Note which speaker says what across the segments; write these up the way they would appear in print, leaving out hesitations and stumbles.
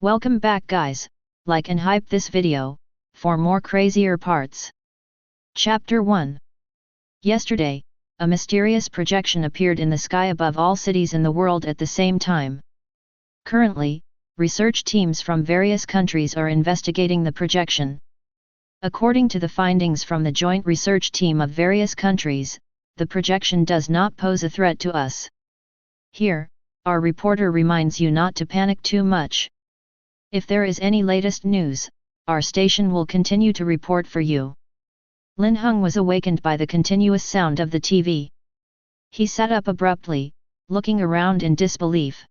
Speaker 1: Welcome back guys, like and hype this video, for more crazier parts. Chapter 1. Yesterday, a mysterious projection appeared in the sky above all cities in the world at the same time. Currently, research teams from various countries are investigating the projection. According to the findings from the joint research team of various countries, the projection does not pose a threat to us. Here, our reporter reminds you not to panic too much. If there is any latest news, our station will continue to report for you. Linhung was awakened by the continuous sound of the TV. He sat up abruptly, looking around in disbelief.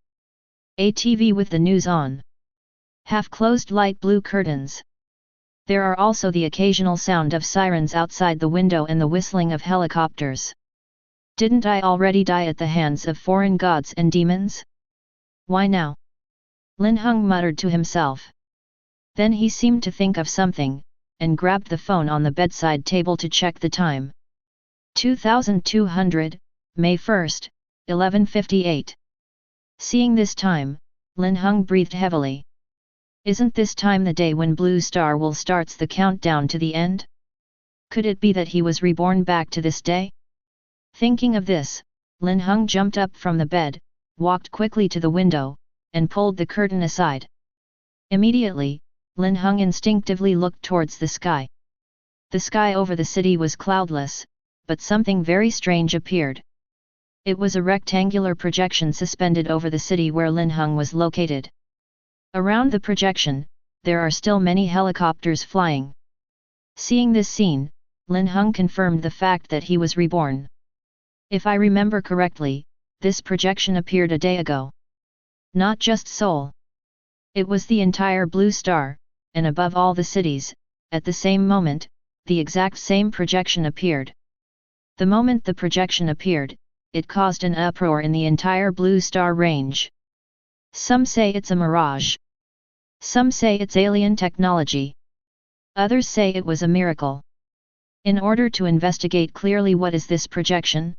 Speaker 1: A TV with the news on. Half-closed light blue curtains. There are also the occasional sound of sirens outside the window and the whistling of helicopters. Didn't I already die at the hands of foreign gods and demons? Why now? Linhung muttered to himself. Then he seemed to think of something, and grabbed the phone on the bedside table to check the time. 2200, May 1st, 11:58. Seeing this time, Linhung breathed heavily. Isn't this time the day when Blue Star will starts the countdown to the end? Could it be that he was reborn back to this day? Thinking of this, Linhung jumped up from the bed, walked quickly to the window, and pulled the curtain aside. Immediately, Linhung instinctively looked towards the sky. The sky over the city was cloudless, but something very strange appeared. It was a rectangular projection suspended over the city where Linhung was located. Around the projection, there are still many helicopters flying. Seeing this scene, Linhung confirmed the fact that he was reborn. If I remember correctly, this projection appeared a day ago. Not just Seoul. It was the entire Blue Star, and above all the cities, at the same moment, the exact same projection appeared. The moment the projection appeared, it caused an uproar in the entire Blue Star range. Some say it's a mirage. Some say it's alien technology. Others say it was a miracle. In order to investigate clearly what is this projection,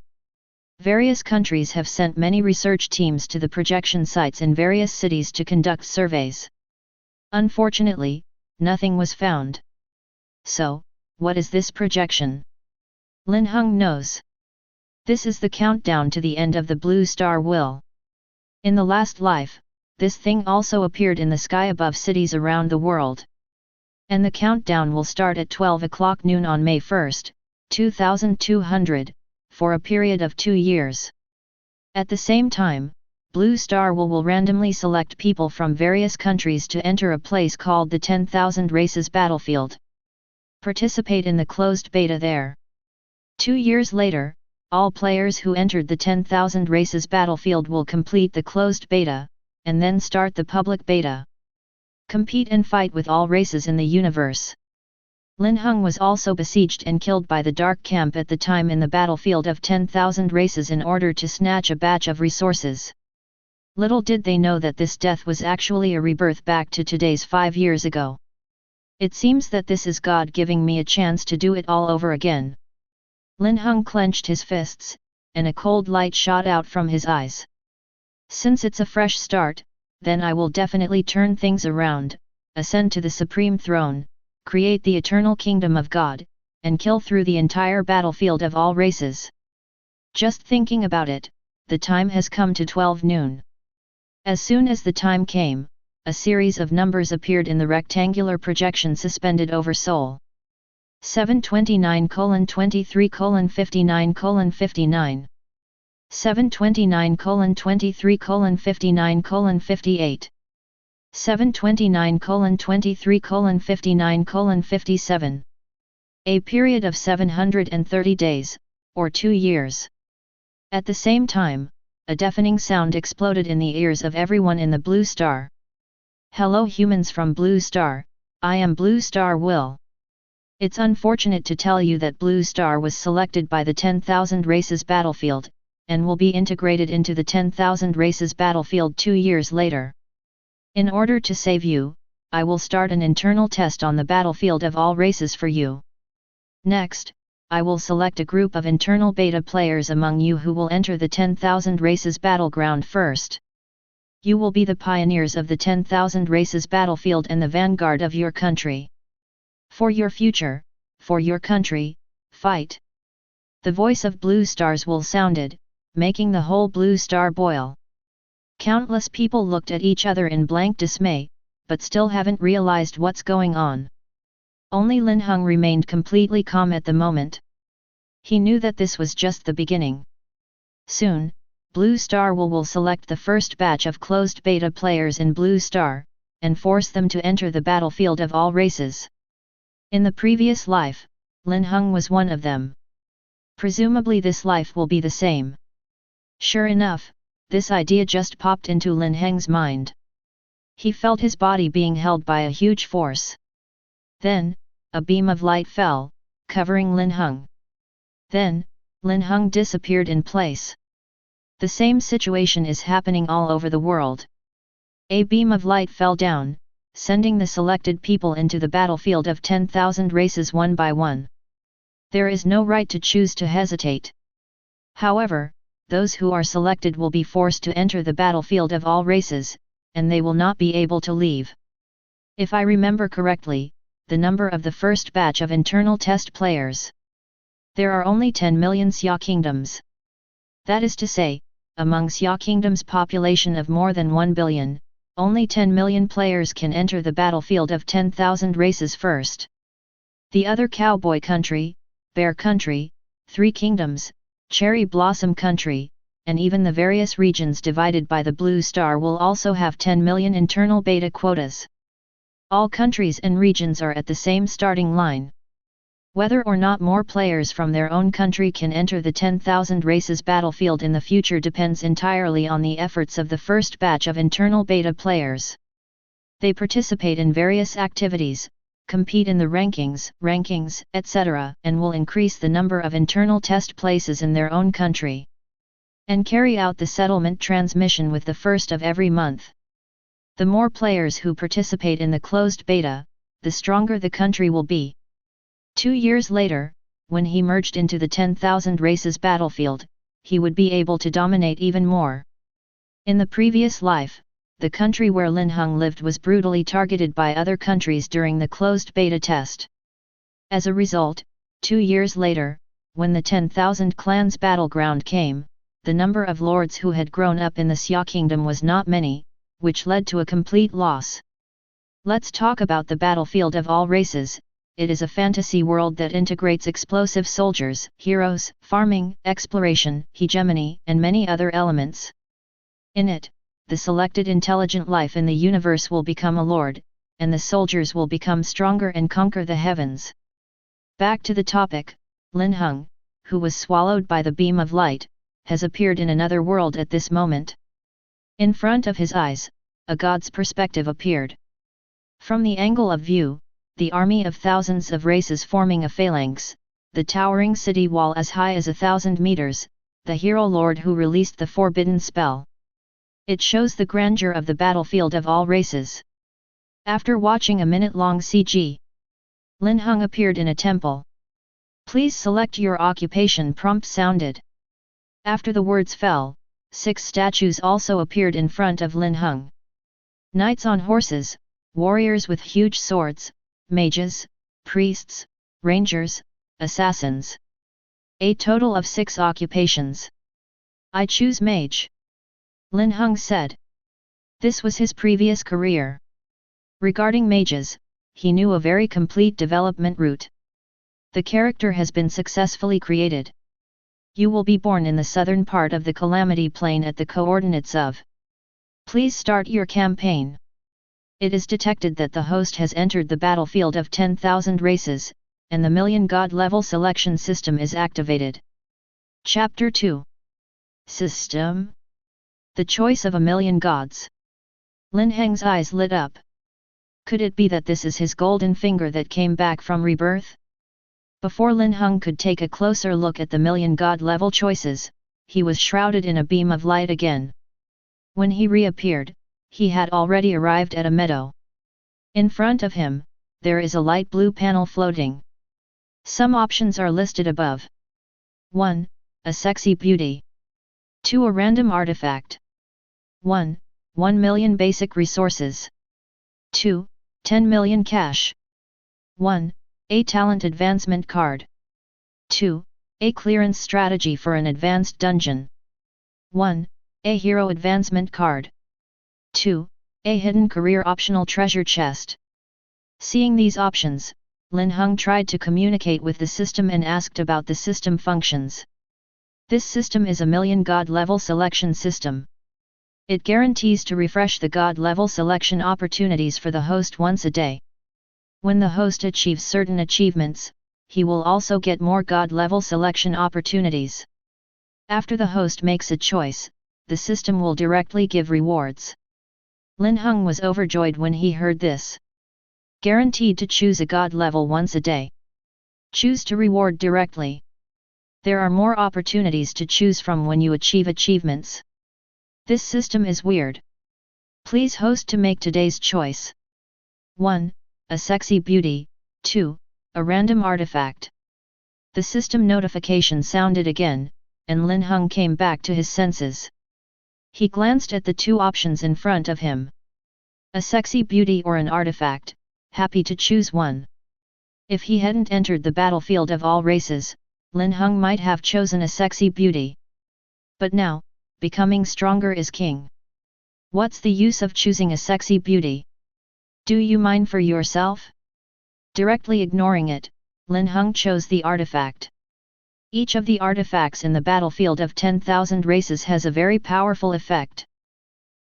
Speaker 1: various countries have sent many research teams to the projection sites in various cities to conduct surveys. Unfortunately, nothing was found. So, what is this projection? Linhung knows. This is the countdown to the end of the Blue Star will. In the last life, this thing also appeared in the sky above cities around the world. And the countdown will start at 12 o'clock noon on May 1st, 2200. For a period of 2 years. At the same time, Blue Star will randomly select people from various countries to enter a place called the 10,000 Races Battlefield. Participate in the closed beta there. 2 years later, all players who entered the 10,000 Races Battlefield will complete the closed beta, and then start the public beta. Compete and fight with all races in the universe. Linhung was also besieged and killed by the Dark Camp at the time in the battlefield of 10,000 races in order to snatch a batch of resources. Little did they know that this death was actually a rebirth back to today's 5 years ago. It seems that this is God giving me a chance to do it all over again. Linhung clenched his fists, and a cold light shot out from his eyes. Since it's a fresh start, then I will definitely turn things around, ascend to the supreme throne, create the eternal kingdom of God, and kill through the entire battlefield of all races. Just thinking about it, the time has come to 12 noon. As soon as the time came, a series of numbers appeared in the rectangular projection suspended over Seoul. 729:23:59:59. 729:23:59:58. 729:23:59:57. A period of 730 days, or 2 years. At the same time, a deafening sound exploded in the ears of everyone in the Blue Star. Hello humans from Blue Star, I am Blue Star Will. It's unfortunate to tell you that Blue Star was selected by the 10,000 Races Battlefield, and will be integrated into the 10,000 Races Battlefield 2 years later. In order to save you, I will start an internal test on the battlefield of all races for you. Next, I will select a group of internal beta players among you who will enter the 10,000 Races battleground first. You will be the pioneers of the 10,000 races battlefield and the vanguard of your country. For your future, for your country, fight. The voice of blue stars will sounded, making the whole blue star boil. Countless people looked at each other in blank dismay, but still haven't realized what's going on. Only Linhung remained completely calm at the moment. He knew that this was just the beginning. Soon, Blue Star will select the first batch of closed beta players in Blue Star, and force them to enter the battlefield of all races. In the previous life, Linhung was one of them. Presumably this life will be the same. Sure enough, this idea just popped into Lin Heng's mind. He felt his body being held by a huge force. Then, a beam of light fell, covering Linhung. Then, Linhung disappeared in place. The same situation is happening all over the world. A beam of light fell down, sending the selected people into the battlefield of 10,000 races one by one. There is no right to choose to hesitate. However, those who are selected will be forced to enter the battlefield of all races, and they will not be able to leave. If I remember correctly, the number of the first batch of internal test players. There are only 10 million Xia kingdoms. That is to say, among Xia kingdom's population of more than 1 billion, only 10 million players can enter the battlefield of 10,000 races first. The other cowboy country, bear country, three kingdoms, cherry blossom country, and even the various regions divided by the blue star will also have 10 million internal beta quotas. All countries and regions are at the same starting line. Whether or not more players from their own country can enter the 10,000 races battlefield in the future depends entirely on the efforts of the first batch of internal beta players. They participate in various activities, compete in the rankings, etc., and will increase the number of internal test places in their own country. And carry out the settlement transmission with the first of every month. The more players who participate in the closed beta, the stronger the country will be. 2 years later, when he merged into the 10,000 races battlefield, he would be able to dominate even more. In the previous life, the country where Linhung lived was brutally targeted by other countries during the closed beta test. As a result, 2 years later, when the 10,000 clans battleground came, the number of lords who had grown up in the Xia kingdom was not many, which led to a complete loss. Let's talk about the battlefield of all races. It is a fantasy world that integrates explosive soldiers, heroes, farming, exploration, hegemony, and many other elements. In it, the selected intelligent life in the universe will become a lord, and the soldiers will become stronger and conquer the heavens. Back to the topic, Linhung, who was swallowed by the beam of light, has appeared in another world at this moment. In front of his eyes, a god's perspective appeared. From the angle of view, the army of thousands of races forming a phalanx, the towering city wall as high as 1,000 meters, the hero lord who released the forbidden spell. It shows the grandeur of the battlefield of all races. After watching a minute-long CG, Linhung appeared in a temple. Please select your occupation prompt sounded. After the words fell, 6 statues also appeared in front of Linhung. Knights on horses, warriors with huge swords, mages, priests, rangers, assassins. A total of 6 occupations. I choose mage. Linhung said. This was his previous career. Regarding mages, he knew a very complete development route. The character has been successfully created. You will be born in the southern part of the Calamity Plain at the coordinates of. Please start your campaign. It is detected that the host has entered the battlefield of 10,000 races, and the million god level selection system is activated. Chapter 2. System. The choice of a million gods. Lin Heng's eyes lit up. Could it be that this is his golden finger that came back from rebirth? Before Linhung could take a closer look at the million god level choices, he was shrouded in a beam of light again. When he reappeared, he had already arrived at a meadow. In front of him, there is a light blue panel floating. Some options are listed above. 1. A sexy beauty. 2. A random artifact. 1. 1 million basic resources. 2. 10 million cash. 1. A talent advancement card. 2. A clearance strategy for an advanced dungeon. 1. A hero advancement card. 2. A hidden career optional treasure chest. Seeing these options, Linhung tried to communicate with the system and asked about the system functions. This system is a million god level selection system. It guarantees to refresh the god level selection opportunities for the host once a day. When the host achieves certain achievements, he will also get more god level selection opportunities. After the host makes a choice, the system will directly give rewards. Linhung was overjoyed when he heard this. Guaranteed to choose a god level once a day. Choose to reward directly. There are more opportunities to choose from when you achieve achievements. This system is weird. Please host to make today's choice. 1. A sexy beauty. 2. A random artifact. The system notification sounded again, and Linhung came back to his senses. He glanced at the two options in front of him. A sexy beauty or an artifact, happy to choose one. If he hadn't entered the battlefield of all races, Linhung might have chosen a sexy beauty. But now, becoming stronger is king. What's the use of choosing a sexy beauty? Do you mind for yourself? Directly ignoring it, Linhung chose the artifact. Each of the artifacts in the battlefield of 10,000 races has a very powerful effect.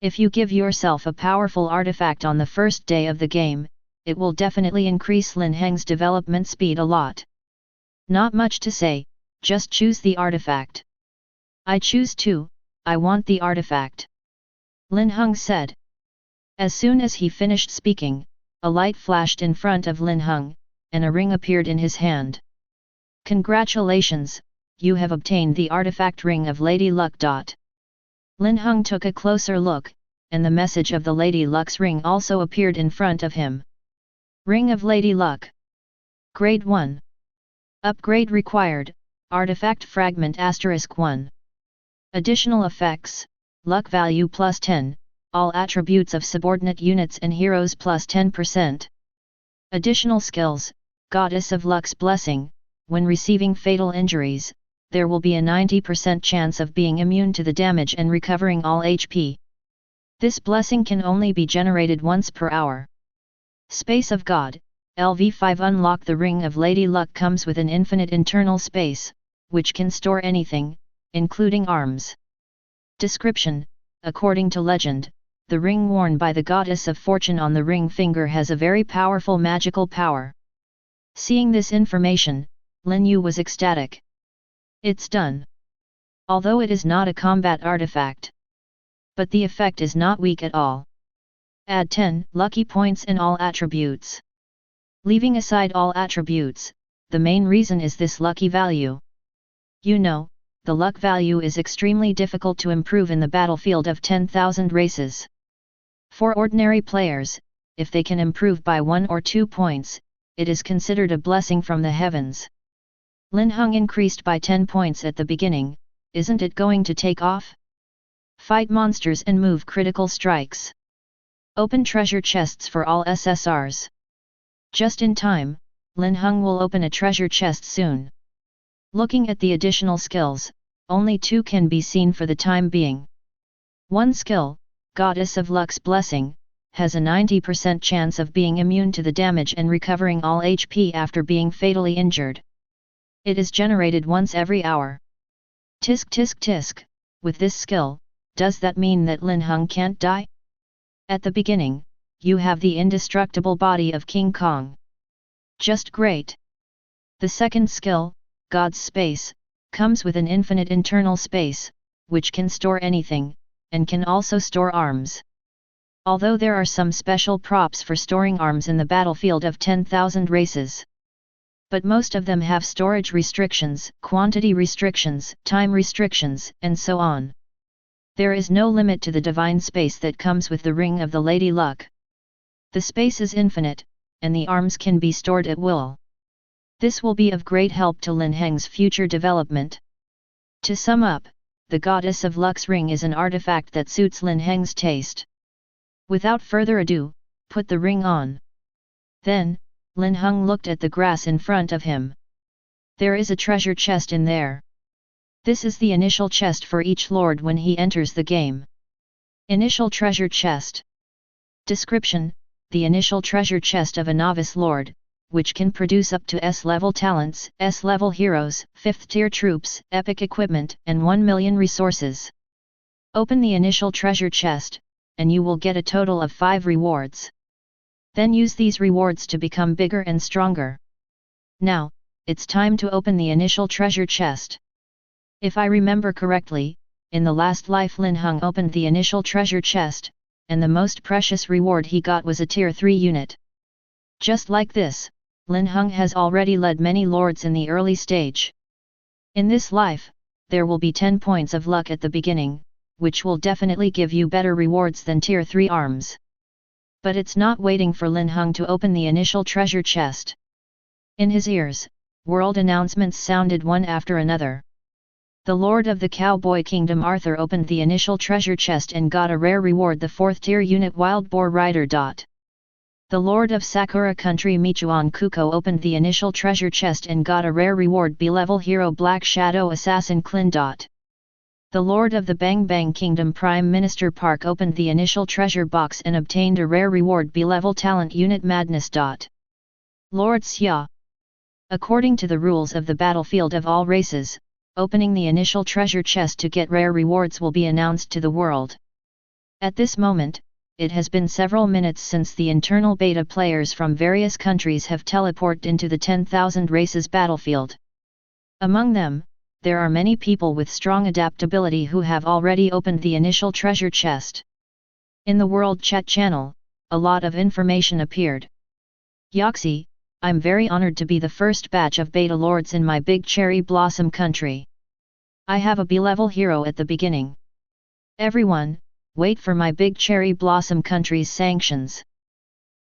Speaker 1: If you give yourself a powerful artifact on the first day of the game, it will definitely increase Lin Heng's development speed a lot. Not much to say, just choose the artifact. I choose 2, I want the artifact. Linhung said. As soon as he finished speaking, a light flashed in front of Linhung, and a ring appeared in his hand. Congratulations, you have obtained the artifact Ring of Lady Luck. Linhung took a closer look, and the message of the Lady Luck's ring also appeared in front of him. Ring of Lady Luck. Grade 1. Upgrade required, Artifact Fragment *1. Additional effects, Luck value plus 10, all attributes of subordinate units and heroes plus 10%. Additional skills, Goddess of Luck's Blessing, when receiving fatal injuries, there will be a 90% chance of being immune to the damage and recovering all HP. This blessing can only be generated once per hour. Space of God, LV5 Unlock the Ring of Lady Luck comes with an infinite internal space, which can store anything, including arms. Description: according to legend, the ring worn by the Goddess of Fortune on the ring finger has a very powerful magical power. Seeing this information, Lin Yu was ecstatic. It's done. Although it is not a combat artifact. But the effect is not weak at all. Add 10 lucky points in all attributes. Leaving aside all attributes, the main reason is this lucky value. You know, the luck value is extremely difficult to improve in the battlefield of 10,000 races. For ordinary players, if they can improve by 1 or 2 points, it is considered a blessing from the heavens. Linhung increased by 10 points at the beginning, isn't it going to take off? Fight monsters and move critical strikes. Open treasure chests for all SSRs. Just in time, Linhung will open a treasure chest soon. Looking at the additional skills, only 2 can be seen for the time being. One skill, Goddess of Luck's Blessing, has a 90% chance of being immune to the damage and recovering all HP after being fatally injured. It is generated once every hour. Tisk tisk tisk, with this skill, does that mean that Linhung can't die? At the beginning, you have the indestructible body of King Kong. Just great. The second skill, God's Space, comes with an infinite internal space, which can store anything, and can also store arms. Although there are some special props for storing arms in the battlefield of 10,000 races. But most of them have storage restrictions, quantity restrictions, time restrictions, and so on. There is no limit to the divine space that comes with the Ring of the Lady Luck. The space is infinite, and the arms can be stored at will. This will be of great help to Lin Heng's future development. To sum up, the Goddess of Luck's ring is an artifact that suits Lin Heng's taste. Without further ado, put the ring on. Then, Linhung looked at the grass in front of him. There is a treasure chest in there. This is the initial chest for each lord when he enters the game. Initial treasure chest. Description: the initial treasure chest of a novice lord, which can produce up to S-level talents, S-level heroes, 5th tier troops, epic equipment, and 1 million resources. Open the initial treasure chest, and you will get a total of 5 rewards. Then use these rewards to become bigger and stronger. Now, it's time to open the initial treasure chest. If I remember correctly, in the last life Linhung opened the initial treasure chest, and the most precious reward he got was a tier 3 unit. Just like this, Linhung has already led many lords in the early stage. In this life, there will be 10 points of luck at the beginning, which will definitely give you better rewards than tier 3 arms. But it's not waiting for Linhung to open the initial treasure chest. In his ears, world announcements sounded one after another. The Lord of the Cowboy Kingdom Arthur opened the initial treasure chest and got a rare reward, the 4th tier unit Wild Boar Rider. The Lord of Sakura Country Michuan Kuko opened the initial treasure chest and got a rare reward, B-level hero Black Shadow Assassin Clin. The Lord of the Bang Bang Kingdom Prime Minister Park opened the initial treasure box and obtained a rare reward, B-level talent unit Madness. Lord Xia. According to the rules of the battlefield of all races, opening the initial treasure chest to get rare rewards will be announced to the world. At this moment, it has been several minutes since the internal beta players from various countries have teleported into the 10,000 races battlefield. Among them, there are many people with strong adaptability who have already opened the initial treasure chest. In the world chat channel, a lot of information appeared. Yoxi, I'm very honored to be the first batch of beta lords in my big cherry blossom country. I have a B-level hero at the beginning. Everyone, wait for my big cherry blossom country's sanctions.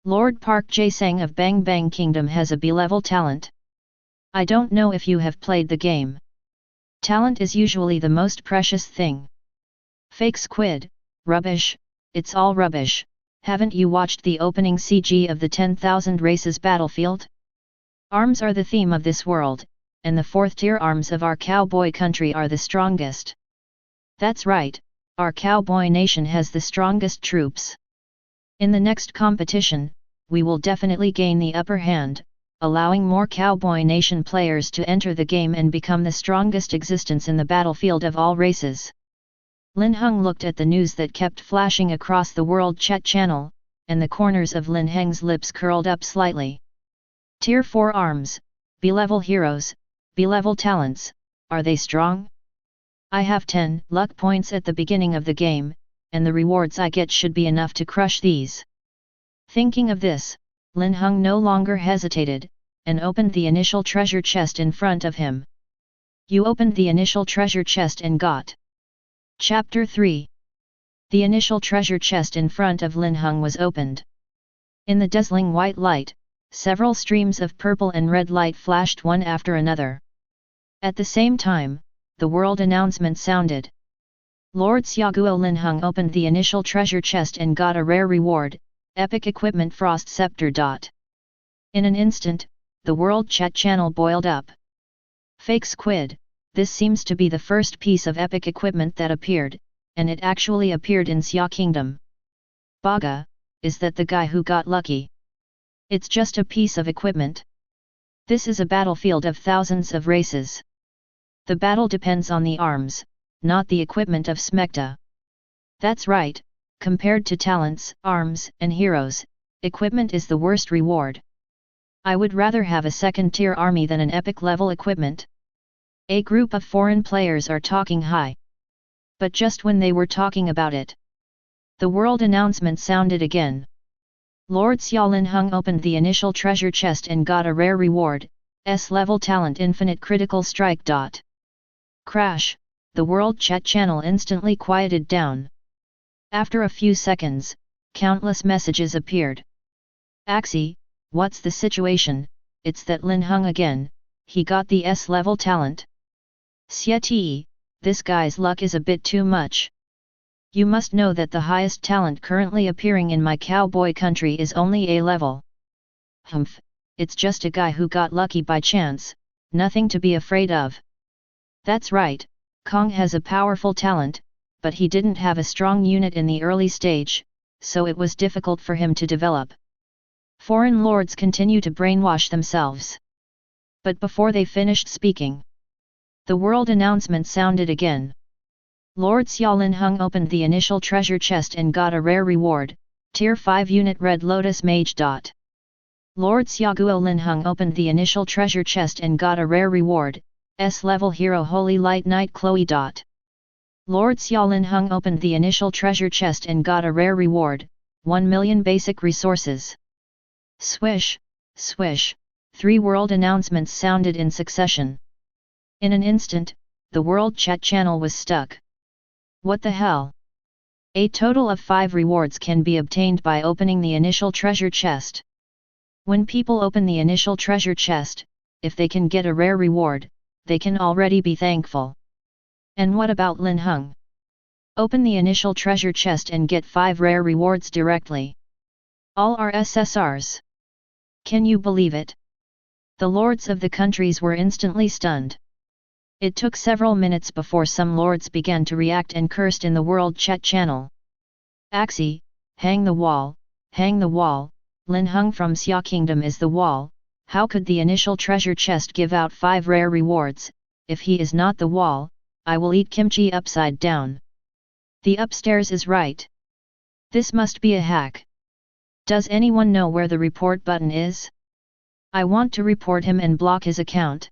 Speaker 1: Lord Park Jae-sang of Bang Bang Kingdom has a B-level talent. I don't know if you have played the game. Talent is usually the most precious thing. Fake squid, rubbish, it's all rubbish. Haven't you watched the opening CG of the 10,000 races battlefield? Arms are the theme of this world, and the 4th tier arms of our cowboy country are the strongest. That's right, our cowboy nation has the strongest troops. In the next competition, we will definitely gain the upper hand, allowing more cowboy nation players to enter the game and become the strongest existence in the battlefield of all races. Linhung looked at the news that kept flashing across the world chat channel, and the corners of Lin Heng's lips curled up slightly. Tier 4 arms, B-level heroes, B-level talents, are they strong? I have 10 luck points at the beginning of the game, and the rewards I get should be enough to crush these. Thinking of this, Linhung no longer hesitated, and opened the initial treasure chest in front of him. You opened the initial treasure chest and got. Chapter 3. The initial treasure chest in front of Linhung was opened. In the dazzling white light, several streams of purple and red light flashed one after another. At the same time, the world announcement sounded. Lord Xiaoguo Linhung opened the initial treasure chest and got a rare reward, epic equipment Frost Scepter. In an instant, the world chat channel boiled up. Fake squid, this seems to be the first piece of epic equipment that appeared, and it actually appeared in Xia Kingdom. Baga, is that the guy who got lucky? It's just a piece of equipment. This is a battlefield of thousands of races. The battle depends on the arms, not the equipment of Smecta. That's right, compared to talents, arms, and heroes, equipment is the worst reward. I would rather have a second-tier army than an epic-level equipment. A group of foreign players are talking high. But just when they were talking about it, the world announcement sounded again. Lord Xia Linhung opened the initial treasure chest and got a rare reward, S-level talent Infinite Critical Strike. Crash, the world chat channel instantly quieted down. After a few seconds, countless messages appeared. Axie, what's the situation? It's that Linhung again, he got the S-level talent. Xie, this guy's luck is a bit too much. You must know that the highest talent currently appearing in my cowboy country is only A level. Humph, it's just a guy who got lucky by chance, nothing to be afraid of. That's right, Kong has a powerful talent, but he didn't have a strong unit in the early stage, so it was difficult for him to develop. Foreign lords continue to brainwash themselves. But before they finished speaking, the world announcement sounded again. Lord Xia Linhung opened the initial treasure chest and got a rare reward, Tier 5 unit Red Lotus Mage. Lord Xia Guo Linhung opened the initial treasure chest and got a rare reward, S-level hero Holy Light Knight Chloe. Lord Xia Linhung opened the initial treasure chest and got a rare reward, 1 million basic resources. Swish, swish, 3 world announcements sounded in succession. In an instant, the world chat channel was stuck. What the hell? A total of 5 rewards can be obtained by opening the initial treasure chest. When people open the initial treasure chest, if they can get a rare reward, they can already be thankful. And what about Linhung? Open the initial treasure chest and get 5 rare rewards directly. All are SSRs. Can you believe it? The lords of the countries were instantly stunned. It took several minutes before some lords began to react and cursed in the world chat channel. Axie, hang the wall, Linhung from Xia Kingdom is the wall. How could the initial treasure chest give out 5 rare rewards? If he is not the wall, I will eat kimchi upside down. The upstairs is right. This must be a hack. Does anyone know where the report button is? I want to report him and block his account.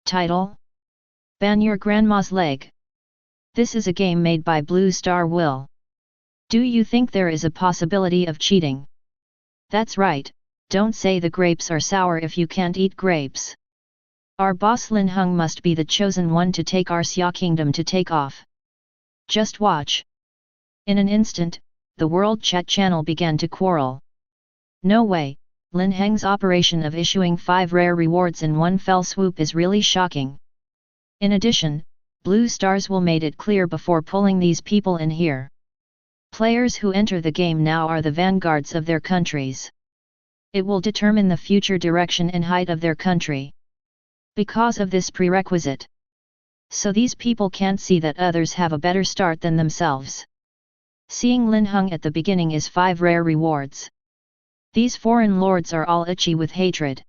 Speaker 1: Title: Ban your grandma's leg. This is a game made by Blue Star Will. Do you think there is a possibility of cheating? That's right, don't say the grapes are sour if you can't eat grapes. Our boss Linhung must be the chosen one to take our Xia Kingdom to take off. Just watch. In an instant, the world chat channel began to quarrel. No way, Lin Heng's operation of issuing 5 rare rewards in one fell swoop is really shocking. In addition, Blue Stars will made it clear before pulling these people in here. Players who enter the game now are the vanguards of their countries. It will determine the future direction and height of their country. Because of this prerequisite. So these people can't see that others have a better start than themselves. Seeing Linhung at the beginning is 5 rare rewards. These foreign lords are all itchy with hatred.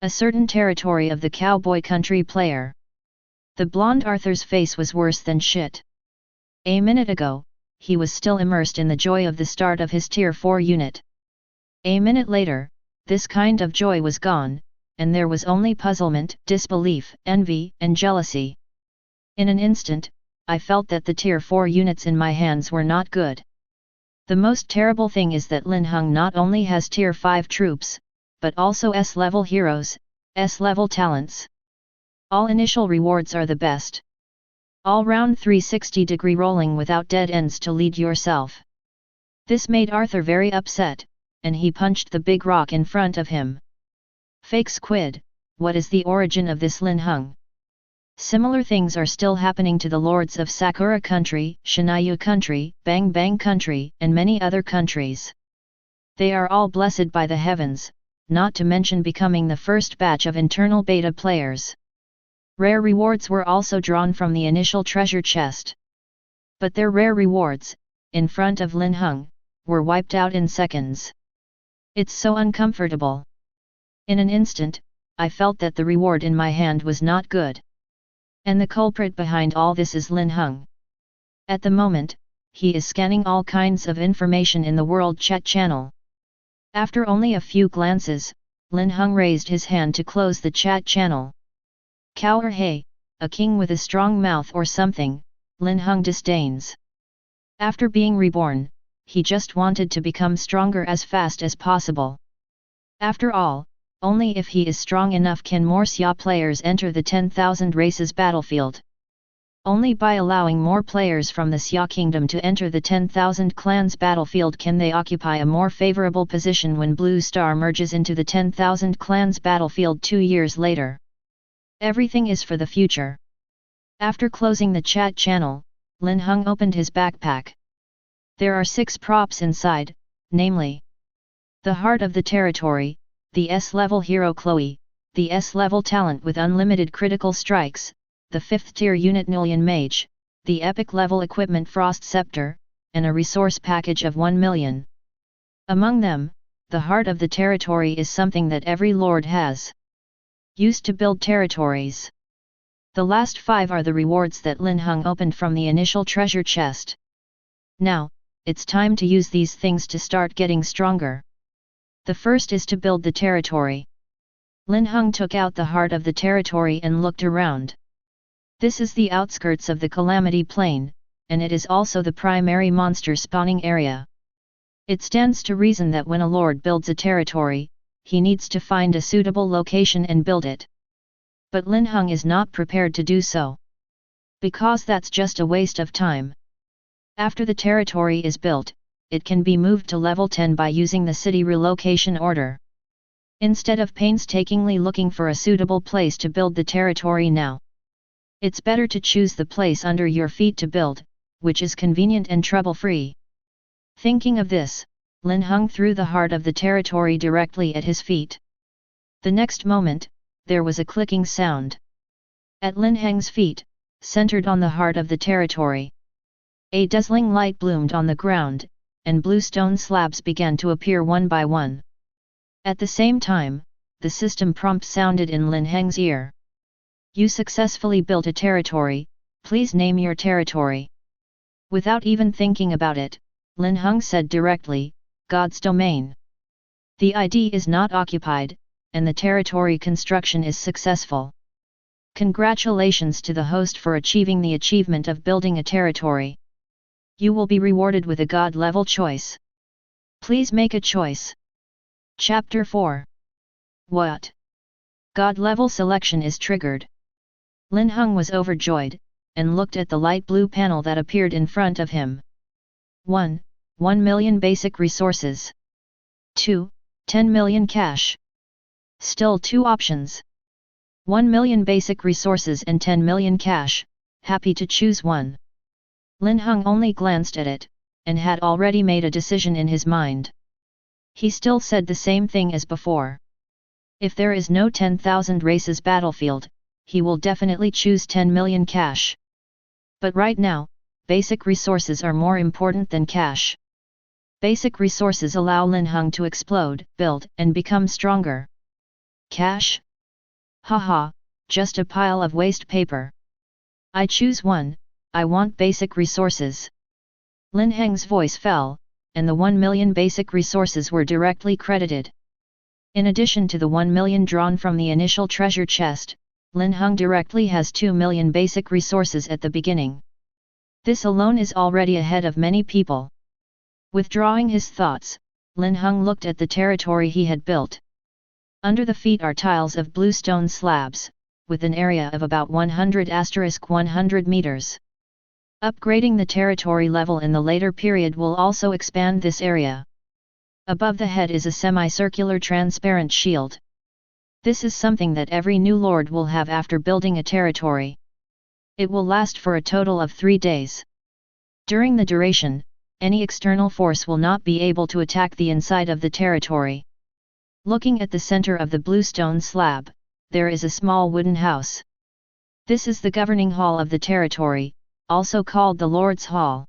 Speaker 1: A certain territory of the cowboy country player. The blonde Arthur's face was worse than shit. A minute ago, he was still immersed in the joy of the start of his Tier 4 unit. A minute later, this kind of joy was gone, and there was only puzzlement, disbelief, envy, and jealousy. In an instant, I felt that the Tier 4 units in my hands were not good. The most terrible thing is that Linhung not only has Tier 5 troops, but also S-level heroes, S-level talents. All initial rewards are the best. All-round 360-degree rolling without dead ends to lead yourself. This made Arthur very upset, and he punched the big rock in front of him. Fake squid, what is the origin of this Linhung? Similar things are still happening to the lords of Sakura country, Shinayu country, Bang Bang country, and many other countries. They are all blessed by the heavens, not to mention becoming the first batch of internal beta players. Rare rewards were also drawn from the initial treasure chest. But their rare rewards, in front of Linhung, were wiped out in seconds. It's so uncomfortable. In an instant, I felt that the reward in my hand was not good. And the culprit behind all this is Linhung. At the moment, he is scanning all kinds of information in the world chat channel. After only a few glances, Linhung raised his hand to close the chat channel. Cow or hey, a king with a strong mouth or something, Linhung disdains. After being reborn, he just wanted to become stronger as fast as possible. After all, only if he is strong enough can more Xia players enter the 10,000 races battlefield. Only by allowing more players from the Xia Kingdom to enter the 10,000 clans battlefield can they occupy a more favorable position when Blue Star merges into the 10,000 clans battlefield 2 years later. Everything is for the future. After closing the chat channel, Linhung opened his backpack. There are 6 props inside, namely: the heart of the territory, the S-level hero Chloe, the S-level talent with unlimited critical strikes, the 5th tier unit Nullian Mage, the epic level equipment Frost Scepter, and a resource package of 1 million. Among them, the heart of the territory is something that every lord has. Used to build territories. The last 5 are the rewards that Linhung opened from the initial treasure chest. Now, it's time to use these things to start getting stronger. The first is to build the territory. Linhung took out the heart of the territory and looked around. This is the outskirts of the Calamity Plain, and it is also the primary monster spawning area. It stands to reason that when a lord builds a territory, he needs to find a suitable location and build it. But Linhung is not prepared to do so. Because that's just a waste of time. After the territory is built, it can be moved to level 10 by using the city relocation order. Instead of painstakingly looking for a suitable place to build the territory now, it's better to choose the place under your feet to build, which is convenient and trouble-free. Thinking of this, Linhung threw the heart of the territory directly at his feet. The next moment, there was a clicking sound. At Lin Heng's feet, centered on the heart of the territory, a dazzling light bloomed on the ground, and blue stone slabs began to appear one by one. At the same time, the system prompt sounded in Lin Heng's ear. You successfully built a territory, please name your territory. Without even thinking about it, Linhung said directly, God's domain. The ID is not occupied, and the territory construction is successful. Congratulations to the host for achieving the achievement of building a territory. You will be rewarded with a God-level choice. Please make a choice. Chapter 4. What? God-level selection is triggered. Linhung was overjoyed, and looked at the light blue panel that appeared in front of him. 1. 1 million basic resources. 2. 10 million cash. Still 2 options. 1 million basic resources and 10 million cash, happy to choose one. Linhung only glanced at it, and had already made a decision in his mind. He still said the same thing as before. If there is no 10,000 races battlefield, he will definitely choose 10 million cash. But right now, basic resources are more important than cash. Basic resources allow Linhung to explode, build, and become stronger. Cash? Haha, just a pile of waste paper. I choose one, I want basic resources. Lin Heng's voice fell, and the 1 million basic resources were directly credited. In addition to the 1 million drawn from the initial treasure chest, Linhung directly has 2 million basic resources at the beginning. This alone is already ahead of many people. Withdrawing his thoughts, Linhung looked at the territory he had built. Under the feet are tiles of blue stone slabs, with an area of about 100*100 meters. Upgrading the territory level in the later period will also expand this area. Above the head is a semicircular transparent shield. This is something that every new lord will have after building a territory. It will last for a total of 3 days. During the duration, any external force will not be able to attack the inside of the territory. Looking at the center of the blue stone slab, there is a small wooden house. This is the governing hall of the territory, also called the Lord's Hall.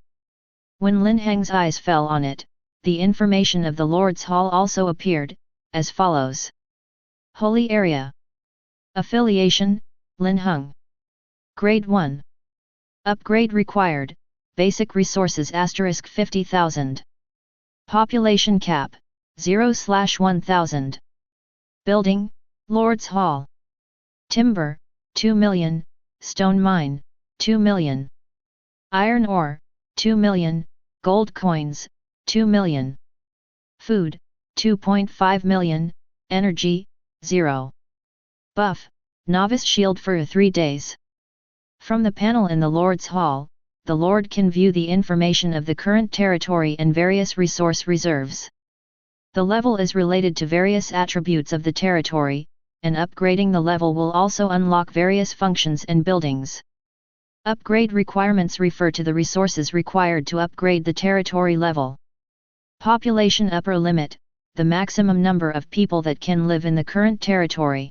Speaker 1: When Lin Heng's eyes fell on it, the information of the Lord's Hall also appeared, as follows. Holy Area. Affiliation, Linhung. Grade 1. Upgrade required, basic resources *50,000. Population cap, 0/1000. Building, Lord's Hall. Timber, 2 million, stone mine, 2 million. Iron ore, 2 million, gold coins, 2 million. Food, 2.5 million, energy, 0. Buff, novice shield for 3 days. From the panel in the Lord's Hall, the Lord can view the information of the current territory and various resource reserves. The level is related to various attributes of the territory, and upgrading the level will also unlock various functions and buildings. Upgrade requirements refer to the resources required to upgrade the territory level. Population upper limit, the maximum number of people that can live in the current territory.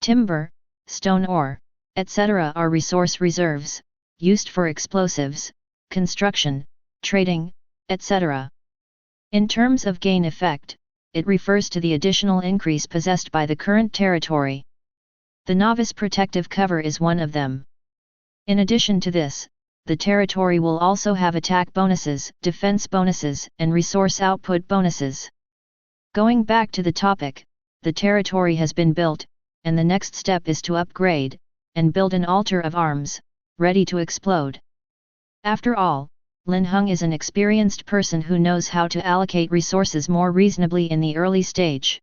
Speaker 1: Timber, stone ore, etc. are resource reserves, used for explosives, construction, trading, etc. In terms of gain effect, it refers to the additional increase possessed by the current territory. The novice protective cover is one of them. In addition to this, the territory will also have attack bonuses, defense bonuses, and resource output bonuses. Going back to the topic, the territory has been built, and the next step is to upgrade, and build an altar of arms, ready to explode. After all, Linhung is an experienced person who knows how to allocate resources more reasonably in the early stage.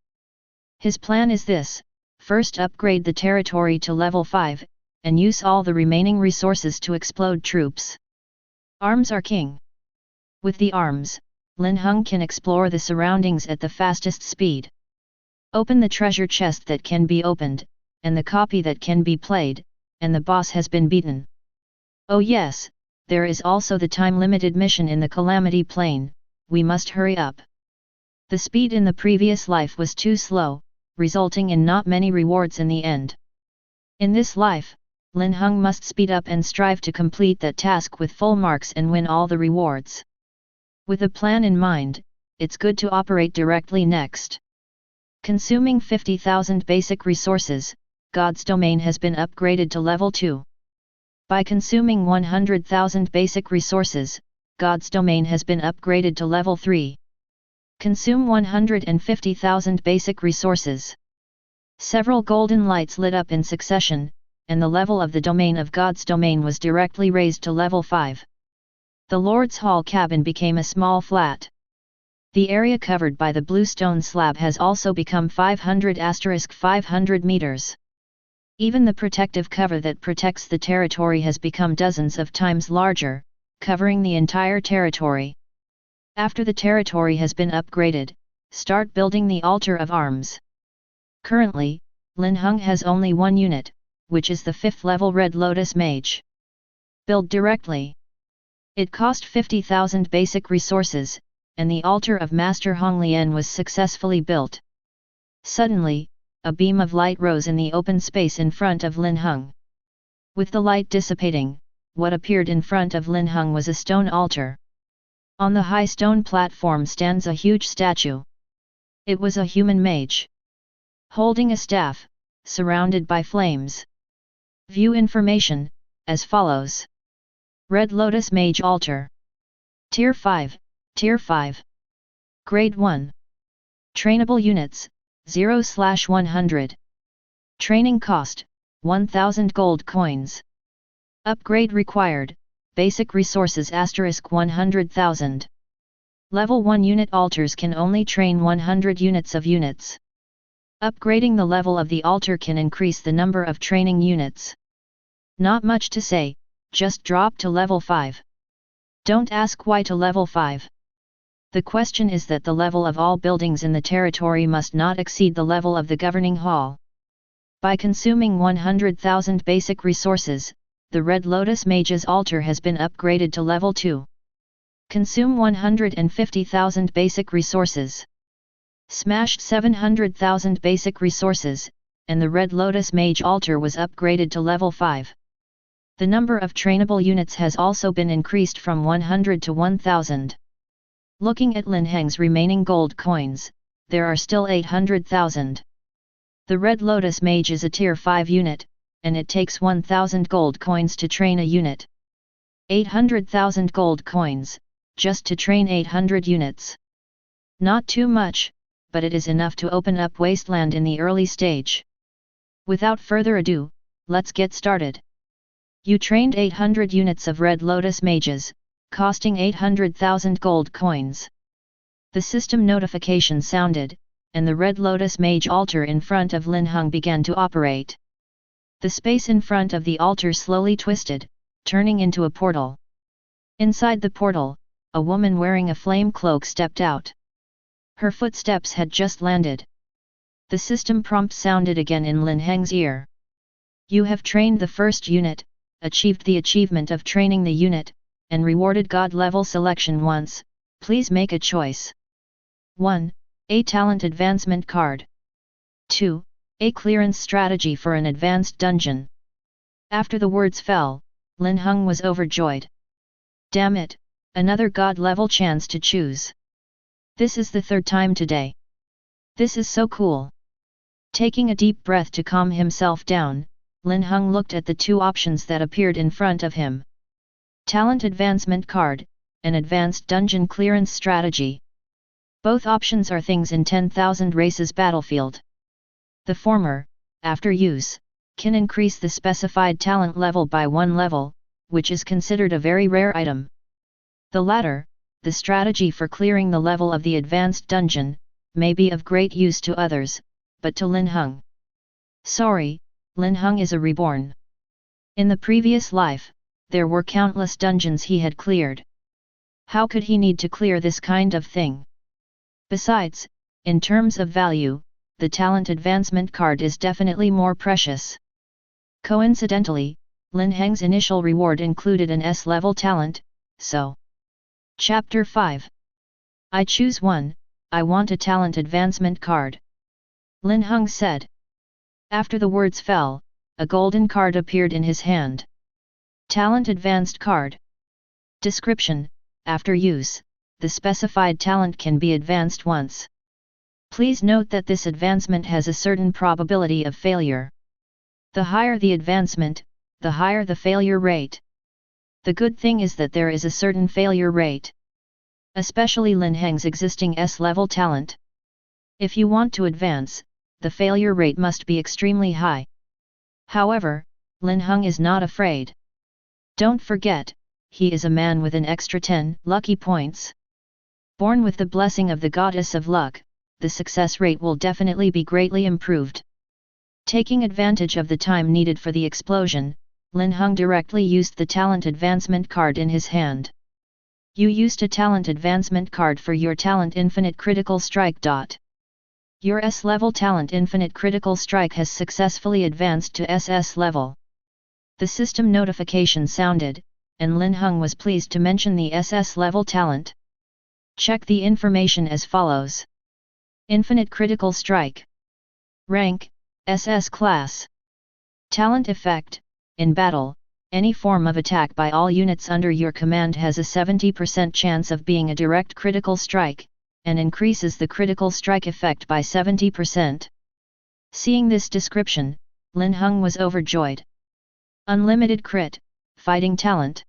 Speaker 1: His plan is this: first upgrade the territory to level 5, and use all the remaining resources to explode troops. Arms are king. With the arms, Linhung can explore the surroundings at the fastest speed. Open the treasure chest that can be opened, and the copy that can be played, and the boss has been beaten. Oh yes, there is also the time-limited mission in the Calamity Plain. We must hurry up. The speed in the previous life was too slow, resulting in not many rewards in the end. In this life, Linhung must speed up and strive to complete that task with full marks and win all the rewards. With a plan in mind, it's good to operate directly next. Consuming 50,000 basic resources, God's domain has been upgraded to level 2. By consuming 100,000 basic resources, God's domain has been upgraded to level 3. Consume 150,000 basic resources. Several golden lights lit up in succession, and the level of the domain of God's domain was directly raised to level 5. The Lord's Hall cabin became a small flat. The area covered by the blue stone slab has also become 500*500 meters. Even the protective cover that protects the territory has become dozens of times larger, covering the entire territory. After the territory has been upgraded, start building the altar of arms. Currently, Linhung has only one unit, which is the 5th level Red Lotus Mage. Build directly. It cost 50,000 basic resources, and the altar of Master Honglien was successfully built. Suddenly, a beam of light rose in the open space in front of Linhung. With the light dissipating, what appeared in front of Linhung was a stone altar. On the high stone platform stands a huge statue. It was a human mage, holding a staff, surrounded by flames. View information, as follows. Red Lotus Mage Altar. Tier 5, Tier 5. Grade 1. Trainable units, 0/100. Training cost, 1000 gold coins. Upgrade required, basic resources *100,000. Level 1 unit altars can only train 100 units of units. Upgrading the level of the altar can increase the number of training units. Not much to say, just drop to level 5. Don't ask why to level 5. The question is that the level of all buildings in the territory must not exceed the level of the governing hall. By consuming 100,000 basic resources, the Red Lotus Mage's altar has been upgraded to level 2. Consume 150,000 basic resources. Smashed 700,000 basic resources, and the Red Lotus Mage altar was upgraded to level 5. The number of trainable units has also been increased from 100 to 1000. Looking at Lin Heng's remaining gold coins, there are still 800,000. The Red Lotus Mage is a Tier 5 unit, and it takes 1000 gold coins to train a unit. 800,000 gold coins, just to train 800 units. Not too much, but it is enough to open up wasteland in the early stage. Without further ado, let's get started. You trained 800 units of Red Lotus Mages, costing 800,000 gold coins. The system notification sounded, and the Red Lotus Mage altar in front of Linhung began to operate. The space in front of the altar slowly twisted, turning into a portal. Inside the portal, a woman wearing a flame cloak stepped out. Her footsteps had just landed. The system prompt sounded again in Lin Heng's ear. You have trained the first unit, achieved the achievement of training the unit, and rewarded God level selection once. Please make a choice. 1. A talent advancement card. 2. A clearance strategy for an advanced dungeon. After the words fell, Linhung was overjoyed. Damn it, another God level chance to choose. This is the third time today. This is so cool. Taking a deep breath to calm himself down, Linhung looked at the two options that appeared in front of him. Talent advancement card, and advanced dungeon clearance strategy. Both options are things in 10,000 races battlefield. The former, after use, can increase the specified talent level by 1 level, which is considered a very rare item. The latter, the strategy for clearing the level of the advanced dungeon, may be of great use to others, but to Linhung. Sorry, Linhung is a reborn. In the previous life, there were countless dungeons he had cleared. How could he need to clear this kind of thing? Besides, in terms of value, the talent advancement card is definitely more precious. Coincidentally, Lin Heng's initial reward included an S-level talent, so. Chapter 5. I choose one, I want a talent advancement card. Linhung said. After the words fell, a golden card appeared in his hand. Talent advanced card. Description: after use, the specified talent can be advanced once. Please note that this advancement has a certain probability of failure. The higher the advancement, the higher the failure rate. The good thing is that there is a certain failure rate. Especially Lin Heng's existing S-level talent. If you want to advance, the failure rate must be extremely high. However, Linhung is not afraid. Don't forget, he is a man with an extra 10 lucky points. Born with the blessing of the goddess of luck, the success rate will definitely be greatly improved. Taking advantage of the time needed for the explosion, Linhung directly used the talent advancement card in his hand. You used a talent advancement card for your talent infinite critical strike. Your S-level talent infinite critical strike has successfully advanced to SS level. The system notification sounded, and Linhung was pleased to mention the SS level talent. Check the information as follows. Infinite critical strike. Rank, SS class. Talent effect: in battle, any form of attack by all units under your command has a 70% chance of being a direct critical strike, and increases the critical strike effect by 70%. Seeing this description, Linhung was overjoyed. Unlimited crit, fighting talent.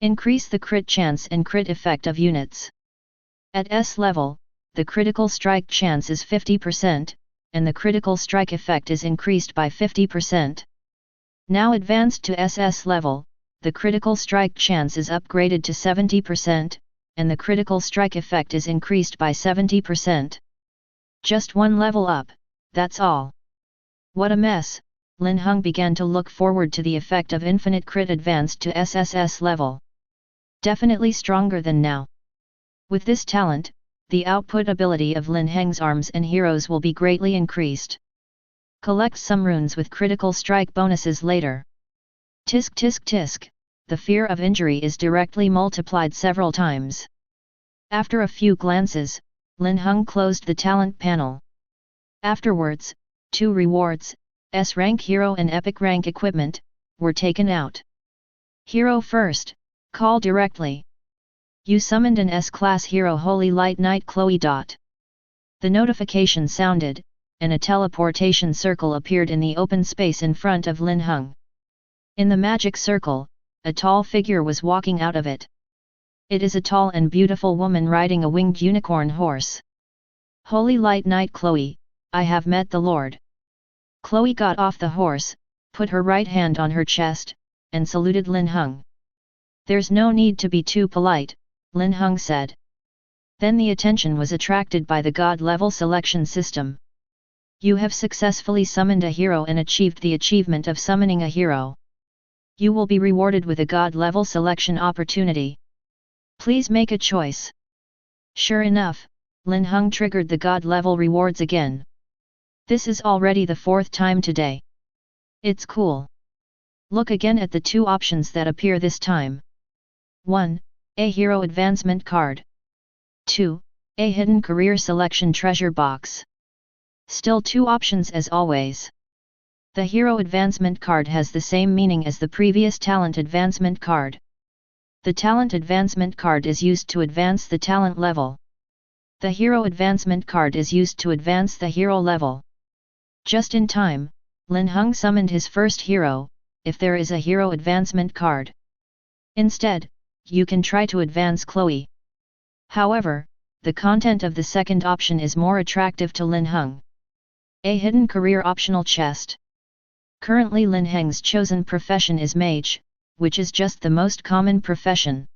Speaker 1: Increase the crit chance and crit effect of units. At S level, the critical strike chance is 50%, and the critical strike effect is increased by 50%. Now advanced to SS level, the critical strike chance is upgraded to 70%, and the critical strike effect is increased by 70%. Just one level up, that's all. What a mess! Linhung began to look forward to the effect of infinite crit advanced to SSS level. Definitely stronger than now. With this talent, the output ability of Lin Heng's arms and heroes will be greatly increased. Collect some runes with critical strike bonuses later. Tisk tisk tisk, the fear of injury is directly multiplied several times. After a few glances, Linhung closed the talent panel. Afterwards, 2 rewards, S-rank hero and epic rank equipment, were taken out. Hero first, call directly. You summoned an S-class hero Holy Light Knight Chloe. The notification sounded, and a teleportation circle appeared in the open space in front of Linhung. In the magic circle, a tall figure was walking out of it. It is a tall and beautiful woman riding a winged unicorn horse. Holy Light Knight Chloe, I have met the Lord. Chloe got off the horse, put her right hand on her chest, and saluted Linhung. There's no need to be too polite, Linhung said. Then the attention was attracted by the god level selection system. You have successfully summoned a hero and achieved the achievement of summoning a hero. You will be rewarded with a god level selection opportunity. Please make a choice. Sure enough, Linhung triggered the god level rewards again. This is already the 4th time today. It's cool. Look again at the two options that appear this time. 1. A Hero Advancement card. 2. A Hidden Career Selection Treasure Box. Still two options as always. The Hero Advancement card has the same meaning as the previous Talent Advancement card. The Talent Advancement card is used to advance the talent level. The Hero Advancement card is used to advance the hero level. Just in time, Linhung summoned his first hero, if there is a Hero Advancement card. Instead, you can try to advance Chloe. However, the content of the second option is more attractive to Linhung. A Hidden Career Optional Chest. Currently Lin Heng's chosen profession is mage, which is just the most common profession.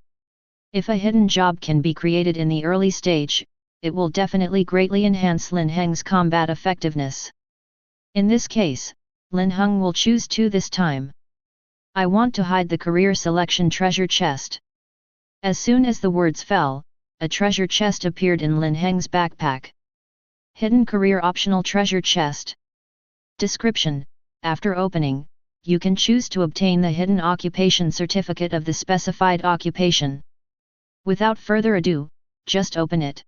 Speaker 1: If a hidden job can be created in the early stage, it will definitely greatly enhance Lin Heng's combat effectiveness. In this case, Linhung will choose 2 this time. I want to hide the career selection treasure chest. As soon as the words fell, a treasure chest appeared in Lin Heng's backpack. Hidden Career Optional Treasure Chest. Description: after opening, you can choose to obtain the Hidden Occupation Certificate of the specified occupation. Without further ado, just open it.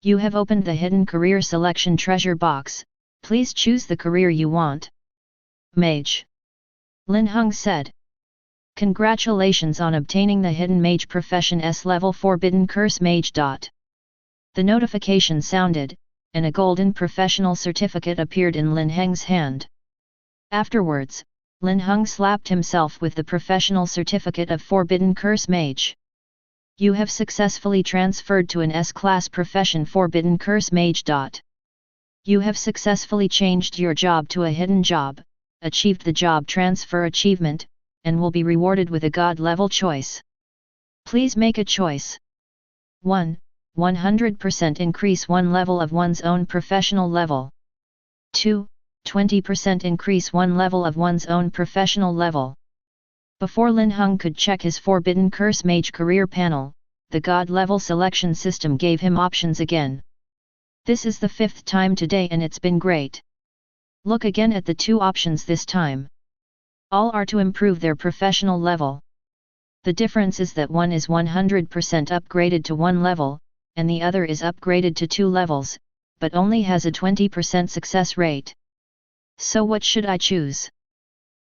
Speaker 1: You have opened the Hidden Career Selection Treasure Box, please choose the career you want. Mage. Linhung said. Congratulations on obtaining the Hidden Mage Profession S Level Forbidden Curse Mage. The notification sounded, and a golden professional certificate appeared in Lin Heng's hand. Afterwards, Linhung slapped himself with the professional certificate of Forbidden Curse Mage. You have successfully transferred to an S-Class profession Forbidden Curse Mage. You have successfully changed your job to a hidden job, achieved the job transfer achievement, and will be rewarded with a God-level choice. Please make a choice. 1. 100% increase one level of one's own professional level. 2. 20% increase one level of one's own professional level. Before Linhung could check his Forbidden Curse Mage career panel, the God-level selection system gave him options again. This is the 5th time today and it's been great. Look again at the 2 options this time. All are to improve their professional level. The difference is that one is 100% upgraded to 1 level, and the other is upgraded to 2 levels, but only has a 20% success rate. So what should I choose?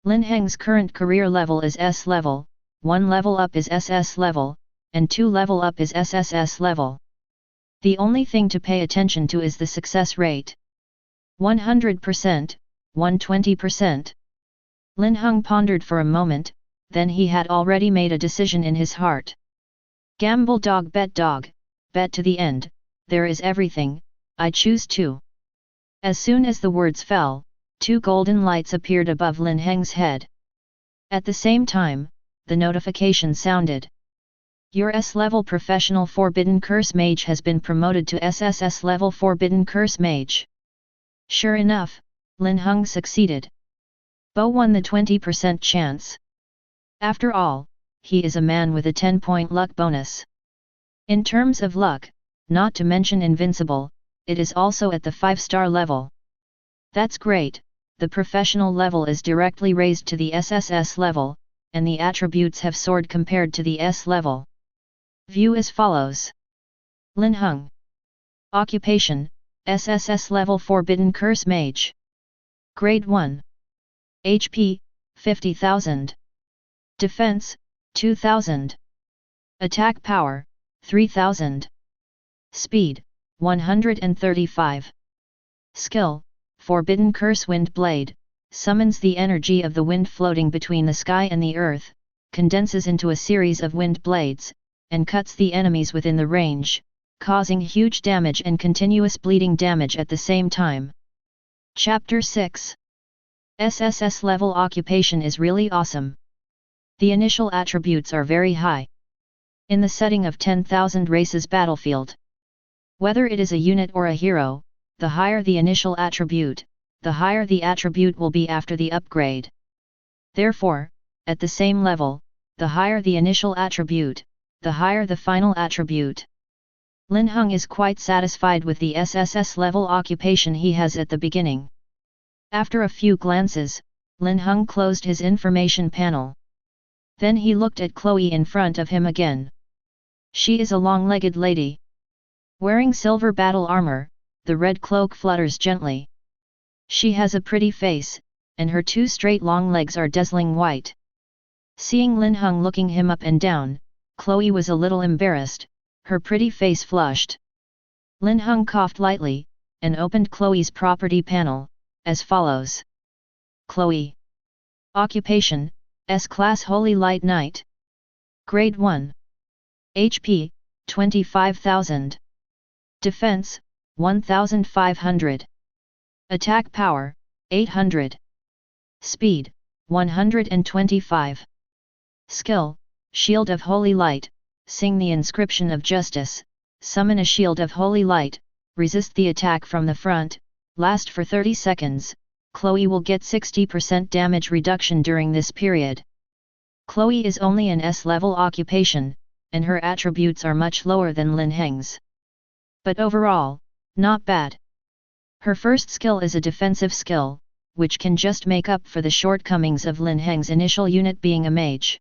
Speaker 1: Lin Heng's current career level is S level, 1 level up is SS level, and 2 level up is SSS level. The only thing to pay attention to is the success rate. 100%, 120%. Linhung pondered for a moment, then he had already made a decision in his heart. Gamble dog, bet to the end, there is everything, I choose 2. As soon as the words fell, 2 golden lights appeared above Lin Heng's head. At the same time, the notification sounded. Your S-level professional Forbidden Curse Mage has been promoted to SSS level Forbidden Curse Mage. Sure enough, Linhung succeeded. Bo won the 20% chance. After all, he is a man with a 10-point luck bonus. In terms of luck, not to mention invincible, it is also at the 5-star level. That's great, the professional level is directly raised to the SSS level, and the attributes have soared compared to the S level. View as follows. Linhung. Occupation, SSS level Forbidden Curse Mage. Grade 1. HP, 50,000. Defense, 2,000. Attack power, 3,000. Speed, 135. Skill, Forbidden Curse Wind Blade, summons the energy of the wind floating between the sky and the earth, condenses into a series of wind blades, and cuts the enemies within the range, causing huge damage and continuous bleeding damage at the same time. Chapter 6. SSS level occupation is really awesome. The initial attributes are very high. In the setting of 10,000 races battlefield. Whether it is a unit or a hero, the higher the initial attribute, the higher the attribute will be after the upgrade. Therefore, at the same level, the higher the initial attribute, the higher the final attribute. Linhung is quite satisfied with the SSS level occupation he has at the beginning. After a few glances, Linhung closed his information panel. Then he looked at Chloe in front of him again. She is a long-legged lady. Wearing silver battle armor, the red cloak flutters gently. She has a pretty face, and her two straight long legs are dazzling white. Seeing Linhung looking him up and down, Chloe was a little embarrassed, her pretty face flushed. Linhung coughed lightly, and opened Chloe's property panel, as follows. Chloe. Occupation, S-Class Holy Light Knight. Grade 1. HP, 25,000. Defense, 1,500. Attack power, 800. Speed, 125. Skill, Shield of Holy Light, sing the inscription of justice, summon a shield of holy light, resist the attack from the front, last for 30 seconds, Chloe will get 60% damage reduction during this period. Chloe is only an S-level occupation, and her attributes are much lower than Lin Heng's. But overall, not bad. Her first skill is a defensive skill, which can just make up for the shortcomings of Lin Heng's initial unit being a mage.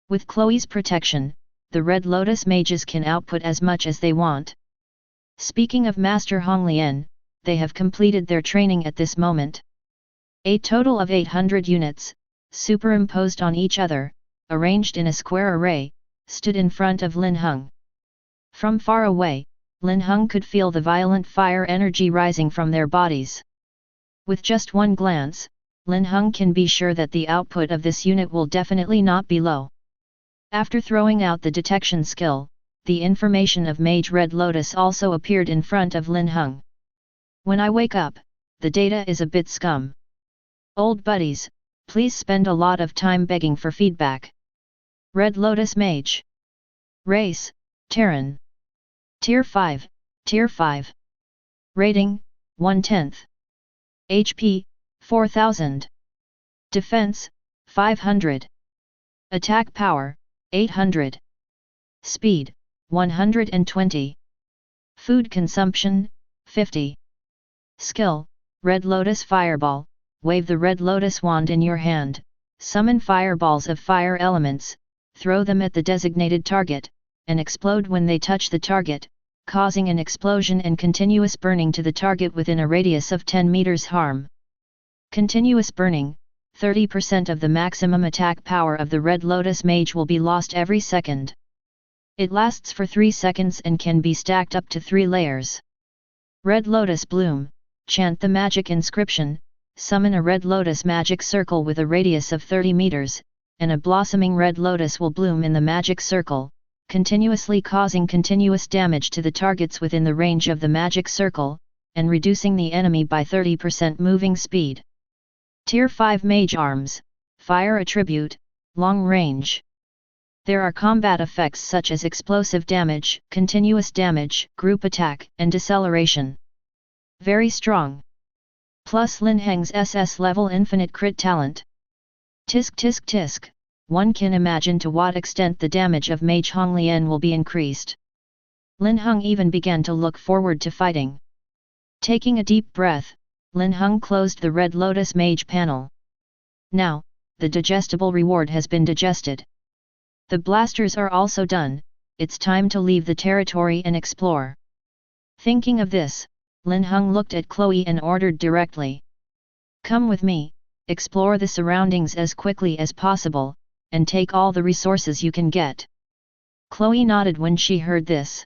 Speaker 1: With Chloe's protection, the Red Lotus mages can output as much as they want. Speaking of Master Honglian, they have completed their training at this moment. A total of 800 units, superimposed on each other, arranged in a square array, stood in front of Linhung. From far away, Linhung could feel the violent fire energy rising from their bodies. With just one glance, Linhung can be sure that the output of this unit will definitely not be low. After throwing out the detection skill, the information of Mage Red Lotus also appeared in front of Linhung. When I wake up, the data is a bit scum. Old buddies, please spend a lot of time begging for feedback. Red Lotus Mage. Race, Terran. Tier 5, Tier 5. Rating, 1/10. HP, 4000. Defense, 500. Attack power, 800. Speed, 120. Food consumption, 50. Skill, Red Lotus Fireball, wave the Red Lotus wand in your hand, summon fireballs of fire elements, throw them at the designated target, and explode when they touch the target, causing an explosion and continuous burning to the target within a radius of 10 meters harm. Continuous burning, 30% of the maximum attack power of the Red Lotus Mage will be lost every second. It lasts for 3 seconds and can be stacked up to 3 layers. Red Lotus Bloom, chant the magic inscription, summon a Red Lotus magic circle with a radius of 30 meters, and a blossoming Red Lotus will bloom in the magic circle, continuously causing continuous damage to the targets within the range of the magic circle, and reducing the enemy by 30% moving speed. Tier 5 Mage Arms, Fire Attribute, Long Range. There are combat effects such as explosive damage, continuous damage, group attack, and deceleration. Very strong. Plus Lin Heng's SS level infinite crit talent. Tisk tisk tisk, one can imagine to what extent the damage of Mage Honglian will be increased. Linhung even began to look forward to fighting. Taking a deep breath, Linhung closed the Red Lotus Mage panel. Now, the digestible reward has been digested. The blasters are also done, it's time to leave the territory and explore. Thinking of this, Linhung looked at Chloe and ordered directly. Come with me, explore the surroundings as quickly as possible, and take all the resources you can get. Chloe nodded when she heard this.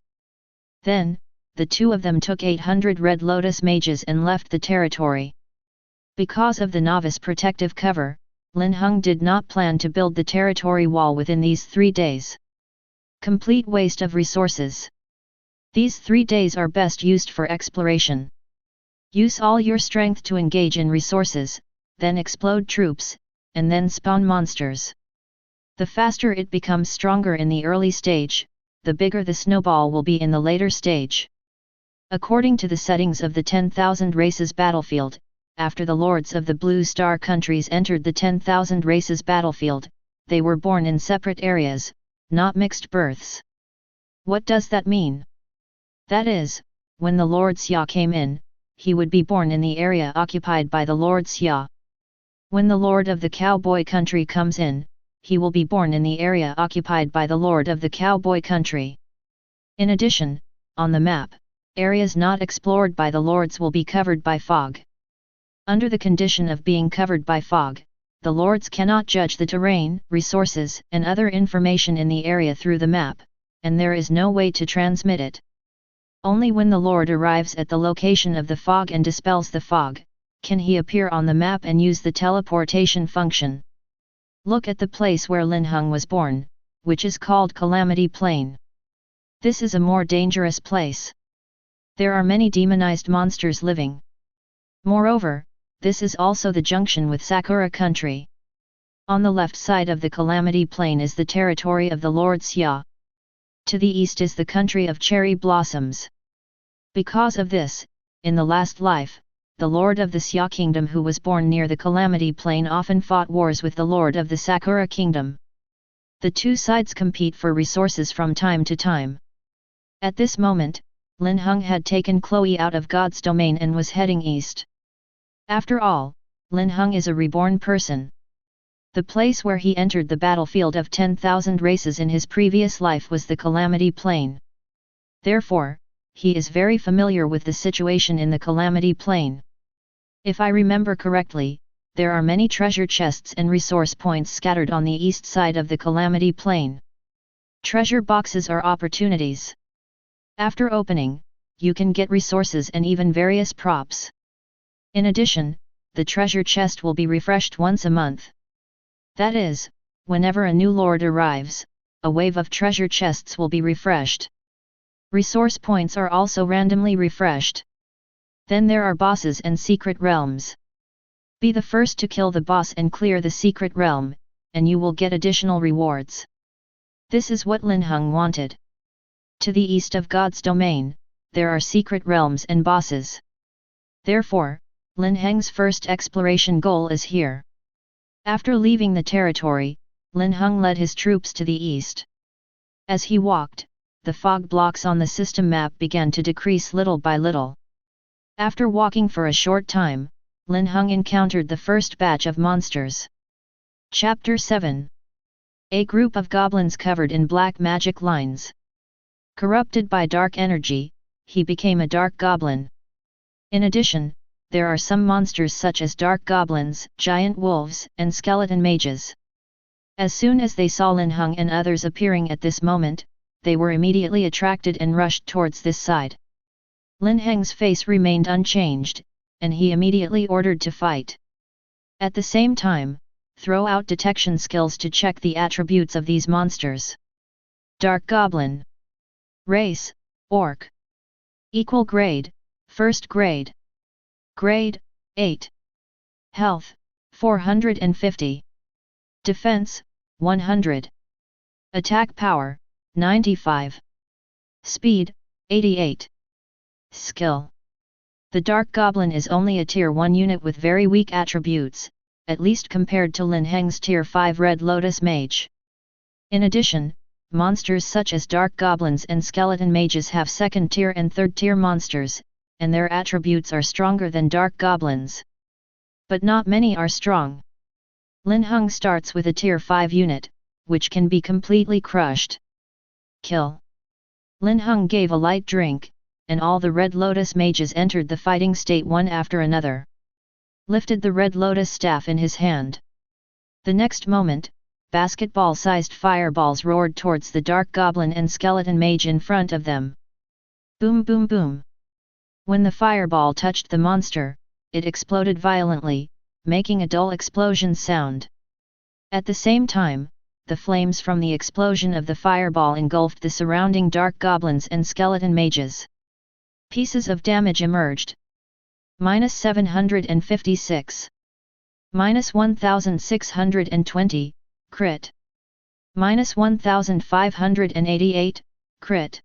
Speaker 1: Then, the two of them took 800 Red Lotus mages and left the territory. Because of the novice protective cover, Linhung did not plan to build the territory wall within these 3 days. Complete waste of resources. These 3 days are best used for exploration. Use all your strength to engage in resources, then explode troops, and then spawn monsters. The faster it becomes stronger in the early stage, the bigger the snowball will be in the later stage. According to the settings of the 10,000 races battlefield, after the lords of the Blue Star countries entered the 10,000 races battlefield, they were born in separate areas, not mixed births. What does that mean? That is, when the Lord Xia came in, he would be born in the area occupied by the Lord Xia. When the Lord of the Cowboy Country comes in, he will be born in the area occupied by the Lord of the Cowboy Country. In addition, on the map, areas not explored by the Lords will be covered by fog. Under the condition of being covered by fog, the Lords cannot judge the terrain, resources, and other information in the area through the map, and there is no way to transmit it. Only when the Lord arrives at the location of the fog and dispels the fog, can he appear on the map and use the teleportation function. Look at the place where Linhung was born, which is called Calamity Plain. This is a more dangerous place. There are many demonized monsters living. Moreover, this is also the junction with Sakura country. On the left side of the Calamity Plain is the territory of the Lord Xia. To the east is the country of cherry blossoms. Because of this, in the last life, the Lord of the Xia Kingdom who was born near the Calamity Plain often fought wars with the Lord of the Sakura Kingdom. The two sides compete for resources from time to time. At this moment, Linhung had taken Chloe out of God's domain and was heading east. After all, Linhung is a reborn person. The place where he entered the battlefield of 10,000 races in his previous life was the Calamity Plain. Therefore, he is very familiar with the situation in the Calamity Plain. If I remember correctly, there are many treasure chests and resource points scattered on the east side of the Calamity Plain. Treasure boxes are opportunities. After opening, you can get resources and even various props. In addition, the treasure chest will be refreshed once a month. That is, whenever a new lord arrives, a wave of treasure chests will be refreshed. Resource points are also randomly refreshed. Then there are bosses and secret realms. Be the first to kill the boss and clear the secret realm, and you will get additional rewards. This is what Linhung wanted. To the east of God's domain, there are secret realms and bosses. Therefore, Linhung's first exploration goal is here. After leaving the territory, Linhung led his troops to the east. As he walked, the fog blocks on the system map began to decrease little by little. After walking for a short time, Linhung encountered the first batch of monsters. Chapter 7. A group of goblins covered in black magic lines. Corrupted by dark energy, he became a dark goblin. In addition, there are some monsters such as dark goblins, giant wolves, and skeleton mages. As soon as they saw Linhung and others appearing at this moment, they were immediately attracted and rushed towards this side. Lin Heng's face remained unchanged, and he immediately ordered to fight. At the same time, throw out detection skills to check the attributes of these monsters. Dark Goblin. Race, Orc. Equal grade, First grade. Grade, 8. Health, 450. Defense, 100. Attack power, 95. Speed, 88. Skill. The Dark Goblin is only a Tier 1 unit with very weak attributes, at least compared to Lin Heng's Tier 5 Red Lotus Mage. In addition, monsters such as Dark Goblins and Skeleton Mages have 2nd tier and 3rd tier monsters, and their attributes are stronger than Dark Goblins. But not many are strong. Linhung starts with a Tier 5 unit, which can be completely crushed. Kill. Linhung gave a light drink, and all the Red Lotus Mages entered the fighting state one after another. Lifted the Red Lotus staff in his hand. The next moment, basketball-sized fireballs roared towards the Dark Goblin and Skeleton Mage in front of them. Boom boom boom. When the fireball touched the monster, it exploded violently, making a dull explosion sound. At the same time, the flames from the explosion of the fireball engulfed the surrounding Dark Goblins and Skeleton Mages. Pieces of damage emerged. -756. -1620, crit. -1588, crit.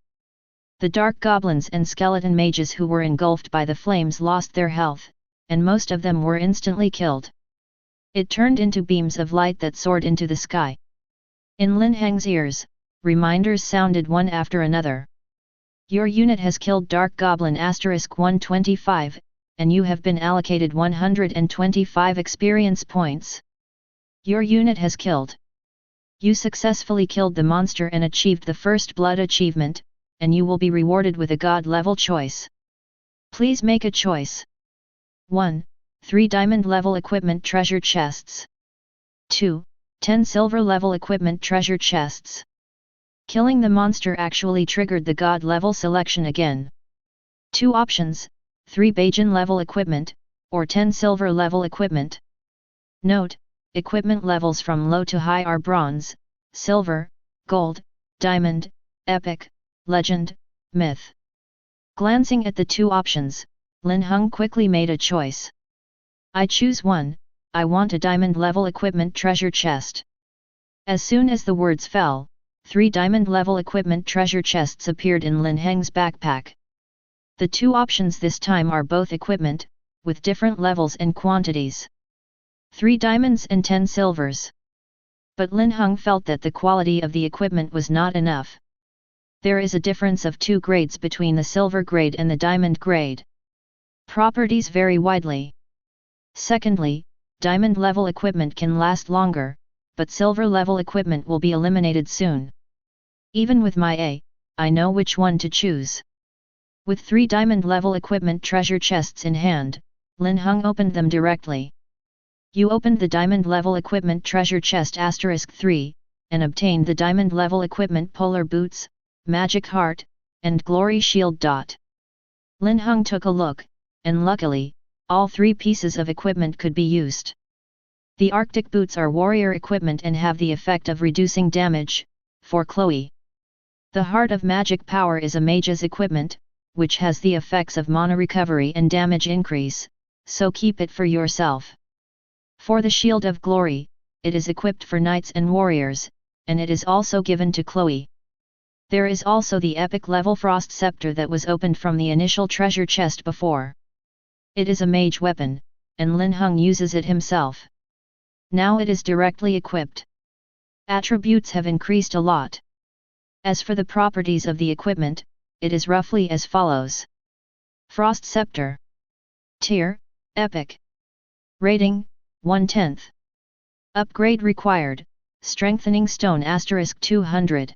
Speaker 1: The Dark Goblins and Skeleton Mages who were engulfed by the flames lost their health, and most of them were instantly killed. It turned into beams of light that soared into the sky. In Lin Heng's ears, reminders sounded one after another. Your unit has killed Dark Goblin *125, and you have been allocated 125 experience points. Your unit has killed. You successfully killed the monster and achieved the first blood achievement, and you will be rewarded with a god level choice. Please make a choice. 1. 3 diamond level equipment treasure chests. 2. 10 silver level equipment treasure chests. Killing the monster actually triggered the god level selection again. 2 options, 3 Bajan level equipment, or 10 silver level equipment. Note, equipment levels from low to high are bronze, silver, gold, diamond, epic, legend, myth. Glancing at the 2 options, Linhung quickly made a choice. I choose 1, I want a diamond level equipment treasure chest. As soon as the words fell, 3 diamond level equipment treasure chests appeared in Lin Heng's backpack. The 2 options this time are both equipment, with different levels and quantities. 3 diamonds and 10 silvers. But Linhung felt that the quality of the equipment was not enough. There is a difference of 2 grades between the silver grade and the diamond grade. Properties vary widely. Secondly, diamond level equipment can last longer, but silver level equipment will be eliminated soon. Even with my A, I know which one to choose. With 3 diamond level equipment treasure chests in hand, Linhung opened them directly. You opened the diamond level equipment treasure chest *3, and obtained the diamond level equipment polar boots, magic heart, and glory shield. Linhung took a look, and luckily, all 3 pieces of equipment could be used. The Arctic boots are warrior equipment and have the effect of reducing damage, for Chloe. The Heart of Magic Power is a mage's equipment, which has the effects of mana recovery and damage increase, so keep it for yourself. For the Shield of Glory, it is equipped for knights and warriors, and it is also given to Chloe. There is also the epic level Frost Scepter that was opened from the initial treasure chest before. It is a mage weapon, and Linhung uses it himself. Now it is directly equipped. Attributes have increased a lot. As for the properties of the equipment, it is roughly as follows. Frost Scepter. Tier, Epic. Rating, 1/10. Upgrade required, Strengthening Stone *200.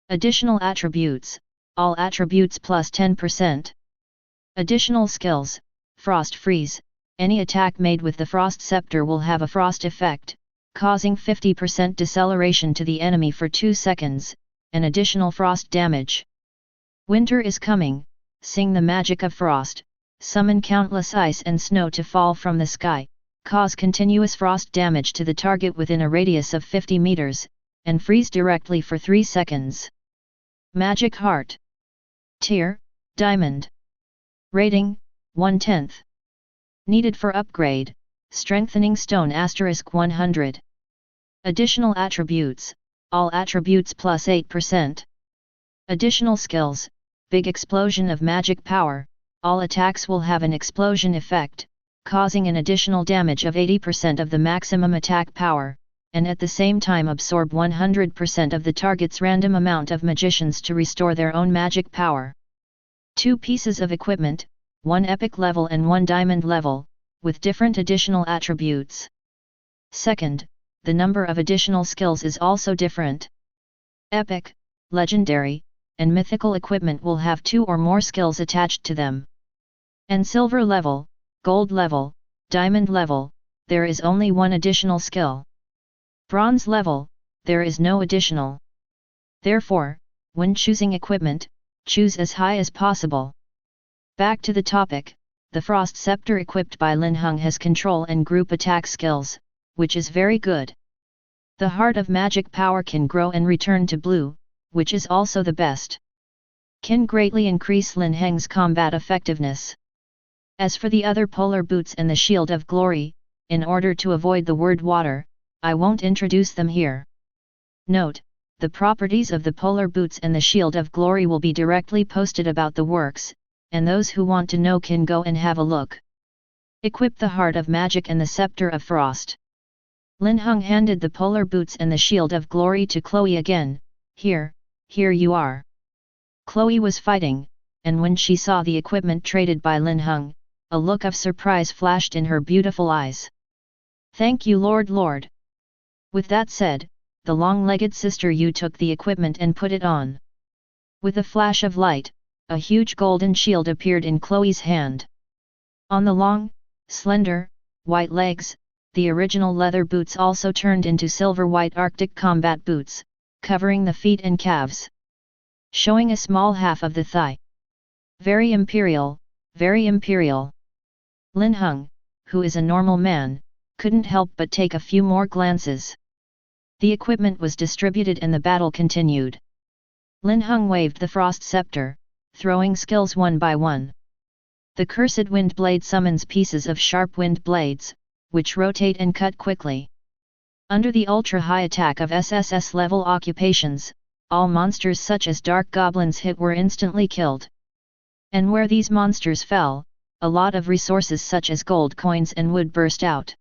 Speaker 1: Additional attributes, all attributes plus 10%. Additional skills, Frost Freeze, any attack made with the Frost Scepter will have a frost effect, causing 50% deceleration to the enemy for 2 seconds, and additional frost damage. Winter is coming, sing the magic of frost, summon countless ice and snow to fall from the sky, cause continuous frost damage to the target within a radius of 50 meters, and freeze directly for 3 seconds. Magic Heart. Tier, Diamond. Rating, 1/10. Needed for upgrade, Strengthening Stone *100. Additional attributes, all attributes plus 8%. Additional skills, Big Explosion of Magic Power, all attacks will have an explosion effect, causing an additional damage of 80% of the maximum attack power, and at the same time absorb 100% of the target's random amount of magicians to restore their own magic power. 2 pieces of equipment, 1 epic level and 1 diamond level, with different additional attributes. Second, the number of additional skills is also different. Epic, legendary, and mythical equipment will have 2 or more skills attached to them. And silver level, gold level, diamond level, there is only 1 additional skill. Bronze level, there is no additional. Therefore, when choosing equipment, choose as high as possible. Back to the topic, the Frost Scepter equipped by Linhung has control and group attack skills, which is very good. The Heart of Magic Power can grow and return to blue, which is also the best. Can greatly increase Lin Heng's combat effectiveness. As for the other polar boots and the Shield of Glory, in order to avoid the word water, I won't introduce them here. Note, the properties of the polar boots and the Shield of Glory will be directly posted about the works, and those who want to know can go and have a look. Equip the Heart of Magic and the Scepter of Frost. Linhung handed the polar boots and the Shield of Glory to Chloe again. Here you are. Chloe was fighting, and when she saw the equipment traded by Linhung, a look of surprise flashed in her beautiful eyes. "Thank you, Lord." With that said, the long-legged sister Yu took the equipment and put it on. With a flash of light, a huge golden shield appeared in Chloe's hand. On the long, slender, white legs, the original leather boots also turned into silver-white Arctic combat boots, covering the feet and calves, showing a small half of the thigh. Very imperial, very imperial. Linhung, who is a normal man, couldn't help but take a few more glances. The equipment was distributed and the battle continued. Linhung waved the frost scepter, throwing skills one by one. The cursed wind blade summons pieces of sharp wind blades, which rotate and cut quickly. Under the ultra-high attack of SSS level occupations, all monsters such as dark goblins hit were instantly killed. And where these monsters fell, a lot of resources such as gold coins and wood burst out.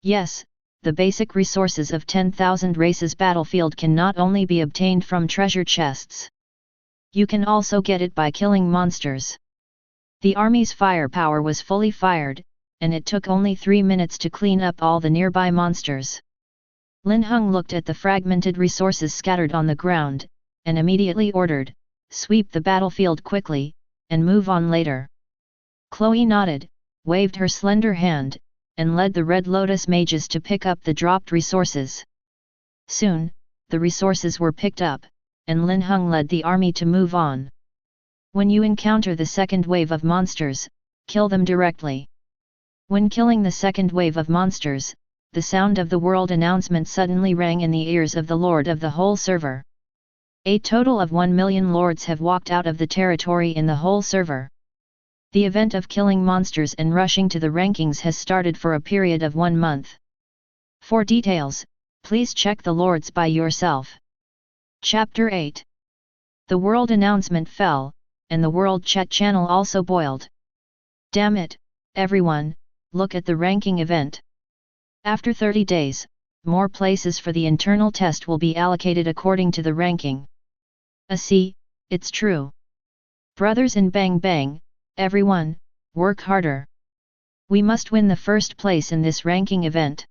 Speaker 1: Yes, the basic resources of 10,000 races battlefield can not only be obtained from treasure chests. You can also get it by killing monsters. The army's firepower was fully fired, and it took only 3 minutes to clean up all the nearby monsters. Linhung looked at the fragmented resources scattered on the ground, and immediately ordered, "Sweep the battlefield quickly, and move on later." Chloe nodded, waved her slender hand, and led the Red Lotus mages to pick up the dropped resources. Soon, the resources were picked up, and Linhung led the army to move on. When you encounter the second wave of monsters, kill them directly. When killing the second wave of monsters, the sound of the world announcement suddenly rang in the ears of the lord of the whole server. A total of 1 million lords have walked out of the territory in the whole server. The event of killing monsters and rushing to the rankings has started for a period of 1 month. For details, please check the lords by yourself. Chapter 8. The world announcement fell, and the world chat channel also boiled. Damn it, everyone, look at the ranking event. After 30 days, more places for the internal test will be allocated according to the ranking. See, it's true. Brothers in Bang Bang, everyone, work harder. We must win the first place in this ranking event.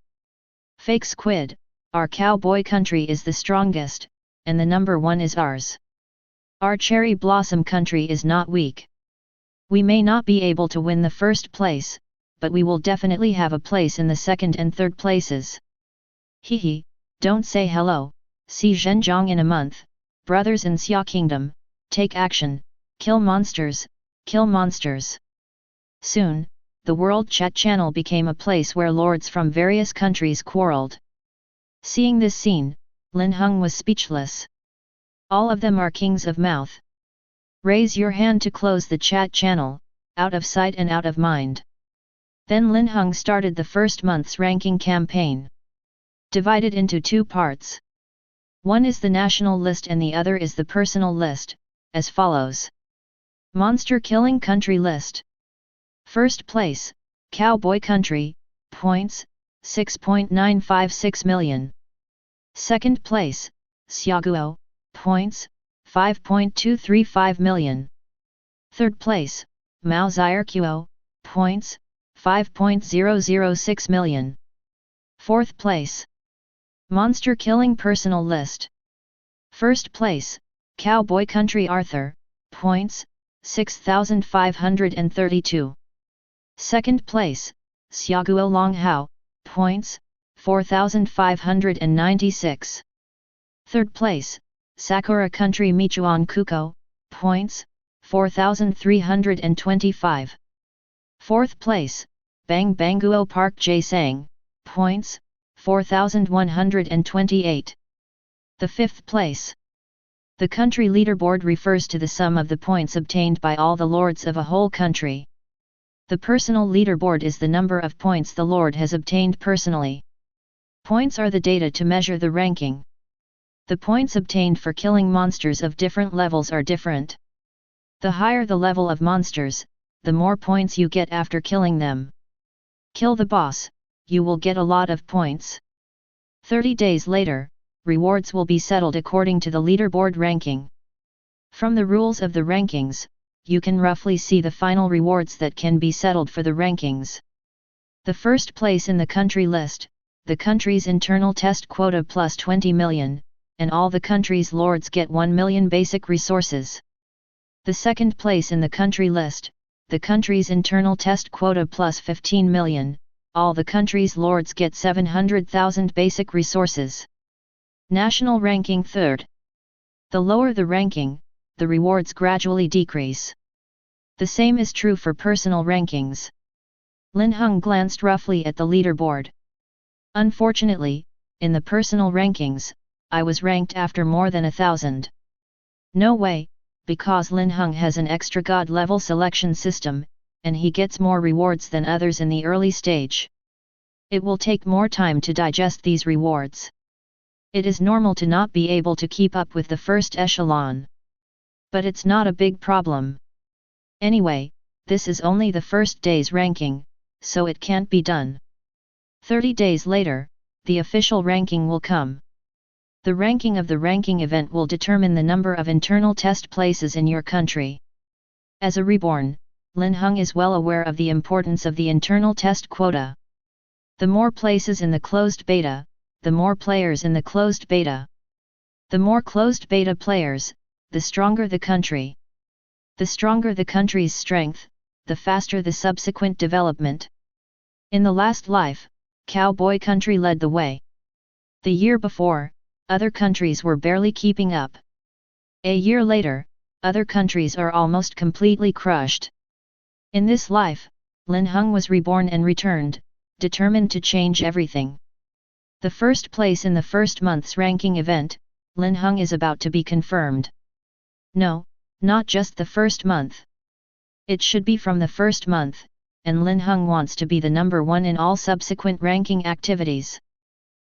Speaker 1: Fake Squid, our cowboy country is the strongest, and the number 1 is ours. Our cherry blossom country is not weak. We may not be able to win the first place, but we will definitely have a place in the second and third places. Hehe, don't say hello, see Zhenjiang in a month. Brothers in Xia Kingdom, take action, kill monsters, kill monsters. Soon, the world chat channel became a place where lords from various countries quarreled. Seeing this scene, Linhung was speechless. All of them are kings of mouth. Raise your hand to close the chat channel, out of sight and out of mind. Then Linhung started the first month's ranking campaign. Divided into 2 parts. One is the national list and the other is the personal list, as follows. Monster Killing Country List. First place, Cowboy Country, points, 6.956 million. Second place, Xiaguo, points, 5.235 million. Third place, Mao Zirquo, points, 5.006 million. Fourth place. Monster Killing Personal List. First place, Cowboy Country Arthur, points, 6,532. Second place, Xiaguo Longhao, points, 4,596. Third place, Sakura Country Michuan Kuko, points, 4,325. Fourth place, Bang Banguo Park Jaesang, points, 4,128. The fifth place. The country leaderboard refers to the sum of the points obtained by all the lords of a whole country. The personal leaderboard is the number of points the lord has obtained personally. Points are the data to measure the ranking. The points obtained for killing monsters of different levels are different. The higher the level of monsters, the more points you get after killing them. Kill the boss, you will get a lot of points. 30 days later, rewards will be settled according to the leaderboard ranking. From the rules of the rankings, you can roughly see the final rewards that can be settled for the rankings. The first place in the country list, the country's internal test quota plus 20 million, and all the country's lords get 1 million basic resources. The second place in the country list, the country's internal test quota plus 15 million, all the country's lords get 700,000 basic resources. National ranking third. The lower the ranking, the rewards gradually decrease. The same is true for personal rankings. Linhung glanced roughly at the leaderboard. Unfortunately, in the personal rankings, I was ranked after more than 1,000. No way, because Linhung has an extra god level selection system, and he gets more rewards than others in the early stage. It will take more time to digest these rewards. It is normal to not be able to keep up with the first echelon. But it's not a big problem. Anyway, this is only the first day's ranking, so it can't be done. 30 days later, the official ranking will come. The ranking of the ranking event will determine the number of internal test places in your country. As a reborn, Linhung is well aware of the importance of the internal test quota. The more places in the closed beta, the more players in the closed beta. The more closed beta players, the stronger the country. The stronger the country's strength, the faster the subsequent development. In the last life, Cowboy Country led the way. The year before, other countries were barely keeping up. A year later, other countries are almost completely crushed. In this life, Linhung was reborn and returned, determined to change everything. The first place in the first month's ranking event, Linhung is about to be confirmed. No, not just the first month. It should be from the first month, and Linhung wants to be the number one in all subsequent ranking activities.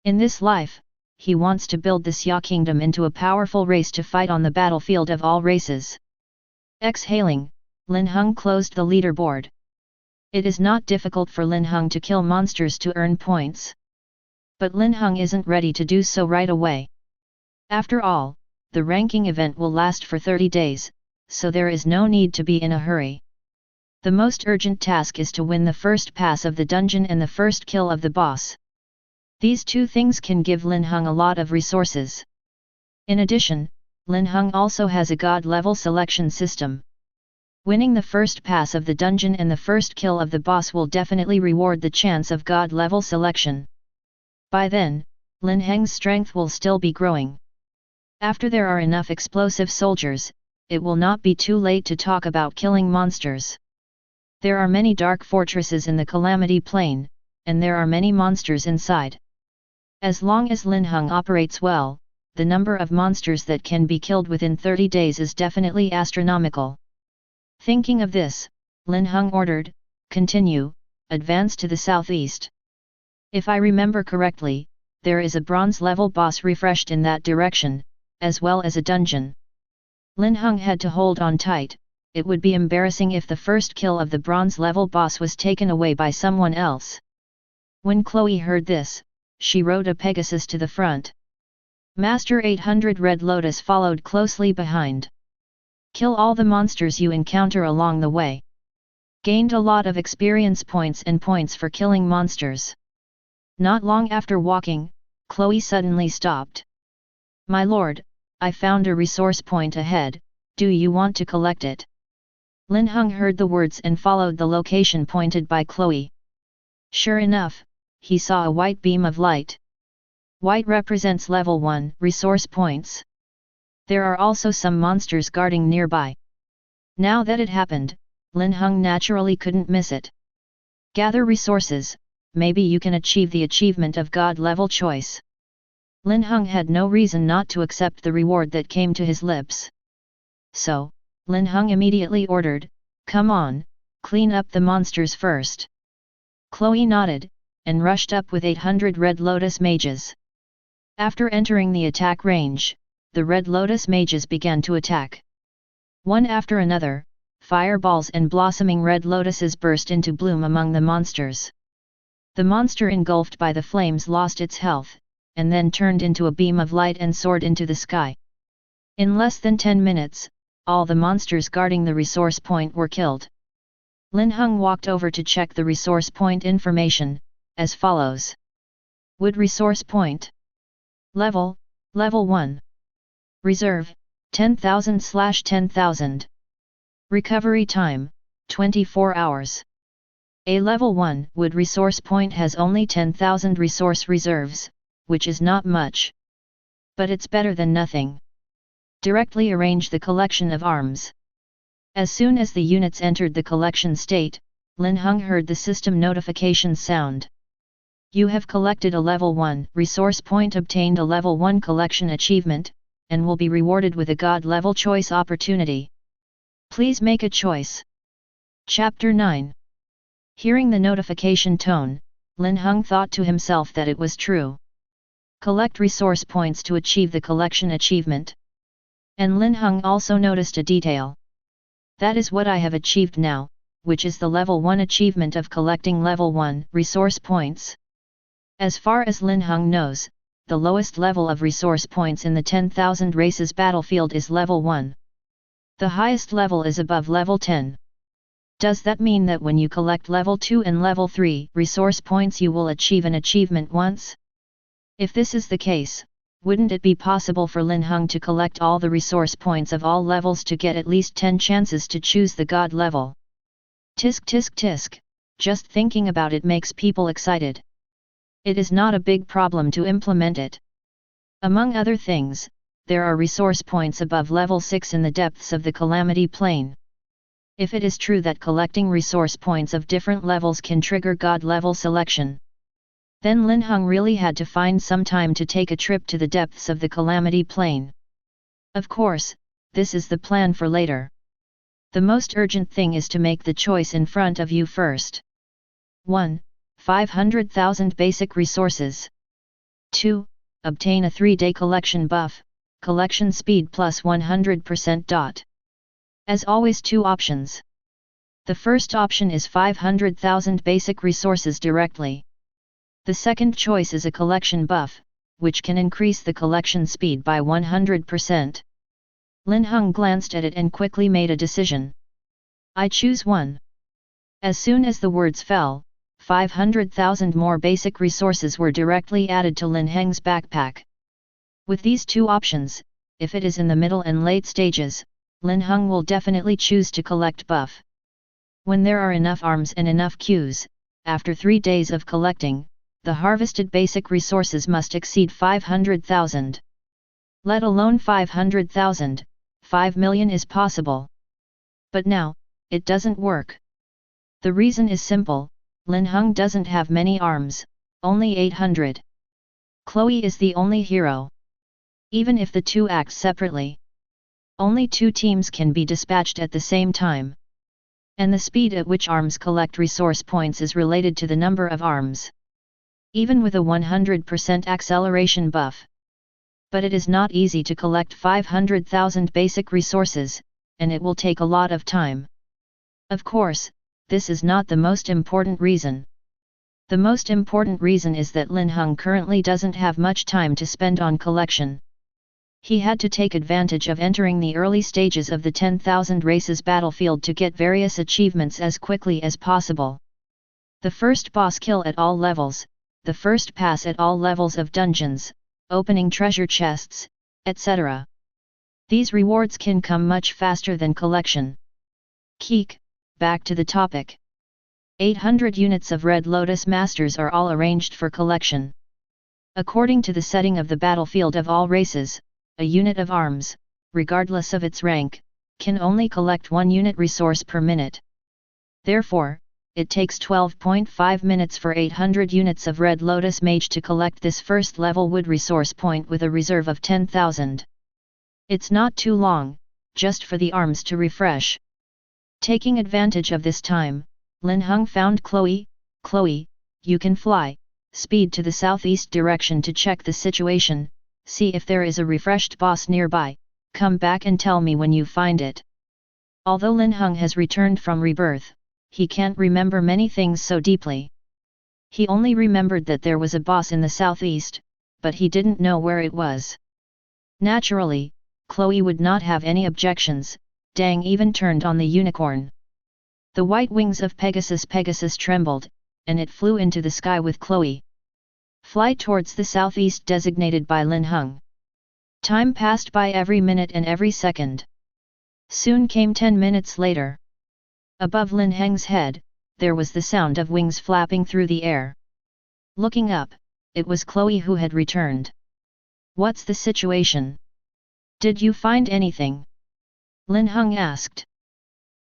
Speaker 1: In this life, he wants to build the Xia kingdom into a powerful race to fight on the battlefield of all races. Exhaling, Linhung closed the leaderboard. It is not difficult for Linhung to kill monsters to earn points. But Linhung isn't ready to do so right away. After all, the ranking event will last for 30 days, so there is no need to be in a hurry. The most urgent task is to win the first pass of the dungeon and the first kill of the boss. These two things can give Linhung a lot of resources. In addition, Linhung also has a god level selection system. Winning the first pass of the dungeon and the first kill of the boss will definitely reward the chance of god level selection. By then, Lin Heng's strength will still be growing. After there are enough explosive soldiers, it will not be too late to talk about killing monsters. There are many dark fortresses in the Calamity Plain, and there are many monsters inside. As long as Linhung operates well, the number of monsters that can be killed within 30 days is definitely astronomical. Thinking of this, Linhung ordered, "Continue, advance to the southeast." If I remember correctly, there is a bronze level boss refreshed in that direction, as well as a dungeon. Linhung had to hold on tight. It would be embarrassing if the first kill of the bronze level boss was taken away by someone else. When Chloe heard this, she rode a Pegasus to the front. Master 800 Red Lotus followed closely behind. Kill all the monsters you encounter along the way. Gained a lot of experience points and points for killing monsters. Not long after walking, Chloe suddenly stopped. "My lord, I found a resource point ahead, do you want to collect it?" Linhung heard the words and followed the location pointed by Chloe. Sure enough, he saw a white beam of light. White represents level 1 resource points. There are also some monsters guarding nearby. Now that it happened, Linhung naturally couldn't miss it. Gather resources, maybe you can achieve the achievement of God level choice. Linhung had no reason not to accept the reward that came to his lips. So, Linhung immediately ordered, "Come on, clean up the monsters first." Chloe nodded, and rushed up with 800 Red Lotus mages. After entering the attack range, the Red Lotus mages began to attack. One after another, fireballs and blossoming red lotuses burst into bloom among the monsters. The monster engulfed by the flames lost its health, and then turned into a beam of light and soared into the sky. In less than 10 minutes, all the monsters guarding the resource point were killed. Linhung walked over to check the resource point information, as follows. Wood resource point. Level 1. Reserve, 10,000/10,000. Recovery time, 24 hours. A level 1 wood resource point has only 10,000 resource reserves, which is not much. But it's better than nothing. Directly arrange the collection of arms. As soon as the units entered the collection state, Linhung heard the system notification sound. You have collected a level 1 resource point, obtained a level 1 collection achievement, and will be rewarded with a God level choice opportunity. Please make a choice. Chapter 9. Hearing the notification tone, Linhung thought to himself that it was true. Collect resource points to achieve the collection achievement. And Linhung also noticed a detail. That is what I have achieved now, which is the level 1 achievement of collecting level 1 resource points. As far as Linhung knows, the lowest level of resource points in the 10,000 races battlefield is level 1. The highest level is above level 10. Does that mean that when you collect level 2 and level 3 resource points you will achieve an achievement once? If this is the case, wouldn't it be possible for Linhung to collect all the resource points of all levels to get at least 10 chances to choose the God level? Tisk tisk tisk, just thinking about it makes people excited. It is not a big problem to implement it. Among other things, there are resource points above level 6 in the depths of the Calamity Plane. If it is true that collecting resource points of different levels can trigger God level selection, then Linhung really had to find some time to take a trip to the depths of the Calamity Plane. Of course, this is the plan for later. The most urgent thing is to make the choice in front of you first. 1. 500,000 basic resources. 2. Obtain a 3-day collection buff, collection speed plus 100%. As always, 2 options. The first option is 500,000 basic resources directly. The second choice is a collection buff, which can increase the collection speed by 100%. Linhung glanced at it and quickly made a decision. I choose 1. As soon as the words fell, 500,000 more basic resources were directly added to Lin Heng's backpack. With these 2 options, if it is in the middle and late stages, Linhung will definitely choose to collect buff. When there are enough arms and enough queues, after 3 days of collecting, the harvested basic resources must exceed 500,000. Let alone 500,000, 5 million is possible. But now, it doesn't work. The reason is simple, Linhung doesn't have many arms, only 800. Chloe is the only hero. Even if the 2 act separately, only 2 teams can be dispatched at the same time. And the speed at which arms collect resource points is related to the number of arms. Even with a 100% acceleration buff. But it is not easy to collect 500,000 basic resources, and it will take a lot of time. Of course, this is not the most important reason. The most important reason is that Linhung currently doesn't have much time to spend on collection. He had to take advantage of entering the early stages of the 10,000 races battlefield to get various achievements as quickly as possible. The first boss kill at all levels, the first pass at all levels of dungeons, opening treasure chests, etc. These rewards can come much faster than collection. Keek, back to the topic. 800 units of Red Lotus Masters are all arranged for collection. According to the setting of the battlefield of all races, a unit of arms, regardless of its rank, can only collect 1 unit resource per minute. Therefore, it takes 12.5 minutes for 800 units of Red Lotus Mage to collect this first level wood resource point with a reserve of 10,000. It's not too long, just for the arms to refresh. Taking advantage of this time, Linhung found Chloe. Chloe, you can fly, speed to the southeast direction to check the situation, see if there is a refreshed boss nearby, come back and tell me when you find it. Although Linhung has returned from rebirth, he can't remember many things so deeply. He only remembered that there was a boss in the southeast, but he didn't know where it was. Naturally, Chloe would not have any objections, Dang even turned on the unicorn. The white wings of Pegasus trembled, and it flew into the sky with Chloe. Fly towards the southeast designated by Linhung. Time passed by every minute and every second. Soon came 10 minutes later. Above Lin Heng's head, there was the sound of wings flapping through the air. Looking up, it was Chloe who had returned. What's the situation? Did you find anything? Linhung asked.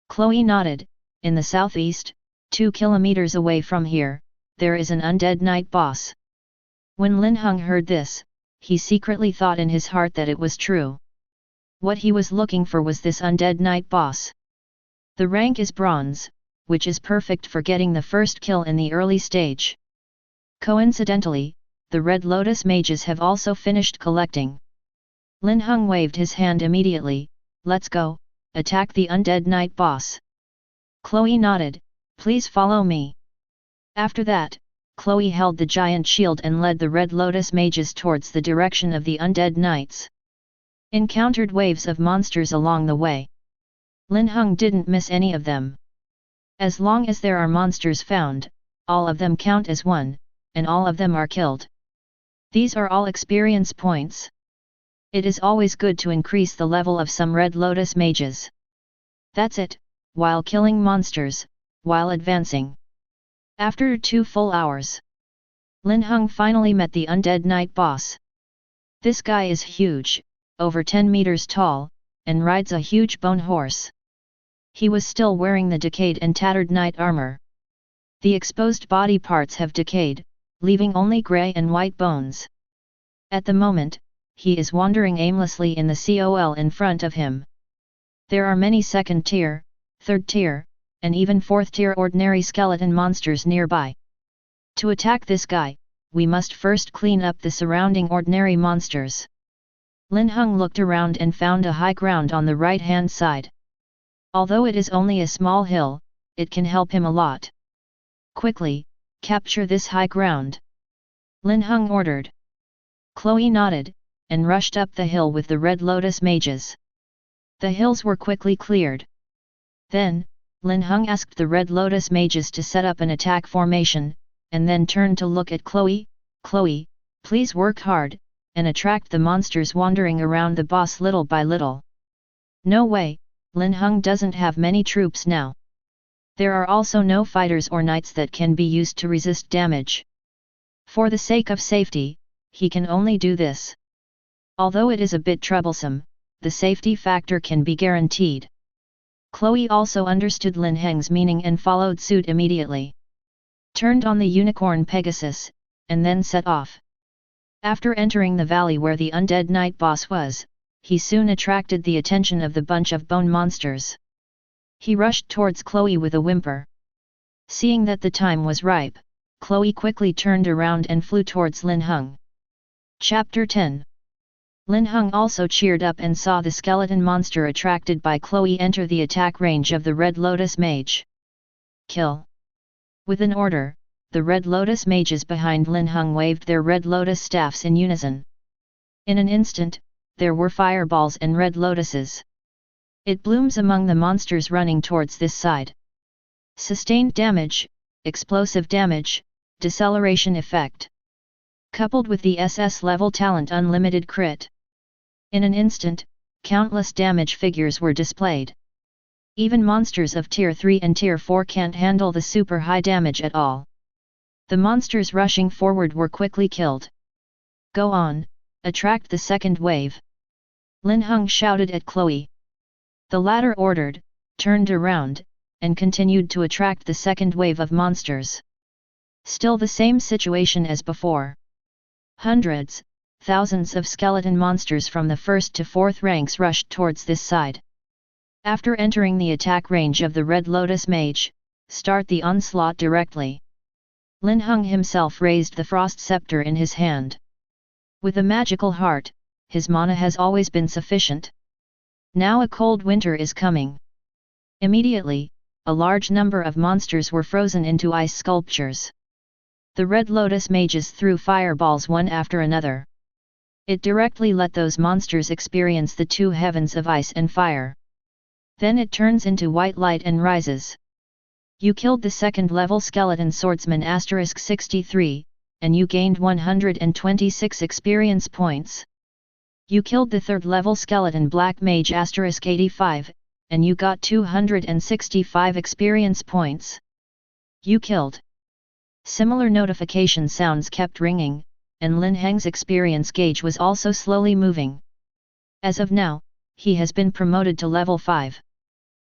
Speaker 1: Chloe nodded. In the southeast, 2 kilometers away from here, there is an undead night boss. When Linhung heard this, he secretly thought in his heart that it was true. What he was looking for was this undead night boss. The rank is bronze, which is perfect for getting the first kill in the early stage. Coincidentally, the Red Lotus mages have also finished collecting. Linhung waved his hand immediately. Let's go, attack the undead night boss. Chloe nodded, please follow me. After that, Chloe held the giant shield and led the Red Lotus mages towards the direction of the undead knights. Encountered waves of monsters along the way. Linhung didn't miss any of them. As long as there are monsters found, all of them count as one, and all of them are killed. These are all experience points. It is always good to increase the level of some Red Lotus mages. That's it, while killing monsters, while advancing. After 2 full hours, Linhung finally met the undead night boss. This guy is huge, over 10 meters tall, and rides a huge bone horse. He was still wearing the decayed and tattered knight armor. The exposed body parts have decayed, leaving only grey and white bones. At the moment, he is wandering aimlessly in the COL in front of him. There are many 2nd tier, 3rd tier, and even 4th tier ordinary skeleton monsters nearby. To attack this guy, we must first clean up the surrounding ordinary monsters. Linhung looked around and found a high ground on the right-hand side. Although it is only a small hill, it can help him a lot. Quickly, capture this high ground. Linhung ordered. Chloe nodded, and rushed up the hill with the Red Lotus mages. The hills were quickly cleared. Then, Linhung asked the Red Lotus mages to set up an attack formation, and then turned to look at Chloe. Chloe, please work hard, and attract the monsters wandering around the boss little by little. No way, Linhung doesn't have many troops now. There are also no fighters or knights that can be used to resist damage. For the sake of safety, he can only do this. Although it is a bit troublesome, the safety factor can be guaranteed. Chloe also understood Lin Heng's meaning and followed suit immediately. Turned on the unicorn Pegasus, and then set off. After entering the valley where the undead night boss was, he soon attracted the attention of the bunch of bone monsters. He rushed towards Chloe with a whimper. Seeing that the time was ripe, Chloe quickly turned around and flew towards Linhung. Chapter 10. Linhung also cheered up and saw the skeleton monster attracted by Chloe enter the attack range of the Red Lotus mage. Kill. With an order, the Red Lotus mages behind Linhung waved their Red Lotus staffs in unison. In an instant, there were fireballs and red lotuses. It blooms among the monsters running towards this side. Sustained damage, explosive damage, deceleration effect. Coupled with the SS level talent unlimited crit. In an instant, countless damage figures were displayed. Even monsters of Tier 3 and Tier 4 can't handle the super high damage at all. The monsters rushing forward were quickly killed. Go on, attract the second wave. Linhung shouted at Chloe. The latter ordered, turned around, and continued to attract the second wave of monsters. Still the same situation as before. Hundreds, thousands of skeleton monsters from the 1st to 4th ranks rushed towards this side. After entering the attack range of the Red Lotus mage, start the onslaught directly. Linhung himself raised the frost scepter in his hand. With a magical heart, his mana has always been sufficient. Now a cold winter is coming. Immediately, a large number of monsters were frozen into ice sculptures. The Red Lotus mages threw fireballs one after another. It directly let those monsters experience the two heavens of ice and fire. Then it turns into white light and rises. You killed the second level skeleton swordsman *63, and you gained 126 experience points. You killed the third level skeleton black mage *85, and you got 265 experience points. You killed. Similar notification sounds kept ringing, and Lin Heng's experience gauge was also slowly moving. As of now, he has been promoted to level 5.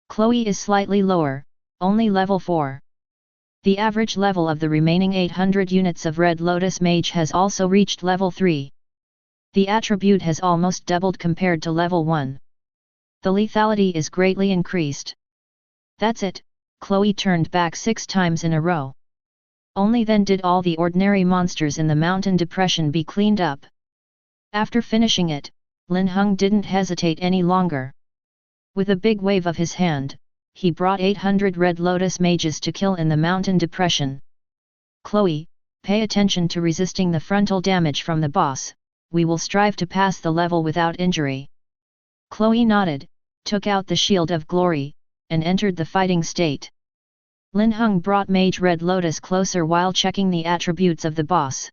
Speaker 1: Chloe is slightly lower, only level 4. The average level of the remaining 800 units of Red Lotus Mage has also reached level 3. The attribute has almost doubled compared to level 1. The lethality is greatly increased. That's it, Chloe turned back 6 times in a row. Only then did all the ordinary monsters in the mountain depression be cleaned up. After finishing it, Linhung didn't hesitate any longer. With a big wave of his hand, he brought 800 Red Lotus Mages to kill in the mountain depression. Chloe, pay attention to resisting the frontal damage from the boss, we will strive to pass the level without injury. Chloe nodded, took out the Shield of Glory, and entered the fighting state. Linhung brought Mage Red Lotus closer while checking the attributes of the boss.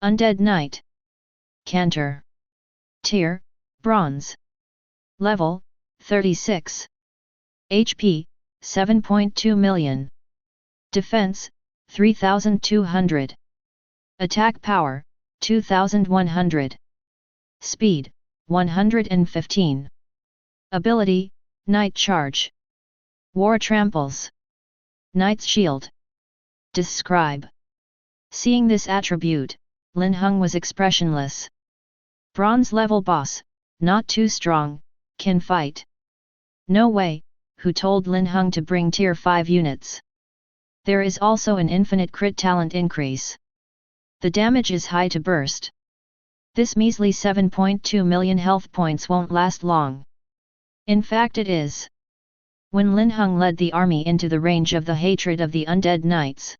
Speaker 1: Undead Knight. Cantor. Tier, Bronze. Level, 36. HP, 7.2 million. Defense, 3200. Attack power, 2100. Speed, 115. Ability, Night Charge. War Tramples. Knight's Shield. Describe. Seeing this attribute, Linhung was expressionless. Bronze level boss, not too strong, can fight. No way, who told Linhung to bring tier 5 units? There is also an infinite crit talent increase. The damage is high to burst. This measly 7.2 million health points won't last long. In fact it is. When Linhung led the army into the range of the hatred of the undead knights.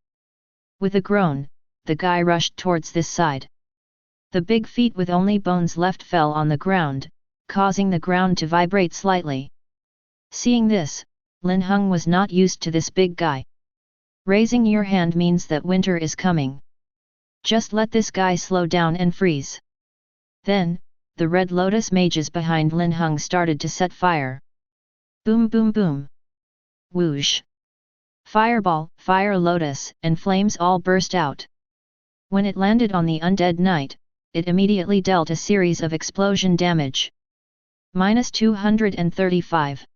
Speaker 1: With a groan, the guy rushed towards this side. The big feet with only bones left fell on the ground, causing the ground to vibrate slightly. Seeing this, Linhung was not used to this big guy. Raising your hand means that winter is coming. Just let this guy slow down and freeze. Then, the Red Lotus mages behind Linhung started to set fire. Boom boom boom. Whoosh. Fireball, Fire Lotus, and flames all burst out. When it landed on the undead knight, it immediately dealt a series of explosion damage. -235.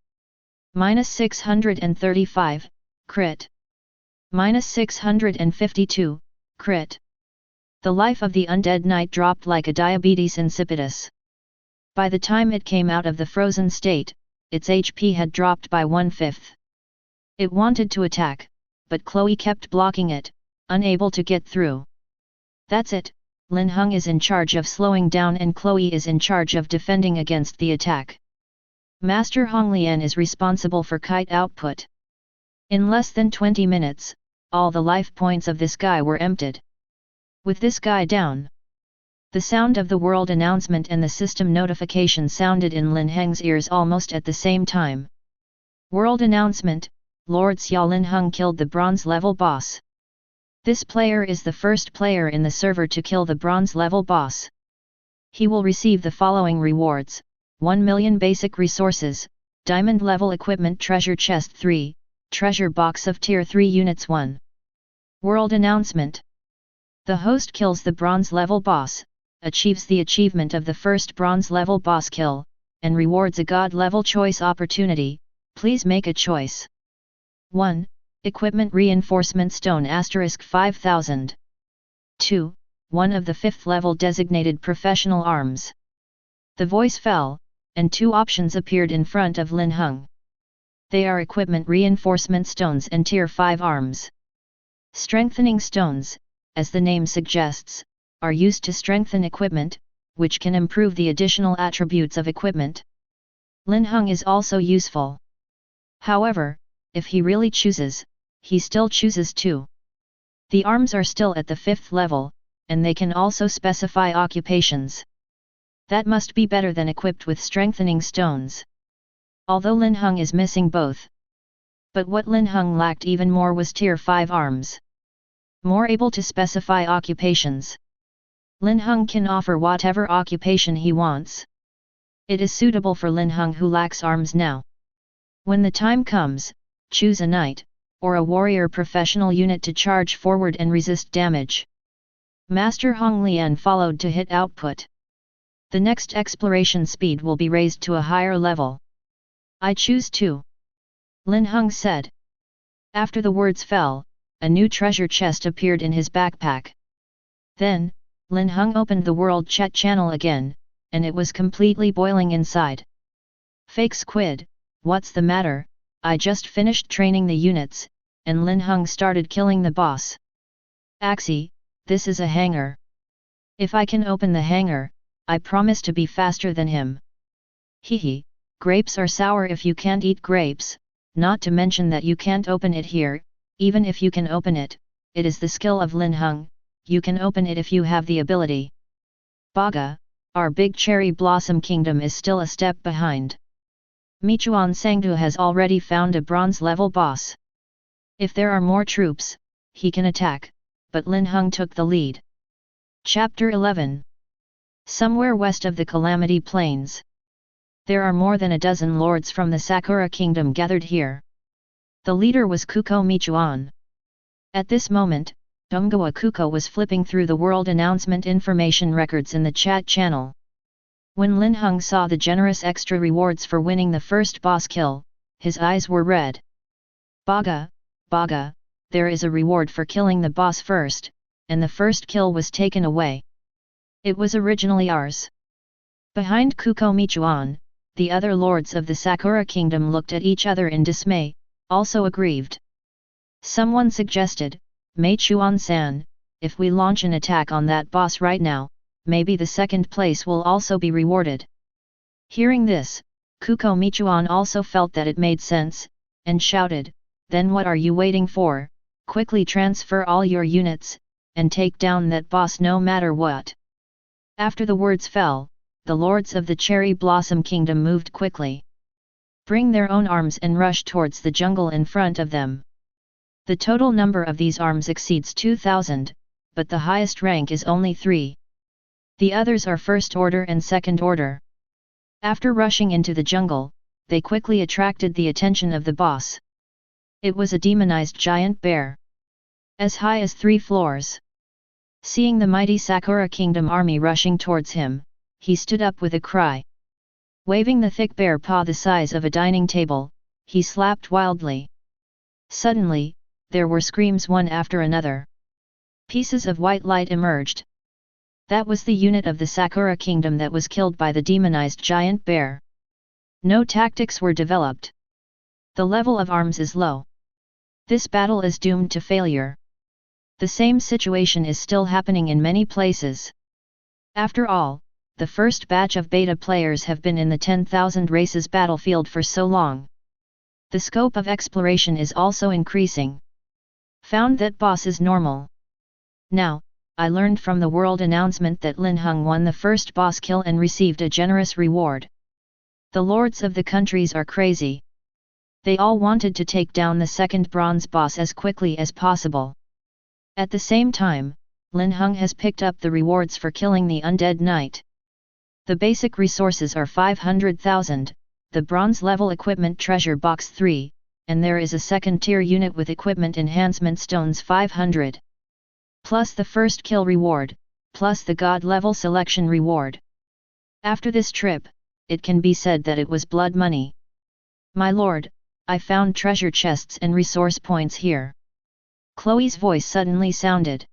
Speaker 1: -635, crit. -652, crit. The life of the undead knight dropped like a diabetes insipidus. By the time it came out of the frozen state, its HP had dropped by 1/5. It wanted to attack, but Chloe kept blocking it, unable to get through. That's it, Linhung is in charge of slowing down and Chloe is in charge of defending against the attack. Master Honglian is responsible for kite output. In less than 20 minutes, all the life points of this guy were emptied. With this guy down, the sound of the world announcement and the system notification sounded in Lin Heng's ears almost at the same time. World announcement, Lord Xia Linhung killed the bronze level boss. This player is the first player in the server to kill the bronze level boss. He will receive the following rewards: 1 million basic resources, diamond level equipment treasure chest 3, treasure box of tier 3 units 1. World announcement. The host kills the bronze level boss, achieves the achievement of the first bronze level boss kill, and rewards a god level choice opportunity. Please make a choice. 1. Equipment Reinforcement Stone *5000. 2. One of the 5th level designated professional arms. The voice fell, and 2 options appeared in front of Linhung. They are Equipment Reinforcement Stones and Tier 5 arms. Strengthening Stones, as the name suggests, are used to strengthen equipment, which can improve the additional attributes of equipment. Linhung is also useful. However, if he really chooses, he still chooses 2. The arms are still at the 5th level, and they can also specify occupations. That must be better than equipped with strengthening stones. although Linhung is missing both. But what Linhung lacked even more was tier 5 arms. More able to specify occupations. Linhung can offer whatever occupation he wants. It is suitable for Linhung who lacks arms now. When the time comes, choose a knight, or a warrior professional unit to charge forward and resist damage. Master Hong Lian followed to hit output. The next exploration speed will be raised to a higher level. I choose 2. Linhung said. After the words fell, a new treasure chest appeared in his backpack. Then, Linhung opened the world chat channel again, and it was completely boiling inside. Fake squid, what's the matter? I just finished training the units, and Linhung started killing the boss. Axie, this is a hangar. If I can open the hangar, I promise to be faster than him. Hehe, grapes are sour if you can't eat grapes, not to mention that you can't open it here. Even if you can open it, it is the skill of Linhung, you can open it if you have the ability. Baga, our big cherry blossom kingdom is still a step behind. Michuan Sangdu has already found a bronze level boss. If there are more troops, he can attack, but Linhung took the lead. Chapter 11. Somewhere west of the Calamity Plains. There are more than a dozen lords from the Sakura kingdom gathered here. The leader was Kuko Michuan. At this moment, Donggawa Kuko was flipping through the world announcement information records in the chat channel. When Linhung saw the generous extra rewards for winning the first boss kill, his eyes were red. Baga, Baga, there is a reward for killing the boss first, and the first kill was taken away. It was originally ours. Behind Kuko Michuan, the other lords of the Sakura kingdom looked at each other in dismay, also aggrieved. Someone suggested, Mei Chuan-san, if we launch an attack on that boss right now, maybe the second place will also be rewarded. Hearing this, Kuko Michuan also felt that it made sense, and shouted, then what are you waiting for? Quickly transfer all your units, and take down that boss no matter what. After the words fell, the lords of the Cherry Blossom Kingdom moved quickly. Bring their own arms and rush towards the jungle in front of them. The total number of these arms exceeds 2,000, but the highest rank is only 3. The others are first order and second order. After rushing into the jungle, they quickly attracted the attention of the boss. It was a demonized giant bear. As high as 3 floors. Seeing the mighty Sakura Kingdom army rushing towards him, he stood up with a cry. Waving the thick bear paw the size of a dining table, he slapped wildly. Suddenly, there were screams one after another. Pieces of white light emerged. That was the unit of the Sakura Kingdom that was killed by the demonized giant bear. No tactics were developed. The level of arms is low. This battle is doomed to failure. The same situation is still happening in many places. After all, the first batch of beta players have been in the 10,000 races battlefield for so long. The scope of exploration is also increasing. Found that boss is normal. Now, I learned from the world announcement that Linhung won the first boss kill and received a generous reward. The lords of the countries are crazy. They all wanted to take down the second bronze boss as quickly as possible. At the same time, Linhung has picked up the rewards for killing the undead knight. The basic resources are 500,000, the bronze level equipment treasure box 3, and there is a second tier unit with equipment enhancement stones 500. Plus the first kill reward, plus the god level selection reward. After this trip, it can be said that it was blood money. My lord, I found treasure chests and resource points here. Chloe's voice suddenly sounded.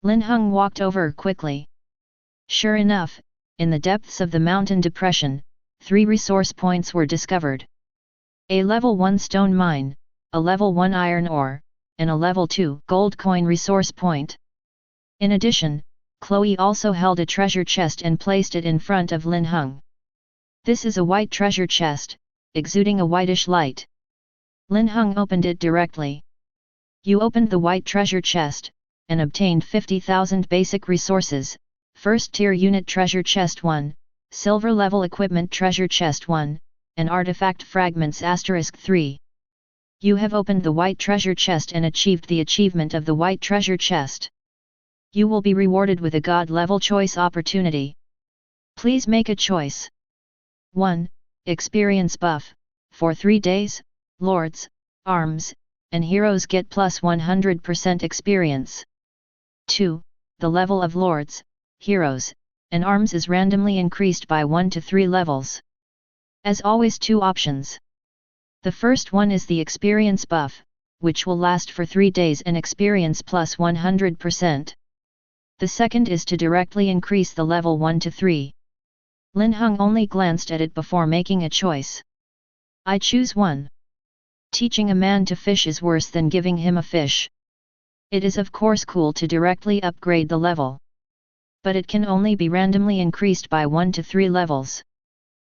Speaker 1: Linhung walked over quickly. Sure enough, in the depths of the mountain depression, 3 resource points were discovered. A level 1 stone mine, a level 1 iron ore, and a level 2 gold coin resource point. In addition, Chloe also held a treasure chest and placed it in front of Linhung. This is a white treasure chest, exuding a whitish light. Linhung opened it directly. You opened the white treasure chest, and obtained 50,000 basic resources, first tier unit treasure chest 1, silver level equipment treasure chest 1, and artifact fragments *3. You have opened the white treasure chest and achieved the achievement of the white treasure chest. You will be rewarded with a god level choice opportunity. Please make a choice. 1. Experience buff. For 3 days, lords, arms, and heroes get plus 100% experience. 2. The level of lords, heroes, and arms is randomly increased by 1 to 3 levels. As always, 2 options. The first one is the experience buff, which will last for 3 days and experience plus 100%. The second is to directly increase the level 1 to 3. Linhung only glanced at it before making a choice. I choose 1. Teaching a man to fish is worse than giving him a fish. It is of course cool to directly upgrade the level. But it can only be randomly increased by 1 to 3 levels.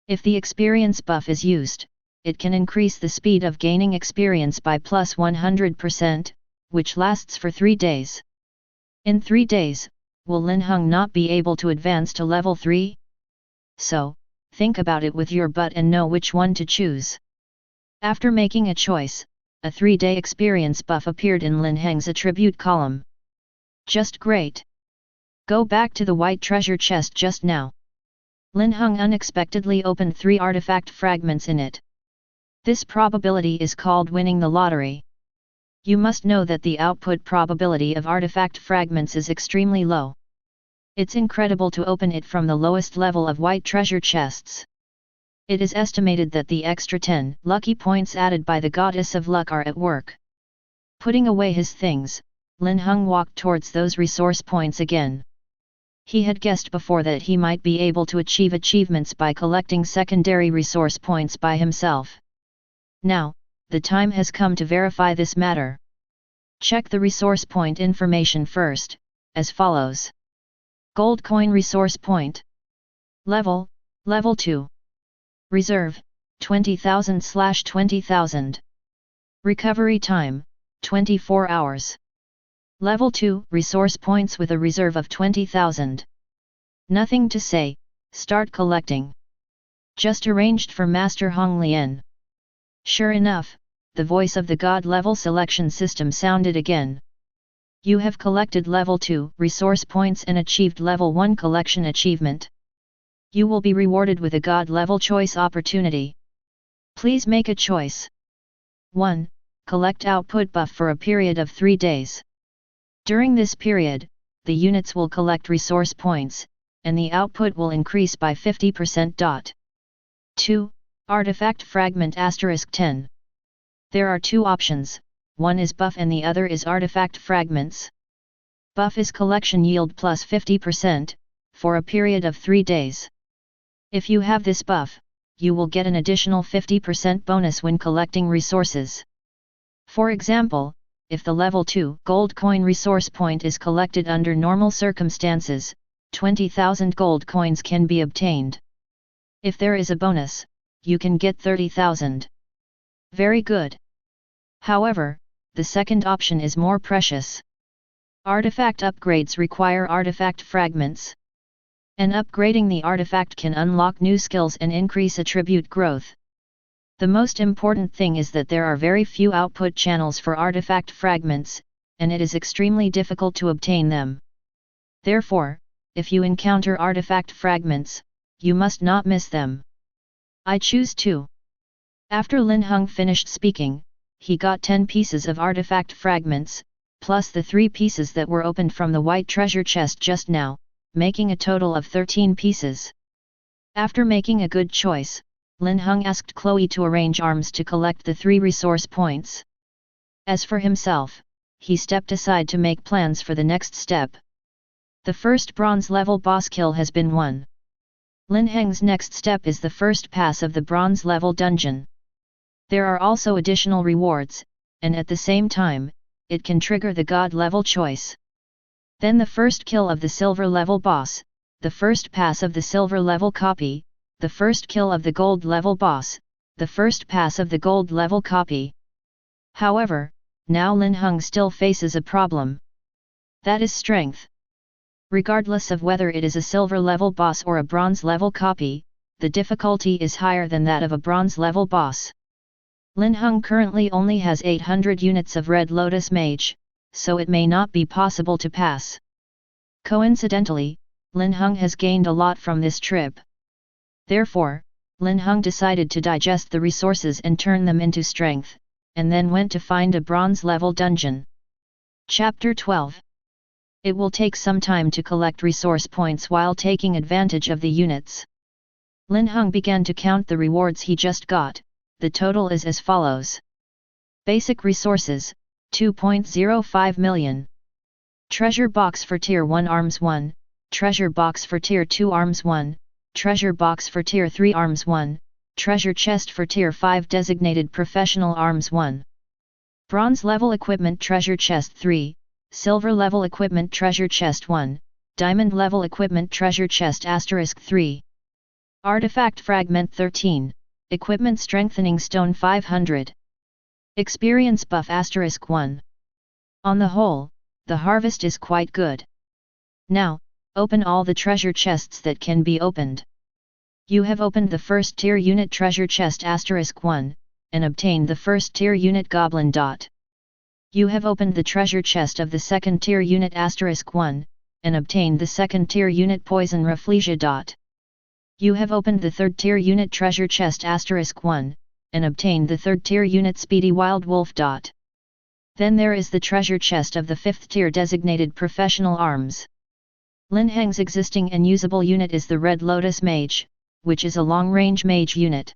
Speaker 1: If the experience buff is used, it can increase the speed of gaining experience by plus 100%, which lasts for 3 days. In 3 days, will Linhung not be able to advance to level 3? So, think about it with your butt and know which one to choose. After making a choice, a 3-day experience buff appeared in Lin Heng's attribute column. Just great! Go back to the white treasure chest just now. Linhung unexpectedly opened 3 artifact fragments in it. This probability is called winning the lottery. You must know that the output probability of artifact fragments is extremely low. It's incredible to open it from the lowest level of white treasure chests. It is estimated that the extra 10 lucky points added by the goddess of luck are at work. Putting away his things, Linhung walked towards those resource points again. He had guessed before that he might be able to achieve achievements by collecting secondary resource points by himself. Now, the time has come to verify this matter. Check the resource point information first, as follows. Gold coin resource point. Level 2. Reserve, 20,000/20,000. Recovery time, 24 hours. Level 2 resource points with a reserve of 20,000. Nothing to say, start collecting. Just arranged for Master Hong Lian. Sure enough, the voice of the god level selection system sounded again. You have collected level 2 resource points and achieved level 1 collection achievement. You will be rewarded with a god level choice opportunity. Please make a choice. 1. Collect output buff for a period of 3 days. During this period, the units will collect resource points, and the output will increase by 50%. 2. Artifact fragment *10. There are 2 options, one is buff and the other is artifact fragments. Buff is collection yield plus 50%, for a period of 3 days. If you have this buff, you will get an additional 50% bonus when collecting resources. For example, if the level 2 gold coin resource point is collected under normal circumstances, 20,000 gold coins can be obtained. If there is a bonus, you can get 30,000. Very good. However, the second option is more precious. Artifact upgrades require artifact fragments. And upgrading the artifact can unlock new skills and increase attribute growth. The most important thing is that there are very few output channels for artifact fragments, and it is extremely difficult to obtain them. Therefore, if you encounter artifact fragments, you must not miss them. I choose 2. After Linhung finished speaking, he got 10 pieces of artifact fragments, plus the 3 pieces that were opened from the white treasure chest just now, making a total of 13 pieces. After making a good choice, Linhung asked Chloe to arrange arms to collect the 3 resource points. As for himself, he stepped aside to make plans for the next step. The first bronze level boss kill has been won. Lin Heng's next step is the first pass of the bronze level dungeon. There are also additional rewards, and at the same time, it can trigger the god level choice. Then the first kill of the silver level boss, the first pass of the silver level copy, the first kill of the gold level boss, the first pass of the gold level copy. However, now Linhung still faces a problem. That is strength. Regardless of whether it is a silver level boss or a bronze level copy, the difficulty is higher than that of a bronze level boss. Linhung currently only has 800 units of Red Lotus Mage, so it may not be possible to pass. Coincidentally, Linhung has gained a lot from this trip. Therefore, Linhung decided to digest the resources and turn them into strength, and then went to find a bronze level dungeon. Chapter 12. It will take some time to collect resource points while taking advantage of the units. Linhung began to count the rewards he just got. The total is as follows. Basic resources, 2.05 million. Treasure box for Tier 1 Arms 1, Treasure box for Tier 2 Arms 1, Treasure box for Tier 3 Arms 1, Treasure chest for Tier 5 Designated Professional Arms 1. Bronze level equipment Treasure chest 3, Silver level equipment Treasure chest 1, Diamond level equipment Treasure chest *3. Artifact fragment 13. Equipment strengthening stone 500. Experience buff *1. On the whole, the harvest is quite good. Now, open all the treasure chests that can be opened. You have opened the first tier unit treasure chest *1, and obtained the first tier unit goblin. You have opened the treasure chest of the second tier unit *1, and obtained the second tier unit poison rafflesia. You have opened the third tier unit treasure chest *1, and obtained the third tier unit speedy wild wolf. Then there is the treasure chest of the fifth tier designated professional arms. Lin Heng's existing and usable unit is the Red Lotus Mage, which is a long-range mage unit.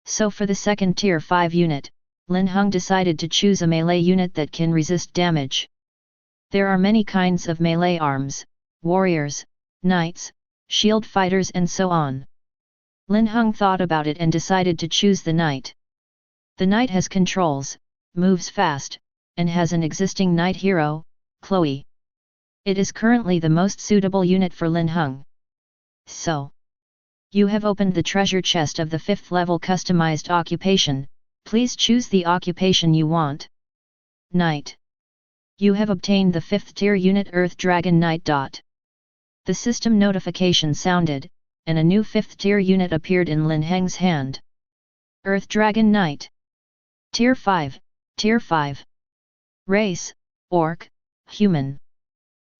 Speaker 1: So for the second tier 5 unit, Linhung decided to choose a melee unit that can resist damage. There are many kinds of melee arms, warriors, knights, shield fighters and so on. Linhung thought about it and decided to choose the knight. The knight has controls, moves fast, and has an existing knight hero, Chloe. It is currently the most suitable unit for Linhung. So, you have opened the treasure chest of the 5th level customized occupation. Please choose the occupation you want. Knight. You have obtained the 5th tier unit Earth Dragon Knight. The system notification sounded, and a new 5th tier unit appeared in Lin Heng's hand. Earth Dragon Knight. Tier 5, Tier 5. Race, Orc, Human.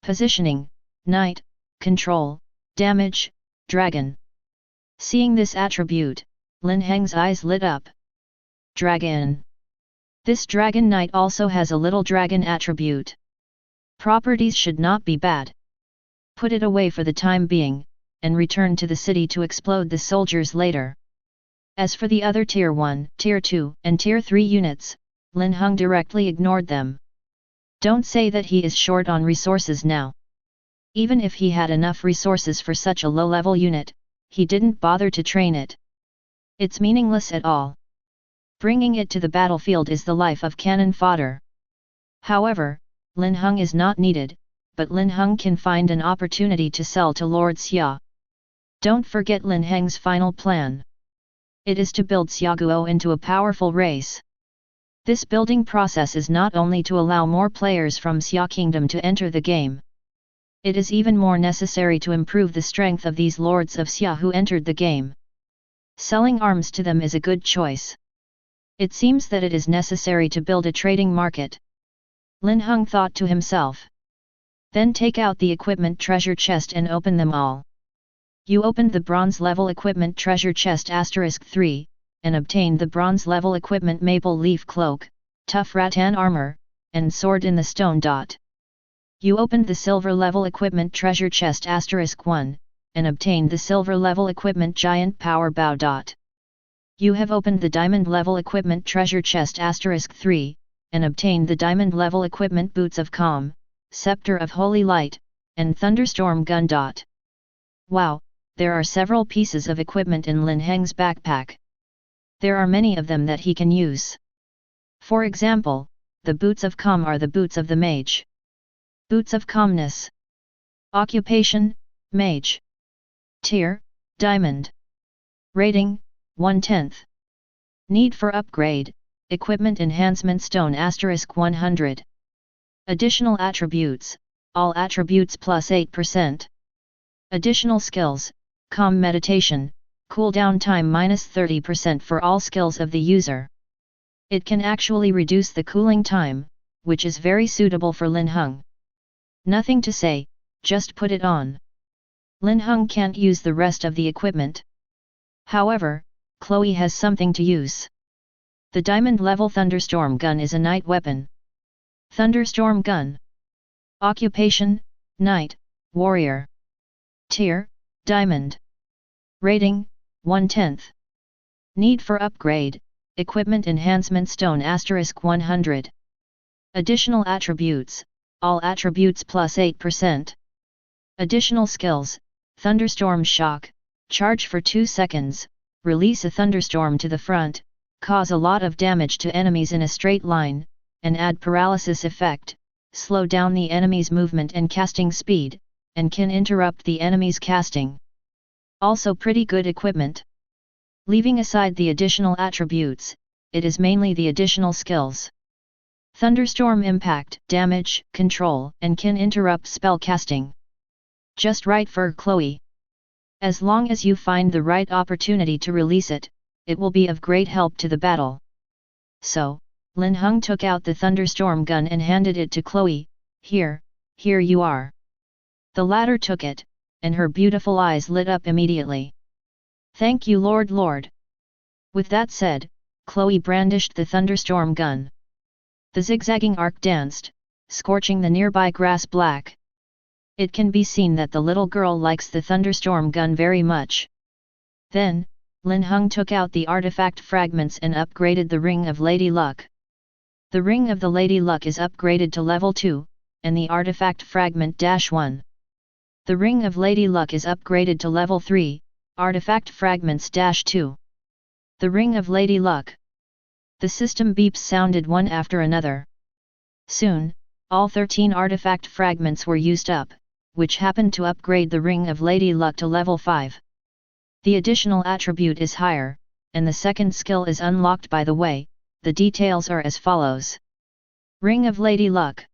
Speaker 1: Positioning, Knight, Control, Damage, Dragon. Seeing this attribute, Lin Heng's eyes lit up. Dragon. This Dragon Knight also has a little dragon attribute. Properties should not be bad. Put it away for the time being, and return to the city to explode the soldiers later. As for the other Tier 1, Tier 2, and Tier 3 units, Linhung directly ignored them. Don't say that he is short on resources now. Even if he had enough resources for such a low-level unit, he didn't bother to train it. It's meaningless at all. Bringing it to the battlefield is the life of cannon fodder. However, Linhung is not needed, but Linhung can find an opportunity to sell to Lord Xia. Don't forget Lin Heng's final plan. It is to build Xiaguo into a powerful race. This building process is not only to allow more players from Xia Kingdom to enter the game. It is even more necessary to improve the strength of these lords of Xia who entered the game. Selling arms to them is a good choice. It seems that it is necessary to build a trading market. Linhung thought to himself. Then take out the equipment treasure chest and open them all. You opened the bronze level equipment treasure chest *3, and obtained the bronze level equipment maple leaf cloak, tough rattan armor, and sword in the stone. You opened the silver level equipment treasure chest *1, and obtained the silver level equipment giant power bow. You have opened the diamond level equipment treasure chest *3, and obtained the diamond level equipment boots of calm, scepter of holy light, and thunderstorm gun. Wow, there are several pieces of equipment in Lin Heng's backpack. There are many of them that he can use. For example, the boots of calm are the boots of the mage. Boots of calmness. Occupation, mage. Tier, diamond. Rating, 1/10. Need for upgrade, equipment enhancement stone *100. Additional attributes, all attributes plus 8%. Additional skills, calm meditation, cooldown time -30% for all skills of the user. It can actually reduce the cooling time, which is very suitable for Linhung. Nothing to say, just put it on. Linhung can't use the rest of the equipment. However, Chloe has something to use. The diamond level thunderstorm gun is a night weapon. Thunderstorm gun. Occupation, Night, Warrior. Tier, Diamond. Rating, 1/10. Need for upgrade, Equipment Enhancement Stone *100. Additional attributes, all attributes plus 8%. Additional skills, Thunderstorm Shock, charge for 2 seconds, release a thunderstorm to the front, cause a lot of damage to enemies in a straight line, and add paralysis effect, slow down the enemy's movement and casting speed, and can interrupt the enemy's casting. Also pretty good equipment. Leaving aside the additional attributes, it is mainly the additional skills. Thunderstorm impact, damage, control, and can interrupt spell casting. Just right for Chloe. As long as you find the right opportunity to release it, it will be of great help to the battle. So, Linhung took out the thunderstorm gun and handed it to Chloe. Here you are. The latter took it, and her beautiful eyes lit up immediately. Thank you Lord. With that said, Chloe brandished the thunderstorm gun. The zigzagging arc danced, scorching the nearby grass black. It can be seen that the little girl likes the thunderstorm gun very much. Then, Linhung took out the artifact fragments and upgraded the Ring of Lady Luck. The Ring of the Lady Luck is upgraded to level 2, and the artifact fragment -1. The Ring of Lady Luck is upgraded to level 3, artifact fragments -2. The Ring of Lady Luck. The system beeps sounded one after another. Soon, all 13 artifact fragments were used up, which happened to upgrade the Ring of Lady Luck to level 5. The additional attribute is higher, and the second skill is unlocked by the way. The details are as follows. Ring of Lady Luck.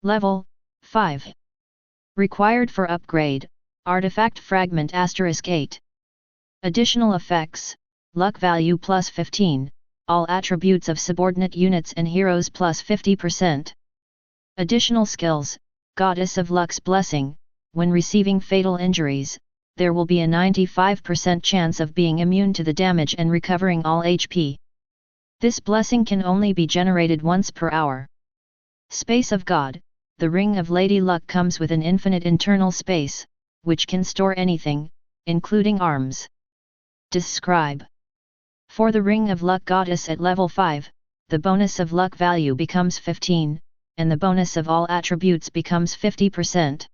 Speaker 1: Level 5. Required for upgrade, artifact fragment *8. Additional effects, luck value plus 15, all attributes of subordinate units and heroes plus 50%. Additional skills, Goddess of Luck's Blessing, when receiving fatal injuries, there will be a 95% chance of being immune to the damage and recovering all HP. This blessing can only be generated once per hour. Space of God, the Ring of Lady Luck comes with an infinite internal space, which can store anything, including arms. Describe. For the Ring of Luck Goddess at level 5, the bonus of luck value becomes 15, and the bonus of all attributes becomes 50%.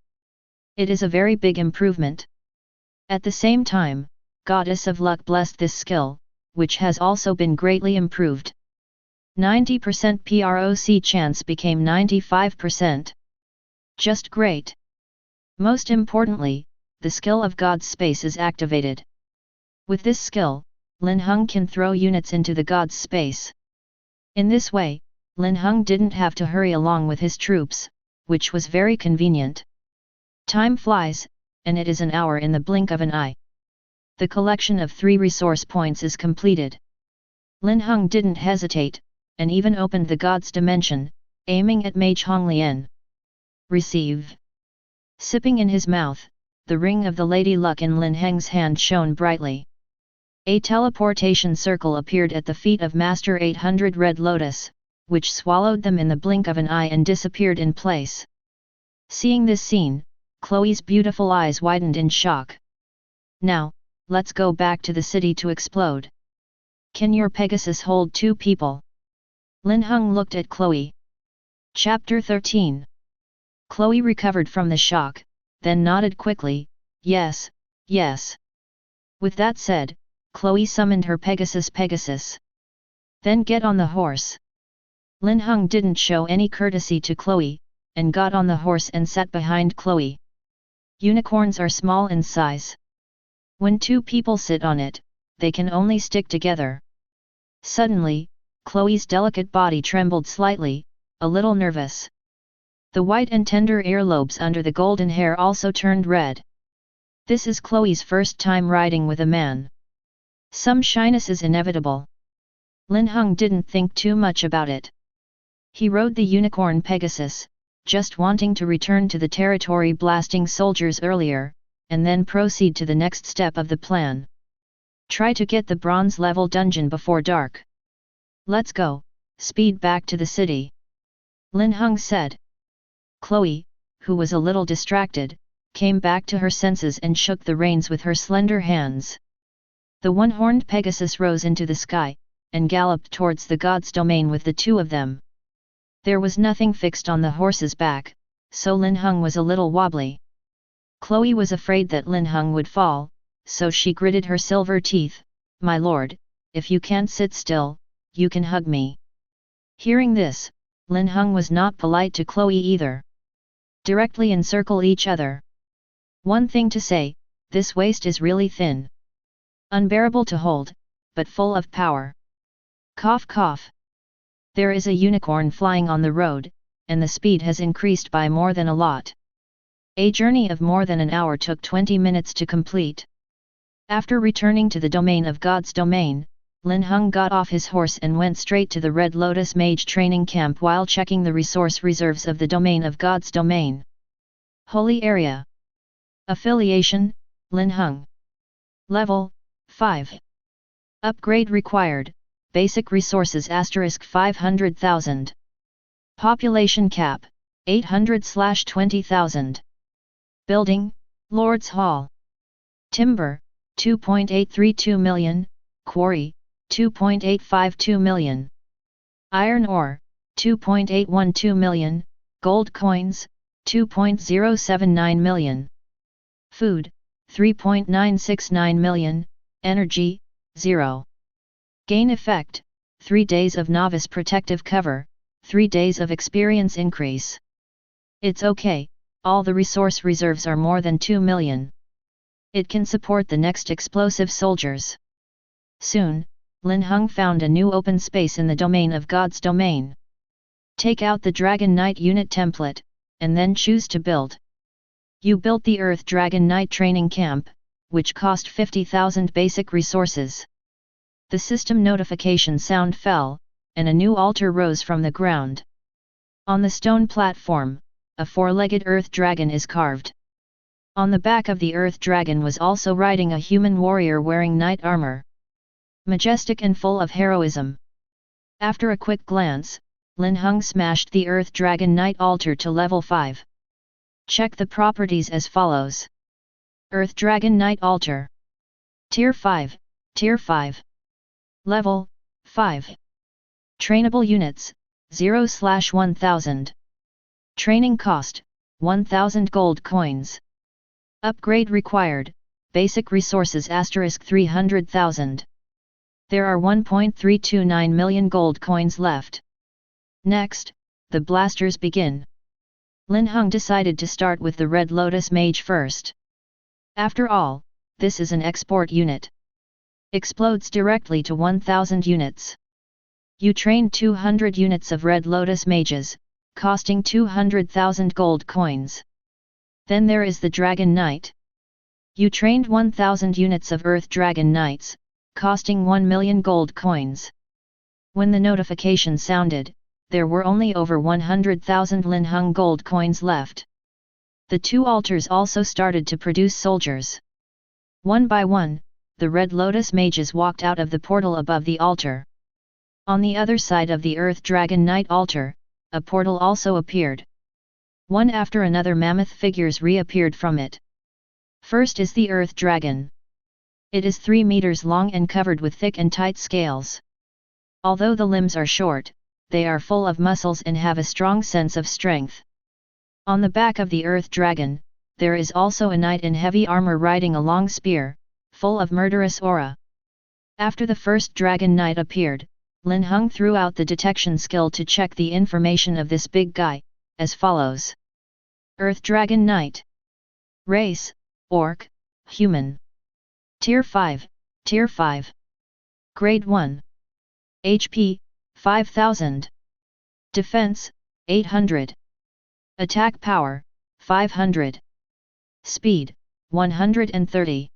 Speaker 1: It is a very big improvement. At the same time, Goddess of Luck blessed this skill, which has also been greatly improved. 90% PROC chance became 95%. Just great. Most importantly, the skill of God's Space is activated. With this skill, Linhung can throw units into the God's Space. In this way, Linhung didn't have to hurry along with his troops, which was very convenient. Time flies, and it is an hour in the blink of an eye. The collection of 3 resource points is completed. Linhung didn't hesitate, and even opened the God's Dimension, aiming at Mage Honglian. Receive. Sipping in his mouth, the Ring of the Lady Luck in Lin Heng's hand shone brightly. A teleportation circle appeared at the feet of Master 800 Red Lotus, which swallowed them in the blink of an eye and disappeared in place. Seeing this scene, Chloe's beautiful eyes widened in shock. Now, let's go back to the city to explode. Can your Pegasus hold 2 people? Linhung looked at Chloe. Chapter 13. Chloe recovered from the shock, then nodded quickly, yes. With that said, Chloe summoned her Pegasus. Then get on the horse. Linhung didn't show any courtesy to Chloe, and got on the horse and sat behind Chloe. Unicorns are small in size. When 2 people sit on it, they can only stick together. Suddenly, Chloe's delicate body trembled slightly, a little nervous. The white and tender earlobes under the golden hair also turned red. This is Chloe's first time riding with a man. Some shyness is inevitable. Linhung didn't think too much about it. He rode the unicorn Pegasus, just wanting to return to the territory blasting soldiers earlier, and then proceed to the next step of the plan. Try to get the bronze level dungeon before dark. Let's go, speed back to the city. Linhung said. Chloe, who was a little distracted, came back to her senses and shook the reins with her slender hands. The one-horned Pegasus rose into the sky, and galloped towards the god's domain with the two of them. There was nothing fixed on the horse's back, so Linhung was a little wobbly. Chloe was afraid that Linhung would fall, so she gritted her silver teeth. My lord, if you can't sit still, you can hug me. Hearing this, Linhung was not polite to Chloe either. Directly encircle each other. One thing to say, this waist is really thin. Unbearable to hold, but full of power. Cough cough. There is a unicorn flying on the road, and the speed has increased by more than a lot. A journey of more than an hour took 20 minutes to complete. After returning to the domain of God's domain, Linhung got off his horse and went straight to the Red Lotus Mage training camp while checking the resource reserves of the domain of God's domain. Holy Area. Affiliation, Linhung. Level, 5. Upgrade required, basic resources *500,000. Population cap, 800/20,000. Building, Lord's Hall. Timber, 2.832 million, Quarry, 2.852 million. Iron ore, 2.812 million, Gold coins, 2.079 million. Food, 3.969 million, Energy, 0. Gain effect, 3 days of novice protective cover, 3 days of experience increase. It's okay, all the resource reserves are more than 2 million. It can support the next explosive soldiers. Soon, Linhung found a new open space in the domain of God's domain. Take out the Dragon Knight unit template, and then choose to build. You built the Earth Dragon Knight training camp, which cost 50,000 basic resources. The system notification sound fell, and a new altar rose from the ground. On the stone platform, a four-legged Earth Dragon is carved. On the back of the Earth Dragon was also riding a human warrior wearing knight armor. Majestic and full of heroism. After a quick glance, Linhung smashed the Earth Dragon Knight altar to level 5. Check the properties as follows. Earth Dragon Knight altar. Tier 5, Tier 5. Level, 5. Trainable units, 0/1000. Training cost, 1000 gold coins. Upgrade required, basic resources *300,000. There are 1.329 million gold coins left. Next, the blasters begin. Linhung decided to start with the Red Lotus Mage first. After all, this is an export unit. Explodes directly to 1000 units. You trained 200 units of Red Lotus Mages, costing 200,000 gold coins. Then there is the Dragon Knight. You trained 1000 units of Earth Dragon Knights, costing 1 million gold coins. When the notification sounded, there were only over 100,000 Linhung gold coins left. The two altars also started to produce soldiers. One by one, the Red Lotus Mages walked out of the portal above the altar. On the other side of the Earth Dragon Knight altar, a portal also appeared. One after another mammoth figures reappeared from it. First is the Earth Dragon. It is 3 meters long and covered with thick and tight scales. Although the limbs are short, they are full of muscles and have a strong sense of strength. On the back of the Earth Dragon, there is also a knight in heavy armor riding a long spear, full of murderous aura. After the first Dragon Knight appeared, Linhung threw out the detection skill to check the information of this big guy, as follows. Earth Dragon Knight. Race, Orc, Human. Tier 5, Tier 5. Grade 1. HP, 5000. Defense, 800. Attack power, 500. Speed, 130.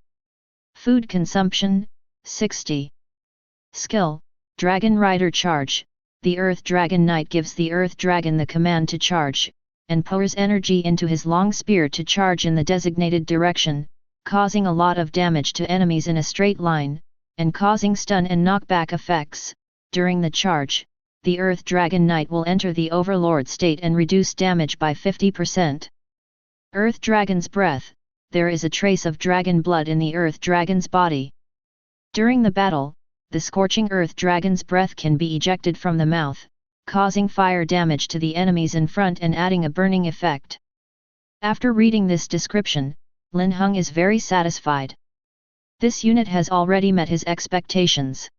Speaker 1: Food consumption, 60. Skill, Dragon Rider Charge. The Earth Dragon Knight gives the Earth Dragon the command to charge, and pours energy into his long spear to charge in the designated direction, causing a lot of damage to enemies in a straight line, and causing stun and knockback effects. During the charge, the Earth Dragon Knight will enter the Overlord state and reduce damage by 50%. Earth Dragon's Breath. There is a trace of dragon blood in the Earth Dragon's body. During the battle, the scorching Earth Dragon's breath can be ejected from the mouth, causing fire damage to the enemies in front and adding a burning effect. After reading this description, Linhung is very satisfied. This unit has already met his expectations.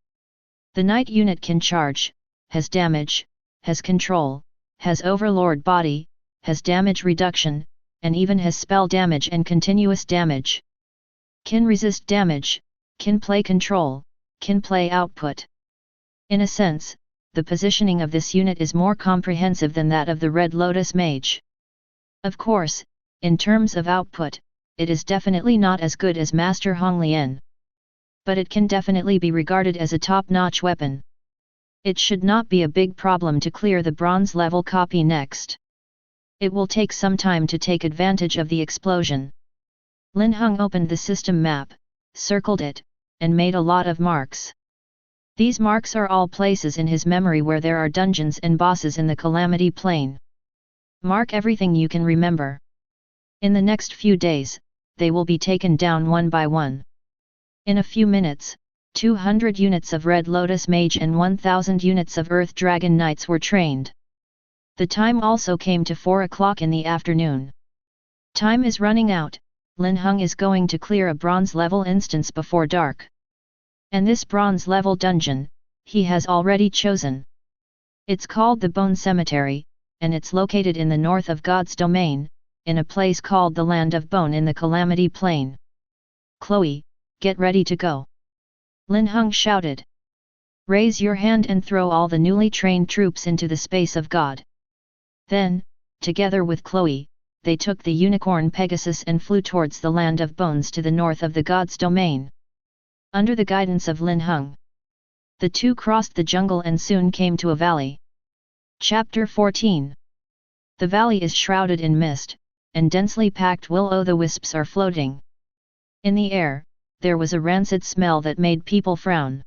Speaker 1: The Knight unit can charge, has damage, has control, has Overlord body, has damage reduction, and even has spell damage and continuous damage. Can resist damage, can play control, can play output. In a sense, the positioning of this unit is more comprehensive than that of the Red Lotus Mage. Of course, in terms of output, it is definitely not as good as Master Hong Lian. But it can definitely be regarded as a top-notch weapon. It should not be a big problem to clear the bronze level copy next. It will take some time to take advantage of the explosion. Linhung opened the system map, circled it, and made a lot of marks. These marks are all places in his memory where there are dungeons and bosses in the Calamity Plane. Mark everything you can remember. In the next few days, they will be taken down one by one. In a few minutes, 200 units of Red Lotus Mage and 1000 units of Earth Dragon Knights were trained. The time also came to 4 o'clock in the afternoon. Time is running out. Linhung is going to clear a bronze level instance before dark. And this bronze level dungeon, he has already chosen. It's called the Bone Cemetery, and it's located in the north of God's domain, in a place called the Land of Bone in the Calamity Plain. Chloe, get ready to go. Linhung shouted. Raise your hand and throw all the newly trained troops into the space of God. Then, together with Chloe, they took the unicorn Pegasus and flew towards the Land of Bones to the north of the God's domain. Under the guidance of Linhung, the two crossed the jungle and soon came to a valley. Chapter 14. The valley is shrouded in mist, and densely packed will-o'-the-wisps are floating. In the air, there was a rancid smell that made people frown.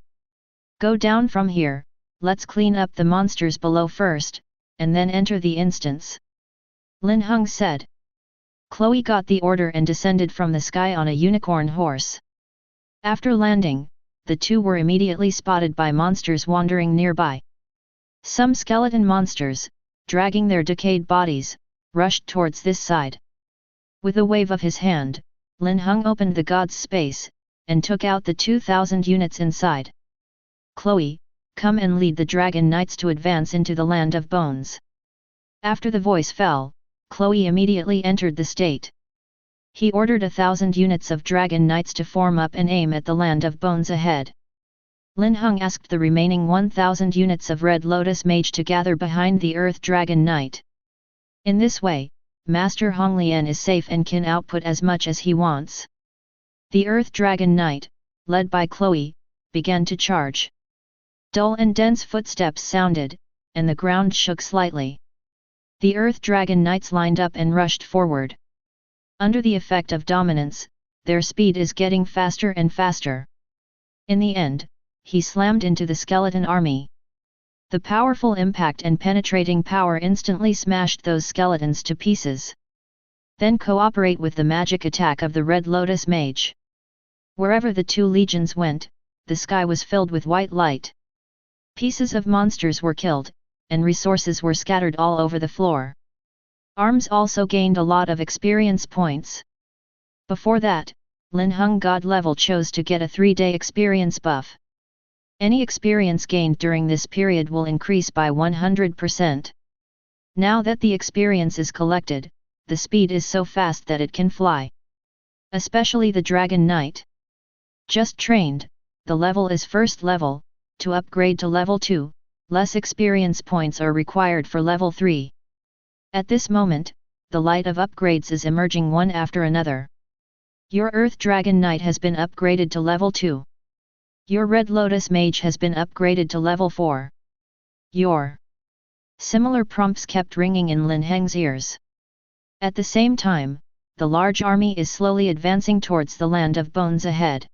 Speaker 1: Go down from here, let's clean up the monsters below first, and then enter the instance. Linhung said. Chloe got the order and descended from the sky on a unicorn horse. After landing, the two were immediately spotted by monsters wandering nearby. Some skeleton monsters, dragging their decayed bodies, rushed towards this side. With a wave of his hand, Linhung opened the god's space, and took out the 2,000 units inside. Chloe, come and lead the Dragon Knights to advance into the Land of Bones. After the voice fell, Chloe immediately entered the state. He ordered 1,000 units of Dragon Knights to form up and aim at the Land of Bones ahead. Linhung asked the remaining 1,000 units of Red Lotus Mage to gather behind the Earth Dragon Knight. In this way, Master Hong Lian is safe and can output as much as he wants. The Earth Dragon Knight, led by Chloe, began to charge. Dull and dense footsteps sounded, and the ground shook slightly. The Earth Dragon Knights lined up and rushed forward. Under the effect of dominance, their speed is getting faster and faster. In the end, he slammed into the skeleton army. The powerful impact and penetrating power instantly smashed those skeletons to pieces. Then cooperate with the magic attack of the Red Lotus Mage. Wherever the two legions went, the sky was filled with white light. Pieces of monsters were killed, and resources were scattered all over the floor. Arms also gained a lot of experience points. Before that, Linhung God level chose to get a 3-day experience buff. Any experience gained during this period will increase by 100%. Now that the experience is collected, the speed is so fast that it can fly. Especially the Dragon Knight. Just trained, the level is first level. To upgrade to level 2, less experience points are required for level 3. At this moment, the light of upgrades is emerging one after another. Your Earth Dragon Knight has been upgraded to level 2. Your Red Lotus Mage has been upgraded to level 4. Your similar prompts kept ringing in Lin Heng's ears. At the same time, the large army is slowly advancing towards the Land of Bones ahead.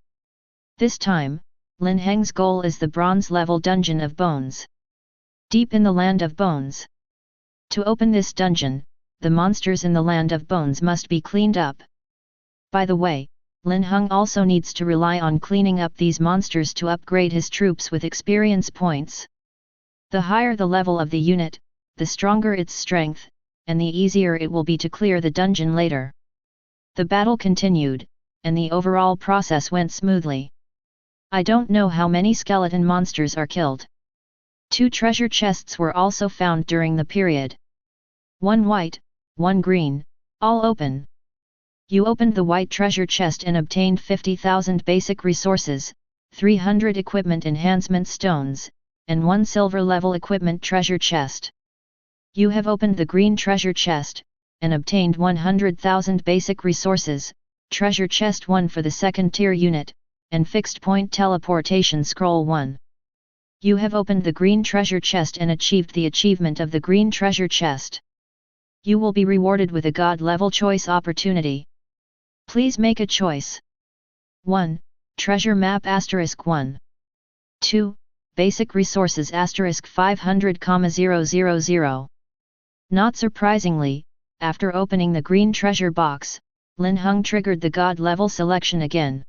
Speaker 1: This time, Lin Heng's goal is the bronze level Dungeon of Bones. Deep in the Land of Bones. To open this dungeon, the monsters in the Land of Bones must be cleaned up. By the way, Linhung also needs to rely on cleaning up these monsters to upgrade his troops with experience points. The higher the level of the unit, the stronger its strength, and the easier it will be to clear the dungeon later. The battle continued, and the overall process went smoothly. I don't know how many skeleton monsters are killed. 2 treasure chests were also found during the period. 1 white, 1 green, all open. You opened the white treasure chest and obtained 50,000 basic resources, 300 equipment enhancement stones, and 1 silver level equipment treasure chest. You have opened the green treasure chest, and obtained 100,000 basic resources, treasure chest 1 for the second tier unit, and fixed point teleportation scroll 1. You have opened the green treasure chest and achieved the achievement of the green treasure chest. You will be rewarded with a god level choice opportunity. Please make a choice. 1. Treasure map *1. 2. Basic resources *500,000. Not surprisingly, after opening the green treasure box, Linhung triggered the god level selection again.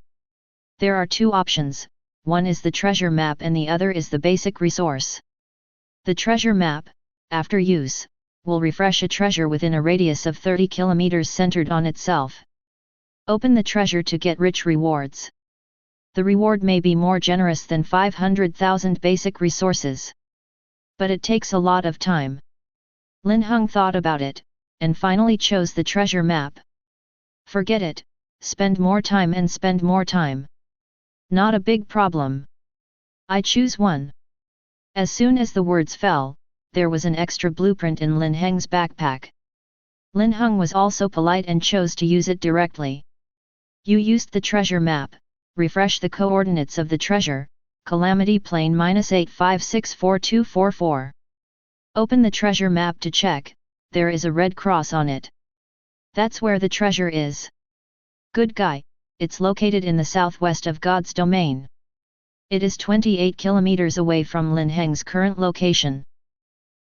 Speaker 1: There are 2 options, one is the treasure map and the other is the basic resource. The treasure map, after use, will refresh a treasure within a radius of 30 km centered on itself. Open the treasure to get rich rewards. The reward may be more generous than 500,000 basic resources. But it takes a lot of time. Linhung thought about it, and finally chose the treasure map. Forget it, spend more time and spend more time. Not a big problem. I choose 1. As soon as the words fell, there was an extra blueprint in Lin Heng's backpack. Linhung was also polite and chose to use it directly. You used the treasure map, refresh the coordinates of the treasure, Calamity Plane -85644244. Open the treasure map to check, there is a red cross on it. That's where the treasure is. Good guy, it's located in the southwest of God's domain. It is 28 kilometers away from Lin Heng's current location.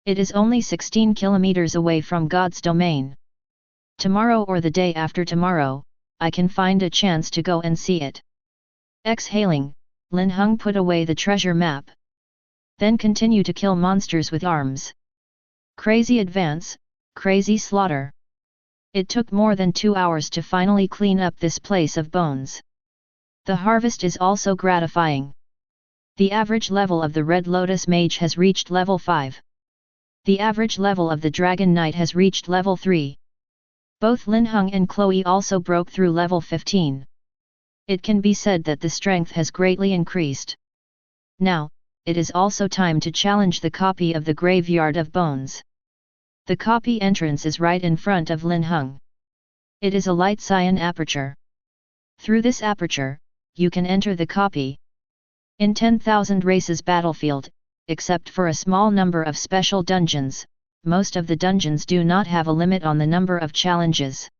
Speaker 1: It is only 16 kilometers away from God's domain. Tomorrow or the day after tomorrow, I can find a chance to go and see it. Exhaling, Linhung put away the treasure map. Then continue to kill monsters with arms. Crazy advance, crazy slaughter. It took more than 2 hours to finally clean up this place of bones. The harvest is also gratifying. The average level of the Red Lotus Mage has reached level 5. The average level of the Dragon Knight has reached level 3. Both Linhung and Chloe also broke through level 15. It can be said that the strength has greatly increased. Now, it is also time to challenge the copy of the Graveyard of Bones. The copy entrance is right in front of Linhung. It is a light cyan aperture. Through this aperture, you can enter the copy. In 10,000 races battlefield, except for a small number of special dungeons, most of the dungeons do not have a limit on the number of challenges.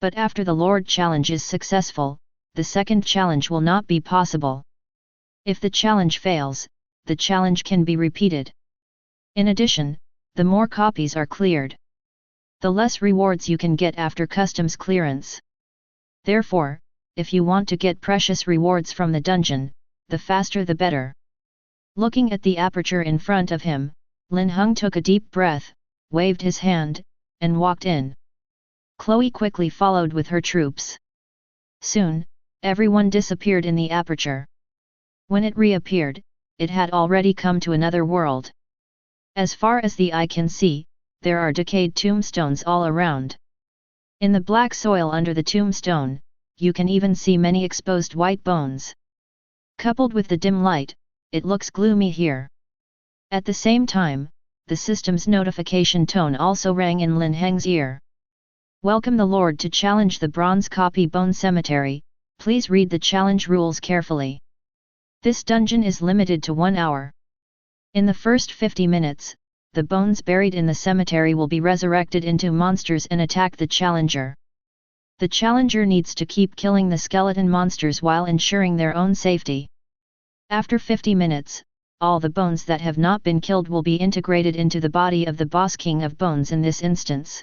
Speaker 1: But after the Lord challenge is successful, the second challenge will not be possible. If the challenge fails, the challenge can be repeated. In addition, the more copies are cleared, the less rewards you can get after customs clearance. Therefore, if you want to get precious rewards from the dungeon, the faster the better. Looking at the aperture in front of him, Linhung took a deep breath, waved his hand, and walked in. Chloe quickly followed with her troops. Soon, everyone disappeared in the aperture. When it reappeared, it had already come to another world. As far as the eye can see, there are decayed tombstones all around. In the black soil under the tombstone, you can even see many exposed white bones. Coupled with the dim light, it looks gloomy here. At the same time, the system's notification tone also rang in Lin Heng's ear. Welcome the Lord to challenge the Bronze Copy Bone Cemetery, please read the challenge rules carefully. This dungeon is limited to 1 hour. In the first 50 minutes, the bones buried in the cemetery will be resurrected into monsters and attack the challenger. The challenger needs to keep killing the skeleton monsters while ensuring their own safety. After 50 minutes, all the bones that have not been killed will be integrated into the body of the boss king of bones in this instance.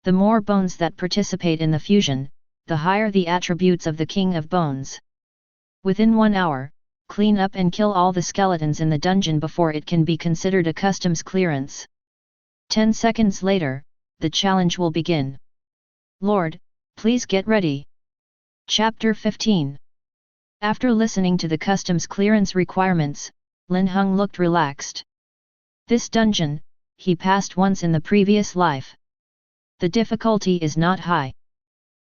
Speaker 1: The more bones that participate in the fusion, the higher the attributes of the king of bones. Within 1 hour, clean up and kill all the skeletons in the dungeon before it can be considered a customs clearance. 10 seconds later, the challenge will begin. Lord, please get ready. Chapter 15. After listening to the customs clearance requirements, Linhung looked relaxed. This dungeon, he passed once in the previous life. The difficulty is not high.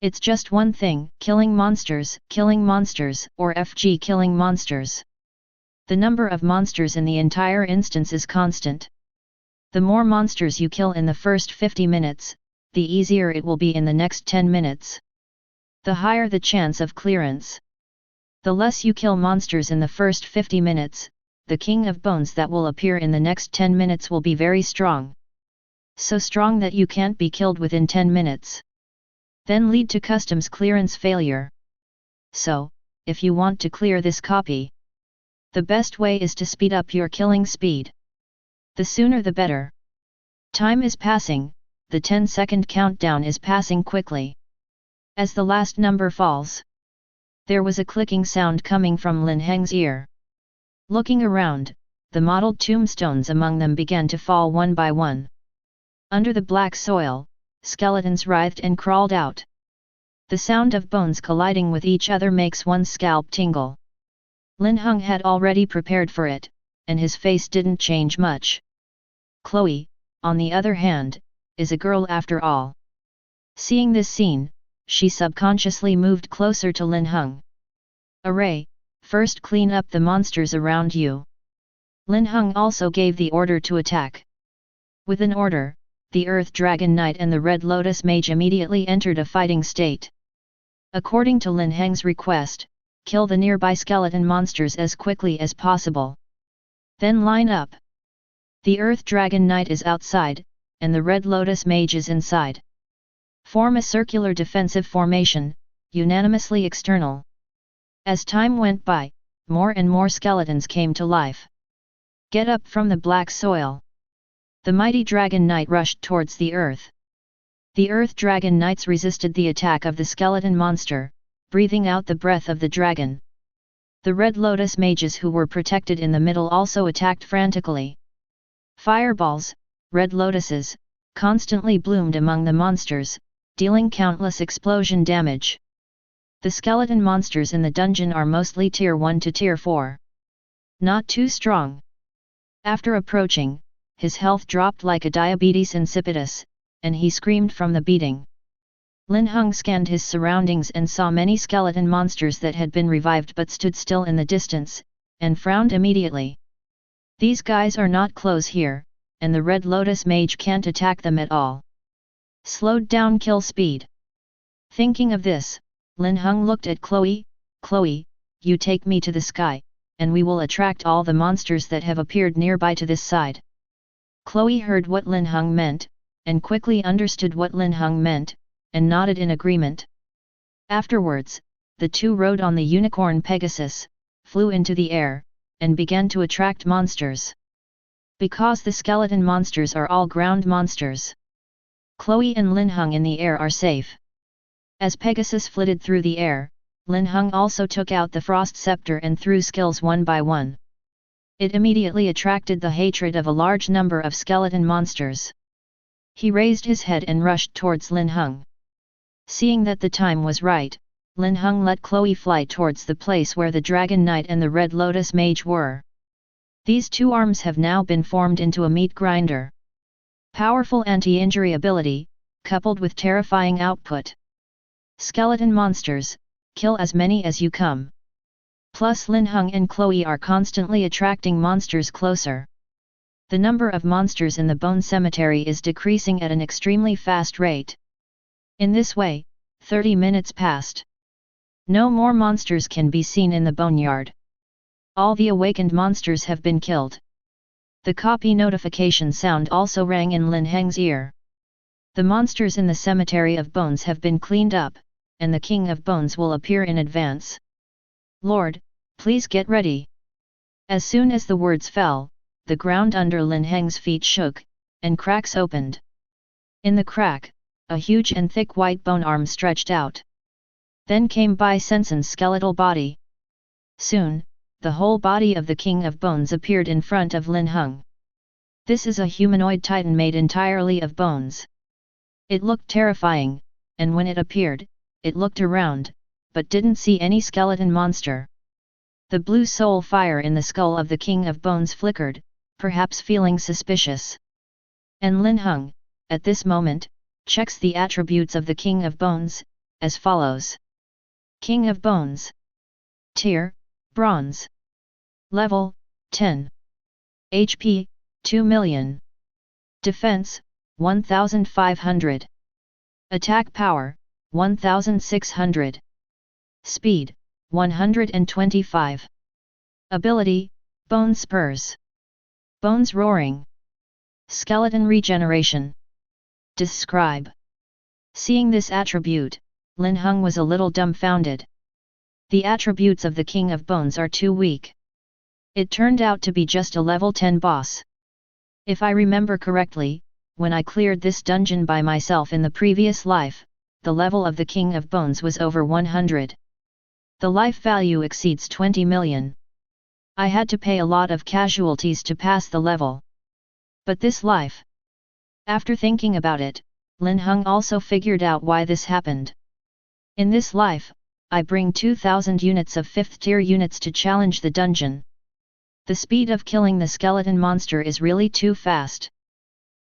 Speaker 1: It's just one thing, killing monsters, or FG killing monsters. The number of monsters in the entire instance is constant. The more monsters you kill in the first 50 minutes, the easier it will be in the next 10 minutes. The higher the chance of clearance. The less you kill monsters in the first 50 minutes, the king of bones that will appear in the next 10 minutes will be very strong. So strong that you can't be killed within 10 minutes. Then lead to customs clearance failure. So, if you want to clear this copy, the best way is to speed up your killing speed. The sooner the better. Time is passing, the 10-second countdown is passing quickly. As the last number falls, there was a clicking sound coming from Lin Heng's ear. Looking around, the mottled tombstones among them began to fall one by one. Under the black soil, skeletons writhed and crawled out. The sound of bones colliding with each other makes one's scalp tingle. Linhung had already prepared for it, and his face didn't change much. Chloe, on the other hand, is a girl after all. Seeing this scene, she subconsciously moved closer to Linhung. Array, first clean up the monsters around you. Linhung also gave the order to attack. With an order, the Earth Dragon Knight and the Red Lotus Mage immediately entered a fighting state. According to Lin Heng's request, kill the nearby skeleton monsters as quickly as possible. Then line up. The Earth Dragon Knight is outside, and the Red Lotus Mage is inside. Form a circular defensive formation, unanimously external. As time went by, more and more skeletons came to life. Get up from the black soil. The mighty Dragon Knight rushed towards the earth. The Earth Dragon Knights resisted the attack of the skeleton monster, breathing out the breath of the dragon. The Red Lotus Mages who were protected in the middle also attacked frantically. Fireballs, red lotuses, constantly bloomed among the monsters, dealing countless explosion damage. The skeleton monsters in the dungeon are mostly Tier 1 to Tier 4. Not too strong. After approaching, his health dropped like a diabetes insipidus, and he screamed from the beating. Linhung scanned his surroundings and saw many skeleton monsters that had been revived but stood still in the distance, and frowned immediately. These guys are not close here, and the Red Lotus Mage can't attack them at all. Slowed down kill speed. Thinking of this, Linhung looked at Chloe. Chloe, you take me to the sky, and we will attract all the monsters that have appeared nearby to this side. Chloe heard what Linhung meant, and quickly understood what Linhung meant, and nodded in agreement. Afterwards, the two rode on the unicorn Pegasus, flew into the air, and began to attract monsters. Because the skeleton monsters are all ground monsters, Chloe and Linhung in the air are safe. As Pegasus flitted through the air, Linhung also took out the Frost Scepter and threw skills one by one. It immediately attracted the hatred of a large number of skeleton monsters. He raised his head and rushed towards Linhung. Seeing that the time was right, Linhung let Chloe fly towards the place where the Dragon Knight and the Red Lotus Mage were. These two arms have now been formed into a meat grinder. Powerful anti-injury ability, coupled with terrifying output. Skeleton monsters, kill as many as you come. Plus Linhung and Chloe are constantly attracting monsters closer. The number of monsters in the bone cemetery is decreasing at an extremely fast rate. In this way, 30 minutes passed. No more monsters can be seen in the boneyard. All the awakened monsters have been killed. The copy notification sound also rang in Lin Heng's ear. The monsters in the cemetery of bones have been cleaned up, and the King of Bones will appear in advance. Lord, please get ready. As soon as the words fell, the ground under Lin Heng's feet shook, and cracks opened. In the crack, a huge and thick white bone arm stretched out. Then came Bai Sensen's skeletal body. Soon, the whole body of the King of Bones appeared in front of Linhung. This is a humanoid titan made entirely of bones. It looked terrifying, and when it appeared, it looked around, but didn't see any skeleton monster. The blue soul fire in the skull of the King of Bones flickered, perhaps feeling suspicious. And Linhung, at this moment, checks the attributes of the King of Bones, as follows. King of Bones. Tier, Bronze. Level, 10. HP, 2 million. Defense, 1500. Attack power, 1600. Speed, 125. Ability, Bone Spurs. Bones Roaring. Skeleton Regeneration. Describe. Seeing this attribute, Linhung was a little dumbfounded. The attributes of the King of Bones are too weak. It turned out to be just a level 10 boss. If I remember correctly, when I cleared this dungeon by myself in the previous life, the level of the King of Bones was over 100. The life value exceeds 20 million. I had to pay a lot of casualties to pass the level. But this life. After thinking about it, Linhung also figured out why this happened. In this life, I bring 2000 units of 5th tier units to challenge the dungeon. The speed of killing the skeleton monster is really too fast.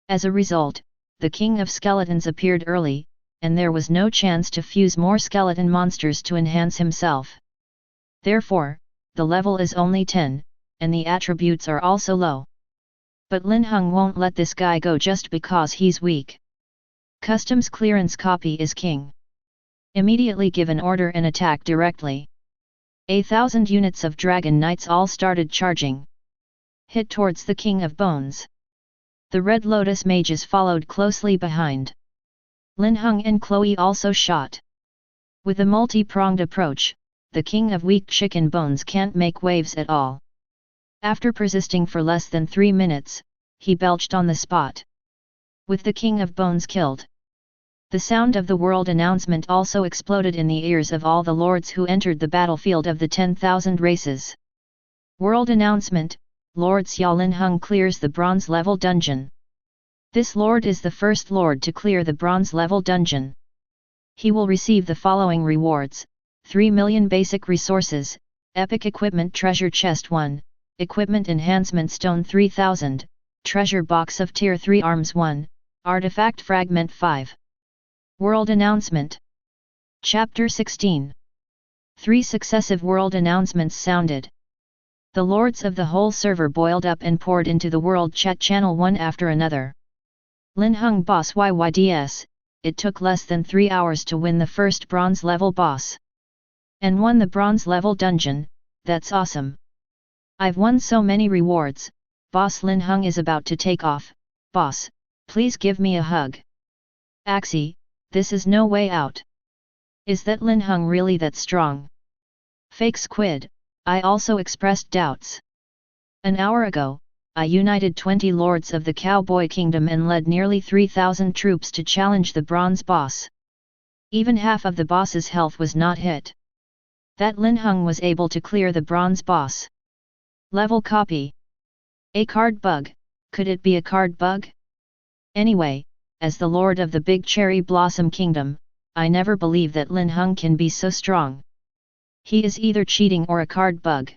Speaker 1: As a result, the King of Skeletons appeared early, and there was no chance to fuse more skeleton monsters to enhance himself. Therefore, the level is only 10, and the attributes are also low. But Linhung won't let this guy go just because he's weak. Customs clearance copy is king. Immediately give an order and attack directly. 1,000 units of Dragon Knights all started charging. Hit towards the King of Bones. The Red Lotus mages followed closely behind. Linhung and Chloe also shot. With a multi-pronged approach, the King of Weak Chicken Bones can't make waves at all. After persisting for less than 3 minutes, he belched on the spot. With the King of Bones killed. The sound of the world announcement also exploded in the ears of all the lords who entered the battlefield of the 10,000 races. World announcement, Lord Xia Linhung clears the bronze level dungeon. This lord is the first lord to clear the bronze level dungeon. He will receive the following rewards: 3 million basic resources, epic equipment treasure chest 1, equipment enhancement stone 3000, treasure box of tier 3 arms 1, artifact fragment 5. World announcement. Chapter 16. 3 successive world announcements sounded. The lords of the whole server boiled up and poured into the world chat channel one after another. Linhung boss YYDS, it took less than 3 hours to win the first bronze level boss. And won the bronze level dungeon, that's awesome. I've won so many rewards, boss Linhung is about to take off, boss, please give me a hug. Axie, this is no way out. Is that Linhung really that strong? Fake squid, I also expressed doubts. An hour ago, I united 20 lords of the Cowboy Kingdom and led nearly 3,000 troops to challenge the bronze boss. Even half of the boss's health was not hit. That Linhung was able to clear the bronze boss. Level copy. A card bug, could it be a card bug? Anyway, as the lord of the Big Cherry Blossom Kingdom, I never believe that Linhung can be so strong. He is either cheating or a card bug.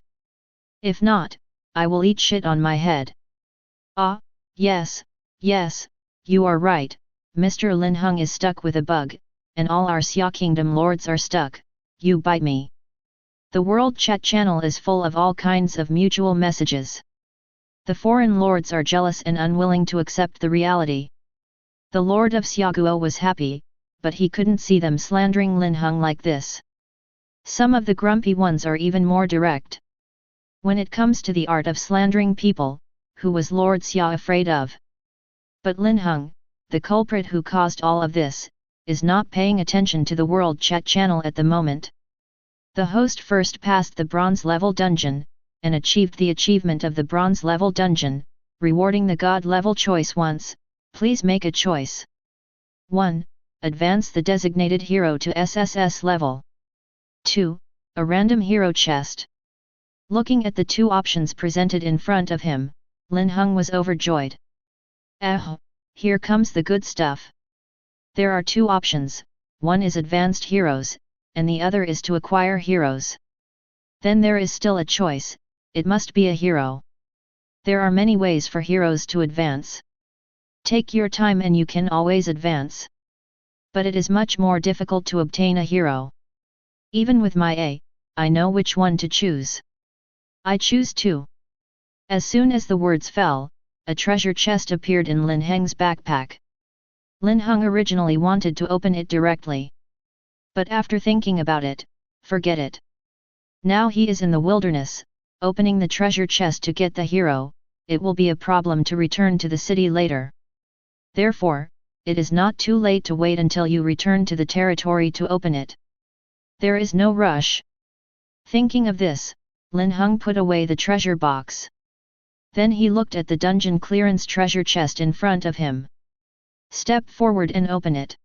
Speaker 1: If not, I will eat shit on my head. Ah, yes, you are right, Mr. Linhung is stuck with a bug, and all our Xia Kingdom lords are stuck, you bite me. The world chat channel is full of all kinds of mutual messages. The foreign lords are jealous and unwilling to accept the reality. The Lord of Xiaguo was happy, but he couldn't see them slandering Linhung like this. Some of the grumpy ones are even more direct. When it comes to the art of slandering people, who was Lord Xia afraid of? But Linhung, the culprit who caused all of this, is not paying attention to the world chat channel at the moment. The host first passed the bronze level dungeon, and achieved the achievement of the bronze level dungeon, rewarding the god level choice once. Please make a choice. 1. Advance the designated hero to SSS level. 2. A random hero chest. Looking at the two options presented in front of him, Linhung was overjoyed. Here comes the good stuff. There are two options, one is advanced heroes, and the other is to acquire heroes. Then there is still a choice, it must be a hero. There are many ways for heroes to advance. Take your time and you can always advance. But it is much more difficult to obtain a hero. Even with my A, I know which one to choose. I choose 2. As soon as the words fell, a treasure chest appeared in Lin Heng's backpack. Linhung originally wanted to open it directly. But after thinking about it, forget it. Now he is in the wilderness, opening the treasure chest to get the hero, it will be a problem to return to the city later. Therefore, it is not too late to wait until you return to the territory to open it. There is no rush. Thinking of this, Linhung put away the treasure box. Then he looked at the dungeon clearance treasure chest in front of him. Step forward and open it.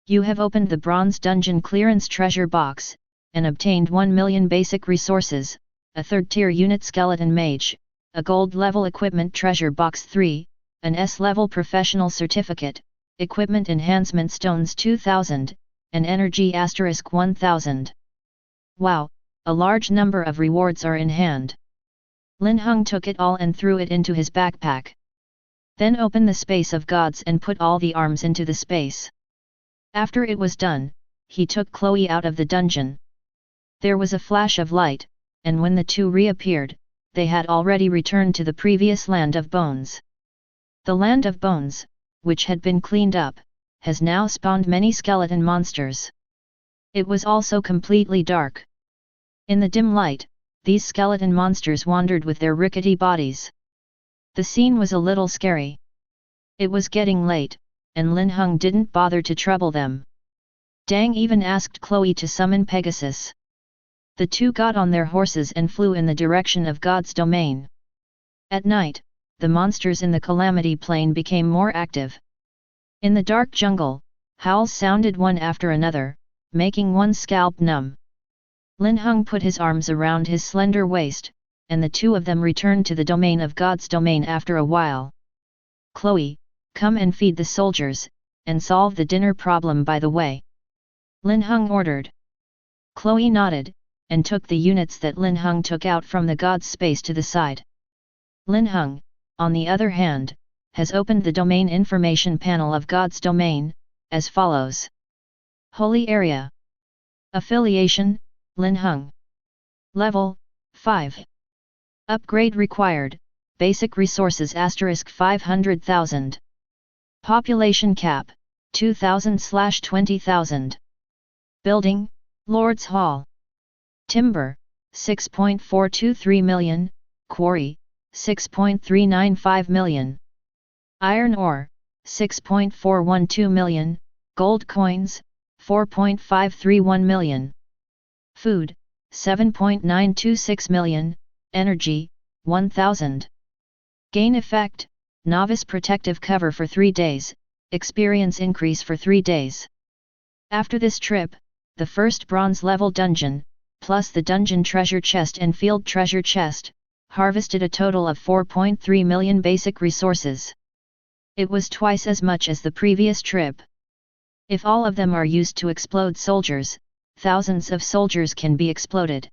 Speaker 1: You have opened the bronze dungeon clearance treasure box, and obtained 1 million basic resources, a 3rd tier unit skeleton mage, a gold level equipment treasure box 3, an S-level professional certificate, equipment enhancement stones 2000, and energy * 1000. Wow, a large number of rewards are in hand. Linhung took it all and threw it into his backpack. Then open the space of gods and put all the arms into the space. After it was done, he took Chloe out of the dungeon. There was a flash of light, and when the two reappeared, they had already returned to the previous land of bones. The land of bones, which had been cleaned up, has now spawned many skeleton monsters. It was also completely dark. In the dim light, these skeleton monsters wandered with their rickety bodies. The scene was a little scary. It was getting late, and Linhung didn't bother to trouble them. Dang even asked Chloe to summon Pegasus. The two got on their horses and flew in the direction of God's domain. At night, the monsters in the Calamity Plain became more active. In the dark jungle, howls sounded one after another, making one's scalp numb. Linhung put his arms around his slender waist, and the two of them returned to the domain of God's domain after a while. Chloe, come and feed the soldiers, and solve the dinner problem by the way. Linhung ordered. Chloe nodded, and took the units that Linhung took out from the God's space to the side. Linhung, on the other hand, has opened the domain information panel of God's domain, as follows. Holy Area. Affiliation, Linhung. Level, 5. Upgrade required, basic resources * 500,000. Population cap, 2,000/20,000. Building, Lord's Hall. Timber, 6.423 million, quarry, 6.395 million. Iron ore, 6.412 million, gold coins, 4.531 million. Food, 7.926 million, energy, 1000. Gain effect, novice protective cover for 3 days, experience increase for 3 days. After this trip, the first bronze level dungeon, plus the dungeon treasure chest and field treasure chest, harvested a total of 4.3 million basic resources. It was twice as much as the previous trip. If all of them are used to explode soldiers, thousands of soldiers can be exploded.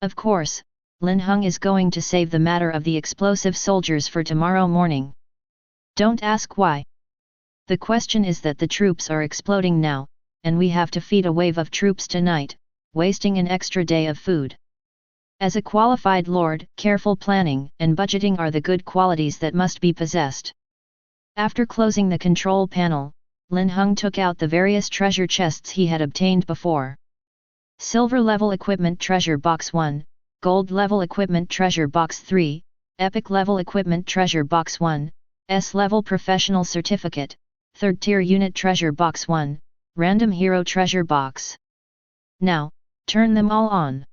Speaker 1: Of course, Linhung is going to save the matter of the explosive soldiers for tomorrow morning. Don't ask why. The question is that the troops are exploding now, and we have to feed a wave of troops tonight, wasting an extra day of food. As a qualified lord, careful planning and budgeting are the good qualities that must be possessed. After closing the control panel, Linhung took out the various treasure chests he had obtained before. Silver level equipment treasure box 1, Gold Level Equipment Treasure Box 3, Epic Level Equipment Treasure Box 1, S Level Professional Certificate, 3rd Tier Unit Treasure Box 1, Random Hero Treasure Box. Now, turn them all on.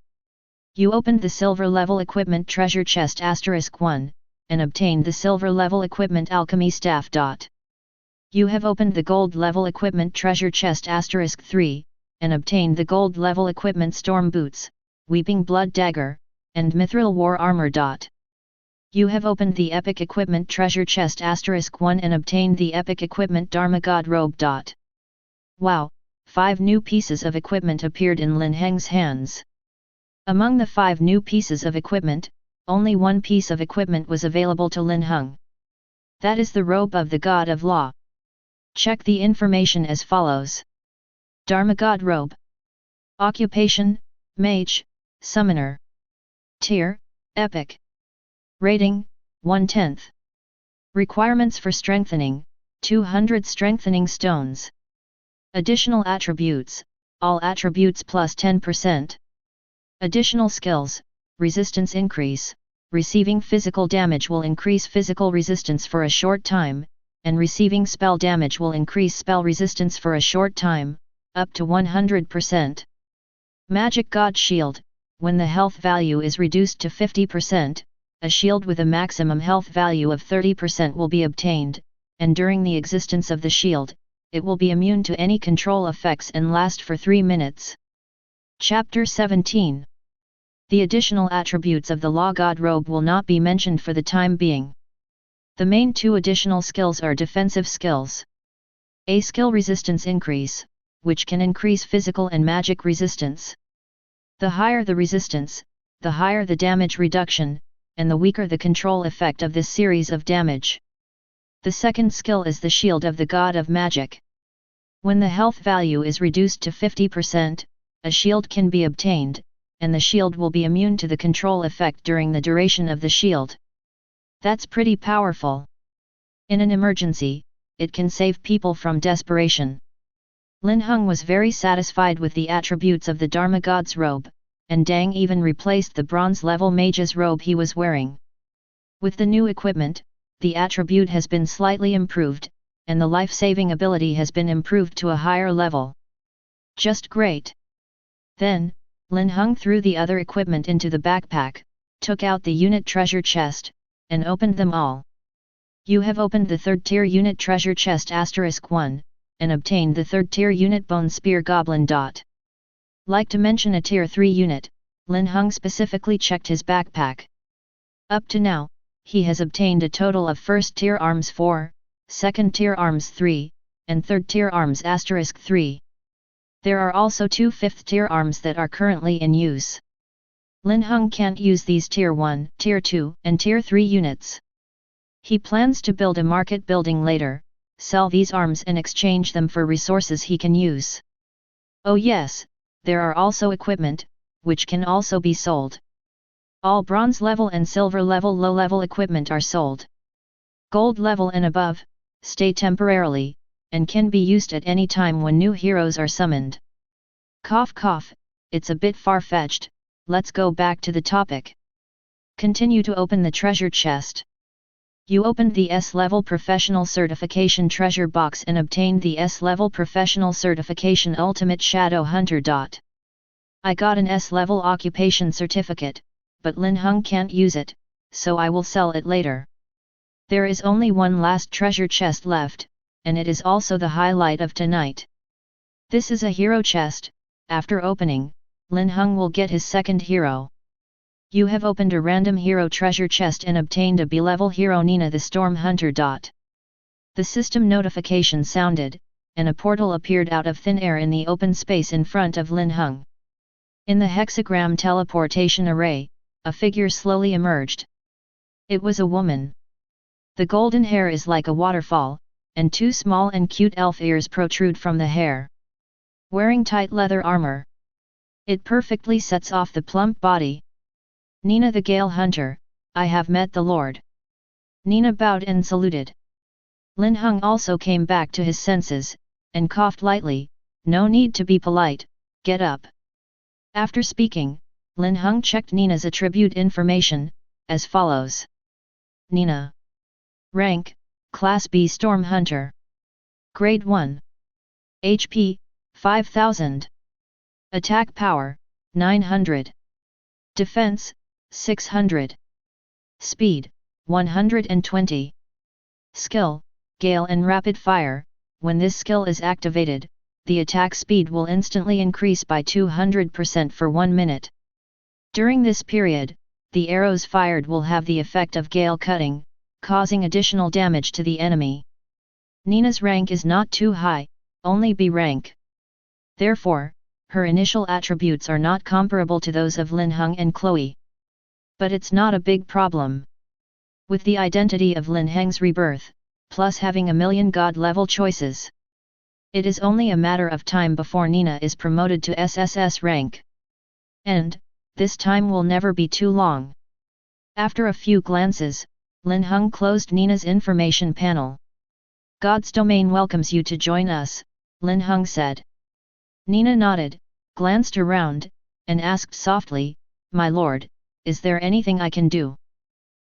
Speaker 1: You opened the Silver Level Equipment Treasure Chest *1, and obtained the Silver Level Equipment Alchemy Staff. You have opened the Gold Level Equipment Treasure Chest *3, and obtained the Gold Level Equipment Storm Boots, Weeping Blood Dagger, and Mithril War Armor. You have opened the Epic Equipment Treasure Chest *1 and obtained the Epic Equipment Dharma God Robe. Wow, 5 new pieces of equipment appeared in Lin Heng's hands. Among the 5 new pieces of equipment, only one piece of equipment was available to Lin Heng. That is the Robe of the God of Law. Check the information as follows. Dharma God Robe. Occupation, Mage, Summoner. Tier, Epic. Rating, 1/10. Requirements for strengthening, 200 strengthening stones. Additional attributes, all attributes plus 10%. Additional skills, resistance increase, receiving physical damage will increase physical resistance for a short time, and receiving spell damage will increase spell resistance for a short time, up to 100%. Magic God Shield, when the health value is reduced to 50%, a shield with a maximum health value of 30% will be obtained, and during the existence of the shield, it will be immune to any control effects and last for 3 minutes. Chapter 17. The additional attributes of the Law God Robe will not be mentioned for the time being. The main 2 additional skills are defensive skills. A skill resistance increase, which can increase physical and magic resistance. The higher the resistance, the higher the damage reduction, and the weaker the control effect of this series of damage. The second skill is the Shield of the God of Magic. When the health value is reduced to 50%, a shield can be obtained, and the shield will be immune to the control effect during the duration of the shield. That's pretty powerful. In an emergency, it can save people from desperation. Lin Heng was very satisfied with the attributes of the Dharma God's robe, and Dang even replaced the bronze level mage's robe he was wearing. With the new equipment, the attribute has been slightly improved, and the life-saving ability has been improved to a higher level. Just great. Then, Lin Heng threw the other equipment into the backpack, took out the unit treasure chest, and opened them all. You have opened the 3rd tier unit treasure chest *1, and obtained the 3rd tier unit Bone Spear Goblin. Like to mention a tier 3 unit, Lin Heng specifically checked his backpack. Up to now, he has obtained a total of 1st tier arms 4, 2nd tier arms 3, and 3rd tier arms *3. There are also 2 5th tier arms that are currently in use. Lin Heng can't use these tier 1, tier 2, and tier 3 units. He plans to build a market building later, sell these arms and exchange them for resources he can use. Oh yes, there are also equipment, which can also be sold. All bronze level and silver level low level equipment are sold. Gold level and above, stay temporarily, and can be used at any time when new heroes are summoned. Cough cough, it's a bit far-fetched, let's go back to the topic. Continue to open the treasure chest. You opened the S-level professional certification treasure box and obtained the S-level professional certification ultimate shadow hunter. I got an S-level occupation certificate, but Lin Heng can't use it, so I will sell it later. There is only one last treasure chest left, and it is also the highlight of tonight. This is a hero chest. After opening, Lin Heng will get his 2nd hero. You have opened a random hero treasure chest and obtained a B-level hero Nina the Storm Hunter. The system notification sounded, and a portal appeared out of thin air in the open space in front of Lin Heng. In the hexagram teleportation array, a figure slowly emerged. It was a woman. The golden hair is like a waterfall, and 2 small and cute elf ears protrude from the hair. Wearing tight leather armor, it perfectly sets off the plump body. Nina the Gale Hunter, I have met the Lord. Nina bowed and saluted. Lin Heng also came back to his senses, and coughed lightly. No need to be polite, get up. After speaking, Linhung checked Nina's attribute information, as follows. Nina. Rank, Class B Storm Hunter. Grade 1. HP, 5000. Attack power, 900. Defense, 600. Speed, 120. Skill, Gale and Rapid Fire. When this skill is activated, the attack speed will instantly increase by 200% for 1 minute. During this period, the arrows fired will have the effect of gale cutting, causing additional damage to the enemy. Nina's rank is not too high, only B rank. Therefore, her initial attributes are not comparable to those of Linhung and Chloe. But it's not a big problem. With the identity of Lin Heng's rebirth, plus having a million god-level choices, it is only a matter of time before Nina is promoted to SSS rank. And, this time will never be too long. After a few glances, Linhung closed Nina's information panel. God's domain welcomes you to join us, Linhung said. Nina nodded, glanced around, and asked softly, My lord, is there anything I can do?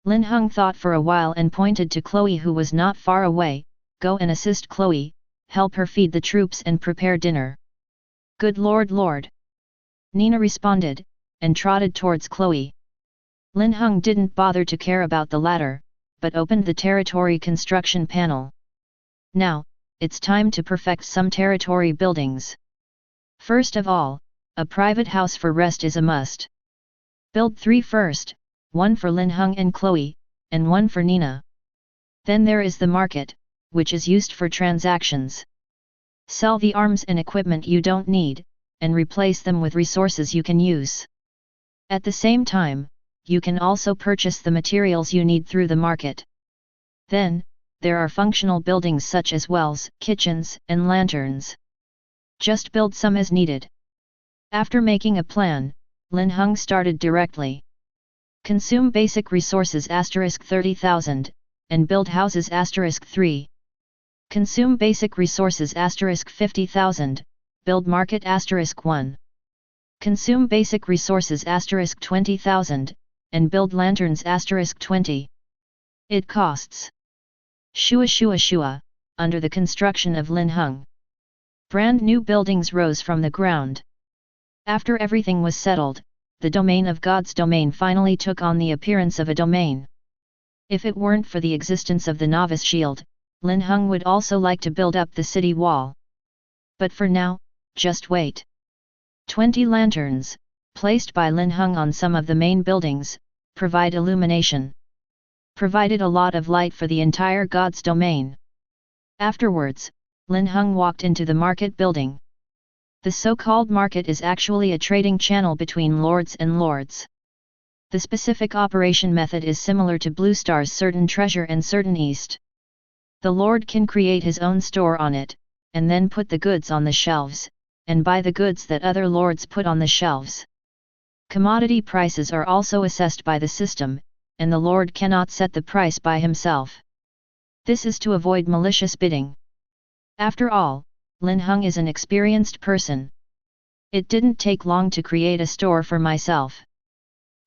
Speaker 1: Linhung thought for a while and pointed to Chloe, who was not far away. Go and assist Chloe, help her feed the troops and prepare dinner. Good lord. Nina responded, and trotted towards Chloe. Linhung didn't bother to care about the latter, but opened the territory construction panel. Now, it's time to perfect some territory buildings. First of all, a private house for rest is a must. Build 3 first, 1 for Linhung and Chloe, and 1 for Nina. Then there is the market, which is used for transactions. Sell the arms and equipment you don't need, and replace them with resources you can use. At the same time, you can also purchase the materials you need through the market. Then, there are functional buildings such as wells, kitchens, and lanterns. Just build some as needed. After making a plan, Linhung started directly. Consume basic resources *30,000, and build houses *3. Consume basic resources *50,000, build market *1. Consume basic resources *20,000, and build lanterns *20. It costs. Shua, under the construction of Linhung. Brand new buildings rose from the ground. After everything was settled, the domain of God's domain finally took on the appearance of a domain. If it weren't for the existence of the novice shield, Linhung would also like to build up the city wall. But for now, just wait. 20 lanterns, placed by Linhung on some of the main buildings, provide illumination. Provided a lot of light for the entire God's domain. Afterwards, Linhung walked into the market building. The so-called market is actually a trading channel between lords and lords. The specific operation method is similar to Blue Star's Certain Treasure and Certain East. The lord can create his own store on it, and then put the goods on the shelves, and buy the goods that other lords put on the shelves. Commodity prices are also assessed by the system, and the lord cannot set the price by himself. This is to avoid malicious bidding. After all, Linhung is an experienced person. It didn't take long to create a store for myself.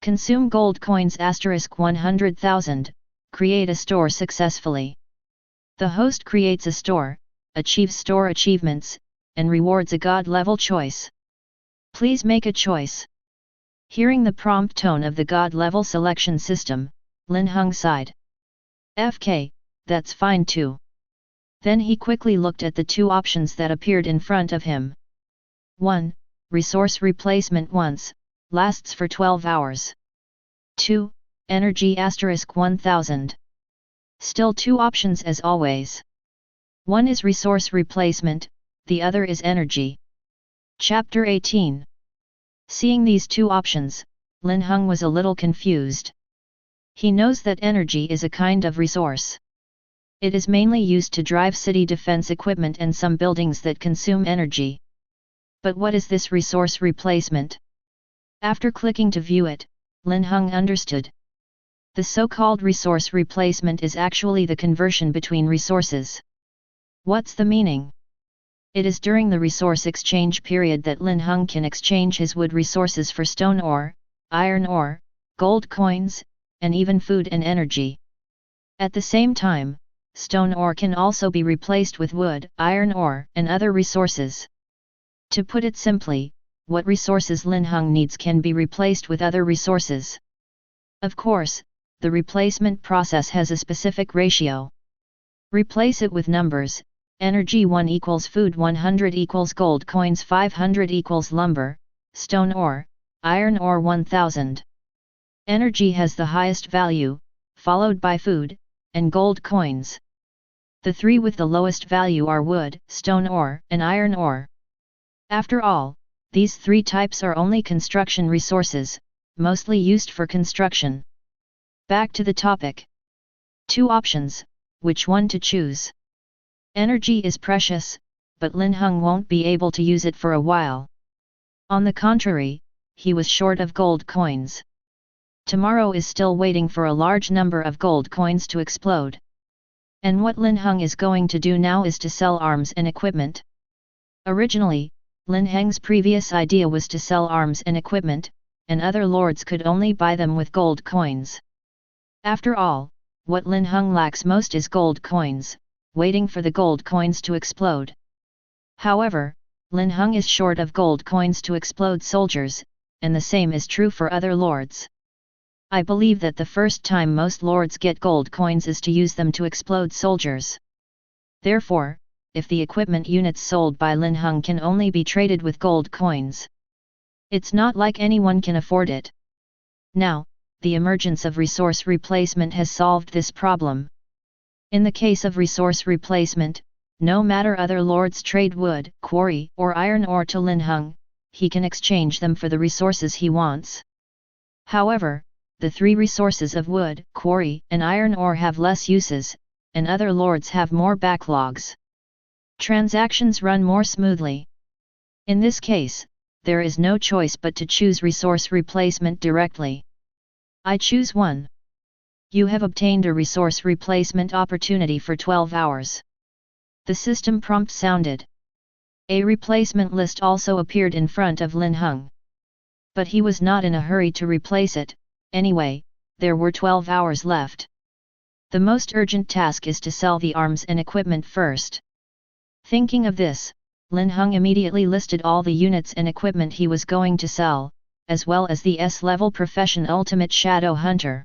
Speaker 1: Consume gold coins *100,000, create a store successfully. The host creates a store, achieves store achievements, and rewards a god-level choice. Please make a choice. Hearing the prompt tone of the god-level selection system, Linhung sighed. FK, that's fine too. Then he quickly looked at the 2 options that appeared in front of him. 1. Resource replacement once, lasts for 12 hours. 2. Energy *1000. Still 2 options as always. One is resource replacement, the other is energy. Chapter 18. Seeing these 2 options, Linhung was a little confused. He knows that energy is a kind of resource. It is mainly used to drive city defense equipment and some buildings that consume energy. But what is this resource replacement? After clicking to view it, Linhung understood. The so-called resource replacement is actually the conversion between resources. What's the meaning? It is during the resource exchange period that Linhung can exchange his wood resources for stone ore, iron ore, gold coins, and even food and energy. At the same time, stone ore can also be replaced with wood, iron ore, and other resources. To put it simply, what resources Linhung needs can be replaced with other resources. Of course, the replacement process has a specific ratio. Replace it with numbers: energy 1 equals food 100 equals gold coins 500 equals lumber, stone ore, iron ore 1000. Energy has the highest value, followed by food, and gold coins. The three with the lowest value are wood, stone ore, and iron ore. After all, these three types are only construction resources, mostly used for construction. Back to the topic. Two options, which one to choose? Energy is precious, but Linhung won't be able to use it for a while. On the contrary, he was short of gold coins. Tomorrow is still waiting for a large number of gold coins to explode. And what Linhung is going to do now is to sell arms and equipment. Originally, Lin Heng's previous idea was to sell arms and equipment, and other lords could only buy them with gold coins. After all, what Linhung lacks most is gold coins, waiting for the gold coins to explode. However, Linhung is short of gold coins to explode soldiers, and the same is true for other lords. I believe that the first time most lords get gold coins is to use them to explode soldiers. Therefore, if the equipment units sold by Linhung can only be traded with gold coins, it's not like anyone can afford it. Now, the emergence of resource replacement has solved this problem. In the case of resource replacement, no matter other lords trade wood, quarry, or iron ore to Linhung, he can exchange them for the resources he wants. However, the three resources of wood, quarry, and iron ore have less uses, and other lords have more backlogs. Transactions run more smoothly. In this case, there is no choice but to choose resource replacement directly. I choose 1. You have obtained a resource replacement opportunity for 12 hours. The system prompt sounded. A replacement list also appeared in front of Linhung. But he was not in a hurry to replace it. Anyway, there were 12 hours left. The most urgent task is to sell the arms and equipment first. Thinking of this, Linhung immediately listed all the units and equipment he was going to sell, as well as the S-level profession Ultimate Shadow Hunter.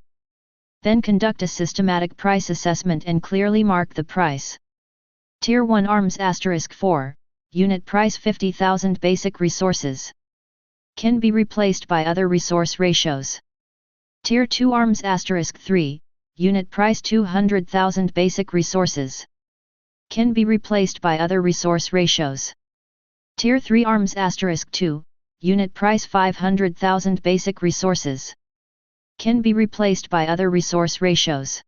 Speaker 1: Then conduct a systematic price assessment and clearly mark the price. Tier 1 Arms *4, Unit Price 50,000 Basic Resources. Can be replaced by other resource ratios. Tier 2 Arms *3, Unit Price 200,000 Basic Resources. Can be replaced by other resource ratios. Tier 3 Arms *2, Unit Price 500,000 Basic Resources. Can be replaced by other resource ratios.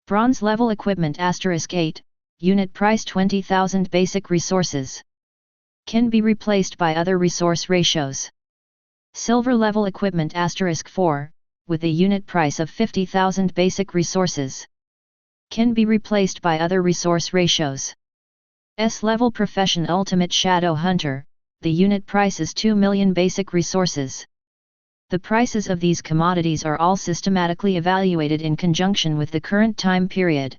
Speaker 1: Bronze Level Equipment *8, Unit Price 20,000 Basic Resources. Can be replaced by other resource ratios. Silver Level Equipment *4, with a unit price of 50,000 Basic Resources. Can be replaced by other resource ratios. S-Level Profession Ultimate Shadow Hunter, the unit price is 2 million Basic Resources. The prices of these commodities are all systematically evaluated in conjunction with the current time period.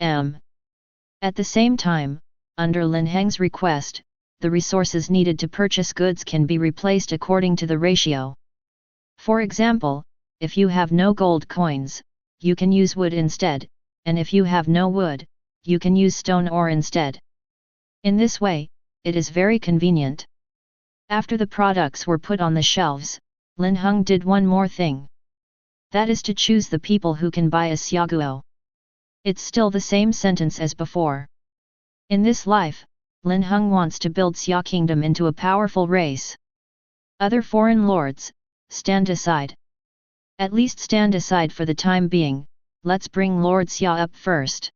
Speaker 1: At the same time, under Lin Heng's request, the resources needed to purchase goods can be replaced according to the ratio. For example, if you have no gold coins, you can use wood instead, and if you have no wood, you can use stone ore instead. In this way, it is very convenient. After the products were put on the shelves, Linhung did one more thing. That is to choose the people who can buy a xiaguo. It's still the same sentence as before. In this life, Linhung wants to build Xia Kingdom into a powerful race. Other foreign lords, stand aside. At least stand aside for the time being. Let's bring Lord Xia up first.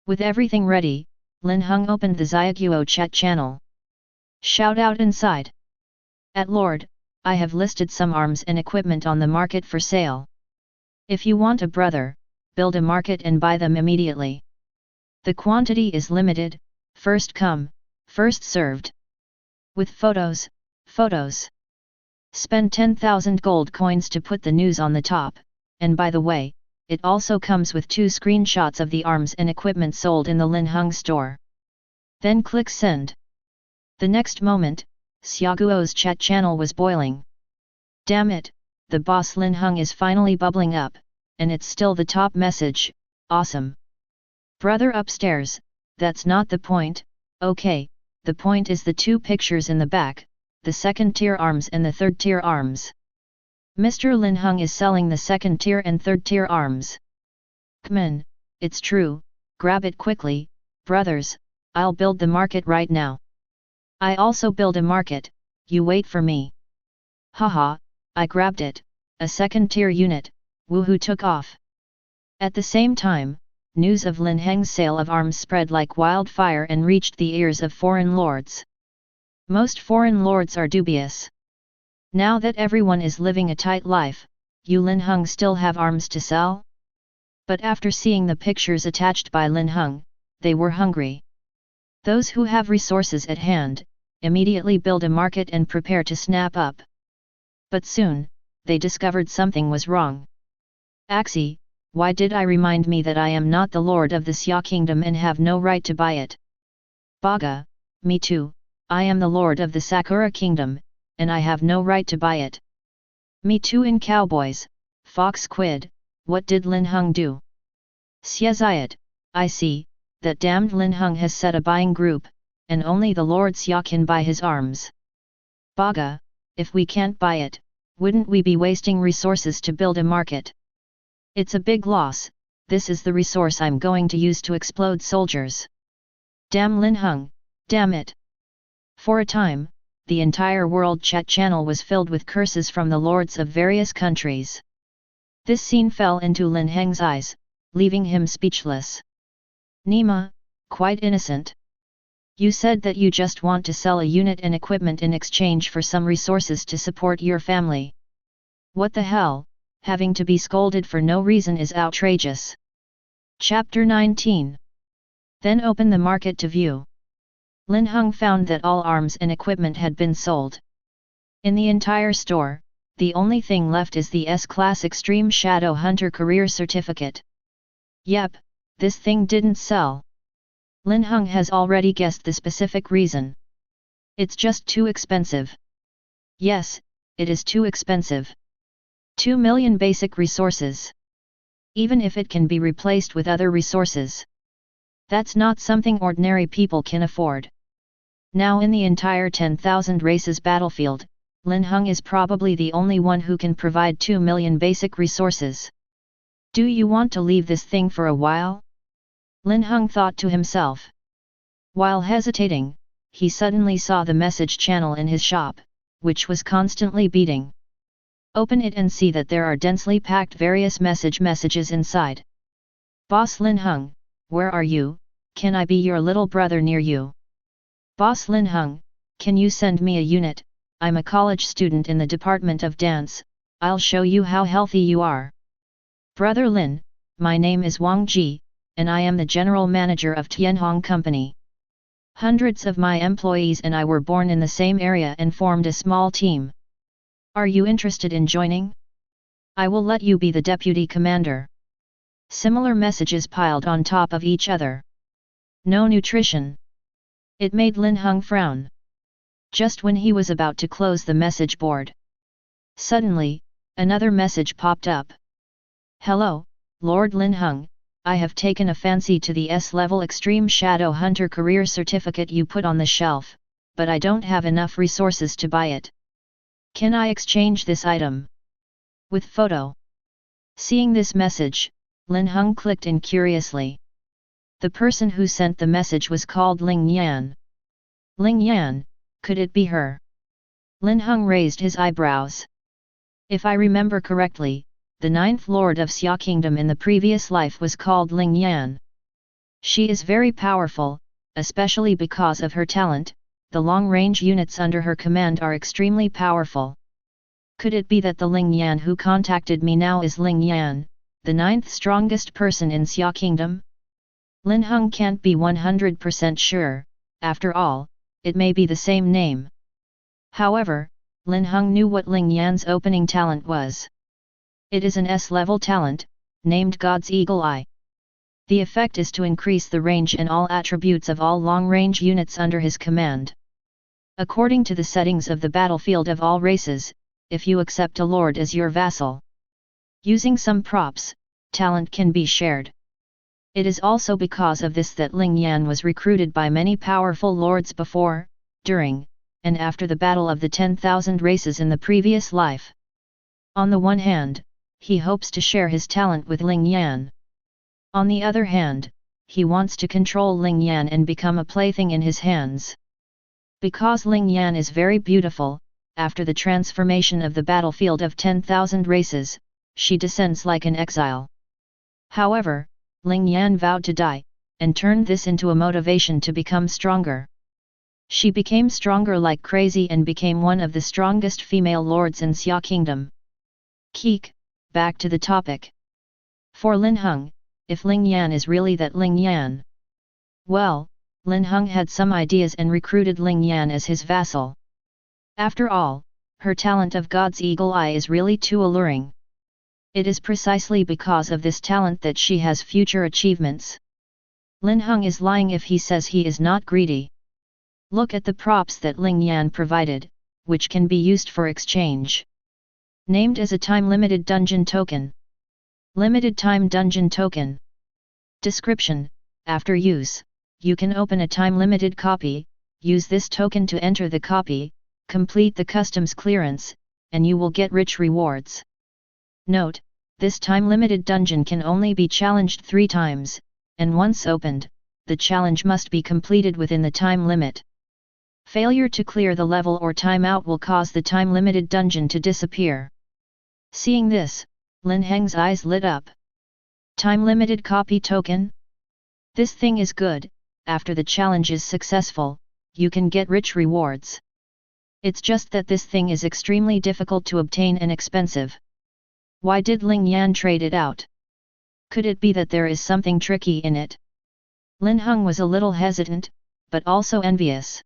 Speaker 1: With everything ready, Linhung opened the Xiaguo chat channel. Shout out inside. At Lord, I have listed some arms and equipment on the market for sale. If you want a brother, build a market and buy them immediately. The quantity is limited, first come, first served. With photos. Spend 10,000 gold coins to put the news on the top, and by the way, it also comes with 2 screenshots of the arms and equipment sold in the Linhung store. Then click send. The next moment, Xiaoguo's chat channel was boiling. Damn it, the boss Linhung is finally bubbling up, and it's still the top message, awesome. Brother upstairs, that's not the point, okay, the point is the 2 pictures in the back, the second tier arms and the third tier arms. Mr. Linhung is selling the second tier and third tier arms. Kmen, it's true, grab it quickly, brothers, I'll build the market right now. I also build a market, you wait for me. Haha, I grabbed it, a second tier unit, woohoo took off. At the same time, news of Lin Heng's sale of arms spread like wildfire and reached the ears of foreign lords. Most foreign lords are dubious. Now that everyone is living a tight life, you Linhung still have arms to sell? But after seeing the pictures attached by Linhung, they were hungry. Those who have resources at hand, immediately build a market and prepare to snap up. But soon, they discovered something was wrong. Axie, why did I remind me that I am not the lord of the Xia kingdom and have no right to buy it? Baga, me too, I am the lord of the Sakura kingdom, and I have no right to buy it. Me too. In cowboys, fox squid, what did Linhung do? Xiaziat, I see, that damned Linhung has set a buying group, and only the Lord Xia can buy his arms. Baga, if we can't buy it, wouldn't we be wasting resources to build a market? It's a big loss, this is the resource I'm going to use to explode soldiers. Damn Linhung, damn it. For a time, the entire world chat channel was filled with curses from the lords of various countries. This scene fell into Lin Heng's eyes, leaving him speechless. Nima, quite innocent. You said that you just want to sell a unit and equipment in exchange for some resources to support your family. What the hell, having to be scolded for no reason is outrageous. Chapter 19. Then open the market to view. Linhung found that all arms and equipment had been sold. In the entire store, the only thing left is the S-Class Extreme Shadow Hunter Career Certificate. Yep, this thing didn't sell. Linhung has already guessed the specific reason. It's just too expensive. Yes, it is too expensive. 2 million basic resources. Even if it can be replaced with other resources, that's not something ordinary people can afford. Now in the entire 10,000 races battlefield, Linhung is probably the only one who can provide 2 million basic resources. Do you want to leave this thing for a while? Linhung thought to himself. While hesitating, he suddenly saw the message channel in his shop, which was constantly beating. Open it and see that there are densely packed various messages inside. Boss Linhung, where are you? Can I be your little brother near you? Boss Linhung, can you send me a unit? I'm a college student in the Department of Dance, I'll show you how healthy you are. Brother Lin, my name is Wang Ji, and I am the general manager of Tianhong Company. Hundreds of my employees and I were born in the same area and formed a small team. Are you interested in joining? I will let you be the deputy commander. Similar messages piled on top of each other. No nutrition. It made Linhung frown. Just when he was about to close the message board, suddenly, another message popped up. Hello, Lord Linhung, I have taken a fancy to the S-level Extreme Shadow Hunter Career Certificate you put on the shelf, but I don't have enough resources to buy it. Can I exchange this item? With photo. Seeing this message, Linhung clicked in curiously. The person who sent the message was called Ling Yan. Ling Yan, could it be her? Linhung raised his eyebrows. If I remember correctly, the 9th Lord of Xia Kingdom in the previous life was called Ling Yan. She is very powerful, especially because of her talent, the long-range units under her command are extremely powerful. Could it be that the Ling Yan who contacted me now is Ling Yan, the 9th strongest person in Xia Kingdom? Linhung can't be 100% sure, after all, it may be the same name. However, Linhung knew what Ling Yan's opening talent was. It is an S-level talent, named God's Eagle Eye. The effect is to increase the range and all attributes of all long-range units under his command. According to the settings of the battlefield of all races, if you accept a lord as your vassal, using some props, talent can be shared. It is also because of this that Ling Yan was recruited by many powerful lords before, during, and after the battle of the 10,000 races in the previous life. On the one hand, he hopes to share his talent with Ling Yan. On the other hand, he wants to control Ling Yan and become a plaything in his hands. Because Ling Yan is very beautiful, after the transformation of the battlefield of 10,000 races, she descends like an exile. However, Ling Yan vowed to die, and turned this into a motivation to become stronger. She became stronger like crazy and became one of the strongest female lords in Xia Kingdom. Keek, back to the topic. For Linhung, if Ling Yan is really that Ling Yan, well, Linhung had some ideas and recruited Ling Yan as his vassal. After all, her talent of God's Eagle Eye is really too alluring. It is precisely because of this talent that she has future achievements. Linhung is lying if he says he is not greedy. Look at the props that Ling Yan provided, which can be used for exchange. Named as a time-limited dungeon token. Limited time dungeon token. Description: after use, you can open a time-limited copy, use this token to enter the copy, complete the customs clearance, and you will get rich rewards. Note: this time-limited dungeon can only be challenged 3 times, and once opened, the challenge must be completed within the time limit. Failure to clear the level or timeout will cause the time-limited dungeon to disappear. Seeing this, Lin Heng's eyes lit up. Time-limited copy token? This thing is good. After the challenge is successful, you can get rich rewards. It's just that this thing is extremely difficult to obtain and expensive. Why did Ling Yan trade it out? Could it be that there is something tricky in it? Linhung was a little hesitant, but also envious.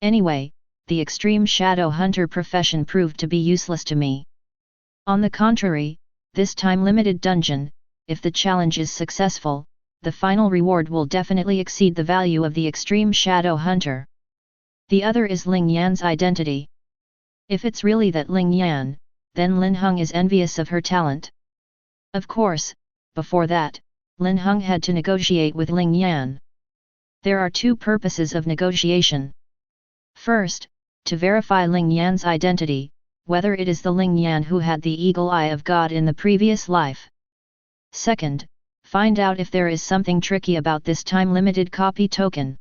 Speaker 1: Anyway, the extreme shadow hunter profession proved to be useless to me. On the contrary, this time-limited dungeon, if the challenge is successful, the final reward will definitely exceed the value of the extreme shadow hunter. The other is Ling Yan's identity. If it's really that Ling Yan, then Linhung is envious of her talent. Of course, before that, Linhung had to negotiate with Ling Yan. There are 2 purposes of negotiation. First, to verify Ling Yan's identity, whether it is the Ling Yan who had the Eagle Eye of God in the previous life. Second, find out if there is something tricky about this time-limited copy token.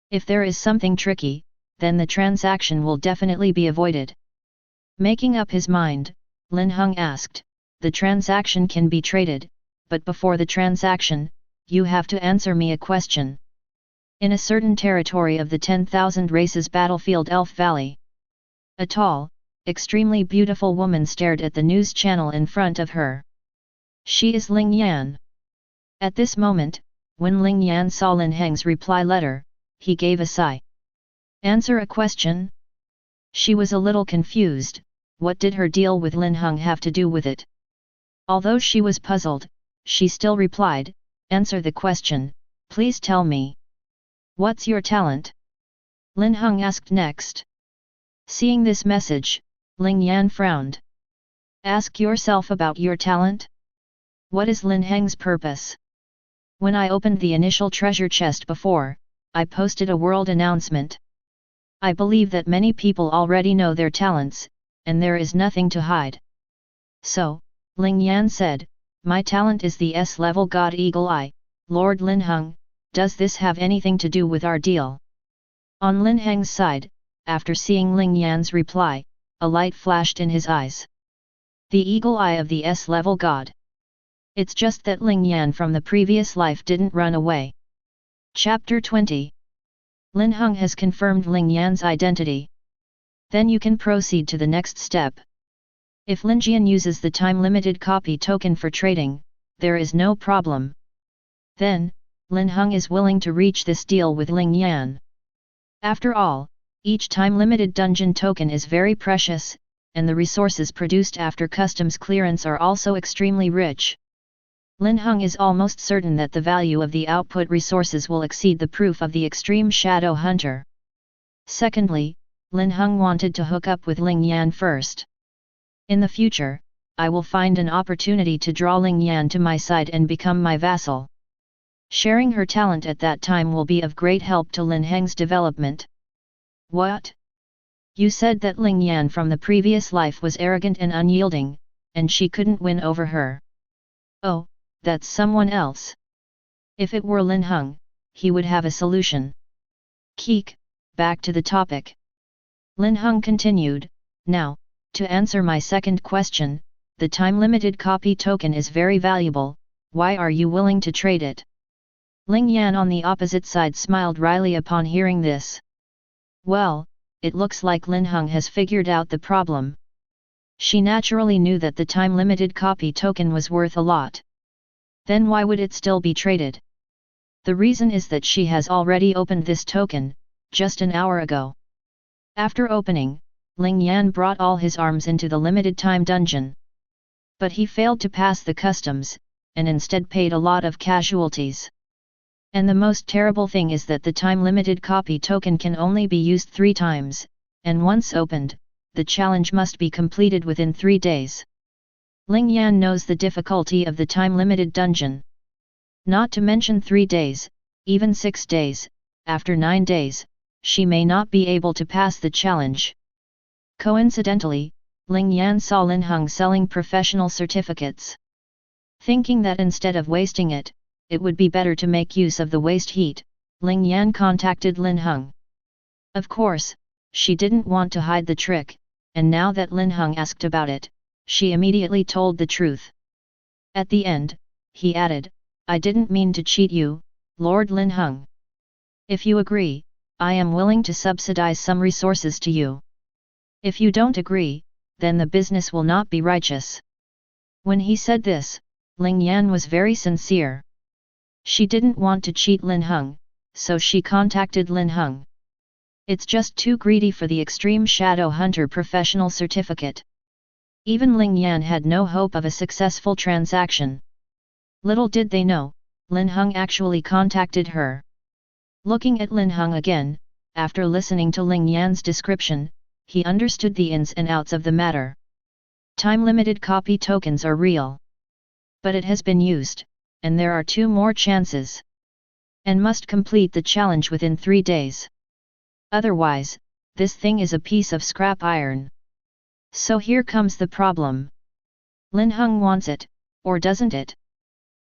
Speaker 1: If there is something tricky, then the transaction will definitely be avoided. Making up his mind, Linhung asked, the transaction can be traded, but before the transaction, you have to answer me a question. In a certain territory of the 10,000 races battlefield Elf Valley, a tall, extremely beautiful woman stared at the news channel in front of her. She is Ling Yan. At this moment, when Ling Yan saw Lin Heng's reply letter, he gave a sigh. Answer a question? She was a little confused. What did her deal with Linhung have to do with it? Although she was puzzled, she still replied, answer the question, please tell me. What's your talent? Linhung asked next. Seeing this message, Ling Yan frowned. Ask yourself about your talent? What is Lin Heng's purpose? When I opened the initial treasure chest before, I posted a world announcement. I believe that many people already know their talents, and there is nothing to hide. So, Ling Yan said, my talent is the S-level God Eagle Eye, Lord Linhung. Does this have anything to do with our deal? On Lin Heng's side, after seeing Ling Yan's reply, a light flashed in his eyes. The Eagle Eye of the S-level God. It's just that Ling Yan from the previous life didn't run away. Chapter 20. Linhung has confirmed Ling Yan's identity. Then you can proceed to the next step. If Lin Jian uses the time-limited copy token for trading, there is no problem. Then, Linhung is willing to reach this deal with Ling Yan. After all, Each time-limited dungeon token is very precious, and the resources produced after customs clearance are also extremely rich. Linhung is almost certain that the value of the output resources will exceed the proof of the extreme shadow hunter. Secondly, Linhung wanted to hook up with Ling Yan first. In the future, I will find an opportunity to draw Ling Yan to my side and become my vassal. Sharing her talent at that time will be of great help to Lin Heng's development. What? You said that Ling Yan from the previous life was arrogant and unyielding, and she couldn't win over her. Oh, that's someone else. If it were Linhung, he would have a solution. Keek, back to the topic. Linhung continued, now, to answer my second question, the time-limited copy token is very valuable, why are you willing to trade it? Ling Yan on the opposite side smiled wryly upon hearing this. Well, it looks like Linhung has figured out the problem. She naturally knew that the time-limited copy token was worth a lot. Then why would it still be traded? The reason is that she has already opened this token, just an hour ago. After opening, Ling Yan brought all his arms into the limited time dungeon. But he failed to pass the customs, and instead paid a lot of casualties. And the most terrible thing is that the time-limited copy token can only be used 3 times, and once opened, the challenge must be completed within 3 days. Ling Yan knows the difficulty of the time-limited dungeon. Not to mention 3 days, even 6 days, after 9 days, she may not be able to pass the challenge. Coincidentally, Ling Yan saw Linhung selling professional certificates. Thinking that instead of wasting it, it would be better to make use of the waste heat, Ling Yan contacted Linhung. Of course, she didn't want to hide the trick, and now that Linhung asked about it, she immediately told the truth. At the end, he added, I didn't mean to cheat you, Lord Linhung. If you agree, I am willing to subsidize some resources to you. If you don't agree, then the business will not be righteous. When he said this, Ling Yan was very sincere. She didn't want to cheat Linhung, so she contacted Linhung. It's just too greedy for the Extreme Shadow Hunter professional certificate. Even Ling Yan had no hope of a successful transaction. Little did they know, Linhung actually contacted her. Looking at Linhung again, after listening to Ling Yan's description, he understood the ins and outs of the matter. Time-limited copy tokens are real. But it has been used, and there are 2 more chances. And must complete the challenge within 3 days. Otherwise, this thing is a piece of scrap iron. So here comes the problem. Linhung wants it, or doesn't it?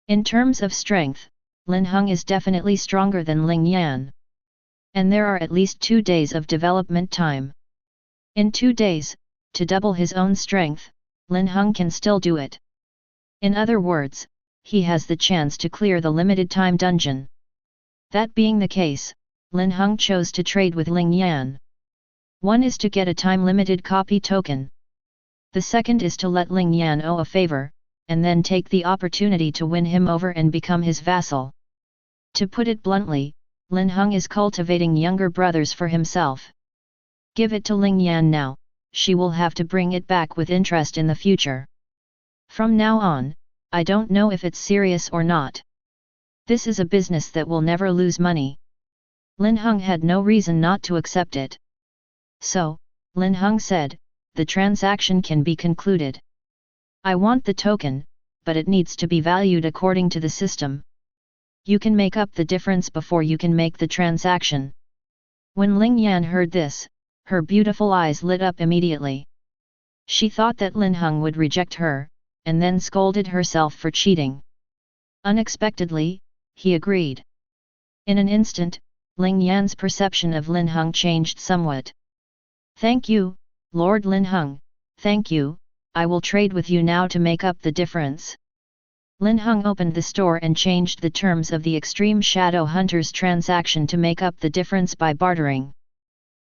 Speaker 1: In terms of strength, Linhung is definitely stronger than Ling Yan. And there are at least 2 days of development time. In 2 days, to double his own strength, Linhung can still do it. In other words, he has the chance to clear the limited time dungeon. That being the case, Linhung chose to trade with Ling Yan. One is to get a time-limited copy token. The second is to let Ling Yan owe a favor, and then take the opportunity to win him over and become his vassal. To put it bluntly, Linhung is cultivating younger brothers for himself. Give it to Ling Yan now, she will have to bring it back with interest in the future. From now on, I don't know if it's serious or not. This is a business that will never lose money. Linhung had no reason not to accept it. So, Linhung said, the transaction can be concluded. I want the token, but it needs to be valued according to the system. You can make up the difference before you can make the transaction. When Ling Yan heard this, her beautiful eyes lit up immediately. She thought that Linhung would reject her, and then scolded herself for cheating. Unexpectedly, he agreed. In an instant, Ling Yan's perception of Linhung changed somewhat. Thank you, Lord Linhung, thank you, I will trade with you now to make up the difference. Linhung opened the store and changed the terms of the Extreme Shadow Hunter's transaction to make up the difference by bartering.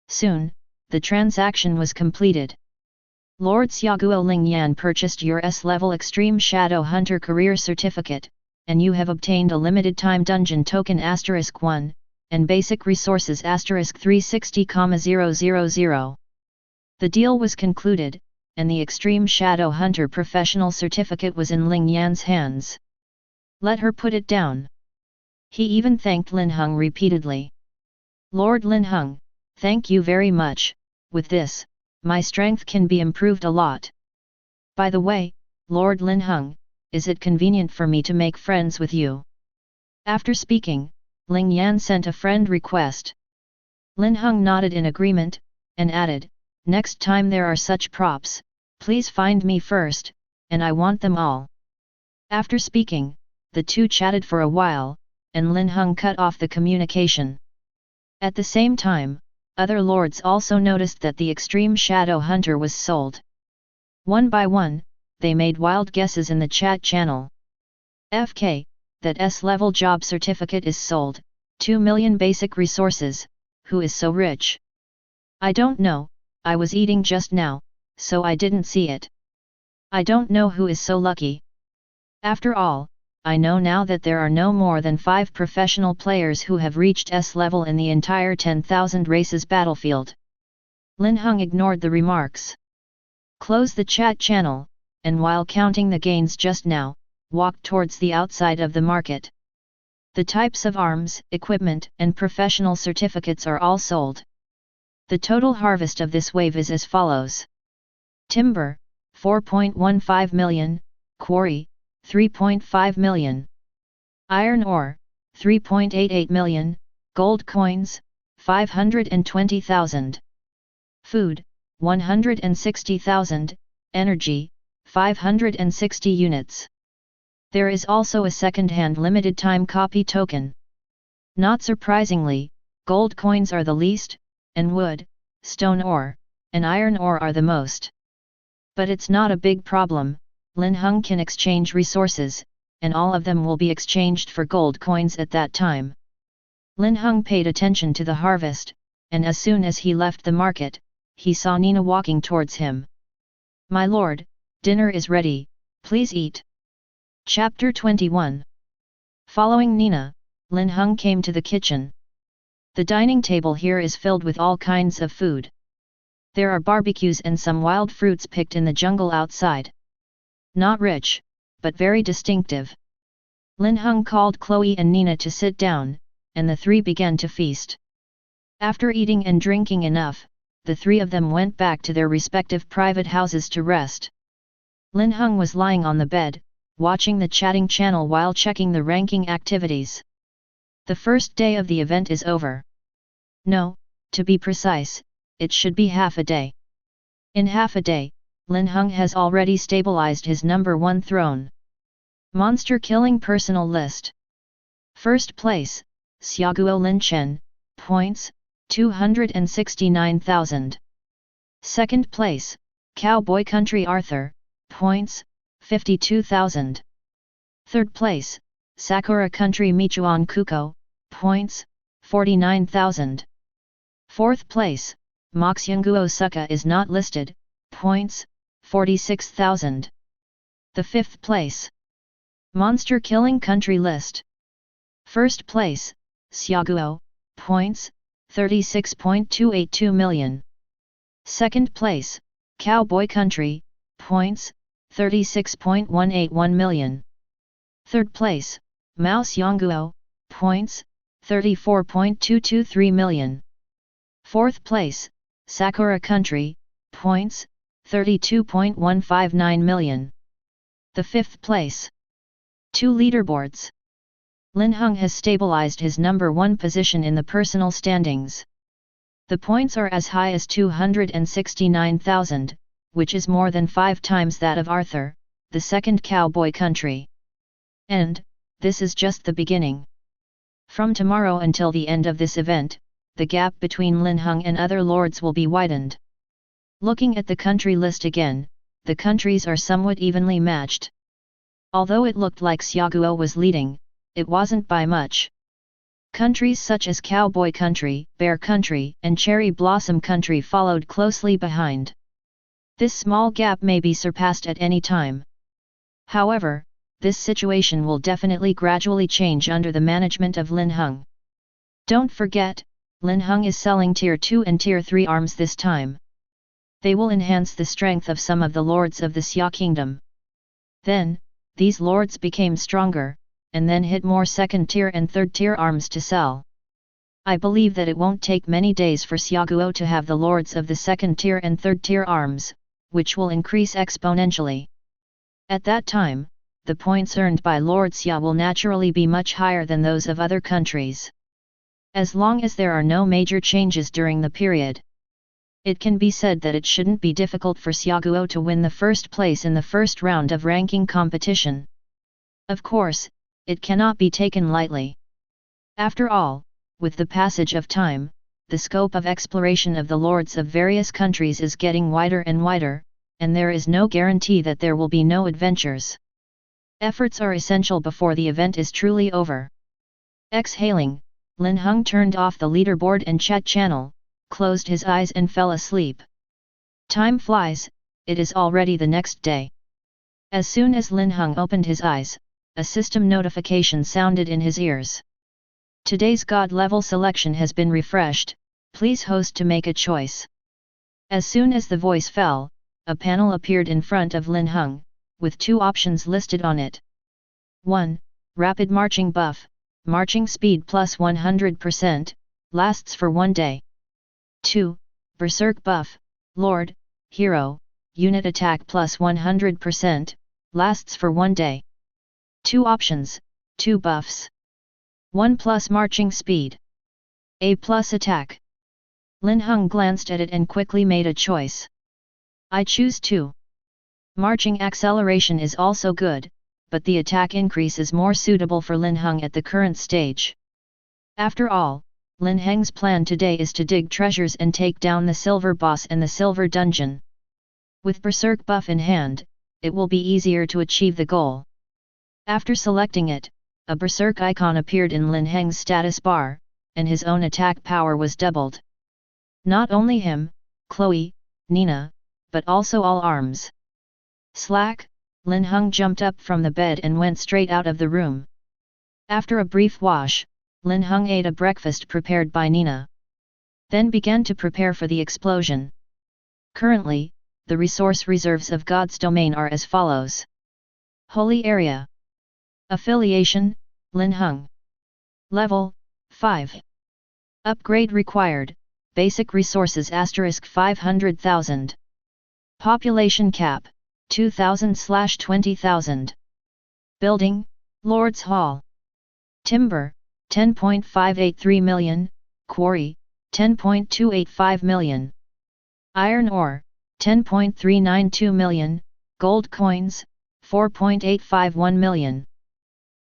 Speaker 1: Soon, the transaction was completed. Lord Xiaoguo Ling Yan purchased your S-level Extreme Shadow Hunter career certificate, and you have obtained a limited time dungeon token *1, and basic resources *360,000. The deal was concluded, and the Extreme Shadow Hunter professional certificate was in Ling Yan's hands. Let her put it down. He even thanked Linhung repeatedly. Lord Linhung, thank you very much, with this, my strength can be improved a lot. By the way, Lord Linhung, is it convenient for me to make friends with you? After speaking, Ling Yan sent a friend request. Linhung nodded in agreement, and added, next time there are such props, please find me first, and I want them all. After speaking, the two chatted for a while, and Linhung cut off the communication. At the same time, other lords also noticed that the Extreme Shadow Hunter was sold. One by one, they made wild guesses in the chat channel. FK, that S-level job certificate is sold, 2 million basic resources, who is so rich? I don't know, I was eating just now, so I didn't see it. I don't know who is so lucky. After all, I know now that there are no more than 5 professional players who have reached S-level in the entire 10,000 races battlefield. Linhung ignored the remarks. Close the chat channel, and while counting the gains just now, walked towards the outside of the market. The types of arms, equipment, and professional certificates are all sold. The total harvest of this wave is as follows. Timber, 4.15 million, quarry, 3.5 million. Iron ore, 3.88 million, gold coins, 520,000. Food, 160,000, energy, 560 units. There is also a second-hand limited-time copy token. Not surprisingly, gold coins are the least, and wood, stone ore, and iron ore are the most. But it's not a big problem. Linhung can exchange resources, and all of them will be exchanged for gold coins at that time. Linhung paid attention to the harvest, and as soon as he left the market, he saw Nina walking towards him. My lord, dinner is ready, please eat. Chapter 21. Following Nina, Linhung came to the kitchen. The dining table here is filled with all kinds of food. There are barbecues and some wild fruits picked in the jungle outside. Not rich, but very distinctive. Linhung called Chloe and Nina to sit down, and the three began to feast. After eating and drinking enough, the three of them went back to their respective private houses to rest. Linhung was lying on the bed, watching the chatting channel while checking the ranking activities. The first day of the event is over. No, to be precise, it should be half a day. In half a day, Linhung has already stabilized his number 1 throne. Monster Killing Personal List. First place, Xiaoguo Lin Chen, points, 269,000. Second place, Cowboy Country Arthur, points, 52,000. Third place, Sakura Country Michuan Kuko, points, 49,000. Fourth place, Moxyunguo Suka is not listed, points, 46,000. The fifth place. Monster Killing Country List. First place, Xiaoguo, points, 36.282 million. Second place, Cowboy Country, points, 36.181 million. Third place, Mao Xiangguo, points, 34.223 million. Fourth place, Sakura Country, points, 32.159 million. The fifth place. 2 leaderboards. Linhung has stabilized his number 1 position in the personal standings. The points are as high as 269,000, which is more than 5 times that of Arthur, the second Cowboy Country. And, this is just the beginning. From tomorrow until the end of this event, the gap between Linhung and other lords will be widened. Looking at the country list again, the countries are somewhat evenly matched. Although it looked like Xiaoguo was leading, it wasn't by much. Countries such as Cowboy Country, Bear Country, and Cherry Blossom Country followed closely behind. This small gap may be surpassed at any time. However, this situation will definitely gradually change under the management of Linhung. Don't forget, Linhung is selling Tier 2 and Tier 3 arms this time. They will enhance the strength of some of the lords of the Xia Kingdom. Then, these lords became stronger, and then hit more second tier and third tier arms to sell. I believe that it won't take many days for Xiaoguo to have the lords of the second tier and third tier arms, which will increase exponentially. At that time, the points earned by Lord Xia will naturally be much higher than those of other countries. As long as there are no major changes during the period, it can be said that it shouldn't be difficult for Xiaoguo to win the first place in the first round of ranking competition. Of course, it cannot be taken lightly. After all, with the passage of time, the scope of exploration of the lords of various countries is getting wider and wider, and there is no guarantee that there will be no adventures. Efforts are essential before the event is truly over. Exhaling, Linhung turned off the leaderboard and chat channel, closed his eyes and fell asleep. Time flies, it is already the next day. As soon as Linhung opened his eyes, a system notification sounded in his ears. Today's God level selection has been refreshed, please host to make a choice. As soon as the voice fell, a panel appeared in front of Linhung, with two options listed on it. 1. Rapid marching buff, marching speed plus 100%, lasts for 1 day. 2. Berserk buff, Lord, Hero, unit attack plus 100%, lasts for 1 day. 2 options, 2 buffs. 1 plus marching speed. A plus attack. Linhung glanced at it and quickly made a choice. I choose 2. Marching acceleration is also good, but the attack increase is more suitable for Linhung at the current stage. After all, Lin Heng's plan today is to dig treasures and take down the silver boss and the silver dungeon. With Berserk buff in hand, it will be easier to achieve the goal. After selecting it, a Berserk icon appeared in Lin Heng's status bar, and his own attack power was doubled. Not only him, Chloe, Nina, but also all arms. Slack, Linhung jumped up from the bed and went straight out of the room. After a brief wash, Linhung ate a breakfast prepared by Nina. Then began to prepare for the explosion. Currently, the resource reserves of God's domain are as follows. Holy Area. Affiliation, Linhung. Level, 5. Upgrade required, basic resources * 500,000. Population cap, 2,000/20,000. Building, Lord's Hall. Timber, 10.583 million, Quarry, 10.285 million. Iron ore, 10.392 million, Gold coins, 4.851 million.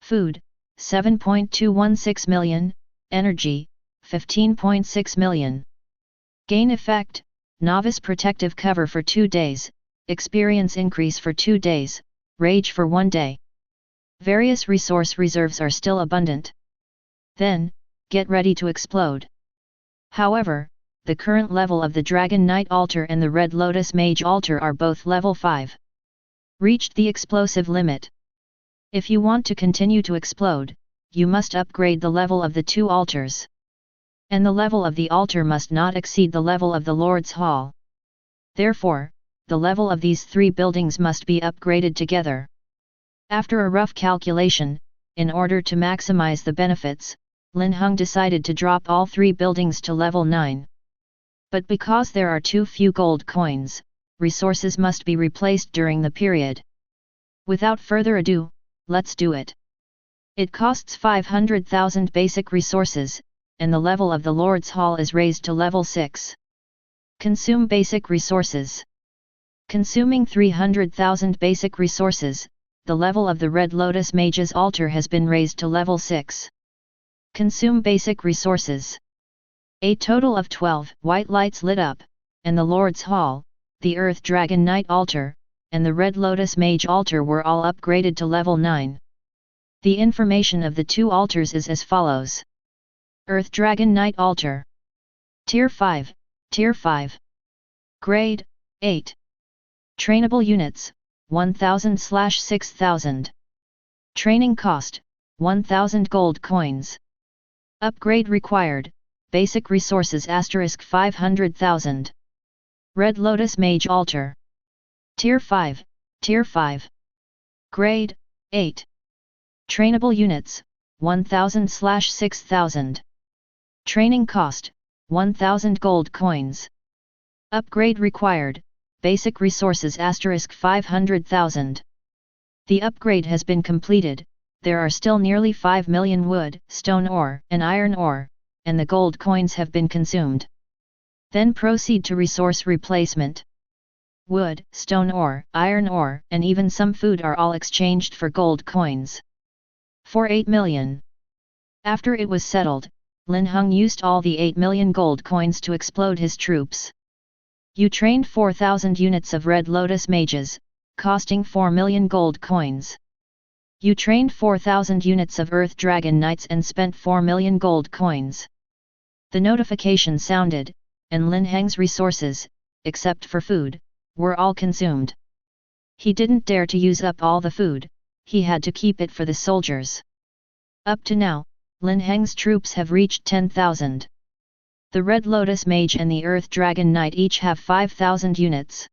Speaker 1: Food, 7.216 million, Energy, 15.6 million. Gain effect, Novice protective cover for 2 days, Experience increase for 2 days, Rage for 1 day. Various resource reserves are still abundant. Then, get ready to explode. However, the current level of the Dragon Knight altar and the Red Lotus Mage altar are both level 5. Reached the explosive limit. If you want to continue to explode, you must upgrade the level of the 2 altars. And the level of the altar must not exceed the level of the Lord's Hall. Therefore, the level of these 3 buildings must be upgraded together. After a rough calculation, in order to maximize the benefits, Linhung decided to drop all 3 buildings to level 9. But because there are too few gold coins, resources must be replaced during the period. Without further ado, let's do it. It costs 500,000 basic resources, and the level of the Lord's Hall is raised to level 6. Consume basic resources. Consuming 300,000 basic resources, the level of the Red Lotus Mage's altar has been raised to level 6. Consume basic resources. A total of 12 white lights lit up, and the Lord's Hall, the Earth Dragon Knight altar, and the Red Lotus Mage altar were all upgraded to level 9. The information of the 2 altars is as follows. Earth Dragon Knight altar. Tier 5, Tier 5. Grade, 8. Trainable units, 1000/6000. Training cost, 1000 gold coins. Upgrade required, basic resources * 500,000. Red Lotus Mage Altar. Tier 5, Tier 5. Grade, 8. Trainable units, 1000/6000. Training cost, 1000 gold coins. Upgrade required, basic resources * 500,000. The upgrade has been completed, there are still nearly 5 million wood, stone ore, and iron ore, and the gold coins have been consumed. Then proceed to resource replacement. Wood, stone ore, iron ore, and even some food are all exchanged for gold coins. For 8 million. After it was settled, Linhung used all the 8 million gold coins to explode his troops. You trained 4,000 units of Red Lotus Mages, costing 4 million gold coins. You trained 4,000 units of Earth Dragon Knights and spent 4 million gold coins. The notification sounded, and Lin Heng's resources, except for food, were all consumed. He didn't dare to use up all the food, he had to keep it for the soldiers. Up to now, Lin Heng's troops have reached 10,000. The Red Lotus Mage and the Earth Dragon Knight each have 5,000 units.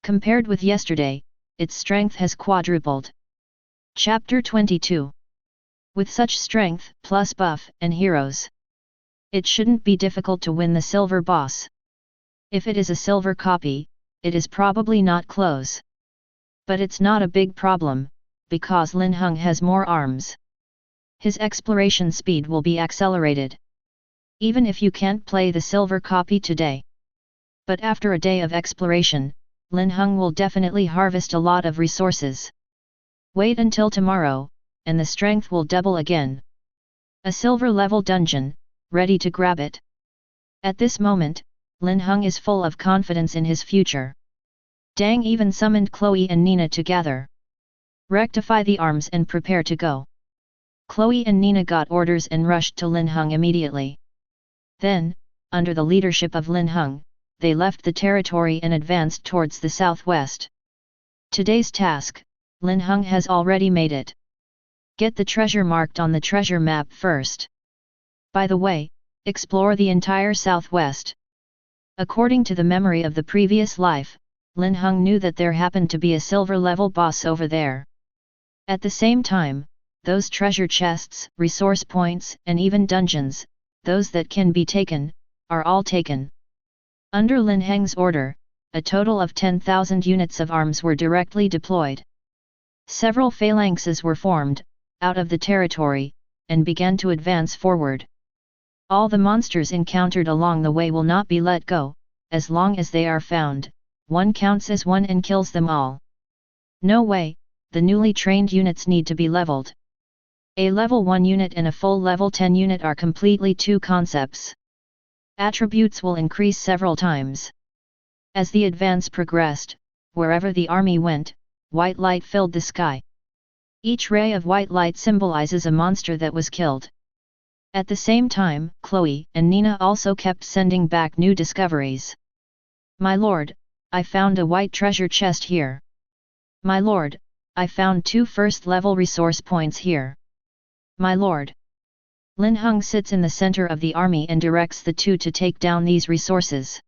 Speaker 1: Compared with yesterday, its strength has quadrupled. Chapter 22. With such strength, plus buff, and heroes, it shouldn't be difficult to win the silver boss. If it is a silver copy, it is probably not close. But it's not a big problem, because Linhung has more arms. His exploration speed will be accelerated. Even if you can't play the silver copy today. But after a day of exploration, Linhung will definitely harvest a lot of resources. Wait until tomorrow, and the strength will double again. A silver level dungeon, ready to grab it. At this moment, Linhung is full of confidence in his future. Dang even summoned Chloe and Nina to gather. Rectify the arms and prepare to go. Chloe and Nina got orders and rushed to Linhung immediately. Then, under the leadership of Linhung, they left the territory and advanced towards the southwest. Today's task, Linhung has already made it. Get the treasure marked on the treasure map first. By the way, explore the entire southwest. According to the memory of the previous life, Linhung knew that there happened to be a silver level boss over there. At the same time, those treasure chests, resource points, and even dungeons, those that can be taken, are all taken. Under Lin Heng's order, a total of 10,000 units of arms were directly deployed. Several phalanxes were formed, out of the territory, and began to advance forward. All the monsters encountered along the way will not be let go, as long as they are found, one counts as one and kills them all. No way, the newly trained units need to be leveled. A level 1 unit and a full level 10 unit are completely two concepts. Attributes will increase several times. As the advance progressed, wherever the army went, white light filled the sky. Each ray of white light symbolizes a monster that was killed. At the same time, Chloe and Nina also kept sending back new discoveries. My lord, I found a white treasure chest here. My lord, I found 2 first-level resource points here. My lord. Linhung sits in the center of the army and directs the two to take down these resources.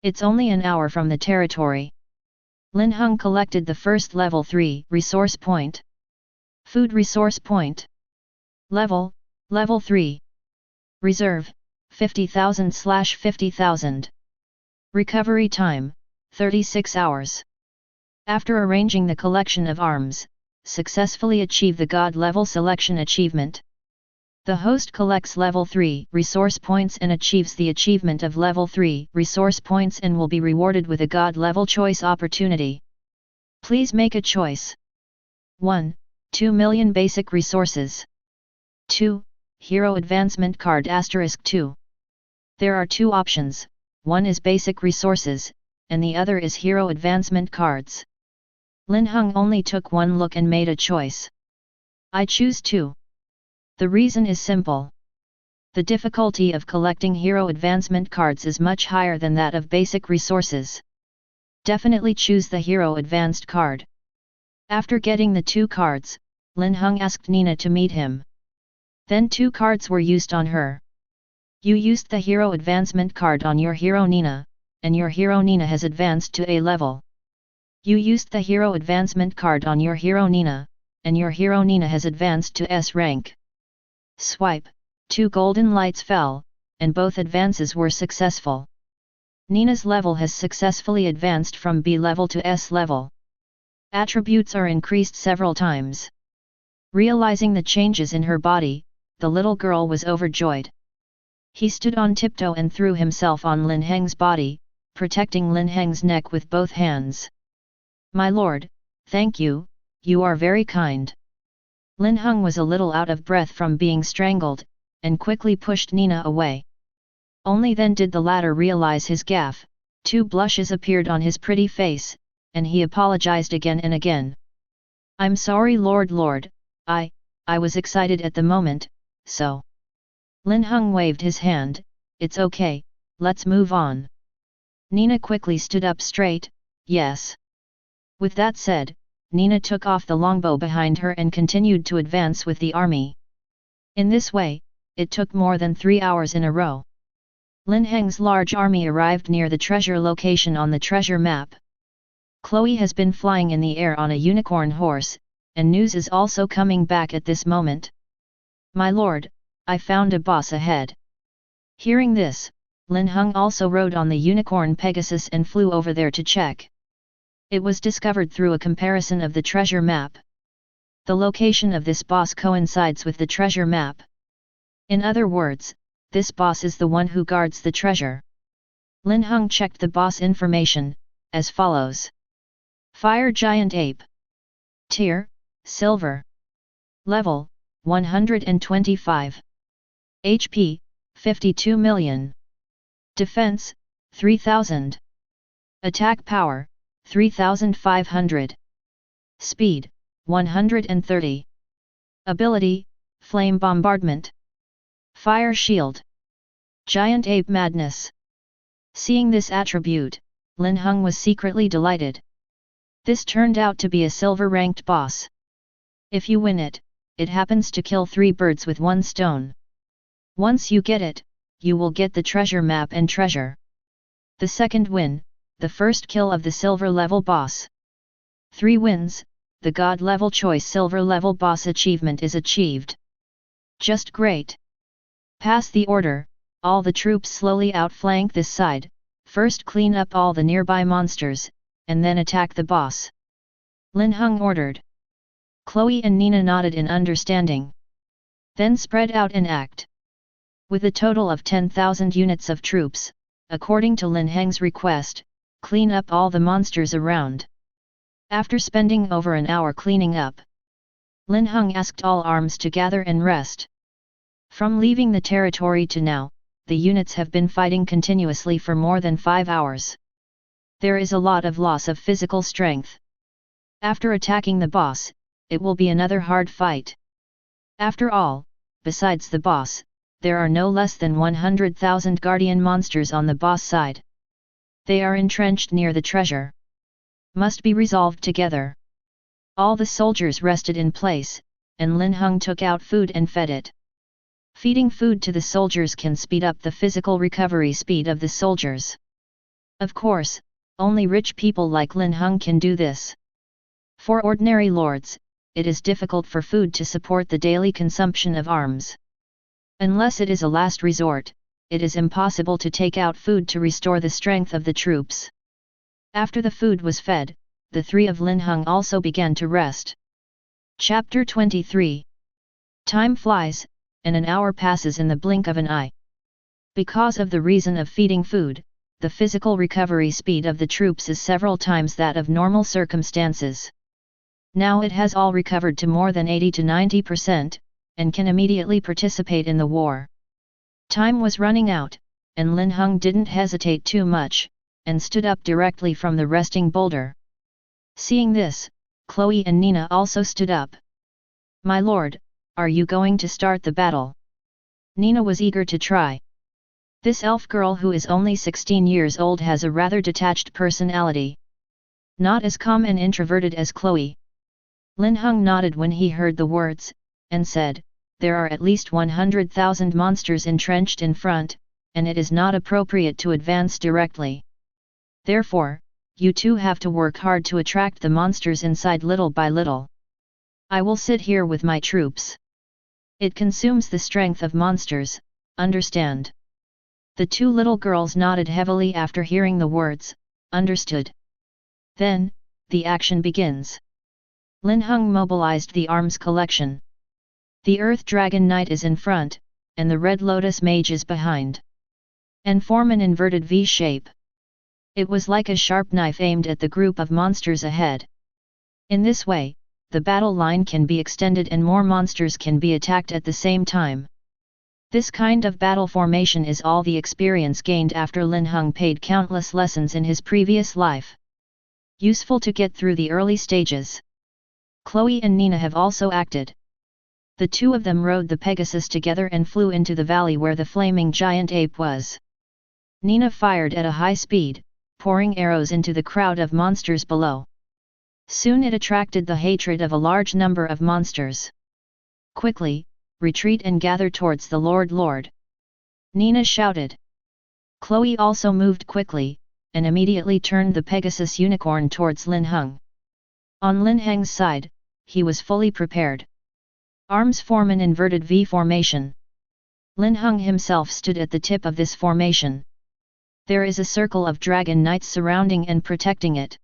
Speaker 1: It's only an hour from the territory. Linhung collected the first level 3 resource point. Food resource point. Level 3. Reserve, 50,000/50,000. Recovery time, 36 hours. After arranging the collection of arms, successfully achieve the God level selection achievement. The host collects level 3 resource points and achieves the achievement of level 3 resource points and will be rewarded with a God level choice opportunity. Please make a choice. 1. 2 million basic resources. 2. Hero Advancement Card *2. There are 2 options, one is basic resources, and the other is hero advancement cards. Linhung only took one look and made a choice. I choose 2. The reason is simple. The difficulty of collecting hero advancement cards is much higher than that of basic resources. Definitely choose the hero advanced card. After getting the 2 cards, Linhung asked Nina to meet him. Then 2 cards were used on her. You used the hero advancement card on your hero Nina, and your hero Nina has advanced to A level. You used the hero advancement card on your hero Nina, and your hero Nina has advanced to S rank. Swipe, 2 golden lights fell, and both advances were successful. Nina's level has successfully advanced from B level to S level. Attributes are increased several times. Realizing the changes in her body, the little girl was overjoyed. He stood on tiptoe and threw himself on Lin Heng's body, protecting Lin Heng's neck with both hands. "My lord, thank you, you are very kind." Linhung was a little out of breath from being strangled, and quickly pushed Nina away. Only then did the latter realize his gaffe, 2 blushes appeared on his pretty face, and he apologized again and again. "I'm sorry Lord, I was excited at the moment, so." Linhung waved his hand, "It's okay, let's move on." Nina quickly stood up straight, "Yes." With that said, Nina took off the longbow behind her and continued to advance with the army. In this way, it took more than 3 hours in a row. Lin Heng's large army arrived near the treasure location on the treasure map. Chloe has been flying in the air on a unicorn horse, and news is also coming back at this moment. "My lord, I found a boss ahead." Hearing this, Linhung also rode on the unicorn Pegasus and flew over there to check. It was discovered through a comparison of the treasure map. The location of this boss coincides with the treasure map. In other words, this boss is the one who guards the treasure. Linhung checked the boss information, as follows. Fire Giant Ape. Tier, Silver. Level, 125. HP, 52 million. Defense, 3000. Attack power, 3500. Speed, 130. Ability, Flame Bombardment. Fire Shield. Giant Ape Madness. Seeing this attribute, Linhung was secretly delighted. This turned out to be a silver-ranked boss. If you win it, it happens to kill 3 birds with 1 stone. Once you get it, you will get the treasure map and treasure. The second win, the first kill of the silver level boss. 3 wins, the god level choice silver level boss achievement is achieved. Just great. Pass the order, all the troops slowly outflank this side, first clean up all the nearby monsters, and then attack the boss. Linhung ordered. Chloe and Nina nodded in understanding. Then spread out and act. With a total of 10,000 units of troops, according to Lin Heng's request, clean up all the monsters around. After spending over an hour cleaning up, Linhung asked all arms to gather and rest. From leaving the territory to now, the units have been fighting continuously for more than 5 hours. There is a lot of loss of physical strength. After attacking the boss, it will be another hard fight. After all, besides the boss, there are no less than 100,000 guardian monsters on the boss side. They are entrenched near the treasure. Must be resolved together. All the soldiers rested in place, and Linhung took out food and fed it. Feeding food to the soldiers can speed up the physical recovery speed of the soldiers. Of course, only rich people like Linhung can do this. For ordinary lords, it is difficult for food to support the daily consumption of arms. Unless it is a last resort, it is impossible to take out food to restore the strength of the troops. After the food was fed, the 3 of Linhung also began to rest. Chapter 23. Time flies, and an hour passes in the blink of an eye. Because of the reason of feeding food, the physical recovery speed of the troops is several times that of normal circumstances. Now it has all recovered to more than 80 to 90%, and can immediately participate in the war. Time was running out, and Linhung didn't hesitate too much, and stood up directly from the resting boulder. Seeing this, Chloe and Nina also stood up. "My lord, are you going to start the battle?" Nina was eager to try. This elf girl who is only 16 years old has a rather detached personality. Not as calm and introverted as Chloe. Linhung nodded when he heard the words, and said, there are at least 100,000 monsters entrenched in front, and it is not appropriate to advance directly. Therefore, you two have to work hard to attract the monsters inside little by little. I will sit here with my troops. It consumes the strength of monsters, understand? The two little girls nodded heavily after hearing the words, understood. Then, the action begins. Linhung mobilized the arms collection. The Earth Dragon Knight is in front, and the Red Lotus Mage is behind. And form an inverted V shape. It was like a sharp knife aimed at the group of monsters ahead. In this way, the battle line can be extended and more monsters can be attacked at the same time. This kind of battle formation is all the experience gained after Linhung paid countless lessons in his previous life. Useful to get through the early stages. Chloe and Nina have also acted. The two of them rode the Pegasus together and flew into the valley where the flaming giant ape was. Nina fired at a high speed, pouring arrows into the crowd of monsters below. Soon it attracted the hatred of a large number of monsters. Quickly, retreat and gather towards the Lord. Nina shouted. Chloe also moved quickly, and immediately turned the Pegasus unicorn towards Linhung. On Linheng's side, he was fully prepared. Arms form an inverted V formation. Linhung himself stood at the tip of this formation. There is a circle of dragon knights surrounding and protecting it.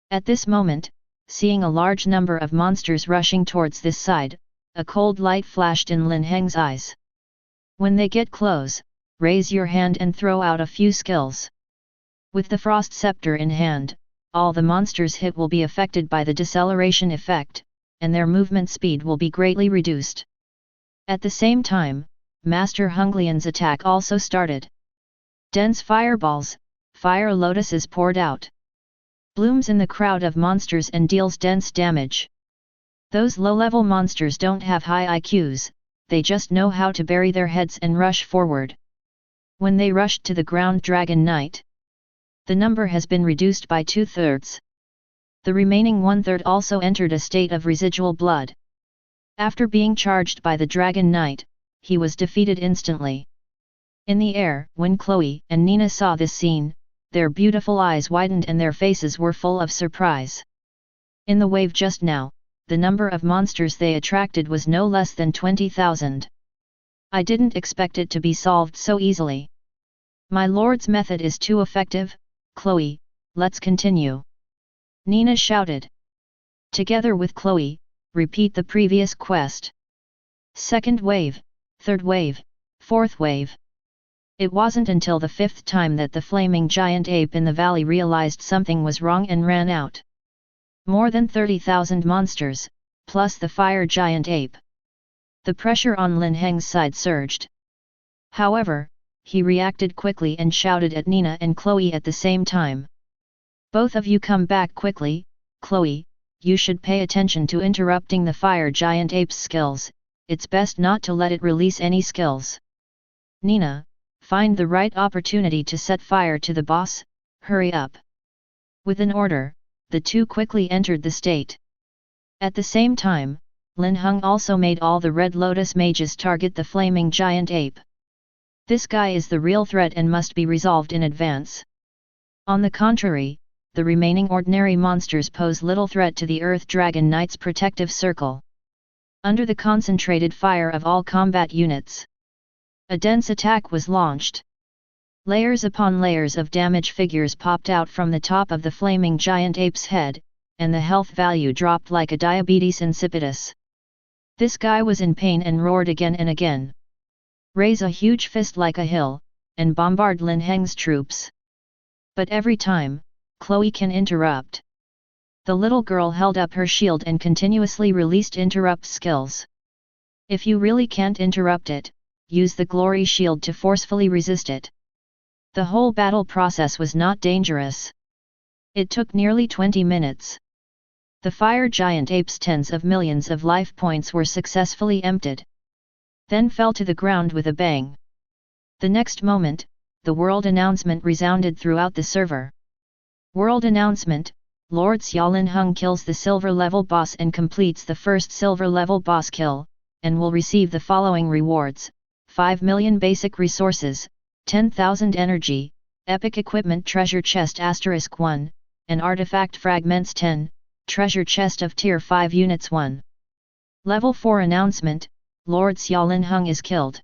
Speaker 1: At this moment, seeing a large number of monsters rushing towards this side, a cold light flashed in Lin Heng's eyes. When they get close, raise your hand and throw out a few skills. With the frost scepter in hand, all the monsters hit will be affected by the deceleration effect, and their movement speed will be greatly reduced. At the same time, Master Hunglian's attack also started. Dense fireballs, fire lotuses poured out. Blooms in the crowd of monsters and deals dense damage. Those low-level monsters don't have high IQs, they just know how to bury their heads and rush forward. When they rushed to the ground Dragon Knight, the number has been reduced by 2/3. The remaining 1/3 also entered a state of residual blood. After being charged by the Dragon Knight, he was defeated instantly. In the air, when Chloe and Nina saw this scene, their beautiful eyes widened and their faces were full of surprise. In the wave just now, the number of monsters they attracted was no less than 20,000. I didn't expect it to be solved so easily. My lord's method is too effective, Chloe, let's continue. Nina shouted. Together with Chloe, repeat the previous quest. Second wave, third wave, fourth wave. It wasn't until the fifth time that the flaming giant ape in the valley realized something was wrong and ran out. More than 30,000 monsters, plus the fire giant ape. The pressure on Lin Heng's side surged. However, he reacted quickly and shouted at Nina and Chloe at the same time. Both of you come back quickly, Chloe, you should pay attention to interrupting the fire giant ape's skills, it's best not to let it release any skills. Nina, find the right opportunity to set fire to the boss, hurry up. With an order, the two quickly entered the state. At the same time, Linhung also made all the Red Lotus mages target the flaming giant ape. This guy is the real threat and must be resolved in advance. On the contrary, the remaining ordinary monsters pose little threat to the Earth Dragon Knight's protective circle. Under the concentrated fire of all combat units, a dense attack was launched. Layers upon layers of damage figures popped out from the top of the flaming giant ape's head, and the health value dropped like a diabetes insipidus. This guy was in pain and roared again and again. Raise a huge fist like a hill, and bombard Lin Heng's troops. But every time, Chloe can interrupt. The little girl held up her shield and continuously released interrupt skills. If you really can't interrupt it, use the glory shield to forcefully resist it. The whole battle process was not dangerous. It took nearly 20 minutes. The fire giant ape's tens of millions of life points were successfully emptied. Then fell to the ground with a bang. The next moment, the world announcement resounded throughout the server. World announcement: Lord Xia Linhung kills the silver level boss and completes the first silver level boss kill, and will receive the following rewards: 5 million basic resources, 10,000 energy, epic equipment treasure chest *1, and artifact fragments 10, treasure chest of tier 5 units 1. Level 4 announcement: Lord Xia Linhung is killed.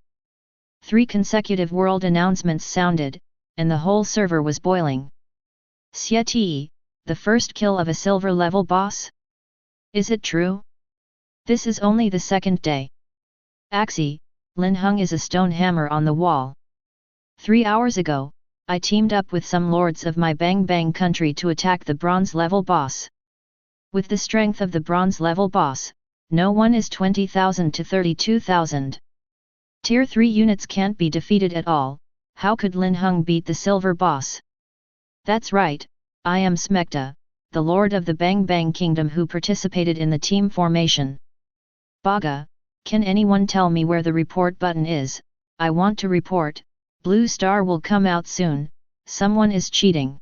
Speaker 1: 3 consecutive world announcements sounded, and the whole server was boiling. Xia Ti, the first kill of a silver level boss? Is it true? This is only the second day. Axie, Linhung is a stone hammer on the wall. 3 hours ago, I teamed up with some lords of my Bang Bang country to attack the bronze level boss. With the strength of the bronze level boss, no one is 20,000 to 32,000. Tier 3 units can't be defeated at all. How could Linhung beat the silver boss? That's right, I am Smecta, the lord of the Bang Bang kingdom who participated in the team formation. Baga, can anyone tell me where the report button is? I want to report. Blue star will come out soon. Someone is cheating.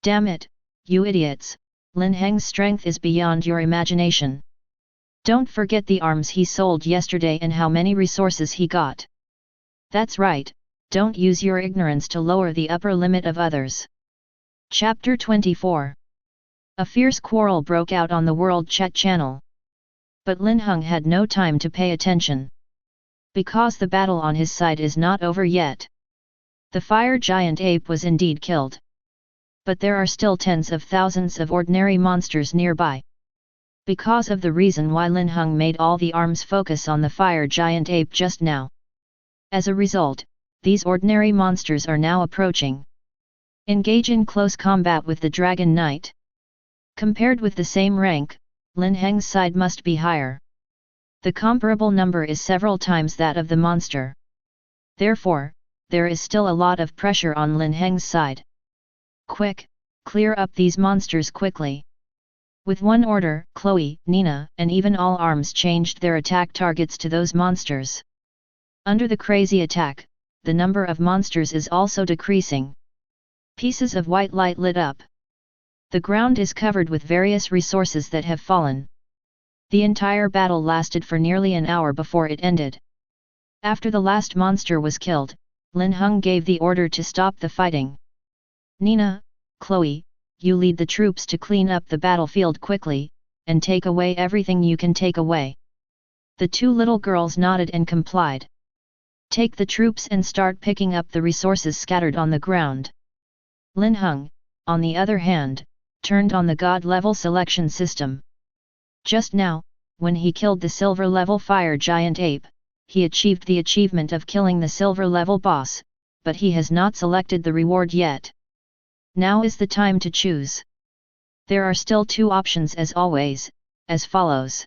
Speaker 1: Damn it, you idiots, Lin Heng's strength is beyond your imagination. Don't forget the arms he sold yesterday and how many resources he got. That's right, don't use your ignorance to lower the upper limit of others. Chapter 24. A fierce quarrel broke out on the World Chat channel. But Linhung had no time to pay attention. Because the battle on his side is not over yet. The fire giant ape was indeed killed. But there are still tens of thousands of ordinary monsters nearby. Because of the reason why Linhung made all the arms focus on the fire giant ape just now. As a result, these ordinary monsters are now approaching. Engage in close combat with the Dragon Knight. Compared with the same rank, Lin Heng's side must be higher. The comparable number is several times that of the monster. Therefore, there is still a lot of pressure on Lin Heng's side. Quick, clear up these monsters quickly. With one order, Chloe, Nina, and even all arms changed their attack targets to those monsters. Under the crazy attack, the number of monsters is also decreasing. Pieces of white light lit up. The ground is covered with various resources that have fallen. The entire battle lasted for nearly an hour before it ended. After the last monster was killed, Linhung gave the order to stop the fighting. Nina, Chloe, you lead the troops to clean up the battlefield quickly, and take away everything you can take away. The 2 little girls nodded and complied. Take the troops and start picking up the resources scattered on the ground. Linhung, on the other hand, turned on the god level selection system. Just now, when he killed the silver level fire giant ape, he achieved the achievement of killing the silver level boss, but he has not selected the reward yet. Now is the time to choose. There are still 2 options as always, as follows.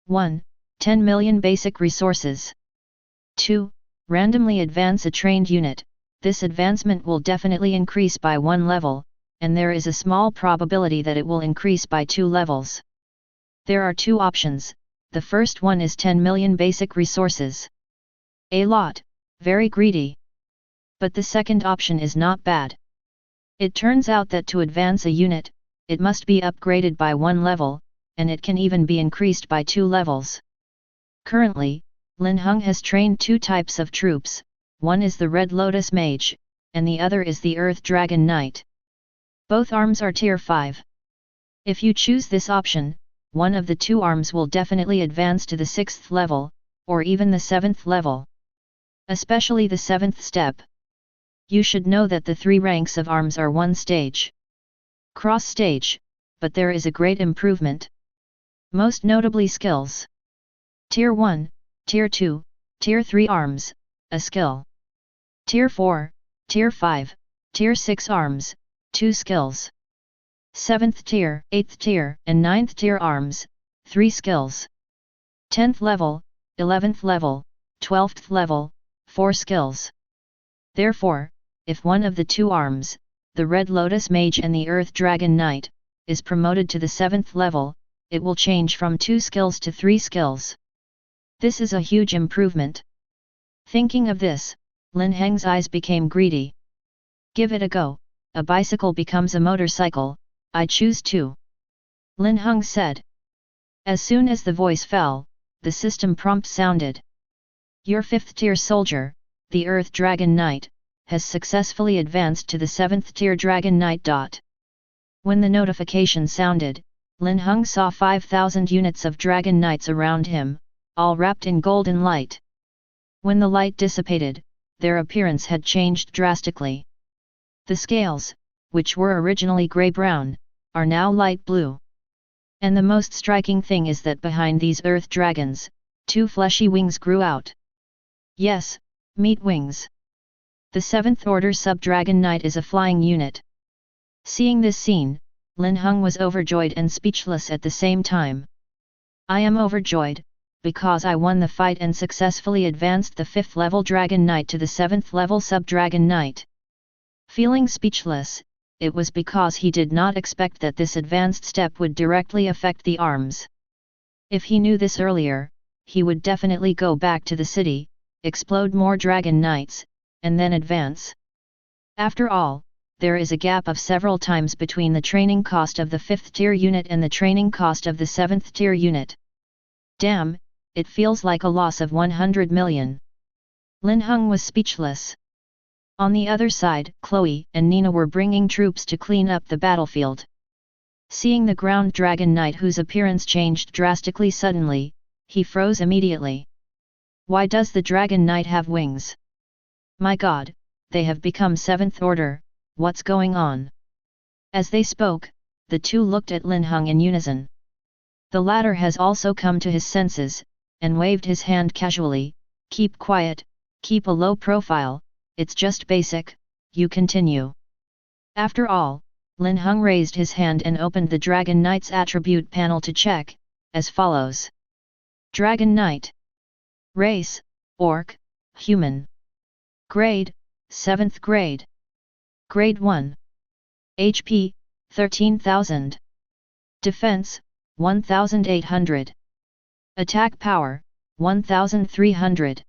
Speaker 1: 1. 10 million basic resources. 2. Randomly advance a trained unit. This advancement will definitely increase by 1 level, and there is a small probability that it will increase by 2 levels. There are 2 options. The first one is 10 million basic resources. A lot, very greedy. But the second option is not bad. It turns out that to advance a unit, it must be upgraded by 1 level, and it can even be increased by 2 levels. Currently, Linhung has trained 2 types of troops, one is the Red Lotus Mage, and the other is the Earth Dragon Knight. Both arms are tier 5. If you choose this option, one of the 2 arms will definitely advance to the 6th level, or even the 7th level. Especially the 7th step. You should know that the 3 ranks of arms are 1 stage. Cross stage, but there is a great improvement. Most notably skills. Tier 1, Tier 2, Tier 3 arms, a skill. Tier 4, Tier 5, Tier 6 arms, 2 skills. 7th tier, 8th tier, and 9th tier arms, 3 skills. 10th level, 11th level, 12th level, 4 skills. Therefore, if one of the 2 arms, the Red Lotus Mage and the Earth Dragon Knight, is promoted to the 7th level, it will change from 2 skills to 3 skills. This is a huge improvement. Thinking of this, Lin Heng's eyes became greedy. Give it a go, a bicycle becomes a motorcycle, I choose 2. Linhung said. As soon as the voice fell, the system prompt sounded. Your 5th tier soldier, the Earth Dragon Knight, has successfully advanced to the 7th tier Dragon Knight. When the notification sounded, Linhung saw 5,000 units of Dragon Knights around him, all wrapped in golden light. When the light dissipated, their appearance had changed drastically. The scales, which were originally grey-brown, are now light blue. And the most striking thing is that behind these earth dragons, 2 fleshy wings grew out. Yes, meat wings. The 7th Order Sub-Dragon Knight is a flying unit. Seeing this scene, Linhung was overjoyed and speechless at the same time. I am overjoyed, because I won the fight and successfully advanced the 5th level Dragon Knight to the 7th level Sub-Dragon Knight. Feeling speechless, it was because he did not expect that this advanced step would directly affect the arms. If he knew this earlier, he would definitely go back to the city, explode more Dragon Knights, and then advance. After all, there is a gap of several times between the training cost of the 5th tier unit and the training cost of the 7th tier unit. Damn, it feels like a loss of 100 million. Linhung was speechless. On the other side, Chloe and Nina were bringing troops to clean up the battlefield. Seeing the ground Dragon Knight whose appearance changed drastically suddenly, he froze immediately. Why does the Dragon Knight have wings? My god, they have become 7th Order, what's going on? As they spoke, the two looked at Linhung in unison. The latter has also come to his senses, and waved his hand casually. Keep quiet, keep a low profile, it's just basic, you continue. After all, Linhung raised his hand and opened the Dragon Knight's attribute panel to check, as follows. Dragon Knight. Race, Orc, Human. Grade, 7th grade. Grade 1. HP, 13,000. Defense, 1,800. Attack power, 1,300.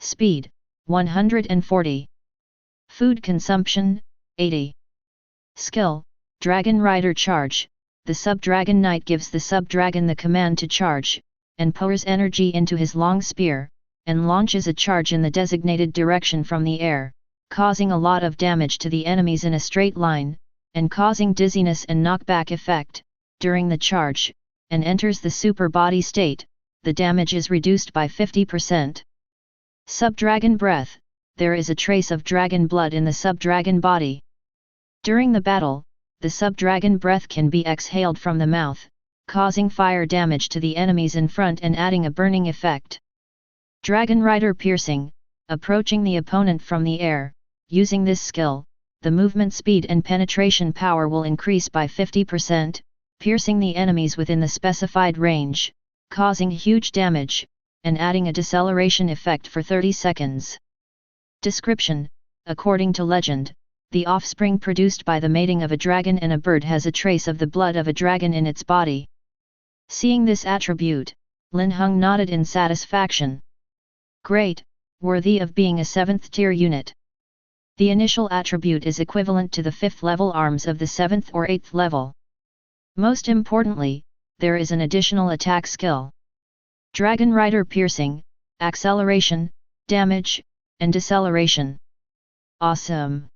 Speaker 1: Speed, 140. Food consumption, 80. Skill, Dragon Rider Charge. The Sub-Dragon Knight gives the Sub-Dragon the command to charge, and pours energy into his long spear, and launches a charge in the designated direction from the air, causing a lot of damage to the enemies in a straight line, and causing dizziness and knockback effect. During the charge, and enters the super body state, the damage is reduced by 50%. Sub-Dragon Breath. There is a trace of dragon blood in the Sub-Dragon body. During the battle, the Sub-Dragon Breath can be exhaled from the mouth, causing fire damage to the enemies in front and adding a burning effect. Dragon Rider Piercing. Approaching the opponent from the air, using this skill, the movement speed and penetration power will increase by 50%, piercing the enemies within the specified range, causing huge damage, and adding a deceleration effect for 30 seconds. Description. According to legend, the offspring produced by the mating of a dragon and a bird has a trace of the blood of a dragon in its body. Seeing this attribute, Linhung nodded in satisfaction. Great, worthy of being a 7th tier unit. The initial attribute is equivalent to the 5th level arms of the 7th or 8th level. Most importantly, there is an additional attack skill. Dragon Rider Piercing, acceleration, damage, and deceleration. Awesome!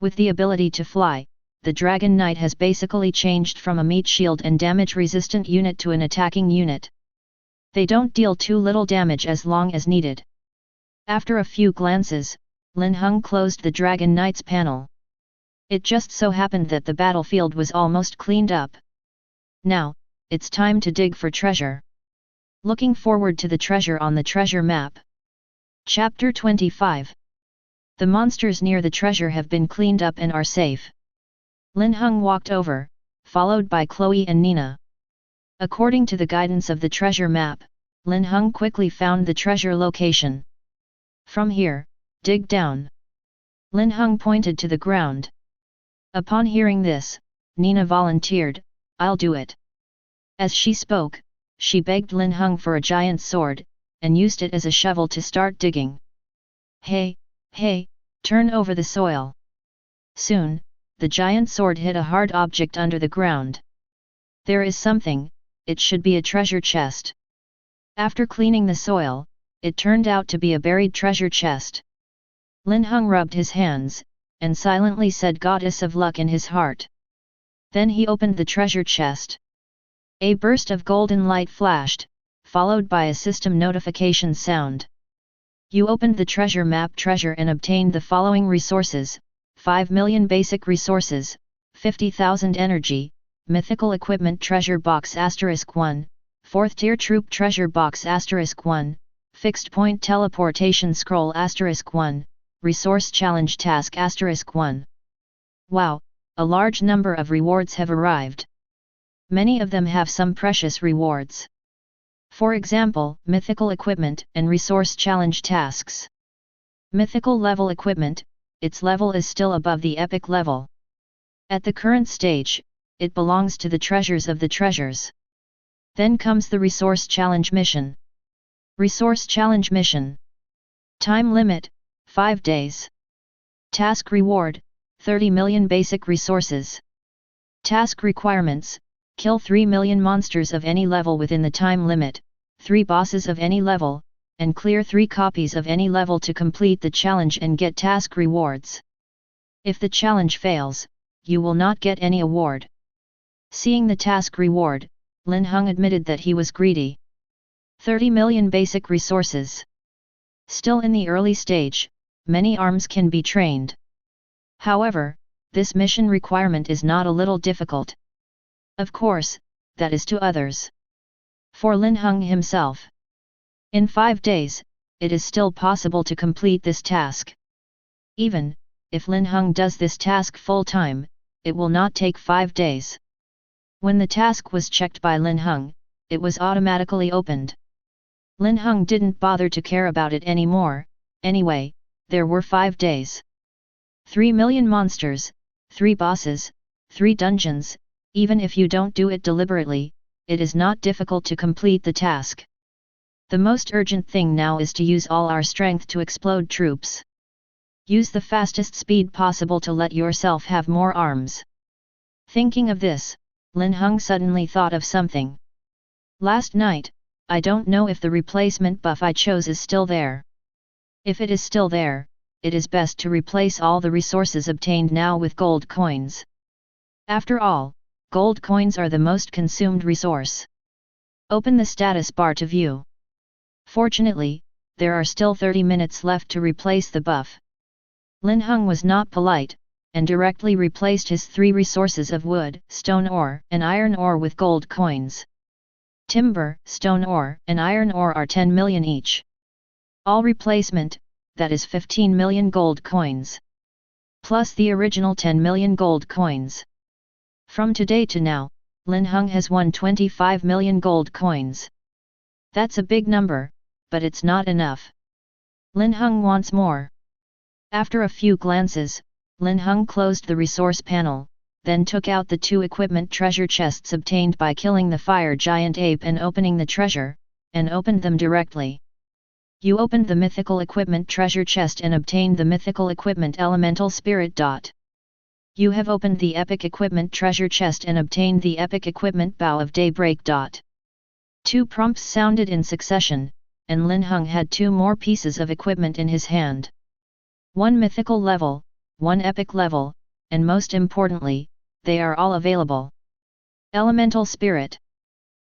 Speaker 1: With the ability to fly, the Dragon Knight has basically changed from a meat shield and damage resistant unit to an attacking unit. They don't deal too little damage as long as needed. After a few glances, Linhung closed the Dragon Knight's panel. It just so happened that the battlefield was almost cleaned up. Now, it's time to dig for treasure. Looking forward to the treasure on the treasure map. Chapter 25. The monsters near the treasure have been cleaned up and are safe. Linhung walked over, followed by Chloe and Nina. According to the guidance of the treasure map, Linhung quickly found the treasure location. From here, dig down. Linhung pointed to the ground. Upon hearing this, Nina volunteered, I'll do it. As she spoke, she begged Linhung for a giant sword, and used it as a shovel to start digging. Hey, turn over the soil. Soon, the giant sword hit a hard object under the ground. There is something, it should be a treasure chest. After cleaning the soil, it turned out to be a buried treasure chest. Linhung rubbed his hands, and silently said "Goddess of Luck" in his heart. Then he opened the treasure chest. A burst of golden light flashed, followed by a system notification sound. You opened the treasure map treasure and obtained the following resources: 5 million basic resources, 50,000 energy, mythical equipment treasure box *1, 4th tier troop treasure box *1, fixed point teleportation scroll *1, resource challenge task *1. Wow, a large number of rewards have arrived. Many of them have some precious rewards. For example, mythical equipment and resource challenge tasks. Mythical level equipment, its level is still above the epic level. At the current stage, it belongs to the treasures of the treasures. Then comes the resource challenge mission. Resource challenge mission. Time limit, 5 days. Task reward, 30 million basic resources. Task requirements: kill 3 million monsters of any level within the time limit, 3 bosses of any level, and clear 3 copies of any level to complete the challenge and get task rewards. If the challenge fails, you will not get any award. Seeing the task reward, Linhung admitted that he was greedy. 30 million basic resources. Still in the early stage, many arms can be trained. However, this mission requirement is not a little difficult. Of course, that is to others. For Linhung himself, in 5 days, it is still possible to complete this task. Even if Linhung does this task full-time, it will not take 5 days. When the task was checked by Linhung, it was automatically opened. Linhung didn't bother to care about it anymore. Anyway, there were 5 days. 3 million monsters, 3 bosses, 3 dungeons. Even if you don't do it deliberately, it is not difficult to complete the task. The most urgent thing now is to use all our strength to explode troops. Use the fastest speed possible to let yourself have more arms. Thinking of this, Linhung suddenly thought of something. Last night, I don't know if the replacement buff I chose is still there. If it is still there, it is best to replace all the resources obtained now with gold coins. After all, gold coins are the most consumed resource. Open the status bar to view. Fortunately, there are still 30 minutes left to replace the buff. Linhung was not polite, and directly replaced his 3 resources of wood, stone ore, and iron ore with gold coins. Timber, stone ore, and iron ore are 10 million each. All replacement, that is 15 million gold coins. Plus the original 10 million gold coins. From today to now, Linhung has won 25 million gold coins. That's a big number, but it's not enough. Linhung wants more. After a few glances, Linhung closed the resource panel, then took out the 2 equipment treasure chests obtained by killing the fire giant ape and opening the treasure, and opened them directly. You opened the mythical equipment treasure chest and obtained the mythical equipment elemental spirit. You have opened the epic equipment treasure chest and obtained the epic equipment bow of daybreak. 2 prompts sounded in succession, and Linhung had 2 more pieces of equipment in his hand. 1 mythical level, 1 epic level, and most importantly, they are all available. Elemental spirit.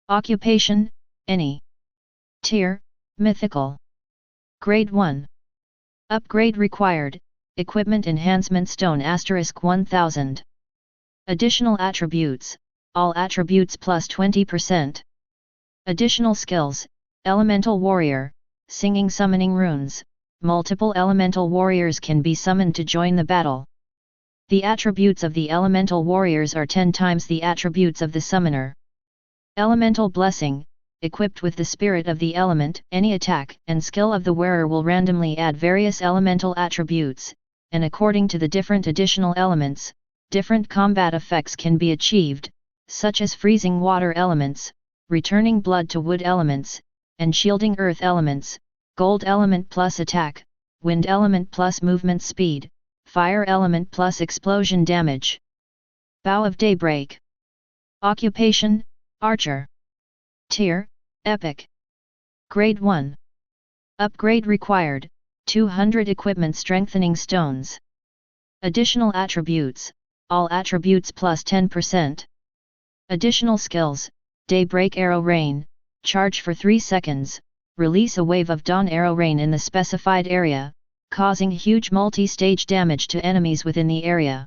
Speaker 1: Occupation, any. Tier, mythical. Grade 1. Upgrade required, equipment enhancement stone *1000. Additional attributes, all attributes plus 20%. Additional skills, elemental warrior, singing summoning runes, multiple elemental warriors can be summoned to join the battle. The attributes of the elemental warriors are 10 times the attributes of the summoner. Elemental blessing, equipped with the spirit of the element, any attack and skill of the wearer will randomly add various elemental attributes, and according to the different additional elements, different combat effects can be achieved, such as freezing water elements, returning blood to wood elements, and shielding earth elements, gold element plus attack, wind element plus movement speed, fire element plus explosion damage. Bow of daybreak. Occupation, archer. Tier, epic. Grade 1. Upgrade required, 200 equipment strengthening stones. Additional attributes, all attributes plus 10%. Additional skills, Daybreak Arrow Rain, charge for 3 seconds, release a wave of Dawn Arrow Rain in the specified area, causing huge multi-stage damage to enemies within the area.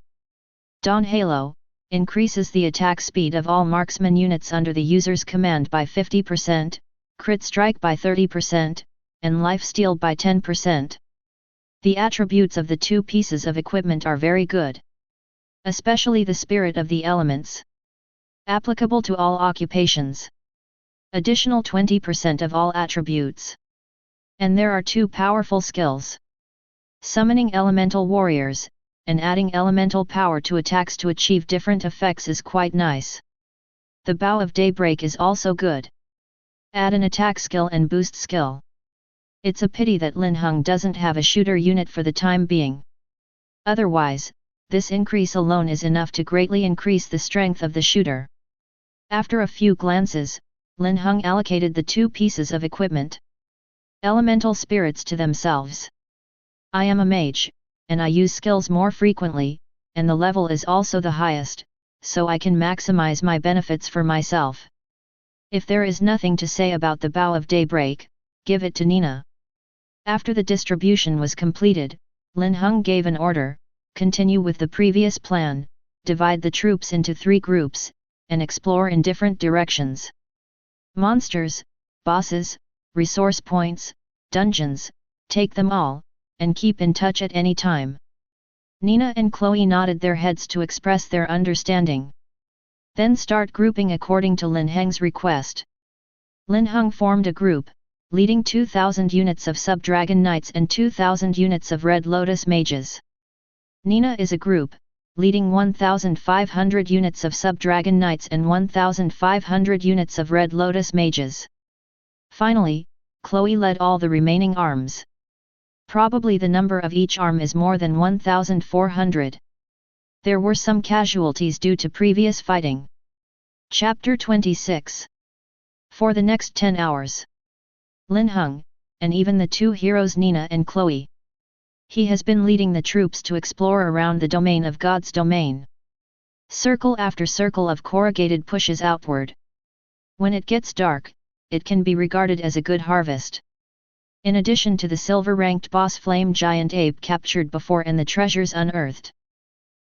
Speaker 1: Dawn Halo, increases the attack speed of all marksman units under the user's command by 50%, crit strike by 30%, and lifesteal by 10%. The attributes of the two pieces of equipment are very good. Especially the Spirit of the Elements. Applicable to all occupations. Additional 20% of all attributes. And there are two powerful skills. Summoning Elemental Warriors, and adding elemental power to attacks to achieve different effects is quite nice. The Bow of Daybreak is also good. Add an attack skill and boost skill. It's a pity that Linhung doesn't have a shooter unit for the time being. Otherwise, this increase alone is enough to greatly increase the strength of the shooter. After a few glances, Linhung allocated the two pieces of equipment. Elemental spirits to themselves. I am a mage, and I use skills more frequently, and the level is also the highest, so I can maximize my benefits for myself. If there is nothing to say about the Bow of Daybreak, give it to Nina. After the distribution was completed, Linhung gave an order, continue with the previous plan, divide the troops into 3 groups, and explore in different directions. Monsters, bosses, resource points, dungeons, take them all, and keep in touch at any time. Nina and Chloe nodded their heads to express their understanding. Then start grouping according to Lin Heng's request. Linhung formed a group, leading 2,000 units of Sub-Dragon Knights and 2,000 units of Red Lotus Mages. Nina is a group, leading 1,500 units of Sub-Dragon Knights and 1,500 units of Red Lotus Mages. Finally, Chloe led all the remaining arms. Probably the number of each arm is more than 1,400. There were some casualties due to previous fighting. Chapter 26. For the next 10 hours. Linhung, and even the two heroes Nina and Chloe. He has been leading the troops to explore around the domain of God's domain. Circle after circle of corrugated pushes outward. When it gets dark, it can be regarded as a good harvest. In addition to the silver-ranked boss flame giant ape captured before and the treasures unearthed.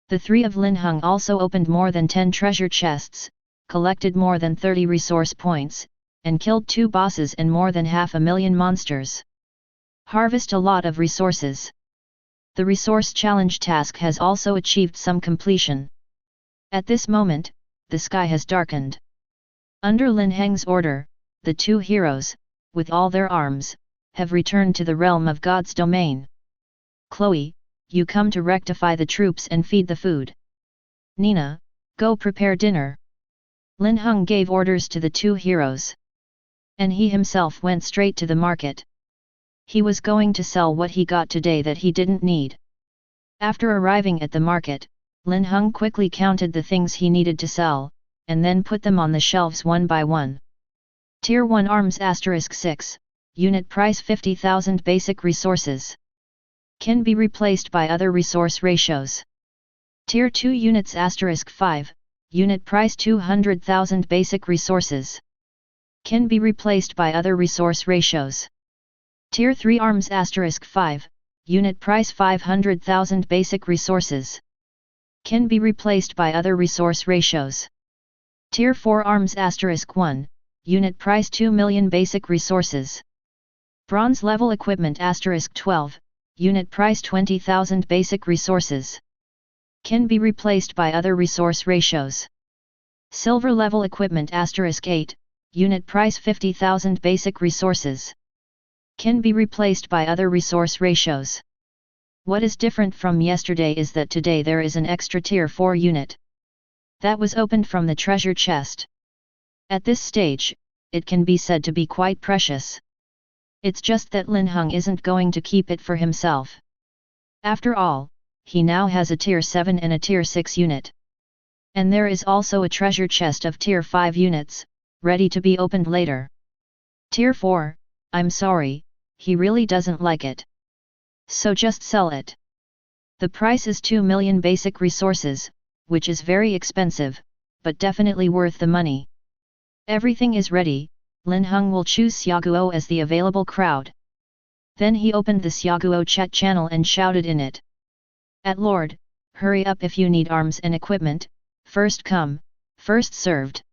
Speaker 1: The 3 of Linhung also opened more than 10 treasure chests, collected more than 30 resource points, and killed 2 bosses and more than 500,000 monsters. Harvest a lot of resources. The resource challenge task has also achieved some completion. At this moment, the sky has darkened. Under Lin Heng's order, the 2 heroes, with all their arms, have returned to the realm of God's domain. Chloe, you come to rectify the troops and feed the food. Nina, go prepare dinner. Linhung gave orders to the 2 heroes. And he himself went straight to the market. He was going to sell what he got today that he didn't need. After arriving at the market, Linhung quickly counted the things he needed to sell, and then put them on the shelves one by one. Tier 1 Arms *6, Unit Price 50,000 Basic Resources. Can be replaced by other resource ratios. Tier 2 Units *5, Unit Price 200,000 Basic Resources. Can be replaced by other resource ratios. Tier 3 Arms *5, Unit Price 500,000 Basic Resources. Can be replaced by other resource ratios. Tier 4 Arms *1, Unit Price 2 million Basic Resources. Bronze Level Equipment *12, Unit Price 20,000 Basic Resources. Can be replaced by other resource ratios. Silver Level Equipment *8, Unit Price 50,000 Basic Resources. Can be replaced by other resource ratios. What is different from yesterday is that today there is an extra Tier 4 unit. That was opened from the treasure chest. At this stage, it can be said to be quite precious. It's just that Linhung isn't going to keep it for himself. After all, he now has a Tier 7 and a Tier 6 unit. And there is also a treasure chest of Tier 5 units, ready to be opened later. Tier 4, I'm sorry, he really doesn't like it. So just sell it. The price is 2 million basic resources, which is very expensive, but definitely worth the money. Everything is ready, Linhung will choose Xiaoguo as the available crowd. Then he opened the Xiaoguo chat channel and shouted in it. At Lord, hurry up if you need arms and equipment, first come, first served.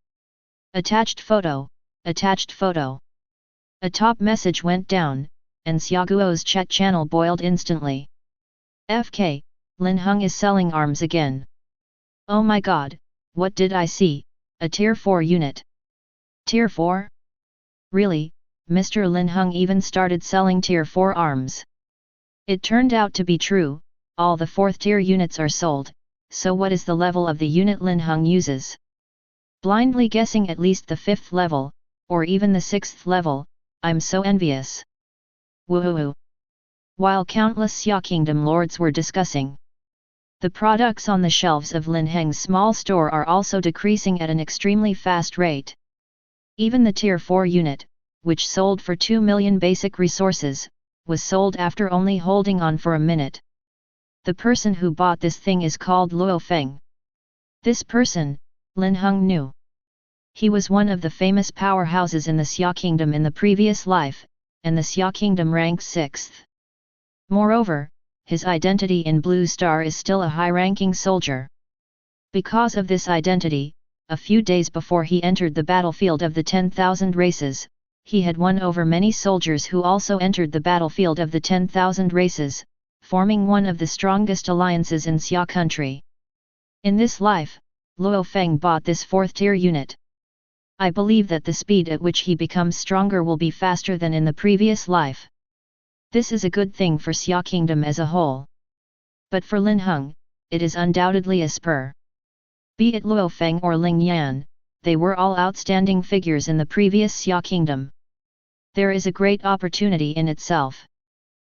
Speaker 1: Attached photo, attached photo. A top message went down, and Xiaoguo's chat channel boiled instantly. FK, Linhung is selling arms again. Oh my god, what did I see, a tier 4 unit. Tier 4? Really, Mr. Linhung even started selling tier 4 arms. It turned out to be true, all the 4th tier units are sold, so what is the level of the unit Linhung uses? Blindly guessing at least the 5th level, or even the 6th level, I'm so envious. Woohoo! While countless Xia Kingdom lords were discussing, the products on the shelves of Lin Heng's small store are also decreasing at an extremely fast rate. Even the tier 4 unit, which sold for 2 million basic resources, was sold after only holding on for a minute. The person who bought this thing is called Luo Feng. This person, Linhung knew. He was one of the famous powerhouses in the Xia Kingdom in the previous life, and the Xia Kingdom ranked 6th. Moreover, his identity in Blue Star is still a high-ranking soldier. Because of this identity, a few days before he entered the battlefield of the 10,000 races, he had won over many soldiers who also entered the battlefield of the 10,000 races, forming one of the strongest alliances in Xia country. In this life, Luo Feng bought this 4th tier unit. I believe that the speed at which he becomes stronger will be faster than in the previous life. This is a good thing for Xia Kingdom as a whole. But for Linhung, it is undoubtedly a spur. Be it Luo Feng or Ling Yan, they were all outstanding figures in the previous Xia Kingdom. There is a great opportunity in itself.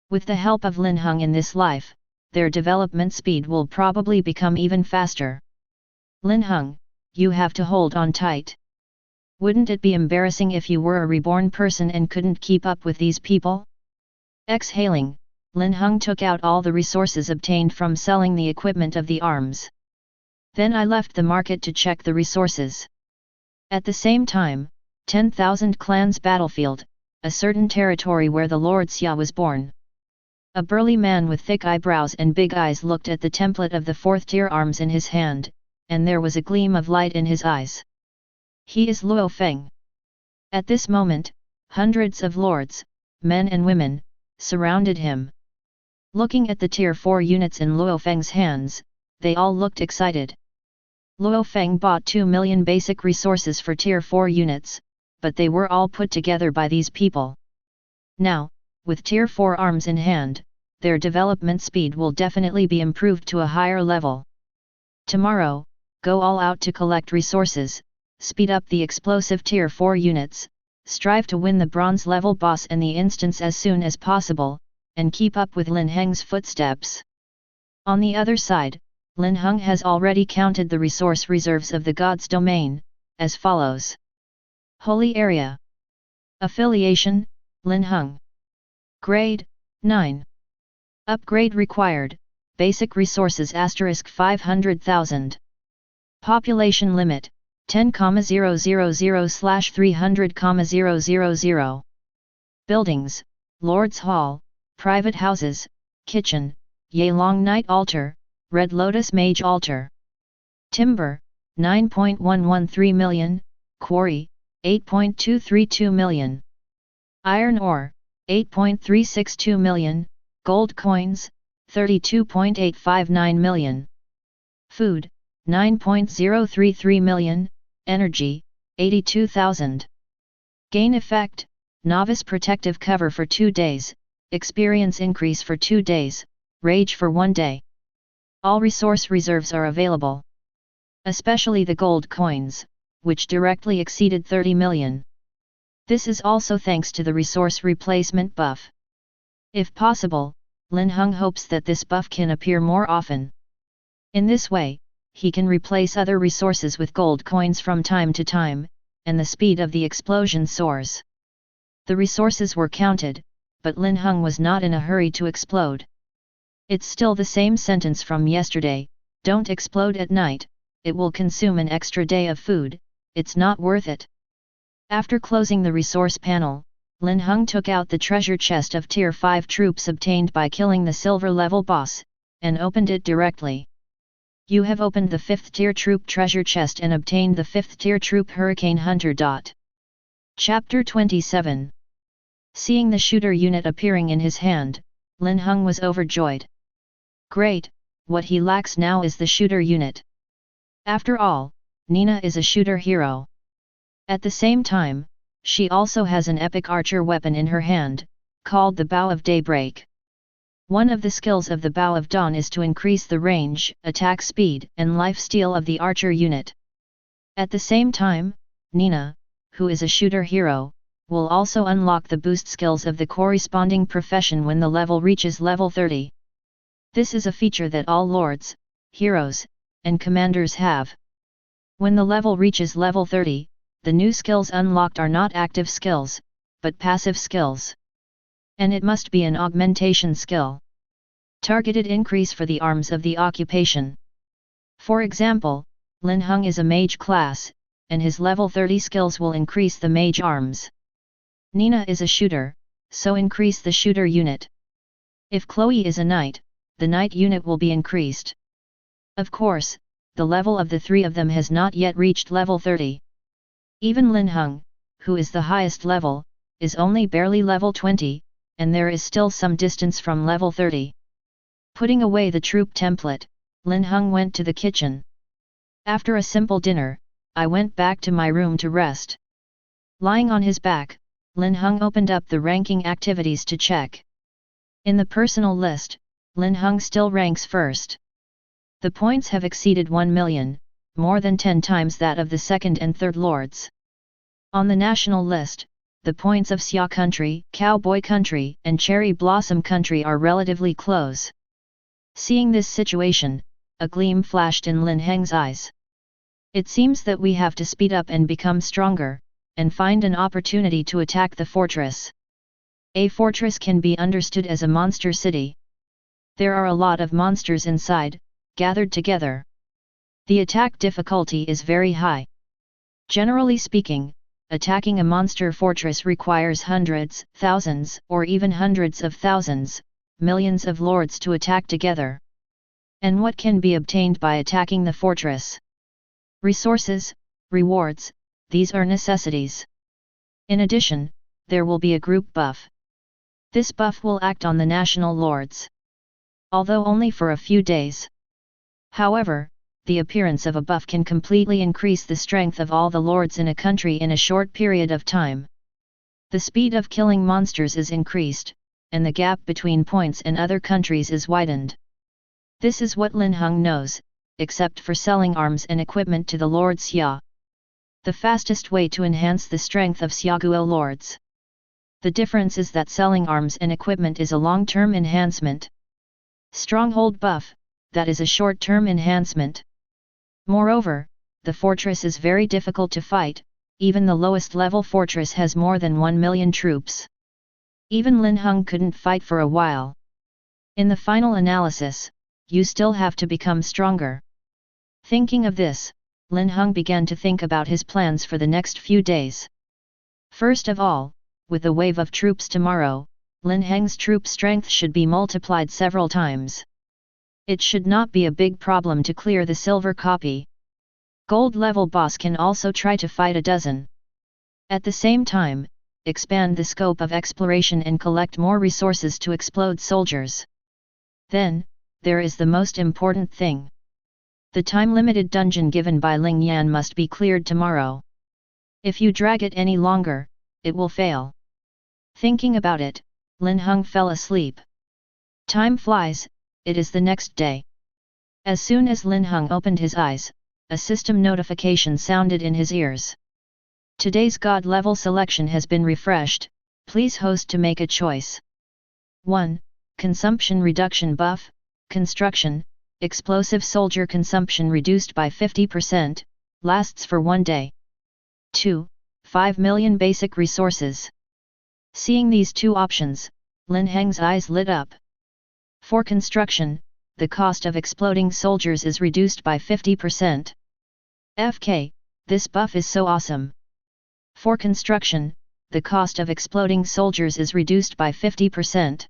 Speaker 1: With the help of Linhung in this life, their development speed will probably become even faster. Linhung, you have to hold on tight. Wouldn't it be embarrassing if you were a reborn person and couldn't keep up with these people? Exhaling, Linhung took out all the resources obtained from selling the equipment of the arms. Then I left the market to check the resources. At the same time, 10,000 clans battlefield, a certain territory where the Lord Xia was born. A burly man with thick eyebrows and big eyes looked at the template of the 4th tier arms in his hand, and there was a gleam of light in his eyes. He is Luo Feng. At this moment, hundreds of lords, men and women, surrounded him. Looking at the tier 4 units in Luo Feng's hands, they all looked excited. Luo Feng bought 2 million basic resources for tier 4 units, but they were all put together by these people. Now, with tier 4 arms in hand, their development speed will definitely be improved to a higher level. Tomorrow, go all out to collect resources, speed up the explosive tier 4 units, strive to win the bronze level boss and the instance as soon as possible, and keep up with Lin Heng's footsteps. On the other side, Linhung has already counted the resource reserves of the God's domain, as follows. Holy Area. Affiliation, Linhung. Grade, 9. Upgrade required, basic resources * 500,000. Population limit, 10,000/300,000. Buildings, Lord's Hall, private houses, kitchen, Yelong Night Altar, Red Lotus Mage Altar. Timber, 9.113 million, Quarry, 8.232 million. Iron ore, 8.362 million, Gold coins, 32.859 million. Food, 9.033 million, Energy, 82,000. Gain effect, Novice protective cover for 2 days, Experience increase for 2 days, Rage for 1 day. All resource reserves are available. Especially the gold coins, which directly exceeded 30 million. This is also thanks to the resource replacement buff. If possible, Linhung hopes that this buff can appear more often. In this way, he can replace other resources with gold coins from time to time, and the speed of the explosion soars. The resources were counted, but Linhung was not in a hurry to explode. It's still the same sentence from yesterday, don't explode at night, it will consume an extra day of food, it's not worth it. After closing the resource panel, Linhung took out the treasure chest of tier 5 troops obtained by killing the silver level boss, and opened it directly. You have opened the 5th tier troop treasure chest and obtained the 5th tier troop hurricane hunter. Chapter 27. Seeing the shooter unit appearing in his hand, Linhung was overjoyed. Great, what he lacks now is the shooter unit. After all, Nina is a shooter hero. At the same time, she also has an epic archer weapon in her hand, called the Bow of Daybreak. One of the skills of the Bow of Dawn is to increase the range, attack speed, and lifesteal of the archer unit. At the same time, Nina, who is a shooter hero, will also unlock the boost skills of the corresponding profession when the level reaches level 30. This is a feature that all lords, heroes, and commanders have. When the level reaches level 30, the new skills unlocked are not active skills, but passive skills. And it must be an augmentation skill. Targeted increase for the arms of the occupation. For example, Linhung is a mage class, and his level 30 skills will increase the mage arms. Nina is a shooter, so increase the shooter unit. If Chloe is a knight, the knight unit will be increased. Of course, the level of the three of them has not yet reached level 30. Even Linhung, who is the highest level, is only barely level 20, and there is still some distance from level 30. Putting away the troop template, Linhung went to the kitchen. After a simple dinner, I went back to my room to rest. Lying on his back, Linhung opened up the ranking activities to check. In the personal list, Linhung still ranks first. The points have exceeded 1 million, more than 10 times that of the second and third lords. On the national list, the points of Xia Country, Cowboy Country, and Cherry Blossom Country are relatively close. Seeing this situation, a gleam flashed in Lin Heng's eyes. It seems that we have to speed up and become stronger, and find an opportunity to attack the fortress. A fortress can be understood as a monster city. There are a lot of monsters inside, gathered together. The attack difficulty is very high. Generally speaking, attacking a monster fortress requires hundreds, thousands, or even hundreds of thousands, millions of lords to attack together. And what can be obtained by attacking the fortress? Resources, rewards, these are necessities. In addition, there will be a group buff. This buff will act on the national lords. Although only for a few days. However, the appearance of a buff can completely increase the strength of all the lords in a country in a short period of time. The speed of killing monsters is increased, and the gap between points and other countries is widened. This is what Linhung knows, except for selling arms and equipment to the Lord Xia. The fastest way to enhance the strength of Xiaguo lords. The difference is that selling arms and equipment is a long-term enhancement. Stronghold buff, that is a short-term enhancement. Moreover, the fortress is very difficult to fight, even the lowest level fortress has more than 1 million troops. Even Linhung couldn't fight for a while. In the final analysis, you still have to become stronger. Thinking of this, Linhung began to think about his plans for the next few days. First of all, with the wave of troops tomorrow, Lin Heng's troop strength should be multiplied several times. It should not be a big problem to clear the silver copy. Gold level boss can also try to fight a dozen. At the same time, expand the scope of exploration and collect more resources to explode soldiers. Then, there is the most important thing. The time-limited dungeon given by Ling Yan must be cleared tomorrow. If you drag it any longer, it will fail. Thinking about it, Linhung fell asleep. Time flies, it is the next day. As soon as Linhung opened his eyes, a system notification sounded in his ears. Today's God level selection has been refreshed, please host to make a choice. 1. Consumption reduction buff, construction, explosive soldier consumption reduced by 50%, lasts for 1 day. 2. 5 million basic resources. Seeing these two options, Lin Heng's eyes lit up. For construction, the cost of exploding soldiers is reduced by 50%. FK, this buff is so awesome. For construction, the cost of exploding soldiers is reduced by 50%.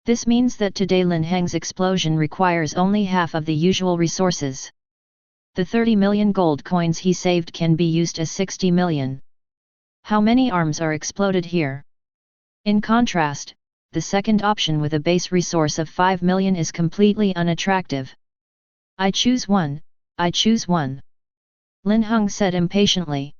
Speaker 1: This means that today Lin Heng's explosion requires only half of the usual resources. The 30 million gold coins he saved can be used as 60 million. How many arms are exploded here? In contrast, the second option with a base resource of 5 million is completely unattractive. I choose one, I choose one. Linhung said impatiently.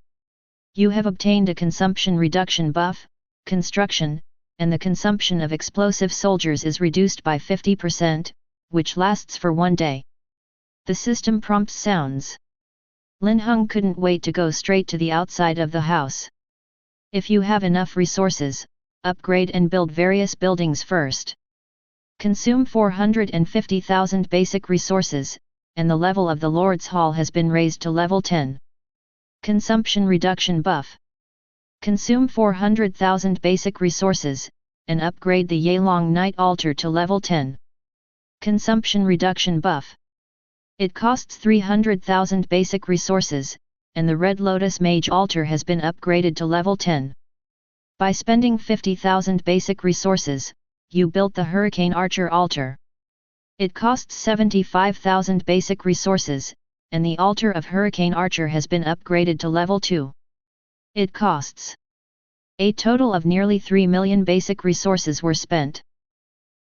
Speaker 1: You have obtained a consumption reduction buff, construction, and the consumption of explosive soldiers is reduced by 50%, which lasts for 1 day. The system prompt sounds. Linhung couldn't wait to go straight to the outside of the house. If you have enough resources, upgrade and build various buildings first. Consume 450,000 basic resources, and the level of the Lord's Hall has been raised to level 10. Consumption reduction buff. Consume 400,000 basic resources, and upgrade the Yelong Night Altar to level 10. Consumption reduction buff. It costs 300,000 basic resources, and the Red Lotus Mage Altar has been upgraded to level 10. By spending 50,000 basic resources, you built the Hurricane Archer Altar. It costs 75,000 basic resources, and the Altar of Hurricane Archer has been upgraded to level 2. It costs. A total of nearly 3 million basic resources were spent.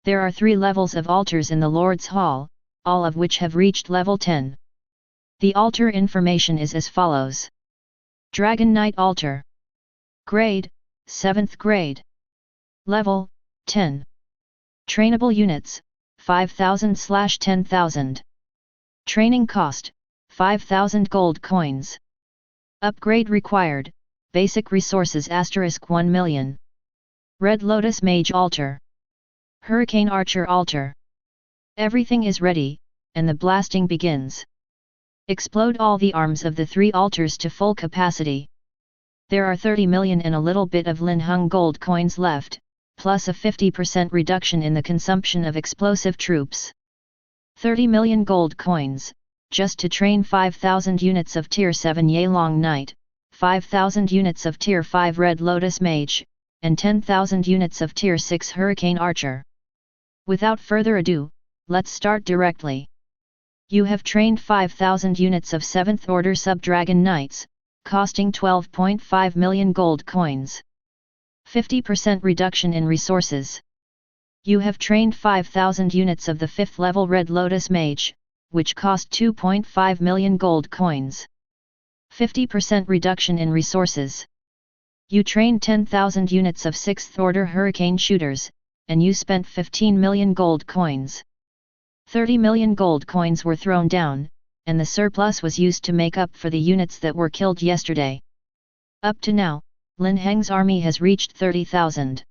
Speaker 1: There are 3 levels of altars in the Lord's Hall, all of which have reached level 10. The altar information is as follows. Dragon Knight Altar. Grade, 7th grade. Level, 10. Trainable units, 5,000/10,000. Training cost, 5,000 gold coins. Upgrade required, basic resources *1 million. Red Lotus Mage Altar. Hurricane Archer Altar. Everything is ready, and the blasting begins. Explode all the arms of the 3 altars to full capacity. There are 30 million and a little bit of Linhung gold coins left, plus a 50% reduction in the consumption of explosive troops. 30 million gold coins, just to train 5,000 units of Tier 7 Yelong Knight, 5,000 units of Tier 5 Red Lotus Mage, and 10,000 units of Tier 6 Hurricane Archer. Without further ado, let's start directly. You have trained 5,000 units of 7th Order Sub-Dragon Knights, costing 12.5 million gold coins. 50% reduction in resources. You have trained 5,000 units of the 5th level Red Lotus Mage, which cost 2.5 million gold coins. 50% reduction in resources. You trained 10,000 units of 6th Order Hurricane Shooters, and you spent 15 million gold coins. 30 million gold coins were thrown down, and the surplus was used to make up for the units that were killed yesterday. Up to now, Lin Heng's army has reached 30,000.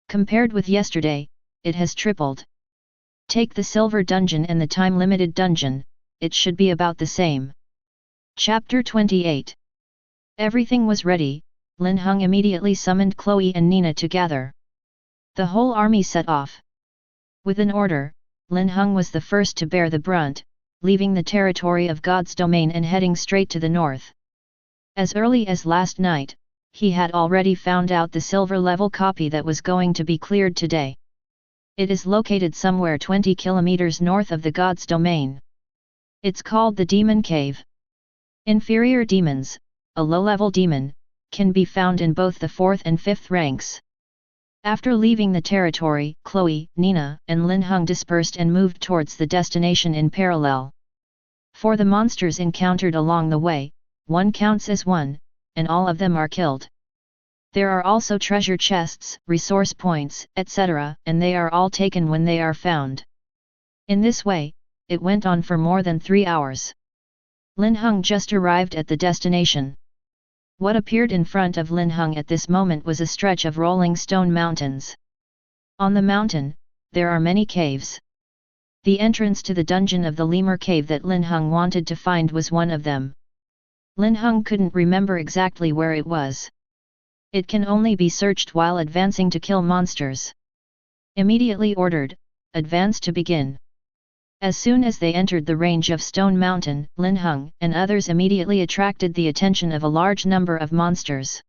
Speaker 1: Compared with yesterday, it has tripled. Take the Silver Dungeon and the time-limited dungeon, it should be about the same. Chapter 28. Everything was ready, Lin Heng immediately summoned Chloe and Nina to gather. The whole army set off. With an order, Lin Heng was the first to bear the brunt, leaving the territory of God's domain and heading straight to the north. As early as last night, he had already found out the silver level copy that was going to be cleared today. It is located somewhere 20 kilometers north of the God's domain. It's called the Demon Cave. Inferior demons, a low-level demon, can be found in both the 4th and 5th ranks. After leaving the territory, Chloe, Nina, and Linhung dispersed and moved towards the destination in parallel. For the monsters encountered along the way, one counts as one, and all of them are killed. There are also treasure chests, resource points, etc., and they are all taken when they are found. In this way, it went on for more than 3 hours. Linhung just arrived at the destination. What appeared in front of Linhung at this moment was a stretch of rolling stone mountains. On the mountain, there are many caves. The entrance to the dungeon of the Lemur Cave that Linhung wanted to find was one of them. Linhung couldn't remember exactly where it was. It can only be searched while advancing to kill monsters. Immediately ordered, advance to begin. As soon as they entered the range of Stone Mountain, Linhung and others immediately attracted the attention of a large number of monsters.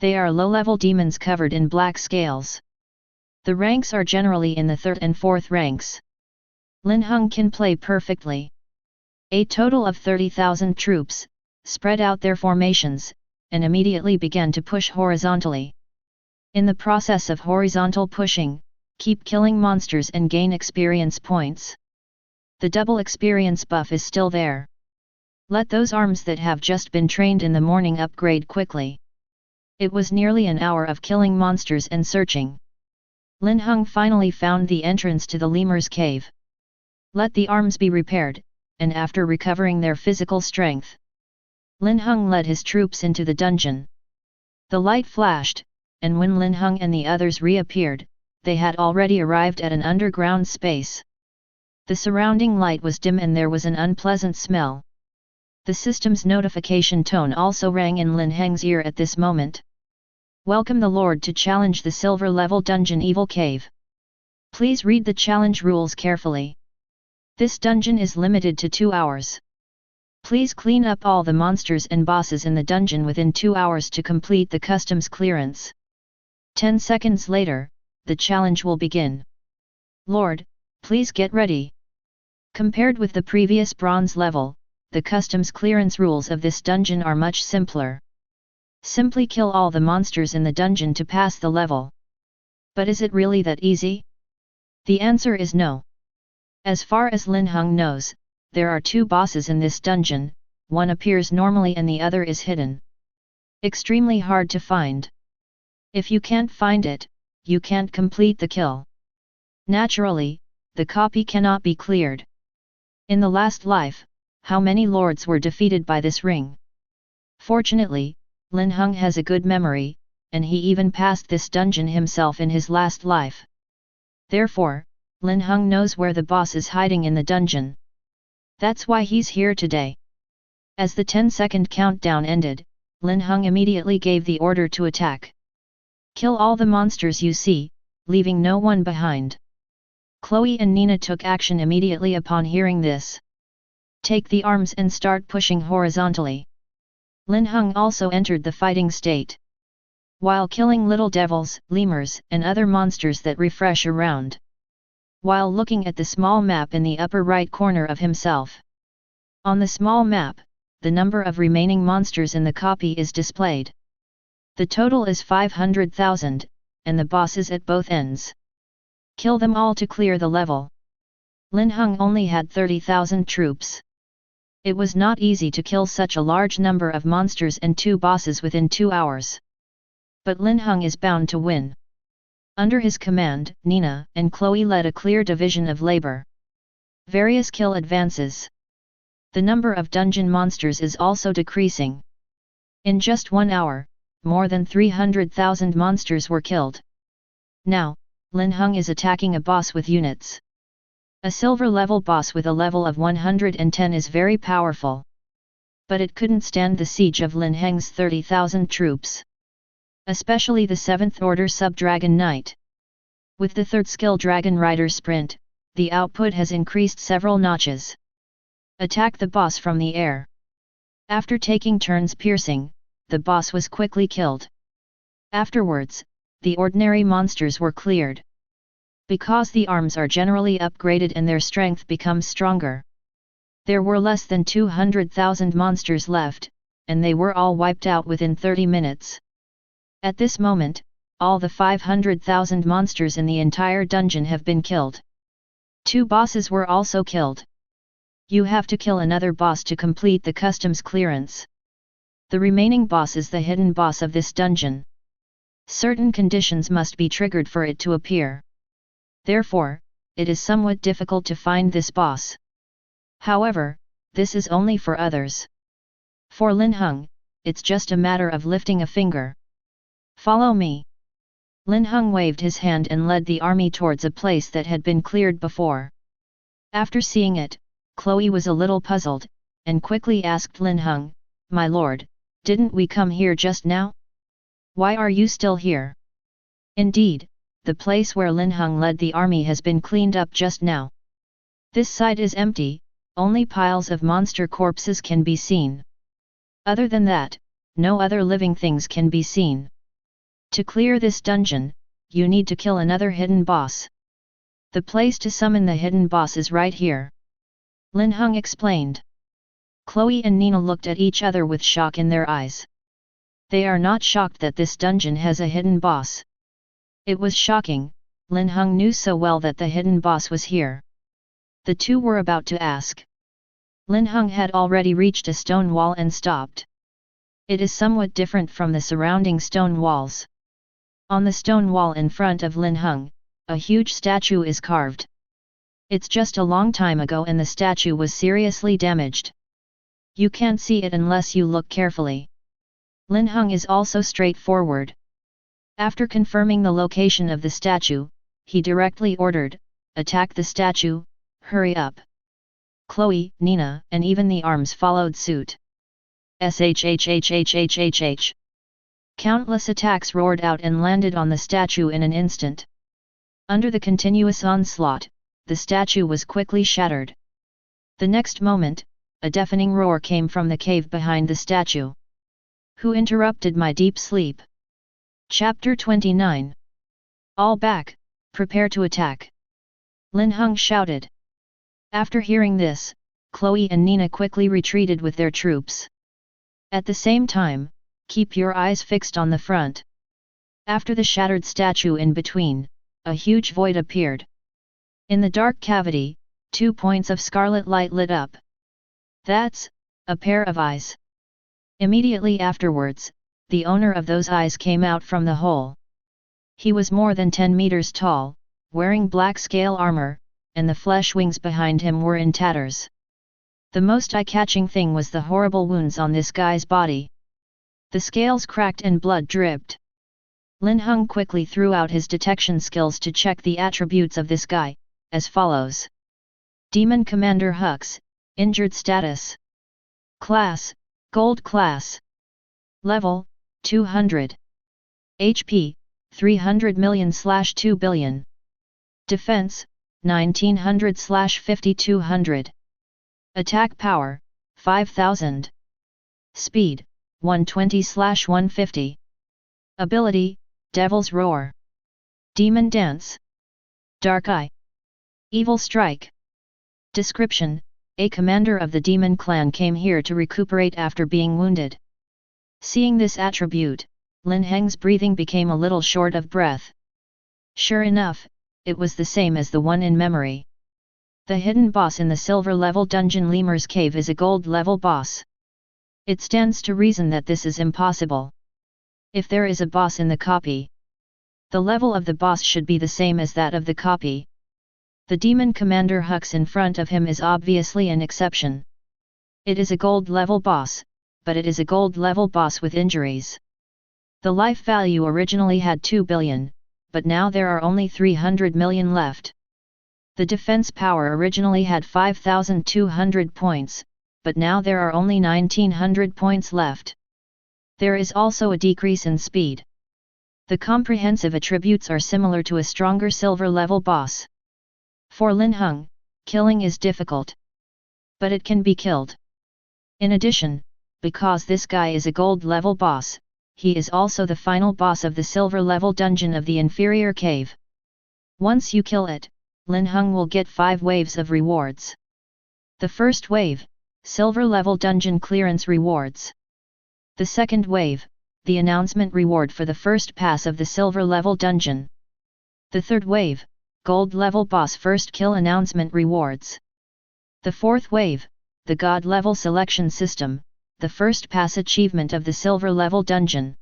Speaker 1: They are low-level demons covered in black scales. The ranks are generally in the 3rd and 4th ranks. Linhung can play perfectly. A total of 30,000 troops spread out their formations, and immediately began to push horizontally. In the process of horizontal pushing, keep killing monsters and gain experience points. The double experience buff is still there. Let those arms that have just been trained in the morning upgrade quickly. It was nearly an hour of killing monsters and searching. Linhung finally found the entrance to the lemur's cave. Let the arms be repaired, and after recovering their physical strength, Linhung led his troops into the dungeon. The light flashed, and when Linhung and the others reappeared, they had already arrived at an underground space. The surrounding light was dim and there was an unpleasant smell. The system's notification tone also rang in Lin Heng's ear at this moment. Welcome the Lord to challenge the silver-level dungeon Evil Cave. Please read the challenge rules carefully. This dungeon is limited to 2 hours. Please clean up all the monsters and bosses in the dungeon within 2 hours to complete the customs clearance. 10 seconds later, the challenge will begin. Lord, please get ready. Compared with the previous bronze level, the customs clearance rules of this dungeon are much simpler. Simply kill all the monsters in the dungeon to pass the level. But is it really that easy? The answer is no. As far as Linhung knows, there are 2 bosses in this dungeon, one appears normally and the other is hidden. Extremely hard to find. If you can't find it, you can't complete the kill. Naturally, the copy cannot be cleared. In the last life, how many lords were defeated by this ring? Fortunately, Linhung has a good memory, and he even passed this dungeon himself in his last life. Therefore, Linhung knows where the boss is hiding in the dungeon. That's why he's here today. As the 10-second countdown ended, Linhung immediately gave the order to attack. Kill all the monsters you see, leaving no one behind. Chloe and Nina took action immediately upon hearing this. Take the arms and start pushing horizontally. Linhung also entered the fighting state. While killing little devils, lemurs, and other monsters that refresh around. While looking at the small map in the upper right corner of himself. On the small map, the number of remaining monsters in the copy is displayed. The total is 500,000, and the bosses at both ends. Kill them all to clear the level. Linhung only had 30,000 troops. It was not easy to kill such a large number of monsters and 2 bosses within 2 hours. But Linhung is bound to win. Under his command, Nina and Chloe led a clear division of labor. Various kill advances. The number of dungeon monsters is also decreasing. In just 1 hour, more than 300,000 monsters were killed. Now, Linhung is attacking a boss with units. A silver-level boss with a level of 110 is very powerful. But it couldn't stand the siege of Lin Heng's 30,000 troops. Especially the 7th Order Sub-Dragon Knight. With the 3rd skill Dragon Rider Sprint, the output has increased several notches. Attack the boss from the air. After taking turns piercing, the boss was quickly killed. Afterwards, the ordinary monsters were cleared. Because the arms are generally upgraded and their strength becomes stronger. There were less than 200,000 monsters left, and they were all wiped out within 30 minutes. At this moment, all the 500,000 monsters in the entire dungeon have been killed. 2 bosses were also killed. You have to kill another boss to complete the customs clearance. The remaining boss is the hidden boss of this dungeon. Certain conditions must be triggered for it to appear. Therefore, it is somewhat difficult to find this boss. However, this is only for others. For Linhung, it's just a matter of lifting a finger. Follow me. Linhung waved his hand and led the army towards a place that had been cleared before. After seeing it, Chloe was a little puzzled, and quickly asked Linhung, "My lord, didn't we come here just now?" Why are you still here? Indeed, the place where Linhung led the army has been cleaned up just now. This side is empty, only piles of monster corpses can be seen. Other than that, no other living things can be seen. To clear this dungeon, you need to kill another hidden boss. The place to summon the hidden boss is right here. Linhung explained. Chloe and Nina looked at each other with shock in their eyes. They are not shocked that this dungeon has a hidden boss. It was shocking, Linhung knew so well that the hidden boss was here. The two were about to ask. Linhung had already reached a stone wall and stopped. It is somewhat different from the surrounding stone walls. On the stone wall in front of Linhung, a huge statue is carved. It's just a long time ago and the statue was seriously damaged. You can't see it unless you look carefully. Linhung is also straightforward. After confirming the location of the statue, he directly ordered, "Attack the statue, hurry up." Chloe, Nina, and even the arms followed suit. Shhhhhhh. Countless attacks roared out and landed on the statue in an instant. Under the continuous onslaught, the statue was quickly shattered. The next moment, a deafening roar came from the cave behind the statue. Who interrupted my deep sleep? Chapter 29. All back, prepare to attack. Linhung shouted. After hearing this, Chloe and Nina quickly retreated with their troops. At the same time, keep your eyes fixed on the front. After the shattered statue in between, a huge void appeared. In the dark cavity, 2 points of scarlet light lit up. That's a pair of eyes. Immediately afterwards, the owner of those eyes came out from the hole. He was more than 10 meters tall, wearing black scale armor, and the flesh wings behind him were in tatters. The most eye-catching thing was the horrible wounds on this guy's body. The scales cracked and blood dripped. Linhung quickly threw out his detection skills to check the attributes of this guy, as follows. Demon Commander Hux, injured status. Class, Gold class. Level, 200. HP, 300 million/2 billion. Defense, 1900/5200. Attack power, 5000. Speed, 120/150. Ability, Devil's Roar. Demon Dance. Dark Eye. Evil Strike. Description: a commander of the demon clan came here to recuperate after being wounded. Seeing this attribute, Lin Heng's breathing became a little short of breath. Sure enough, it was the same as the one in memory. The hidden boss in the silver level dungeon Lemur's Cave is a gold level boss. It stands to reason that this is impossible. If there is a boss in the copy, the level of the boss should be the same as that of the copy. The demon commander Hux in front of him is obviously an exception. It is a gold level boss, but it is a gold level boss with injuries. The life value originally had 2 billion, but now there are only 300 million left. The defense power originally had 5,200 points, but now there are only 1,900 points left. There is also a decrease in speed. The comprehensive attributes are similar to a stronger silver level boss. For Linhung, killing is difficult. But it can be killed. In addition, because this guy is a gold level boss, he is also the final boss of the silver level dungeon of the inferior cave. Once you kill it, Linhung will get 5 waves of rewards. The first wave, silver level dungeon clearance rewards. The second wave, the announcement reward for the first pass of the silver level dungeon. The third wave, gold level boss first kill announcement rewards. The fourth wave, the god level selection system, the first pass achievement of the silver level dungeon.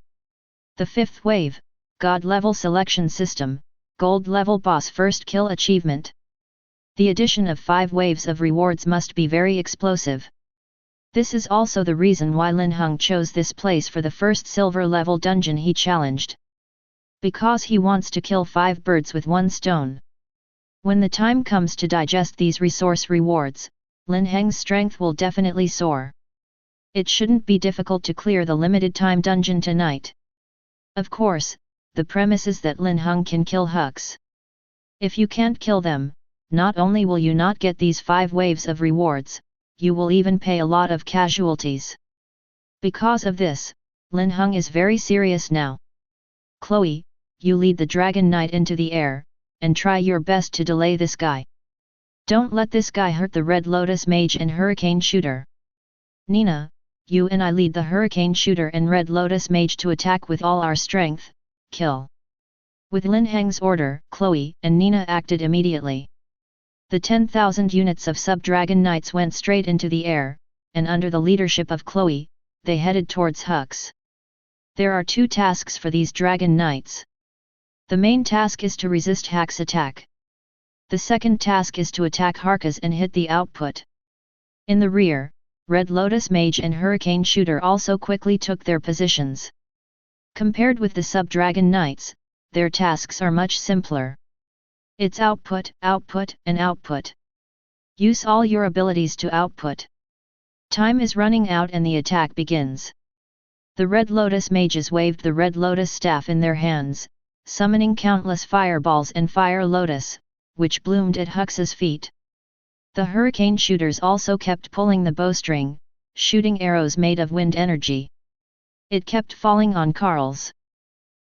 Speaker 1: The fifth wave, god level selection system, gold level boss first kill achievement. The addition of 5 waves of rewards must be very explosive. This is also the reason why Linhung chose this place for the first silver level dungeon he challenged. Because he wants to kill 5 birds with 1 stone. When the time comes to digest these resource rewards, Lin Heng's strength will definitely soar. It shouldn't be difficult to clear the limited time dungeon tonight. Of course, the premise is that Linhung can kill Hux. If you can't kill them, not only will you not get these 5 waves of rewards, you will even pay a lot of casualties. Because of this, Linhung is very serious now. Chloe, you lead the Dragon Knight into the air, and try your best to delay this guy. Don't let this guy hurt the Red Lotus Mage and Hurricane Shooter. Nina, you and I lead the Hurricane Shooter and Red Lotus Mage to attack with all our strength, kill. With Lin Heng's order, Chloe and Nina acted immediately. The 10,000 units of Sub-Dragon Knights went straight into the air, and under the leadership of Chloe, they headed towards Hux. There are 2 tasks for these Dragon Knights. The main task is to resist Hux's attack. The second task is to attack Harkas and hit the output. In the rear, Red Lotus Mage and Hurricane Shooter also quickly took their positions. Compared with the Sub-Dragon Knights, their tasks are much simpler. It's output, output, and output. Use all your abilities to output. Time is running out and the attack begins. The Red Lotus Mages waved the Red Lotus staff in their hands, summoning countless fireballs and fire lotus, which bloomed at Hux's feet. The Hurricane Shooters also kept pulling the bowstring, shooting arrows made of wind energy. It kept falling on Karl's.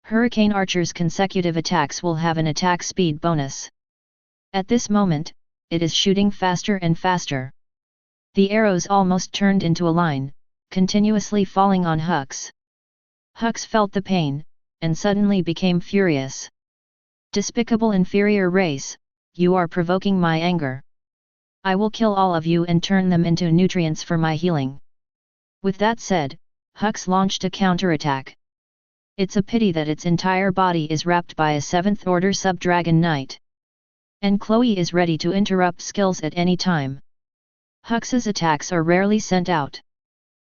Speaker 1: Hurricane Archer's consecutive attacks will have an attack speed bonus. At this moment, it is shooting faster and faster. The arrows almost turned into a line, continuously falling on Hux. Hux felt the pain, and suddenly became furious. Despicable inferior race, you are provoking my anger. I will kill all of you and turn them into nutrients for my healing. With that said, Hux launched a counterattack. It's a pity that its entire body is wrapped by a 7th order Sub-Dragon Knight. And Chloe is ready to interrupt skills at any time. Hux's attacks are rarely sent out.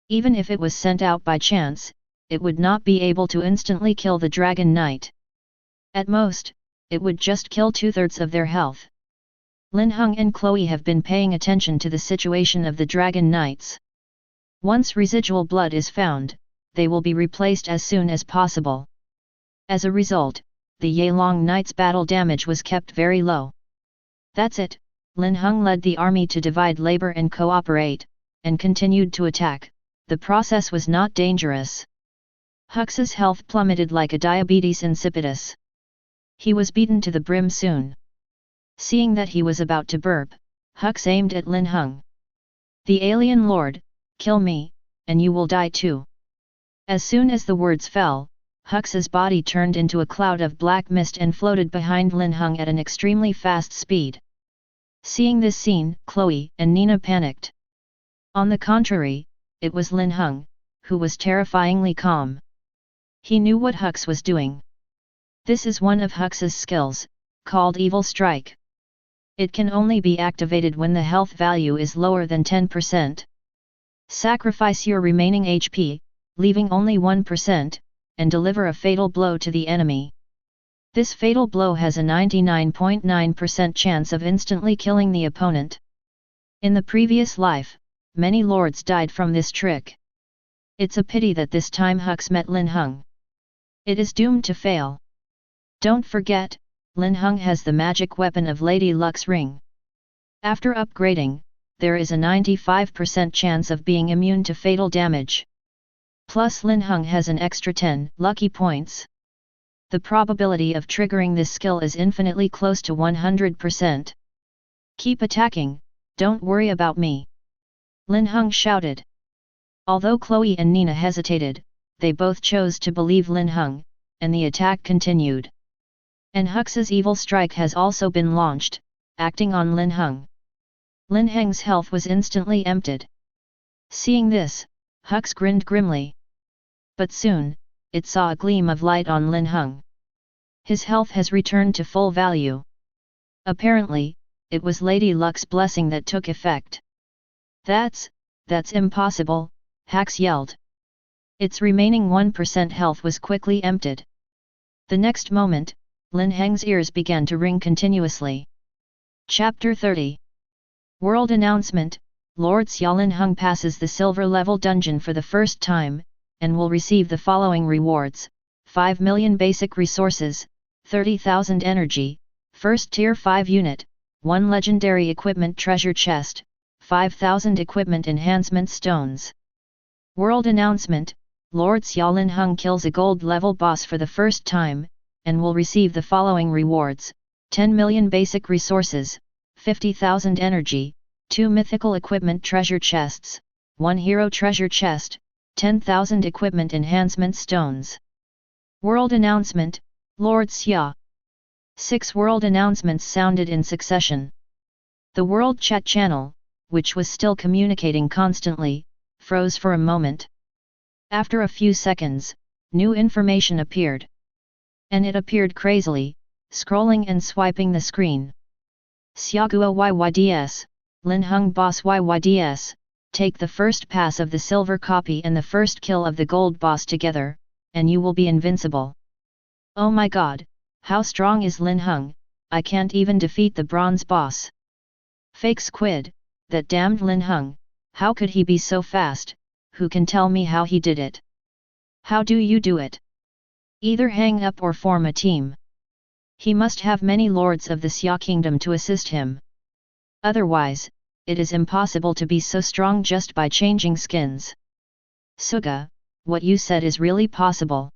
Speaker 1: Even if it was sent out by chance, it would not be able to instantly kill the Dragon Knight. At most, it would just kill 2/3 of their health. Linhung and Chloe have been paying attention to the situation of the Dragon Knights. Once residual blood is found, they will be replaced as soon as possible. As a result, the Yelong Knights' battle damage was kept very low. That's it, Linhung led the army to divide labor and cooperate, and continued to attack. The process was not dangerous. Hux's health plummeted like a diabetes insipidus. He was beaten to the brim soon. Seeing that he was about to burp, Hux aimed at Linhung. The alien lord, kill me, and you will die too. As soon as the words fell, Hux's body turned into a cloud of black mist and floated behind Linhung at an extremely fast speed. Seeing this scene, Chloe and Nina panicked. On the contrary, it was Linhung, who was terrifyingly calm. He knew what Hux was doing. This is one of Hux's skills, called Evil Strike. It can only be activated when the health value is lower than 10%. Sacrifice your remaining HP, leaving only 1%, and deliver a fatal blow to the enemy. This fatal blow has a 99.9% chance of instantly killing the opponent. In the previous life, many lords died from this trick. It's a pity that this time Hux met Linhung. It is doomed to fail. Don't forget, Linhung has the magic weapon of Lady Luck's ring. After upgrading, there is a 95% chance of being immune to fatal damage. Plus Linhung has an extra 10 lucky points. The probability of triggering this skill is infinitely close to 100%. Keep attacking, don't worry about me. Linhung shouted. Although Chloe and Nina hesitated, they both chose to believe Linhung, and the attack continued. And Hux's evil strike has also been launched, acting on Linhung. Lin Heng's health was instantly emptied. Seeing this, Hux grinned grimly. But soon, it saw a gleam of light on Linhung. His health has returned to full value. Apparently, it was Lady Luck's blessing that took effect. That's impossible, Hux yelled. Its remaining 1% health was quickly emptied. The next moment, Lin Heng's ears began to ring continuously. Chapter 30. World Announcement: Lord Xia Linhung passes the silver level dungeon for the first time, and will receive the following rewards: 5 million basic resources, 30,000 energy, first tier 5 unit, 1 legendary equipment treasure chest, 5,000 equipment enhancement stones. World announcement: Lord Xia Linhung kills a gold level boss for the first time, and will receive the following rewards: 10 million basic resources, 50,000 energy, 2 mythical equipment treasure chests, 1 hero treasure chest, 10,000 equipment enhancement stones. World announcement: Lord Xia. 6 world announcements sounded in succession. The world chat channel, which was still communicating constantly, froze for a moment. After a few seconds, new information appeared. And it appeared crazily, scrolling and swiping the screen. Xiaguo YYDS, Linhung boss YYDS, take the first pass of the silver copy and the first kill of the gold boss together, and you will be invincible. Oh my god, how strong is Linhung, I can't even defeat the bronze boss. Fake squid, that damned Linhung, how could he be so fast, who can tell me how he did it? How do you do it? Either hang up or form a team. He must have many lords of the Xia kingdom to assist him. Otherwise, it is impossible to be so strong just by changing skins. Suga, what you said is really possible.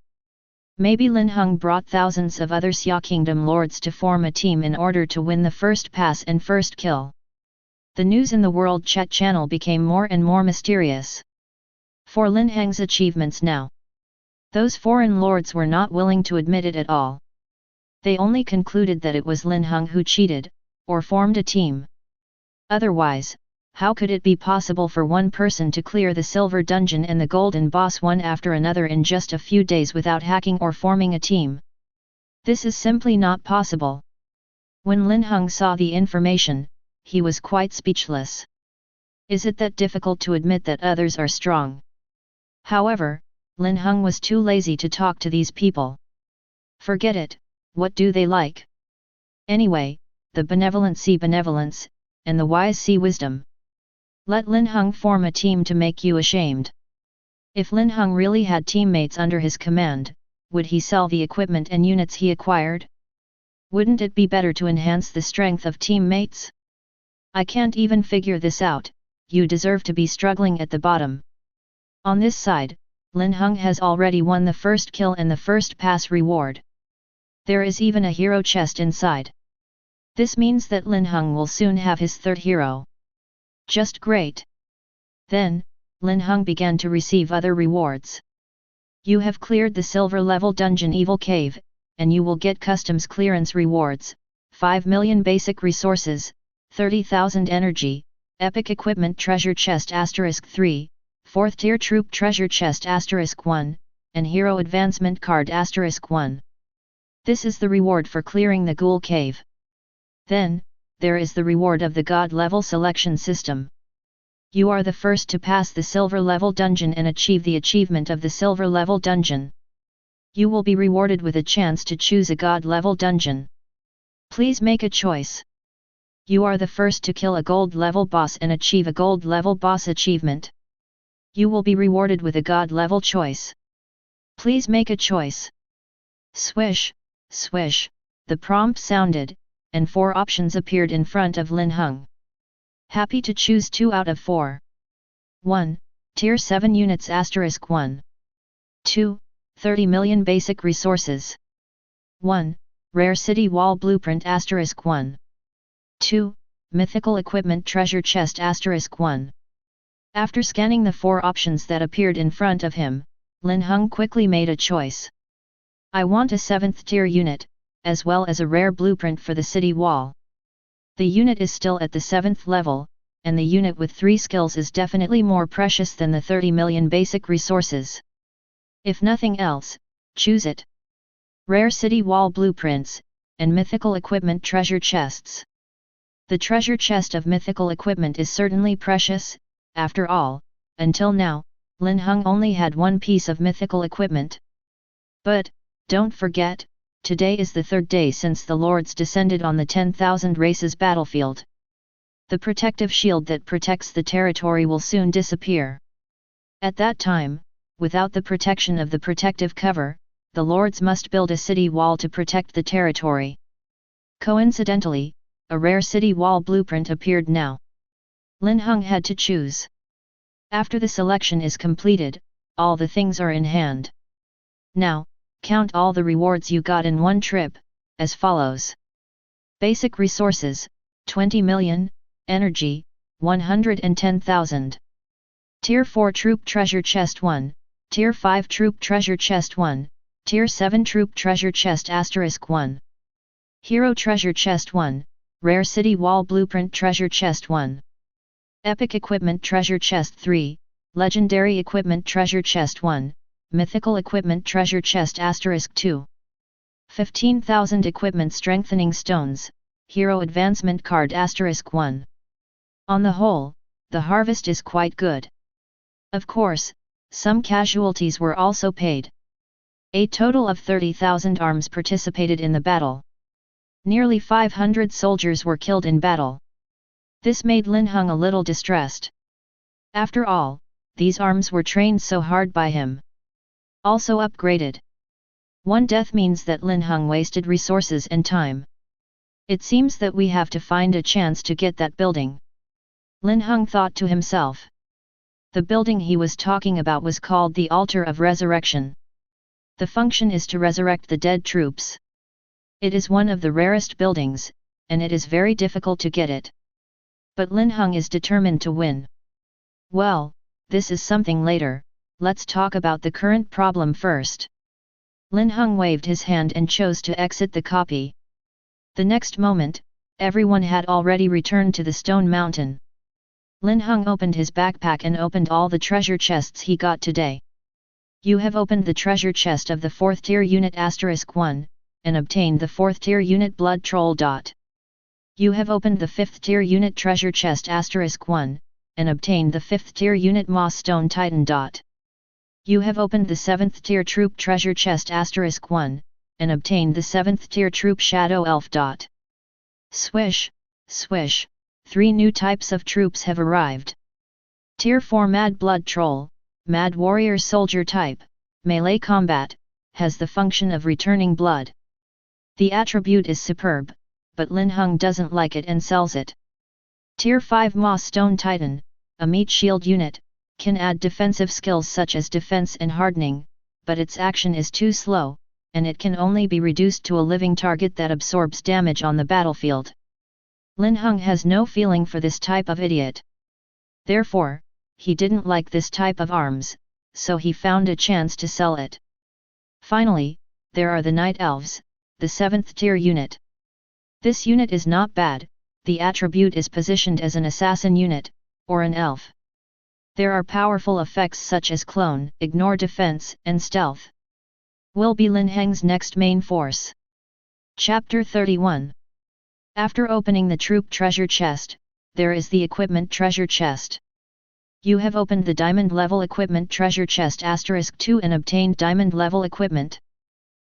Speaker 1: Maybe Linhung brought thousands of other Xia kingdom lords to form a team in order to win the first pass and first kill. The news in the world chat channel became more and more mysterious. For Lin Heng's achievements now, those foreign lords were not willing to admit it at all. They only concluded that it was Linhung who cheated, or formed a team. Otherwise, how could it be possible for one person to clear the silver dungeon and the golden boss one after another in just a few days without hacking or forming a team? This is simply not possible. When Linhung saw the information, he was quite speechless. Is it that difficult to admit that others are strong? However, Linhung was too lazy to talk to these people. Forget it, what do they like? Anyway, the benevolent see benevolence, and the wise see wisdom. Let Linhung form a team to make you ashamed. If Linhung really had teammates under his command, would he sell the equipment and units he acquired? Wouldn't it be better to enhance the strength of teammates? I can't even figure this out, you deserve to be struggling at the bottom. On this side, Linhung has already won the first kill and the first pass reward. There is even a hero chest inside. This means that Linhung will soon have his third hero. Just great. Then, Linhung began to receive other rewards. You have cleared the silver level dungeon Evil Cave, and you will get customs clearance rewards, 5 million basic resources, 30,000 energy, epic equipment treasure chest *3, 4th tier troop treasure chest *1, and hero advancement card *1. This is the reward for clearing the ghoul cave. Then, there is the reward of the god level selection system. You are the first to pass the silver level dungeon and achieve the achievement of the silver level dungeon. You will be rewarded with a chance to choose a god level dungeon. Please make a choice. You are the first to kill a gold level boss and achieve a gold level boss achievement. You will be rewarded with a god level choice. Please make a choice. Swish, swish, the prompt sounded, and 4 options appeared in front of Linhung. Happy to choose 2 out of 4. 1. Tier 7 units *1. 2. 30 million basic resources. 1. Rare city wall blueprint *1. 2. Mythical equipment treasure chest *1. After scanning the 4 options that appeared in front of him, Linhung quickly made a choice. I want a 7th tier unit, as well as a rare blueprint for the city wall. The unit is still at the 7th level, and the unit with 3 skills is definitely more precious than the 30 million basic resources. If nothing else, choose it. Rare city wall blueprints, and mythical equipment treasure chests. The treasure chest of mythical equipment is certainly precious. After all, until now, Linhung only had 1 piece of mythical equipment. But, don't forget, today is the 3rd day since the lords descended on the 10,000 races battlefield. The protective shield that protects the territory will soon disappear. At that time, without the protection of the protective cover, the lords must build a city wall to protect the territory. Coincidentally, a rare city wall blueprint appeared now. Linhung had to choose. After the selection is completed, all the things are in hand. Now, count all the rewards you got in one trip, as follows. Basic resources, 20 million, energy, 110,000. Tier 4 Troop Treasure Chest 1, Tier 5 Troop Treasure Chest 1, Tier 7 Troop Treasure Chest * 1. Hero Treasure Chest 1, Rare City Wall Blueprint Treasure Chest 1. Epic Equipment Treasure Chest 3, Legendary Equipment Treasure Chest 1, Mythical Equipment Treasure Chest * 2. 15,000 Equipment Strengthening Stones, Hero Advancement Card * 1. On the whole, the harvest is quite good. Of course, some casualties were also paid. A total of 30,000 arms participated in the battle. Nearly 500 soldiers were killed in battle. This made Linhung a little distressed. After all, these arms were trained so hard by him. Also upgraded. One death means that Linhung wasted resources and time. It seems that we have to find a chance to get that building. Linhung thought to himself. The building he was talking about was called the Altar of Resurrection. The function is to resurrect the dead troops. It is one of the rarest buildings, and it is very difficult to get it. But Linhung is determined to win. Well, this is something later, let's talk about the current problem first. Linhung waved his hand and chose to exit the copy. The next moment, everyone had already returned to the stone mountain. Linhung opened his backpack and opened all the treasure chests he got today. You have opened the treasure chest of the 4th tier unit * 1, and obtained the 4th tier unit Blood Troll. You have opened the 5th tier unit treasure chest * 1, and obtained the 5th tier unit Moss Stone Titan. You have opened the 7th tier troop treasure chest * 1, and obtained the 7th tier troop Shadow Elf. Swish, swish. 3 new types of troops have arrived. Tier 4 Mad Blood Troll, Mad Warrior Soldier type, melee combat, has the function of returning blood. The attribute is superb, but Linhung doesn't like it and sells it. Tier 5 Moss Stone Titan, a meat shield unit, can add defensive skills such as defense and hardening, but its action is too slow, and it can only be reduced to a living target that absorbs damage on the battlefield. Linhung has no feeling for this type of idiot. Therefore, he didn't like this type of arms, so he found a chance to sell it. Finally, there are the Night Elves, the 7th tier unit. This unit is not bad, the attribute is positioned as an assassin unit, or an elf. There are powerful effects such as clone, ignore defense, and stealth. Will be Linheng's next main force. Chapter 31. After opening the troop treasure chest, there is the equipment treasure chest. You have opened the diamond level equipment treasure chest * 2 and obtained diamond level equipment.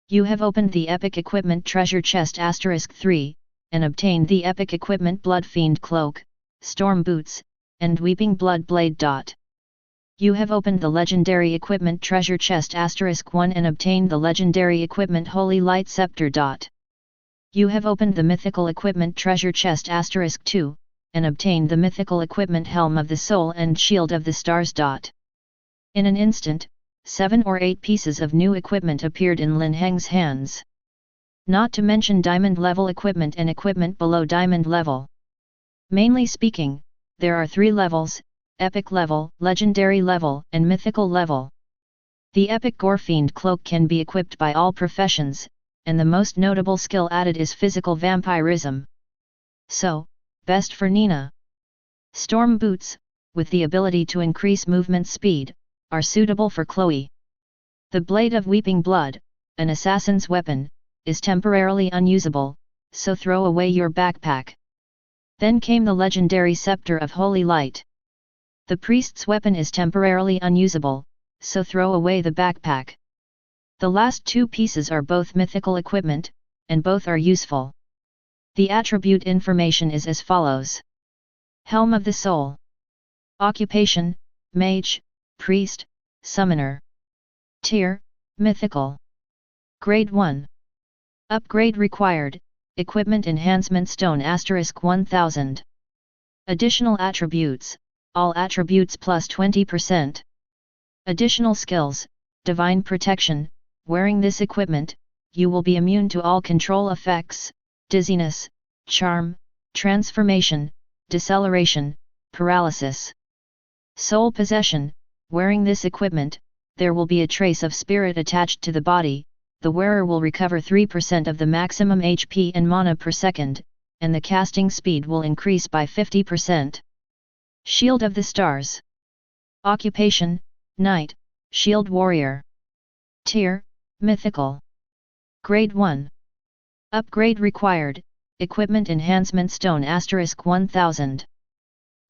Speaker 1: You have opened the epic equipment treasure chest * 3, and obtained the epic equipment Blood Fiend Cloak, Storm Boots, and Weeping Blood Blade. You have opened the legendary equipment treasure chest * 1 and obtained the legendary equipment Holy Light Scepter. You have opened the mythical equipment treasure chest * 2, and obtained the mythical equipment Helm of the Soul and Shield of the Stars. In an instant, 7 or 8 pieces of new equipment appeared in Linheng's hands. Not to mention diamond level equipment and equipment below diamond level. Mainly speaking, there are 3 levels: epic level, legendary level, and mythical level. The epic Gorefiend Cloak can be equipped by all professions, and the most notable skill added is physical vampirism. So, best for Nina. Storm Boots, with the ability to increase movement speed, are suitable for Chloe. The Blade of Weeping Blood, an assassin's weapon, is temporarily unusable, so throw away your backpack. Then came the legendary Scepter of Holy Light. The priest's weapon is temporarily unusable, so throw away the backpack. The last 2 pieces are both mythical equipment, and both are useful. The attribute information is as follows. Helm of the Soul. Occupation, Mage, Priest, Summoner. Tier, Mythical. Grade 1. Upgrade required, Equipment Enhancement Stone *1000. Additional attributes, all attributes plus 20%. Additional skills, Divine Protection. Wearing this equipment, you will be immune to all control effects, dizziness, charm, transformation, deceleration, paralysis. Soul Possession. Wearing this equipment, there will be a trace of spirit attached to the body. The wearer will recover 3% of the maximum HP and mana per second, and the casting speed will increase by 50%. Shield of the Stars. Occupation, Knight, Shield Warrior. Tier, Mythical. Grade 1. Upgrade required, Equipment Enhancement Stone *1000.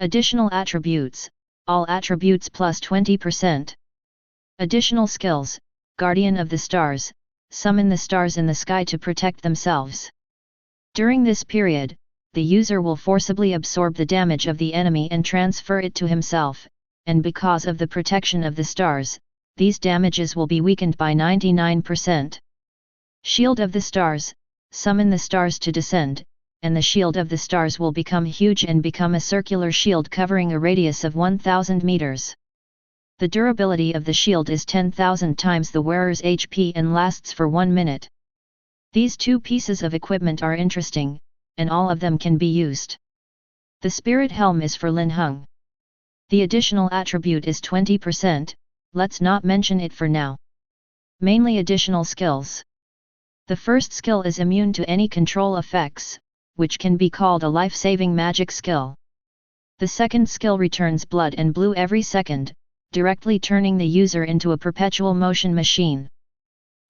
Speaker 1: Additional attributes, all attributes plus 20%. Additional skills, Guardian of the Stars. Summon the stars in the sky to protect themselves. During this period, the user will forcibly absorb the damage of the enemy and transfer it to himself, and because of the protection of the stars, these damages will be weakened by 99%. Shield of the Stars. Summon the stars to descend, and the shield of the stars will become huge and become a circular shield covering a radius of 1000 meters. The durability of the shield is 10,000 times the wearer's HP and lasts for 1 minute. These two pieces of equipment are interesting, and all of them can be used. The Spirit Helm is for Lin Heng. The additional attribute is 20%, let's not mention it for now. Mainly additional skills. The first skill is immune to any control effects, which can be called a life-saving magic skill. The second skill returns blood and blue every second, directly turning the user into a perpetual motion machine.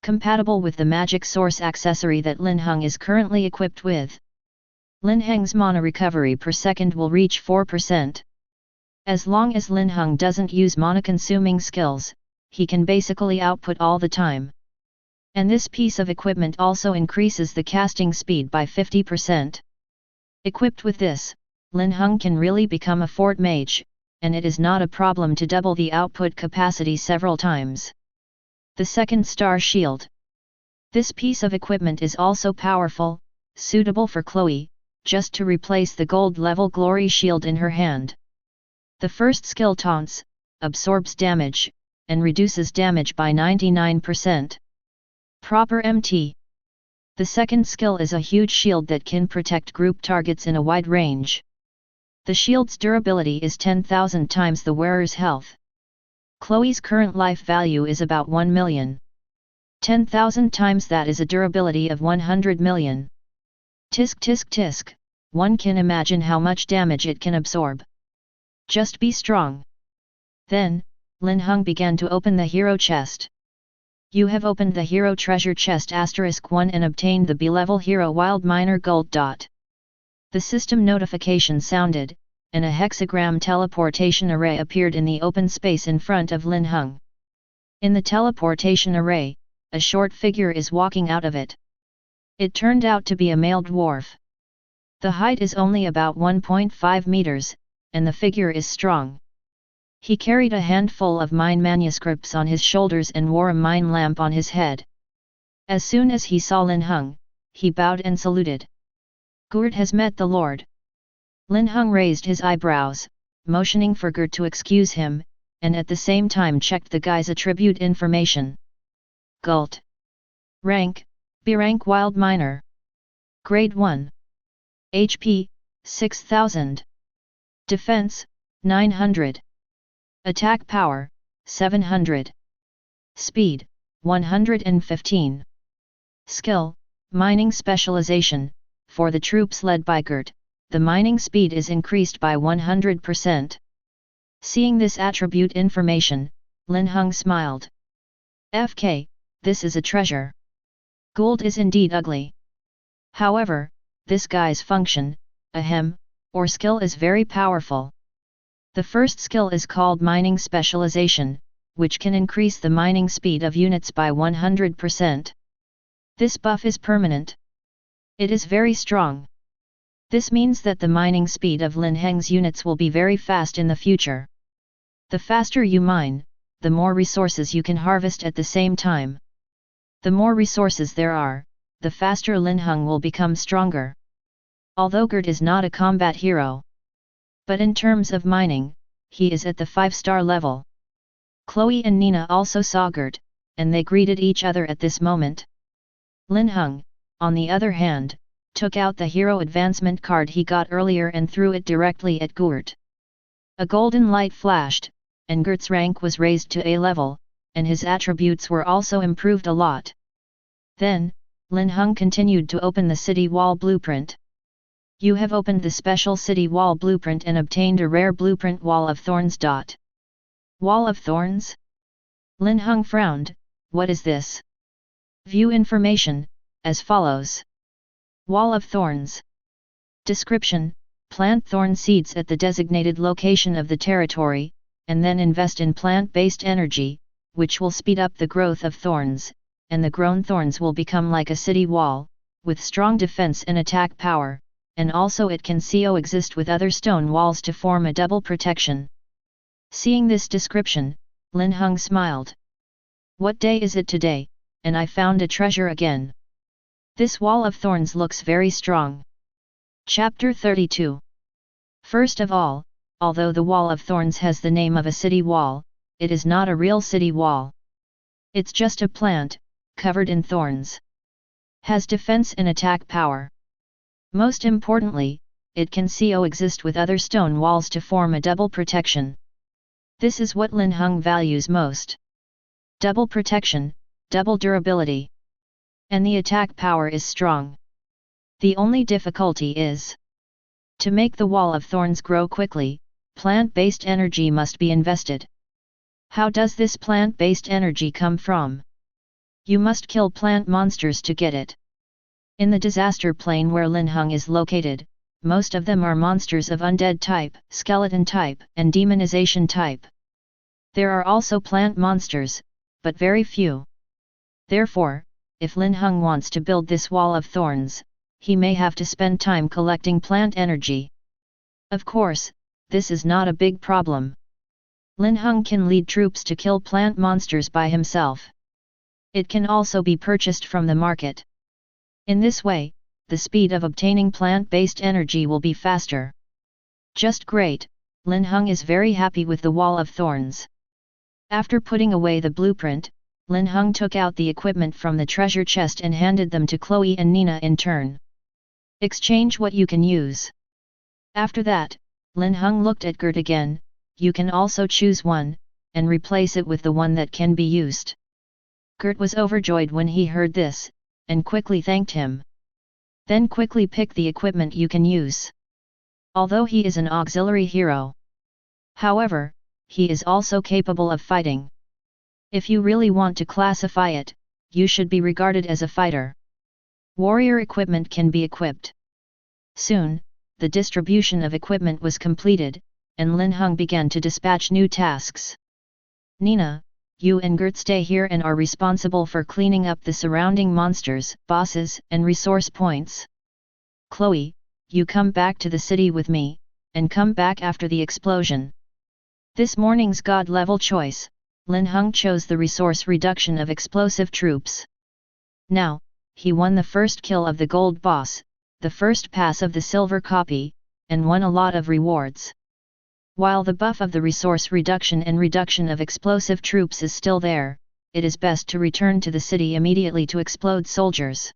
Speaker 1: Compatible with the magic source accessory that Linhung is currently equipped with. Lin Heng's mana recovery per second will reach 4%. As long as Linhung doesn't use mana-consuming skills, he can basically output all the time. And this piece of equipment also increases the casting speed by 50%. Equipped with this, Linhung can really become a fort mage, and it is not a problem to double the output capacity several times. The second star shield. This piece of equipment is also powerful, suitable for Chloe, just to replace the gold level glory shield in her hand. The first skill taunts, absorbs damage, and reduces damage by 99%. Proper MT. The second skill is a huge shield that can protect group targets in a wide range. The shield's durability is 10,000 times the wearer's health. Chloe's current life value is about 1 million. 10,000 times that is a durability of 100 million. Tisk tisk tisk, one can imagine how much damage it can absorb. Just be strong. Then, Linhung began to open the hero chest. You have opened the hero treasure chest *1 and obtained the B-level hero wild miner gold dot. The system notification sounded, and a hexagram teleportation array appeared in the open space in front of Linhung. In the teleportation array, a short figure is walking out of it. It turned out to be a male dwarf. The height is only about 1.5 meters, and the figure is strong. He carried a handful of mine manuscripts on his shoulders and wore a mine lamp on his head. As soon as he saw Linhung, he bowed and saluted. Gurt has met the Lord. Linhung raised his eyebrows, motioning for Gurt to excuse him, and at the same time checked the guy's attribute information. Gult. Rank, B rank wild miner. Grade 1. HP, 6000. Defense, 900. Attack power, 700. Speed, 115. Skill, mining specialization. For the troops led by Gurt, the mining speed is increased by 100%. Seeing this attribute information, Linhung smiled. FK, this is a treasure. Gold is indeed ugly. However, this guy's function, ahem, or skill is very powerful. The first skill is called mining specialization, which can increase the mining speed of units by 100%. This buff is permanent. It is very strong. This means that the mining speed of Lin Heng's units will be very fast in the future. The faster you mine, the more resources you can harvest at the same time. The more resources there are, the faster Linhung will become stronger. Although Gert is not a combat hero, but in terms of mining, he is at the 5-star level. Chloe and Nina also saw Gert, and they greeted each other at this moment. Linhung, on the other hand, took out the hero advancement card he got earlier and threw it directly at Gert. A golden light flashed, and Gert's rank was raised to A level, and his attributes were also improved a lot. Then, Linhung continued to open the city wall blueprint. You have opened the special city wall blueprint and obtained a rare blueprint Wall of Thorns. Wall of Thorns? Linhung frowned. What is this? View information, as follows. Wall of Thorns. Description: plant thorn seeds at the designated location of the territory, and then invest in plant-based energy, which will speed up the growth of thorns, and the grown thorns will become like a city wall, with strong defense and attack power, and also it can coexist with other stone walls to form a double protection. Seeing this description, Linhung smiled. What day is it today, and I found a treasure again. This wall of thorns looks very strong. Chapter 32. First of all, although the wall of thorns has the name of a city wall, it is not a real city wall. It's just a plant, covered in thorns. Has defense and attack power. Most importantly, it can coexist with other stone walls to form a double protection. This is what Linhung values most. Double protection, double durability. And the attack power is strong. The only difficulty is to make the wall of thorns grow quickly, plant-based energy must be invested. How does this plant-based energy come from? You must kill plant monsters to get it. In the disaster plane where Linhung is located, most of them are monsters of undead type, skeleton type, and demonization type. There are also plant monsters, but very few. Therefore, if Linhung wants to build this wall of thorns, he may have to spend time collecting plant energy. Of course, this is not a big problem. Linhung can lead troops to kill plant monsters by himself. It can also be purchased from the market. In this way, the speed of obtaining plant-based energy will be faster. Just great, Linhung is very happy with the wall of thorns. After putting away the blueprint, Linhung took out the equipment from the treasure chest and handed them to Chloe and Nina in turn. Exchange what you can use. After that, Linhung looked at Gert again. You can also choose one, and replace it with the one that can be used. Gert was overjoyed when he heard this, and quickly thanked him. Then quickly pick the equipment you can use. Although he is an auxiliary hero. However, he is also capable of fighting. If you really want to classify it, you should be regarded as a fighter. Warrior equipment can be equipped. Soon, the distribution of equipment was completed, and Linhung began to dispatch new tasks. Nina, you and Gert stay here and are responsible for cleaning up the surrounding monsters, bosses, and resource points. Chloe, you come back to the city with me, and come back after the explosion. This morning's god-level choice, Linhung chose the resource reduction of explosive troops. Now, he won the first kill of the gold boss, the first pass of the silver copy, and won a lot of rewards. While the buff of the resource reduction and reduction of explosive troops is still there, it is best to return to the city immediately to explode soldiers.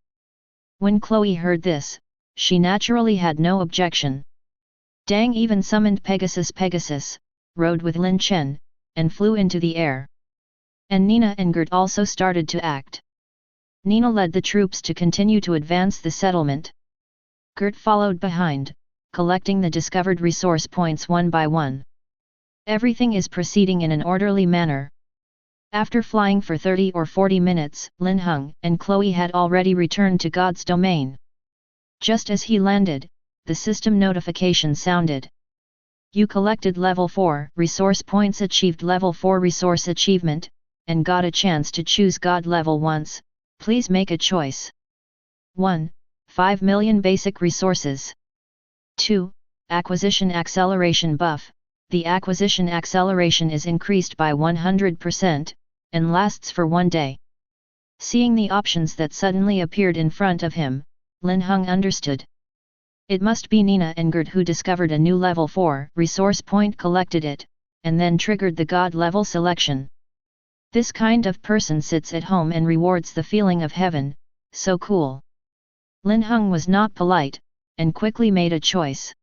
Speaker 1: When Chloe heard this, she naturally had no objection. Dang even summoned Pegasus, rode with Lin Chen, and flew into the air. And Nina and Gert also started to act. Nina led the troops to continue to advance the settlement. Gert followed behind, collecting the discovered resource points one by one. Everything is proceeding in an orderly manner. After flying for 30 or 40 minutes, Linhung and Chloe had already returned to God's domain. Just as he landed, the system notification sounded. You collected level 4 resource points, achieved level 4 resource achievement, and got a chance to choose God level once. Please make a choice. 1. 5 million basic resources. 2. Acquisition acceleration buff. The acquisition acceleration is increased by 100%, and lasts for 1 day. Seeing the options that suddenly appeared in front of him, Linhung understood. It must be Nina and Gerd who discovered a new level 4 resource point, collected it, and then triggered the god level selection. This kind of person sits at home and rewards the feeling of heaven, so cool. Linhung was not polite, and quickly made a choice.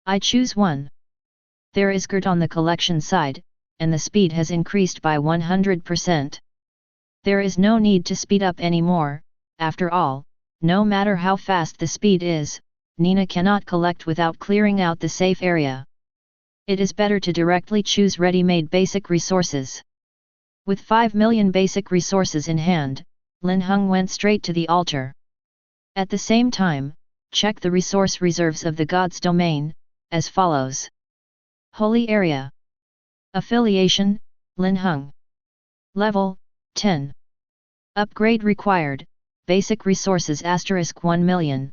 Speaker 1: I choose 1. There is Gerd on the collection side, and the speed has increased by 100%. There is no need to speed up anymore. After all, no matter how fast the speed is, Nina cannot collect without clearing out the safe area. It is better to directly choose ready-made basic resources. With 5 million basic resources in hand, Linhung went straight to the altar. At the same time, check the resource reserves of the god's domain, as follows. Holy Area. Affiliation, Linhung. Level, 10. Upgrade required, basic resources *1 million.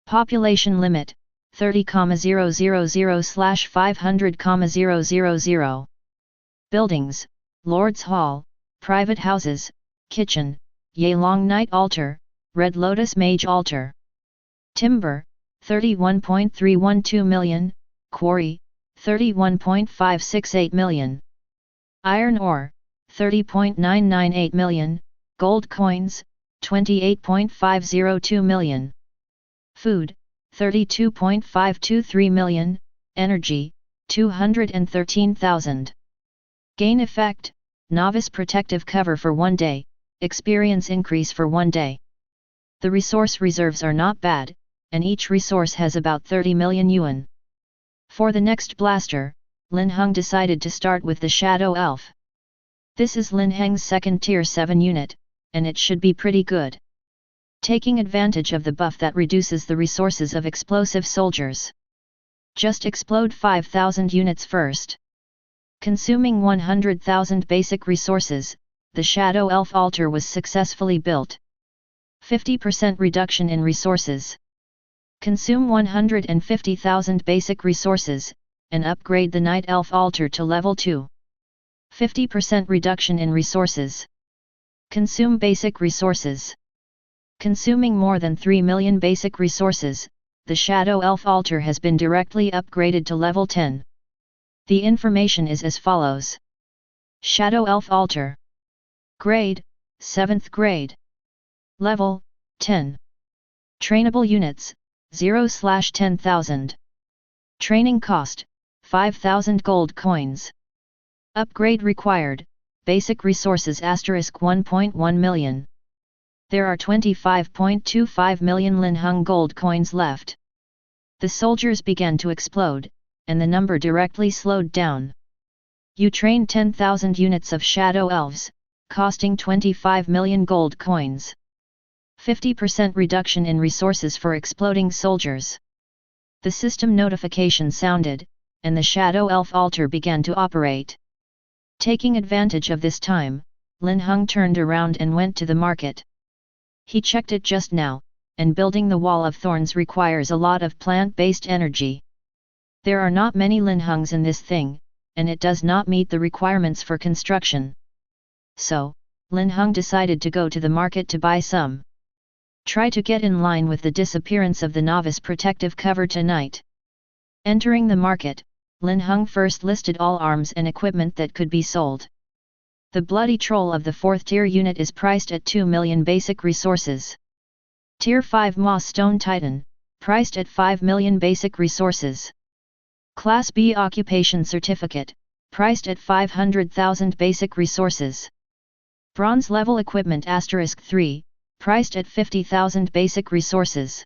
Speaker 1: Population limit, 30,000/500,000. Buildings, Lord's Hall, private houses, kitchen, Yelong Night Altar, Red Lotus Mage Altar. Timber, 31.312 million, Quarry, 31.568 million. Iron ore, 30.998 million, Gold coins, 28.502 million. Food, 32.523 million, Energy, 213,000. Gain effect, Novice protective cover for 1 day, experience increase for 1 day. The resource reserves are not bad, and each resource has about 30 million yuan. For the next blaster, Linhung decided to start with the Shadow Elf. This is Lin Heng's second tier 7 unit, and it should be pretty good. Taking advantage of the buff that reduces the resources of explosive soldiers. Just explode 5,000 units first. Consuming 100,000 basic resources, the Shadow Elf altar was successfully built. 50% reduction in resources. Consume 150,000 basic resources, and upgrade the Night Elf altar to level 2. 50% reduction in resources. Consume basic resources. Consuming more than 3 million basic resources, the Shadow Elf altar has been directly upgraded to level 10. The information is as follows. Shadow Elf altar. Grade, 7th grade. Level, 10. Trainable units, 0/10,000. Training cost, 5,000 gold coins. Upgrade required, basic resources *1.1 million. There are 25.25 million Linhung gold coins left. The soldiers began to explode, and the number directly slowed down. You train 10,000 units of Shadow Elves, costing 25 million gold coins. 50% reduction in resources for exploding soldiers. The system notification sounded, and the Shadow Elf altar began to operate. Taking advantage of this time, Linhung turned around and went to the market. He checked it just now, and building the Wall of Thorns requires a lot of plant-based energy. There are not many Linhungs in this thing, and it does not meet the requirements for construction. So, Linhung decided to go to the market to buy some. Try to get in line with the disappearance of the novice protective cover tonight. Entering the market, Linhung first listed all arms and equipment that could be sold. The Bloody Troll of the 4th tier unit is priced at 2 million basic resources. Tier 5 Moss Stone Titan, priced at 5 million basic resources. Class B Occupation Certificate, priced at 500,000 basic resources. Bronze Level Equipment *3, priced at 50,000 basic resources.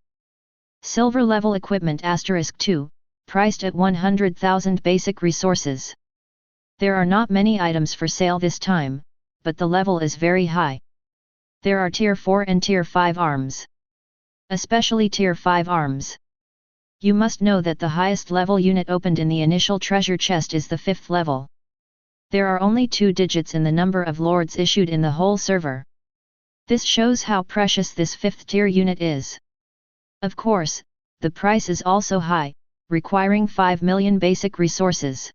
Speaker 1: Silver Level Equipment *2, priced at 100,000 basic resources. There are not many items for sale this time, but the level is very high. There are Tier 4 and Tier 5 arms. Especially Tier 5 arms. You must know that the highest level unit opened in the initial treasure chest is the 5th level. There are only 2 digits in the number of lords issued in the whole server. This shows how precious this 5th tier unit is. Of course, the price is also high, requiring 5 million basic resources.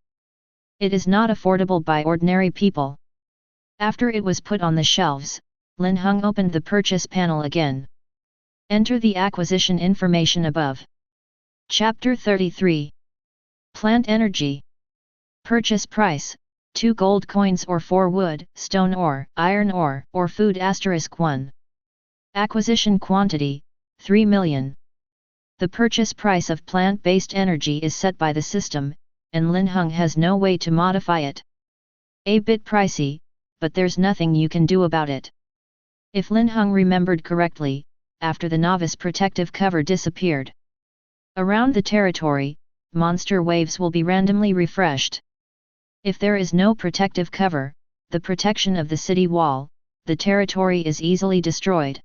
Speaker 1: It is not affordable by ordinary people. After it was put on the shelves, Linhung opened the purchase panel again. Enter the acquisition information above. Chapter 33. Plant Energy. Purchase price, 2 gold coins or 4 wood, stone ore, iron ore, or food * 1. Acquisition quantity, 3 million. The purchase price of plant-based energy is set by the system, and Linhung has no way to modify it. A bit pricey, but there's nothing you can do about it. If Linhung remembered correctly, after the novice protective cover disappeared, around the territory, monster waves will be randomly refreshed. If there is no protective cover, the protection of the city wall, the territory is easily destroyed.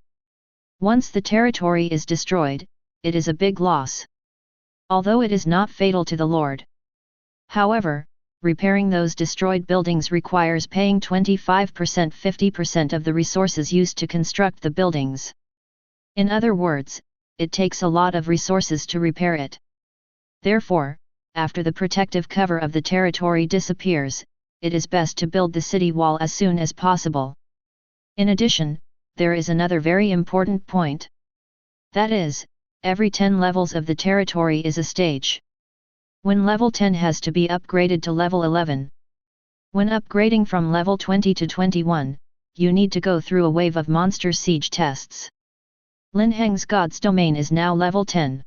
Speaker 1: Once the territory is destroyed, it is a big loss. Although it is not fatal to the Lord. However, repairing those destroyed buildings requires paying 25%–50% of the resources used to construct the buildings. In other words, it takes a lot of resources to repair it. Therefore, after the protective cover of the territory disappears, it is best to build the city wall as soon as possible. In addition, there is another very important point. That is, every 10 levels of the territory is a stage. When level 10 has to be upgraded to level 11. When upgrading from level 20 to 21, you need to go through a wave of monster siege tests. Lin Heng's God's domain is now level 10.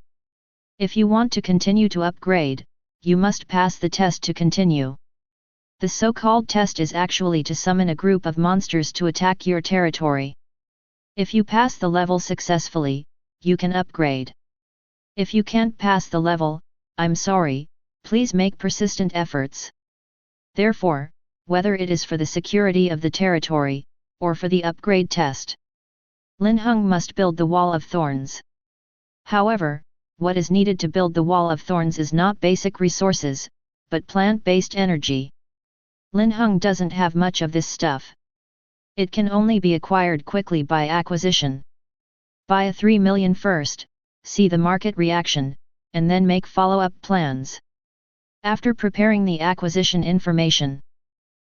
Speaker 1: If you want to continue to upgrade, you must pass the test to continue. The so-called test is actually to summon a group of monsters to attack your territory. If you pass the level successfully, you can upgrade. If you can't pass the level, I'm sorry, please make persistent efforts. Therefore, whether it is for the security of the territory, or for the upgrade test, Linhung must build the Wall of Thorns. However, what is needed to build the Wall of Thorns is not basic resources, but plant-based energy. Linhung doesn't have much of this stuff. It can only be acquired quickly by acquisition. Buy a 3 million first, see the market reaction, and then make follow-up plans. After preparing the acquisition information,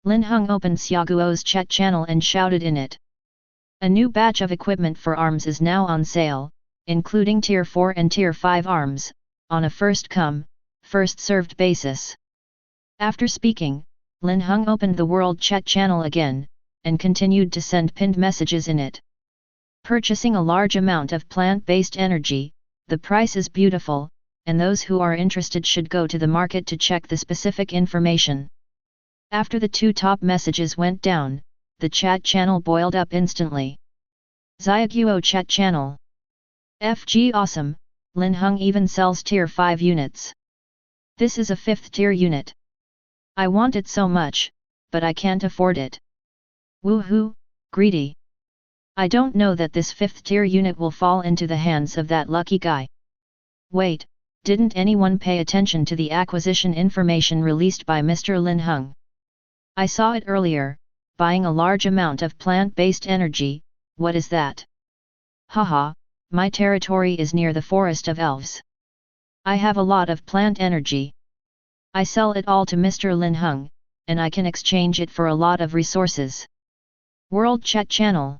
Speaker 1: Linhung opened Xiaoguo's chat channel and shouted in it. A new batch of equipment for arms is now on sale, including Tier 4 and Tier 5 arms, on a first-come, first-served basis. After speaking, Linhung opened the world chat channel again, and continued to send pinned messages in it. Purchasing a large amount of plant-based energy, the price is beautiful, and those who are interested should go to the market to check the specific information. After the 2 top messages went down, the chat channel boiled up instantly. Xiaoguo chat channel. FG awesome, Linhung even sells Tier 5 units. This is a 5th tier unit. I want it so much, but I can't afford it. Woohoo, greedy. I don't know that this 5th tier unit will fall into the hands of that lucky guy. Wait, didn't anyone pay attention to the acquisition information released by Mr. Linhung? I saw it earlier, buying a large amount of plant-based energy. What is that? Haha, my territory is near the Forest of Elves. I have a lot of plant energy. I sell it all to Mr. Linhung, and I can exchange it for a lot of resources. World Chat Channel.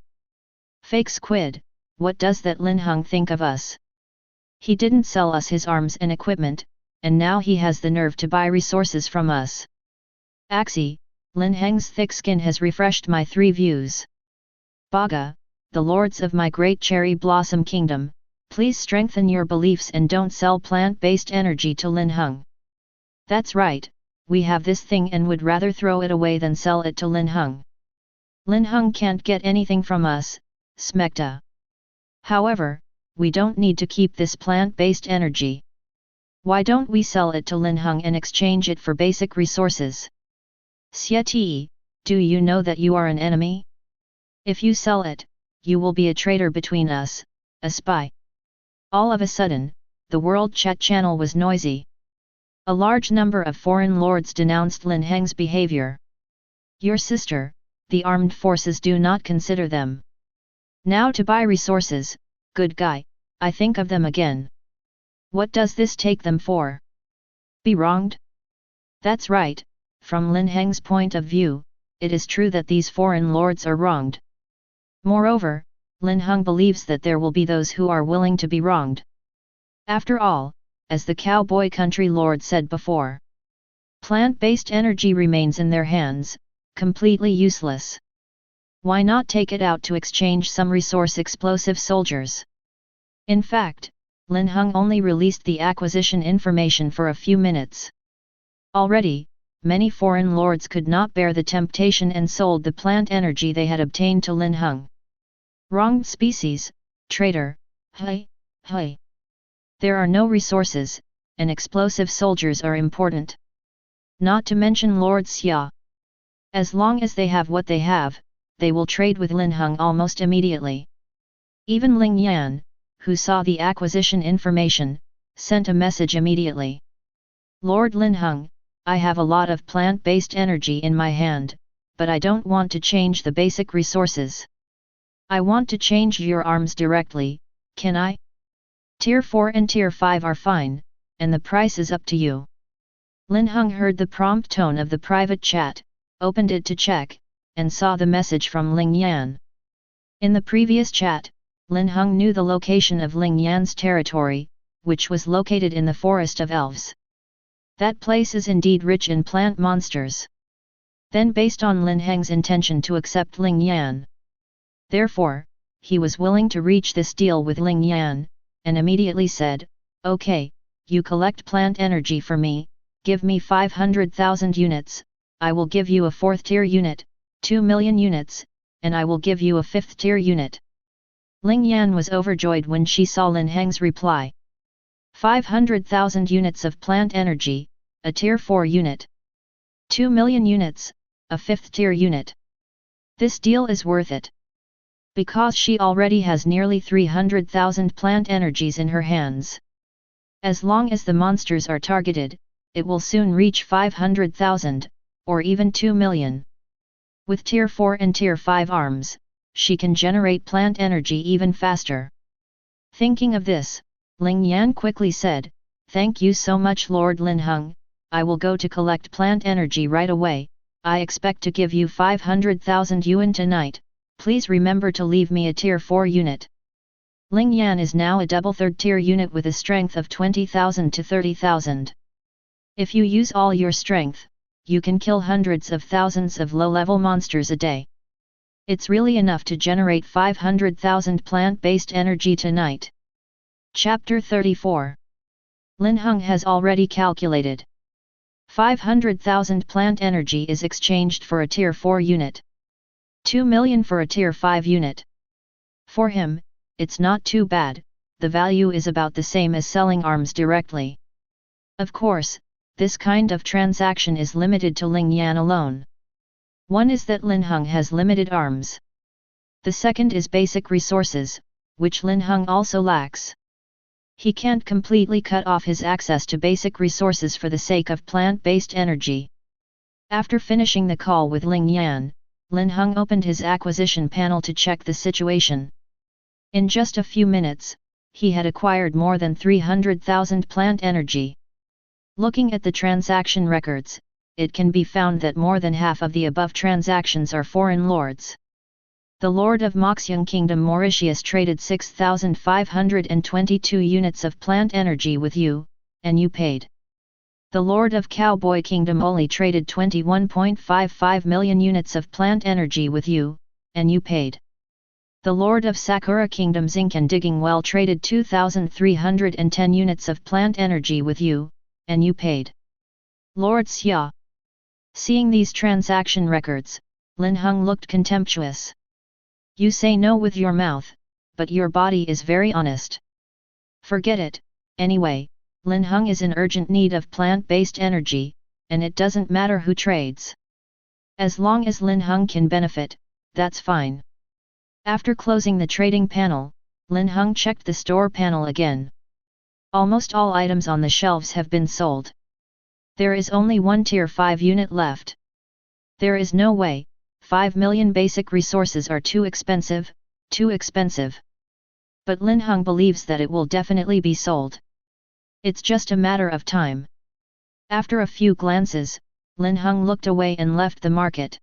Speaker 1: Fake Squid, what does that Linhung think of us? He didn't sell us his arms and equipment, and now he has the nerve to buy resources from us. Axie, Linheng's thick skin has refreshed my 3 views. Baga, the lords of my great cherry blossom kingdom, please strengthen your beliefs and don't sell plant-based energy to Linhung. That's right, we have this thing and would rather throw it away than sell it to Linhung. Linhung can't get anything from us, Smecta. However, we don't need to keep this plant-based energy. Why don't we sell it to Linhung and exchange it for basic resources? Xieti, do you know that you are an enemy? If you sell it, you will be a traitor between us, a spy. All of a sudden, the world chat channel was noisy. A large number of foreign lords denounced Lin Heng's behavior. Your sister, the armed forces do not consider them. Now to buy resources, good guy, I think of them again. What does this take them for? Be wronged? That's right, from Lin Heng's point of view, it is true that these foreign lords are wronged. Moreover, Linhung believes that there will be those who are willing to be wronged. After all, as the cowboy country lord said before, plant-based energy remains in their hands, completely useless. Why not take it out to exchange some resource-explosive soldiers? In fact, Linhung only released the acquisition information for a few minutes. Already, many foreign lords could not bear the temptation and sold the plant energy they had obtained to Linhung. Wronged species, traitor, hey. There are no resources, and explosive soldiers are important. Not to mention Lord Xia. As long as they have what they have, they will trade with Linhung almost immediately. Even Ling Yan, who saw the acquisition information, sent a message immediately. Lord Linhung, I have a lot of plant-based energy in my hand, but I don't want to change the basic resources. I want to change your arms directly, can I? Tier 4 and Tier 5 are fine, and the price is up to you. Linhung heard the prompt tone of the private chat, opened it to check, and saw the message from Ling Yan. In the previous chat, Linhung knew the location of Ling Yan's territory, which was located in the Forest of Elves. That place is indeed rich in plant monsters. Then based on Lin Heng's intention to accept Ling Yan. Therefore, he was willing to reach this deal with Ling Yan, and immediately said, okay, you collect plant energy for me, give me 500,000 units, I will give you a 4th tier unit, 2 million units, and I will give you a 5th tier unit. Ling Yan was overjoyed when she saw Lin Heng's reply. 500,000 units of plant energy, a tier 4 unit. 2 million units, a 5th tier unit. This deal is worth it. Because she already has nearly 300,000 plant energies in her hands. As long as the monsters are targeted, it will soon reach 500,000, or even 2 million. With tier 4 and tier 5 arms, she can generate plant energy even faster. Thinking of this, Ling Yan quickly said, thank you so much Lord Linhung, I will go to collect plant energy right away, I expect to give you 500,000 yuan tonight, please remember to leave me a tier 4 unit. Ling Yan is now a double 3rd tier unit with a strength of 20,000 to 30,000. If you use all your strength, you can kill hundreds of thousands of low-level monsters a day. It's really enough to generate 500,000 plant-based energy tonight. Chapter 34. Linhung has already calculated. 500,000 plant energy is exchanged for a tier 4 unit. 2 million for a tier 5 unit. For him, it's not too bad, the value is about the same as selling arms directly. Of course, this kind of transaction is limited to Ling Yan alone. One is that Linhung has limited arms. The second is basic resources, which Linhung also lacks. He can't completely cut off his access to basic resources for the sake of plant-based energy. After finishing the call with Ling Yan, Linhung opened his acquisition panel to check the situation. In just a few minutes, he had acquired more than 300,000 plant energy. Looking at the transaction records, it can be found that more than half of the above transactions are foreign lords. The Lord of Moxiang Kingdom Mauritius traded 6,522 units of plant energy with you, and you paid. The Lord of Cowboy Kingdom only traded 21.55 million units of plant energy with you, and you paid. The Lord of Sakura Kingdom Zinc and Digging Well traded 2,310 units of plant energy with you, and you paid. Lord Xia. Seeing these transaction records, Linhung looked contemptuous. You say no with your mouth, but your body is very honest. Forget it, anyway, Linhung is in urgent need of plant-based energy, and it doesn't matter who trades. As long as Linhung can benefit, that's fine. After closing the trading panel, Linhung checked the store panel again. Almost all items on the shelves have been sold. There is only one tier 5 unit left. There is no way, 5 million basic resources are too expensive, too expensive. But Linhung believes that it will definitely be sold. It's just a matter of time. After a few glances, Linhung looked away and left the market.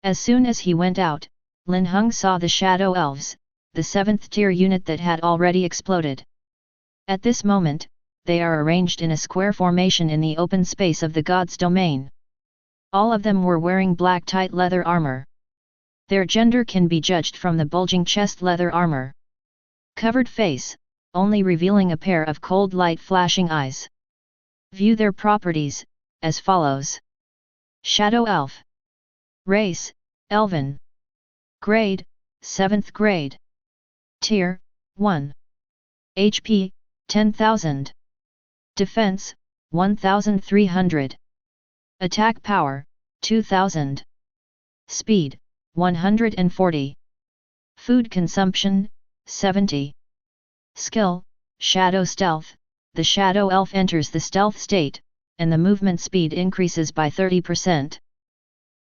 Speaker 1: As soon as he went out, Linhung saw the Shadow Elves, the 7th tier unit that had already exploded. At this moment, they are arranged in a square formation in the open space of the god's domain. All of them were wearing black tight leather armor. Their gender can be judged from the bulging chest leather armor. Covered face, only revealing a pair of cold light flashing eyes. View their properties, as follows. Shadow Elf. Race, Elven. Grade, 7th grade. Tier, 1. HP, 10,000. Defense, 1,300. Attack power, 2,000. Speed, 140. Food consumption, 70. Skill, Shadow Stealth. The Shadow Elf enters the stealth state, and the movement speed increases by 30%.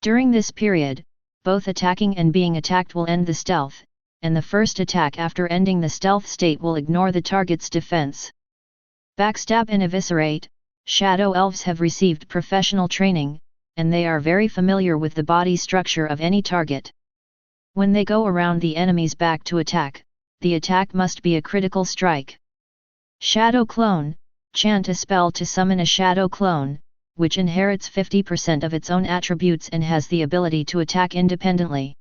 Speaker 1: During this period, both attacking and being attacked will end the stealth, and the first attack after ending the stealth state will ignore the target's defense. Backstab and eviscerate. Shadow Elves have received professional training, and they are very familiar with the body structure of any target. When they go around the enemy's back to attack, the attack must be a critical strike. Shadow Clone. Chant a spell to summon a Shadow Clone, which inherits 50% of its own attributes and has the ability to attack independently.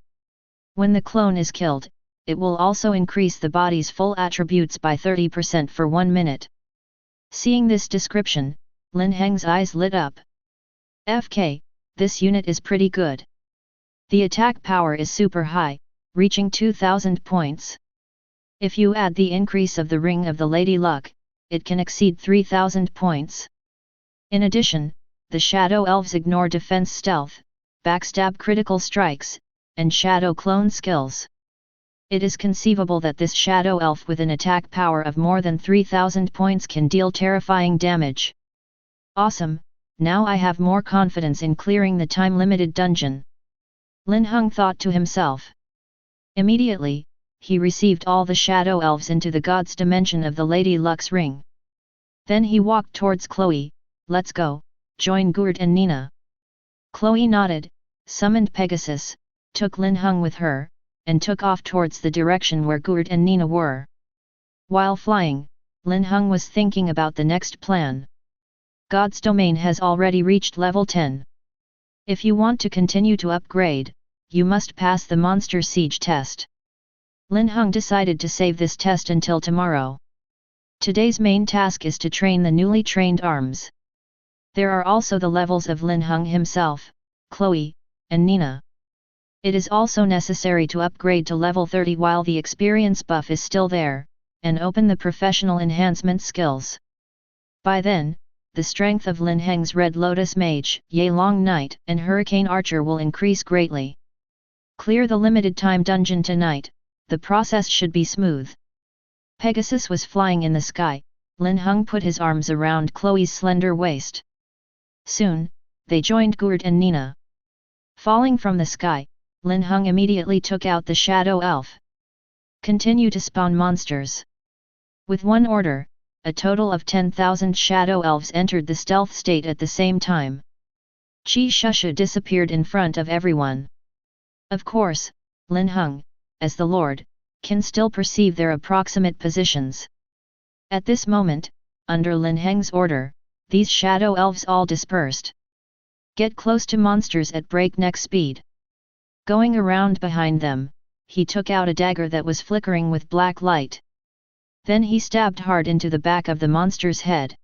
Speaker 1: When the clone is killed, it will also increase the body's full attributes by 30% for 1 minute. Seeing this description, Lin Heng's eyes lit up. FK, this unit is pretty good. The attack power is super high, reaching 2000 points. If you add the increase of the Ring of the Lady Luck, it can exceed 3000 points. In addition, the Shadow Elves ignore defense stealth, backstab critical strikes, and Shadow Clone skills. It is conceivable that this Shadow Elf with an attack power of more than 3000 points can deal terrifying damage. Awesome, now I have more confidence in clearing the time-limited dungeon. Linhung thought to himself. Immediately, he received all the Shadow Elves into the god's dimension of the Lady Luck's ring. Then he walked towards Chloe. Let's go, join Gurt and Nina. Chloe nodded, summoned Pegasus, took Linhung with her, and took off towards the direction where Gurt and Nina were. While flying, Linhung was thinking about the next plan. God's domain has already reached level 10. If you want to continue to upgrade, you must pass the monster siege test. Linhung decided to save this test until tomorrow. Today's main task is to train the newly trained arms. There are also the levels of Linhung himself, Chloe, and Nina. It is also necessary to upgrade to level 30 while the experience buff is still there, and open the professional enhancement skills. By then, the strength of Lin Heng's Red Lotus Mage, Long Knight, and Hurricane Archer will increase greatly. Clear the limited time dungeon tonight, the process should be smooth. Pegasus was flying in the sky. Linhung put his arms around Chloe's slender waist. Soon, they joined Gurt and Nina. Falling from the sky, Linhung immediately took out the Shadow Elf. Continue to spawn monsters. With one order, a total of 10,000 Shadow Elves entered the stealth state at the same time. Chi Shusha disappeared in front of everyone. Of course, Linhung, as the Lord, can still perceive their approximate positions. At this moment, under Lin Heng's order, these Shadow Elves all dispersed. Get close to monsters at breakneck speed. Going around behind them, he took out a dagger that was flickering with black light. Then he stabbed hard into the back of the monster's head.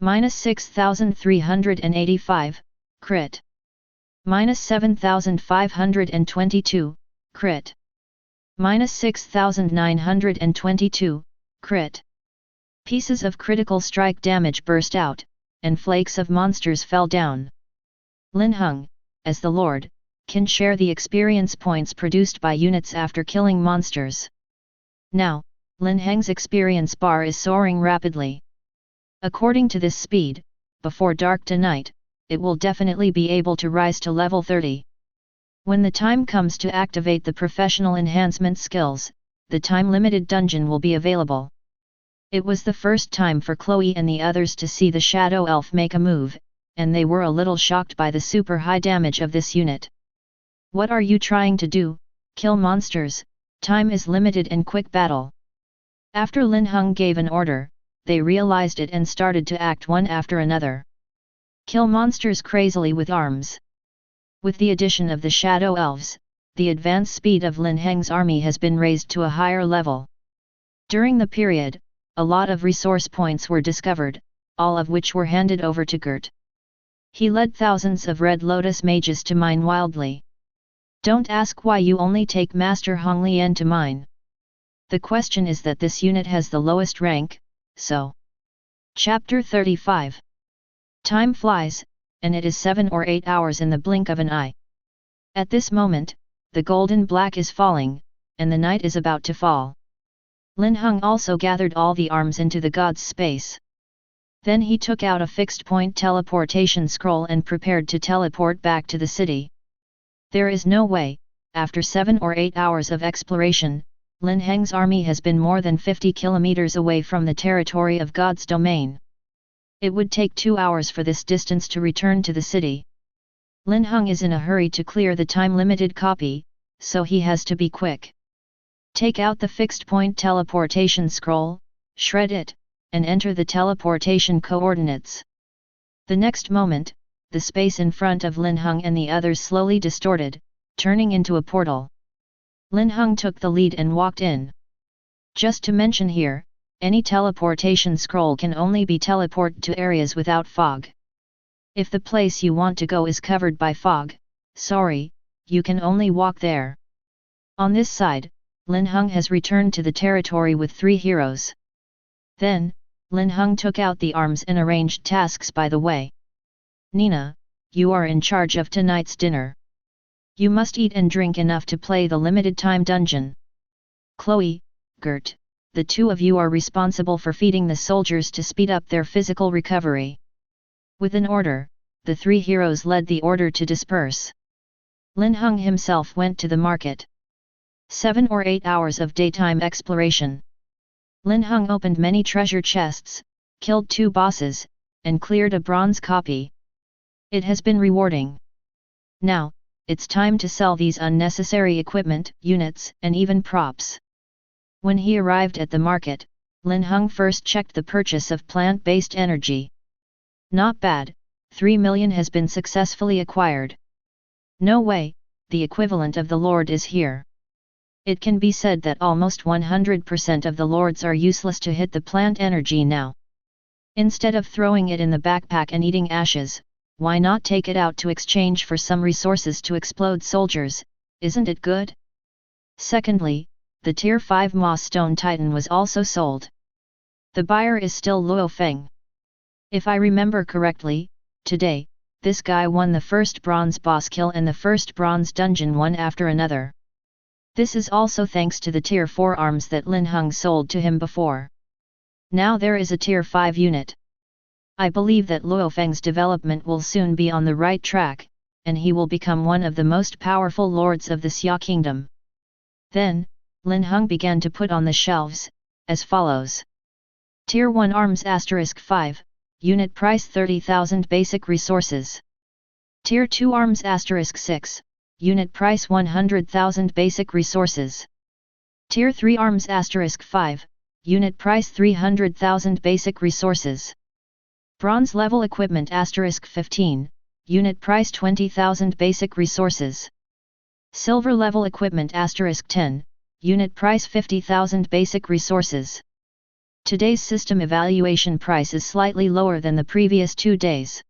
Speaker 1: -6385, crit. -7522, crit. -6922, crit. Pieces of critical strike damage burst out, and flakes of monsters fell down. Linhung, as the Lord, can share the experience points produced by units after killing monsters. Now, Lin Heng's experience bar is soaring rapidly. According to this speed, before dark tonight, it will definitely be able to rise to level 30. When the time comes to activate the professional enhancement skills, the time-limited dungeon will be available. It was the first time for Chloe and the others to see the Shadow Elf make a move, and they were a little shocked by the super high damage of this unit. What are you trying to do, Kill monsters, time is limited in quick battle. After Linhung gave an order, they realized it and started to act one after another. Kill monsters crazily with arms. With the addition of the Shadow Elves, the advance speed of Lin Heng's army has been raised to a higher level. During the period, a lot of resource points were discovered, all of which were handed over to Gert. He led thousands of Red Lotus mages to mine wildly. Don't ask why you only take Master Honglian to mine. The question is that this unit has the lowest rank, so. Chapter 35. Time flies, and it is 7 or 8 hours in the blink of an eye. At this moment, the golden black is falling, and the night is about to fall. Linhung also gathered all the arms into the god's space. Then he took out a fixed-point teleportation scroll and prepared to teleport back to the city. There is no way, after 7 or 8 hours of exploration, Lin Heng's army has been more than 50 kilometers away from the territory of God's domain. It would take 2 hours for this distance to return to the city. Linhung is in a hurry to clear the time-limited copy, so he has to be quick. Take out the fixed-point teleportation scroll, shred it, and enter the teleportation coordinates. The next moment, the space in front of Linhung and the others slowly distorted, turning into a portal. Linhung took the lead and walked in. Just to mention here, any teleportation scroll can only be teleported to areas without fog. If the place you want to go is covered by fog, sorry, you can only walk there. On this side, Linhung has returned to the territory with 3 heroes. Then, Linhung took out the arms and arranged tasks by the way. Nina, you are in charge of tonight's dinner. You must eat and drink enough to play the limited time dungeon. Chloe, Gert, the 2 of you are responsible for feeding the soldiers to speed up their physical recovery. With an order, the 3 heroes led the order to disperse. Linhung himself went to the market. 7 or 8 hours of daytime exploration. Linhung opened many treasure chests, killed 2 bosses, and cleared a bronze copy. It has been rewarding. Now, it's time to sell these unnecessary equipment, units, and even props. When he arrived at the market, Linhung first checked the purchase of plant-based energy. Not bad, 3 million has been successfully acquired. No way, the equivalent of the Lord is here. It can be said that almost 100% of the Lords are useless to hit the plant energy now. Instead of throwing it in the backpack and eating ashes, why not take it out to exchange for some resources to explode soldiers, isn't it good? Secondly, the Tier 5 Moss Stone Titan was also sold. The buyer is still Luo Feng. If I remember correctly, today, this guy won the first bronze boss kill and the first bronze dungeon one after another. This is also thanks to the Tier 4 arms that Linhung sold to him before. Now there is a Tier 5 unit. I believe that Luo Feng's development will soon be on the right track, and he will become one of the most powerful lords of the Xia kingdom. Then, Linhung began to put on the shelves, as follows. Tier 1 arms *5, unit price 30,000 basic resources. Tier 2 arms *6, unit price 100,000 basic resources. Tier 3 arms *5, unit price 300,000 basic resources. Bronze level equipment *15, unit price 20,000 basic resources. Silver level equipment *10, unit price 50,000 basic resources. Today's system evaluation price is slightly lower than the previous 2 days.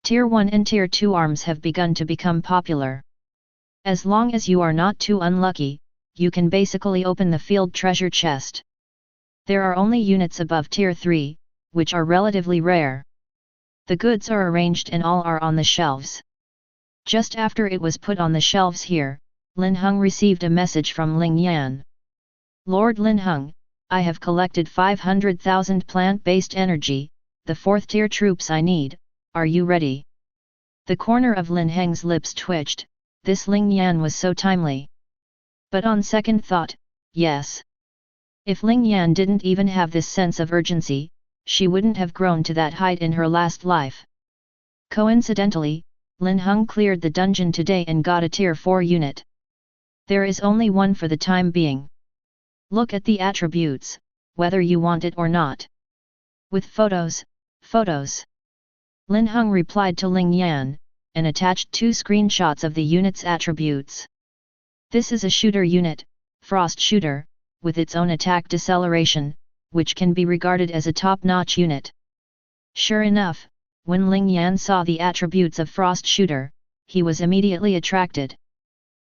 Speaker 1: Tier 1 and Tier 2 arms have begun to become popular. As long as you are not too unlucky, you can basically open the field treasure chest. There are only units above Tier 3, which are relatively rare. The goods are arranged and all are on the shelves. Just after it was put on the shelves here, Linhung received a message from Ling Yan. Lord Linhung, I have collected 500,000 plant-based energy, the 4th tier troops I need, are you ready? The corner of Lin Heng's lips twitched, this Ling Yan was so timely. But on second thought, yes. If Ling Yan didn't even have this sense of urgency, she wouldn't have grown to that height in her last life. Coincidentally, Linhung cleared the dungeon today and got a Tier 4 unit. There is only one for the time being. Look at the attributes, whether you want it or not. With photos. Linhung replied to Ling Yan, and attached 2 screenshots of the unit's attributes. This is a shooter unit, Frost Shooter, with its own attack deceleration, which can be regarded as a top-notch unit. Sure enough, when Ling Yan saw the attributes of Frost Shooter, he was immediately attracted.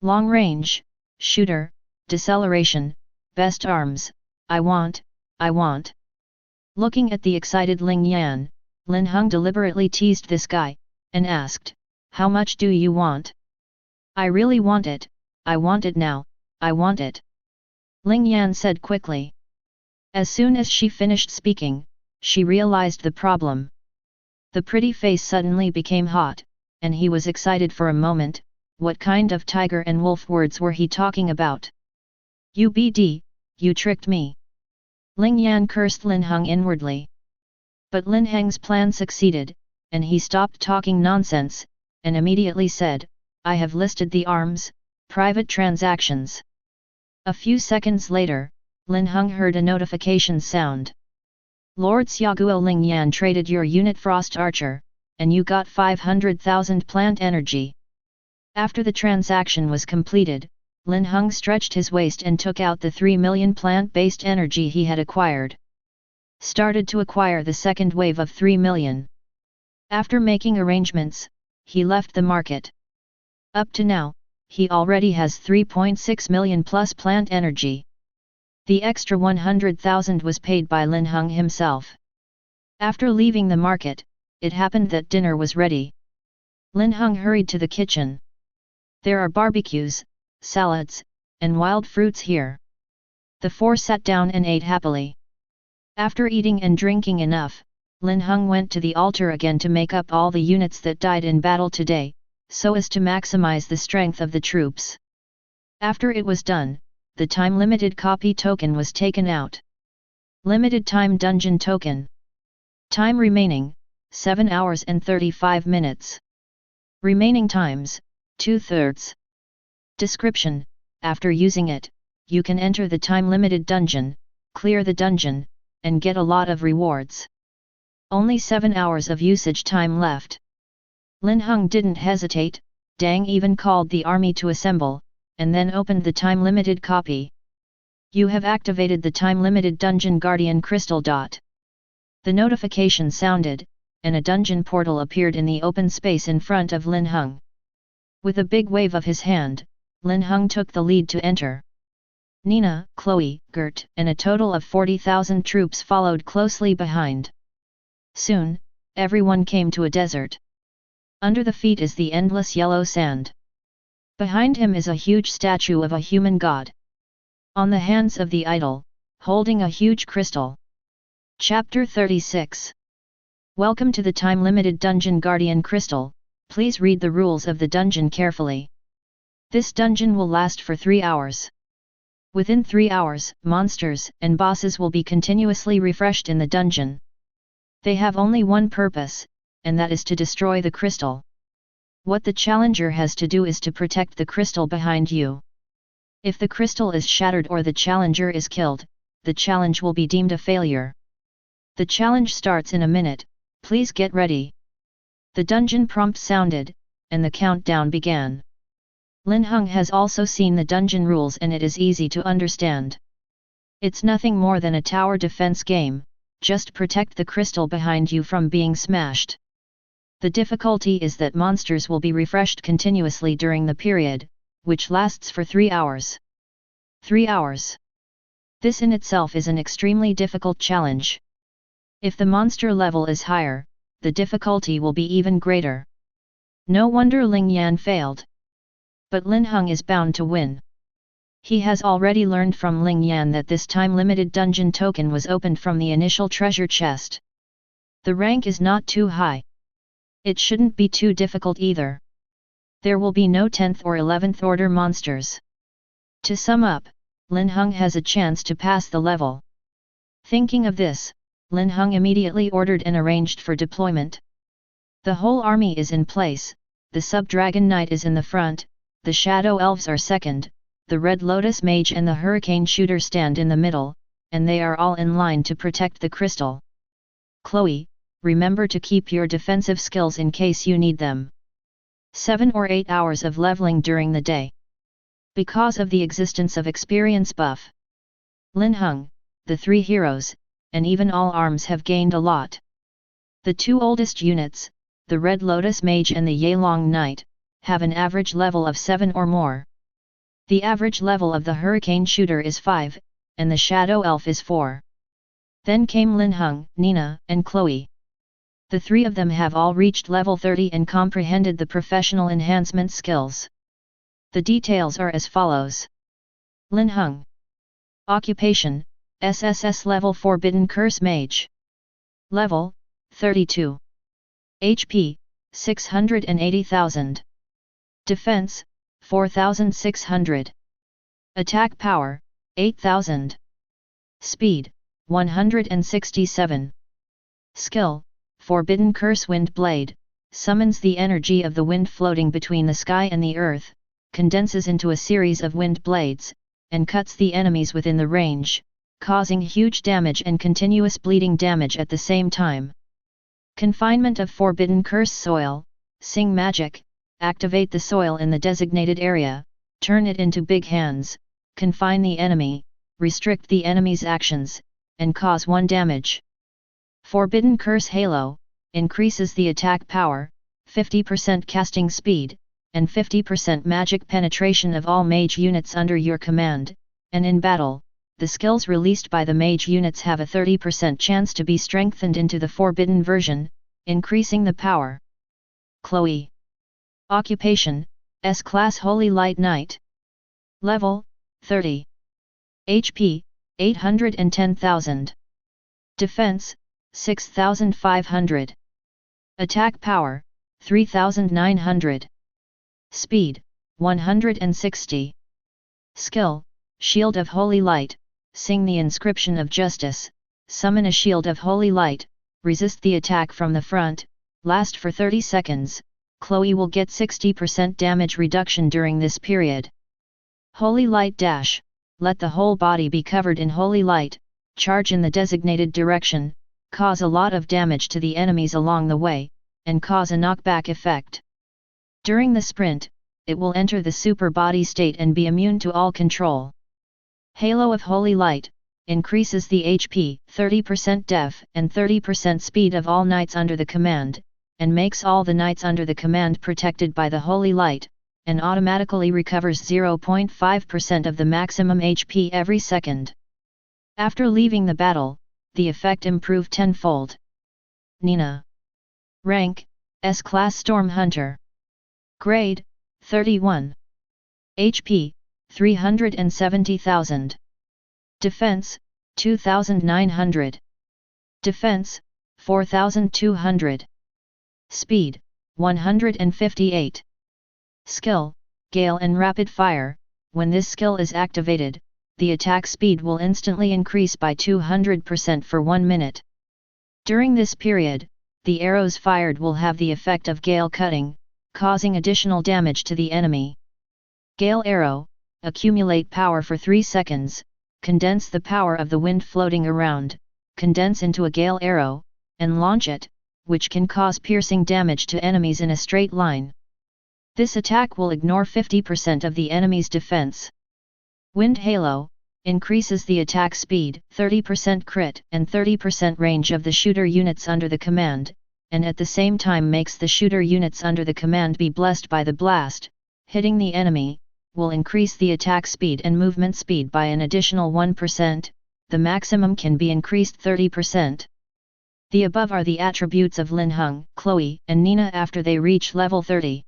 Speaker 1: Long range, shooter, deceleration, best arms, I want. Looking at the excited Ling Yan, Linhung deliberately teased this guy, and asked, "How much do you want?" "I really want it, I want it now, I want it," Ling Yan said quickly. As soon as she finished speaking, she realized the problem. The pretty face suddenly became hot, and he was excited for a moment. What kind of tiger and wolf words were he talking about? "UBD, you tricked me!" Ling Yan cursed Linhung inwardly. But Lin Heng's plan succeeded, and he stopped talking nonsense, and immediately said, "I have listed the arms, private transactions." A few seconds later, Linhung heard a notification sound. "Lord Xiaoguo Ling Yan traded your unit Frost Archer, and you got 500,000 plant energy." After the transaction was completed, Linhung stretched his waist and took out the 3 million plant-based energy he had acquired. Started to acquire the second wave of 3 million. After making arrangements, he left the market. Up to now, he already has 3.6 million plus plant energy. The extra 100,000 was paid by Linhung himself. After leaving the market, it happened that dinner was ready. Linhung hurried to the kitchen. There are barbecues, salads, and wild fruits here. The 4 sat down and ate happily. After eating and drinking enough, Linhung went to the altar again to make up all the units that died in battle today, so as to maximize the strength of the troops. After it was done, the time-limited copy token was taken out. Limited time dungeon token. Time remaining, 7 hours and 35 minutes. Remaining times, 2/3. Description: after using it, you can enter the time-limited dungeon, clear the dungeon, and get a lot of rewards. Only 7 hours of usage time left. Linhung didn't hesitate, Dang even called the army to assemble, and then opened the time-limited copy. "You have activated the time-limited dungeon Guardian Crystal. The notification sounded, and a dungeon portal appeared in the open space in front of Linhung. With a big wave of his hand, Linhung took the lead to enter. Nina, Chloe, Gert, and a total of 40,000 troops followed closely behind. Soon, everyone came to a desert. Under the feet is the endless yellow sand. Behind him is a huge statue of a human god. On the hands of the idol, holding a huge crystal. Chapter 36. Welcome to the time-limited dungeon Guardian Crystal. Please read the rules of the dungeon carefully. This dungeon will last for 3 hours. Within 3 hours, monsters and bosses will be continuously refreshed in the dungeon. They have only one purpose, and that is to destroy the crystal. What the challenger has to do is to protect the crystal behind you. If the crystal is shattered or the challenger is killed, the challenge will be deemed a failure. The challenge starts in a minute, please get ready. The dungeon prompt sounded, and the countdown began. Linhung has also seen the dungeon rules and it is easy to understand. It's nothing more than a tower defense game, just protect the crystal behind you from being smashed. The difficulty is that monsters will be refreshed continuously during the period, which lasts for 3 hours. 3 hours. This in itself is an extremely difficult challenge. If the monster level is higher, the difficulty will be even greater. No wonder Ling Yan failed. But Linhung is bound to win. He has already learned from Ling Yan that this time-limited dungeon token was opened from the initial treasure chest. The rank is not too high. It shouldn't be too difficult either. There will be no 10th or 11th order monsters. To sum up, Linhung has a chance to pass the level. Thinking of this, Linhung immediately ordered and arranged for deployment. The whole army is in place, the sub-dragon knight is in the front, the shadow elves are second, the Red Lotus Mage and the Hurricane Shooter stand in the middle, and they are all in line to protect the crystal. Chloe, remember to keep your defensive skills in case you need them. 7 or 8 hours of leveling during the day. Because of the existence of experience buff, Linhung, the 3 heroes, and even all arms have gained a lot. The 2 oldest units, the Red Lotus Mage and the Yelong Knight, have an average level of 7 or more. The average level of the Hurricane Shooter is 5, and the Shadow Elf is 4. Then came Linhung, Nina, and Chloe. The 3 of them have all reached level 30 and comprehended the professional enhancement skills. The details are as follows. Linhung. Occupation, SSS level Forbidden Curse Mage. Level, 32. HP, 680,000. Defense, 4,600. Attack power, 8,000. Speed, 167. Skill, Forbidden Curse Wind Blade, summons the energy of the wind floating between the sky and the earth, condenses into a series of wind blades, and cuts the enemies within the range, causing huge damage and continuous bleeding damage at the same time. Confinement of Forbidden Curse Soil, Sing Magic, activate the soil in the designated area, turn it into big hands, confine the enemy, restrict the enemy's actions, and cause 1 damage. Forbidden Curse Halo, increases the attack power, 50% casting speed, and 50% magic penetration of all mage units under your command, and in battle, the skills released by the mage units have a 30% chance to be strengthened into the forbidden version, increasing the power. Chloe. Occupation, S-Class Holy Light Knight. Level, 30. HP, 810,000. Defense, 6,500. Attack power, 3,900. Speed, 160. Skill, Shield of Holy Light, sing the inscription of justice, summon a shield of holy light, resist the attack from the front, last for 30 seconds, Chloe will get 60% damage reduction during this period. Holy Light Dash, let the whole body be covered in holy light, charge in the designated direction, cause a lot of damage to the enemies along the way, and cause a knockback effect. During the sprint, it will enter the super body state and be immune to all control. Halo of Holy Light, increases the HP, 30% def and 30% speed of all knights under the command, and makes all the knights under the command protected by the Holy Light, and automatically recovers 0.5% of the maximum HP every second. After leaving the battle, the effect improved tenfold. Nina. Rank, S-Class Storm Hunter. Grade, 31. HP, 370,000. Defense, 2,900. Defense, 4,200. Speed, 158. Skill, Gale and Rapid Fire. When this skill is activated, the attack speed will instantly increase by 200% for 1 minute. During this period, the arrows fired will have the effect of gale cutting, causing additional damage to the enemy. Gale Arrow, accumulate power for 3 seconds, condense the power of the wind floating around, condense into a gale arrow, and launch it, which can cause piercing damage to enemies in a straight line. This attack will ignore 50% of the enemy's defense. Wind Halo, increases the attack speed, 30% crit and 30% range of the shooter units under the command, and at the same time makes the shooter units under the command be blessed by the blast, hitting the enemy, will increase the attack speed and movement speed by an additional 1%, the maximum can be increased 30%. The above are the attributes of Linhung, Chloe, and Nina after they reach level 30.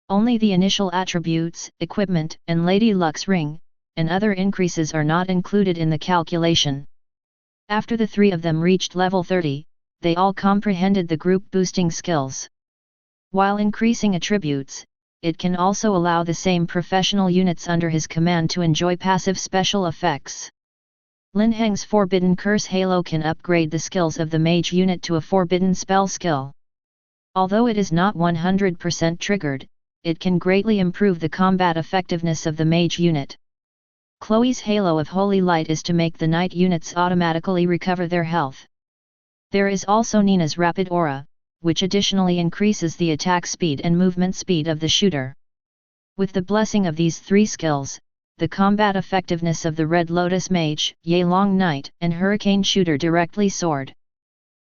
Speaker 1: Only the initial attributes, equipment, and Lady Luck's ring, and other increases are not included in the calculation. After the 3 of them reached level 30, they all comprehended the group boosting skills. While increasing attributes, it can also allow the same professional units under his command to enjoy passive special effects. Lin Heng's Forbidden Curse Halo can upgrade the skills of the mage unit to a forbidden spell skill. Although it is not 100% triggered, it can greatly improve the combat effectiveness of the mage unit. Chloe's halo of holy light is to make the knight units automatically recover their health. There is also Nina's rapid aura, which additionally increases the attack speed and movement speed of the shooter. With the blessing of these three skills, the combat effectiveness of the Red Lotus Mage, Yelong Knight, and Hurricane Shooter directly soared.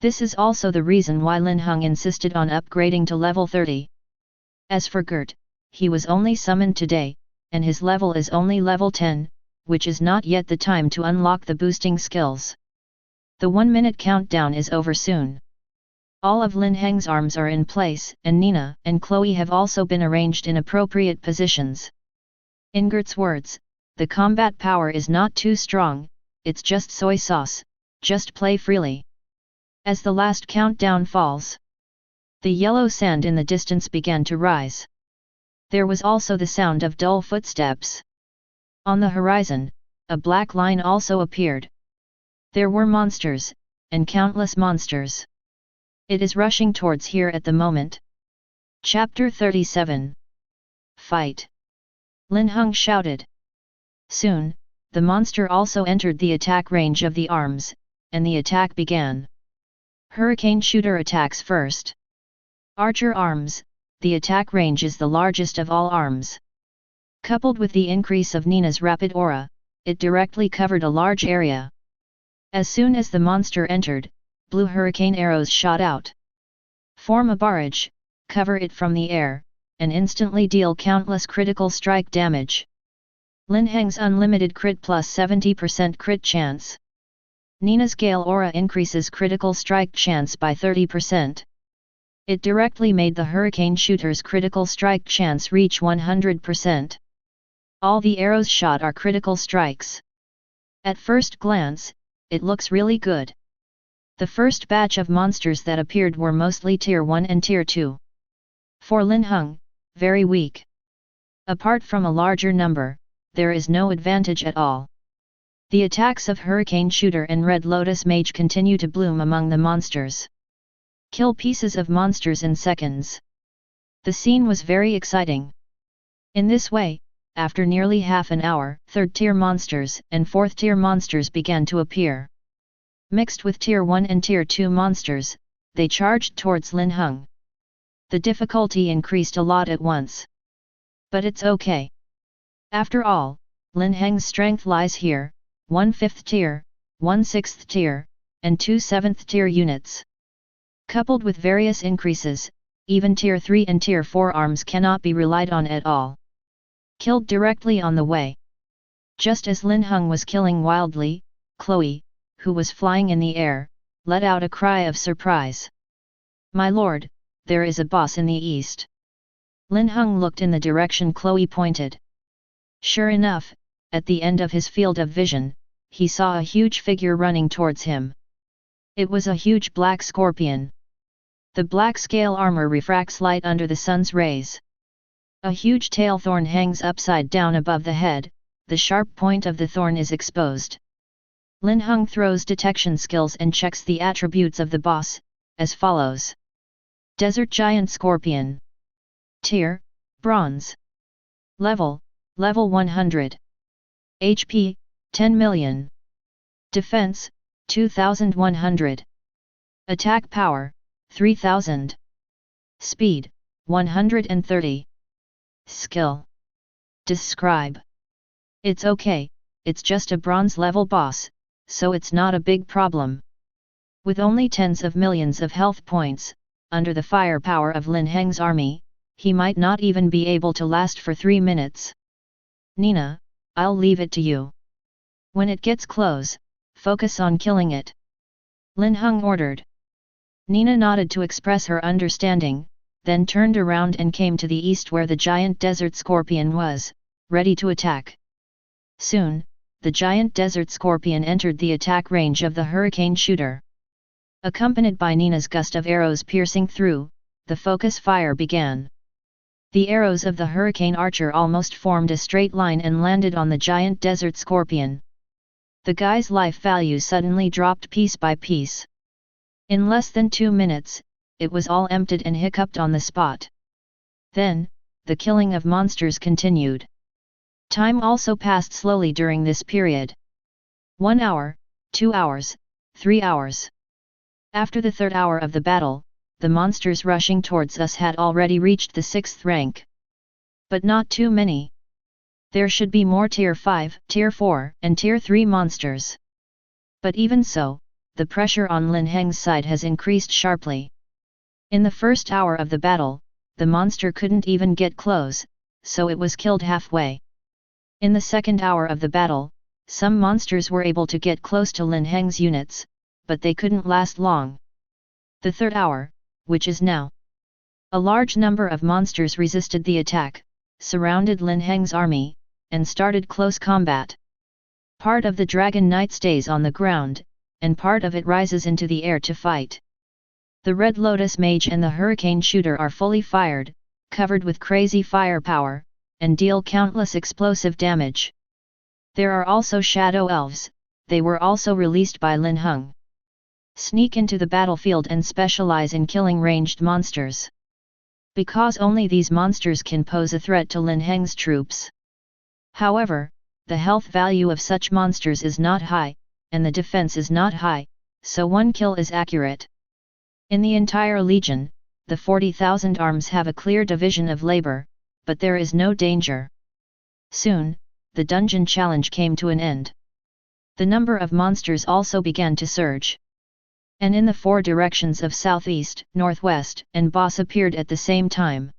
Speaker 1: This is also the reason why Linhung insisted on upgrading to level 30. As for Gert, he was only summoned today, and his level is only level 10, which is not yet the time to unlock the boosting skills. The 1-minute countdown is over soon. All of Lin Heng's arms are in place, and Nina and Chloe have also been arranged in appropriate positions. In Gert's words, the combat power is not too strong, it's just soy sauce, just play freely. As the last countdown falls, the yellow sand in the distance began to rise. There was also the sound of dull footsteps. On the horizon, a black line also appeared. There were monsters, and countless monsters. It is rushing towards here at the moment. Chapter 37. Fight! Linhung shouted. Soon, the monster also entered the attack range of the arms, and the attack began. Hurricane Shooter attacks first. Archer arms, the attack range is the largest of all arms. Coupled with the increase of Nina's rapid aura, it directly covered a large area. As soon as the monster entered, blue hurricane arrows shot out. Form a barrage, cover it from the air, and instantly deal countless critical strike damage. Lin Heng's unlimited crit plus 70% crit chance. Nina's Gale aura increases critical strike chance by 30%. It directly made the Hurricane Shooter's critical strike chance reach 100%. All the arrows shot are critical strikes. At first glance, it looks really good. The first batch of monsters that appeared were mostly Tier 1 and Tier 2. For Linhung, very weak. Apart from a larger number, there is no advantage at all. The attacks of Hurricane Shooter and Red Lotus Mage continue to bloom among the monsters. Kill pieces of monsters in seconds. The scene was very exciting. In this way, after nearly half an hour, 3rd-tier monsters and 4th-tier monsters began to appear. Mixed with Tier 1 and Tier 2 monsters, they charged towards Linhung. The difficulty increased a lot at once. But it's okay. After all, Lin Heng's strength lies here, 1 5th tier, 1 6th tier, and 2 7th tier units. Coupled with various increases, even Tier 3 and Tier 4 arms cannot be relied on at all. Killed directly on the way. Just as Linhung was killing wildly, Chloe, who was flying in the air, let out a cry of surprise. My lord, there is a boss in the east. Linhung looked in the direction Chloe pointed. Sure enough, at the end of his field of vision, he saw a huge figure running towards him. It was a huge black scorpion. The black scale armor refracts light under the sun's rays. A huge tail thorn hangs upside down above the head, the sharp point of the thorn is exposed. Linhung throws detection skills and checks the attributes of the boss, as follows. Desert Giant Scorpion. Tier, Bronze. Level 100. HP, 10 million. Defense, 2100. Attack power, 3000. Speed, 130. Skill. Describe. It's okay, it's just a bronze level boss, so it's not a big problem. With only tens of millions of health points, under the firepower of Lin Heng's army, he might not even be able to last for 3 minutes. Nina, I'll leave it to you. When it gets close, focus on killing it. Linhung ordered. Nina nodded to express her understanding, then turned around and came to the east where the giant desert scorpion was, ready to attack. Soon, the giant desert scorpion entered the attack range of the Hurricane Shooter. Accompanied by Nina's gust of arrows piercing through, the focus fire began. The arrows of the Hurricane Archer almost formed a straight line and landed on the giant desert scorpion. The guy's life value suddenly dropped piece by piece. In less than 2 minutes, it was all emptied and hiccuped on the spot. Then, the killing of monsters continued. Time also passed slowly during this period. 1 hour, 2 hours, 3 hours. After the third hour of the battle, the monsters rushing towards us had already reached the 6th rank. But not too many. There should be more Tier 5, Tier 4, and Tier 3 monsters. But even so, the pressure on Lin Heng's side has increased sharply. In the first hour of the battle, the monster couldn't even get close, so it was killed halfway. In the second hour of the battle, some monsters were able to get close to Lin Heng's units, but they couldn't last long. The third hour, which is now. A large number of monsters resisted the attack, surrounded Lin Heng's army, and started close combat. Part of the Dragon Knight stays on the ground, and part of it rises into the air to fight. The Red Lotus Mage and the Hurricane Shooter are fully fired, covered with crazy firepower, and deal countless explosive damage. There are also Shadow Elves, they were also released by Linhung. Sneak into the battlefield and specialize in killing ranged monsters. Because only these monsters can pose a threat to Lin Heng's troops. However, the health value of such monsters is not high, and the defense is not high, so one kill is accurate. In the entire legion, the 40,000 arms have a clear division of labor, but there is no danger. Soon, the dungeon challenge came to an end. The number of monsters also began to surge. And in the 4 directions of southeast, northwest, and boss appeared at the same time.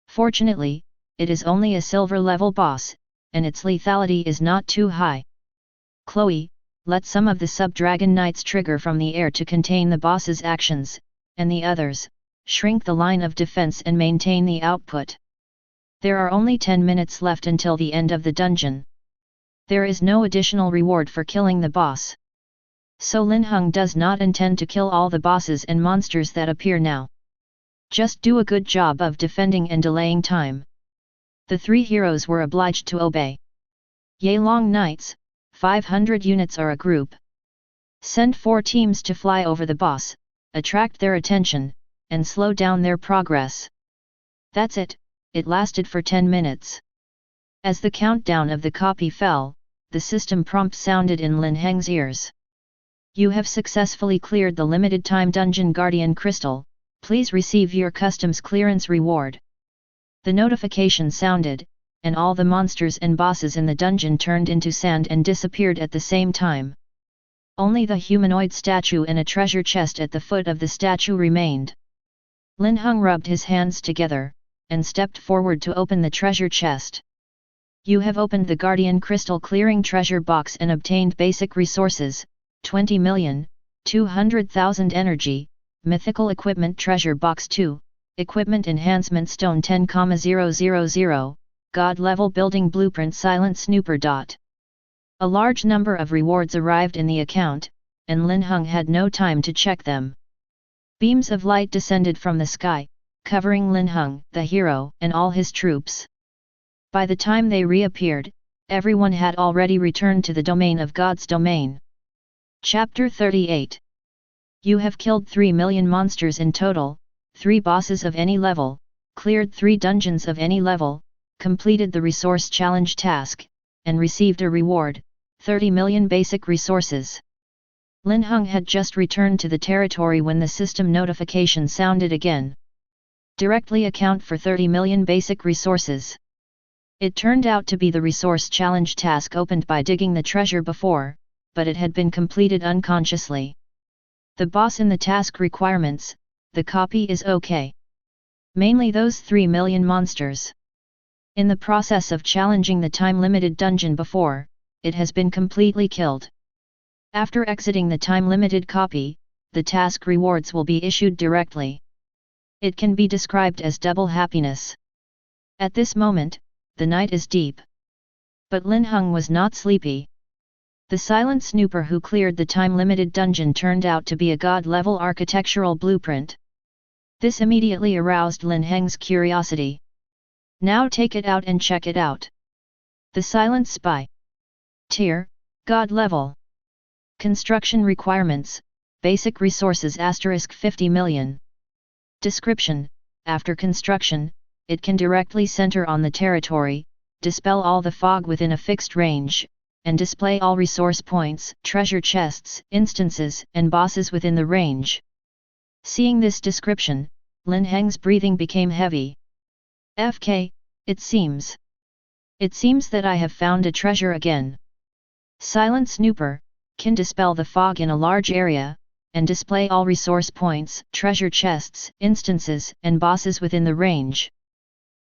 Speaker 1: Fortunately, it is only a silver level boss, and its lethality is not too high. Chloe, let some of the sub-dragon knights trigger from the air to contain the boss's actions, and the others, shrink the line of defense and maintain the output. There are only 10 minutes left until the end of the dungeon. There is no additional reward for killing the boss. So Linhung does not intend to kill all the bosses and monsters that appear now. Just do a good job of defending and delaying time. The 3 heroes were obliged to obey. Yelong Knights, 500 units are a group. Send 4 teams to fly over the boss, attract their attention, and slow down their progress. That's it, it lasted for 10 minutes. As the countdown of the copy fell, the system prompt sounded in Lin Heng's ears. You have successfully cleared the limited time dungeon Guardian Crystal, please receive your customs clearance reward. The notification sounded, and all the monsters and bosses in the dungeon turned into sand and disappeared at the same time. Only the humanoid statue and a treasure chest at the foot of the statue remained. Linhung rubbed his hands together, and stepped forward to open the treasure chest. You have opened the Guardian Crystal clearing treasure box and obtained basic resources, 20,200,000 energy, mythical equipment treasure box 2, equipment enhancement stone 10,000, god level building blueprint silent snooper. A large number of rewards arrived in the account, and Linhung had no time to check them. Beams of light descended from the sky, covering Linhung, the hero, and all his troops. By the time they reappeared, everyone had already returned to the domain of God's domain. Chapter 38. You have killed 3 million monsters in total, 3 bosses of any level, cleared 3 dungeons of any level, completed the resource challenge task, and received a reward, 30 million basic resources. Linhung had just returned to the territory when the system notification sounded again. Directly account for 30 million basic resources. It turned out to be the resource challenge task opened by digging the treasure before, but it had been completed unconsciously. The boss in the task requirements, the copy is okay. Mainly those 3 million monsters. In the process of challenging the time-limited dungeon before, it has been completely killed. After exiting the time-limited copy, the task rewards will be issued directly. It can be described as double happiness. At this moment, the night is deep. But Linhung was not sleepy. The silent snooper who cleared the time-limited dungeon turned out to be a god-level architectural blueprint. This immediately aroused Lin Heng's curiosity. Now take it out and check it out. The Silent Spy. Tier, God level. Construction requirements, basic resources *50 million. Description, after construction, it can directly center on the territory, dispel all the fog within a fixed range, and display all resource points, treasure chests, instances, and bosses within the range. Seeing this description, Lin Heng's breathing became heavy. FK, it seems that I have found a treasure again. Silent Snooper can dispel the fog in a large area, and display all resource points, treasure chests, instances, and bosses within the range.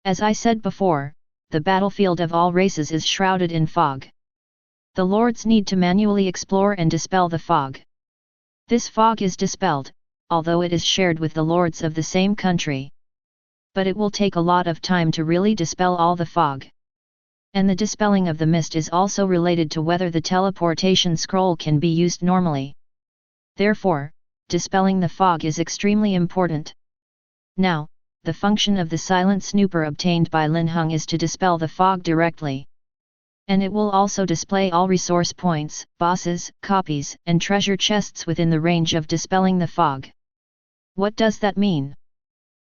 Speaker 1: As I said before, the battlefield of all races is shrouded in fog. The lords need to manually explore and dispel the fog. This fog is dispelled, although it is shared with the lords of the same country. But it will take a lot of time to really dispel all the fog. And the dispelling of the mist is also related to whether the teleportation scroll can be used normally. Therefore, dispelling the fog is extremely important. Now, the function of the Silent Snooper obtained by Linhung is to dispel the fog directly. And it will also display all resource points, bosses, copies, and treasure chests within the range of dispelling the fog. What does that mean?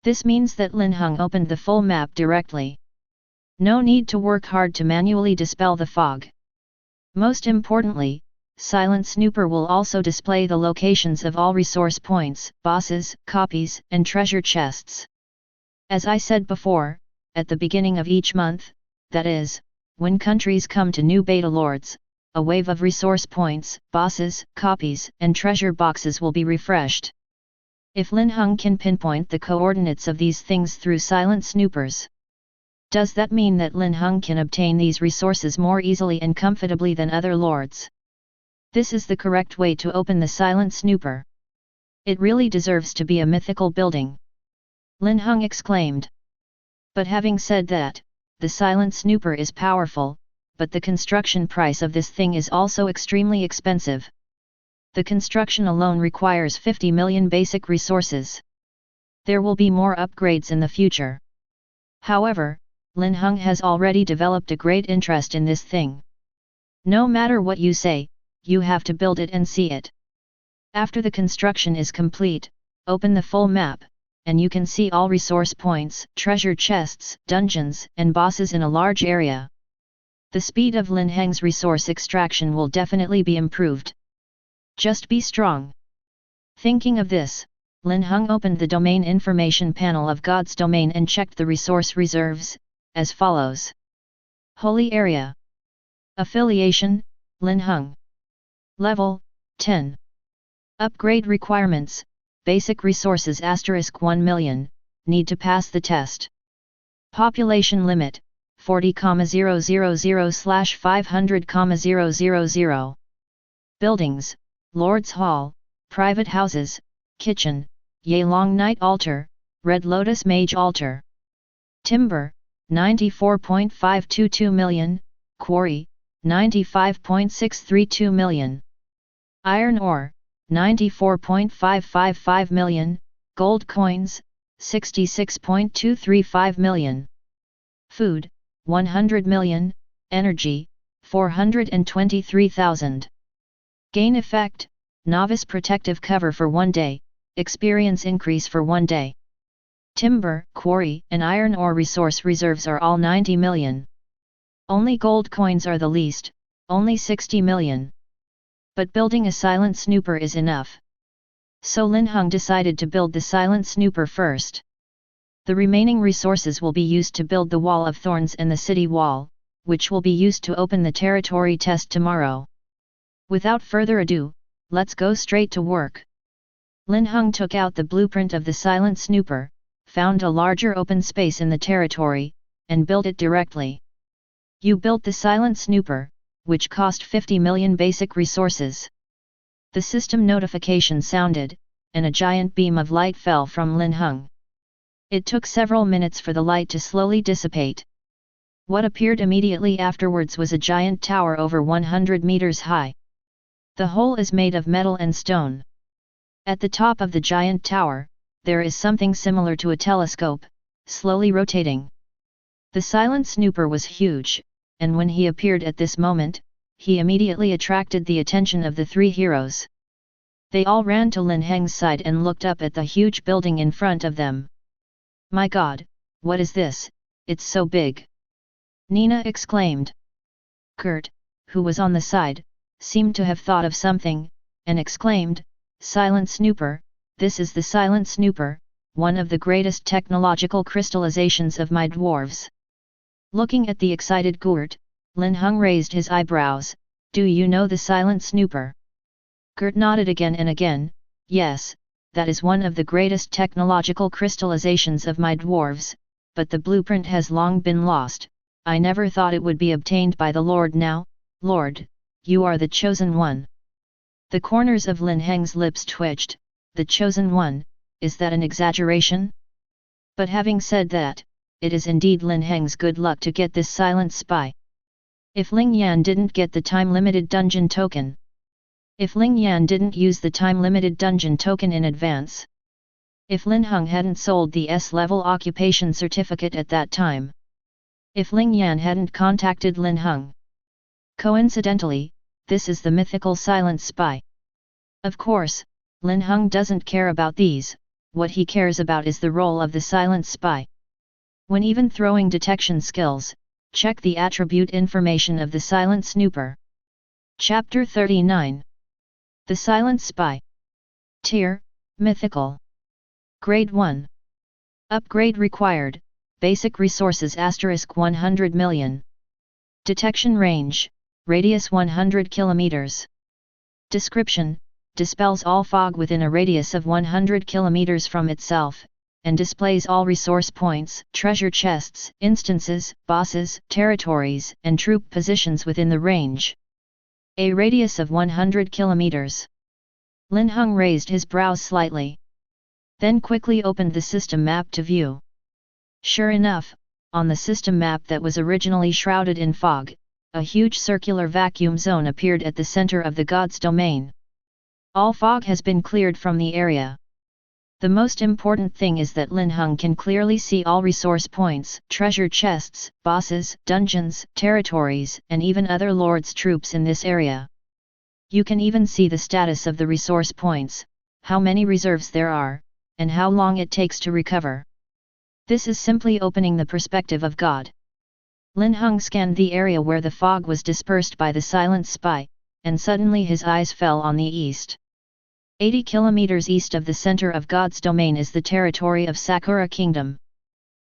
Speaker 1: This means that Linhung opened the full map directly. No need to work hard to manually dispel the fog. Most importantly, Silent Snooper will also display the locations of all resource points, bosses, copies, and treasure chests. As I said before, at the beginning of each month, that is, when countries come to new beta lords, a wave of resource points, bosses, copies, and treasure boxes will be refreshed. If Linhung can pinpoint the coordinates of these things through Silent Snoopers, does that mean that Linhung can obtain these resources more easily and comfortably than other lords? This is the correct way to open the Silent Snooper. It really deserves to be a mythical building. Linhung exclaimed. But having said that, the Silent Snooper is powerful, but the construction price of this thing is also extremely expensive. The construction alone requires 50 million basic resources. There will be more upgrades in the future. However, Linhung has already developed a great interest in this thing. No matter what you say, you have to build it and see it. After the construction is complete, open the full map, and you can see all resource points, treasure chests, dungeons, and bosses in a large area. The speed of Lin Heng's resource extraction will definitely be improved. Just be strong. Thinking of this, Linhung opened the domain information panel of God's domain and checked the resource reserves, as follows. Holy Area. Affiliation, Linhung. Level, 10. Upgrade requirements, basic resources * 1 million, need to pass the test. Population limit, 40,000/500,000. Buildings, Lord's Hall, private houses, kitchen, Yelong Night Altar, Red Lotus Mage Altar. Timber, 94.522 million, quarry, 95.632 million. Iron ore, 94.555 million, gold coins, 66.235 million. Food, 100 million, energy, 423,000. Gain effect, novice protective cover for 1 day, experience increase for 1 day. Timber, quarry, and iron ore resource reserves are all 90 million. Only gold coins are the least, only 60 million. But building a Silent Snooper is enough. So Linhung decided to build the Silent Snooper first. The remaining resources will be used to build the Wall of Thorns and the city wall, which will be used to open the territory test tomorrow. Without further ado, let's go straight to work. Linhung took out the blueprint of the Silent Snooper, found a larger open space in the territory, and built it directly. You built the Silent Snooper, which cost 50 million basic resources. The system notification sounded, and a giant beam of light fell from Linhung. It took several minutes for the light to slowly dissipate. What appeared immediately afterwards was a giant tower over 100 meters high. The whole is made of metal and stone. At the top of the giant tower, there is something similar to a telescope, slowly rotating. The Silent Snooper was huge, and when he appeared at this moment, he immediately attracted the attention of the 3 heroes. They all ran to Lin Heng's side and looked up at the huge building in front of them. My God, what is this, it's so big!" Nina exclaimed. Gert, who was on the side, seemed to have thought of something, and exclaimed, "Silent Snooper, this is the Silent Snooper, one of the greatest technological crystallizations of my dwarves." Looking at the excited Gert, Linhung raised his eyebrows. "Do you know the Silent Snooper?" Gert nodded again and again. "Yes, that is one of the greatest technological crystallizations of my dwarves, but the blueprint has long been lost. I never thought it would be obtained by the Lord now. Lord, you are the chosen one." The corners of Lin Heng's lips twitched. "The chosen one, is that an exaggeration?" But having said that, it is indeed Lin Heng's good luck to get this silent spy. If Ling Yan didn't get the time-limited dungeon token. If Ling Yan didn't use the time-limited dungeon token in advance. If Linhung hadn't sold the S-level occupation certificate at that time. If Ling Yan hadn't contacted Linhung. Coincidentally, this is the mythical silent spy. Of course, Linhung doesn't care about these, what he cares about is the role of the silent spy. When even throwing detection skills, check the attribute information of the silent snooper. Chapter 39. The Silent Spy. Tier, Mythical. Grade 1. Upgrade required, Basic Resources * 100 million. Detection Range, Radius 100 km. Description, dispels all fog within a radius of 100 km from itself, and displays all resource points, treasure chests, instances, bosses, territories, and troop positions within the range. A radius of 100 km. Linhung raised his brows slightly. Then quickly opened the system map to view. Sure enough, on the system map that was originally shrouded in fog, a huge circular vacuum zone appeared at the center of the god's domain. All fog has been cleared from the area. The most important thing is that Linhung can clearly see all resource points, treasure chests, bosses, dungeons, territories, and even other lords' troops in this area. You can even see the status of the resource points, how many reserves there are, and how long it takes to recover. This is simply opening the perspective of God. Linhung scanned the area where the fog was dispersed by the silent spy, and suddenly his eyes fell on the east. 80 kilometers east of the center of God's domain is the territory of Sakura Kingdom.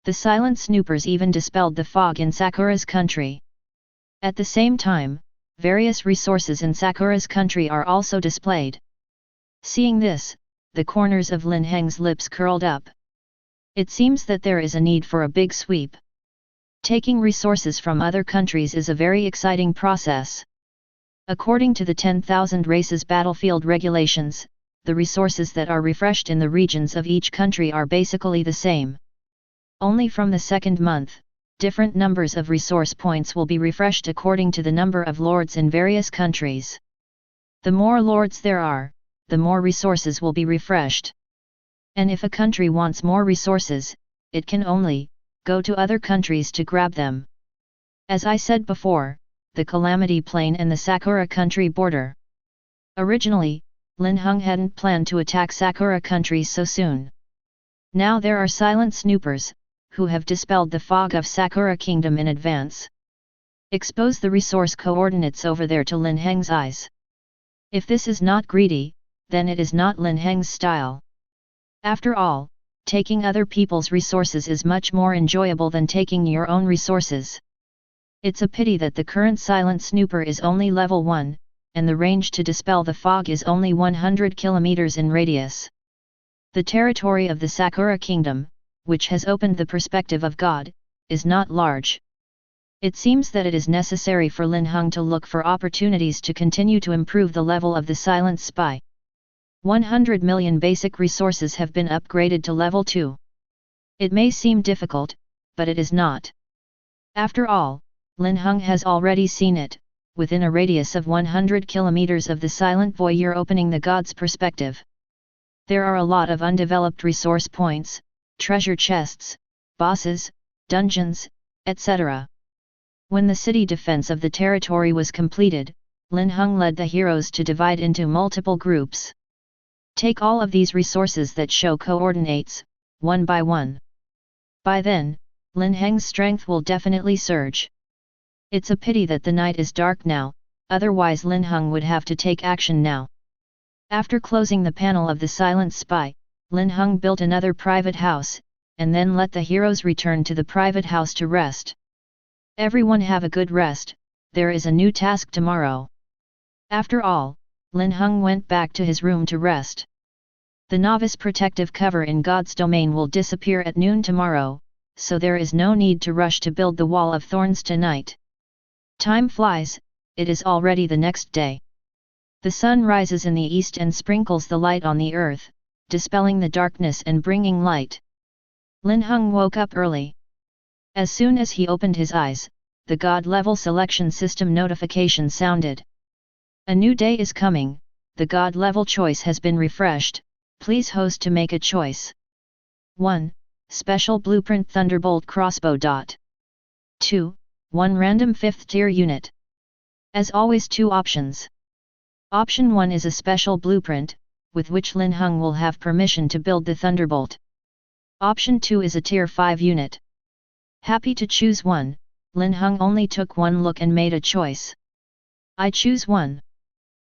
Speaker 1: The silent snoopers even dispelled the fog in Sakura's country. At the same time, various resources in Sakura's country are also displayed. Seeing this, the corners of Lin Heng's lips curled up. It seems that there is a need for a big sweep. Taking resources from other countries is a very exciting process. According to the 10,000 races battlefield regulations, the resources that are refreshed in the regions of each country are basically the same. Only from the second month, different numbers of resource points will be refreshed according to the number of lords in various countries. The more lords there are, the more resources will be refreshed. And if a country wants more resources, it can only go to other countries to grab them. As I said before, the Calamity Plain and the Sakura country border. Originally, Linhung hadn't planned to attack Sakura country so soon. Now there are silent snoopers, who have dispelled the fog of Sakura Kingdom in advance. Expose the resource coordinates over there to Lin Heng's eyes. If this is not greedy, then it is not Lin Heng's style. After all, taking other people's resources is much more enjoyable than taking your own resources. It's a pity that the current silent snooper is only level 1, and the range to dispel the fog is only 100 kilometers in radius. The territory of the Sakura Kingdom, which has opened the perspective of God, is not large. It seems that it is necessary for Linhung to look for opportunities to continue to improve the level of the silent spy. 100 million basic resources have been upgraded to level 2. It may seem difficult, but it is not. After all, Linhung has already seen it, within a radius of 100 kilometers of the silent voyeur opening the god's perspective. There are a lot of undeveloped resource points, treasure chests, bosses, dungeons, etc. When the city defense of the territory was completed, Linhung led the heroes to divide into multiple groups. Take all of these resources that show coordinates, one by one. By then, Lin Heng's strength will definitely surge. It's a pity that the night is dark now, otherwise Linhung would have to take action now. After closing the panel of the silent spy, Linhung built another private house, and then let the heroes return to the private house to rest. Everyone have a good rest, there is a new task tomorrow. After all, Linhung went back to his room to rest. The novice protective cover in God's domain will disappear at noon tomorrow, so there is no need to rush to build the wall of thorns tonight. Time flies, it is already the next day. The sun rises in the east and sprinkles the light on the earth, dispelling the darkness and bringing light. Linhung woke up early. As soon as he opened his eyes, the God-level selection system notification sounded. A new day is coming, the God-level choice has been refreshed, please host to make a choice. 1. Special Blueprint Thunderbolt Crossbow. 2. 1 Random 5th Tier Unit. As always, 2 options. Option 1 is a special blueprint, with which Linhung will have permission to build the Thunderbolt. Option 2 is a Tier 5 unit. Happy to choose one, Linhung only took one look and made a choice. I choose 1.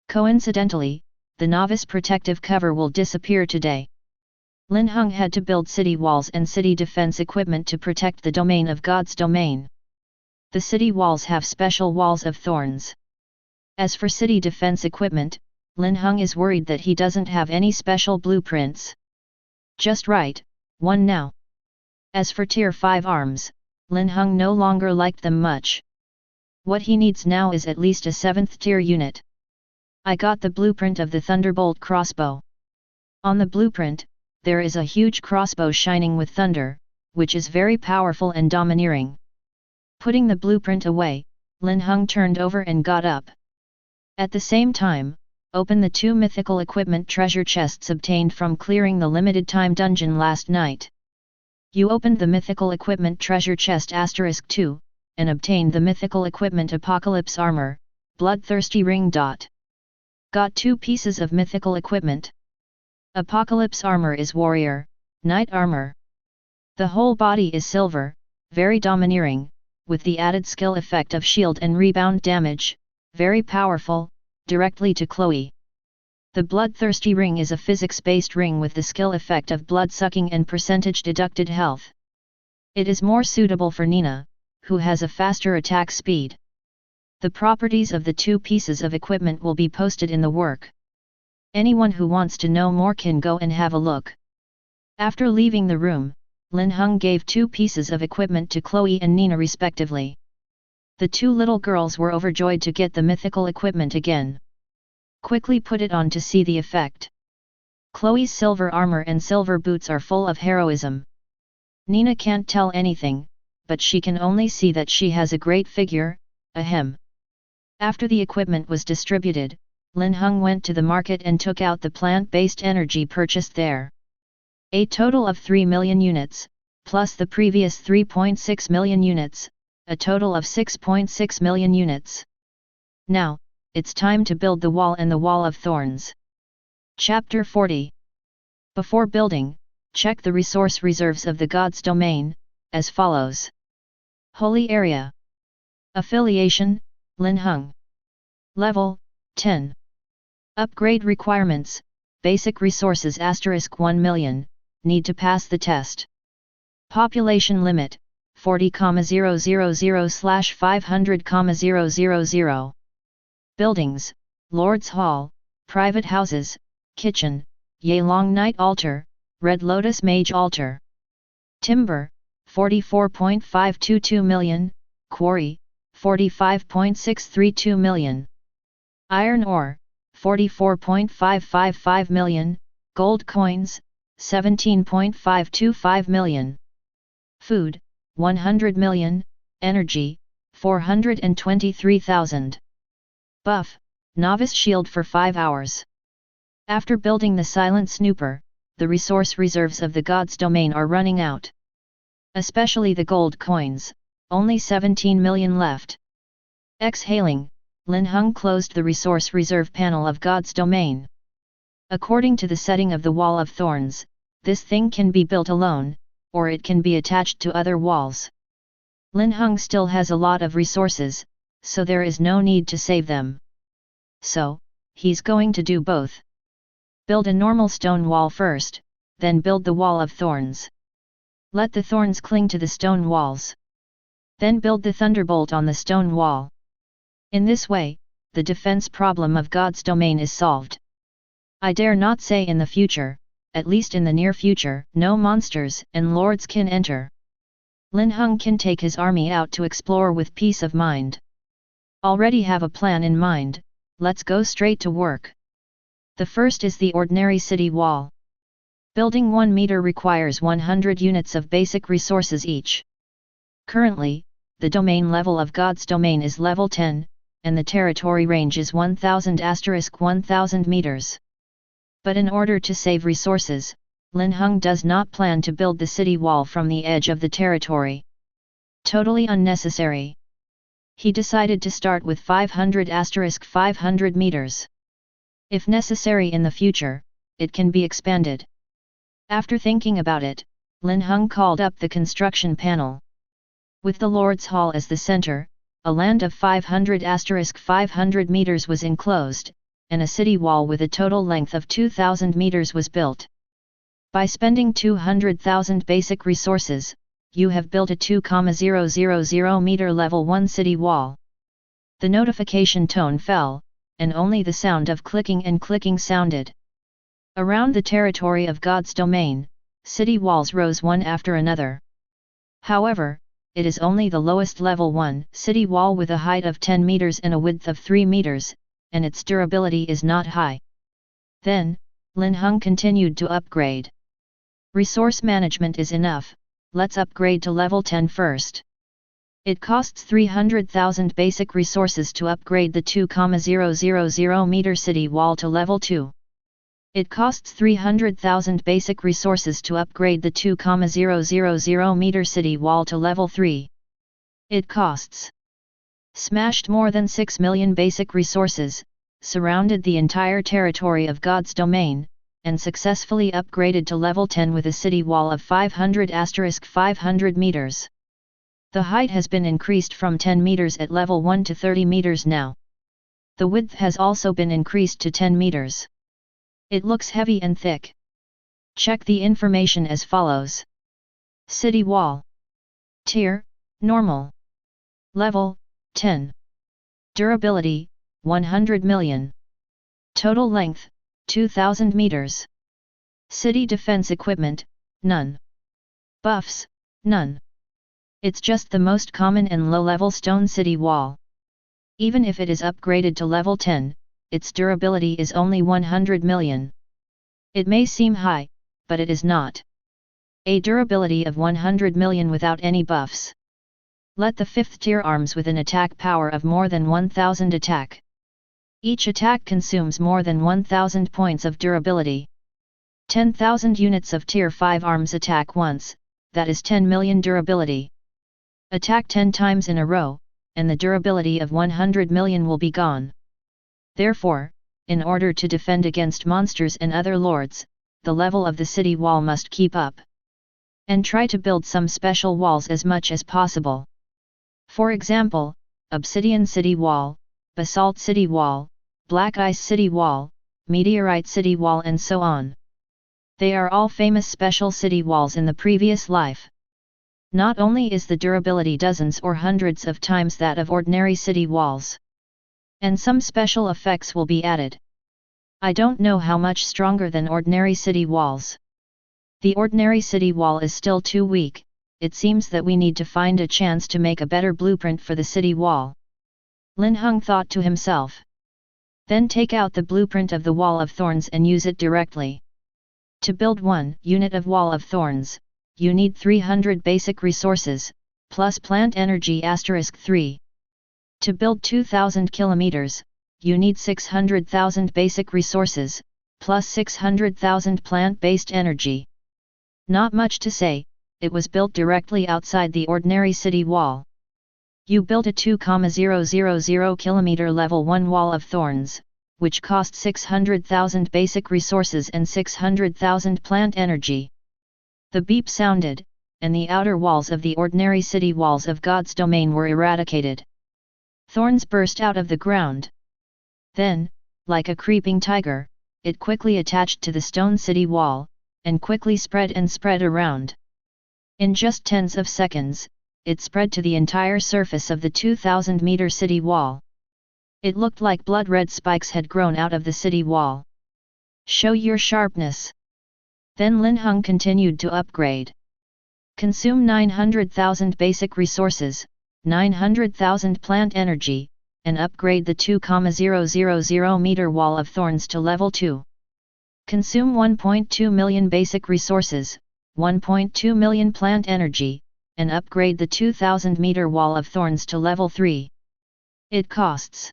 Speaker 1: Coincidentally, the novice protective cover will disappear today. Linhung had to build city walls and city defense equipment to protect the domain of God's domain. The city walls have special walls of thorns. As for city defense equipment, Linhung is worried that he doesn't have any special blueprints. Just right, 1 now. As for Tier 5 arms, Linhung no longer liked them much. What he needs now is at least a 7th tier unit. I got the blueprint of the Thunderbolt crossbow. On the blueprint, there is a huge crossbow shining with thunder, which is very powerful and domineering. Putting the blueprint away, Linhung turned over and got up. At the same time, open the 2 mythical equipment treasure chests obtained from clearing the limited time dungeon last night. You opened the mythical equipment treasure chest *2, and obtained the mythical equipment apocalypse armor, bloodthirsty ring. Got 2 pieces of mythical equipment. Apocalypse armor is warrior, knight armor. The whole body is silver, very domineering, with the added skill effect of shield and rebound damage, very powerful, directly to Chloe. The bloodthirsty ring is a physics-based ring with the skill effect of blood-sucking and percentage deducted health. It is more suitable for Nina, who has a faster attack speed. The properties of the 2 pieces of equipment will be posted in the work. Anyone who wants to know more can go and have a look. After leaving the room, Linhung gave 2 pieces of equipment to Chloe and Nina respectively. The 2 little girls were overjoyed to get the mythical equipment again. Quickly put it on to see the effect. Chloe's silver armor and silver boots are full of heroism. Nina can't tell anything, but she can only see that she has a great figure, ahem. After the equipment was distributed, Linhung went to the market and took out the plant-based energy purchased there. A total of 3 million units, plus the previous 3.6 million units, a total of 6.6 million units. Now, it's time to build the wall and the wall of thorns. Chapter 40. Before building, check the resource reserves of the God's domain, as follows. Holy Area. Affiliation, Linhung. Level, 10. Upgrade requirements, basic resources *1 million, need to pass the test. Population limit, 40,000/500,000. Buildings, Lord's Hall, private houses, kitchen, Yelong Night Altar, Red Lotus Mage Altar. Timber, 44.522 million, quarry, 45.632 million. Iron ore, 44.555 million, gold coins, 17.525 million. Food, 100 million, energy, 423,000. Buff, novice shield for 5 hours. After building the silent snooper, the resource reserves of the God's domain are running out. Especially the gold coins, only 17 million left. Exhaling, Linhung closed the resource reserve panel of God's domain. According to the setting of the Wall of Thorns, this thing can be built alone, or it can be attached to other walls. Linhung still has a lot of resources, so there is no need to save them. So, he's going to do both. Build a normal stone wall first, then build the wall of thorns. Let the thorns cling to the stone walls. Then build the thunderbolt on the stone wall. In this way, the defense problem of God's domain is solved. I dare not say in the future, at least in the near future, no monsters and lords can enter. Linhung can take his army out to explore with peace of mind. Already have a plan in mind, let's go straight to work. The first is the ordinary city wall. Building 1 meter requires 100 units of basic resources each. Currently, the domain level of God's domain is level 10, and the territory range is 1000*1000 meters. But in order to save resources, Linhung does not plan to build the city wall from the edge of the territory. Totally unnecessary. He decided to start with 500*500 meters. If necessary in the future, it can be expanded. After thinking about it, Linhung called up the construction panel. With the Lord's Hall as the center, a land of 500*500 meters was enclosed, and a city wall with a total length of 2,000 meters was built. By spending 200,000 basic resources, you have built a 2,000 meter level 1 city wall. The notification tone fell, and only the sound of clicking and clicking sounded. Around the territory of God's domain, city walls rose one after another. However, it is only the lowest level 1 city wall with a height of 10 meters and a width of 3 meters, and its durability is not high. Then, Linhung continued to upgrade. Resource management is enough, let's upgrade to level 10 first. It costs 300,000 basic resources to upgrade the 2,000 meter city wall to level 2. It costs 300,000 basic resources to upgrade the 2,000 meter city wall to level 3. It costs smashed more than 6 million basic resources, surrounded the entire territory of God's domain, and successfully upgraded to level 10 with a city wall of 500*500 meters. The height has been increased from 10 meters at level 1 to 30 meters now. The width has also been increased to 10 meters. It looks heavy and thick. Check the information as follows. City wall. Tier, normal. Level, 10. Durability, 100 million. Total length, 2,000 meters. City defense equipment, none. Buffs, none. It's just the most common and low-level stone city wall. Even if it is upgraded to level 10, its durability is only 100 million. It may seem high, but it is not. A durability of 100 million without any buffs. Let the 5th tier arms with an attack power of more than 1000 attack. Each attack consumes more than 1000 points of durability. 10,000 units of tier 5 arms attack once, that is 10 million durability. Attack 10 times in a row, and the durability of 100 million will be gone. Therefore, in order to defend against monsters and other lords, the level of the city wall must keep up. And try to build some special walls as much as possible. For example, Obsidian City Wall, Basalt City Wall, Black Ice City Wall, Meteorite City Wall and so on. They are all famous special city walls in the previous life. Not only is the durability dozens or hundreds of times that of ordinary city walls. And some special effects will be added. I don't know how much stronger than ordinary city walls. The ordinary city wall is still too weak, it seems that we need to find a chance to make a better blueprint for the city wall. Linhung thought to himself. Then take out the blueprint of the wall of thorns and use it directly. To build 1 unit of wall of thorns, you need 300 basic resources, plus plant energy *3. To build 2,000 kilometers, you need 600,000 basic resources, plus 600,000 plant-based energy. Not much to say, it was built directly outside the ordinary city wall. You built a 2,000 kilometer level 1 wall of thorns, which cost 600,000 basic resources and 600,000 plant energy. The beep sounded, and the outer walls of the ordinary city walls of God's domain were eradicated. Thorns burst out of the ground. Then, like a creeping tiger, it quickly attached to the stone city wall, and quickly spread around. In just tens of seconds, it spread to the entire surface of the 2,000-meter city wall. It looked like blood-red spikes had grown out of the city wall. Show your sharpness. Then Linhung continued to upgrade. Consume 900,000 basic resources, 900,000 plant energy, and upgrade the 2,000 meter wall of thorns to level 2. Consume 1.2 million basic resources, 1.2 million plant energy, and upgrade the 2,000 meter wall of thorns to level 3. It costs.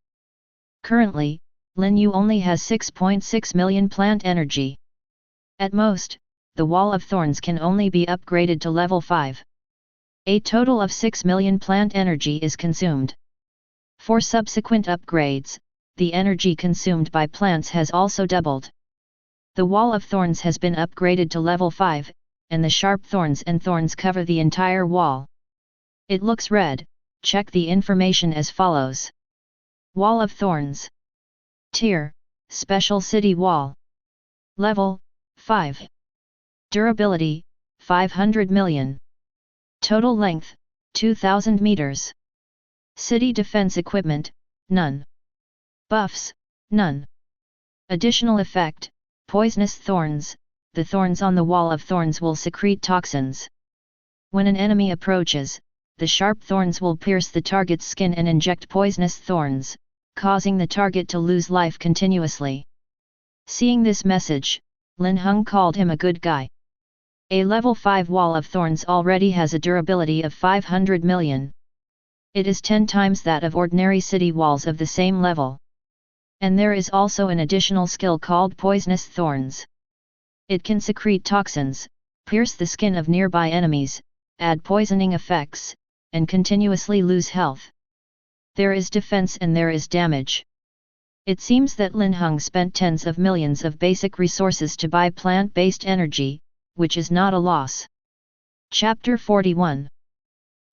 Speaker 1: Currently, Linhung only has 6.6 million plant energy. At most, the wall of thorns can only be upgraded to level 5. A total of 6 million plant energy is consumed. For subsequent upgrades, the energy consumed by plants has also doubled. The wall of thorns has been upgraded to level 5, and the sharp thorns and thorns cover the entire wall. It looks red. Check the information as follows. Wall of Thorns. Tier, Special City Wall. Level, 5. Durability, 500 million. Total length, 2,000 meters. City defense equipment, none. Buffs, none. Additional effect, poisonous thorns. The thorns on the wall of thorns will secrete toxins. When an enemy approaches, the sharp thorns will pierce the target's skin and inject poisonous thorns, causing the target to lose life continuously. Seeing this message, Linhung called him a good guy. A level 5 wall of thorns already has a durability of 500 million. It is 10 times that of ordinary city walls of the same level. And there is also an additional skill called poisonous thorns. It can secrete toxins, pierce the skin of nearby enemies, add poisoning effects, and continuously lose health. There is defense and there is damage. It seems that Linhung spent tens of millions of basic resources to buy plant-based energy, which is not a loss. Chapter 41.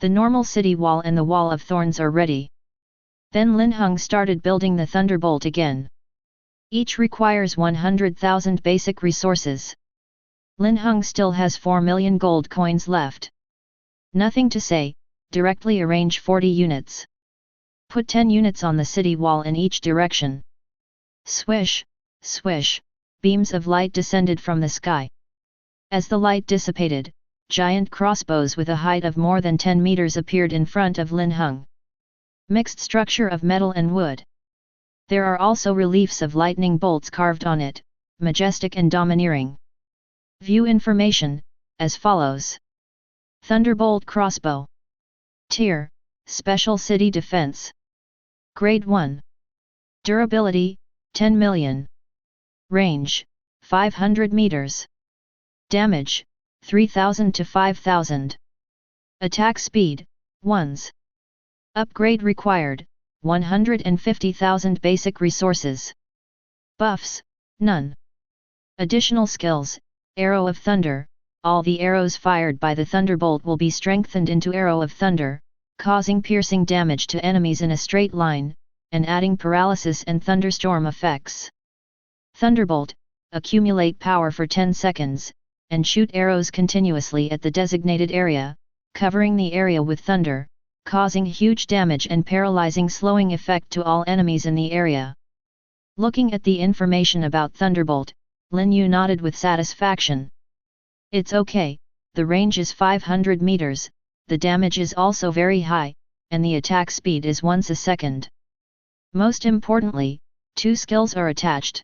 Speaker 1: The normal city wall and the wall of thorns are ready. Then Linhung started building the thunderbolt again. Each requires 100,000 basic resources. Linhung still has 4 million gold coins left. Nothing to say, directly arrange 40 units. Put 10 units on the city wall in each direction. Swish, swish, beams of light descended from the sky. As the light dissipated, giant crossbows with a height of more than 10 meters appeared in front of Linhung. Mixed structure of metal and wood. There are also reliefs of lightning bolts carved on it, majestic and domineering. View information, as follows. Thunderbolt crossbow. Tier, Special City Defense. Grade 1. Durability, 10 million. Range, 500 meters. Damage, 3,000 to 5,000. Attack speed, 1s. Upgrade required, 150,000 basic resources. Buffs, none. Additional skills, Arrow of Thunder. All the arrows fired by the thunderbolt will be strengthened into Arrow of Thunder, causing piercing damage to enemies in a straight line, and adding paralysis and thunderstorm effects. Thunderbolt, accumulate power for 10 seconds, and shoot arrows continuously at the designated area, covering the area with thunder, causing huge damage and paralyzing slowing effect to all enemies in the area. Looking at the information about Thunderbolt, Linhung nodded with satisfaction. It's okay, the range is 500 meters, the damage is also very high, and the attack speed is once a second. Most importantly, 2 skills are attached.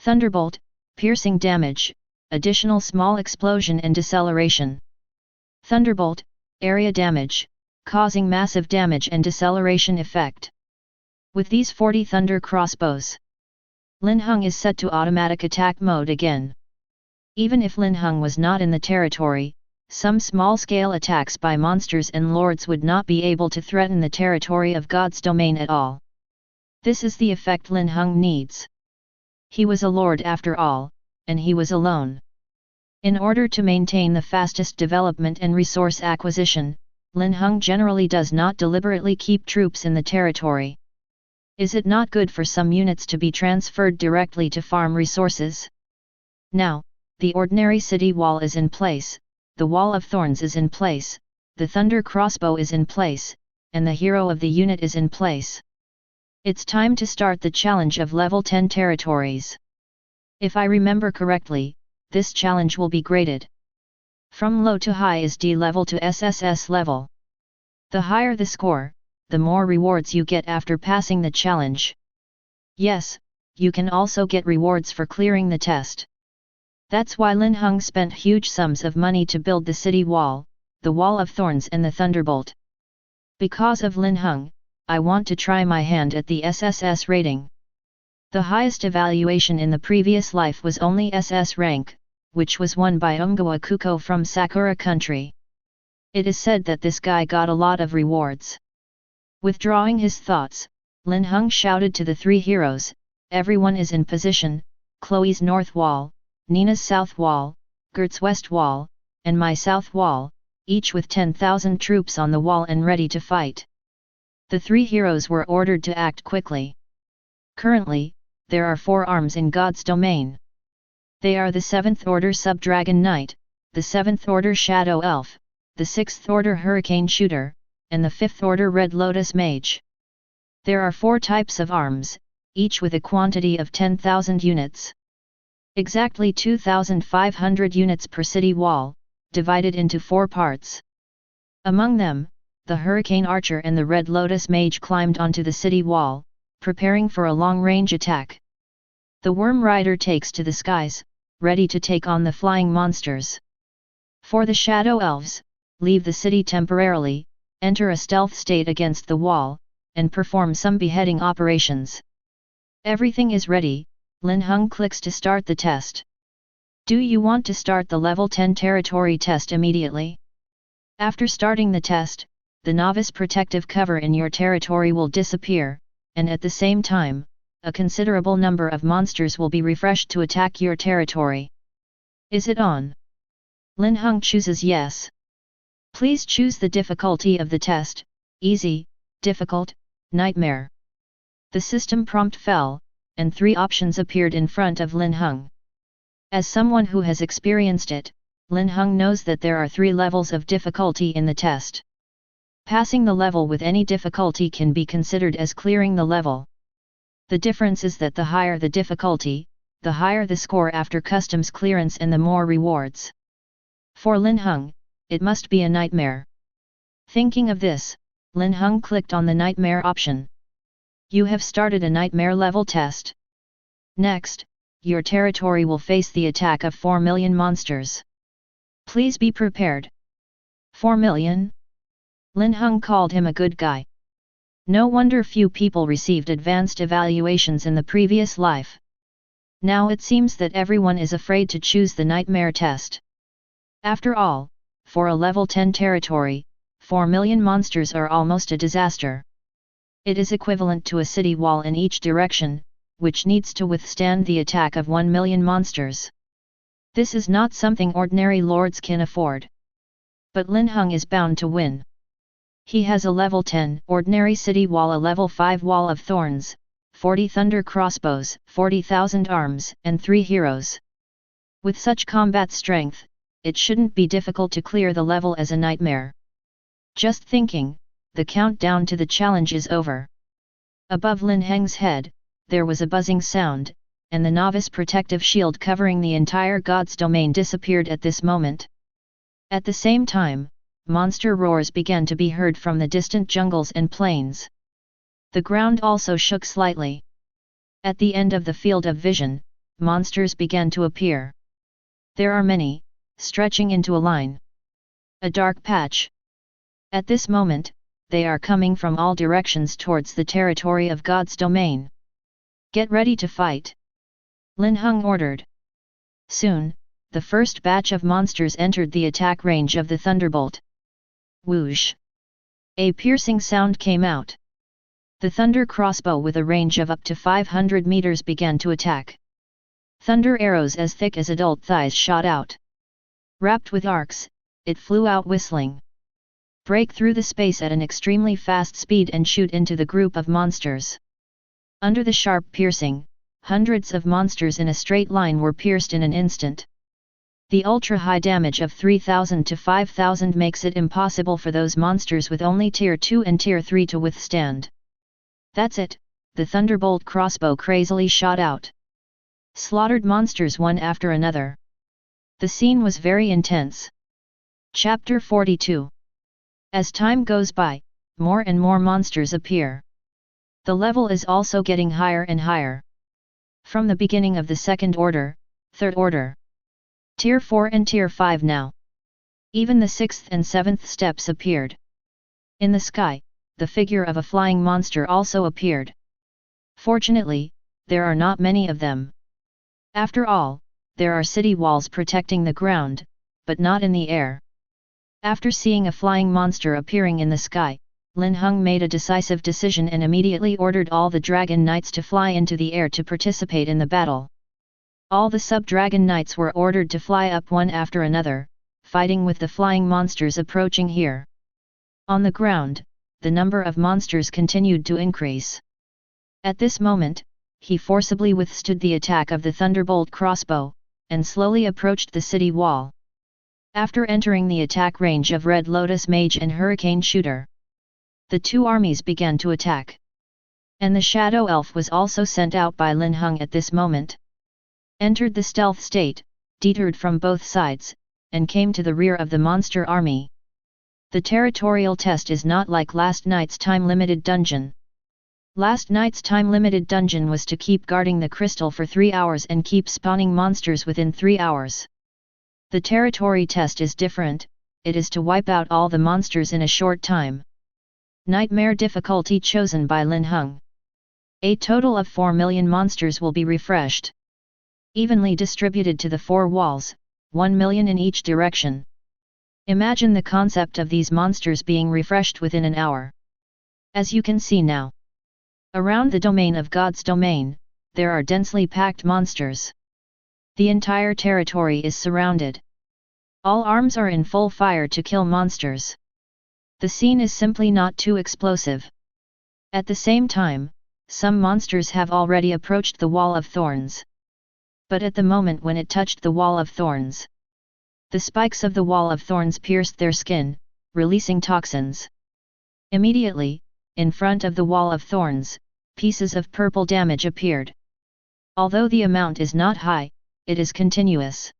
Speaker 1: Thunderbolt, piercing damage, additional small explosion and deceleration. Thunderbolt, area damage, causing massive damage and deceleration effect. With these 40 thunder crossbows, Linhung is set to automatic attack mode again. Even if Linhung was not in the territory, some small-scale attacks by monsters and lords would not be able to threaten the territory of God's domain at all. This is the effect Linhung needs. He was a lord after all, and he was alone. In order to maintain the fastest development and resource acquisition, Linhung generally does not deliberately keep troops in the territory. Is it not good for some units to be transferred directly to farm resources? Now, the ordinary city wall is in place, the wall of thorns is in place, the thunder crossbow is in place, and the hero of the unit is in place. It's time to start the challenge of level 10 territories. If I remember correctly, this challenge will be graded. From low to high is D level to SSS level. The higher the score, the more rewards you get after passing the challenge. Yes, you can also get rewards for clearing the test. That's why Linhung spent huge sums of money to build the city wall, the wall of thorns and the thunderbolt. Because of Linhung, I want to try my hand at the SSS rating. The highest evaluation in the previous life was only SS rank, which was won by Ungawa Kuko from Sakura country. It is said that this guy got a lot of rewards. Withdrawing his thoughts, Linhung shouted to the three heroes, everyone is in position, Chloe's north wall, Nina's south wall, Gert's west wall, and my south wall, each with 10,000 troops on the wall and ready to fight. The three heroes were ordered to act quickly. Currently, there are 4 arms in God's domain. They are the 7th Order Sub-Dragon Knight, the 7th Order Shadow Elf, the 6th Order Hurricane Shooter, and the 5th Order Red Lotus Mage. There are 4 types of arms, each with a quantity of 10,000 units. Exactly 2,500 units per city wall, divided into 4 parts. Among them, the Hurricane Archer and the Red Lotus Mage climbed onto the city wall, preparing for a long-range attack. The Worm Rider takes to the skies, ready to take on the flying monsters. For the Shadow Elves, leave the city temporarily, enter a stealth state against the wall, and perform some beheading operations. Everything is ready, Linhung clicks to start the test. Do you want to start the level 10 territory test immediately? After starting the test, the novice protective cover in your territory will disappear, and at the same time, a considerable number of monsters will be refreshed to attack your territory. Is it on? Linhung chooses yes. Please choose the difficulty of the test, easy, difficult, nightmare. The system prompt fell, and 3 options appeared in front of Linhung. As someone who has experienced it, Linhung knows that there are 3 levels of difficulty in the test. Passing the level with any difficulty can be considered as clearing the level. The difference is that the higher the difficulty, the higher the score after customs clearance and the more rewards. For Linhung, it must be a nightmare. Thinking of this, Linhung clicked on the nightmare option. You have started a nightmare level test. Next, your territory will face the attack of 4 million monsters. Please be prepared. 4 million? Linhung called him a good guy. No wonder few people received advanced evaluations in the previous life. Now it seems that everyone is afraid to choose the nightmare test. After all, for a level 10 territory, 4 million monsters are almost a disaster. It is equivalent to a city wall in each direction, which needs to withstand the attack of 1 million monsters. This is not something ordinary lords can afford. But Linhung is bound to win. He has a level 10 ordinary city wall, a level 5 wall of thorns, 40 thunder crossbows, 40,000 arms, and 3 heroes. With such combat strength, it shouldn't be difficult to clear the level as a nightmare. Just thinking, the countdown to the challenge is over. Above Lin Heng's head, there was a buzzing sound, and the novice protective shield covering the entire God's domain disappeared at this moment. At the same time, monster roars began to be heard from the distant jungles and plains. The ground also shook slightly. At the end of the field of vision, monsters began to appear. There are many, stretching into a line. A dark patch. At this moment, they are coming from all directions towards the territory of God's domain. Get ready to fight. Linhung ordered. Soon, the first batch of monsters entered the attack range of the thunderbolt. Whoosh! A piercing sound came out. The thunder crossbow with a range of up to 500 meters began to attack. Thunder arrows as thick as adult thighs shot out. Wrapped with arcs, it flew out whistling. Break through the space at an extremely fast speed and shoot into the group of monsters. Under the sharp piercing, hundreds of monsters in a straight line were pierced in an instant. The ultra-high damage of 3000 to 5000 makes it impossible for those monsters with only Tier 2 and Tier 3 to withstand. That's it, the Thunderbolt crossbow crazily shot out. Slaughtered monsters one after another. The scene was very intense. Chapter 42. As time goes by, more and more monsters appear. The level is also getting higher and higher. From the beginning of the second order, third order, Tier 4 and Tier 5 now. Even the 6th and 7th steps appeared. In the sky, the figure of a flying monster also appeared. Fortunately, there are not many of them. After all, there are city walls protecting the ground, but not in the air. After seeing a flying monster appearing in the sky, Linhung made a decisive decision and immediately ordered all the Dragon Knights to fly into the air to participate in the battle. All the sub-Dragon Knights were ordered to fly up one after another, fighting with the flying monsters approaching here. On the ground, the number of monsters continued to increase. At this moment, he forcibly withstood the attack of the Thunderbolt crossbow, and slowly approached the city wall. After entering the attack range of Red Lotus Mage and Hurricane Shooter, the two armies began to attack. And the Shadow Elf was also sent out by Linhung at this moment. Entered the stealth state, deterred from both sides, and came to the rear of the monster army. The territorial test is not like last night's time-limited dungeon. Last night's time-limited dungeon was to keep guarding the crystal for 3 hours and keep spawning monsters within 3 hours. The territory test is different, it is to wipe out all the monsters in a short time. Nightmare difficulty chosen by Linhung. A total of 4 million monsters will be refreshed. Evenly distributed to the 4 walls, 1 million in each direction. Imagine the concept of these monsters being refreshed within an hour. As you can see now. Around the domain of God's domain, there are densely packed monsters. The entire territory is surrounded. All arms are in full fire to kill monsters. The scene is simply not too explosive. At the same time, some monsters have already approached the wall of thorns. But at the moment when it touched the wall of thorns, the spikes of the wall of thorns pierced their skin, releasing toxins. Immediately, in front of the wall of thorns, pieces of purple damage appeared. Although the amount is not high, it is continuous.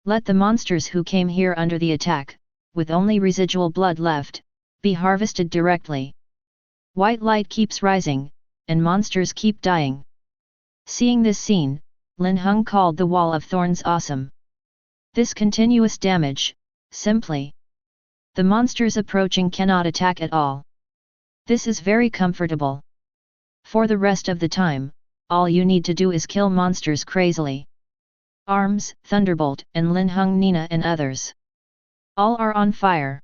Speaker 1: Let the monsters who came here under the attack, with only residual blood left, be harvested directly. White light keeps rising, and monsters keep dying. Seeing this scene, Linhung called the wall of thorns awesome. This continuous damage, simply. The monsters approaching cannot attack at all. This is very comfortable. For the rest of the time, all you need to do is kill monsters crazily. Arms, Thunderbolt, and Linhung Nina and others. All are on fire.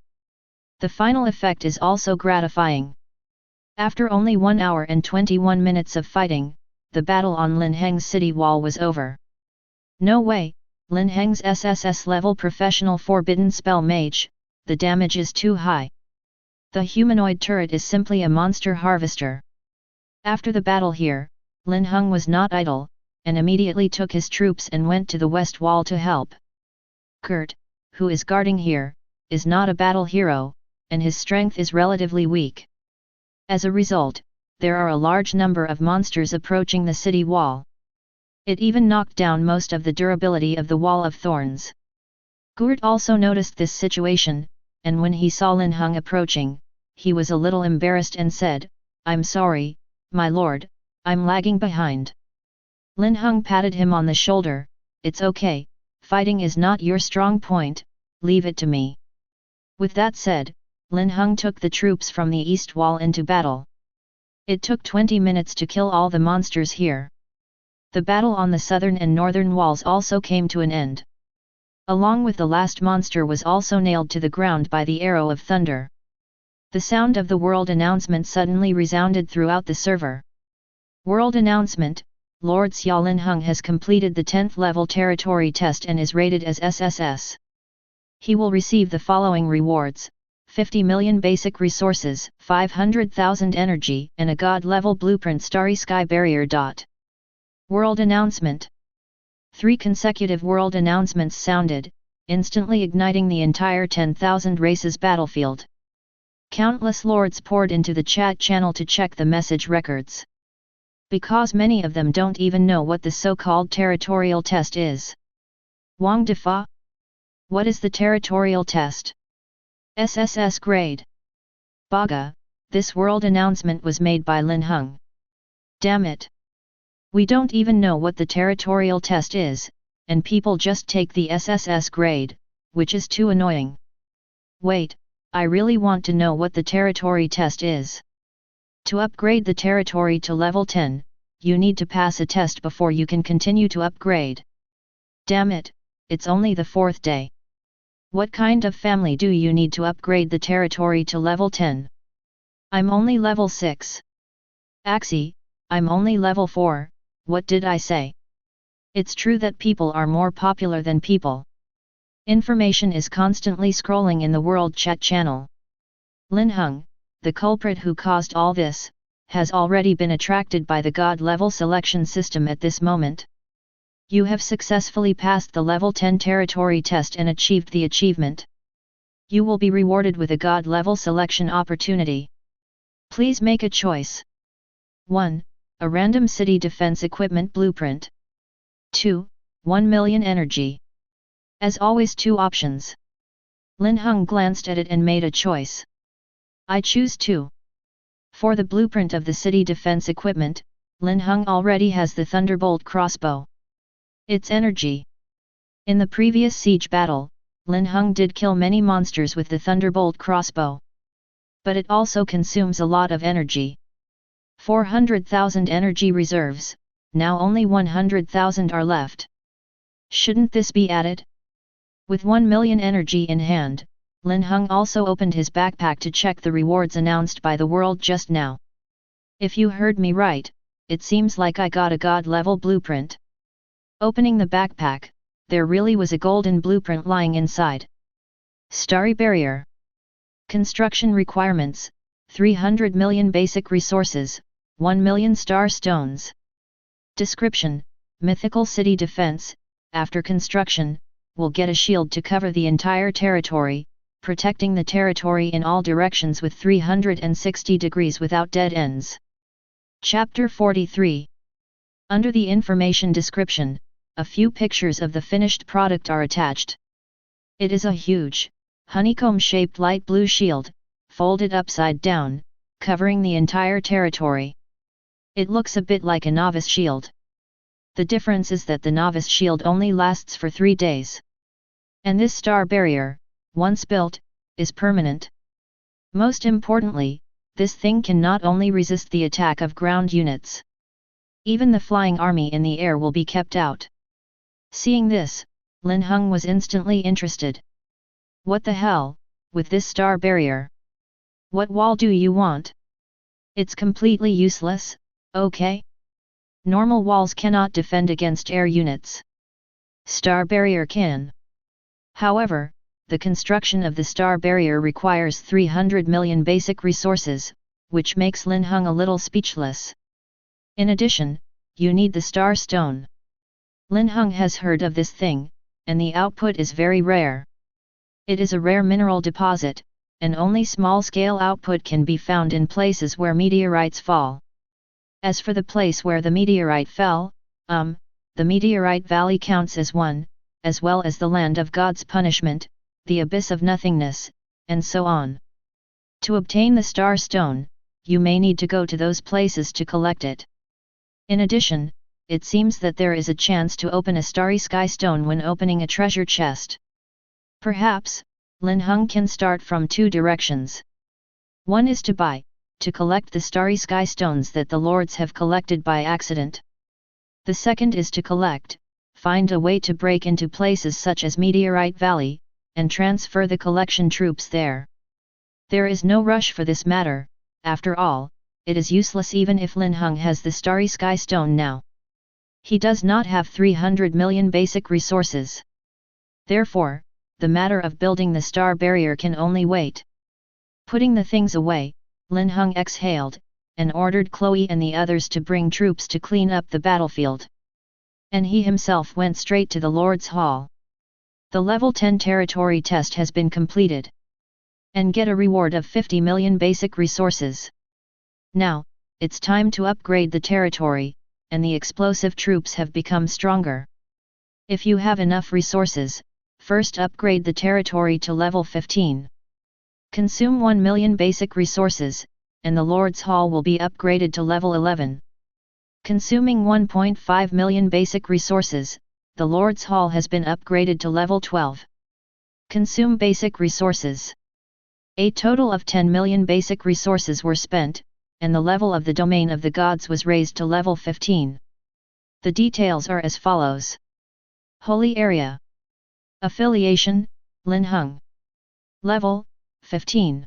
Speaker 1: The final effect is also gratifying. After only 1 hour and 21 minutes of fighting, the battle on Lin Heng's city wall was over. No way, Lin Heng's SSS level professional forbidden spell mage, the damage is too high. The humanoid turret is simply a monster harvester. After the battle here, Linhung was not idle, and immediately took his troops and went to the west wall to help. Kurt, who is guarding here, is not a battle hero, and his strength is relatively weak. As a result, there are a large number of monsters approaching the city wall. It even knocked down most of the durability of the wall of thorns. Gurt also noticed this situation, and when he saw Linhung approaching, he was a little embarrassed and said, "I'm sorry, my lord, I'm lagging behind." Linhung patted him on the shoulder, "It's okay, fighting is not your strong point, leave it to me." With that said, Linhung took the troops from the east wall into battle. It took 20 minutes to kill all the monsters here. The battle on the southern and northern walls also came to an end. Along with the last monster was also nailed to the ground by the arrow of thunder. The sound of the world announcement suddenly resounded throughout the server. World announcement: Lord Xia Linhung has completed the 10th level territory test and is rated as SSS. he will receive the following rewards: 50 million basic resources, 500,000 energy, and a god-level blueprint starry sky barrier. World announcement. 3 consecutive world announcements sounded, instantly igniting the entire 10,000 races battlefield. Countless lords poured into the chat channel to check the message records. Because many of them don't even know what the so-called territorial test is. Wang Defa? What is the territorial test? SSS grade. Baga, this world announcement was made by Linhung. Damn it. We don't even know what the territorial test is, and people just take the SSS grade, which is too annoying. Wait, I really want to know what the territory test is. To upgrade the territory to level 10, you need to pass a test before you can continue to upgrade. Damn it, it's only the 4th day. What kind of family do you need to upgrade the territory to level 10? I'm only level 6. Axie, I'm only level 4, what did I say? It's true that people are more popular than people. Information is constantly scrolling in the world chat channel. Linhung, the culprit who caused all this, has already been attracted by the god-level selection system at this moment. You have successfully passed the level 10 territory test and achieved the achievement. You will be rewarded with a god-level selection opportunity. Please make a choice. 1. A random city defense equipment blueprint. 2. 1 million energy. As always, 2 options. Linhung glanced at it and made a choice. I choose 2. For the blueprint of the city defense equipment, Linhung already has the Thunderbolt crossbow. Its energy. In the previous siege battle, Linhung did kill many monsters with the Thunderbolt crossbow. But it also consumes a lot of energy. 400,000 energy reserves, now only 100,000 are left. Shouldn't this be added? With 1 million energy in hand, Linhung also opened his backpack to check the rewards announced by the world just now. If you heard me right, it seems like I got a god-level blueprint. Opening the backpack, there really was a golden blueprint lying inside. Starry barrier. Construction requirements: 300 million basic resources, 1 million star stones. Description: mythical city defense, after construction, will get a shield to cover the entire territory, protecting the territory in all directions with 360 degrees without dead ends. Chapter 43. Under the information description, a few pictures of the finished product are attached. It is a huge, honeycomb-shaped light blue shield, folded upside down, covering the entire territory. It looks a bit like a novice shield. The difference is that the novice shield only lasts for 3 days. And this star barrier, once built, is permanent. Most importantly, this thing can not only resist the attack of ground units. Even the flying army in the air will be kept out. Seeing this, Linhung was instantly interested. What the hell, with this star barrier? What wall do you want? It's completely useless, okay? Normal walls cannot defend against air units. Star barrier can. However, the construction of the star barrier requires 300 million basic resources, which makes Linhung a little speechless. In addition, you need the star stone. Linhung has heard of this thing, and the output is very rare. It is a rare mineral deposit, and only small-scale output can be found in places where meteorites fall. As for the place where the meteorite fell, the meteorite valley counts as one, as well as the land of God's punishment, the abyss of nothingness, and so on. To obtain the star stone, you may need to go to those places to collect it. In addition, it seems that there is a chance to open a starry sky stone when opening a treasure chest. Perhaps, Linhung can start from 2 directions. One is to buy, to collect the starry sky stones that the lords have collected by accident. The second is to find a way to break into places such as Meteorite Valley, and transfer the collection troops there. There is no rush for this matter, after all, it is useless even if Linhung has the starry sky stone now. He does not have 300 million basic resources. Therefore, the matter of building the star barrier can only wait. Putting the things away, Linhung exhaled, and ordered Chloe and the others to bring troops to clean up the battlefield. And he himself went straight to the Lord's Hall. The level 10 territory test has been completed. And get a reward of 50 million basic resources. Now, it's time to upgrade the territory, and the explosive troops have become stronger. If you have enough resources, first upgrade the territory to level 15. Consume 1 million basic resources, and the Lord's Hall will be upgraded to level 11. Consuming 1.5 million basic resources, the Lord's Hall has been upgraded to level 12. Consume basic resources. A total of 10 million basic resources were spent, and the level of the domain of the gods was raised to level 15. The details are as follows. Holy Area. Affiliation, Linhung. Level, 15.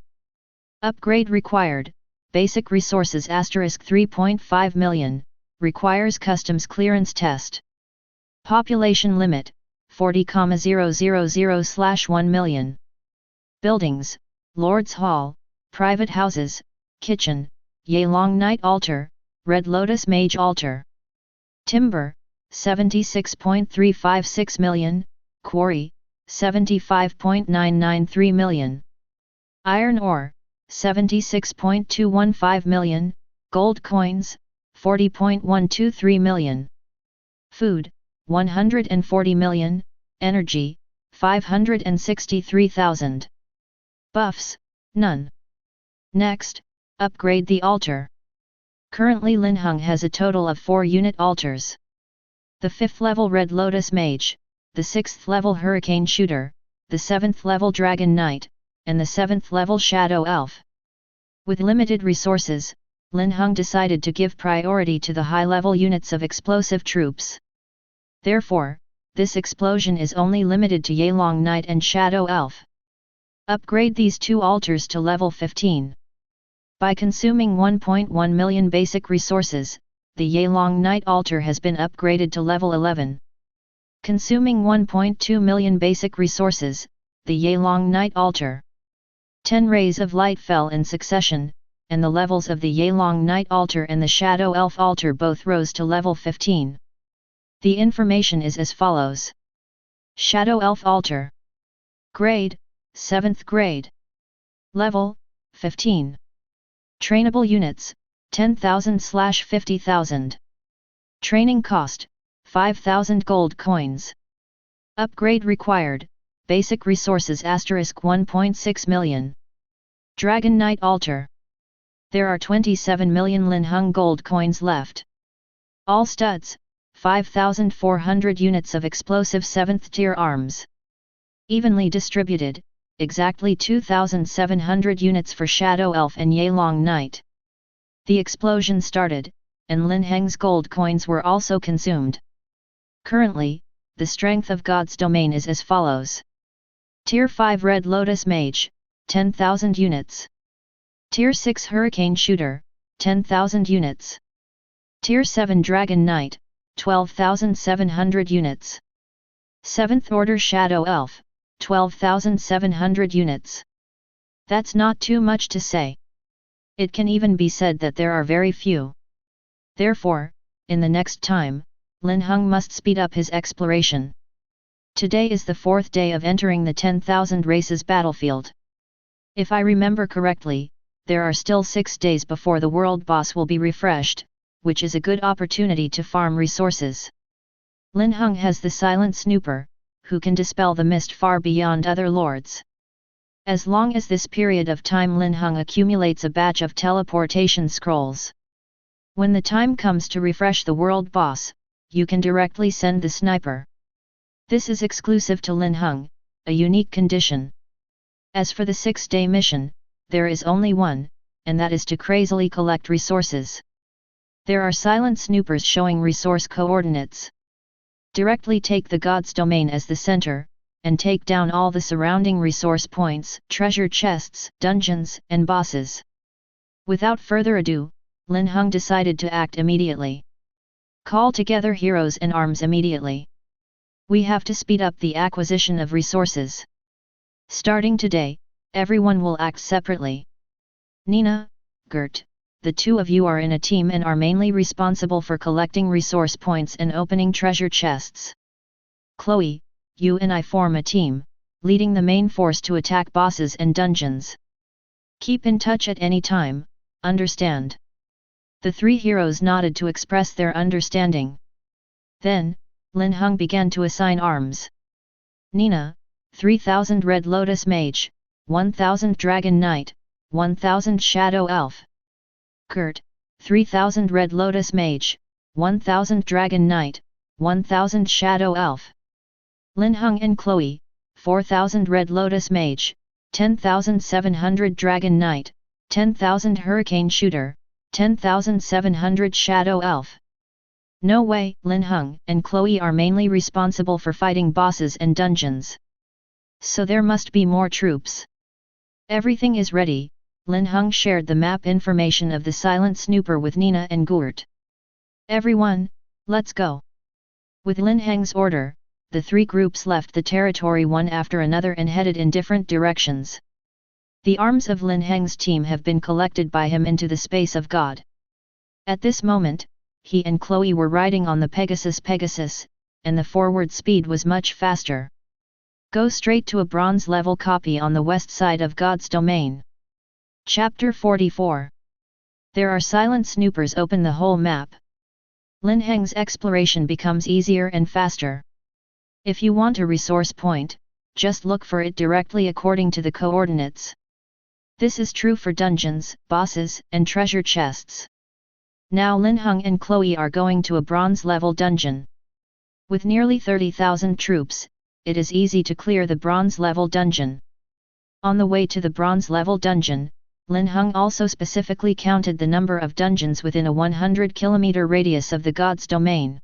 Speaker 1: Upgrade required, basic resources asterisk 3.5 million, requires customs clearance test. Population limit, 40,000/1 million. Buildings, Lord's Hall, private houses, kitchen, Yelong Night Altar, Red Lotus Mage Altar. Timber, 76.356 million, quarry, 75.993 million. Iron ore, 76.215 million, gold coins, 40.123 million. Food, 140 million, energy, 563,000. Buffs, none. Next, upgrade the altar. Currently Linhung has a total of 4 unit altars. The 5th level Red Lotus Mage, the 6th level Hurricane Shooter, the 7th level Dragon Knight, and the 7th level Shadow Elf. With limited resources, Linhung decided to give priority to the high-level units of explosive troops. Therefore, this explosion is only limited to Yelong Knight and Shadow Elf. Upgrade these 2 altars to level 15. By consuming 1.1 million basic resources, the Yelong Knight altar has been upgraded to level 11. Consuming 1.2 million basic resources, the Yelong Knight altar. 10 rays of light fell in succession, and the levels of the Yelong Knight altar and the Shadow Elf altar both rose to level 15. The information is as follows. Shadow Elf altar. Grade, 7th grade. Level, 15. Trainable units, 10,000/50,000. Training cost, 5,000 gold coins. Upgrade required, basic resources asterisk 1.6 million. Dragon Knight altar. There are 27 million Linhung gold coins left. All studs, 5,400 units of explosive 7th tier arms. Evenly distributed, exactly 2,700 units for Shadow Elf and Yelong Knight. The explosion started, and Lin Heng's gold coins were also consumed. Currently, the strength of God's domain is as follows. Tier 5 Red Lotus Mage, 10,000 units. Tier 6 Hurricane Shooter, 10,000 units. Tier 7 Dragon Knight, 12,700 units. 7th Order Shadow Elf, 12,700 units. That's not too much to say. It can even be said that there are very few. Therefore, in the next time, Linhung must speed up his exploration. Today is the 4th day of entering the 10,000 races battlefield. If I remember correctly, there are still 6 days before the world boss will be refreshed, which is a good opportunity to farm resources. Linhung has the Silent Snooper, who can dispel the mist far beyond other lords. As long as this period of time Linhung accumulates a batch of teleportation scrolls. When the time comes to refresh the world boss, you can directly send the sniper. This is exclusive to Linhung, a unique condition. As for the 6-day mission, there is only one, and that is to crazily collect resources. There are silent snoopers showing resource coordinates. Directly take the God's domain as the center, and take down all the surrounding resource points, treasure chests, dungeons, and bosses. Without further ado, Linhung decided to act immediately. Call together heroes and arms immediately. We have to speed up the acquisition of resources. Starting today, everyone will act separately. Nina, Gert, the two of you are in a team and are mainly responsible for collecting resource points and opening treasure chests. Chloe, you and I form a team, leading the main force to attack bosses and dungeons. Keep in touch at any time, understand? The three heroes nodded to express their understanding. Then, Linhung began to assign arms. Nina, 3000 Red Lotus Mage, 1000 Dragon Knight, 1000 Shadow Elf. Gert, 3000 Red Lotus Mage, 1000 Dragon Knight, 1000 Shadow Elf. Linhung and Chloe, 4000 Red Lotus Mage, 10,700 Dragon Knight, 10,000 Hurricane Shooter, 10,700 Shadow Elf. No way, Linhung and Chloe are mainly responsible for fighting bosses and dungeons. So there must be more troops. Everything is ready. Linhung shared the map information of the silent snooper with Nina and Gert. Everyone, let's go. With Lin Heng's order, the three groups left the territory one after another and headed in different directions. The arms of Lin Heng's team have been collected by him into the space of God. At this moment, he and Chloe were riding on the Pegasus, and the forward speed was much faster. Go straight to a bronze level copy on the west side of God's domain. Chapter 44. There are silent snoopers open the whole map. Lin Heng's exploration becomes easier and faster. If you want a resource point, just look for it directly according to the coordinates. This is true for dungeons, bosses, and treasure chests. Now Linhung and Chloe are going to a bronze level dungeon. With nearly 30,000 troops, it is easy to clear the bronze level dungeon. On the way to the bronze level dungeon, Linhung also specifically counted the number of dungeons within a 100 km radius of the god's domain.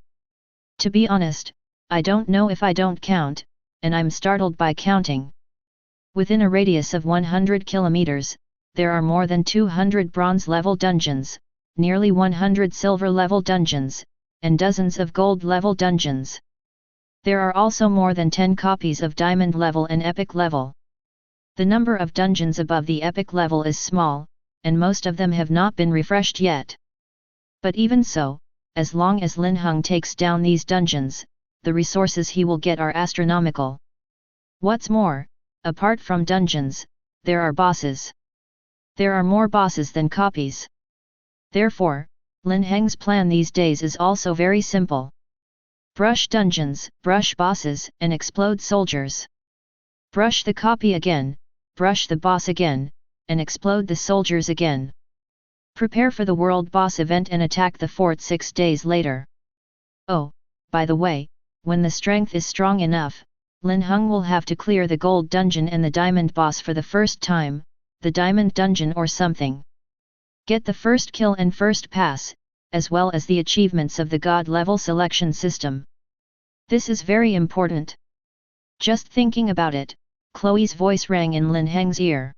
Speaker 1: To be honest, I don't know if I don't count, and I'm startled by counting. Within a radius of 100 km, there are more than 200 bronze level dungeons, nearly 100 silver level dungeons, and dozens of gold level dungeons. There are also more than 10 copies of diamond level and epic level. The number of dungeons above the epic level is small, and most of them have not been refreshed yet. But even so, as long as Linhung takes down these dungeons, the resources he will get are astronomical. What's more, apart from dungeons, there are bosses. There are more bosses than copies. Therefore, Lin Heng's plan these days is also very simple. Brush dungeons, brush bosses, and explode soldiers. Brush the copy again, brush the boss again, and explode the soldiers again. Prepare for the world boss event and attack the fort 6 days later. Oh, by the way, when the strength is strong enough, Linhung will have to clear the gold dungeon and the diamond boss for the first time, the diamond dungeon or something. Get the first kill and first pass, as well as the achievements of the god level selection system. This is very important. Just thinking about it, Chloe's voice rang in Lin Heng's ear.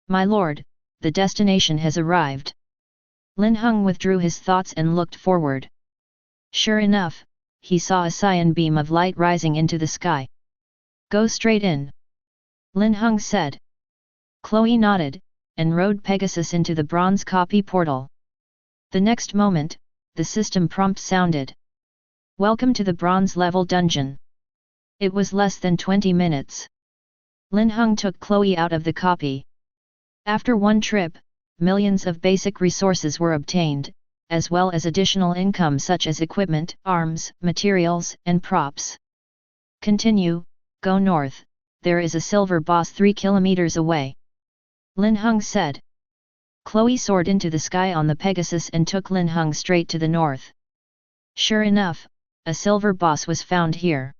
Speaker 1: My lord, the destination has arrived. Linhung withdrew his thoughts and looked forward. Sure enough, he saw a cyan beam of light rising into the sky. Go straight in. Linhung said. Chloe nodded, and rode Pegasus into the bronze copy portal. The next moment, the system prompt sounded. Welcome to the bronze level dungeon. It was less than 20 minutes. Linhung took Chloe out of the copy. After one trip, millions of basic resources were obtained, as well as additional income such as equipment, arms, materials, and props. Continue, go north, there is a silver boss 3 kilometers away. Linhung said. Chloe soared into the sky on the Pegasus and took Linhung straight to the north. Sure enough, a silver boss was found here.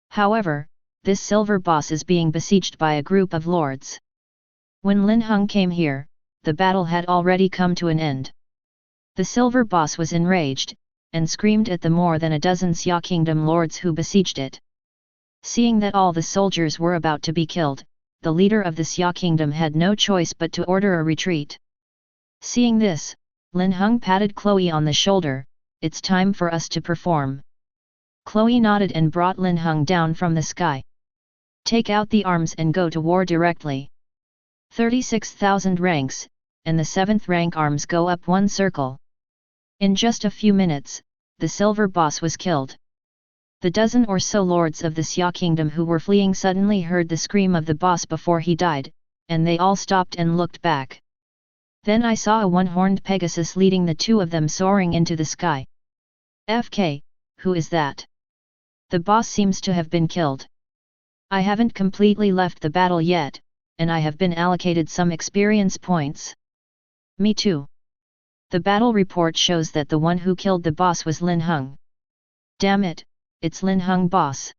Speaker 1: However, this silver boss is being besieged by a group of lords. When Linhung came here, the battle had already come to an end. The silver boss was enraged, and screamed at the more than a dozen Xia Kingdom lords who besieged it. Seeing that all the soldiers were about to be killed, the leader of the Xia Kingdom had no choice but to order a retreat. Seeing this, Linhung patted Chloe on the shoulder. It's time for us to perform. Chloe nodded and brought Linhung down from the sky. Take out the arms and go to war directly. 36,000 ranks, and the 7th rank arms go up 1 circle. In just a few minutes, the silver boss was killed. The dozen or so lords of the Xia kingdom who were fleeing suddenly heard the scream of the boss before he died, and they all stopped and looked back. Then I saw a one-horned Pegasus leading the 2 of them soaring into the sky. FK, who is that? The boss seems to have been killed. I haven't completely left the battle yet, and I have been allocated some experience points. Me too. The battle report shows that the one who killed the boss was Lin Heng. Damn it, it's Lin Heng boss.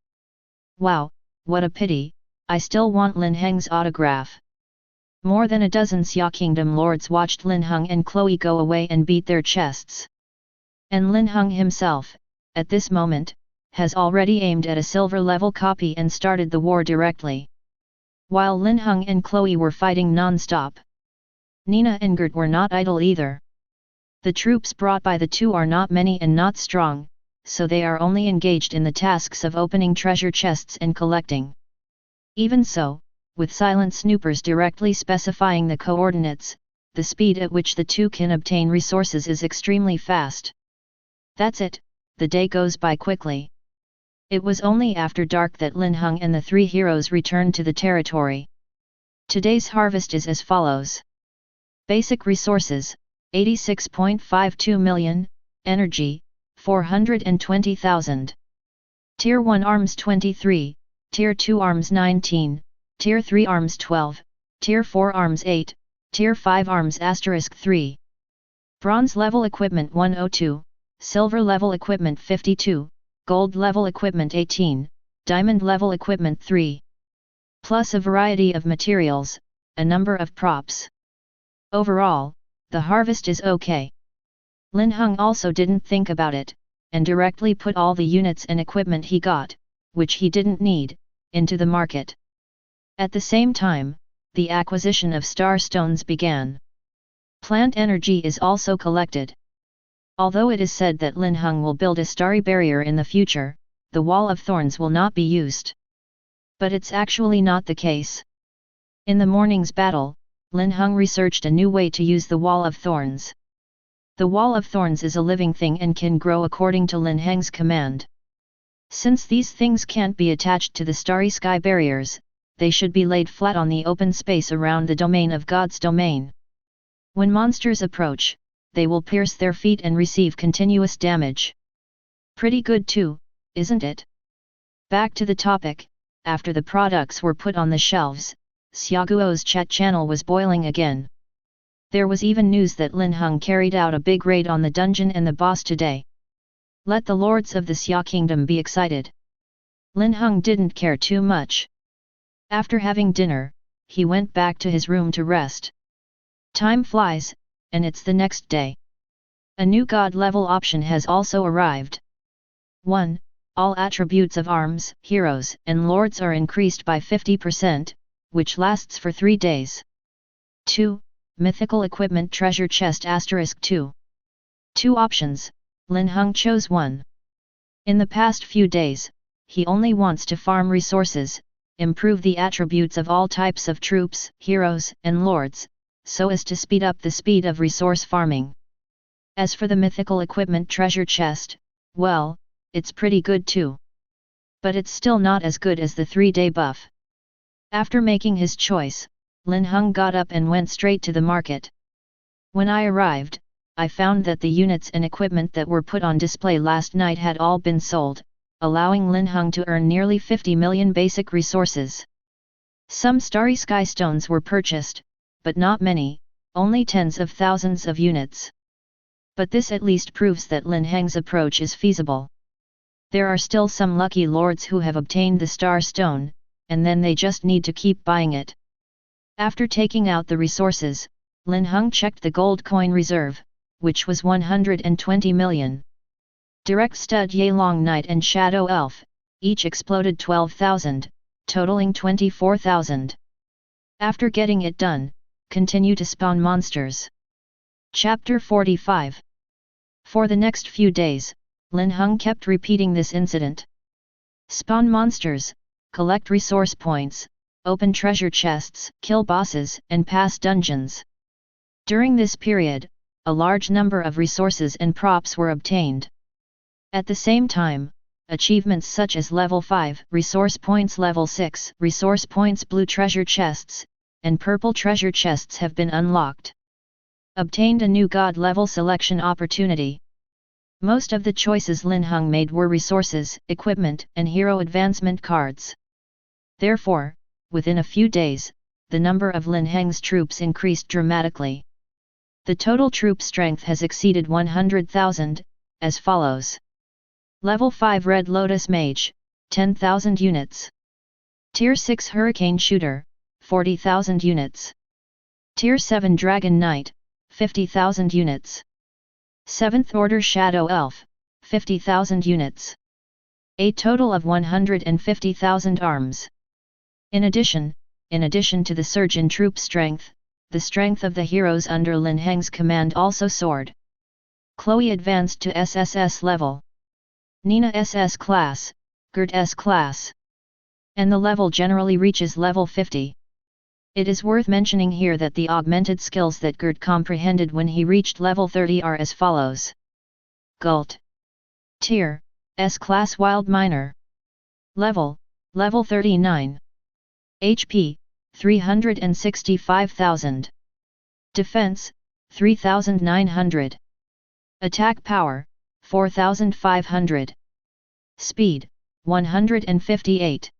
Speaker 1: Wow, what a pity, I still want Lin Heng's autograph. More than a dozen Xia Kingdom lords watched Lin Heng and Chloe go away and beat their chests. And Lin Heng himself, at this moment, has already aimed at a silver level copy and started the war directly. While Lin Heng and Chloe were fighting non-stop, Nina and Gert were not idle either. The troops brought by the 2 are not many and not strong, so they are only engaged in the tasks of opening treasure chests and collecting. Even so, with silent snoopers directly specifying the coordinates, the speed at which the 2 can obtain resources is extremely fast. That's it, the day goes by quickly. It was only after dark that Lin Heng and the 3 heroes returned to the territory. Today's harvest is as follows. Basic resources, 86.52 million, energy, 420,000. Tier 1 arms 23, Tier 2 arms 19, Tier 3 arms 12, Tier 4 arms 8, Tier 5 arms *3. Bronze level equipment 102, Silver level equipment 52, Gold level equipment 18, Diamond level equipment 3. Plus a variety of materials, a number of props. Overall, the harvest is okay. Lin Heng also didn't think about it, and directly put all the units and equipment he got, which he didn't need, into the market. At the same time, the acquisition of star stones began. Plant energy is also collected. Although it is said that Lin Heng will build a starry barrier in the future, the wall of thorns will not be used. But it's actually not the case. In the morning's battle, Lin Heng researched a new way to use the wall of thorns. The wall of thorns is a living thing and can grow according to Lin Heng's command. Since these things can't be attached to the starry sky barriers, they should be laid flat on the open space around the domain of God's domain. When monsters approach, they will pierce their feet and receive continuous damage. Pretty good too, isn't it? Back to the topic, after the products were put on the shelves, Xiaoguo's chat channel was boiling again. There was even news that Lin Heng carried out a big raid on the dungeon and the boss today. Let the lords of the Xia kingdom be excited. Lin Heng didn't care too much. After having dinner, he went back to his room to rest. Time flies, and it's the next day. A new god level option has also arrived. 1. All attributes of arms, heroes, and lords are increased by 50%, which lasts for 3 days. 2. Mythical equipment treasure chest *2. 2 options, Lin Heng chose 1. In the past few days, he only wants to farm resources, improve the attributes of all types of troops, heroes, and lords, so as to speed up the speed of resource farming. As for the mythical equipment treasure chest, well, it's pretty good too. But it's still not as good as the 3-day buff. After making his choice, Lin Heng got up and went straight to the market. When I arrived, I found that the units and equipment that were put on display last night had all been sold, allowing Lin Heng to earn nearly 50 million basic resources. Some starry sky stones were purchased, but not many, only tens of thousands of units. But this at least proves that Lin Heng's approach is feasible. There are still some lucky lords who have obtained the star stone, and then they just need to keep buying it. After taking out the resources, Lin Heng checked the gold coin reserve, which was 120 million. Direct Stud Yelong Knight and Shadow Elf, each exploded 12,000, totaling 24,000. After getting it done, continue to spawn monsters. Chapter 45. For the next few days, Lin Heng kept repeating this incident. Spawn monsters, collect resource points, open treasure chests, kill bosses, and pass dungeons. During this period, a large number of resources and props were obtained. At the same time, achievements such as level 5 resource points, level 6 resource points, blue treasure chests, and purple treasure chests have been unlocked. Obtained a new god level selection opportunity. Most of the choices Linhung made were resources, equipment, and hero advancement cards. Therefore, within a few days, the number of Lin Heng's troops increased dramatically. The total troop strength has exceeded 100,000, as follows. Level 5 Red Lotus Mage, 10,000 units. Tier 6 Hurricane Shooter, 40,000 units. Tier 7 Dragon Knight, 50,000 units. 7th Order Shadow Elf, 50,000 units. A total of 150,000 arms. In addition to the surge in troop strength, the strength of the heroes under Lin Heng's command also soared. Chloe advanced to SSS level. Nina SS class, Gert S class. And the level generally reaches level 50. It is worth mentioning here that the augmented skills that Gert comprehended when he reached level 30 are as follows. Gult. Tier, S-Class Wild Miner. Level 39. HP, 365,000. Defense, 3,900. Attack power, 4,500. Speed, 158.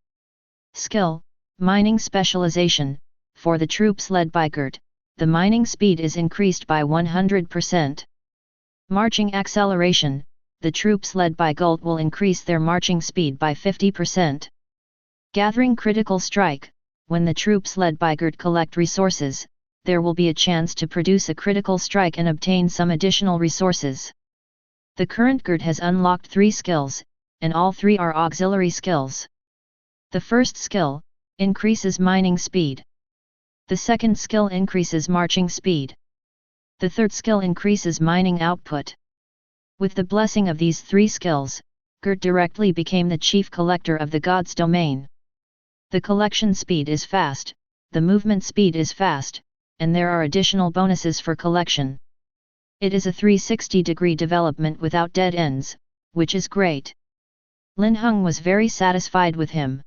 Speaker 1: Skill, Mining Specialization. For the troops led by Gert, the mining speed is increased by 100%. Marching acceleration, the troops led by Gult will increase their marching speed by 50%. Gathering critical strike, when the troops led by Gert collect resources, there will be a chance to produce a critical strike and obtain some additional resources. The current Gert has unlocked 3 skills, and all 3 are auxiliary skills. The first skill, increases mining speed. The second skill increases marching speed. The third skill increases mining output. With the blessing of these 3 skills, Gert directly became the chief collector of the god's domain. The collection speed is fast, the movement speed is fast, and there are additional bonuses for collection. It is a 360-degree development without dead ends, which is great. Linhung was very satisfied with him.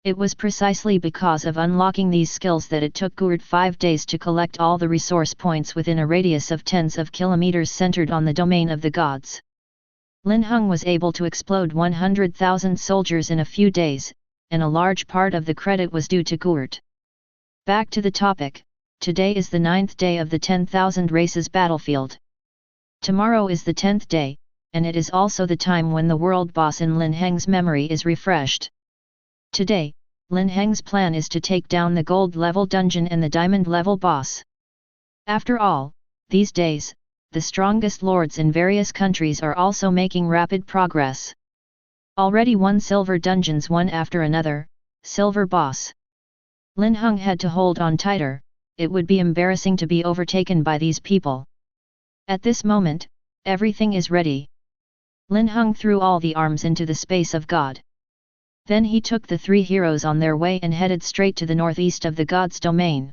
Speaker 1: It was precisely because of unlocking these skills that it took Gert 5 days to collect all the resource points within a radius of tens of kilometers centered on the domain of the gods. Linhung was able to explode 100,000 soldiers in a few days, and a large part of the credit was due to Gert. Back to the topic, today is the 9th day of the 10,000 races battlefield. Tomorrow is the 10th day, and it is also the time when the world boss in Lin Heng's memory is refreshed. Today, Lin Heng's plan is to take down the gold level dungeon and the diamond level boss. After all, these days, the strongest lords in various countries are also making rapid progress. Already 1 silver dungeons one after another, silver boss. Linhung had to hold on tighter, it would be embarrassing to be overtaken by these people. At this moment, everything is ready. Linhung threw all the arms into the space of God. Then he took the 3 heroes on their way and headed straight to the northeast of the god's domain.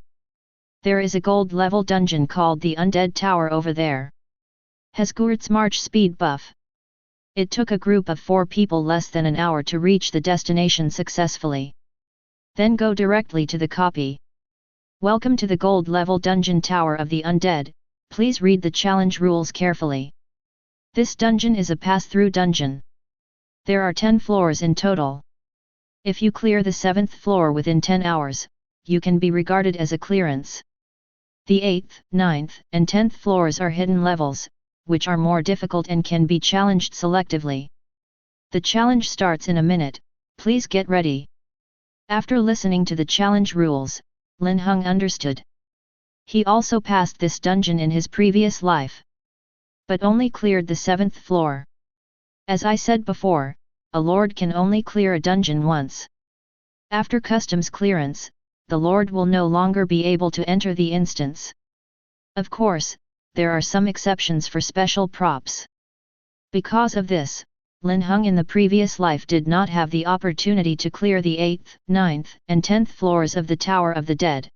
Speaker 1: There is a gold level dungeon called the Undead Tower over there. Has Gert's march speed buff. It took a group of 4 people less than an hour to reach the destination successfully. Then go directly to the copy. Welcome to the gold level dungeon Tower of the Undead, please read the challenge rules carefully. This dungeon is a pass-through dungeon. There are 10 floors in total. If you clear the 7th floor within 10 hours, you can be regarded as a clearance. The 8th, 9th, and 10th floors are hidden levels, which are more difficult and can be challenged selectively. The challenge starts in a minute, please get ready. After listening to the challenge rules, Linhung understood. He also passed this dungeon in his previous life, but only cleared the 7th floor. As I said before, a lord can only clear a dungeon once. After customs clearance, the lord will no longer be able to enter the instance. Of course, there are some exceptions for special props. Because of this, Linhung in the previous life did not have the opportunity to clear the 8th, 9th, and 10th floors of the Tower of the Dead.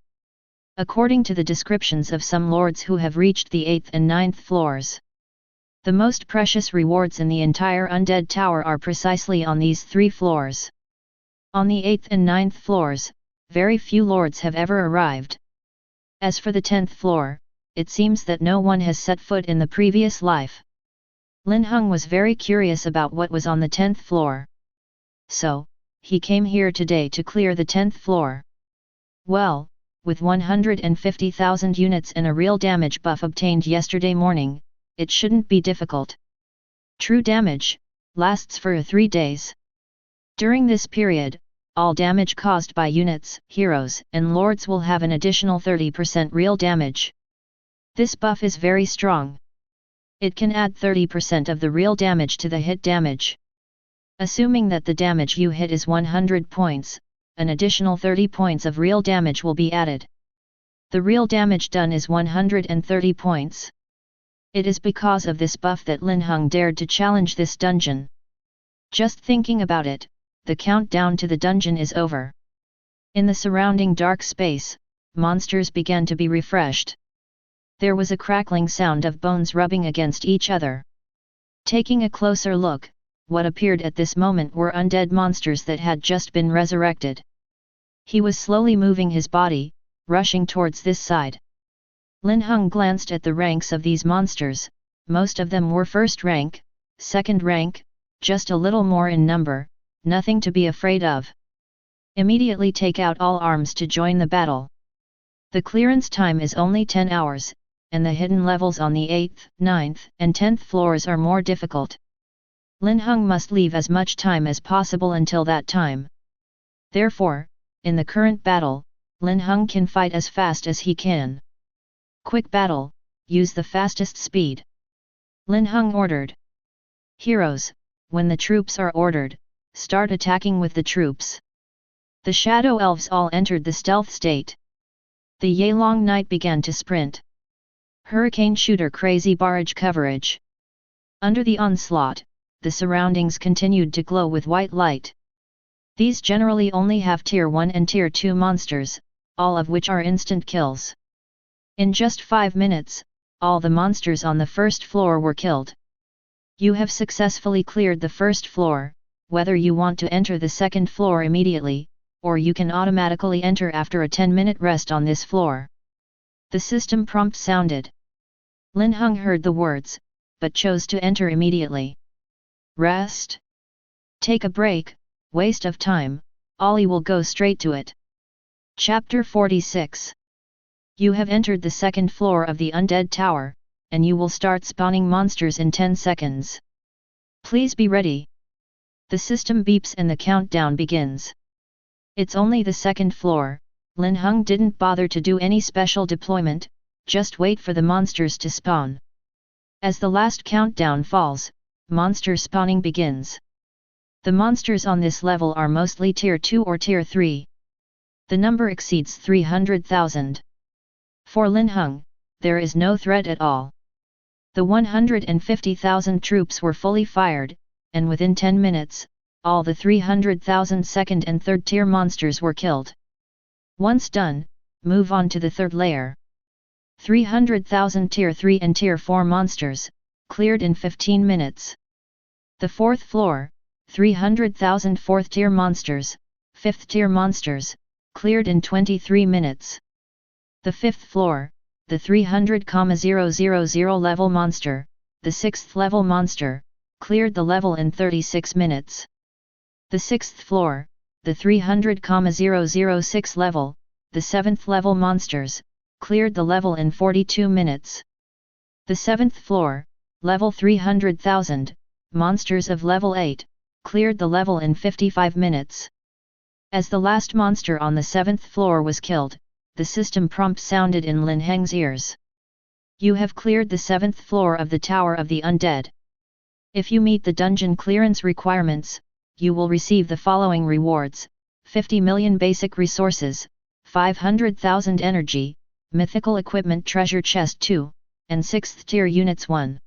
Speaker 1: According to the descriptions of some lords who have reached the 8th and 9th floors, the most precious rewards in the entire Undead Tower are precisely on these 3 floors. On the 8th and 9th floors, very few lords have ever arrived. As for the 10th floor, it seems that no one has set foot in the previous life. Linhung was very curious about what was on the 10th floor. So, he came here today to clear the 10th floor. Well, with 150,000 units and a real damage buff obtained yesterday morning, it shouldn't be difficult. True damage lasts for 3 days. During this period, all damage caused by units, heroes, and lords will have an additional 30% real damage. This buff is very strong. It can add 30% of the real damage to the hit damage. Assuming that the damage you hit is 100 points, an additional 30 points of real damage will be added. The real damage done is 130 points. It is because of this buff that Linhung dared to challenge this dungeon. Just thinking about it, the countdown to the dungeon is over. In the surrounding dark space, monsters began to be refreshed. There was a crackling sound of bones rubbing against each other. Taking a closer look, what appeared at this moment were undead monsters that had just been resurrected. He was slowly moving his body, rushing towards this side. Linhung glanced at the ranks of these monsters. Most of them were first rank, second rank, just a little more in number, nothing to be afraid of. Immediately take out all arms to join the battle. The clearance time is only 10 hours, and the hidden levels on the 8th, 9th, and 10th floors are more difficult. Linhung must leave as much time as possible until that time. Therefore, in the current battle, Linhung can fight as fast as he can. Quick battle, use the fastest speed. Linhung ordered. Heroes, when the troops are ordered, start attacking with the troops. The shadow elves all entered the stealth state. The Yeelong Knight began to sprint. Hurricane shooter crazy barrage coverage. Under the onslaught, the surroundings continued to glow with white light. These generally only have tier 1 and tier 2 monsters, all of which are instant kills. In just 5 minutes, all the monsters on the first floor were killed. You have successfully cleared the first floor. Whether you want to enter the second floor immediately, or you can automatically enter after a 10-minute rest on this floor. The system prompt sounded. Linhung heard the words, but chose to enter immediately. Rest? Take a break, waste of time, Ollie will go straight to it. Chapter 46. You have entered the second floor of the Undead Tower, and you will start spawning monsters in 10 seconds. Please be ready. The system beeps and the countdown begins. It's only the second floor. Linhung didn't bother to do any special deployment, just wait for the monsters to spawn. As the last countdown falls, monster spawning begins. The monsters on this level are mostly tier 2 or tier 3. The number exceeds 300,000. For Linhung, there is no threat at all. The 150,000 troops were fully fired, and within 10 minutes, all the 300,000 second and third tier monsters were killed. Once done, move on to the third layer. 300,000 tier 3 and tier 4 monsters, cleared in 15 minutes. The fourth floor, 300,000 fourth tier monsters, fifth tier monsters, cleared in 23 minutes. The fifth floor, the 300,000 level monster, the sixth level monster, cleared the level in 36 minutes. The sixth floor, the 300,006 level, the seventh level monsters, cleared the level in 42 minutes. The seventh floor, level 300,000, monsters of level 8, cleared the level in 55 minutes. As the last monster on the seventh floor was killed, the system prompt sounded in Lin Heng's ears. You have cleared the seventh floor of the Tower of the Undead. If you meet the dungeon clearance requirements, you will receive the following rewards: 50 million basic resources, 500,000 energy, mythical equipment treasure chest 2, and 6th tier units 1.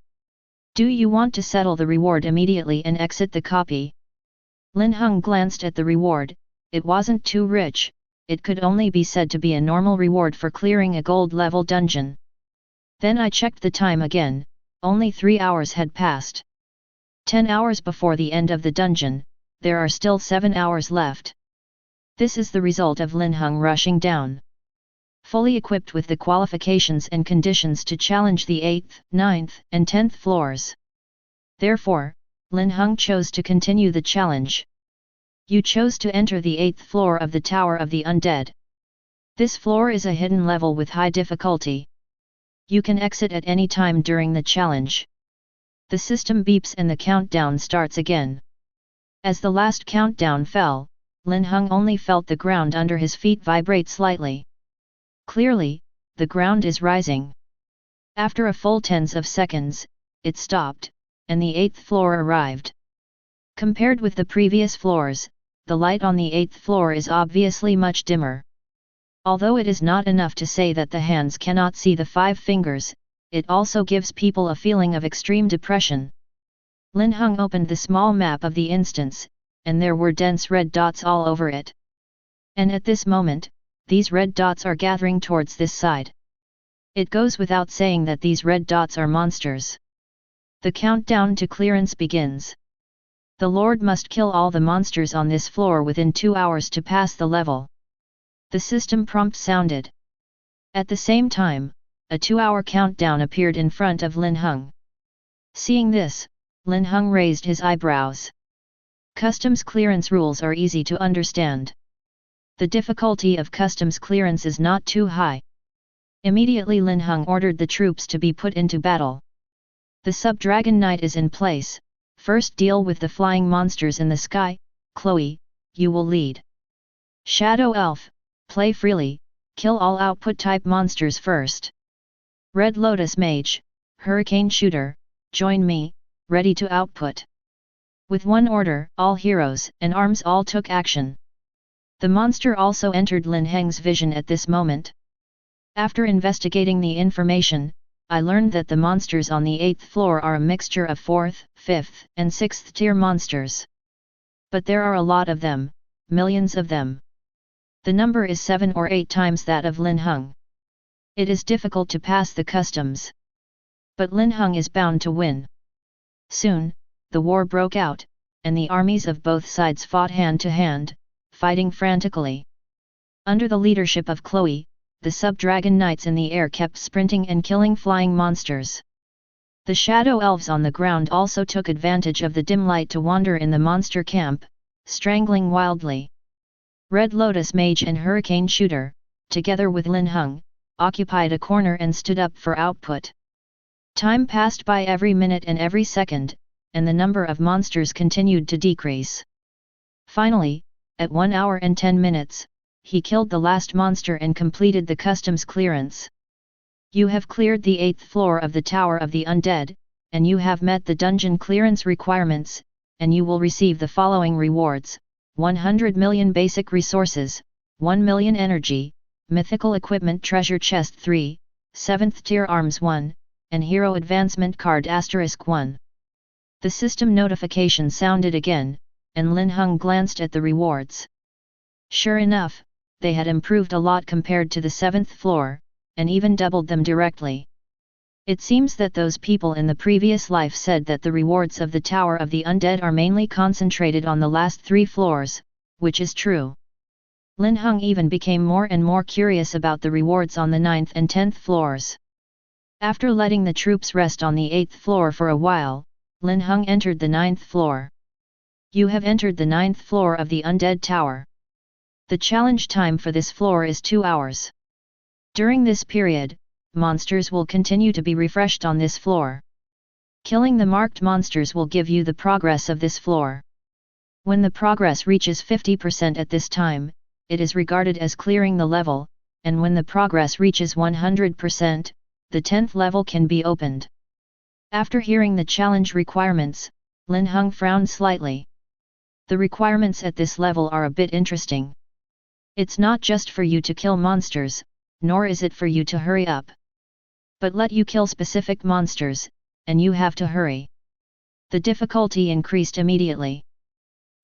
Speaker 1: Do you want to settle the reward immediately and exit the copy? Linhung glanced at the reward. It wasn't too rich, it could only be said to be a normal reward for clearing a gold level dungeon. Then I checked the time again, only 3 hours had passed. 10 hours before the end of the dungeon, there are still 7 hours left. This is the result of Linhung rushing down, fully equipped with the qualifications and conditions to challenge the 8th, 9th, and 10th floors. Therefore, Linhung chose to continue the challenge. You chose to enter the 8th floor of the Tower of the Undead. This floor is a hidden level with high difficulty. You can exit at any time during the challenge. The system beeps and the countdown starts again. As the last countdown fell, Linhung only felt the ground under his feet vibrate slightly. Clearly, the ground is rising. After a full tens of seconds, it stopped, and the 8th floor arrived. Compared with the previous floors, the light on the 8th floor is obviously much dimmer. Although it is not enough to say that the hands cannot see the 5 fingers, it also gives people a feeling of extreme depression. Linhung opened the small map of the instance, and there were dense red dots all over it. And at this moment, these red dots are gathering towards this side. It goes without saying that these red dots are monsters. The countdown to clearance begins. The Lord must kill all the monsters on this floor within 2 hours to pass the level. The system prompt sounded. At the same time, a 2-hour countdown appeared in front of Linhung. Seeing this, Linhung raised his eyebrows. Customs clearance rules are easy to understand. The difficulty of customs clearance is not too high. Immediately Linhung ordered the troops to be put into battle. The Sub-Dragon Knight is in place. First deal with the flying monsters in the sky. Chloe, you will lead. Shadow Elf, play freely, kill all output type monsters first. Red Lotus Mage, Hurricane Shooter, join me, ready to output. With one order, all heroes and arms all took action. The monster also entered Lin Heng's vision at this moment. After investigating the information, I learned that the monsters on the 8th floor are a mixture of 4th, 5th, and 6th tier monsters. But there are a lot of them, millions of them. The number is 7 or 8 times that of Linhung. It is difficult to pass the customs. But Linhung is bound to win. Soon, the war broke out, and the armies of both sides fought hand to hand, fighting frantically. Under the leadership of Chloe, the Sub-Dragon Knights in the air kept sprinting and killing flying monsters. The Shadow Elves on the ground also took advantage of the dim light to wander in the monster camp, strangling wildly. Red Lotus Mage and Hurricane Shooter, together with Linhung, occupied a corner and stood up for output. Time passed by every minute and every second, and the number of monsters continued to decrease. Finally, at 1 hour and 10 minutes, he killed the last monster and completed the customs clearance. You have cleared the 8th floor of the Tower of the Undead, and you have met the dungeon clearance requirements, and you will receive the following rewards: 100 million basic resources, 1 million energy, mythical equipment treasure chest 3, 7th tier arms 1, and hero advancement card *1. The system notification sounded again, and Linhung glanced at the rewards. Sure enough, they had improved a lot compared to the 7th floor, and even doubled them directly. It seems that those people in the previous life said that the rewards of the Tower of the Undead are mainly concentrated on the last 3 floors, which is true. Linhung even became more and more curious about the rewards on the 9th and 10th floors. After letting the troops rest on the 8th floor for a while, Linhung entered the 9th floor. You have entered the 9th floor of the Undead Tower. The challenge time for this floor is 2 hours. During this period, monsters will continue to be refreshed on this floor. Killing the marked monsters will give you the progress of this floor. When the progress reaches 50% at this time, it is regarded as clearing the level, and when the progress reaches 100%, the 10th level can be opened. After hearing the challenge requirements, Linhung frowned slightly. The requirements at this level are a bit interesting. It's not just for you to kill monsters, nor is it for you to hurry up. But let you kill specific monsters, and you have to hurry. The difficulty increased immediately.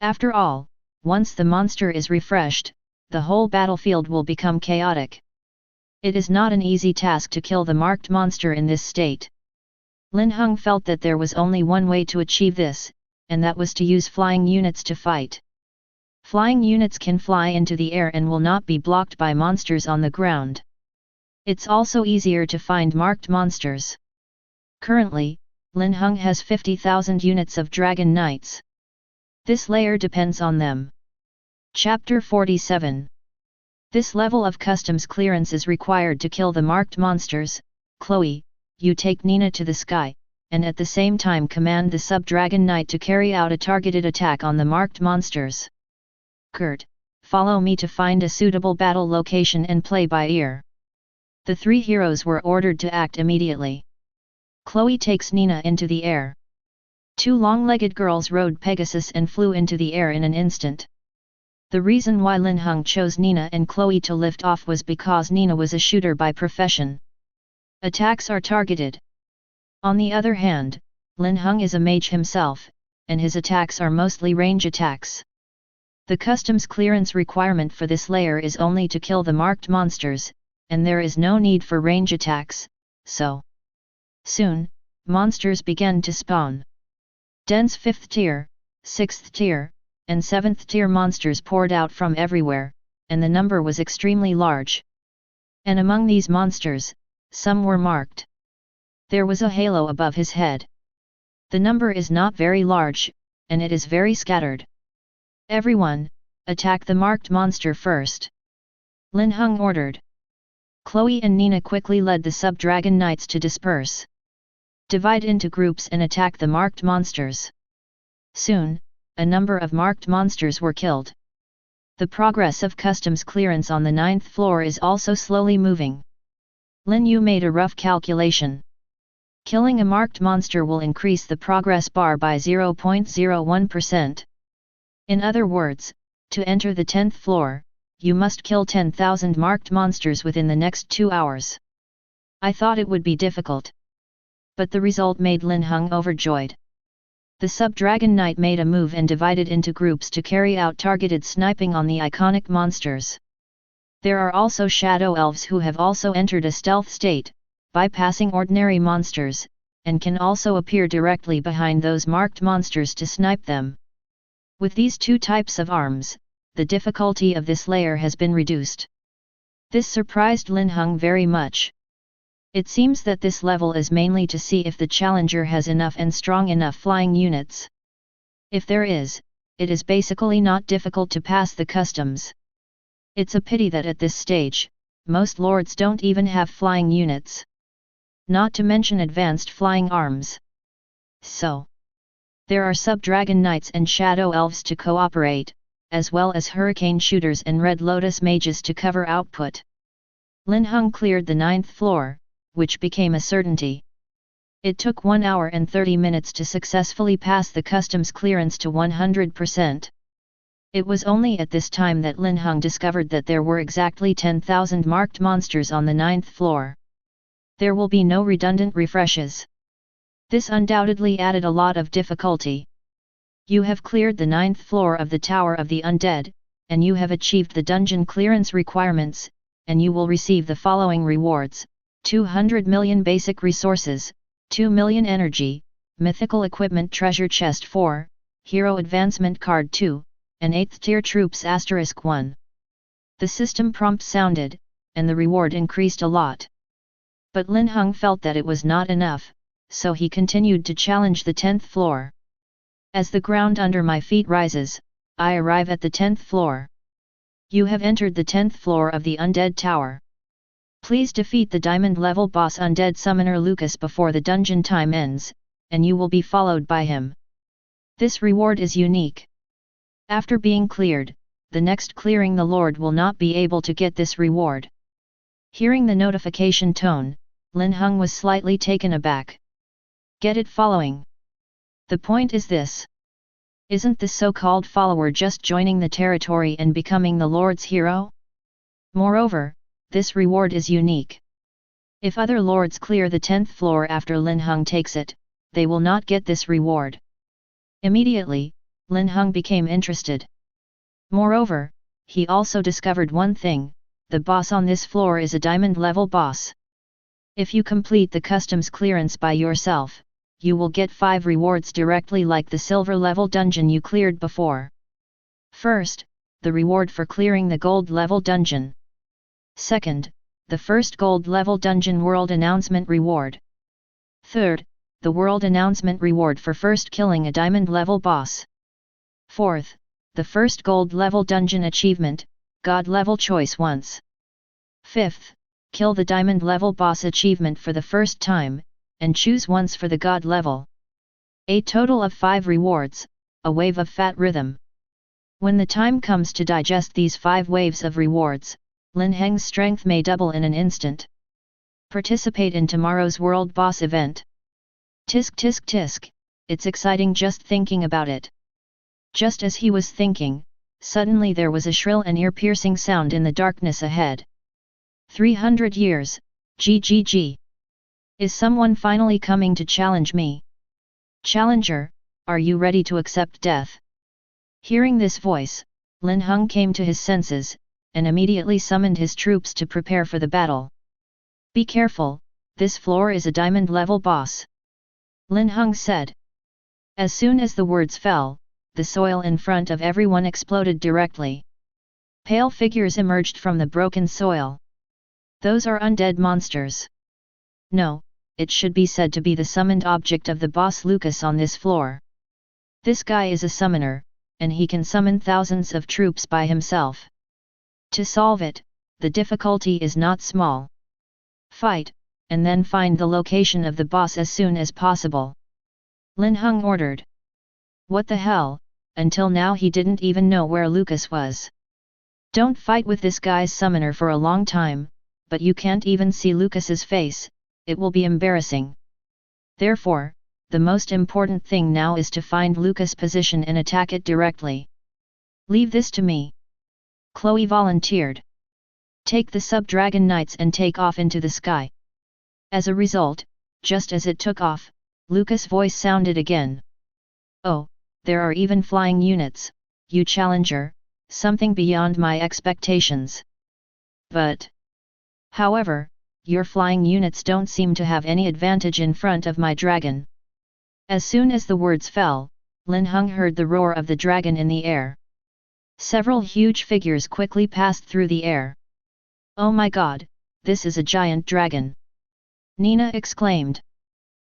Speaker 1: After all, once the monster is refreshed, the whole battlefield will become chaotic. It is not an easy task to kill the marked monster in this state. Linhung felt that there was only one way to achieve this, and that was to use flying units to fight. Flying units can fly into the air and will not be blocked by monsters on the ground. It's also easier to find marked monsters. Currently, Linhung has 50,000 units of Dragon Knights. This layer depends on them. Chapter 47. This level of customs clearance is required to kill the marked monsters. Chloe, you take Nina to the sky, and at the same time command the sub-Dragon Knight to carry out a targeted attack on the marked monsters. Kurt, follow me to find a suitable battle location and play by ear. The three heroes were ordered to act immediately. Chloe takes Nina into the air. Two long-legged girls rode Pegasus and flew into the air in an instant. The reason why Linhung chose Nina and Chloe to lift off was because Nina was a shooter by profession. Attacks are targeted. On the other hand, Linhung is a mage himself, and his attacks are mostly range attacks. The customs clearance requirement for this layer is only to kill the marked monsters, and there is no need for range attacks, so soon, monsters began to spawn. Dense 5th tier, 6th tier, and 7th tier monsters poured out from everywhere, and the number was extremely large. And among these monsters, some were marked. There was a halo above his head. The number is not very large, and it is very scattered. Everyone, attack the marked monster first. Linhung ordered. Chloe and Nina quickly led the sub-Dragon Knights to disperse. Divide into groups and attack the marked monsters. Soon, a number of marked monsters were killed. The progress of customs clearance on the 9th floor is also slowly moving. Lin Yu made a rough calculation. Killing a marked monster will increase the progress bar by 0.01%. In other words, to enter the 10th floor, you must kill 10,000 marked monsters within the next 2 hours. I thought it would be difficult. But the result made Linhung overjoyed. The sub-Dragon Knight made a move and divided into groups to carry out targeted sniping on the iconic monsters. There are also shadow elves who have also entered a stealth state, bypassing ordinary monsters, and can also appear directly behind those marked monsters to snipe them. With these two types of arms, the difficulty of this layer has been reduced. This surprised Linhung very much. It seems that this level is mainly to see if the challenger has enough and strong enough flying units. If there is, it is basically not difficult to pass the customs. It's a pity that at this stage, most lords don't even have flying units. Not to mention advanced flying arms. So, there are sub-Dragon Knights and Shadow Elves to cooperate, as well as Hurricane Shooters and Red Lotus Mages to cover output. Linhung cleared the 9th floor, which became a certainty. It took 1 hour and 30 minutes to successfully pass the customs clearance to 100%. It was only at this time that Linhung discovered that there were exactly 10,000 marked monsters on the 9th floor. There will be no redundant refreshes. This undoubtedly added a lot of difficulty. You have cleared the 9th floor of the Tower of the Undead, and you have achieved the dungeon clearance requirements, and you will receive the following rewards: 200 million basic resources, 2 million energy, mythical equipment treasure chest 4, hero advancement card 2, and 8th tier troops *1. The system prompt sounded, and the reward increased a lot. But Linhung felt that it was not enough, so he continued to challenge the 10th floor. As the ground under my feet rises, I arrive at the 10th floor. You have entered the 10th floor of the Undead Tower. Please defeat the Diamond level boss Undead Summoner Lucas before the dungeon time ends, and you will be followed by him. This reward is unique. After being cleared, the next clearing the Lord will not be able to get this reward. Hearing the notification tone, Linhung was slightly taken aback. Get it following? The point is this. Isn't this so-called follower just joining the territory and becoming the Lord's hero? Moreover, this reward is unique. If other lords clear the 10th floor after Linhung takes it, they will not get this reward. Immediately, Linhung became interested. Moreover, he also discovered one thing: the boss on this floor is a diamond level boss. If you complete the customs clearance by yourself, you will get 5 rewards directly like the silver level dungeon you cleared before. First, the reward for clearing the gold level dungeon. Second, the first gold level dungeon world announcement reward. Third, the world announcement reward for first killing a diamond level boss. Fourth, the first gold level dungeon achievement, God level choice once. Fifth, kill the diamond level boss achievement for the first time, and choose once for the God level. A total of 5 rewards, a wave of fat rhythm. When the time comes to digest these 5 waves of rewards, Lin Heng's strength may double in an instant. Participate in tomorrow's world boss event. Tisk tisk tisk, it's exciting just thinking about it. Just as he was thinking, suddenly there was a shrill and ear-piercing sound in the darkness ahead. 300 years, GGG. Is someone finally coming to challenge me? Challenger, are you ready to accept death? Hearing this voice, Linhung came to his senses, and immediately summoned his troops to prepare for the battle. Be careful, this floor is a diamond level boss, Linhung said. As soon as the words fell, the soil in front of everyone exploded directly. Pale figures emerged from the broken soil. Those are undead monsters. No, it should be said to be the summoned object of the boss Lucas on this floor. This guy is a summoner, and he can summon thousands of troops by himself. To solve it, the difficulty is not small. Fight, and then find the location of the boss as soon as possible, Linhung ordered. What the hell, until now he didn't even know where Lucas was. Don't fight with this guy's summoner for a long time, but you can't even see Lucas's face, it will be embarrassing. Therefore, the most important thing now is to find Lucas' position and attack it directly. Leave this to me, Chloe volunteered. Take the sub-dragon knights and take off into the sky. As a result, just as it took off, Lucas' voice sounded again. Oh, there are even flying units, you challenger, something beyond my expectations. But, however, your flying units don't seem to have any advantage in front of my dragon. As soon as the words fell, Linhung heard the roar of the dragon in the air. Several huge figures quickly passed through the air. Oh my god, this is a giant dragon! Nina exclaimed.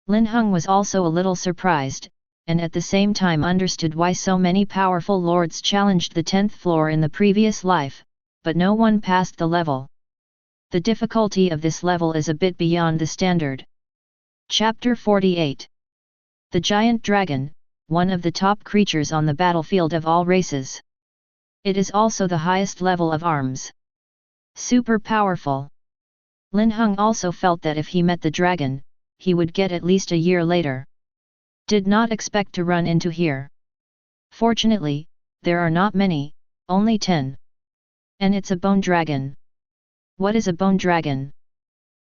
Speaker 1: Linhung was also a little surprised, and at the same time understood why so many powerful lords challenged the 10th floor in the previous life, but no one passed the level. The difficulty of this level is a bit beyond the standard. Chapter 48. The Giant Dragon, one of the top creatures on the battlefield of all races. It is also the highest level of arms. Super powerful. Linhung also felt that if he met the dragon, he would get at least a year later. Did not expect to run into here. Fortunately, there are not many, only 10. And it's a bone dragon. What is a bone dragon?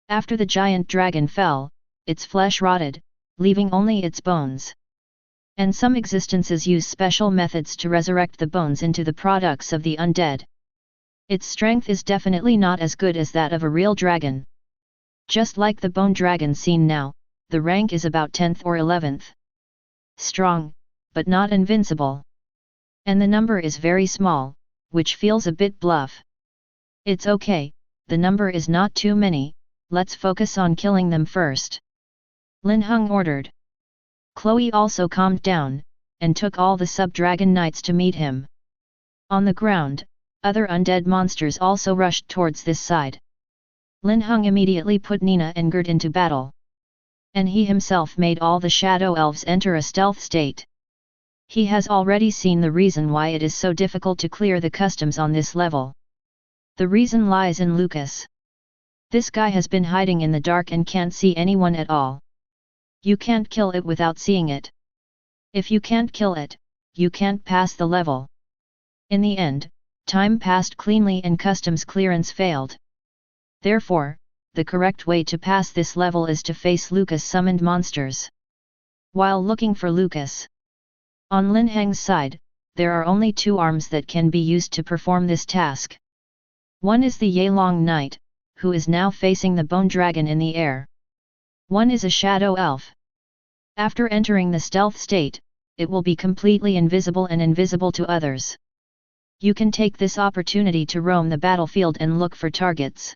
Speaker 1: After the giant dragon fell, its flesh rotted, leaving only its bones. And some existences use special methods to resurrect the bones into the products of the undead. Its strength is definitely not as good as that of a real dragon. Just like the bone dragon seen now, the rank is about 10th or 11th. Strong, but not invincible. And the number is very small, which feels a bit bluff. It's okay, the number is not too many, let's focus on killing them first, Linhung ordered. Chloe also calmed down, and took all the sub-dragon knights to meet him. On the ground, other undead monsters also rushed towards this side. Linhung immediately put Nina and Gerd into battle. And he himself made all the shadow elves enter a stealth state. He has already seen the reason why it is so difficult to clear the customs on this level. The reason lies in Lucas. This guy has been hiding in the dark and can't see anyone at all. You can't kill it without seeing it. If you can't kill it, you can't pass the level. In the end, time passed cleanly and customs clearance failed. Therefore, the correct way to pass this level is to face Lucas summoned monsters. while looking for Lucas. On Lin Heng's side, there are only 2 arms that can be used to perform this task. One is the Yelong Knight, who is now facing the Bone Dragon in the air. One is a Shadow Elf. After entering the stealth state, it will be completely invisible and invisible to others. You can take this opportunity to roam the battlefield and look for targets.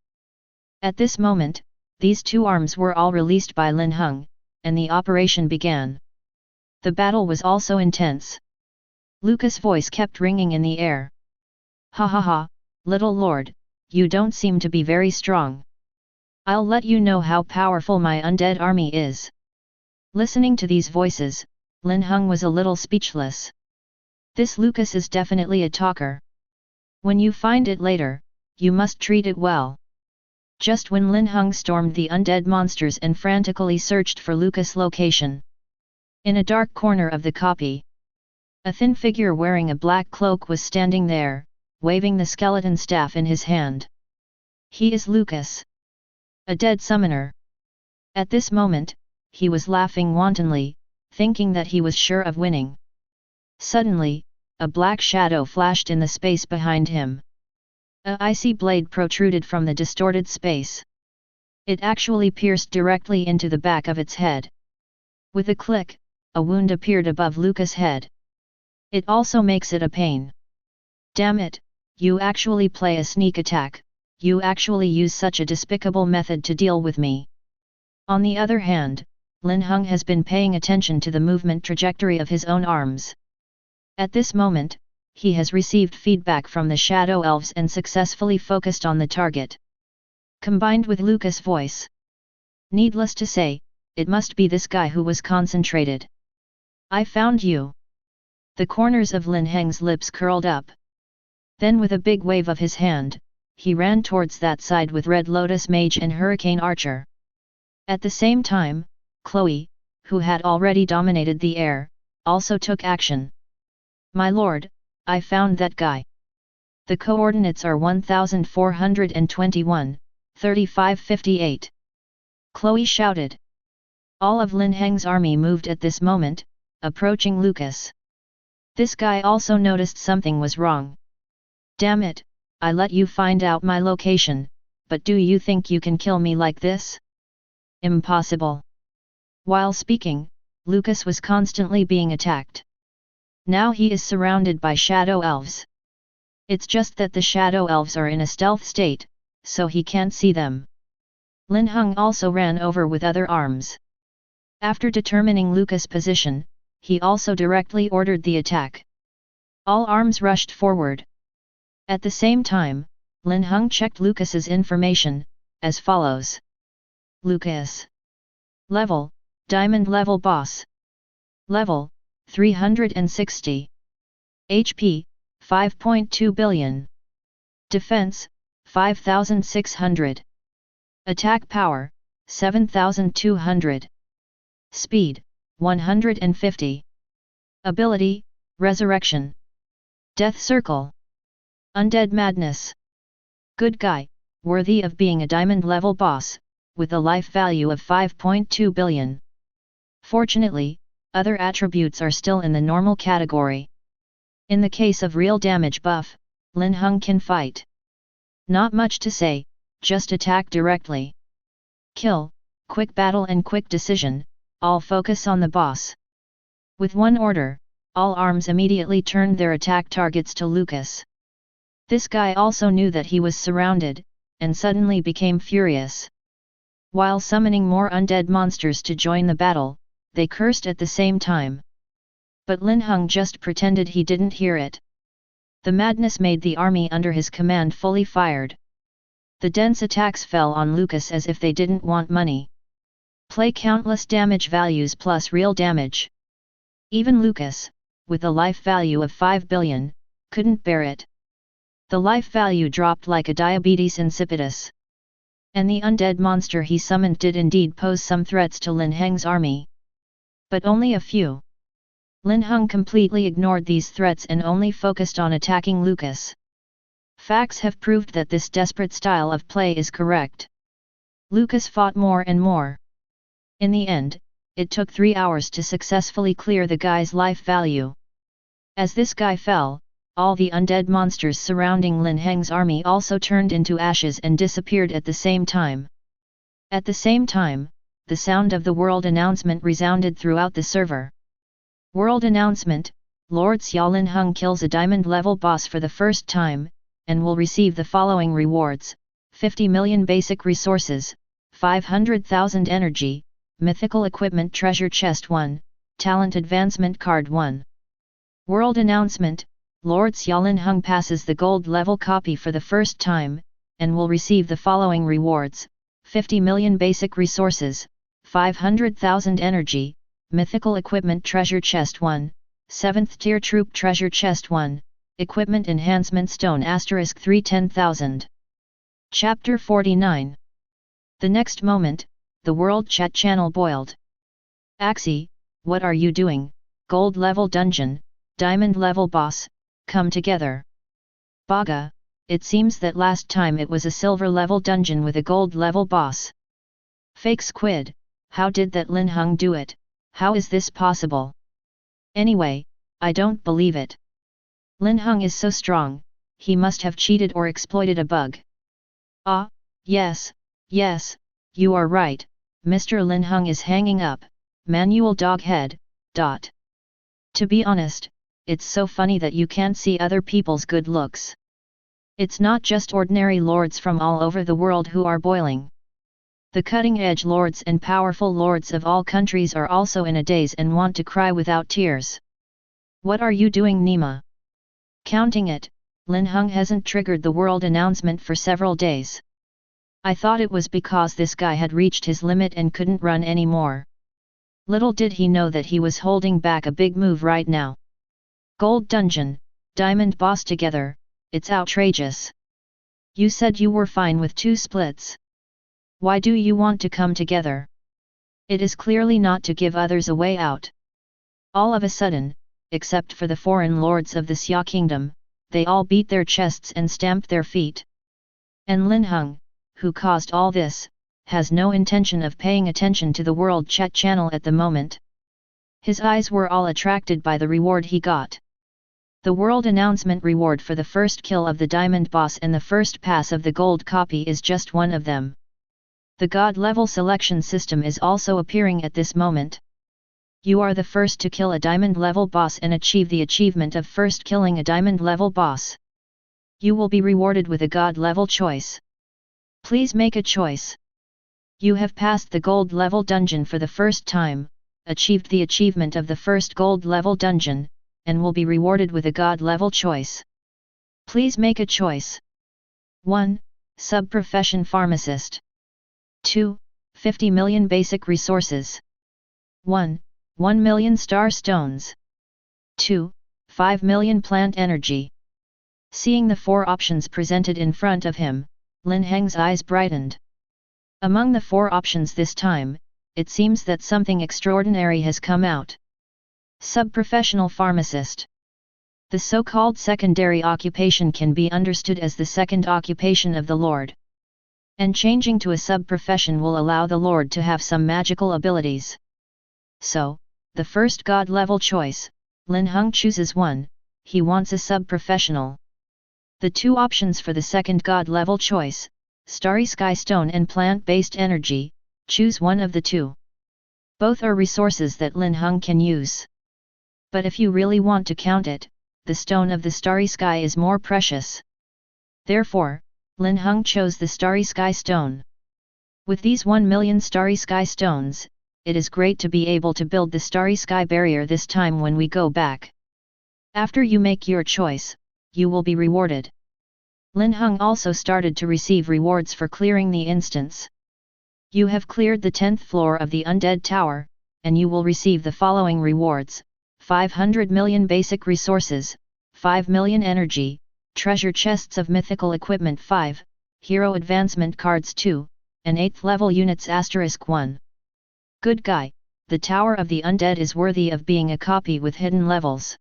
Speaker 1: At this moment, these 2 arms were all released by Linhung, and the operation began. The battle was also intense. Lucas' voice kept ringing in the air. "Ha ha ha, little lord, you don't seem to be very strong. I'll let you know how powerful my undead army is." Listening to these voices, Linhung was a little speechless. This Lucas is definitely a talker. When you find it later, you must treat it well. Just when Linhung stormed the undead monsters and frantically searched for Lucas' location. In a dark corner of the copy, a thin figure wearing a black cloak was standing there, waving the skeleton staff in his hand. He is Lucas, a dead summoner. At this moment, he was laughing wantonly, thinking that he was sure of winning. Suddenly, a black shadow flashed in the space behind him. A icy blade protruded from the distorted space. It actually pierced directly into the back of its head. With a click, a wound appeared above Lucas' head. It also makes it a pain. "Damn it, you actually play a sneak attack, you actually use such a despicable method to deal with me." On the other hand, Linhung has been paying attention to the movement trajectory of his own arms. At this moment, he has received feedback from the Shadow Elves and successfully focused on the target. Combined with Lucas' voice. Needless to say, it must be this guy who was concentrated. "I found you." The corners of Lin Heng's lips curled up. Then with a big wave of his hand, he ran towards that side with Red Lotus Mage and Hurricane Archer. At the same time, Chloe, who had already dominated the air, also took action. "My lord, I found that guy. The coordinates are 1421, 3558. Chloe shouted. All of Lin Heng's army moved at this moment, approaching Lucas. This guy also noticed something was wrong. "Damn it, I let you find out my location, but do you think you can kill me like this? Impossible." While speaking, Lucas was constantly being attacked. Now he is surrounded by Shadow Elves. It's just that the Shadow Elves are in a stealth state, so he can't see them. Linhung also ran over with other arms. After determining Lucas' position, he also directly ordered the attack. All arms rushed forward. At the same time, Linhung checked Lucas's information, as follows. Lucas. Level, Diamond level boss. Level, 360. HP, 5.2 billion. Defense, 5,600. Attack power, 7,200. Speed, 150. Ability, Resurrection. Death Circle. Undead Madness. Good guy, worthy of being a diamond level boss, with a life value of 5.2 billion. Fortunately, other attributes are still in the normal category. In the case of real damage buff, Linhung can fight. Not much to say, just attack directly. Kill, quick battle and quick decision, all focus on the boss. With one order, all arms immediately turned their attack targets to Lucas. This guy also knew that he was surrounded, and suddenly became furious. While summoning more undead monsters to join the battle, they cursed at the same time. But Linhung just pretended he didn't hear it. The madness made the army under his command fully fired. The dense attacks fell on Lucas as if they didn't want money. Play countless damage values plus real damage. Even Lucas, with a life value of 5 billion, couldn't bear it. The life value dropped like a diabetes insipidus. And the undead monster he summoned did indeed pose some threats to Lin Heng's army. But only a few. Linhung completely ignored these threats and only focused on attacking Lucas. Facts have proved that this desperate style of play is correct. Lucas fought more and more. In the end, it took 3 hours to successfully clear the guy's life value. As this guy fell, all the undead monsters surrounding Lin Heng's army also turned into ashes and disappeared at the same time. At the same time, the sound of the world announcement resounded throughout the server. World announcement: Lord Xia Linhung kills a diamond level boss for the first time, and will receive the following rewards: 50 million basic resources, 500,000 energy, mythical equipment treasure chest 1, talent advancement card 1. World announcement: Lord Xia Linhung passes the gold level copy for the first time, and will receive the following rewards: 50 million basic resources, 500,000 energy, mythical equipment treasure chest 1, 7th tier troop treasure chest 1, equipment enhancement stone *3 10,000. Chapter 49. The next moment, the world chat channel boiled. Axie, what are you doing? Gold level dungeon, diamond level boss, come together. Baga, it seems that last time it was a silver level dungeon with a gold level boss. Fake squid, how did that Linhung do it? How is this possible? Anyway, I don't believe it. Linhung is so strong, he must have cheated or exploited a bug. Ah, yes, you are right, Mr. Linhung is hanging up, manual dog head, ... To be honest, it's so funny that you can't see other people's good looks. It's not just ordinary lords from all over the world who are boiling. The cutting-edge lords and powerful lords of all countries are also in a daze and want to cry without tears. What are you doing, Nima? Counting it, Linhung hasn't triggered the world announcement for several days. I thought it was because this guy had reached his limit and couldn't run anymore. Little did he know that he was holding back a big move right now. Gold dungeon, diamond boss together, it's outrageous. You said you were fine with 2 splits. Why do you want to come together? It is clearly not to give others a way out. All of a sudden, except for the foreign lords of the Xia kingdom, they all beat their chests and stamped their feet. And Linhung, who caused all this, has no intention of paying attention to the world chat channel at the moment. His eyes were all attracted by the reward he got. The world announcement reward for the first kill of the diamond boss and the first pass of the gold copy is just one of them. The god level selection system is also appearing at this moment. You are the first to kill a diamond level boss and achieve the achievement of first killing a diamond level boss. You will be rewarded with a god level choice. Please make a choice. You have passed the gold level dungeon for the first time, achieved the achievement of the first gold level dungeon, and will be rewarded with a god level choice. Please make a choice. 1. Sub-profession pharmacist. 2. 50 million basic resources. 1. 1 million star stones. 2. 5 million plant energy. Seeing the 4 options presented in front of him, Lin Heng's eyes brightened. Among the 4 options this time, it seems that something extraordinary has come out. Sub-professional pharmacist. The so-called secondary occupation can be understood as the second occupation of the Lord. And changing to a sub-profession will allow the Lord to have some magical abilities. So, the first god-level choice, Linhung chooses 1, he wants a sub-professional. The 2 options for the second god-level choice, Starry Sky Stone and plant-based energy, choose one of the 2. Both are resources that Linhung can use. But if you really want to count it, the stone of the Starry Sky is more precious. Therefore, Linhung chose the Starry Sky Stone. With these 1 million Starry Sky Stones, it is great to be able to build the Starry Sky Barrier this time when we go back. After you make your choice, you will be rewarded. Linhung also started to receive rewards for clearing the instance. You have cleared the 10th floor of the Undead Tower, and you will receive the following rewards: 500 million basic resources, 5 million energy, treasure chests of mythical equipment 5, hero advancement cards 2, and 8th level units *1. Good guy, the Tower of the Undead is worthy of being a copy with hidden levels.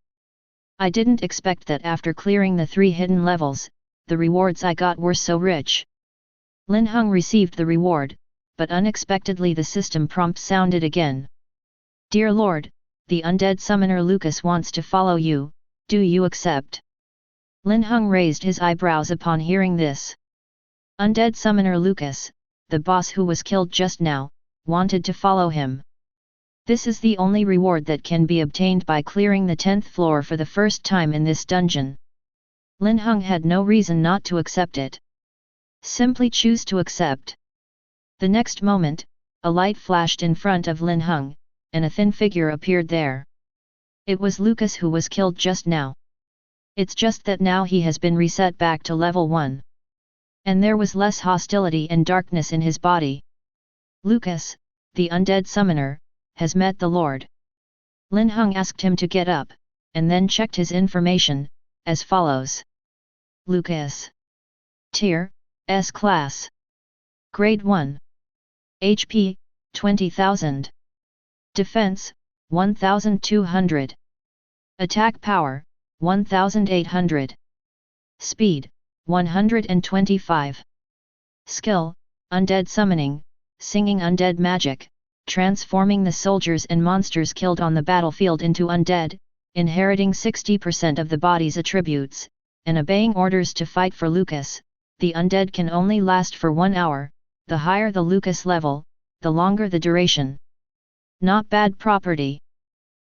Speaker 1: I didn't expect that after clearing the 3 hidden levels, the rewards I got were so rich. Linhung received the reward, but unexpectedly the system prompt sounded again. Dear Lord, the undead summoner Lucas wants to follow you, do you accept? Linhung raised his eyebrows upon hearing this. Undead summoner Lucas, the boss who was killed just now, wanted to follow him. This is the only reward that can be obtained by clearing the 10th floor for the first time in this dungeon. Linhung had no reason not to accept it. Simply choose to accept. The next moment, a light flashed in front of Linhung, and a thin figure appeared there. It was Lucas who was killed just now. It's just that now he has been reset back to level 1. And there was less hostility and darkness in his body. Lucas, the undead summoner, has met the Lord. Linhung asked him to get up, and then checked his information, as follows. Lucas. Tier, S class. Grade 1. HP, 20,000. Defense, 1,200. Attack power, 1,800. Speed, 125. Skill, Undead Summoning, Singing Undead Magic, transforming the soldiers and monsters killed on the battlefield into undead, inheriting 60% of the body's attributes, and obeying orders to fight for Lucas. The undead can only last for 1 hour, the higher the Lucas level, the longer the duration. Not bad property.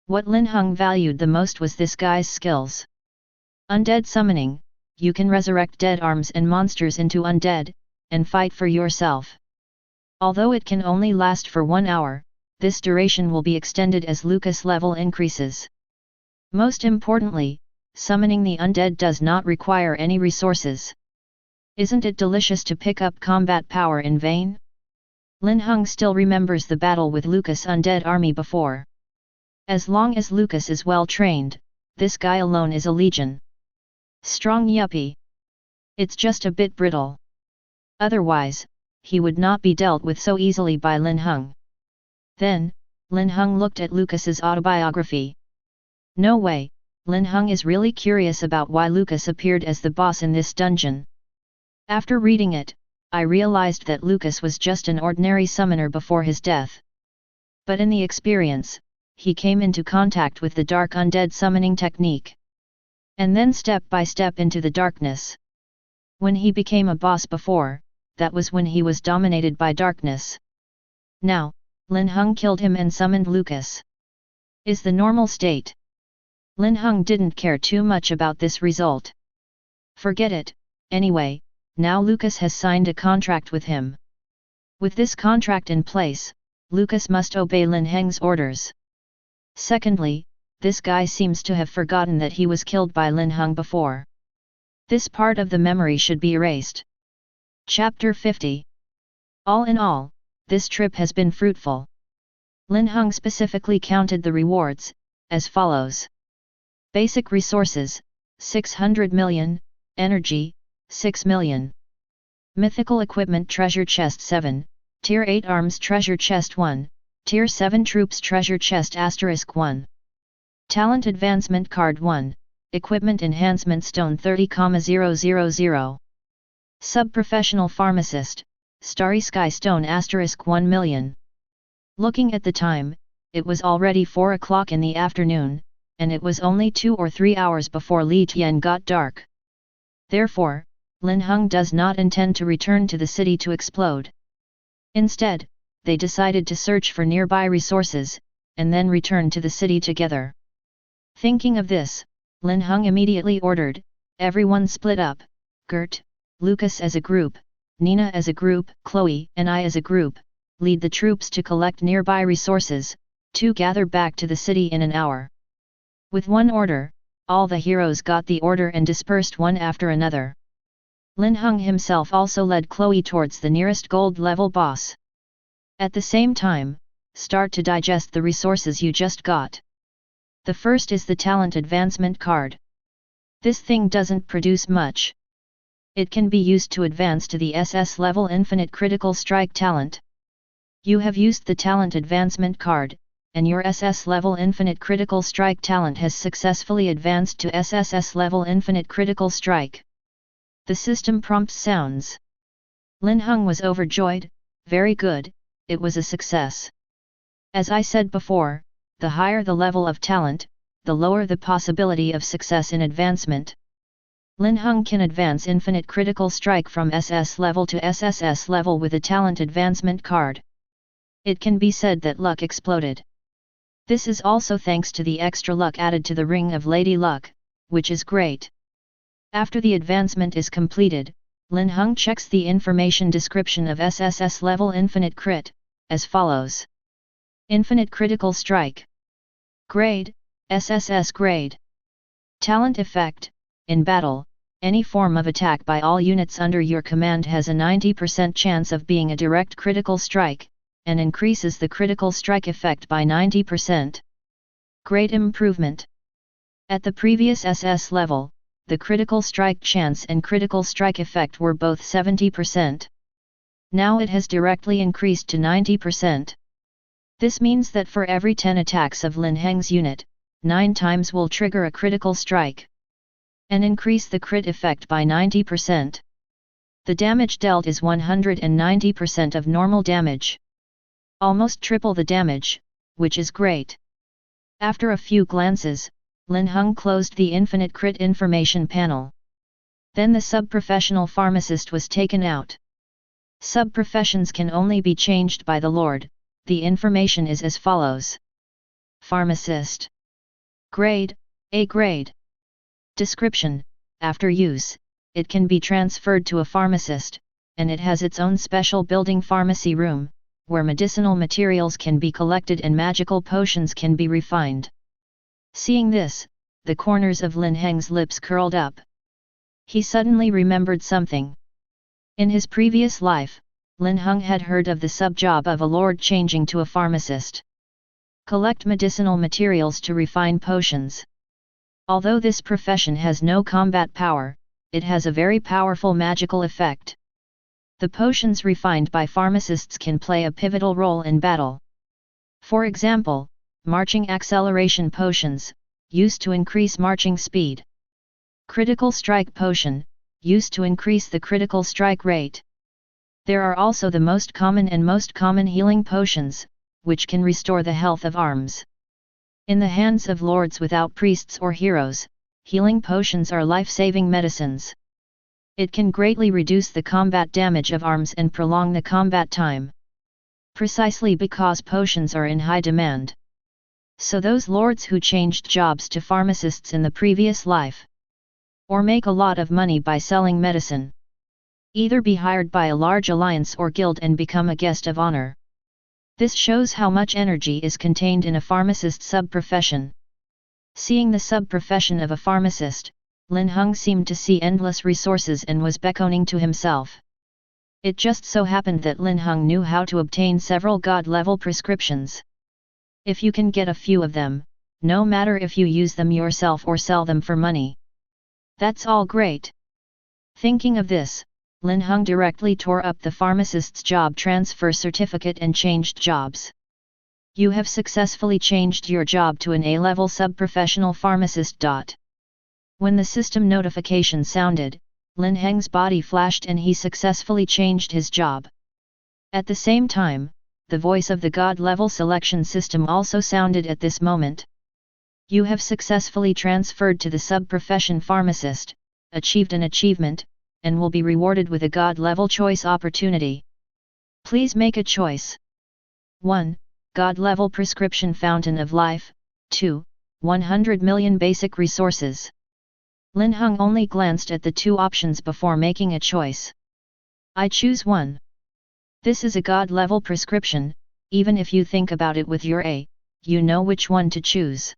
Speaker 1: What Linhung valued the most was this guy's skills. Undead Summoning, you can resurrect dead arms and monsters into undead, and fight for yourself. Although it can only last for 1 hour, this duration will be extended as Lucas level increases. Most importantly, summoning the undead does not require any resources. Isn't it delicious to pick up combat power in vain? Linhung still remembers the battle with Lucas' undead army before. As long as Lucas is well trained, this guy alone is a legion. Strong yuppie. It's just a bit brittle. Otherwise, he would not be dealt with so easily by Linhung. Then, Linhung looked at Lucas's autobiography. No way, Linhung is really curious about why Lucas appeared as the boss in this dungeon. After reading it, I realized that Lucas was just an ordinary summoner before his death. But in the experience, he came into contact with the dark undead summoning technique. And then step by step into the darkness. When he became a boss before, that was when he was dominated by darkness. Now, Linhung killed him and summoned Lucas. Is the normal state. Linhung didn't care too much about this result. Forget it, anyway, now Lucas has signed a contract with him. With this contract in place, Lucas must obey Lin Heng's orders. Secondly, this guy seems to have forgotten that he was killed by Linhung before. This part of the memory should be erased. Chapter 50. All in all, this trip has been fruitful. Linhung specifically counted the rewards, as follows. Basic resources, 600 million, energy, 6 million. Mythical equipment treasure chest 7, Tier 8 arms treasure chest 1, Tier 7 troops treasure chest *1. Talent advancement card 1, equipment enhancement stone 30,000. Sub-professional pharmacist, Starry Sky Stone *1 million. Looking at the time, it was already 4 o'clock in the afternoon, and it was only 2 or 3 hours before Li Tian got dark. Therefore, Linhung does not intend to return to the city to explode. Instead, they decided to search for nearby resources, and then return to the city together. Thinking of this, Linhung immediately ordered, everyone split up, Gert, Lucas as a group, Nina as a group, Chloe and I as a group, lead the troops to collect nearby resources, to gather back to the city in an hour. With one order, all the heroes got the order and dispersed one after another. Linhung himself also led Chloe towards the nearest gold level boss. At the same time, start to digest the resources you just got. The first is the talent advancement card. This thing doesn't produce much. It can be used to advance to the SS level infinite critical strike talent. You have used the talent advancement card, and your SS level infinite critical strike talent has successfully advanced to SSS level infinite critical strike. The system prompt sounds. Linhung was overjoyed, very good, it was a success. As I said before, the higher the level of talent, the lower the possibility of success in advancement. Linhung can advance infinite critical strike from SS level to SSS level with a talent advancement card. It can be said that luck exploded. This is also thanks to the extra luck added to the Ring of Lady Luck, which is great. After the advancement is completed, Linhung checks the information description of SSS level infinite crit, as follows. Infinite critical strike. Grade, SSS grade. Talent effect, in battle, any form of attack by all units under your command has a 90% chance of being a direct critical strike, and increases the critical strike effect by 90%. Great improvement. At the previous SS level, the critical strike chance and critical strike effect were both 70%. Now it has directly increased to 90%. This means that for every 10 attacks of Lin Heng's unit, 9 times will trigger a critical strike, and increase the crit effect by 90%. The damage dealt is 190% of normal damage. Almost triple the damage, which is great. After a few glances, Linhung closed the infinite crit information panel. Then the sub-professional pharmacist was taken out. Sub-professions can only be changed by the Lord. The information is as follows. Pharmacist. Grade, A grade. Description, after use, it can be transferred to a pharmacist, and it has its own special building pharmacy room, where medicinal materials can be collected and magical potions can be refined. Seeing this, the corners of Lin Heng's lips curled up. He suddenly remembered something. In his previous life, Linhung had heard of the sub-job of a lord changing to a pharmacist. Collect medicinal materials to refine potions. Although this profession has no combat power, it has a very powerful magical effect. The potions refined by pharmacists can play a pivotal role in battle. For example, marching acceleration potions, used to increase marching speed. Critical strike potion, used to increase the critical strike rate. There are also the most common healing potions, which can restore the health of arms. In the hands of lords without priests or heroes, healing potions are life-saving medicines. It can greatly reduce the combat damage of arms and prolong the combat time. Precisely because potions are in high demand. So those lords who changed jobs to pharmacists in the previous life, or make a lot of money by selling medicine, either be hired by a large alliance or guild and become a guest of honor. This shows how much energy is contained in a pharmacist sub-profession. Seeing the sub-profession of a pharmacist, Linhung seemed to see endless resources and was beckoning to himself. It just so happened that Linhung knew how to obtain several god-level prescriptions. If you can get a few of them, no matter if you use them yourself or sell them for money. That's all great. Thinking of this, Linhung directly tore up the pharmacist's job transfer certificate and changed jobs. You have successfully changed your job to an A-level sub-professional pharmacist. When the system notification sounded, Lin Heng's body flashed and he successfully changed his job. At the same time, the voice of the god-level selection system also sounded at this moment. You have successfully transferred to the sub-profession pharmacist, achieved an achievement, and will be rewarded with a god-level choice opportunity. Please make a choice. 1. God-level prescription fountain of life. 2. 100 million basic resources. Linhung only glanced at the two options before making a choice. I choose 1. This is a god-level prescription, even if you think about it with your A, you know which one to choose.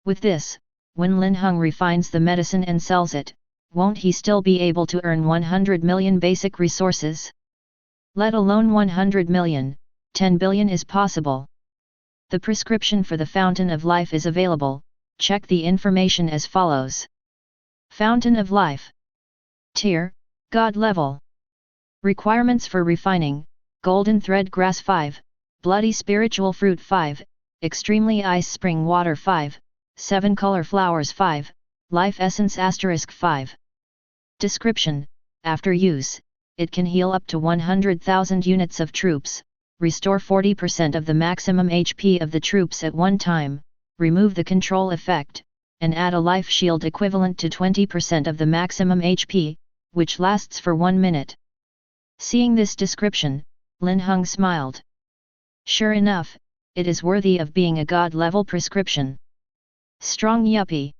Speaker 1: With this, when Linhung refines the medicine and sells it, won't he still be able to earn 100 million basic resources? Let alone 100 million, 10 billion is possible. The prescription for the Fountain of Life is available, check the information as follows. Fountain of Life. Tier, God level. Requirements for refining, Golden Thread Grass 5, Bloody Spiritual Fruit 5, Extremely Ice Spring Water 5, 7 Color Flowers 5, Life Essence * 5. Description, after use, it can heal up to 100,000 units of troops, restore 40% of the maximum HP of the troops at one time, remove the control effect, and add a life shield equivalent to 20% of the maximum HP, which lasts for 1 minute. Seeing this description, Linhung smiled. Sure enough, it is worthy of being a god-level prescription. Strong yuppie.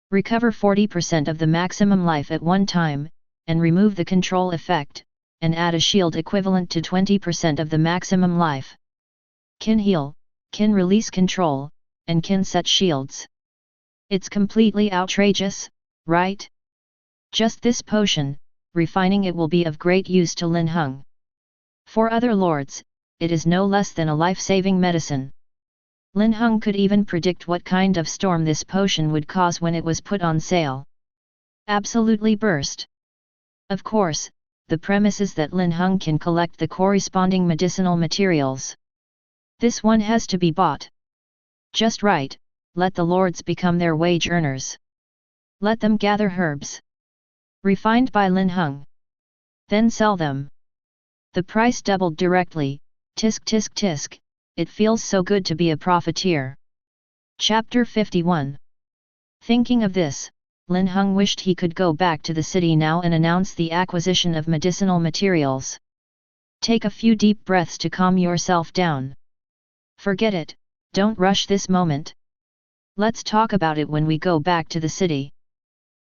Speaker 1: Recover 40% of the maximum life at one time, and remove the control effect, and add a shield equivalent to 20% of the maximum life. Can heal, can release control, and can set shields. It's completely outrageous, right? Just this potion, refining it will be of great use to Linhung. For other lords, it is no less than a life-saving medicine. Linhung could even predict what kind of storm this potion would cause when it was put on sale. Absolutely burst. Of course, the premise is that Linhung can collect the corresponding medicinal materials. This one has to be bought. Just right, let the lords become their wage earners. Let them gather herbs. Refined by Linhung. Then sell them. The price doubled directly, tisk tisk tisk, it feels so good to be a profiteer. Chapter 51. Thinking of this, Linhung wished he could go back to the city now and announce the acquisition of medicinal materials. Take a few deep breaths to calm yourself down. Forget it, don't rush this moment. Let's talk about it when we go back to the city.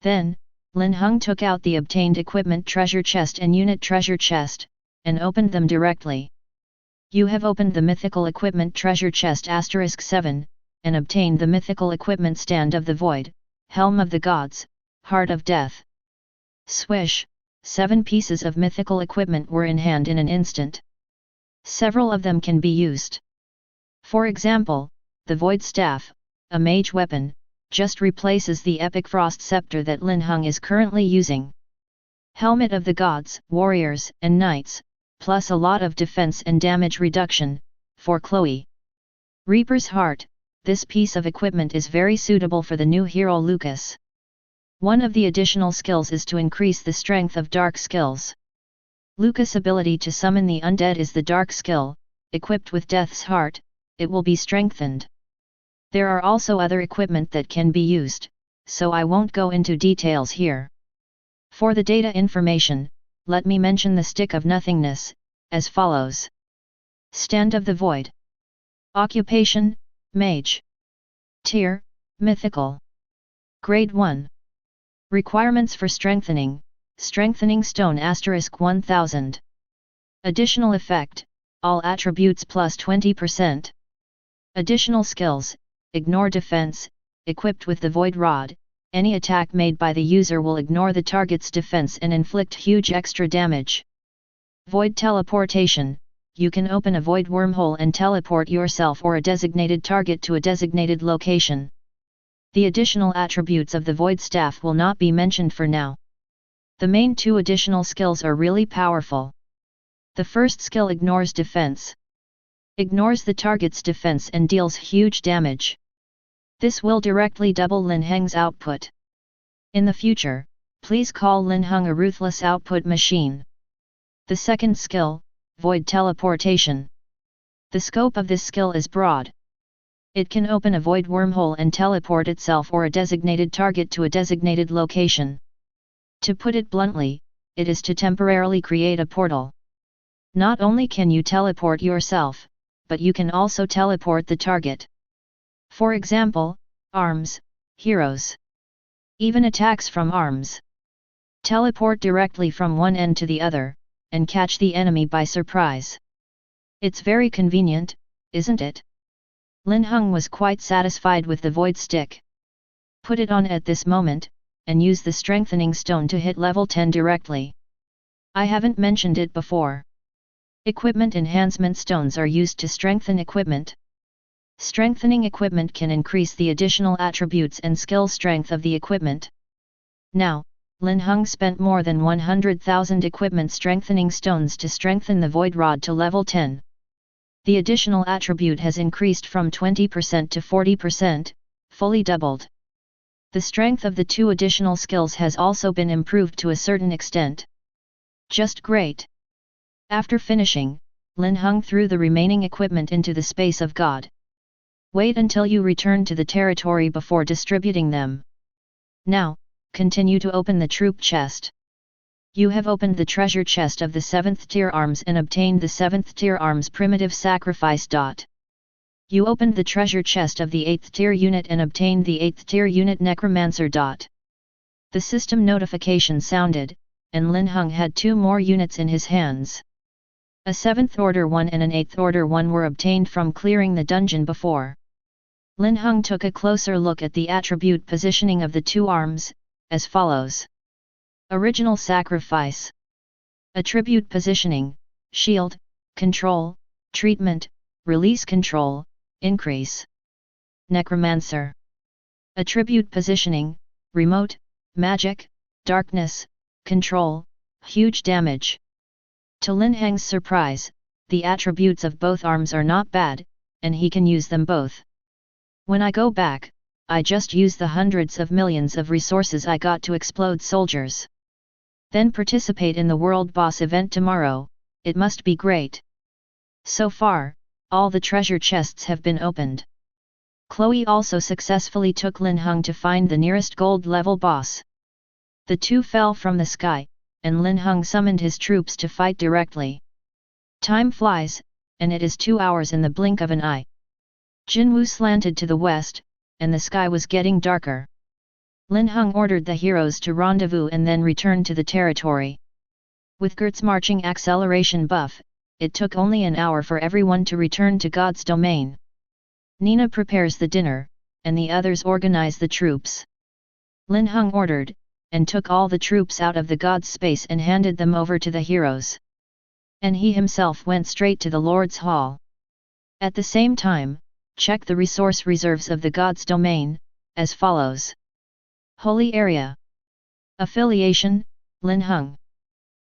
Speaker 1: Then, Linhung took out the obtained equipment treasure chest and unit treasure chest, and opened them directly. You have opened the mythical equipment treasure chest *7, and obtained the mythical equipment stand of the void, helm of the gods, heart of death. Swish, 7 pieces of mythical equipment were in hand in an instant. Several of them can be used. For example, the void staff, a mage weapon, just replaces the epic frost scepter that Linhung is currently using. Helmet of the gods, warriors, and knights, plus a lot of defense and damage reduction, for Chloe. Reaper's Heart, this piece of equipment is very suitable for the new hero Lucas. One of the additional skills is to increase the strength of dark skills. Lucas' ability to summon the undead is the dark skill, equipped with Death's Heart, it will be strengthened. There are also other equipment that can be used, so I won't go into details here. For the data information, let me mention the Stick of Nothingness, as follows. Stand of the Void. Occupation, Mage. Tier, Mythical. Grade 1. Requirements for strengthening, Strengthening Stone *1000. Additional effect, all attributes plus 20%. Additional skills, Ignore Defense, equipped with the Void Rod, any attack made by the user will ignore the target's defense and inflict huge extra damage. Void Teleportation, you can open a void wormhole and teleport yourself or a designated target to a designated location. The additional attributes of the Void Staff will not be mentioned for now. The main 2 additional skills are really powerful. The first skill ignores defense. Ignores the target's defense and deals huge damage. This will directly double Lin Heng's output. In the future, please call Linhung a ruthless output machine. The second skill, Void Teleportation. The scope of this skill is broad. It can open a void wormhole and teleport itself or a designated target to a designated location. To put it bluntly, it is to temporarily create a portal. Not only can you teleport yourself, but you can also teleport the target. For example, arms, heroes. Even attacks from arms. Teleport directly from one end to the other, and catch the enemy by surprise. It's very convenient, isn't it? Linhung was quite satisfied with the Void Stick. Put it on at this moment, and use the Strengthening Stone to hit level 10 directly. I haven't mentioned it before. Equipment Enhancement Stones are used to strengthen equipment. Strengthening equipment can increase the additional attributes and skill strength of the equipment. Now, Linhung spent more than 100,000 equipment strengthening stones to strengthen the Void Rod to level 10. The additional attribute has increased from 20% to 40%, fully doubled. The strength of the 2 additional skills has also been improved to a certain extent. Just great. After finishing, Linhung threw the remaining equipment into the space of God. Wait until you return to the territory before distributing them. Now, continue to open the troop chest. You have opened the treasure chest of the 7th tier arms and obtained the 7th tier arms primitive sacrifice. You opened the treasure chest of the 8th tier unit and obtained the 8th tier unit necromancer. The system notification sounded, and Linhung had 2 more units in his hands. A 7th order 1 and an 8th order 1 were obtained from clearing the dungeon before. Linhung took a closer look at the attribute positioning of the 2 arms, as follows. Original sacrifice. Attribute positioning, shield, control, treatment, release control, increase. Necromancer. Attribute positioning, remote, magic, darkness, control, huge damage. To Lin Heng's surprise, the attributes of both arms are not bad, and he can use them both. When I go back, I just use the hundreds of millions of resources I got to explode soldiers. Then participate in the world boss event tomorrow, it must be great. So far, all the treasure chests have been opened. Chloe also successfully took Linhung to find the nearest gold level boss. The 2 fell from the sky, and Linhung summoned his troops to fight directly. Time flies, and it is 2 hours in the blink of an eye. Jinwu slanted to the west, and the sky was getting darker. Linhung ordered the heroes to rendezvous and then return to the territory. With Gert's marching acceleration buff, it took only an hour for everyone to return to God's domain. Nina prepares the dinner, and the others organize the troops. Linhung ordered, and took all the troops out of the God's space and handed them over to the heroes. And he himself went straight to the Lord's Hall. At the same time, check the resource reserves of the God's domain, as follows. Holy Area. Affiliation, Linhung.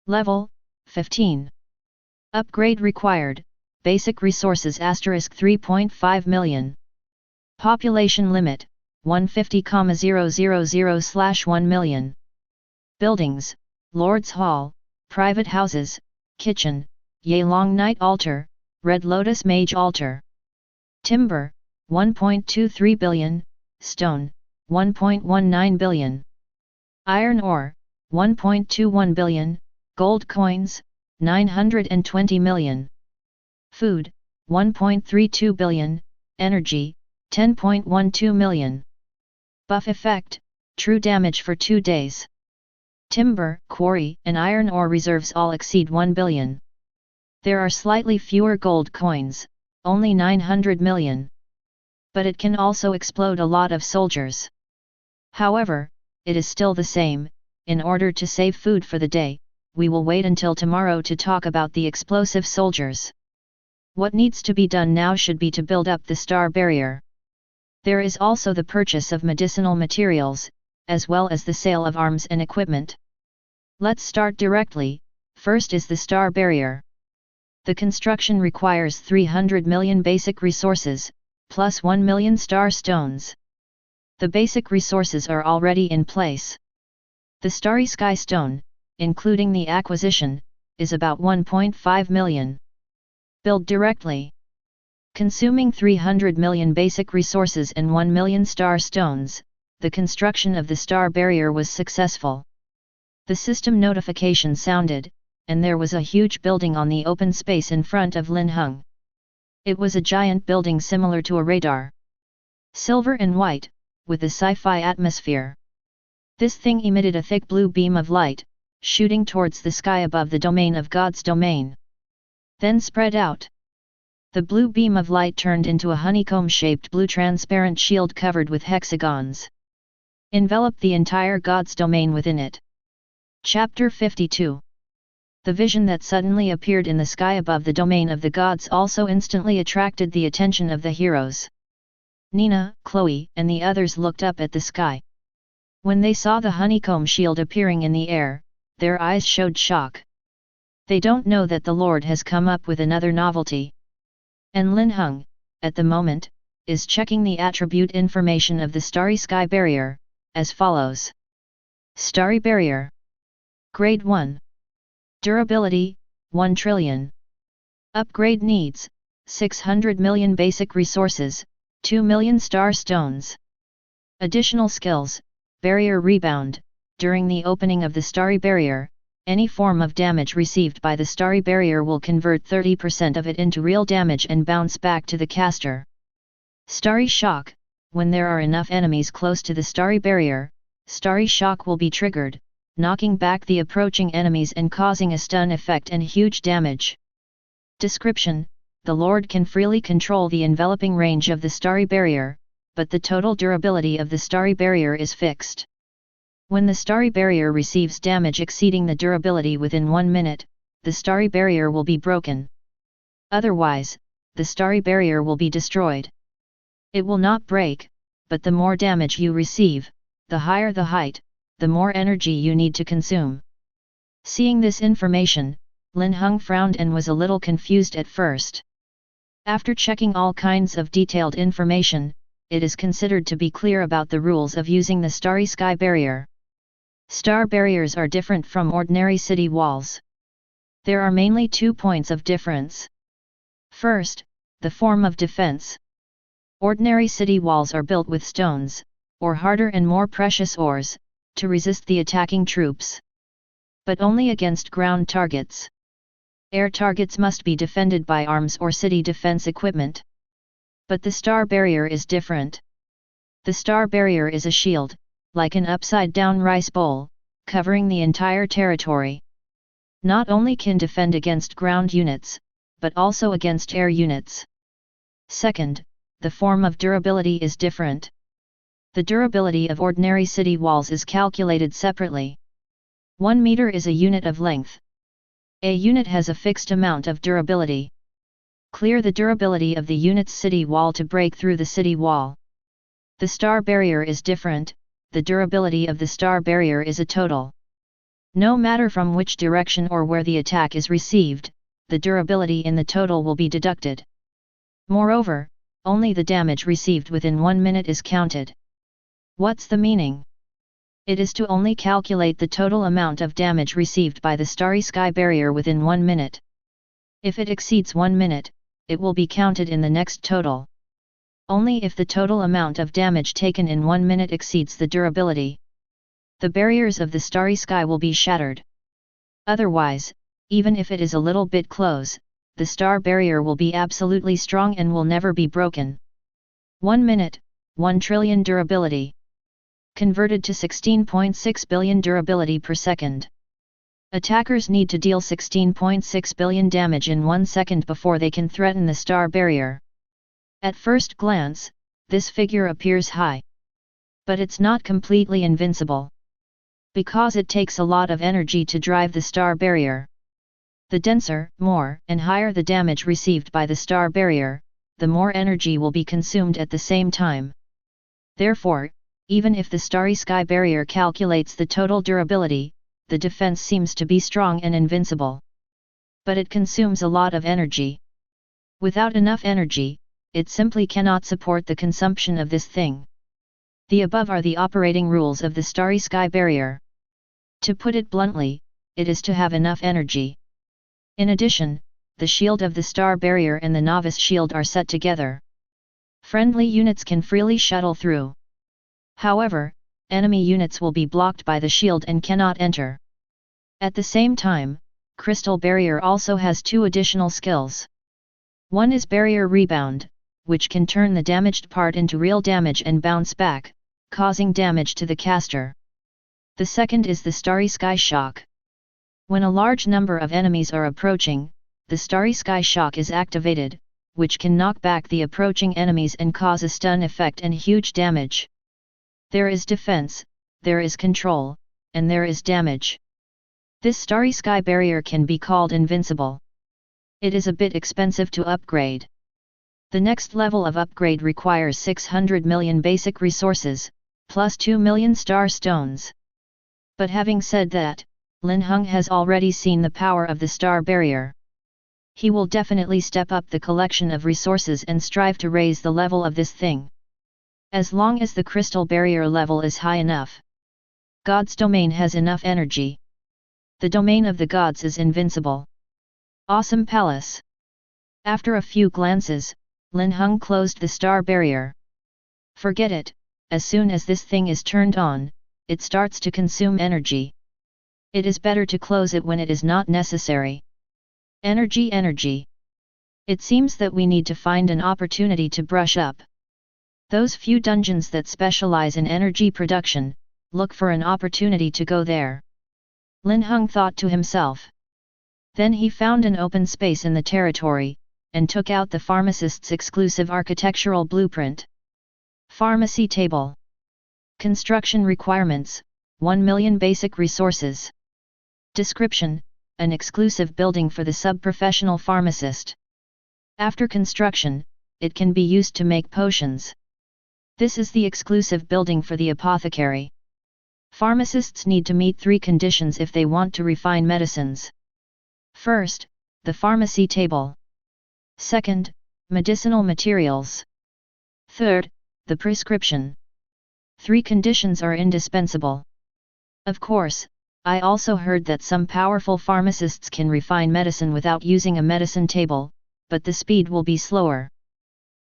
Speaker 1: Level, 15. Upgrade required, basic resources *3.5 million. Population limit, 150,000/1 million. Buildings, Lord's Hall, private houses, kitchen, Yelong Night Altar, Red Lotus Mage Altar. Timber, 1.23 billion, stone, 1.19 billion. Iron ore, 1.21 billion, gold coins, 920 million. Food, 1.32 billion, energy, 10.12 million. Buff effect, true damage for 2 days. Timber, quarry, and iron ore reserves all exceed 1 billion. There are slightly fewer gold coins, only 900 million. But it can also explode a lot of soldiers. However, it is still the same. In order to save food for the day, we will wait until tomorrow to talk about the explosive soldiers. What needs to be done now should be to build up the star barrier. There is also the purchase of medicinal materials, as well as the sale of arms and equipment. Let's start directly. First is the star barrier. The construction requires 300 million basic resources, plus 1 million star stones. The basic resources are already in place. The Starry Sky Stone, including the acquisition, is about 1.5 million. Build directly. Consuming 300 million basic resources and 1 million star stones, the construction of the star barrier was successful. The system notification sounded, and there was a huge building on the open space in front of Linhung. It was a giant building similar to a radar. Silver and white, with a sci-fi atmosphere. This thing emitted a thick blue beam of light, shooting towards the sky above the domain of God's domain. Then spread out. The blue beam of light turned into a honeycomb-shaped blue transparent shield covered with hexagons. Enveloped the entire God's domain within it. Chapter 52. The vision that suddenly appeared in the sky above the domain of the gods also instantly attracted the attention of the heroes. Nina, Chloe, and the others looked up at the sky. When they saw the honeycomb shield appearing in the air, their eyes showed shock. They don't know that the Lord has come up with another novelty. And Linhung, at the moment, is checking the attribute information of the Starry Sky Barrier, as follows. Starry Barrier. Grade 1. Durability, 1 trillion. Upgrade needs 600 million basic resources, 2 million star stones. Additional skills, barrier rebound. During the opening of the starry barrier, any form of damage received by the starry barrier will convert 30% of it into real damage and bounce back to the caster. Starry shock. When there are enough enemies close to the starry barrier, starry shock will be triggered, knocking back the approaching enemies and causing a stun effect and huge damage. Description: the Lord can freely control the enveloping range of the starry barrier, but the total durability of the starry barrier is fixed. When the starry barrier receives damage exceeding the durability within 1 minute, the starry barrier will be broken. Otherwise, the starry barrier will be destroyed. It will not break, but the more damage you receive, the higher the height, the more energy you need to consume. Seeing this information, Lin Heng frowned and was a little confused at first. After checking all kinds of detailed information, it is considered to be clear about the rules of using the starry sky barrier. Star barriers are different from ordinary city walls. There are mainly 2 points of difference. First, the form of defense. Ordinary city walls are built with stones, or harder and more precious ores, to resist the attacking troops. But only against ground targets. Air targets must be defended by arms or city defense equipment. But the star barrier is different. The star barrier is a shield, like an upside-down rice bowl, covering the entire territory. Not only can defend against ground units, but also against air units. Second, the form of durability is different. The durability of ordinary city walls is calculated separately. 1 meter is a unit of length. A unit has a fixed amount of durability. Clear the durability of the unit's city wall to break through the city wall. The star barrier is different. The durability of the star barrier is a total. No matter from which direction or where the attack is received, the durability in the total will be deducted. Moreover, only the damage received within 1 minute is counted. What's the meaning? It is to only calculate the total amount of damage received by the starry sky barrier within 1 minute. If it exceeds 1 minute, it will be counted in the next total. Only if the total amount of damage taken in 1 minute exceeds the durability, the barriers of the starry sky will be shattered. Otherwise, even if it is a little bit close, the star barrier will be absolutely strong and will never be broken. 1 minute, 1 trillion durability. Converted to 16.6 billion durability per second. Attackers need to deal 16.6 billion damage in 1 second before they can threaten the star barrier. At first glance, this figure appears high. But it's not completely invincible. Because it takes a lot of energy to drive the star barrier. The denser, more, and higher the damage received by the star barrier, the more energy will be consumed at the same time. Therefore, even if the starry sky barrier calculates the total durability, the defense seems to be strong and invincible. But it consumes a lot of energy. Without enough energy, it simply cannot support the consumption of this thing. The above are the operating rules of the starry sky barrier. To put it bluntly, it is to have enough energy. In addition, the shield of the star barrier and the novice shield are set together. Friendly units can freely shuttle through. However, enemy units will be blocked by the shield and cannot enter. At the same time, crystal barrier also has 2 additional skills. One is barrier rebound, which can turn the damaged part into real damage and bounce back, causing damage to the caster. The second is the starry sky shock. When a large number of enemies are approaching, the starry sky shock is activated, which can knock back the approaching enemies and cause a stun effect and huge damage. There is defense, there is control, and there is damage. This starry sky barrier can be called invincible. It is a bit expensive to upgrade. The next level of upgrade requires 600 million basic resources, plus 2 million star stones. But having said that, Lin Heng has already seen the power of the star barrier. He will definitely step up the collection of resources and strive to raise the level of this thing. As long as the crystal barrier level is high enough. God's domain has enough energy. The domain of the gods is invincible. Awesome palace. After a few glances, Linhung closed the star barrier. Forget it, as soon as this thing is turned on, it starts to consume energy. It is better to close it when it is not necessary. Energy. It seems that we need to find an opportunity to brush up. Those few dungeons that specialize in energy production, look for an opportunity to go there. Linhung thought to himself. Then he found an open space in the territory, and took out the pharmacist's exclusive architectural blueprint. Pharmacy table. Construction requirements, 1 million basic resources. Description, an exclusive building for the sub-professional pharmacist. After construction, it can be used to make potions. This is the exclusive building for the apothecary. Pharmacists need to meet 3 conditions if they want to refine medicines. First, the pharmacy table. Second, medicinal materials. Third, the prescription. 3 conditions are indispensable. Of course, I also heard that some powerful pharmacists can refine medicine without using a medicine table, but the speed will be slower.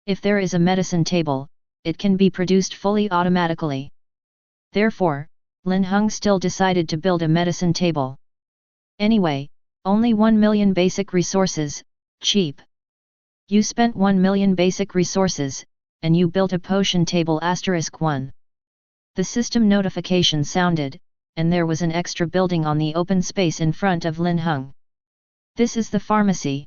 Speaker 1: If there is a medicine table, it can be produced fully automatically. Therefore, Linhung still decided to build a medicine table. Anyway, only 1 million basic resources, cheap. You spent 1 million basic resources, and you built a potion table *1. The system notification sounded, and there was an extra building on the open space in front of Linhung. This is the pharmacy.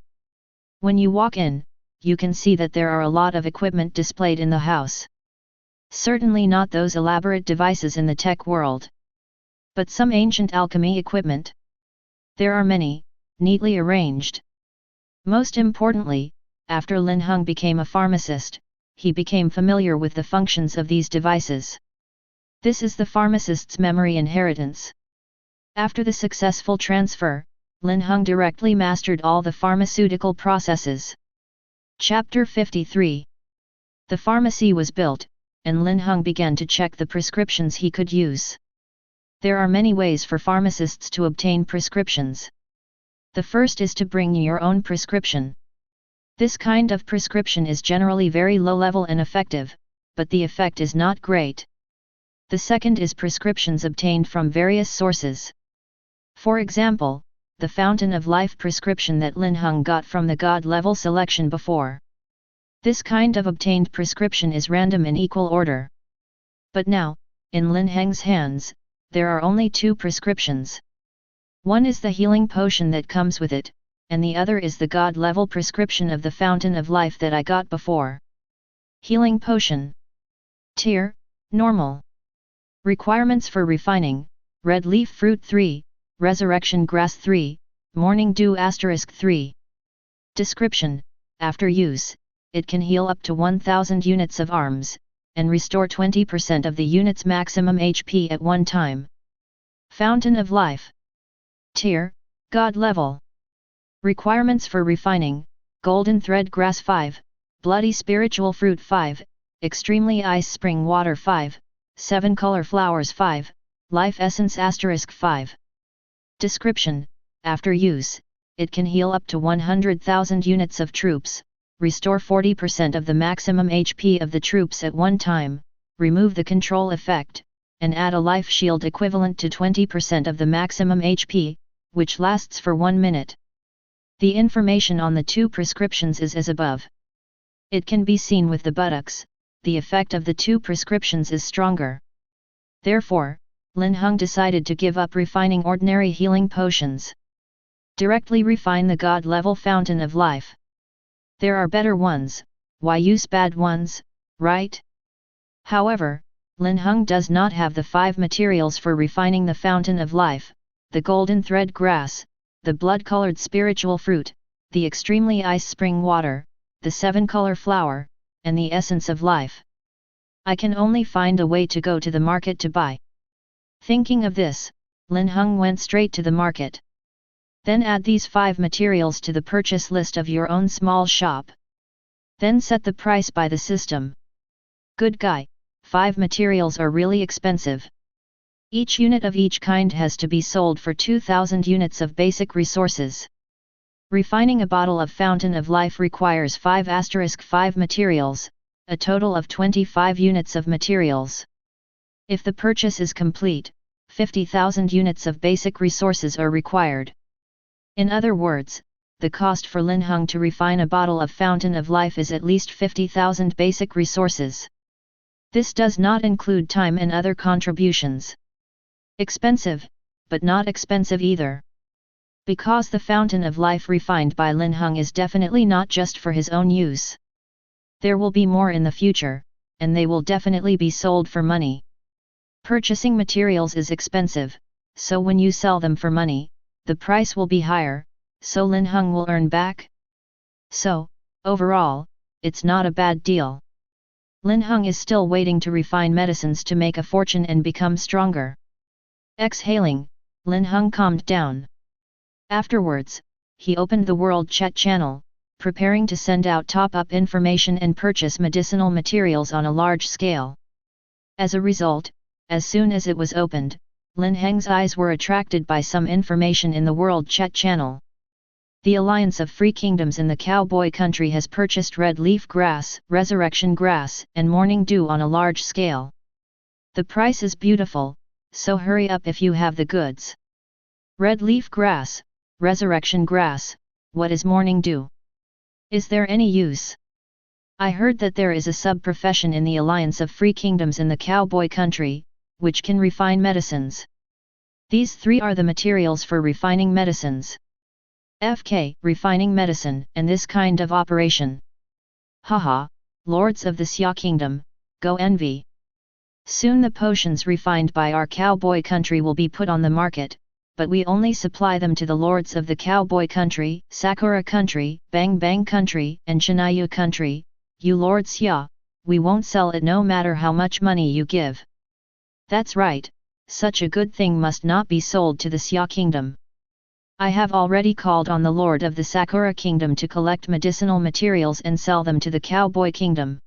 Speaker 1: When you walk in, you can see that there are a lot of equipment displayed in the house. Certainly not those elaborate devices in the tech world, but some ancient alchemy equipment. There are many, neatly arranged. Most importantly, after Linhung became a pharmacist, he became familiar with the functions of these devices. This is the pharmacist's memory inheritance. After the successful transfer, Linhung directly mastered all the pharmaceutical processes. Chapter 53. The pharmacy was built, and Linhung began to check the prescriptions he could use. There are many ways for pharmacists to obtain prescriptions. The first is to bring your own prescription. This kind of prescription is generally very low level and effective, but the effect is not great. The second is prescriptions obtained from various sources. For example, the Fountain of Life prescription that Linhung got from the God level selection before. This kind of obtained prescription is random in equal order. But now, in Lin Heng's hands, there are only 2 prescriptions. One is the healing potion that comes with it, and the other is the God level prescription of the Fountain of Life that I got before. Healing potion. Tier, normal. Requirements for refining: red leaf fruit 3, resurrection grass 3, morning dew *3. Description: after use, it can heal up to 1000 units of arms, and restore 20% of the unit's maximum HP at one time. Fountain of Life. Tier, God level. Requirements for refining: golden thread grass 5, bloody spiritual fruit 5, extremely ice spring water 5, 7 color flowers 5, life essence *5. Description: after use, it can heal up to 100,000 units of troops, restore 40% of the maximum HP of the troops at one time, remove the control effect, and add a life shield equivalent to 20% of the maximum HP, which lasts for 1 minute. The information on the 2 prescriptions is as above. It can be seen with the buttocks, the effect of the 2 prescriptions is stronger. Therefore, Linhung decided to give up refining ordinary healing potions. Directly refine the God level Fountain of Life. There are better ones, why use bad ones, right? However, Linhung does not have the 5 materials for refining the Fountain of Life: the golden thread grass, the blood-colored spiritual fruit, the extremely ice spring water, the 7-color flower, and the essence of life. I can only find a way to go to the market to buy. Thinking of this, Linhung went straight to the market. Then add these 5 materials to the purchase list of your own small shop. Then set the price by the system. Good guy, 5 materials are really expensive. Each unit of each kind has to be sold for 2000 units of basic resources. Refining a bottle of Fountain of Life requires 5*5 materials, a total of 25 units of materials. If the purchase is complete, 50,000 units of basic resources are required. In other words, the cost for Linhung to refine a bottle of Fountain of Life is at least 50,000 basic resources. This does not include time and other contributions. Expensive, but not expensive either. Because the Fountain of Life refined by Linhung is definitely not just for his own use. There will be more in the future, and they will definitely be sold for money. Purchasing materials is expensive, so when you sell them for money, the price will be higher, so Linhung will earn back. So, overall, it's not a bad deal. Linhung is still waiting to refine medicines to make a fortune and become stronger. Exhaling, Linhung calmed down. Afterwards, he opened the World Chat channel, preparing to send out top-up information and purchase medicinal materials on a large scale. As a result, as soon as it was opened, Lin Heng's eyes were attracted by some information in the World Chat channel. The Alliance of Free Kingdoms in the Cowboy Country has purchased red leaf grass, resurrection grass, and morning dew on a large scale. The price is beautiful, so hurry up if you have the goods. Red leaf grass, resurrection grass, what is morning dew? Is there any use? I heard that there is a sub-profession in the Alliance of Free Kingdoms in the Cowboy Country, which can refine medicines. These three are the materials for refining medicines. FK, refining medicine, and this kind of operation. Haha, lords of the Xia Kingdom, go envy. Soon the potions refined by our Cowboy Country will be put on the market, but we only supply them to the lords of the Cowboy Country, Sakura Country, Bang Bang Country, and Chinayu Country. You Lord Xia, we won't sell it no matter how much money you give. That's right, such a good thing must not be sold to the Xia Kingdom. I have already called on the Lord of the Sakura Kingdom to collect medicinal materials and sell them to the Cowboy Kingdom.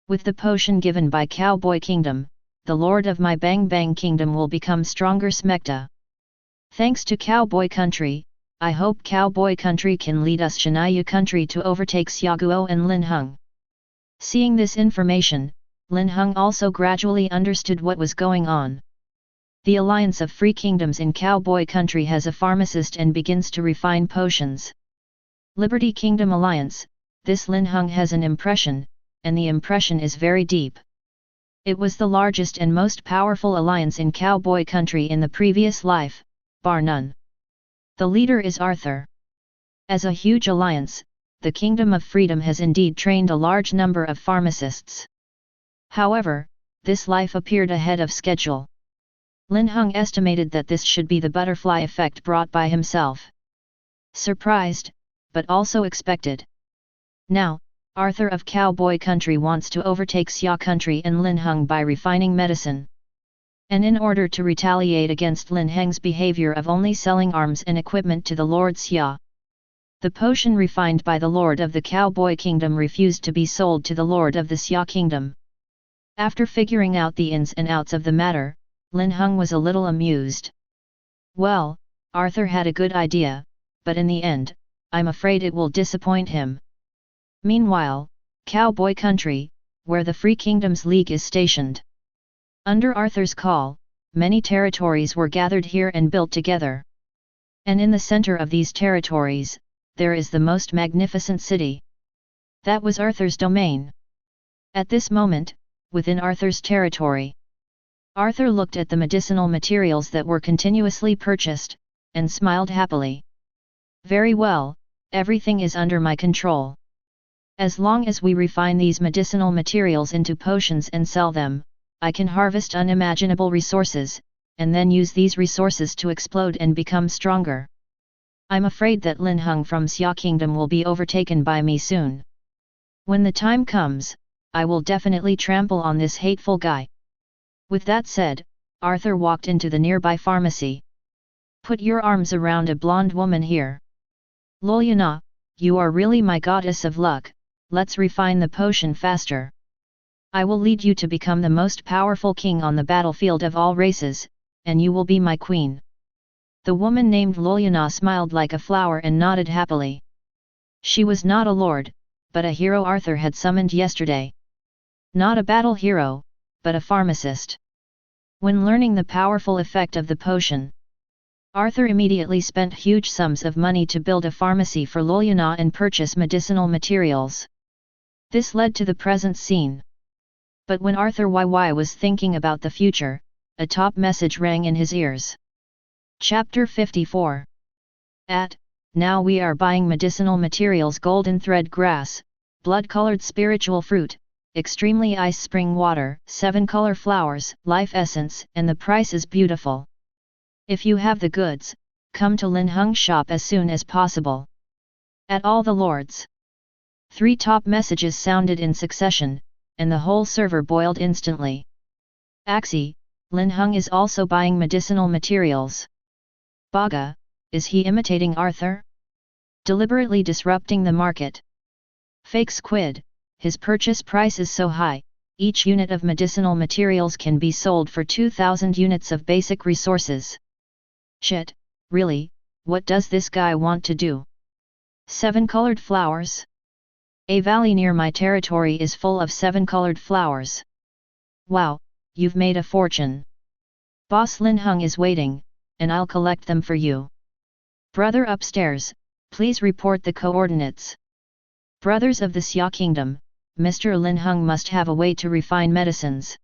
Speaker 1: With the potion given by Cowboy Kingdom, the Lord of my Bang Bang Kingdom will become stronger smekta. Thanks to Cowboy Country, I hope Cowboy Country can lead us Chinayu Country to overtake Xiaguo and Linhung. Seeing this information, Linhung also gradually understood what was going on. The Alliance of Free Kingdoms in Cowboy Country has a pharmacist and begins to refine potions. Liberty Kingdom Alliance, this Linhung has an impression, and the impression is very deep. It was the largest and most powerful alliance in Cowboy Country in the previous life, bar none. The leader is Arthur. As a huge alliance, the Kingdom of Freedom has indeed trained a large number of pharmacists. However, this life appeared ahead of schedule. Linhung estimated that this should be the butterfly effect brought by himself. Surprised, but also expected. Now, Arthur of Cowboy Country wants to overtake Xia Country and Linhung by refining medicine. And in order to retaliate against Lin Heng's behavior of only selling arms and equipment to the Lord Xia, the potion refined by the Lord of the Cowboy Kingdom refused to be sold to the Lord of the Xia Kingdom. After figuring out the ins and outs of the matter, Linhung was a little amused. Well, Arthur had a good idea, but in the end, I'm afraid it will disappoint him. Meanwhile, Cowboy Country, where the Free Kingdoms League is stationed. Under Arthur's call, many territories were gathered here and built together. And in the center of these territories, there is the most magnificent city. That was Arthur's domain. At this moment, within Arthur's territory, Arthur looked at the medicinal materials that were continuously purchased, and smiled happily. Very well, everything is under my control. As long as we refine these medicinal materials into potions and sell them, I can harvest unimaginable resources, and then use these resources to explode and become stronger. I'm afraid that Linhung from Xia Kingdom will be overtaken by me soon. When the time comes, I will definitely trample on this hateful guy. With that said, Arthur walked into the nearby pharmacy. Put your arms around a blonde woman here. Lolyana, you are really my goddess of luck, let's refine the potion faster. I will lead you to become the most powerful king on the battlefield of all races, and you will be my queen. The woman named Lolyana smiled like a flower and nodded happily. She was not a lord, but a hero Arthur had summoned yesterday. Not a battle hero, but a pharmacist. When learning the powerful effect of the potion, Arthur immediately spent huge sums of money to build a pharmacy for Lolyana and purchase medicinal materials. This led to the present scene. But when Arthur was thinking about the future, a top message rang in his ears. Chapter 54. Now we are buying medicinal materials: golden thread grass, blood-colored spiritual fruit, extremely ice spring water, 7-color flowers, life essence, and the price is beautiful. If you have the goods, come to Linhung shop as soon as possible. At all the lords. 3 top messages sounded in succession, and the whole server boiled instantly. Axie, Linhung is also buying medicinal materials. Baga, is he imitating Arthur? Deliberately disrupting the market. Fake squid, his purchase price is so high, each unit of medicinal materials can be sold for 2,000 units of basic resources. Shit, really, what does this guy want to do? 7-colored flowers? A valley near my territory is full of 7-colored flowers. Wow, you've made a fortune. Boss Linhung is waiting, and I'll collect them for you. Brother upstairs, please report the coordinates. Brothers of the Xia Kingdom, Mr. Linhung must have a way to refine medicines.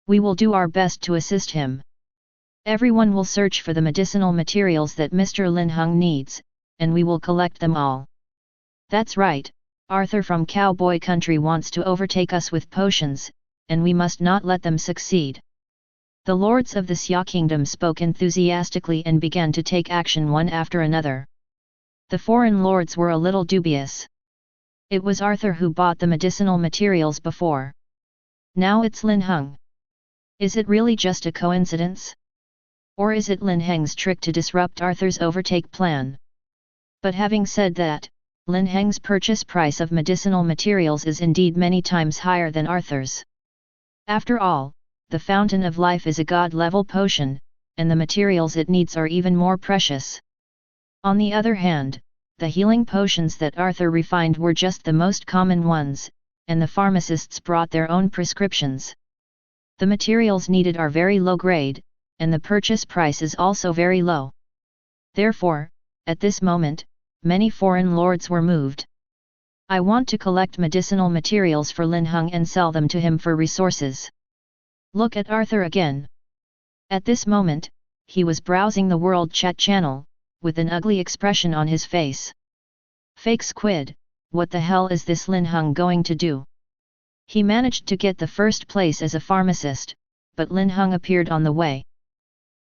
Speaker 1: We will do our best to assist him. Everyone will search for the medicinal materials that Mr. Linhung needs, and we will collect them all. That's right, Arthur from Cowboy Country wants to overtake us with potions, and we must not let them succeed. The lords of the Xia Kingdom spoke enthusiastically and began to take action one after another. The foreign lords were a little dubious. It was Arthur who bought the medicinal materials before. Now it's Linhung. Is it really just a coincidence? Or is it Lin Heng's trick to disrupt Arthur's overtake plan? But having said that, Lin Heng's purchase price of medicinal materials is indeed many times higher than Arthur's. After all, the Fountain of Life is a god-level potion, and the materials it needs are even more precious. On the other hand, the healing potions that Arthur refined were just the most common ones, and the pharmacists brought their own prescriptions. The materials needed are very low grade, and the purchase price is also very low. Therefore, at this moment, many foreign lords were moved. I want to collect medicinal materials for Linhung and sell them to him for resources. Look at Arthur again. At this moment, he was browsing the world chat channel, with an ugly expression on his face. Fake squid, what the hell is this Linhung going to do? He managed to get the first place as a pharmacist, but Linhung appeared on the way.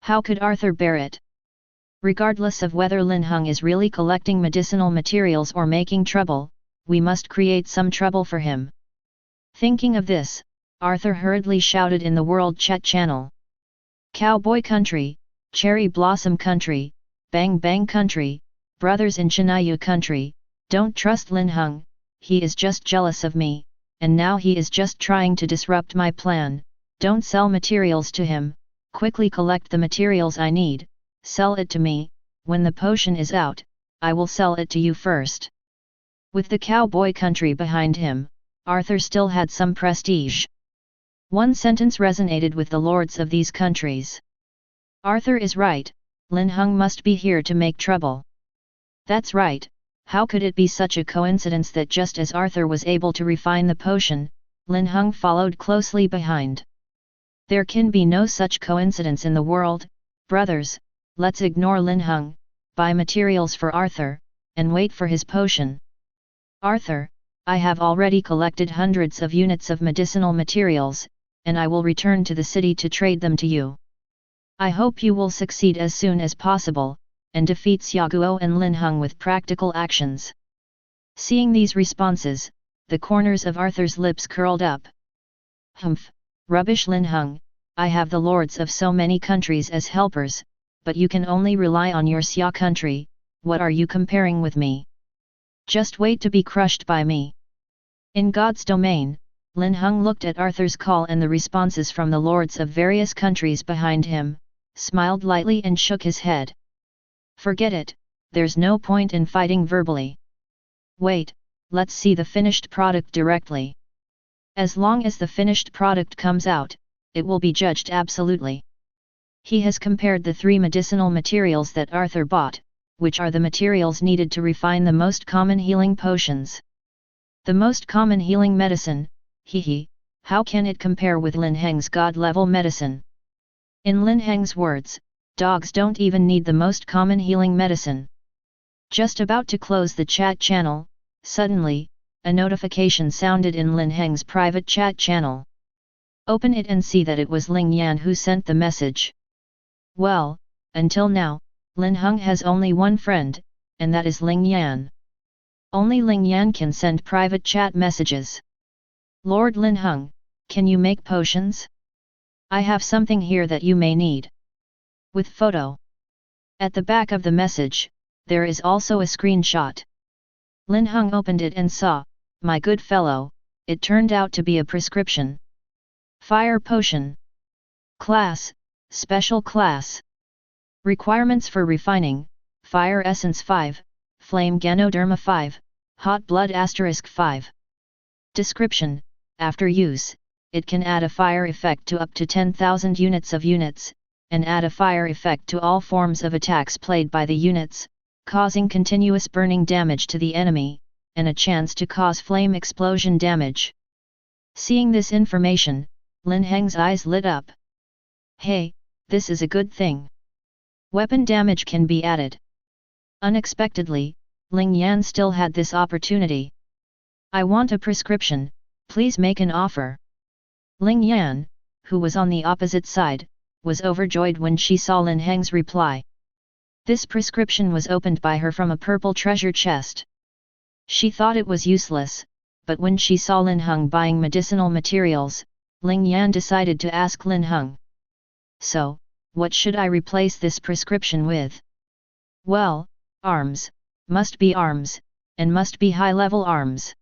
Speaker 1: How could Arthur bear it? Regardless of whether Linhung is really collecting medicinal materials or making trouble, we must create some trouble for him. Thinking of this, Arthur hurriedly shouted in the world chat channel. Cowboy Country, Cherry Blossom Country, Bang Bang Country, Brothers in Chinayu Country, don't trust Linhung, he is just jealous of me, and now he is just trying to disrupt my plan. Don't sell materials to him, quickly collect the materials I need, sell it to me, when the potion is out, I will sell it to you first. With the Cowboy Country behind him, Arthur still had some prestige. One sentence resonated with the lords of these countries. Arthur is right, Linhung must be here to make trouble. That's right, how could it be such a coincidence that just as Arthur was able to refine the potion, Linhung followed closely behind. There can be no such coincidence in the world. Brothers, let's ignore Linhung, buy materials for Arthur, and wait for his potion. Arthur, I have already collected hundreds of units of medicinal materials, and I will return to the city to trade them to you. I hope you will succeed as soon as possible, and defeat Xiaoguo and Linhung with practical actions. Seeing these responses, the corners of Arthur's lips curled up. Humph, rubbish Linhung, I have the lords of so many countries as helpers, but you can only rely on your Xia country, what are you comparing with me? Just wait to be crushed by me. In God's domain, Linhung looked at Arthur's call and the responses from the lords of various countries behind him, smiled lightly and shook his head. Forget it, there's no point in fighting verbally. Wait, let's see the finished product directly. As long as the finished product comes out, it will be judged absolutely. He has compared the 3 medicinal materials that Arthur bought, which are the materials needed to refine the most common healing potions. The most common healing medicine, how can it compare with Lin Heng's god-level medicine? In Lin Heng's words, dogs don't even need the most common healing medicine. Just about to close the chat channel, suddenly, a notification sounded in Lin Heng's private chat channel. Open it and see that it was Ling Yan who sent the message. Well, until now, Linhung has only one friend, and that is Ling Yan. Only Ling Yan can send private chat messages. Lord Linhung, can you make potions? I have something here that you may need. With photo. At the back of the message, there is also a screenshot. Linhung opened it and saw, my good fellow, it turned out to be a prescription. Fire potion. Class, special class. Requirements for refining, fire essence 5, flame ganoderma 5, hot blood * 5. Description, after use, it can add a fire effect to up to 10,000 units, and add a fire effect to all forms of attacks played by the units, causing continuous burning damage to the enemy, and a chance to cause flame explosion damage. Seeing this information, Lin Heng's eyes lit up. Hey, this is a good thing. Weapon damage can be added. Unexpectedly, Ling Yan still had this opportunity. I want a prescription, please make an offer. Ling Yan, who was on the opposite side, was overjoyed when she saw Lin Heng's reply. This prescription was opened by her from a purple treasure chest. She thought it was useless, but when she saw Linhung buying medicinal materials, Ling Yan decided to ask Linhung. So, what should I replace this prescription with? Well, arms, and must be high-level arms.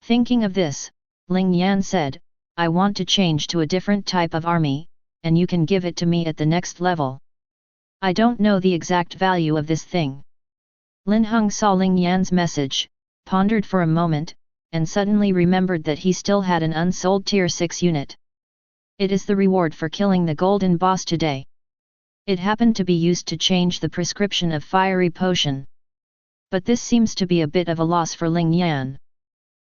Speaker 1: Thinking of this, Ling Yan said, I want to change to a different type of army, and you can give it to me at the next level. I don't know the exact value of this thing. Linhung saw Ling Yan's message, pondered for a moment, and suddenly remembered that he still had an unsold tier 6 unit. It is the reward for killing the golden boss today. It happened to be used to change the prescription of fiery potion. But this seems to be a bit of a loss for Ling Yan.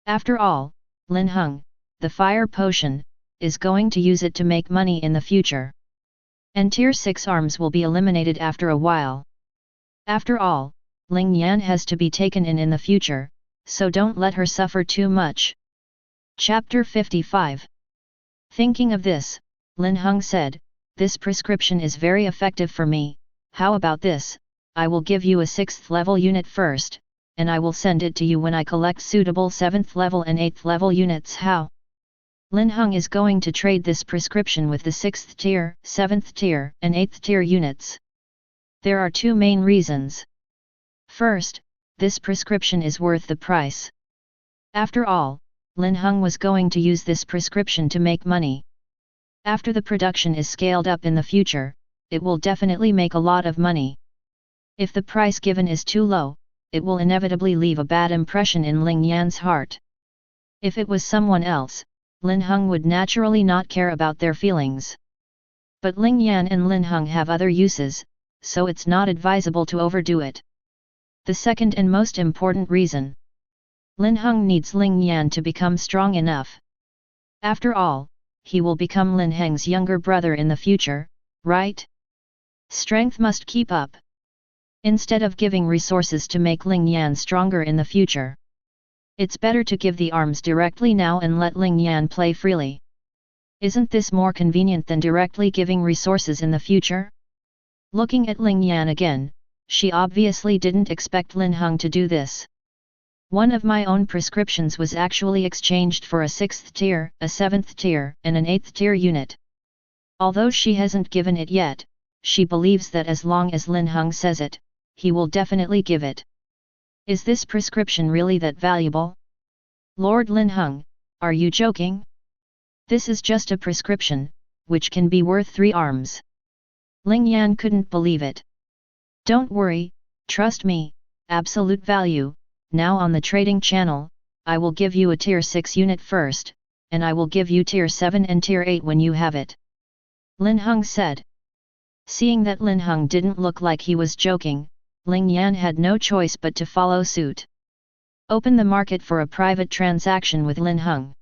Speaker 1: After all, Linhung, the fire potion, is going to use it to make money in the future. And tier 6 arms will be eliminated after a while. After all, Ling Yan has to be taken in the future, so don't let her suffer too much. Chapter 55. Thinking of this, Linhung said, this prescription is very effective for me. How about this? I will give you a 6th level unit first, and I will send it to you when I collect suitable 7th level and 8th level units. How? Linhung is going to trade this prescription with the 6th tier, 7th tier, and 8th tier units. There are 2 main reasons. First, this prescription is worth the price. After all, Linhung was going to use this prescription to make money. After the production is scaled up in the future, it will definitely make a lot of money. If the price given is too low, it will inevitably leave a bad impression in Ling Yan's heart. If it was someone else, Linhung would naturally not care about their feelings. But Ling Yan and Linhung have other uses, so it's not advisable to overdo it. The second and most important reason. Linhung needs Ling Yan to become strong enough. After all, he will become Lin Heng's younger brother in the future, right? Strength must keep up. Instead of giving resources to make Ling Yan stronger in the future, it's better to give the arms directly now and let Ling Yan play freely. Isn't this more convenient than directly giving resources in the future? Looking at Ling Yan again, she obviously didn't expect Linhung to do this. One of my own prescriptions was actually exchanged for a 6th tier, a 7th tier, and an 8th tier unit. Although she hasn't given it yet, she believes that as long as Linhung says it, he will definitely give it. Is this prescription really that valuable? Lord Linhung, are you joking? This is just a prescription, which can be worth 3 arms. Ling Yan couldn't believe it. Don't worry, trust me, absolute value. Now on the trading channel, I will give you a tier 6 unit first, and I will give you tier 7 and tier 8 when you have it. Linhung said. Seeing that Linhung didn't look like he was joking, Ling Yan had no choice but to follow suit. Open the market for a private transaction with Linhung.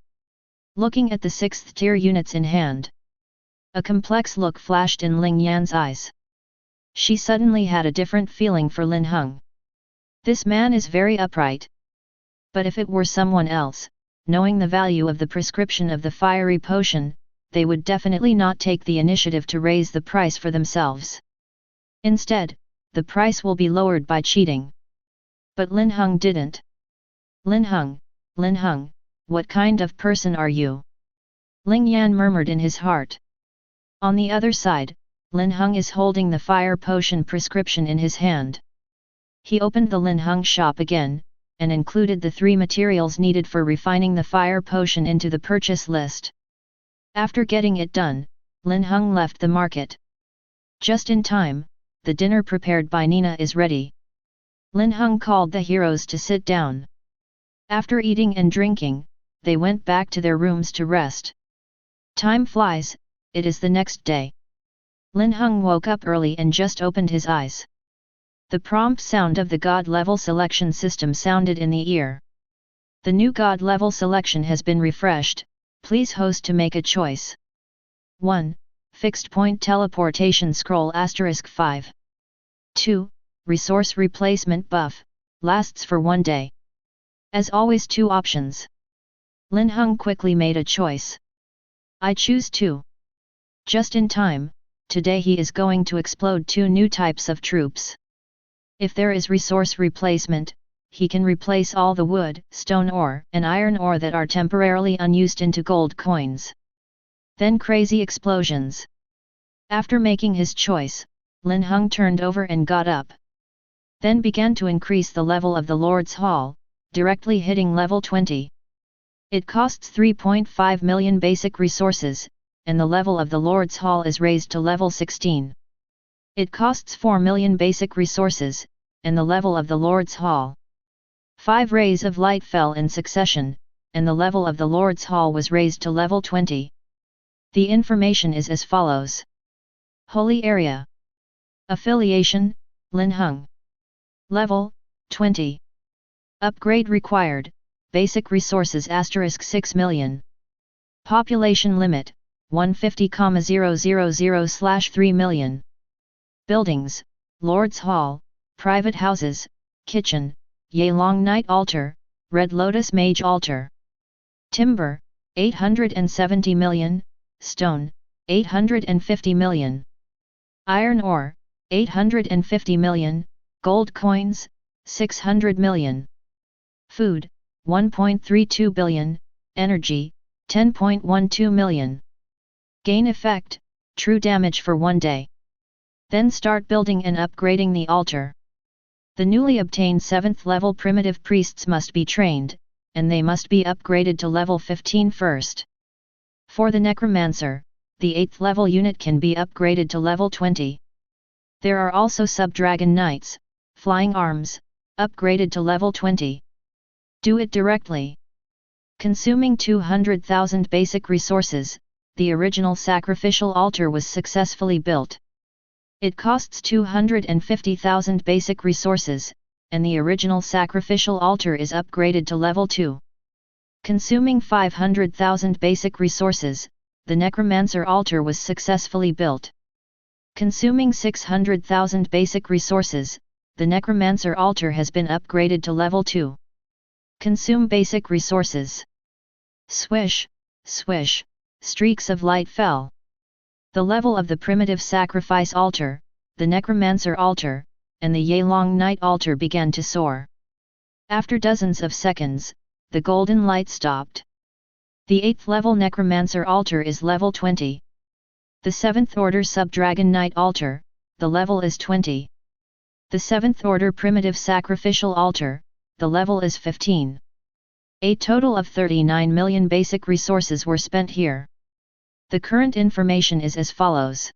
Speaker 1: Looking at the 6th tier units in hand, a complex look flashed in Ling Yan's eyes. She suddenly had a different feeling for Linhung. This man is very upright. But if it were someone else, knowing the value of the prescription of the fiery potion, they would definitely not take the initiative to raise the price for themselves. Instead, the price will be lowered by cheating. But Linhung didn't. Linhung, Linhung, what kind of person are you? Ling Yan murmured in his heart. On the other side, Linhung is holding the fire potion prescription in his hand. He opened the Linhung shop again, and included the 3 materials needed for refining the fire potion into the purchase list. After getting it done, Linhung left the market. Just in time, the dinner prepared by Nina is ready. Linhung called the heroes to sit down. After eating and drinking, they went back to their rooms to rest. Time flies, it is the next day. Linhung woke up early and just opened his eyes. The prompt sound of the God level selection system sounded in the ear. The new God level selection has been refreshed, please host to make a choice. 1. Fixed point teleportation scroll *5. 2. Resource replacement buff, lasts for 1 day. As always 2 options. Linhung quickly made a choice. I choose 2. Just in time, today he is going to explode 2 new types of troops. If there is resource replacement, he can replace all the wood, stone ore, and iron ore that are temporarily unused into gold coins. Then crazy explosions. After making his choice, Linhung turned over and got up. Then began to increase the level of the Lord's Hall, directly hitting level 20. It costs 3.5 million basic resources, and the level of the Lord's Hall is raised to level 16. It costs 4 million basic resources, and the level of the Lord's Hall. 5 rays of light fell in succession, and the level of the Lord's Hall was raised to level 20. The information is as follows. Holy Area. Affiliation, Linhung. Level, 20. Upgrade required, basic resources *6 million. Population limit, 150,000/3 million. Buildings, Lord's Hall, private houses, kitchen, Yelong Night Altar, Red Lotus Mage Altar. Timber, 870 million, stone, 850 million. Iron ore, 850 million, gold coins, 600 million. Food, 1.32 billion, energy, 10.12 million. Gain effect, true damage for 1 day. Then start building and upgrading the altar. The newly obtained 7th level primitive priests must be trained, and they must be upgraded to level 15 first. For the necromancer, the 8th level unit can be upgraded to level 20. There are also sub-dragon knights, flying arms, upgraded to level 20. Do it directly. Consuming 200,000 basic resources, the original sacrificial altar was successfully built. It costs 250,000 basic resources, and the original sacrificial altar is upgraded to level 2. Consuming 500,000 basic resources, the necromancer altar was successfully built. Consuming 600,000 basic resources, the necromancer altar has been upgraded to level 2. Consume basic resources. Swish, swish, streaks of light fell. The level of the primitive sacrifice altar, the necromancer altar, and the Yelong Night altar began to soar. After dozens of seconds, the golden light stopped. The 8th level necromancer altar is level 20. The 7th order sub-dragon knight altar, the level is 20. The 7th order primitive sacrificial altar, the level is 15. A total of 39 million basic resources were spent here. The current information is as follows.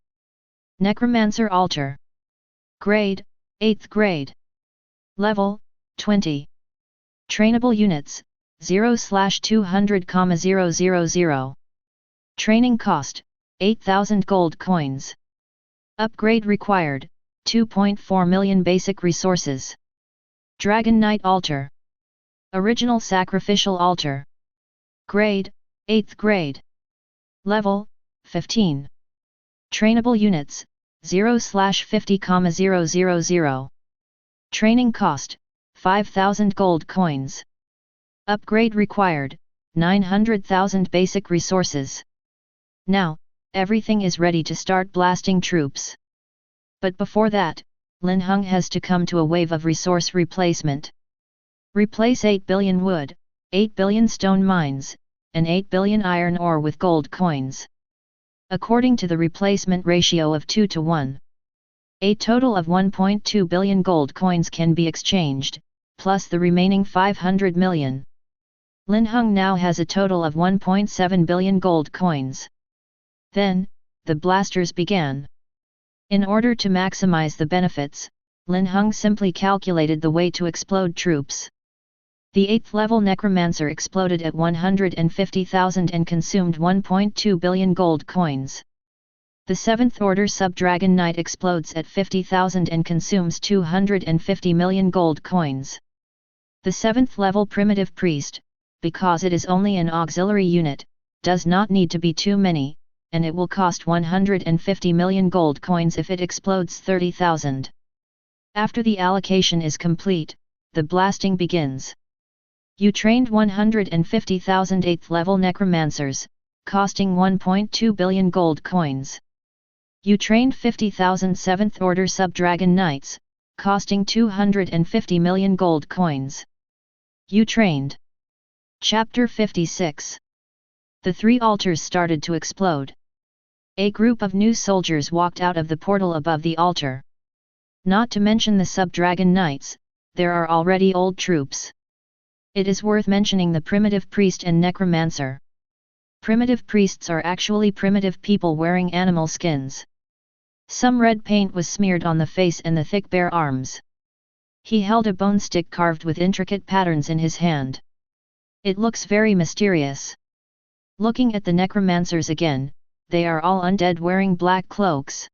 Speaker 1: Necromancer altar. Grade, 8th grade. Level, 20. Trainable units, 0/200,000. Training cost, 8,000 gold coins. Upgrade required, 2.4 million basic resources. Dragon Knight Altar. Original Sacrificial Altar. Grade, 8th grade. Level, 15. Trainable units, 0/50,000. Training cost, 5,000 gold coins. Upgrade required, 900,000 basic resources. Now, everything is ready to start blasting troops. But before that, Linhung has to come to a wave of resource replacement. Replace 8 billion wood, 8 billion stone mines, and 8 billion iron ore with gold coins. According to the replacement ratio of 2 to 1. A total of 1.2 billion gold coins can be exchanged, plus the remaining 500 million. Linhung now has a total of 1.7 billion gold coins. Then, the blasters began. In order to maximize the benefits, Linhung simply calculated the way to explode troops. The 8th level Necromancer exploded at 150,000 and consumed 1.2 billion gold coins. The 7th order Sub-Dragon Knight explodes at 50,000 and consumes 250 million gold coins. The 7th level Primitive Priest, because it is only an auxiliary unit, does not need to be too many, and it will cost 150 million gold coins if it explodes 30,000. After the allocation is complete, the blasting begins. You trained 150,000 8th level Necromancers, costing 1.2 billion gold coins. You trained 50,000 7th order Sub-Dragon Knights, costing 250 million gold coins. You trained. Chapter 56. The 3 altars started to explode. A group of new soldiers walked out of the portal above the altar. Not to mention the Sub-Dragon Knights, there are already old troops. It is worth mentioning the Primitive Priest and Necromancer. Primitive priests are actually primitive people wearing animal skins. Some red paint was smeared on the face and the thick bare arms. He held a bone stick carved with intricate patterns in his hand. It looks very mysterious. Looking at the necromancers again, they are all undead wearing black cloaks.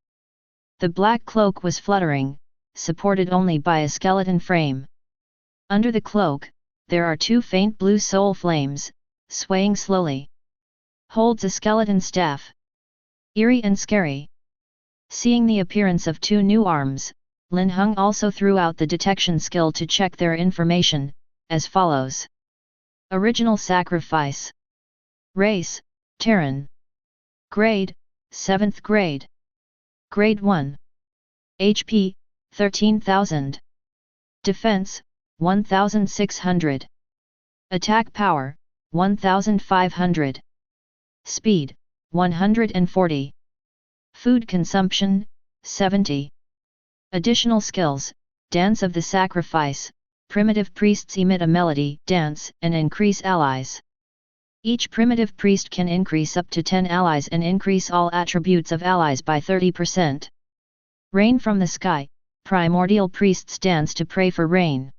Speaker 1: The black cloak was fluttering, supported only by a skeleton frame. Under the cloak, there are 2 faint blue soul flames, swaying slowly. Holds a skeleton staff. Eerie and scary. Seeing the appearance of 2 new arms, Linhung also threw out the detection skill to check their information, as follows. Original Sacrifice. Race, Terran. Grade, 7th grade. Grade 1. HP, 13,000. Defense, 1,600. Attack power, 1,500. Speed, 140. Food consumption, 70. Additional skills, Dance of the Sacrifice, primitive priests emit a melody, dance, and increase allies. Each primitive priest can increase up to 10 allies and increase all attributes of allies by 30%. Rain from the sky, primordial priests dance to pray for rain.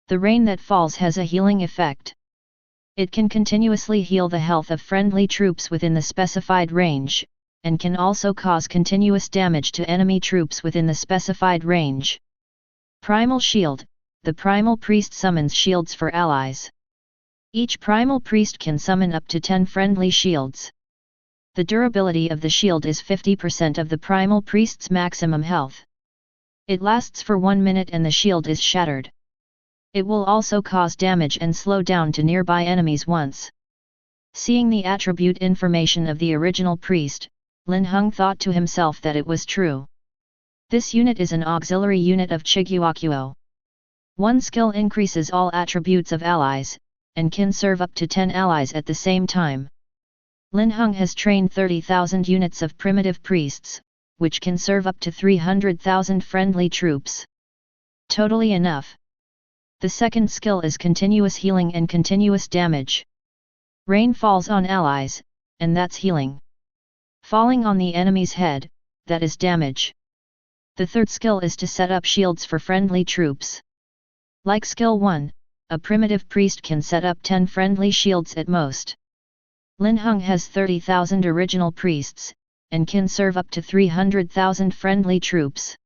Speaker 1: The rain that falls has a healing effect. It can continuously heal the health of friendly troops within the specified range, and can also cause continuous damage to enemy troops within the specified range. Primal Shield, the primal priest summons shields for allies. Each primal priest can summon up to 10 friendly shields. The durability of the shield is 50% of the primal priest's maximum health. It lasts for 1 minute and the shield is shattered. It will also cause damage and slow down to nearby enemies once. Seeing the attribute information of the original priest, Linhung thought to himself that it was true. This unit is an auxiliary unit of Chiguakuo. One skill increases all attributes of allies, and can serve up to 10 allies at the same time. Linhung has trained 30,000 units of primitive priests, which can serve up to 300,000 friendly troops. Totally enough. The second skill is continuous healing and continuous damage. Rain falls on allies, and that's healing. Falling on the enemy's head, that is damage. The third skill is to set up shields for friendly troops. Like skill 1, a primitive priest can set up 10 friendly shields at most. Linhung has 30,000 original priests, and can serve up to 300,000 friendly troops.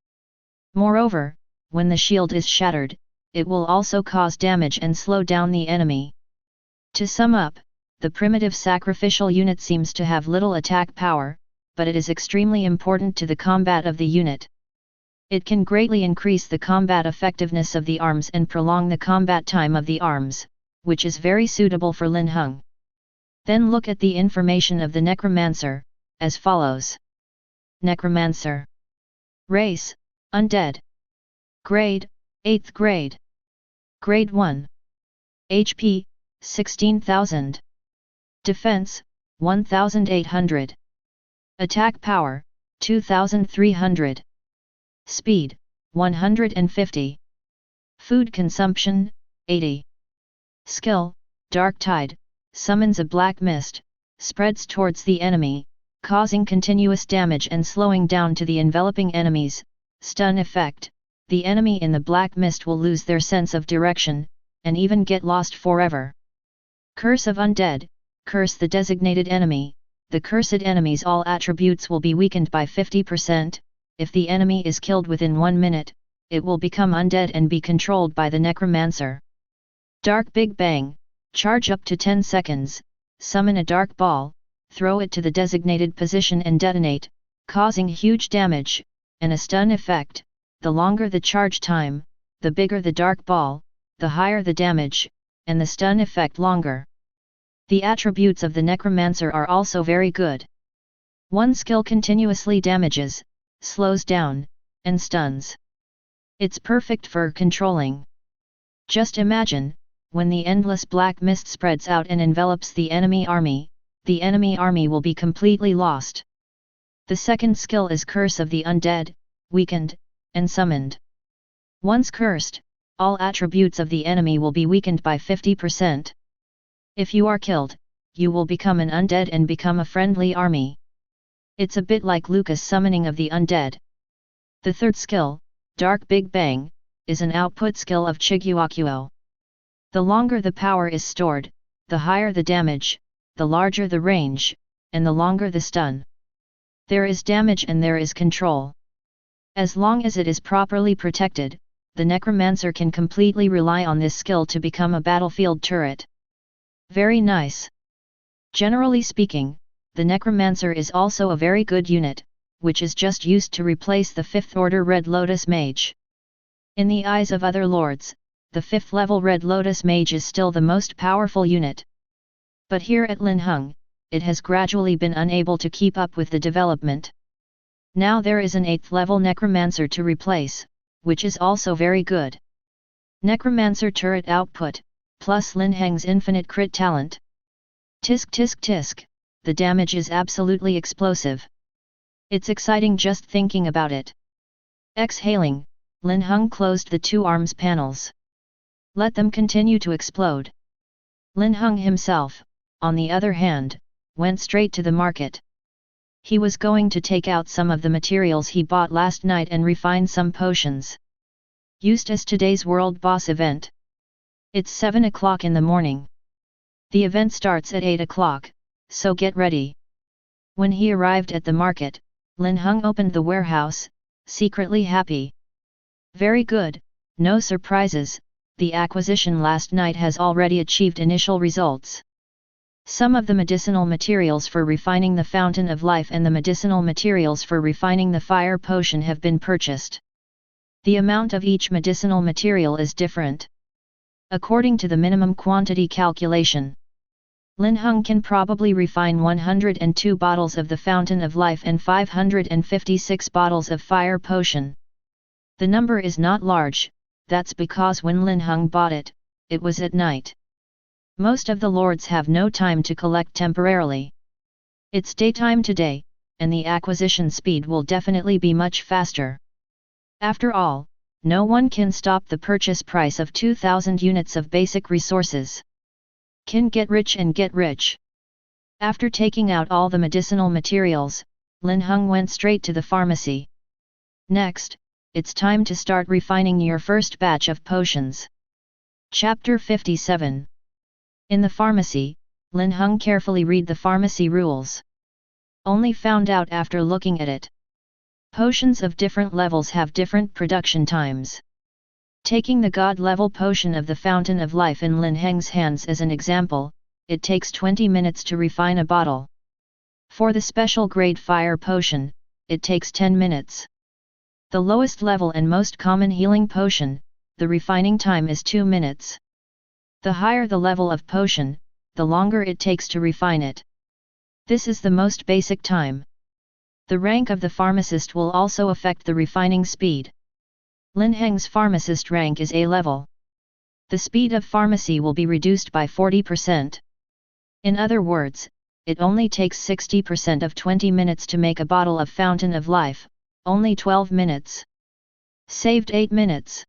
Speaker 1: Moreover, when the shield is shattered, it will also cause damage and slow down the enemy. To sum up, the primitive sacrificial unit seems to have little attack power, but it is extremely important to the combat of the unit. It can greatly increase the combat effectiveness of the arms and prolong the combat time of the arms, which is very suitable for Linhung. Then look at the information of the necromancer, as follows. Necromancer. Race, Undead. Grade, 8th grade. Grade 1. HP, 16,000. Defense, 1,800. Attack power, 2,300. Speed, 150. Food consumption, 80. Skill, Dark Tide, summons a black mist, spreads towards the enemy, causing continuous damage and slowing down to the enveloping enemies. Stun effect, the enemy in the black mist will lose their sense of direction, and even get lost forever. Curse of Undead, curse the designated enemy, the cursed enemy's all attributes will be weakened by 50%, if the enemy is killed within 1 minute, it will become undead and be controlled by the necromancer. Dark Big Bang, charge up to 10 seconds, summon a dark ball, throw it to the designated position and detonate, causing huge damage, and a stun effect. The longer the charge time, the bigger the dark ball, the higher the damage, and the stun effect longer. The attributes of the necromancer are also very good. One skill continuously damages, slows down, and stuns. It's perfect for controlling. Just imagine, when the endless black mist spreads out and envelops the enemy army will be completely lost. The second skill is Curse of the Undead, weakened, and summoned. Once cursed, all attributes of the enemy will be weakened by 50%. If you are killed, you will become an undead and become a friendly army. It's a bit like Lucas' summoning of the undead. The third skill, Dark Big Bang, is an output skill of Chiguakuo. The longer the power is stored, the higher the damage, the larger the range, and the longer the stun. There is damage and there is control. As long as it is properly protected, the necromancer can completely rely on this skill to become a battlefield turret. Very nice. Generally speaking, the necromancer is also a very good unit, which is just used to replace the 5th order Red Lotus Mage. In the eyes of other lords, the 5th level Red Lotus Mage is still the most powerful unit. But here at Linhung, it has gradually been unable to keep up with the development. Now there is an 8th level Necromancer to replace, which is also very good. Necromancer turret output, plus Lin Heng's infinite crit talent. Tisk tisk tisk, the damage is absolutely explosive. It's exciting just thinking about it. Exhaling, Linhung closed the 2 arms panels. Let them continue to explode. Linhung himself, on the other hand, went straight to the market. He was going to take out some of the materials he bought last night and refine some potions. Used as today's world boss event. It's 7 o'clock in the morning. The event starts at 8 o'clock, so get ready. When he arrived at the market, Linhung opened the warehouse, secretly happy. Very good, no surprises, the acquisition last night has already achieved initial results. Some of the medicinal materials for refining the Fountain of Life and the medicinal materials for refining the Fire Potion have been purchased. The amount of each medicinal material is different. According to the minimum quantity calculation, Linhung can probably refine 102 bottles of the Fountain of Life and 556 bottles of Fire Potion. The number is not large, that's because when Linhung bought it, it was at night. Most of the lords have no time to collect temporarily. It's daytime today, and the acquisition speed will definitely be much faster. After all, no one can stop the purchase price of 2,000 units of basic resources. Can get rich and get rich. After taking out all the medicinal materials, Linhung went straight to the pharmacy. Next, it's time to start refining your first batch of potions. Chapter 57. In the pharmacy, Linhung carefully read the pharmacy rules. Only found out after looking at it. Potions of different levels have different production times. Taking the god-level potion of the Fountain of Life in Lin Heng's hands as an example, it takes 20 minutes to refine a bottle. For the special grade fire potion, it takes 10 minutes. The lowest level and most common healing potion, the refining time is 2 minutes. The higher the level of potion, the longer it takes to refine it. This is the most basic time. The rank of the pharmacist will also affect the refining speed. Lin Heng's pharmacist rank is A level. The speed of pharmacy will be reduced by 40%. In other words, it only takes 60% of 20 minutes to make a bottle of Fountain of Life, only 12 minutes. Saved 8 minutes.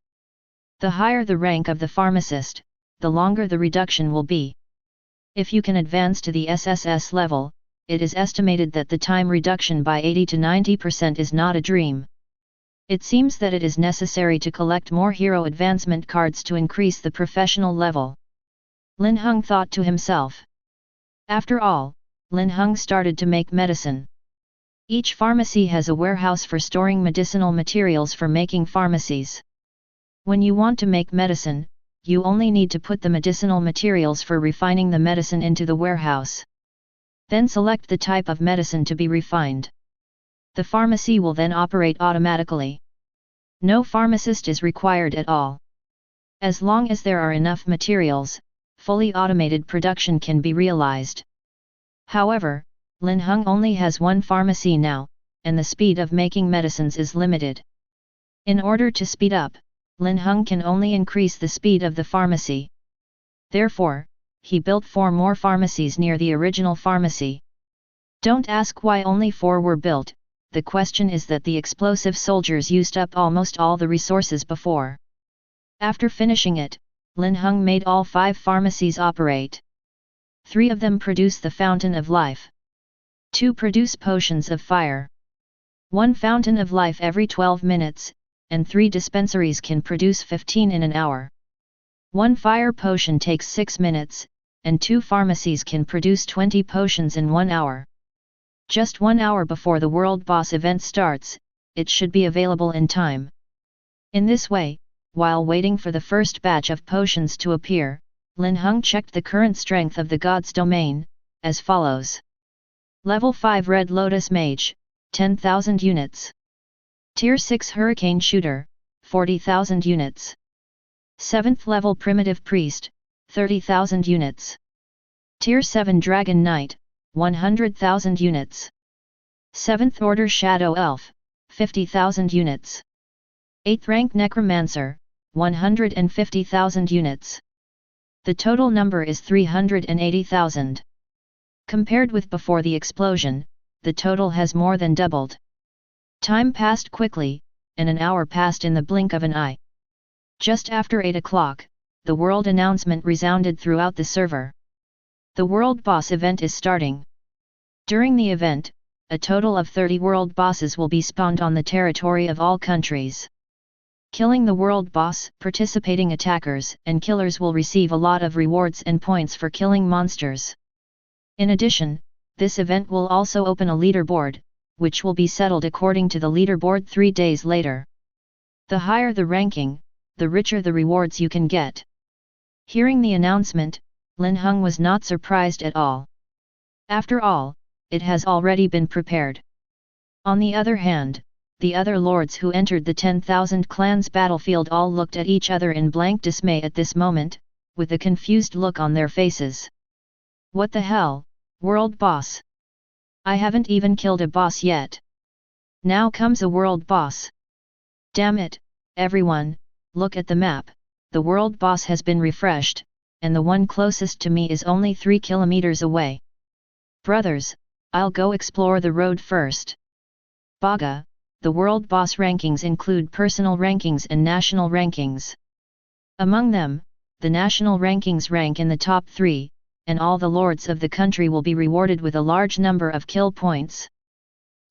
Speaker 1: The higher the rank of the pharmacist, the longer the reduction will be. If you can advance to the SSS level, it is estimated that the time reduction by 80 to 90% is not a dream. It seems that it is necessary to collect more hero advancement cards to increase the professional level. Linhung thought to himself. After all, Linhung started to make medicine. Each pharmacy has a warehouse for storing medicinal materials for making pharmacies. When you want to make medicine, you only need to put the medicinal materials for refining the medicine into the warehouse. Then select the type of medicine to be refined. The pharmacy will then operate automatically. No pharmacist is required at all. As long as there are enough materials, fully automated production can be realized. However, Linhung only has one pharmacy now, and the speed of making medicines is limited. In order to speed up, Linhung can only increase the speed of the pharmacy. Therefore, he built 4 more pharmacies near the original pharmacy. Don't ask why only 4 were built. The question is that the explosive soldiers used up almost all the resources before. After finishing it, Linhung made all 5 pharmacies operate. 3 of them produce the Fountain of Life. 2 produce potions of fire. 1 Fountain of Life every 12 minutes, and 3 dispensaries can produce 15 in an hour. 1 fire potion takes 6 minutes, and 2 pharmacies can produce 20 potions in 1 hour. Just 1 hour before the World Boss event starts, it should be available in time. In this way, while waiting for the first batch of potions to appear, Linhung checked the current strength of the God's domain, as follows. Level 5 Red Lotus Mage, 10,000 units. Tier 6 Hurricane Shooter, 40,000 units. 7th level Primitive Priest, 30,000 units. Tier 7 Dragon Knight, 100,000 units. 7th Order Shadow Elf, 50,000 units. 8th rank Necromancer, 150,000 units. The total number is 380,000. Compared with before the explosion, the total has more than doubled. Time passed quickly, and an hour passed in the blink of an eye. Just after 8 o'clock, the world announcement resounded throughout the server. The World Boss event is starting. During the event, a total of 30 World Bosses will be spawned on the territory of all countries. Killing the World Boss, participating attackers and killers will receive a lot of rewards and points for killing monsters. In addition, this event will also open a leaderboard, which will be settled according to the leaderboard 3 days later. The higher the ranking, the richer the rewards you can get. Hearing the announcement, Linhung was not surprised at all. After all, it has already been prepared. On the other hand, the other lords who entered the 10,000 clans battlefield all looked at each other in blank dismay at this moment, with a confused look on their faces. What the hell, World Boss? I haven't even killed a boss yet. Now comes a World Boss. Damn it, everyone, look at the map, the World Boss has been refreshed, and the one closest to me is only 3 kilometers away. Brothers, I'll go explore the road first. Baga, the World Boss rankings include personal rankings and national rankings. Among them, the national rankings rank in the top 3, and all the lords of the country will be rewarded with a large number of kill points.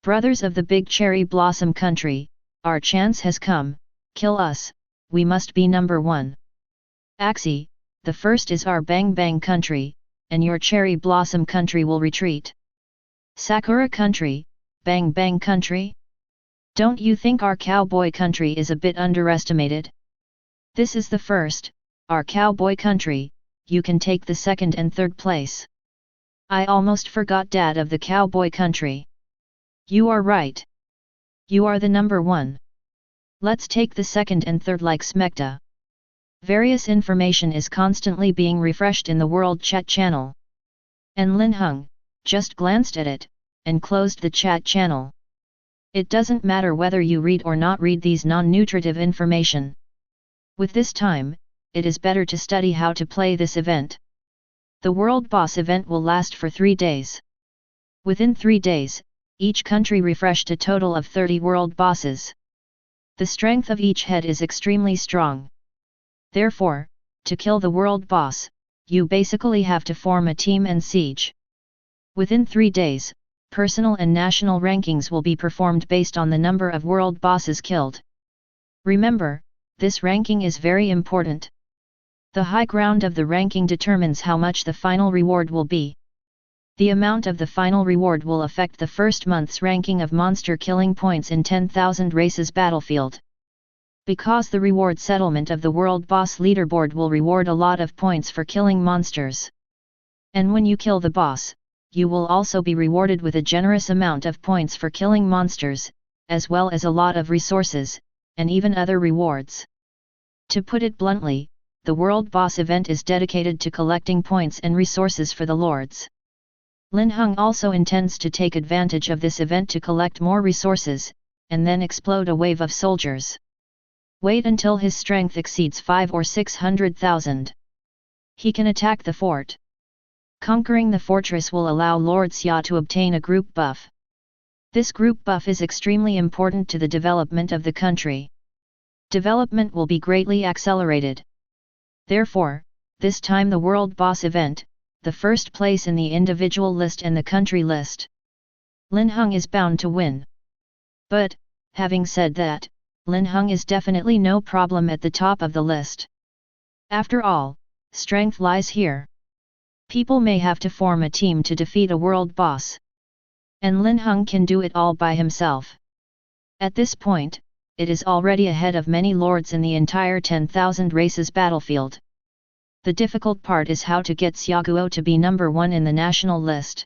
Speaker 1: Brothers of the Big Cherry Blossom Country, our chance has come, kill us, we must be number one. Axie, the first is our Bang Bang country, and your Cherry Blossom country will retreat. Sakura country, Bang Bang country? Don't you think our cowboy country is a bit underestimated? This is the first, our cowboy country, you can take the second and third place. I almost forgot Dad of the cowboy country. You are right. You are the number one. Let's take the second and third like Smecta. Various information is constantly being refreshed in the world chat channel. And Lin Heng just glanced at it, and closed the chat channel. It doesn't matter whether you read or not read these non-nutritive information. With this time, it is better to study how to play this event. The World Boss event will last for 3 days. Within 3 days, each country refreshed a total of 30 World Bosses. The strength of each head is extremely strong. Therefore, to kill the World Boss, you basically have to form a team and siege. Within 3 days, personal and national rankings will be performed based on the number of World Bosses killed. Remember, this ranking is very important. The high ground of the ranking determines how much the final reward will be. The amount of the final reward will affect the first month's ranking of monster killing points in 10,000 races battlefield. Because the reward settlement of the World Boss leaderboard will reward a lot of points for killing monsters. And when you kill the boss, you will also be rewarded with a generous amount of points for killing monsters, as well as a lot of resources, and even other rewards. To put it bluntly, the World Boss event is dedicated to collecting points and resources for the lords. Linhung also intends to take advantage of this event to collect more resources, and then explode a wave of soldiers. Wait until his strength exceeds 5 or 600,000. He can attack the fort. Conquering the fortress will allow Lord Xia to obtain a group buff. This group buff is extremely important to the development of the country. Development will be greatly accelerated. Therefore, this time the World Boss event, the first place in the individual list and the country list. Linhung is bound to win. But, having said that, Linhung is definitely no problem at the top of the list. After all, strength lies here. People may have to form a team to defeat a world boss. And Linhung can do it all by himself. At this point, it is already ahead of many lords in the entire 10,000 races battlefield. The difficult part is how to get Xiaoguo to be number one in the national list.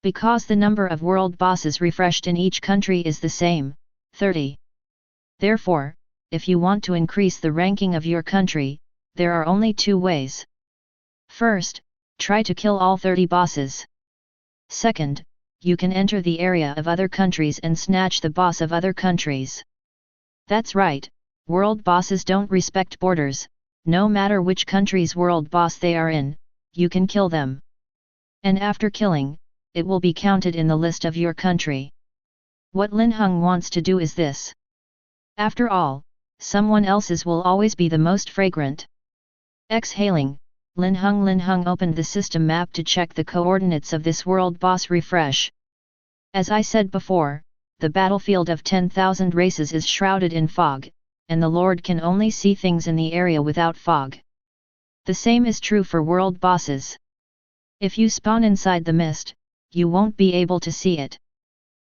Speaker 1: Because the number of world bosses refreshed in each country is the same, 30. Therefore, if you want to increase the ranking of your country, there are only 2 ways. First, try to kill all 30 bosses. Second, you can enter the area of other countries and snatch the boss of other countries. That's right, world bosses don't respect borders, no matter which country's world boss they are in, you can kill them. And after killing, it will be counted in the list of your country. What Linhung wants to do is this. After all, someone else's will always be the most fragrant. Exhaling, Linhung opened the system map to check the coordinates of this world boss refresh. As I said before, the battlefield of 10,000 races is shrouded in fog, and the Lord can only see things in the area without fog. The same is true for world bosses. If you spawn inside the mist, you won't be able to see it.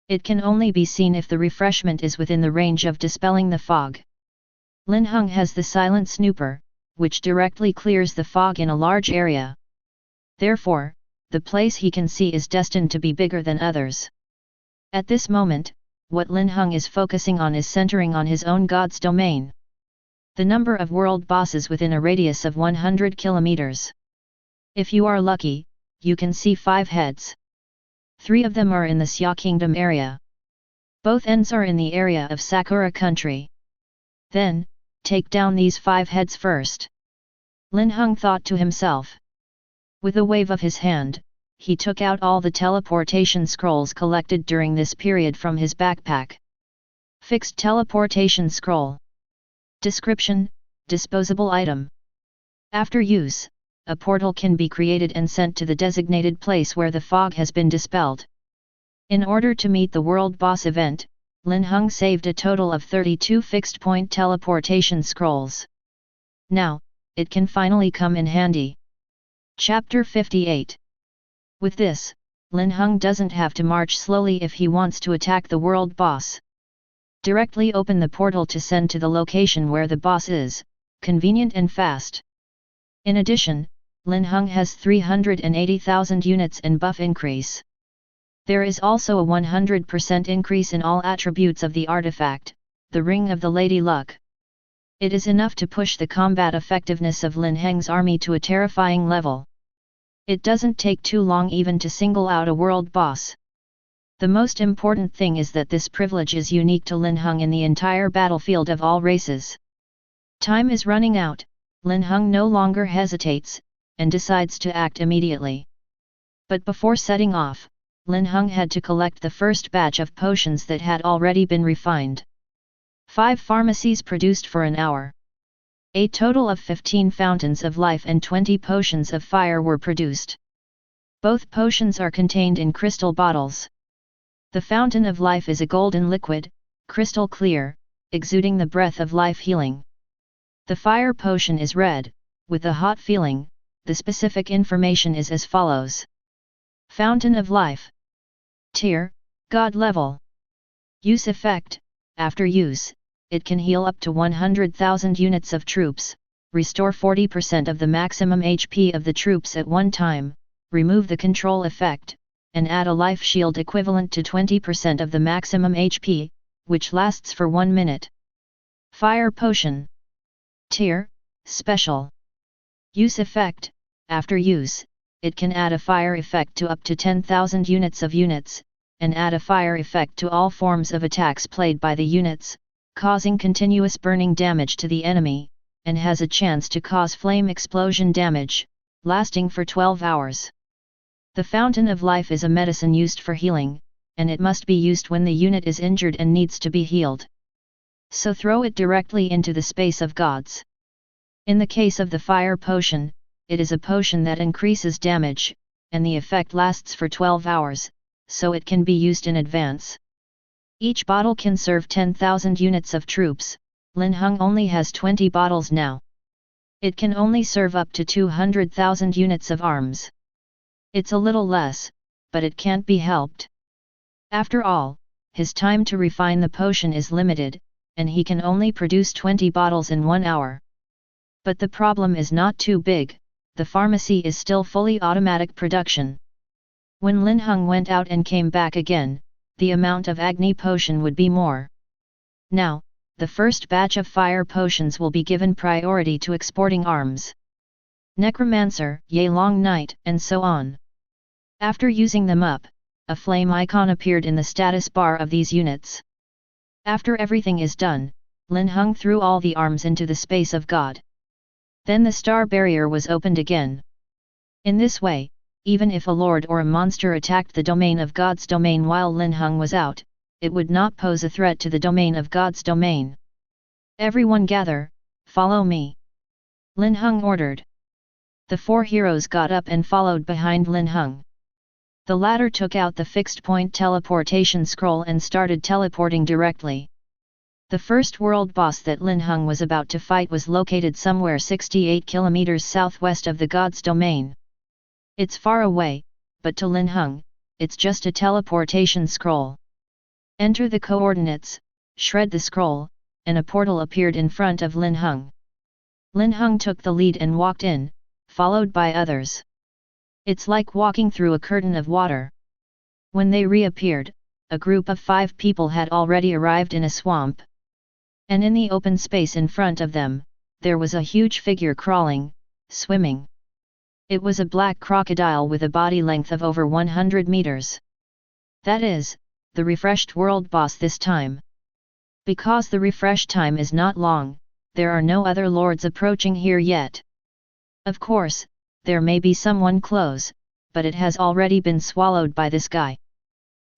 Speaker 1: It can only be seen if the refreshment is within the range of dispelling the fog. Linhung has the Silent Snooper, which directly clears the fog in a large area. Therefore, the place he can see is destined to be bigger than others. At this moment, what Linhung is focusing on is centering on his own god's domain. The number of world bosses within a radius of 100 kilometers. If you are lucky, you can see 5 heads. 3 of them are in the Xia Kingdom area. Both ends are in the area of Sakura country. Then, take down these 5 heads first. Linhung thought to himself. With a wave of his hand, he took out all the teleportation scrolls collected during this period from his backpack. Fixed teleportation scroll. Description: disposable item. After use, a portal can be created and sent to the designated place where the fog has been dispelled. In order to meet the World Boss event, Linhung saved a total of 32 fixed-point teleportation scrolls. Now, it can finally come in handy. Chapter 58. With this, Linhung doesn't have to march slowly if he wants to attack the world boss. Directly open the portal to send to the location where the boss is, convenient and fast. In addition, Linhung has 380,000 units in buff increase. There is also a 100% increase in all attributes of the artifact, the Ring of the Lady Luck. It is enough to push the combat effectiveness of Lin Heng's army to a terrifying level. It doesn't take too long even to single out a world boss. The most important thing is that this privilege is unique to Linhung in the entire battlefield of all races. Time is running out, Linhung no longer hesitates, and decides to act immediately. But before setting off, Linhung had to collect the first batch of potions that had already been refined. 5 pharmacies produced for an hour. A total of 15 fountains of life and 20 potions of fire were produced. Both potions are contained in crystal bottles. The fountain of life is a golden liquid, crystal clear, exuding the breath of life healing. The fire potion is red, with a hot feeling. The specific information is as follows. Fountain of life. Tier, God level. Use effect, after use, it can heal up to 100,000 units of troops, restore 40% of the maximum HP of the troops at one time, remove the control effect, and add a life shield equivalent to 20% of the maximum HP, which lasts for 1 minute. Fire potion. Tier, special. Use effect, after use, it can add a fire effect to up to 10,000 units, and add a fire effect to all forms of attacks played by the units, causing continuous burning damage to the enemy, and has a chance to cause flame explosion damage, lasting for 12 hours. The Fountain of Life is a medicine used for healing, and it must be used when the unit is injured and needs to be healed. So throw it directly into the space of gods. In the case of the fire potion, it is a potion that increases damage, and the effect lasts for 12 hours, so it can be used in advance. Each bottle can serve 10,000 units of troops, Linhung only has 20 bottles now. It can only serve up to 200,000 units of arms. It's a little less, but it can't be helped. After all, his time to refine the potion is limited, and he can only produce 20 bottles in 1 hour. But the problem is not too big. The pharmacy is still fully automatic production. When Linhung went out and came back again, the amount of Agni potion would be more. Now, the first batch of fire potions will be given priority to exporting arms. Necromancer, Ye Long Night, and so on. After using them up, a flame icon appeared in the status bar of these units. After everything is done, Linhung threw all the arms into the space of God. Then the star barrier was opened again. In this way, even if a lord or a monster attacked the domain of God's domain while Linhung was out, it would not pose a threat to the domain of God's domain. Everyone gather, follow me. Linhung ordered. The 4 heroes got up and followed behind Linhung. The latter took out the fixed-point teleportation scroll and started teleporting directly. The first world boss that Linhung was about to fight was located somewhere 68 kilometers southwest of the god's domain. It's far away, but to Linhung, it's just a teleportation scroll. Enter the coordinates, shred the scroll, and a portal appeared in front of Linhung. Linhung took the lead and walked in, followed by others. It's like walking through a curtain of water. When they reappeared, a group of 5 people had already arrived in a swamp. And in the open space in front of them, there was a huge figure crawling, swimming. It was a black crocodile with a body length of over 100 meters. That is, the refreshed world boss this time. Because the refresh time is not long, there are no other lords approaching here yet. Of course, there may be someone close, but it has already been swallowed by this guy.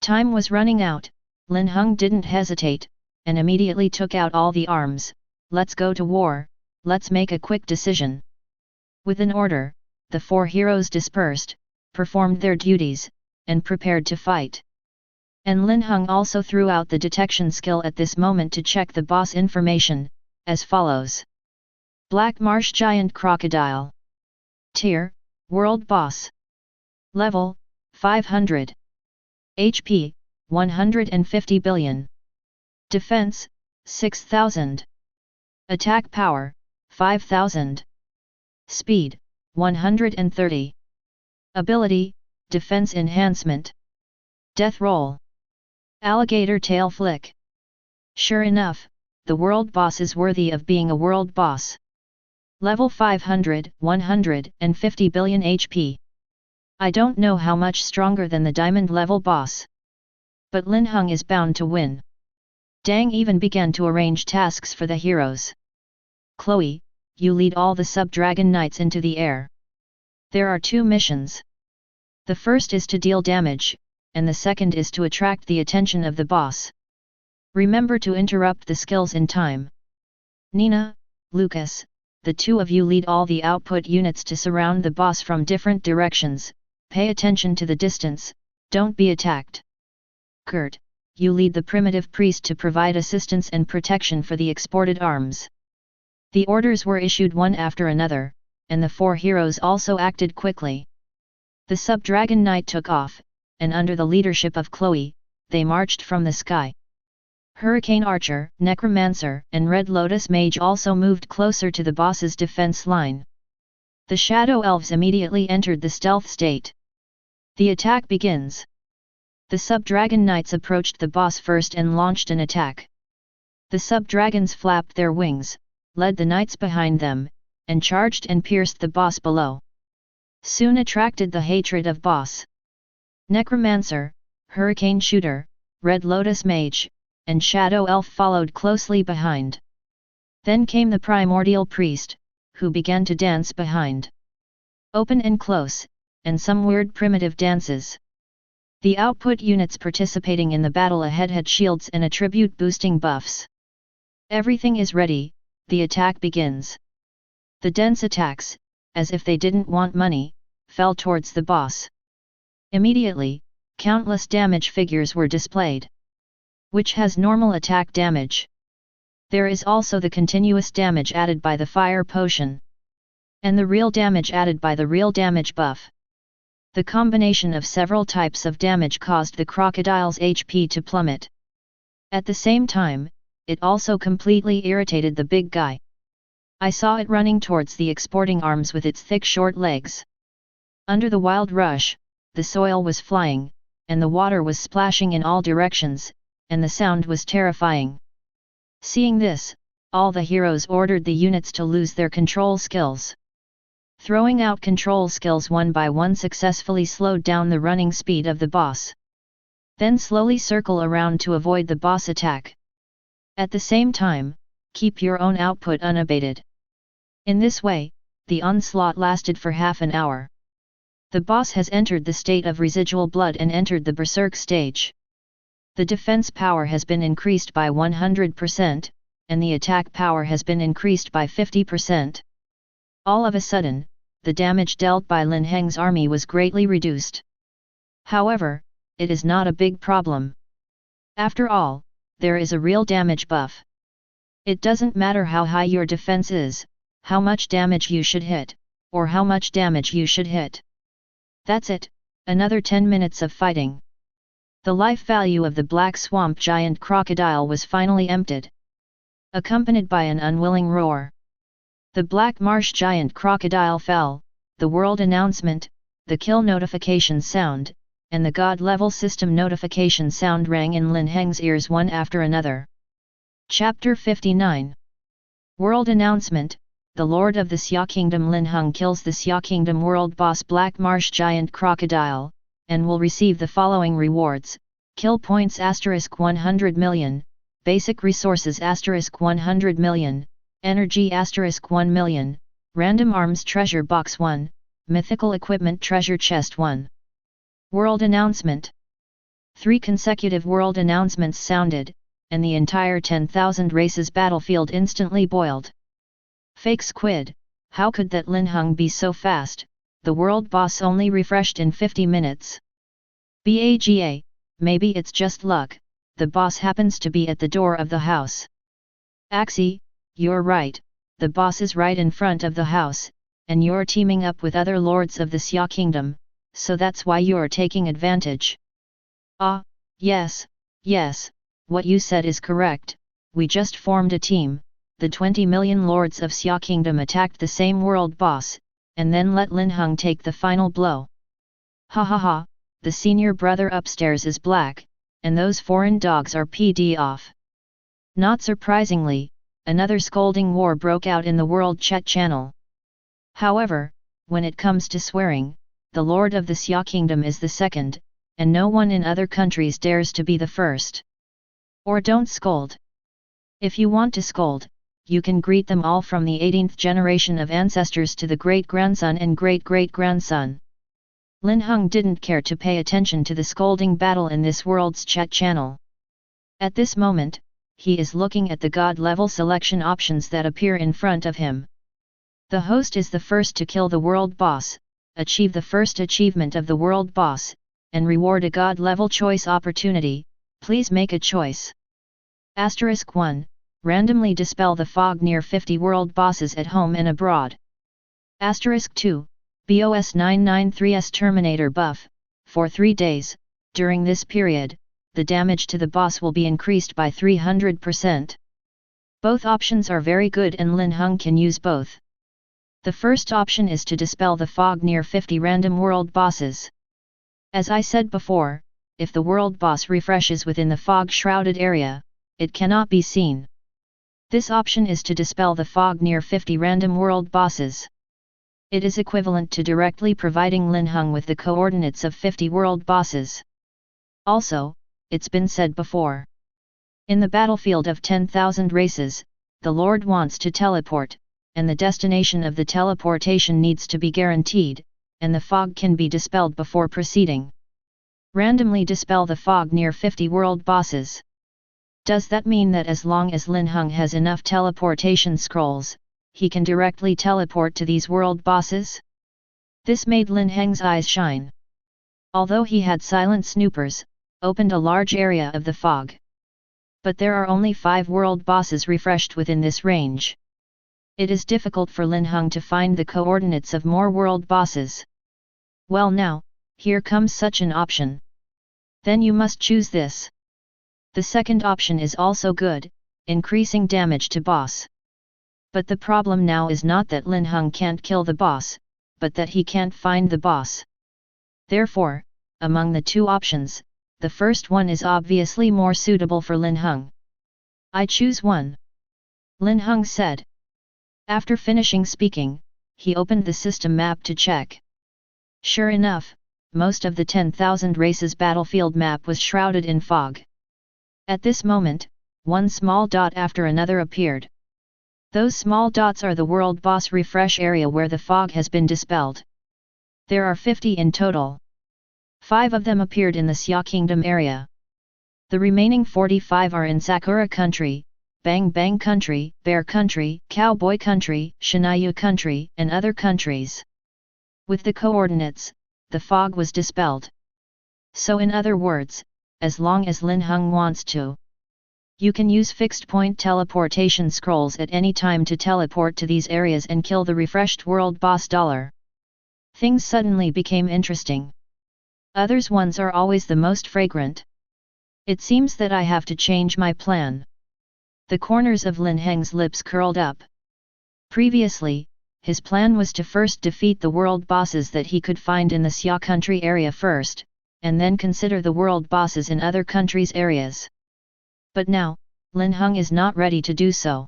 Speaker 1: Time was running out, Linhung didn't hesitate, and immediately took out all the arms. Let's go to war, let's make a quick decision. With an order, the 4 heroes dispersed, performed their duties, and prepared to fight. And Linhung also threw out the detection skill at this moment to check the boss information, as follows. Black Marsh Giant Crocodile. Tier, World Boss. Level, 500. HP, 150 billion. Defense, 6000. Attack power, 5000. Speed, 130. Ability, Defense Enhancement. Death Roll. Alligator Tail Flick. Sure enough, the world boss is worthy of being a world boss. Level 500, 150 billion HP. I don't know how much stronger than the diamond level boss. But Linhung is bound to win. Dang even began to arrange tasks for the heroes. Chloe, you lead all the sub-dragon knights into the air. There are 2 missions. The first is to deal damage, and the second is to attract the attention of the boss. Remember to interrupt the skills in time. Nina, Lucas, the 2 of you lead all the output units to surround the boss from different directions. Pay attention to the distance, don't be attacked. Kurt, you lead the primitive priest to provide assistance and protection for the exported arms. The orders were issued one after another, and the 4 heroes also acted quickly. The sub-dragon knight took off, and under the leadership of Chloe, they marched from the sky. Hurricane Archer, Necromancer, and Red Lotus Mage also moved closer to the boss's defense line. The Shadow Elves immediately entered the stealth state. The attack begins. The sub-dragon knights approached the boss first and launched an attack. The sub-dragons flapped their wings, led the knights behind them, and charged and pierced the boss below. Soon attracted the hatred of boss. Necromancer, Hurricane Shooter, Red Lotus Mage, and Shadow Elf followed closely behind. Then came the Primordial Priest, who began to dance behind. Open and close, and some weird primitive dances. The output units participating in the battle ahead had shields and attribute boosting buffs. Everything is ready, the attack begins. The dense attacks, as if they didn't want money, fell towards the boss. Immediately, countless damage figures were displayed. Which has normal attack damage. There is also the continuous damage added by the fire potion. And the real damage added by the real damage buff. The combination of several types of damage caused the crocodile's HP to plummet. At the same time, it also completely irritated the big guy. I saw it running towards the exporting arms with its thick short legs. Under the wild rush, the soil was flying, and the water was splashing in all directions, and the sound was terrifying. Seeing this, all the heroes ordered the units to lose their control skills. Throwing out control skills one by one successfully slowed down the running speed of the boss. Then slowly circle around to avoid the boss attack. At the same time, keep your own output unabated. In this way, the onslaught lasted for half an hour. The boss has entered the state of residual blood and entered the berserk stage. The defense power has been increased by 100%, and the attack power has been increased by 50%. All of a sudden, the damage dealt by Lin Heng's army was greatly reduced. However, it is not a big problem. After all, there is a real damage buff. It doesn't matter how high your defense is, how much damage you should hit, or how much damage you should hit. That's it, another 10 minutes of fighting. The life value of the black swamp giant crocodile was finally emptied. Accompanied by an unwilling roar. The black marsh giant crocodile fell, the world announcement, the kill notification sound, and the god-level system notification sound rang in Lin Heng's ears one after another. Chapter 59. World announcement, the Lord of the Xia Kingdom Linhung kills the Xia Kingdom world boss Black Marsh Giant Crocodile, and will receive the following rewards, kill points *100 million, basic resources *100 million, energy *1 million, random arms treasure box 1, mythical equipment treasure chest 1. World announcement. 3 consecutive world announcements sounded, and the entire 10,000 races battlefield instantly boiled. Fake squid, how could that Linhung be so fast? The world boss only refreshed in 50 minutes. BAGA, maybe it's just luck, the boss happens to be at the door of the house. Axie, you're right, the boss is right in front of the house, and you're teaming up with other lords of the Xia kingdom, so that's why you're taking advantage. Ah, yes, what you said is correct, we just formed a team, the 20 million lords of Xia kingdom attacked the same world boss, and then let Linhung take the final blow. Ha ha ha, the senior brother upstairs is black, and those foreign dogs are PD off. Not surprisingly, another scolding war broke out in the World Chat channel. However, when it comes to swearing, the Lord of the Xia Kingdom is the second, and no one in other countries dares to be the first. Or don't scold. If you want to scold, you can greet them all from the 18th generation of ancestors to the great-grandson and great-great-grandson. Linhung didn't care to pay attention to the scolding battle in this World's Chat channel. At this moment, he is looking at the God-level selection options that appear in front of him. The host is the first to kill the world boss, achieve the first achievement of the world boss, and reward a God-level choice opportunity. Please make a choice. Asterisk 1. Randomly dispel the fog near 50 world bosses at home and abroad. Asterisk 2. BOS 993's Terminator buff, for 3 days. During this period, the damage to the boss will be increased by 300%. Both options are very good and Linhung can use both. The first option is to dispel the fog near 50 random world bosses. As I said before, if the world boss refreshes within the fog-shrouded area, it cannot be seen. This option is to dispel the fog near 50 random world bosses. It is equivalent to directly providing Linhung with the coordinates of 50 world bosses. Also, it's been said before. In the battlefield of 10,000 races, the Lord wants to teleport, and the destination of the teleportation needs to be guaranteed, and the fog can be dispelled before proceeding. Randomly dispel the fog near 50 world bosses. Does that mean that as long as Linhung has enough teleportation scrolls, he can directly teleport to these world bosses? This made Lin Heng's eyes shine. Although he had silent snoopers, opened a large area of the fog. But there are only 5 world bosses refreshed within this range. It is difficult for Linhung to find the coordinates of more world bosses. Well now, here comes such an option. Then you must choose this. The second option is also good, increasing damage to boss. But the problem now is not that Linhung can't kill the boss, but that he can't find the boss. Therefore, among the two options, the first one is obviously more suitable for Linhung. I choose one. Linhung said. After finishing speaking, he opened the system map to check. Sure enough, most of the 10,000 races battlefield map was shrouded in fog. At this moment, one small dot after another appeared. Those small dots are the world boss refresh area where the fog has been dispelled. There are 50 in total. 5 of them appeared in the Xia Kingdom area. The remaining 45 are in Sakura Country, Bang Bang Country, Bear Country, Cowboy Country, Shinayu Country, and other countries. With the coordinates, the fog was dispelled. So in other words, as long as Linhung wants to, you can use fixed-point teleportation scrolls at any time to teleport to these areas and kill the refreshed world boss $. Things suddenly became interesting. Others ones are always the most fragrant. It seems that I have to change my plan. The corners of Lin Heng's lips curled up. Previously, his plan was to first defeat the world bosses that he could find in the Xia country area first, and then consider the world bosses in other countries' areas. But now, Linhung is not ready to do so.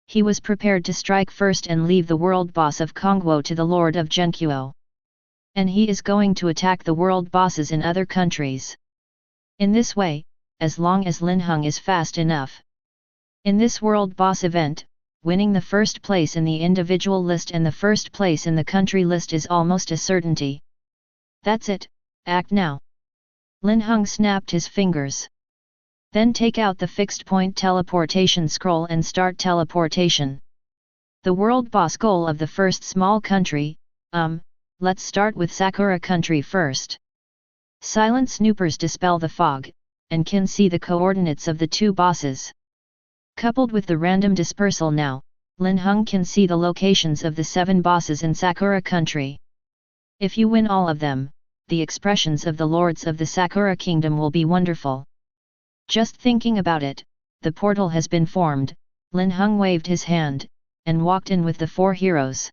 Speaker 1: He was prepared to strike first and leave the world boss of Kongguo to the Lord of Zhenqiu. And he is going to attack the world bosses in other countries. In this way, as long as Linhung is fast enough. In this world boss event, winning the first place in the individual list and the first place in the country list is almost a certainty. That's it, act now. Linhung snapped his fingers. Then take out the fixed point teleportation scroll and start teleportation. The world boss goal of the first small country, let's start with Sakura country first. Silent snoopers dispel the fog, and can see the coordinates of the two bosses. Coupled with the random dispersal now, Linhung can see the locations of the 7 bosses in Sakura country. If you win all of them, the expressions of the lords of the Sakura kingdom will be wonderful. Just thinking about it, the portal has been formed. Linhung waved his hand, and walked in with the 4 heroes.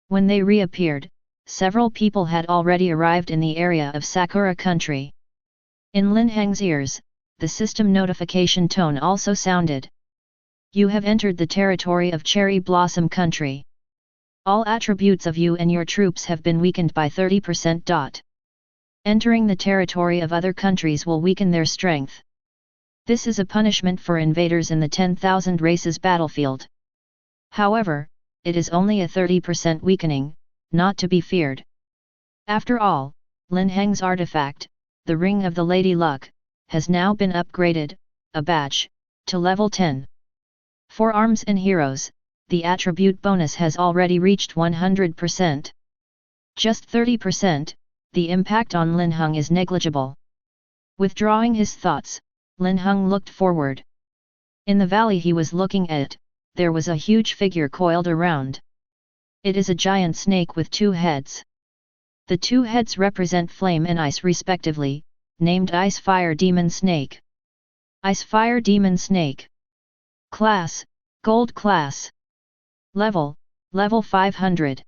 Speaker 1: When they reappeared, several people had already arrived in the area of Sakura country. In Lin Heng's ears, the system notification tone also sounded. You have entered the territory of Cherry Blossom country. All attributes of you and your troops have been weakened by 30%. Entering the territory of other countries will weaken their strength. This is a punishment for invaders in the 10,000 races battlefield. However, it is only a 30% weakening, not to be feared. After all, Lin Heng's artifact, the Ring of the Lady Luck, has now been upgraded, a badge, to level 10. For arms and heroes, the attribute bonus has already reached 100%. Just 30%, the impact on Linhung is negligible. Withdrawing his thoughts, Linhung looked forward. In the valley he was looking at, there was a huge figure coiled around. It is a giant snake with 2 heads. The 2 heads represent flame and ice respectively, named Ice Fire Demon Snake. Ice Fire Demon Snake. Class, Gold Class. Level, Level 500.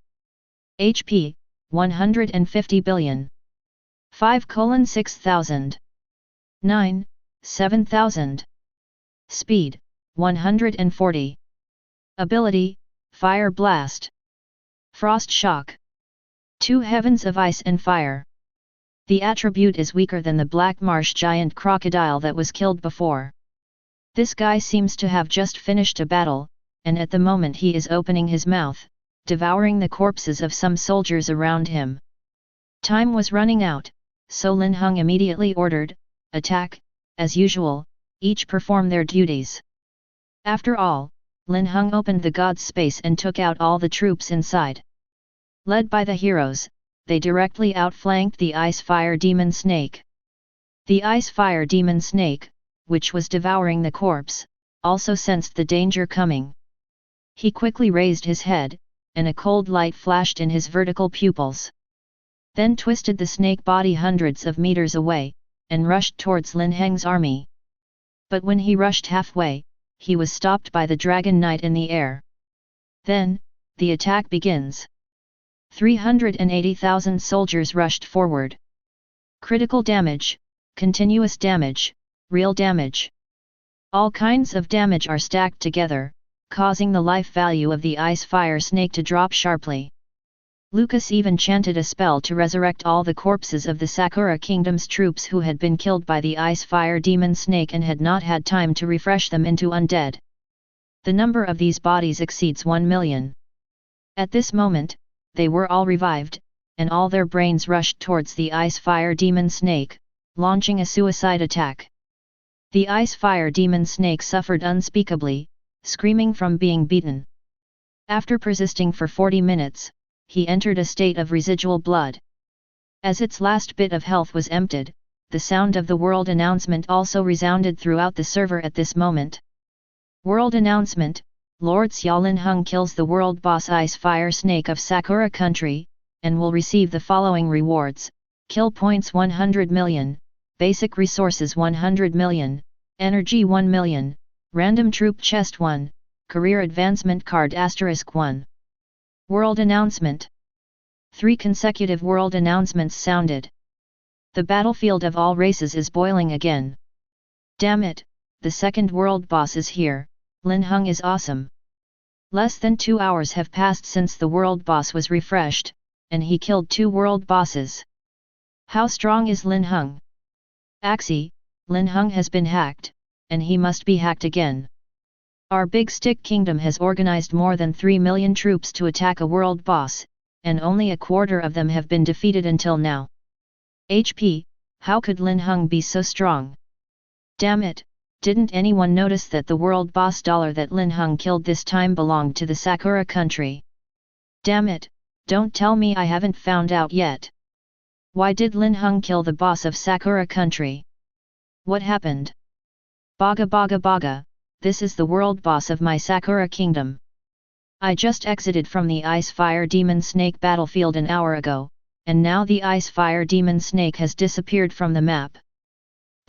Speaker 1: HP, 150 billion. 5:6000. 9, 7000. Speed, 140. Ability, Fire Blast. Frost Shock. 2 heavens of ice and fire. The attribute is weaker than the Black Marsh giant crocodile that was killed before. This guy seems to have just finished a battle, and at the moment he is opening his mouth, devouring the corpses of some soldiers around him. Time was running out, so Linhung immediately ordered, attack, as usual, each perform their duties. After all, Linhung opened the god's space and took out all the troops inside. Led by the heroes, they directly outflanked the Ice Fire Demon Snake. The Ice Fire Demon Snake, which was devouring the corpse, also sensed the danger coming. He quickly raised his head, and a cold light flashed in his vertical pupils. Then twisted the snake body hundreds of meters away, and rushed towards Lin Heng's army. But when he rushed halfway, he was stopped by the Dragon Knight in the air. Then, the attack begins. 380,000 soldiers rushed forward. Critical damage, continuous damage, real damage. All kinds of damage are stacked together, causing the life value of the Ice Fire Snake to drop sharply. Lucas even chanted a spell to resurrect all the corpses of the Sakura Kingdom's troops who had been killed by the Ice Fire Demon Snake and had not had time to refresh them into undead. The number of these bodies exceeds 1 million. At this moment, they were all revived, and all their brains rushed towards the Ice Fire Demon Snake, launching a suicide attack. The Ice Fire Demon Snake suffered unspeakably, screaming from being beaten. After persisting for 40 minutes, he entered a state of residual blood. As its last bit of health was emptied, the sound of the world announcement also resounded throughout the server at this moment. World announcement: Lord Xiao Linhung kills the world boss Ice Fire Snake of Sakura country, and will receive the following rewards: kill points 100 million, basic resources 100 million, energy 1 million, random troop chest 1, career advancement card *1. World announcement. 3 consecutive world announcements sounded. The battlefield of all races is boiling again. Damn it, the second world boss is here. Linhung is awesome. Less than 2 hours have passed since the world boss was refreshed, and he killed 2 world bosses. How strong is Linhung? Axie, Linhung has been hacked, and he must be hacked again. Our Big Stick Kingdom has organized more than 3 million troops to attack a world boss, and only a quarter of them have been defeated until now. HP, how could Linhung be so strong? Damn it, didn't anyone notice that the world boss dollar that Linhung killed this time belonged to the Sakura country? Damn it, don't tell me I haven't found out yet. Why did Linhung kill the boss of Sakura country? What happened? Baga baga baga, this is the world boss of my Sakura kingdom. I just exited from the Ice Fire Demon Snake battlefield an hour ago, and now the Ice Fire Demon Snake has disappeared from the map.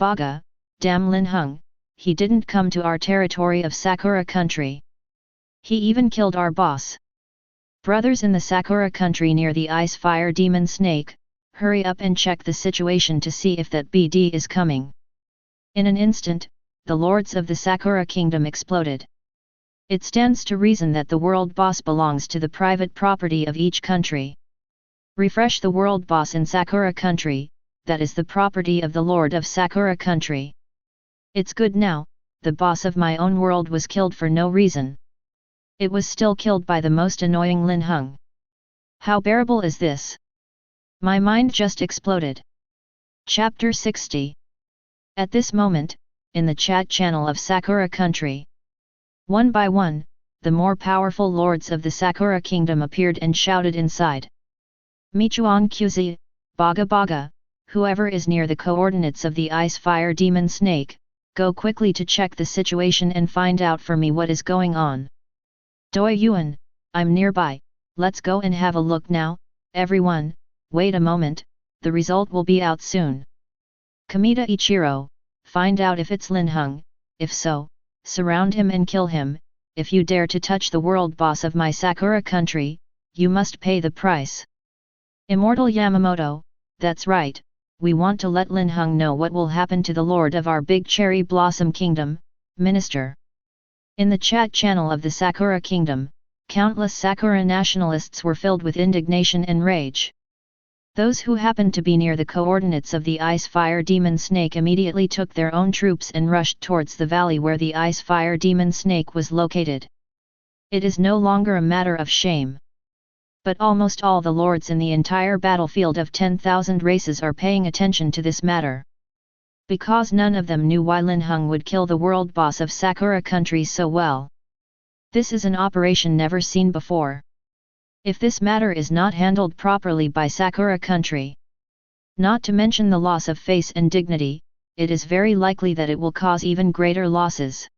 Speaker 1: Baga, damn Linhung, he didn't come to our territory of Sakura country. He even killed our boss. Brothers in the Sakura country near the Ice Fire Demon Snake, hurry up and check the situation to see if that BD is coming. In an instant, the lords of the Sakura kingdom exploded. It stands to reason that the world boss belongs to the private property of each country. Refresh the world boss in Sakura country, that is the property of the lord of Sakura country. It's good now, the boss of my own world was killed for no reason. It was still killed by the most annoying Linhung. How bearable is this? My mind just exploded. Chapter 60. At this moment, in the chat channel of Sakura country, one by one, the more powerful lords of the Sakura kingdom appeared and shouted inside. Michuan Qzi, Baga Baga, whoever is near the coordinates of the Ice Fire Demon Snake, go quickly to check the situation and find out for me what is going on. Doi Yuan, I'm nearby, let's go and have a look now. Everyone, wait a moment, the result will be out soon. Kamita Ichiro, find out if it's Linhung, if so, surround him and kill him. If you dare to touch the world boss of my Sakura country, you must pay the price. Immortal Yamamoto, that's right, we want to let Linhung know what will happen to the lord of our big cherry blossom kingdom, minister. In the chat channel of the Sakura kingdom, countless Sakura nationalists were filled with indignation and rage. Those who happened to be near the coordinates of the Ice Fire Demon Snake immediately took their own troops and rushed towards the valley where the Ice Fire Demon Snake was located. It is no longer a matter of shame. But almost all the lords in the entire battlefield of 10,000 races are paying attention to this matter. Because none of them knew why Linhung would kill the world boss of Sakura country so well. This is an operation never seen before. If this matter is not handled properly by Sakura country, not to mention the loss of face and dignity, it is very likely that it will cause even greater losses.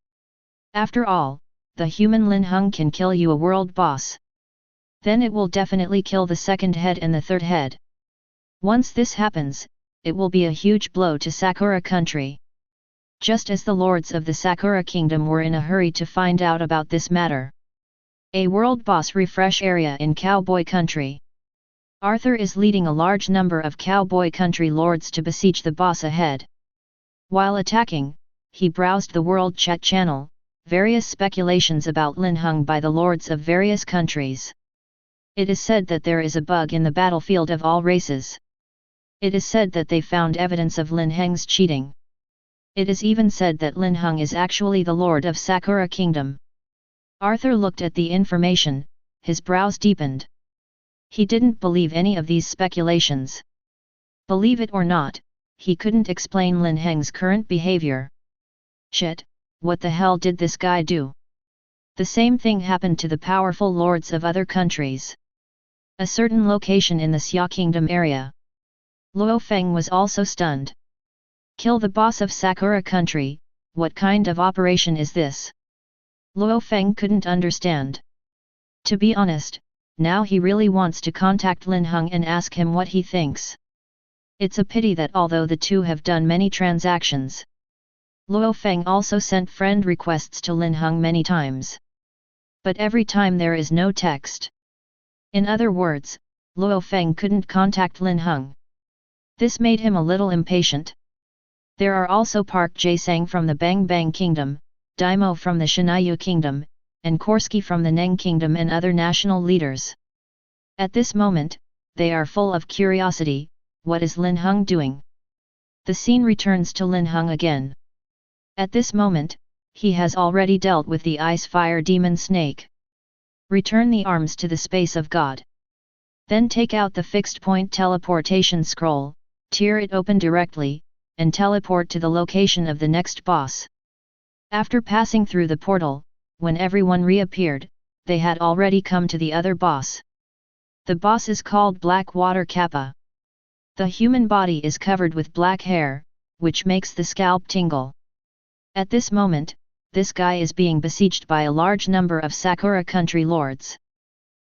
Speaker 1: After all, the human Linhung can kill you a world boss. Then it will definitely kill the second head and the third head. Once this happens, it will be a huge blow to Sakura country. Just as the lords of the Sakura kingdom were in a hurry to find out about this matter. A world boss refresh area in Cowboy Country. Arthur is leading a large number of Cowboy Country lords to besiege the boss ahead. While attacking, he browsed the world chat channel, various speculations about Linhung by the lords of various countries. It is said that there is a bug in the battlefield of all races. It is said that they found evidence of Lin Heng's cheating. It is even said that Linhung is actually the lord of Sakura kingdom. Arthur looked at the information, his brows deepened. He didn't believe any of these speculations. Believe it or not, he couldn't explain Lin Heng's current behavior. Shit, what the hell did this guy do? The same thing happened to the powerful lords of other countries. A certain location in the Xia Kingdom area. Luo Feng was also stunned. Kill the boss of Sakura country, what kind of operation is this? Luo Feng couldn't understand. To be honest, now he really wants to contact Linhung and ask him what he thinks. It's a pity that although the two have done many transactions, Luo Feng also sent friend requests to Linhung many times. But every time there is no text. In other words, Luo Feng couldn't contact Linhung. This made him a little impatient. There are also Park Jae-sang from the Bang Bang Kingdom, Daimo from the Shinayu Kingdom, and Korsky from the Neng Kingdom and other national leaders. At this moment, they are full of curiosity, what is Linhung doing? The scene returns to Linhung again. At this moment, he has already dealt with the Ice Fire Demon Snake. Return the arms to the space of God. Then take out the fixed point teleportation scroll, tear it open directly, and teleport to the location of the next boss. After passing through the portal, when everyone reappeared, they had already come to the other boss. The boss is called Blackwater Kappa. The human body is covered with black hair, which makes the scalp tingle. At this moment, this guy is being besieged by a large number of Sakura country lords.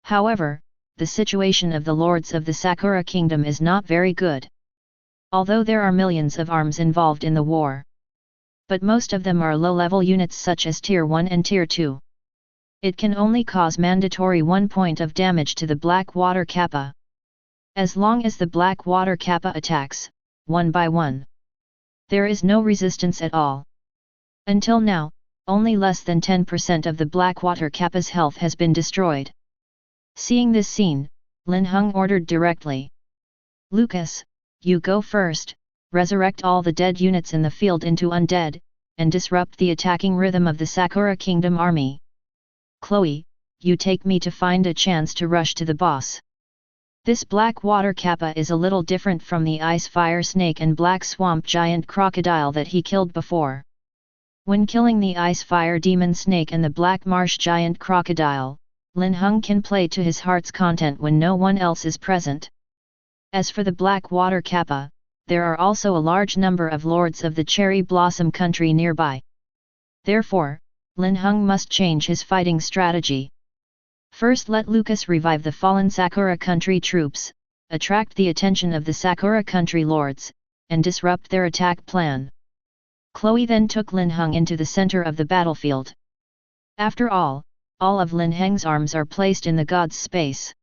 Speaker 1: However, the situation of the lords of the Sakura kingdom is not very good. Although there are millions of arms involved in the war, but most of them are low-level units such as Tier 1 and Tier 2. It can only cause mandatory 1 point of damage to the Black Water Kappa. As long as the Black Water Kappa attacks, one by one, there is no resistance at all. Until now, only less than 10% of the Black Water Kappa's health has been destroyed. Seeing this scene, Linhung ordered directly. Lucas, you go first, resurrect all the dead units in the field into undead, and disrupt the attacking rhythm of the Sakura Kingdom army. Chloe, you take me to find a chance to rush to the boss. This Black Water Kappa is a little different from the Ice Fire Snake and Black Swamp Giant Crocodile that he killed before. When killing the Ice Fire Demon Snake and the Black Marsh Giant Crocodile, Linhung can play to his heart's content when no one else is present. As for the Black Water Kappa, there are also a large number of lords of the Cherry Blossom country nearby. Therefore, Linhung must change his fighting strategy. First, let Lucas revive the fallen Sakura country troops, attract the attention of the Sakura country lords, and disrupt their attack plan. Chloe then took Linhung into the center of the battlefield. After all of Lin Heng's arms are placed in the god's space.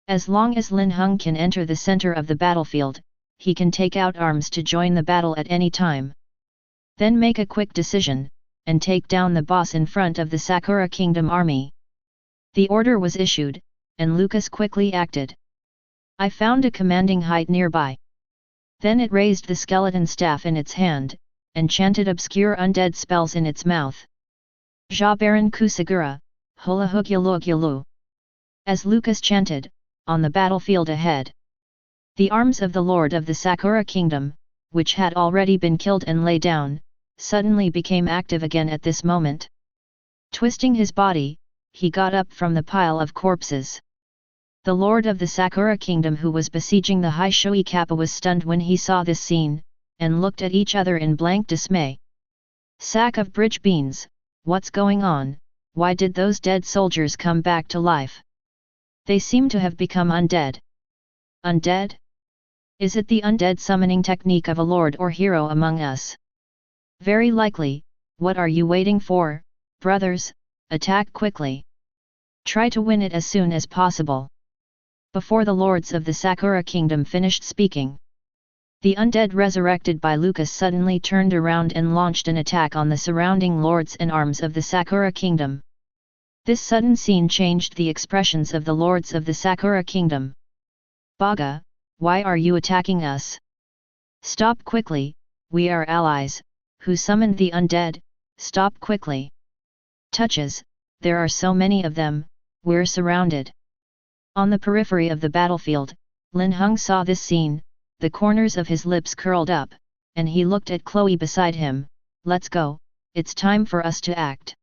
Speaker 1: As long as Linhung can enter the center of the battlefield, he can take out arms to join the battle at any time. Then make a quick decision, and take down the boss in front of the Sakura Kingdom army. The order was issued, and Lucas quickly acted. I found a commanding height nearby. Then it raised the skeleton staff in its hand, and chanted obscure undead spells in its mouth. Jabaran Kusagura, Hula Hogyalogyalu. As Lucas chanted, on the battlefield ahead, the arms of the Lord of the Sakura Kingdom, which had already been killed and lay down, suddenly became active again at this moment. Twisting his body, he got up from the pile of corpses. The Lord of the Sakura Kingdom who was besieging the High Shui Kappa was stunned when he saw this scene, and looked at each other in blank dismay. Sack of bridge beans, what's going on? Why did those dead soldiers come back to life? They seem to have become undead. Undead? Is it the undead summoning technique of a lord or hero among us? Very likely. What are you waiting for, brothers? Attack quickly. Try to win it as soon as possible. Before the lords of the Sakura Kingdom finished speaking, the undead resurrected by Lucas suddenly turned around and launched an attack on the surrounding lords and arms of the Sakura Kingdom. This sudden scene changed the expressions of the lords of the Sakura Kingdom. Baga, why are you attacking us? Stop quickly, we are allies. Who summoned the undead? Stop quickly. Touches, there are so many of them, we're surrounded. On the periphery of the battlefield, Linhung saw this scene, the corners of his lips curled up, and he looked at Chloe beside him. Let's go, it's time for us to act.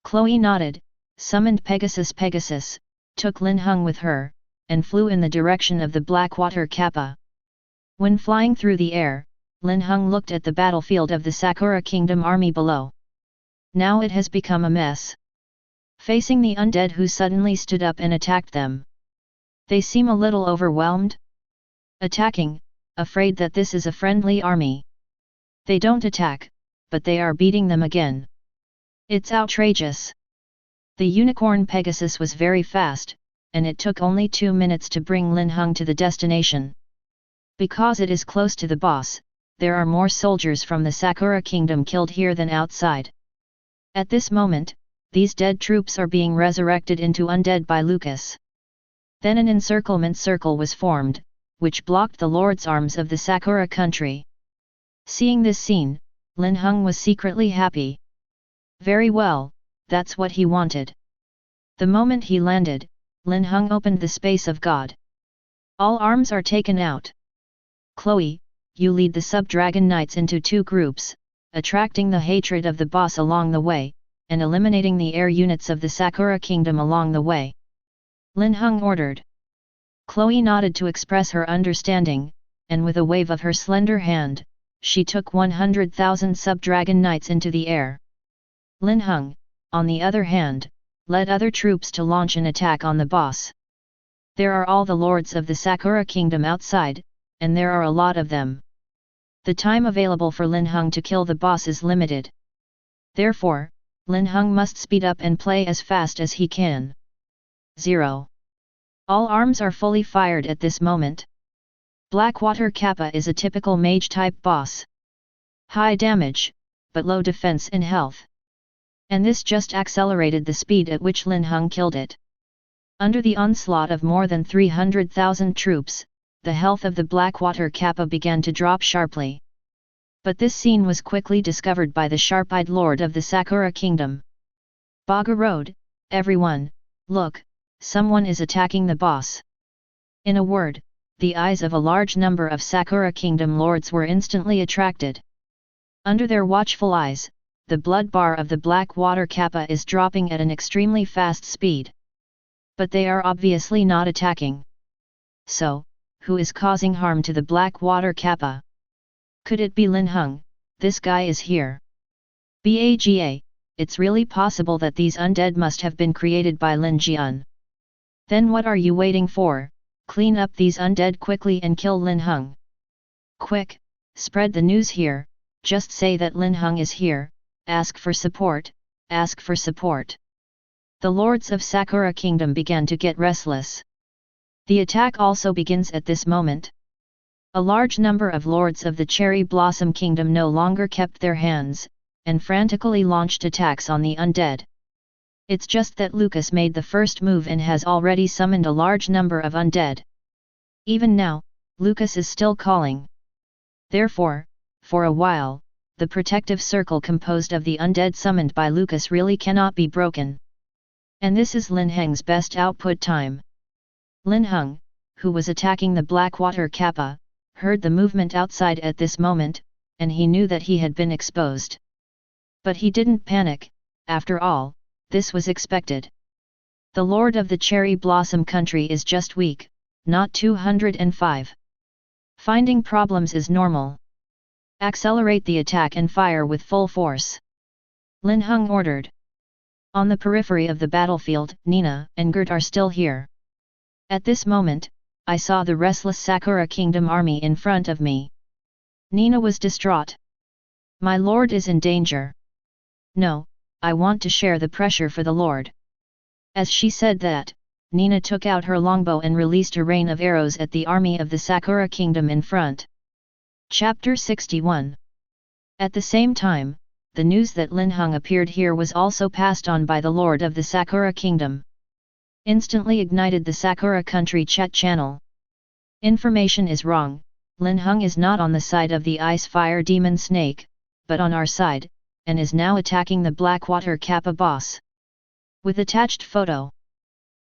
Speaker 1: Chloe nodded, summoned Pegasus, took Linhung with her, and flew in the direction of the Blackwater Kappa. When flying through the air, Linhung looked at the battlefield of the Sakura Kingdom army below. Now it has become a mess. Facing the undead who suddenly stood up and attacked them, they seem a little overwhelmed. Attacking, afraid that this is a friendly army. They don't attack, but they are beating them again. It's outrageous. The unicorn Pegasus was very fast, and it took only 2 minutes to bring Linhung to the destination. Because it is close to the boss, there are more soldiers from the Sakura Kingdom killed here than outside. At this moment, these dead troops are being resurrected into undead by Lucas. Then an encirclement circle was formed, which blocked the Lord's arms of the Sakura country. Seeing this scene, Linhung was secretly happy. Very well, that's what he wanted. The moment he landed, Linhung opened the space of God. All arms are taken out. Chloe, you lead the sub-dragon knights into 2 groups, attracting the hatred of the boss along the way, and eliminating the air units of the Sakura Kingdom along the way. Linhung ordered. Chloe nodded to express her understanding, and with a wave of her slender hand, she took 100,000 sub-dragon knights into the air. Linhung, on the other hand, led other troops to launch an attack on the boss. There are all the lords of the Sakura kingdom outside, and there are a lot of them. The time available for Linhung to kill the boss is limited. Therefore, Linhung must speed up and play as fast as he can. 0. All arms are fully fired at this moment. Blackwater Kappa is a typical mage-type boss. High damage, but low defense and health. And this just accelerated the speed at which Linhung killed it. Under the onslaught of more than 300,000 troops, the health of the Blackwater Kappa began to drop sharply. But this scene was quickly discovered by the sharp-eyed lord of the Sakura kingdom. Baga Road, everyone, look, someone is attacking the boss. In a word, the eyes of a large number of Sakura kingdom lords were instantly attracted. Under their watchful eyes, the blood bar of the Blackwater Kappa is dropping at an extremely fast speed. But they are obviously not attacking. So, who is causing harm to the Blackwater Kappa? Could it be Linhung? This guy is here. Baga, it's really possible that these undead must have been created by Lin Jian. Then what are you waiting for? Clean up these undead quickly and kill Linhung. Quick, spread the news here, just say that Linhung is here, ask for support, ask for support. The lords of Sakura Kingdom began to get restless. The attack also begins at this moment. A large number of lords of the Cherry Blossom Kingdom no longer kept their hands, and frantically launched attacks on the undead. It's just that Lucas made the first move and has already summoned a large number of undead. Even now, Lucas is still calling. Therefore, for a while, the protective circle composed of the undead summoned by Lucas really cannot be broken. And this is Lin Heng's best output time. Linhung, who was attacking the Blackwater Kappa, heard the movement outside at this moment, and he knew that he had been exposed. But he didn't panic, after all, this was expected. The Lord of the Cherry Blossom Country is just weak, not 205. Finding problems is normal. Accelerate the attack and fire with full force. Linhung ordered. On the periphery of the battlefield, Nina and Gert are still here. At this moment, I saw the restless Sakura Kingdom army in front of me. Nina was distraught. My lord is in danger. No, I want to share the pressure for the lord. As she said that, Nina took out her longbow and released a rain of arrows at the army of the Sakura Kingdom in front. Chapter 61. At the same time, the news that Linhung appeared here was also passed on by the lord of the Sakura Kingdom. Instantly ignited the Sakura Country chat channel. Information is wrong, Linhung is not on the side of the Ice Fire Demon Snake, but on our side, and is now attacking the Blackwater Kappa boss. With attached photo.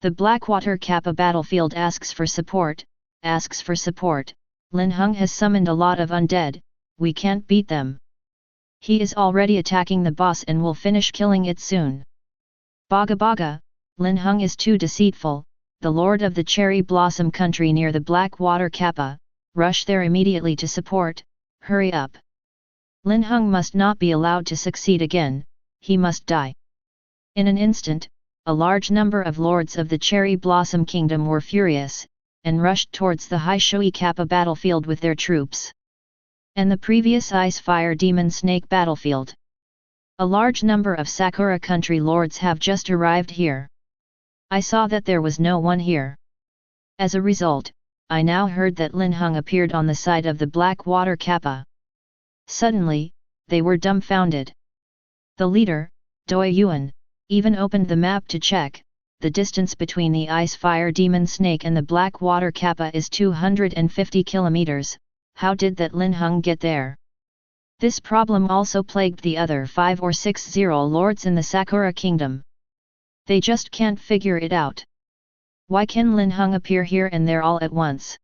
Speaker 1: The Blackwater Kappa battlefield asks for support, Linhung has summoned a lot of undead, we can't beat them. He is already attacking the boss and will finish killing it soon. Baga Baga, Linhung is too deceitful, the lord of the Cherry Blossom Country near the Blackwater Kappa, rush there immediately to support, hurry up. Linhung must not be allowed to succeed again, he must die. In an instant, a large number of lords of the Cherry Blossom Kingdom were furious, and rushed towards the Haishui Kappa battlefield with their troops. And the previous Ice Fire Demon Snake battlefield. A large number of Sakura Country lords have just arrived here. I saw that there was no one here. As a result, I now heard that Linhung appeared on the side of the Blackwater Kappa. Suddenly, they were dumbfounded. The leader, Doi Yuan, even opened the map to check. The distance between the Ice Fire Demon Snake and the Blackwater Kappa is 250 kilometers, how did that Linhung get there? This problem also plagued the other 5 or 6 lords in the Sakura Kingdom. They just can't figure it out. Why can Linhung appear here and there all at once?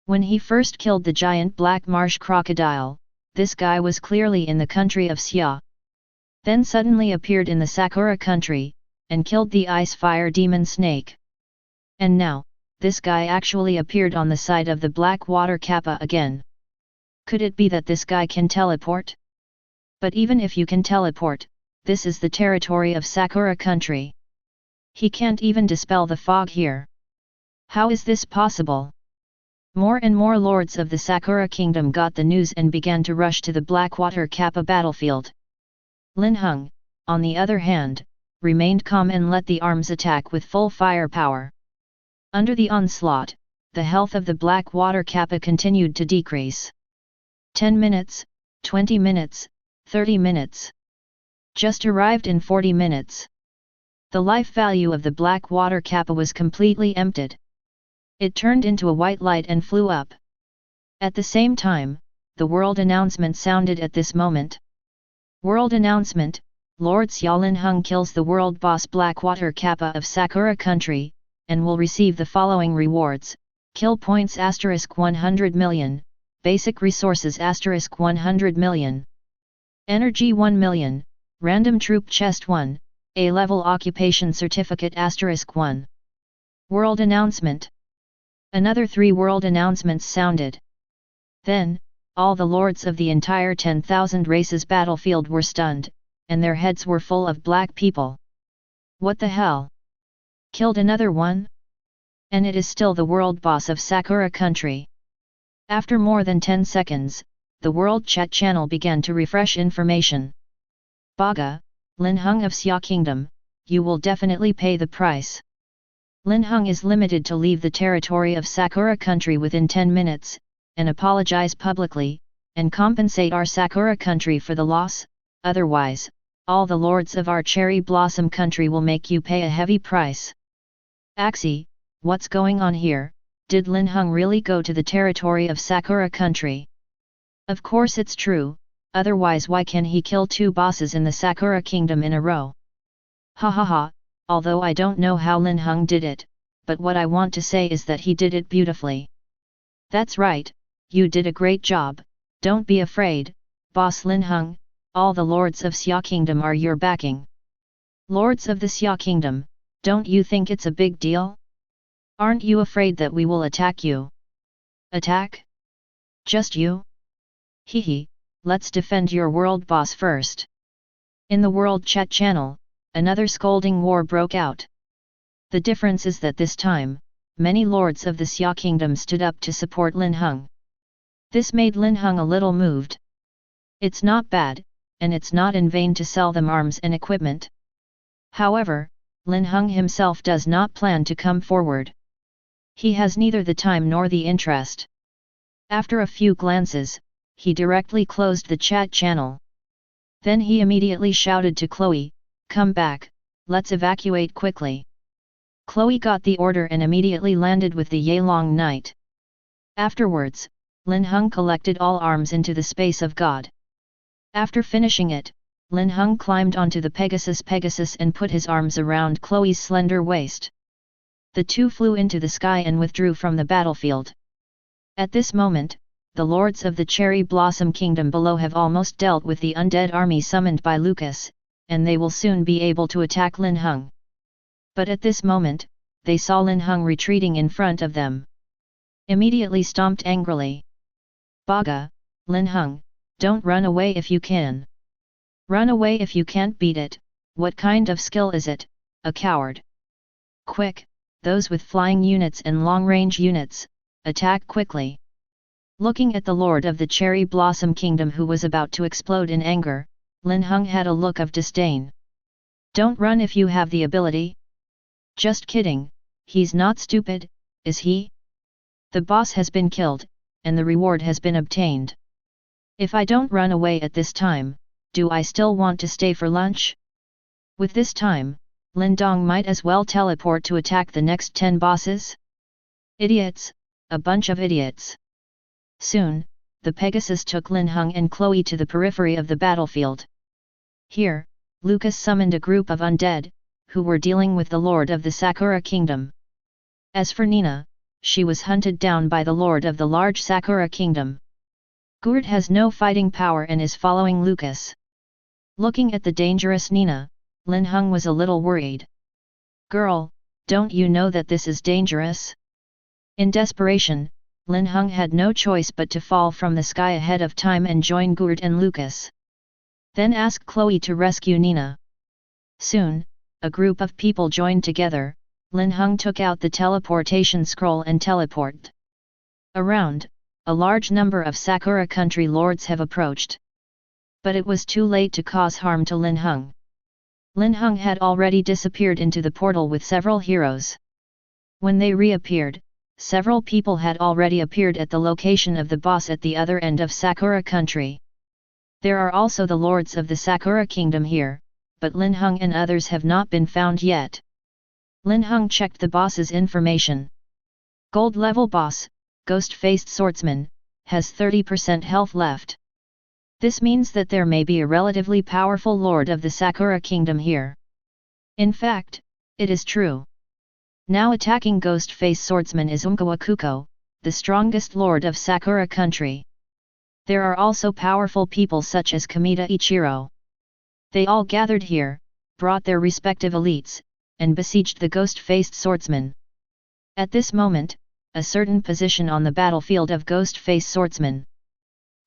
Speaker 1: When he first killed the giant black marsh crocodile, this guy was clearly in the country of Xia. Then suddenly appeared in the Sakura country, and killed the Ice Fire Demon Snake. And now, this guy actually appeared on the side of the black water kappa again. Could it be that this guy can teleport? But even if you can teleport, this is the territory of Sakura country. He can't even dispel the fog here. How is this possible? More and more lords of the Sakura kingdom got the news and began to rush to the Blackwater Kappa battlefield. Linhung, on the other hand, remained calm and let the arms attack with full firepower. Under the onslaught, the health of the Blackwater Kappa continued to decrease. 10 minutes, 20 minutes, 30 minutes. Just arrived in 40 minutes. The life value of the Blackwater Kappa was completely emptied. It turned into a white light and flew up. At the same time, the world announcement sounded at this moment. World announcement: Lord Xiao Linhung kills the world boss Blackwater Kappa of Sakura country, and will receive the following rewards: kill points *100 million, basic resources *100 million, energy 1 million, random troop chest 1, A-level occupation certificate *1. World announcement. Another 3 world announcements sounded. Then, all the lords of the entire 10,000 races battlefield were stunned, and their heads were full of black people. What the hell? Killed another one? And it is still the world boss of Sakura country. After more than 10 seconds, the world chat channel began to refresh information. Baga, Linhung of Xia Kingdom, you will definitely pay the price. Linhung is limited to leave the territory of Sakura country within 10 minutes, and apologize publicly, and compensate our Sakura country for the loss, otherwise, all the lords of our cherry blossom country will make you pay a heavy price. Axie, what's going on here? Did Linhung really go to the territory of Sakura country? Of course it's true, otherwise why can he kill 2 bosses in the Sakura kingdom in a row? Ha ha ha. Although I don't know how Linhung did it, but what I want to say is that he did it beautifully. That's right, you did a great job, don't be afraid, boss Linhung, all the lords of Xia Kingdom are your backing. Lords of the Xia Kingdom, don't you think it's a big deal? Aren't you afraid that we will attack you? Attack? Just you? Hehe, let's defend your world boss first. In the world chat channel, another scolding war broke out. The difference is that this time, many lords of the Xia Kingdom stood up to support Linhung. This made Linhung a little moved. It's not bad, and it's not in vain to sell them arms and equipment. However, Linhung himself does not plan to come forward. He has neither the time nor the interest. After a few glances, he directly closed the chat channel. Then he immediately shouted to Chloe, "Come back, let's evacuate quickly." Chloe got the order and immediately landed with the Yelong Knight. Afterwards, Linhung collected all arms into the space of God. After finishing it, Linhung climbed onto the Pegasus and put his arms around Chloe's slender waist. The two flew into the sky and withdrew from the battlefield. At this moment, the lords of the Cherry Blossom Kingdom below have almost dealt with the undead army summoned by Lucas, and they will soon be able to attack Linhung. But at this moment, they saw Linhung retreating in front of them. Immediately stomped angrily. "Baga, Linhung, don't run away if you can. Run away if you can't beat it, what kind of skill is it, a coward? Quick, those with flying units and long-range units, attack quickly." Looking at the Lord of the Cherry Blossom Kingdom who was about to explode in anger, Linhung had a look of disdain. "Don't run if you have the ability." "Just kidding, he's not stupid, is he? The boss has been killed, and the reward has been obtained. If I don't run away at this time, do I still want to stay for lunch?" With this time, Lindong might as well teleport to attack the next 10 bosses? Idiots, a bunch of idiots. Soon, the Pegasus took Linhung and Chloe to the periphery of the battlefield. Here, Lucas summoned a group of undead, who were dealing with the Lord of the Sakura Kingdom. As for Nina, she was hunted down by the Lord of the large Sakura Kingdom. Gourd has no fighting power and is following Lucas. Looking at the dangerous Nina, Linhung was a little worried. "Girl, don't you know that this is dangerous? In desperation, Linhung had no choice but to fall from the sky ahead of time and join Gurt and Lucas. Then ask Chloe to rescue Nina. Soon, a group of people joined together. Linhung took out the teleportation scroll and teleported. Around, a large number of Sakura country lords have approached. But it was too late to cause harm to Linhung. Linhung had already disappeared into the portal with several heroes. When they reappeared, several people had already appeared at the location of the boss at the other end of Sakura country. There are also the lords of the Sakura kingdom here, but Linhung and others have not been found yet. Linhung checked the boss's information. Gold level boss, ghost-faced swordsman, has 30% health left. This means that there may be a relatively powerful lord of the Sakura kingdom here. In fact, it is true. Now attacking ghost-faced swordsman is Umkawa Kuko, the strongest lord of Sakura country. There are also powerful people such as Kamita Ichiro. They all gathered here, brought their respective elites, and besieged the ghost-faced swordsman. At this moment, a certain position on the battlefield of ghost-faced swordsman.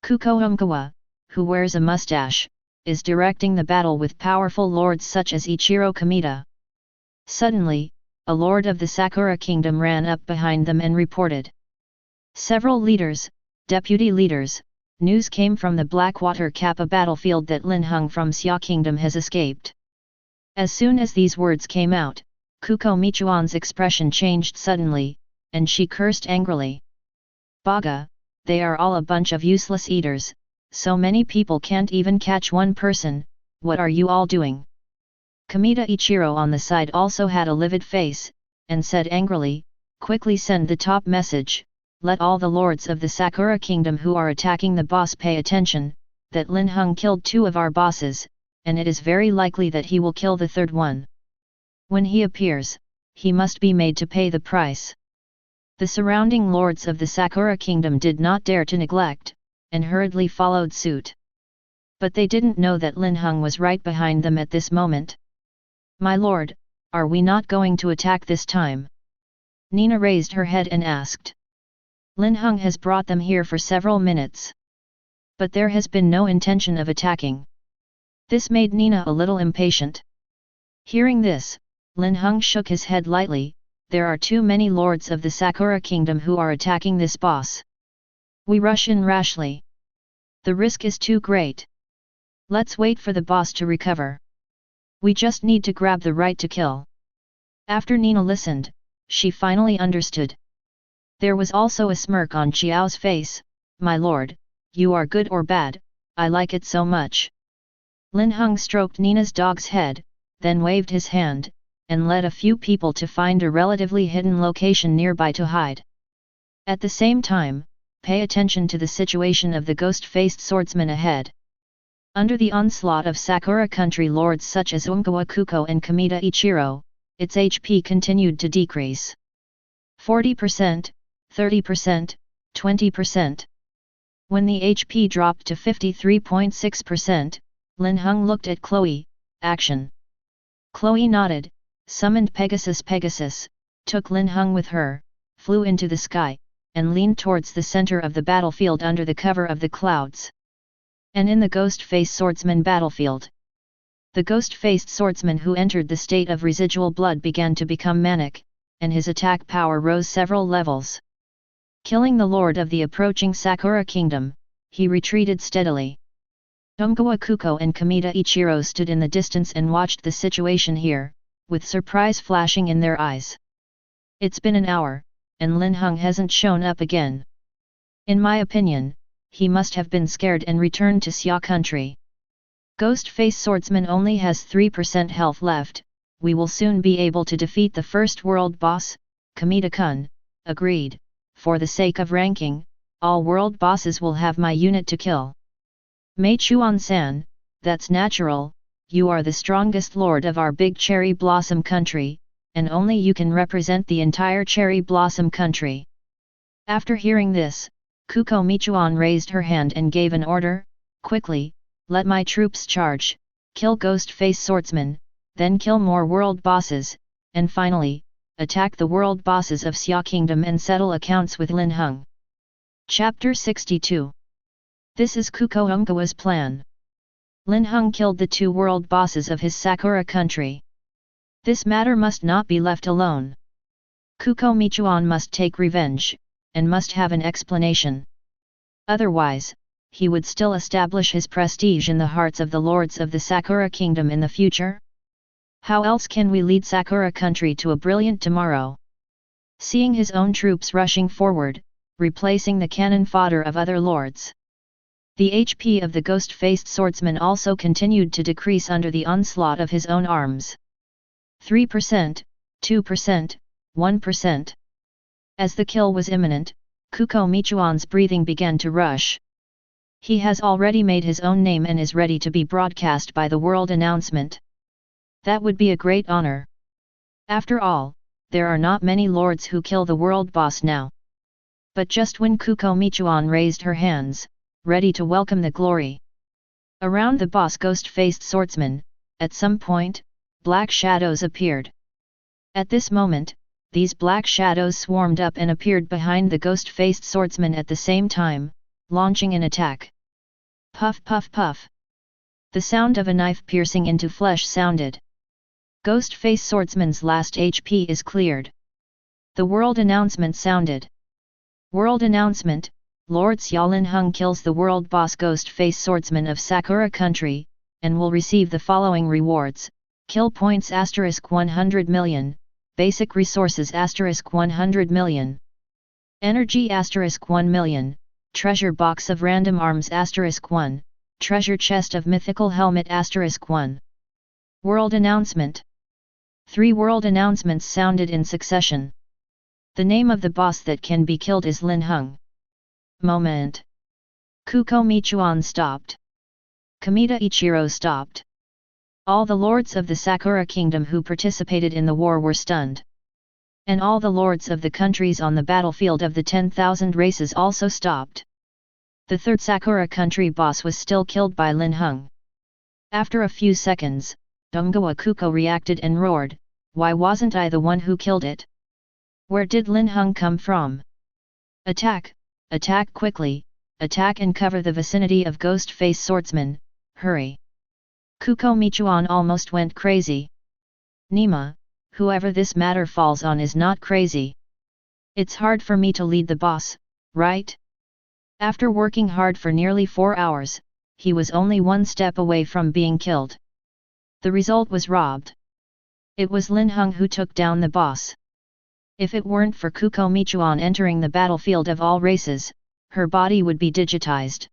Speaker 1: Kuko Umkawa, who wears a mustache, is directing the battle with powerful lords such as Ichiro Kamita. Suddenly, a lord of the Sakura kingdom ran up behind them and reported. Several leaders, deputy leaders, news came from the Blackwater Kappa battlefield that Linhung from Xia kingdom has escaped. As soon as these words came out, Kuko Michuan's expression changed suddenly, and she cursed angrily. Baga, they are all a bunch of useless eaters, so many people can't even catch one person, what are you all doing? Kamita Ichiro on the side also had a livid face, and said angrily, quickly send the top message, let all the lords of the Sakura kingdom who are attacking the boss pay attention, that Linhung killed 2 of our bosses, and it is very likely that he will kill the 3rd one. When he appears, he must be made to pay the price. The surrounding lords of the Sakura kingdom did not dare to neglect, and hurriedly followed suit. But they didn't know that Linhung was right behind them at this moment. My lord, are we not going to attack this time? Nina raised her head and asked. Linhung has brought them here for several minutes. But there has been no intention of attacking. This made Nina a little impatient. Hearing this, Linhung shook his head lightly, there are too many lords of the Sakura kingdom who are attacking this boss. We rush in rashly. The risk is too great. Let's wait for the boss to recover. We just need to grab the right to kill. After Nina listened, she finally understood. There was also a smirk on Xiao's face. My lord, you are good or bad, I like it so much. Linhung stroked Nina's dog's head, then waved his hand, and led a few people to find a relatively hidden location nearby to hide. At the same time, pay attention to the situation of the ghost-faced swordsman ahead. Under the onslaught of Sakura country lords such as Umkawa Kuko and Kamita Ichiro, its HP continued to decrease. 40%, 30%, 20%. When the HP dropped to 53.6%, Linhung looked at Chloe, action. Chloe nodded, summoned Pegasus, took Linhung with her, flew into the sky, and leaned towards the center of the battlefield under the cover of the clouds. And in the ghost-faced swordsman battlefield. The ghost-faced swordsman who entered the state of residual blood began to become manic, and his attack power rose several levels. Killing the lord of the approaching Sakura kingdom, he retreated steadily. Umkawa Kuko and Kamita Ichiro stood in the distance and watched the situation here, with surprise flashing in their eyes. It's been an hour, and Linhung hasn't shown up again. In my opinion, he must have been scared and returned to Xia country. Ghost-faced swordsman only has 3% health left, we will soon be able to defeat the first world boss, Kamita-kun, agreed, for the sake of ranking, all world bosses will have my unit to kill. Mei Chuan-san, that's natural, you are the strongest lord of our big cherry blossom country, and only you can represent the entire cherry blossom country. After hearing this, Kuko Michuan raised her hand and gave an order, quickly, let my troops charge, kill ghost-face swordsmen, then kill more world bosses, and finally, attack the world bosses of Xia Kingdom and settle accounts with Linhung. Chapter 62. This is Kuko Ungwa's plan. Linhung killed the 2 world bosses of his Sakura country. This matter must not be left alone. Kuko Michuan must take revenge, and must have an explanation. Otherwise, he would still establish his prestige in the hearts of the lords of the Sakura Kingdom in the future? How else can we lead Sakura country to a brilliant tomorrow? Seeing his own troops rushing forward, replacing the cannon fodder of other lords. The HP of the ghost-faced swordsman also continued to decrease under the onslaught of his own arms. 3%, 2%, 1%. As the kill was imminent, Kuko Michuan's breathing began to rush. He has already made his own name and is ready to be broadcast by the world announcement. That would be a great honor. After all, there are not many lords who kill the world boss now. But just when Kuko Michuan raised her hands, ready to welcome the glory around the boss ghost-faced swordsman, at some point, black shadows appeared. At this moment, these black shadows swarmed up and appeared behind the ghost-faced swordsman at the same time, launching an attack. Puff puff puff. The sound of a knife piercing into flesh sounded. Ghost-face swordsman's last HP is cleared. The world announcement sounded. World announcement: Lord Xia Linhung kills the world boss ghost-face swordsman of Sakura country, and will receive the following rewards: kill points *100 million, basic resources *100 million, energy *1 million, treasure box of random arms *1, treasure chest of mythical helmet *1. World announcement. 3 world announcements sounded in succession. The name of the boss that can be killed is Linhung. Moment. Kuko Michuan stopped. Kamita Ichiro stopped. All the lords of the Sakura Kingdom who participated in the war were stunned. And all the lords of the countries on the battlefield of the 10,000 races also stopped. The 3rd Sakura country boss was still killed by Linhung. After a few seconds, Ungwa Kuko reacted and roared, "Why wasn't I the one who killed it? Where did Linhung come from? Attack! Attack quickly! Attack and cover the vicinity of ghost-face swordsman, hurry!" Kuko Michuan almost went crazy. Nima, whoever this matter falls on is not crazy. It's hard for me to lead the boss, right? After working hard for nearly 4 hours, he was only 1 step away from being killed. The result was robbed. It was Linhung who took down the boss. If it weren't for Kuko Michuan entering the battlefield of all races, her body would be digitized.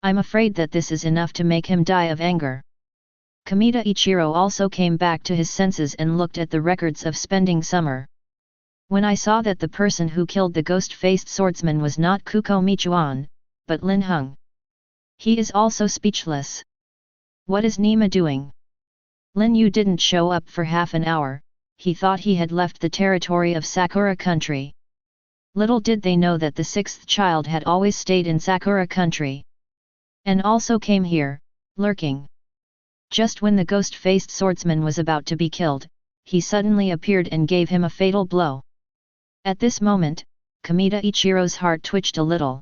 Speaker 1: I'm afraid that this is enough to make him die of anger. Kamita Ichiro also came back to his senses and looked at the records of spending summer. When I saw that the person who killed the ghost-faced swordsman was not Kuko Michuan, but Linhung. He is also speechless. What is Nima doing? Lin Yu didn't show up for half an hour. He thought he had left the territory of Sakura country. Little did they know that the 6th child had always stayed in Sakura country. And also came here, lurking. Just when the ghost-faced swordsman was about to be killed, he suddenly appeared and gave him a fatal blow. At this moment, Kamita Ichiro's heart twitched a little.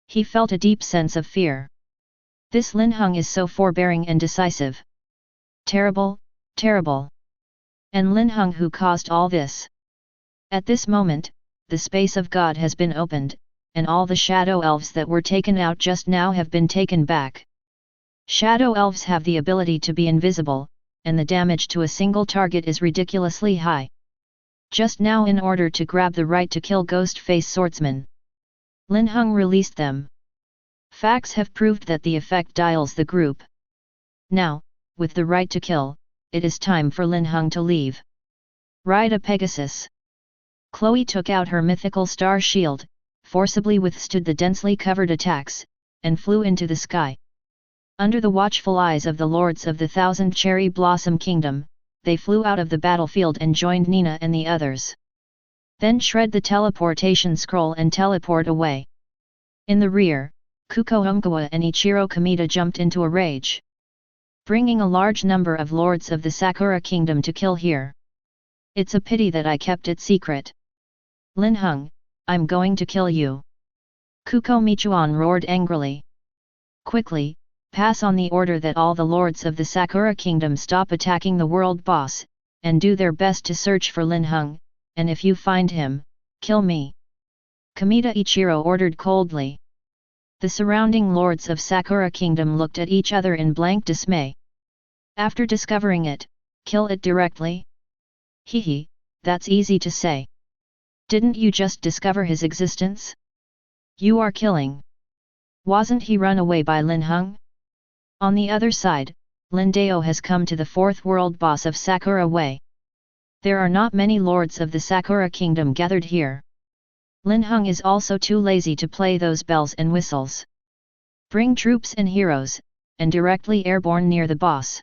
Speaker 1: He felt a deep sense of fear. This Linhung is so forbearing and decisive. Terrible, terrible. And Linhung who caused all this. At this moment, the space of God has been opened, and all the shadow elves that were taken out just now have been taken back. Shadow elves have the ability to be invisible, and the damage to a single target is ridiculously high. Just now, in order to grab the right to kill ghost-face swordsman, Linhung released them. Facts have proved that the effect dials the group. Now, with the right to kill, it is time for Linhung to leave. Ride a Pegasus. Chloe took out her mythical star shield, forcibly withstood the densely covered attacks, and flew into the sky. Under the watchful eyes of the lords of the 1000 Cherry Blossom Kingdom, they flew out of the battlefield and joined Nina and the others. Then shred the teleportation scroll and teleport away. In the rear, Kuko Ungwa and Ichiro Kamita jumped into a rage. Bringing a large number of lords of the Sakura Kingdom to kill here. It's a pity that I kept it secret. Linhung, I'm going to kill you. Kuko Michuan roared angrily. Quickly, pass on the order that all the lords of the Sakura Kingdom stop attacking the world boss, and do their best to search for Linhung, and if you find him, kill me. Kamita Ichiro ordered coldly. The surrounding lords of Sakura Kingdom looked at each other in blank dismay. After discovering it, kill it directly? Hehe, that's easy to say. Didn't you just discover his existence? You are killing. Wasn't he run away by Linhung? On the other side, Lindao has come to the fourth world boss of Sakura Way. There are not many lords of the Sakura Kingdom gathered here. Linhung is also too lazy to play those bells and whistles. Bring troops and heroes, and directly airborne near the boss.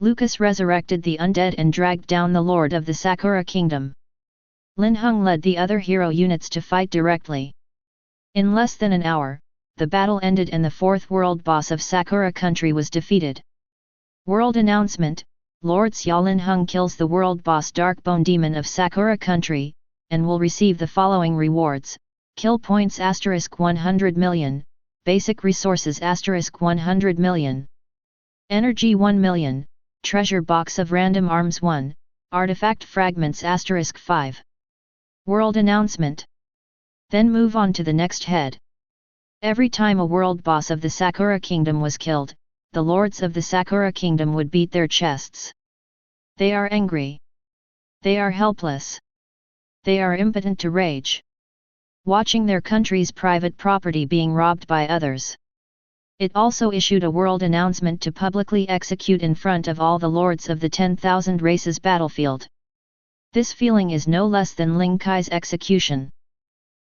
Speaker 1: Lucas resurrected the undead and dragged down the lord of the Sakura Kingdom. Linhung led the other hero units to fight directly. In less than an hour, the battle ended and the fourth world boss of Sakura Country was defeated. World announcement: Lord Xia Linhung kills the world boss Darkbone Demon of Sakura Country, and will receive the following rewards: kill points *100 million, basic resources *100 million, energy 1 million, treasure box of random arms 1, artifact fragments *5. World announcement. Then move on to the next head. Every time a world boss of the Sakura Kingdom was killed, the lords of the Sakura Kingdom would beat their chests. They are angry. They are helpless. They are impotent to rage. Watching their country's private property being robbed by others. It also issued a world announcement to publicly execute in front of all the lords of the 10,000 races battlefield. This feeling is no less than Ling Kai's execution.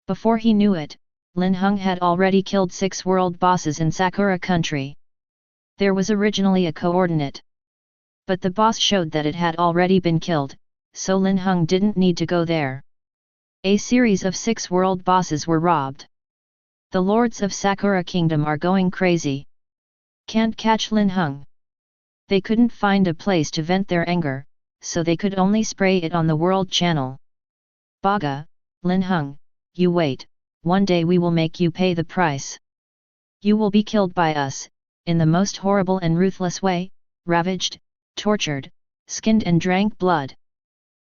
Speaker 1: Before he knew it, Linhung had already killed 6 world bosses in Sakura Country. There was originally a coordinate. But the boss showed that it had already been killed, so Linhung didn't need to go there. A series of 6 world bosses were robbed. The lords of Sakura Kingdom are going crazy. Can't catch Linhung. They couldn't find a place to vent their anger, so they could only spray it on the world channel. Baga, Linhung, you wait, one day we will make you pay the price. You will be killed by us, in the most horrible and ruthless way, ravaged, tortured, skinned and drank blood.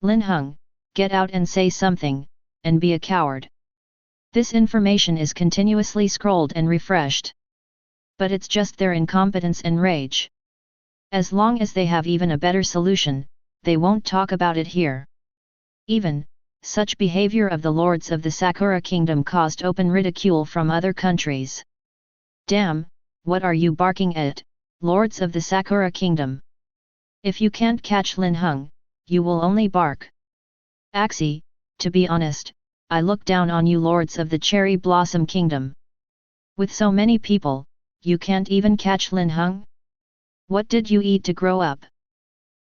Speaker 1: Linhung, get out and say something, and be a coward. This information is continuously scrolled and refreshed. But it's just their incompetence and rage. As long as they have even a better solution, they won't talk about it here. Even, such behavior of the lords of the Sakura Kingdom caused open ridicule from other countries. Damn, what are you barking at, lords of the Sakura Kingdom? If you can't catch Linhung, you will only bark. Axie, to be honest, I look down on you lords of the Cherry Blossom Kingdom. With so many people, you can't even catch Linhung? What did you eat to grow up?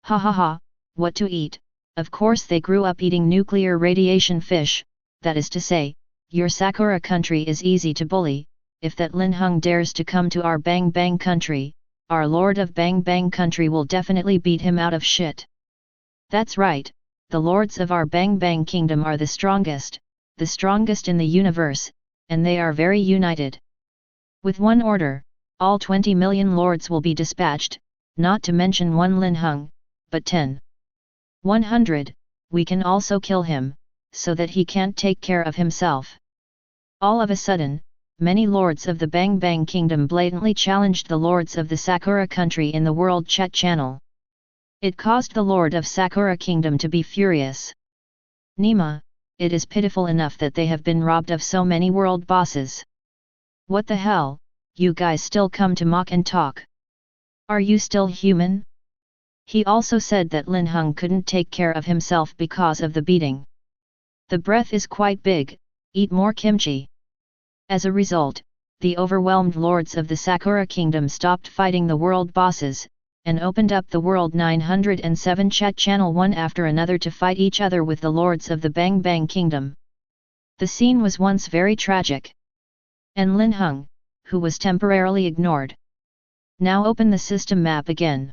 Speaker 1: Ha ha ha, what to eat? Of course they grew up eating nuclear radiation fish, that is to say, your Sakura Country is easy to bully. If that Linhung dares to come to our Bang Bang Country, our Lord of Bang Bang Country will definitely beat him out of shit. That's right, the lords of our Bang Bang Kingdom are the strongest in the universe, and they are very united. With one order, all 20 million lords will be dispatched, not to mention one Linhung, but 10. 100, we can also kill him, so that he can't take care of himself. All of a sudden, many lords of the Bang Bang Kingdom blatantly challenged the lords of the Sakura Country in the World Chat channel. It caused the Lord of Sakura Kingdom to be furious. Nima, it is pitiful enough that they have been robbed of so many world bosses. What the hell, you guys still come to mock and talk? Are you still human? He also said that Linhung couldn't take care of himself because of the beating. The breath is quite big, eat more kimchi. As a result, the overwhelmed lords of the Sakura Kingdom stopped fighting the world bosses, and opened up the World 907 chat channel one after another to fight each other with the lords of the Bang Bang Kingdom. The scene was once very tragic. And Linhung, who was temporarily ignored. Now open the system map again.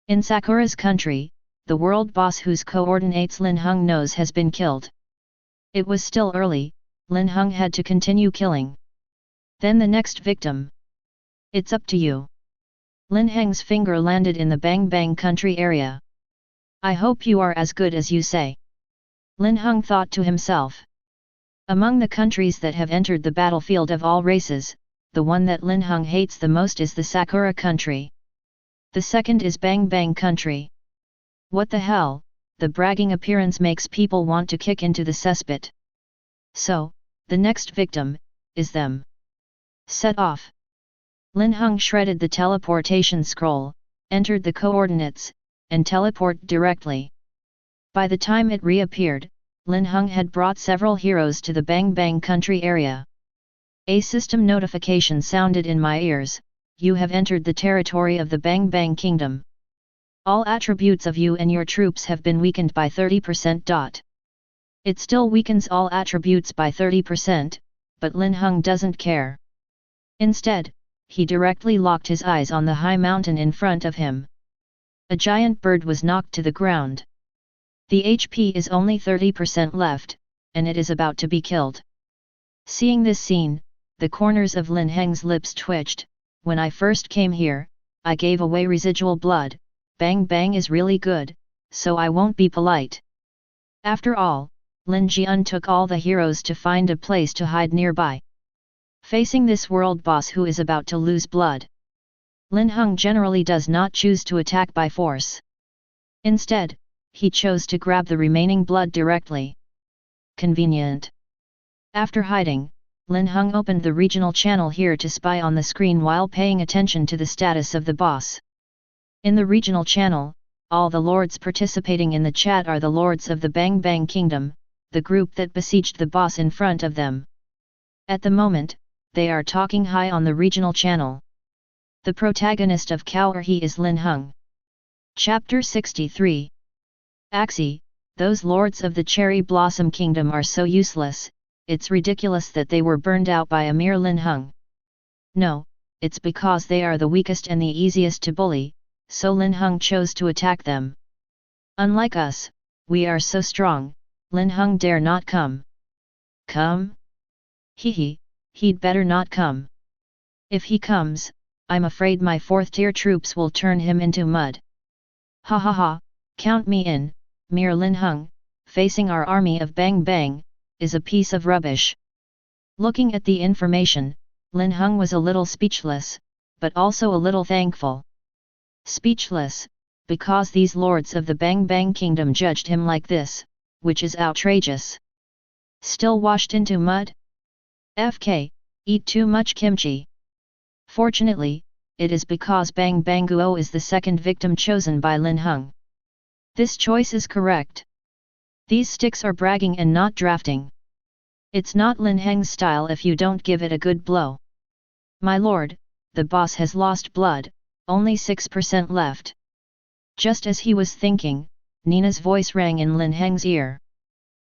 Speaker 1: In Sakura's country, the world boss whose coordinates Linhung knows has been killed. It was still early, Linhung had to continue killing. Then the next victim. It's up to you. Lin Heng's finger landed in the Bang Bang country area. I hope you are as good as you say. Linhung thought to himself. Among the countries that have entered the battlefield of all races, the one that Linhung hates the most is the Sakura country. The second is Bang Bang country. What the hell, the bragging appearance makes people want to kick into the cesspit. So, the next victim, is them. Set off. Linhung shredded the teleportation scroll, entered the coordinates, and teleport directly. By the time it reappeared, Linhung had brought several heroes to the Bang Bang country area. A system notification sounded in my ears, you have entered the territory of the Bang Bang kingdom. All attributes of you and your troops have been weakened by 30%. It still weakens all attributes by 30%, but Linhung doesn't care. Instead, he directly locked his eyes on the high mountain in front of him. A giant bird was knocked to the ground. The HP is only 30% left, and it is about to be killed. Seeing this scene, the corners of Lin Heng's lips twitched. When I first came here, I gave away residual blood. Bang Bang is really good, so I won't be polite. After all, Lin Jian took all the heroes to find a place to hide nearby. Facing this world boss who is about to lose blood, Linhung generally does not choose to attack by force. Instead, he chose to grab the remaining blood directly. Convenient. After hiding, Linhung opened the regional channel here to spy on the screen while paying attention to the status of the boss. In the regional channel, all the lords participating in the chat are the lords of the Bang Bang kingdom, the group that besieged the boss in front of them. At the moment, they are talking high on the regional channel. The protagonist of Cowerhe is Linhung. Chapter 63. Axie, those lords of the Cherry Blossom Kingdom are so useless, it's ridiculous that they were burned out by a mere Linhung. No, it's because they are the weakest and the easiest to bully, so Linhung chose to attack them. Unlike us, we are so strong, Linhung dare not come. Come? He'd better not come. If he comes, I'm afraid my 4th-tier troops will turn him into mud. Ha ha ha, count me in, mere Linhung, facing our army of Bang Bang, is a piece of rubbish. Looking at the information, Linhung was a little speechless, but also a little thankful. Speechless, because these lords of the Bang Bang kingdom judged him like this, which is outrageous. Still washed into mud? FK, eat too much kimchi. Fortunately, it is because Bang Banguo is the second victim chosen by Linhung. This choice is correct. These sticks are bragging and not drafting. It's not Lin Heng's style if you don't give it a good blow. My lord, the boss has lost blood, only 6% left. Just as he was thinking, Nina's voice rang in Lin Heng's ear.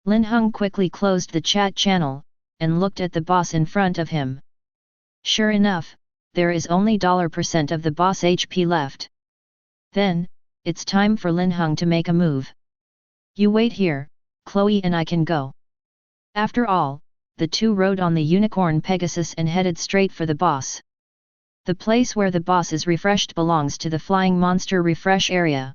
Speaker 1: Linhung quickly closed the chat channel, and looked at the boss in front of him. Sure enough, there is only % of the boss HP left. Then, it's time for Linhung to make a move. You wait here, Chloe and I can go. After all, the two rode on the unicorn Pegasus and headed straight for the boss. The place where the boss is refreshed belongs to the flying monster refresh area.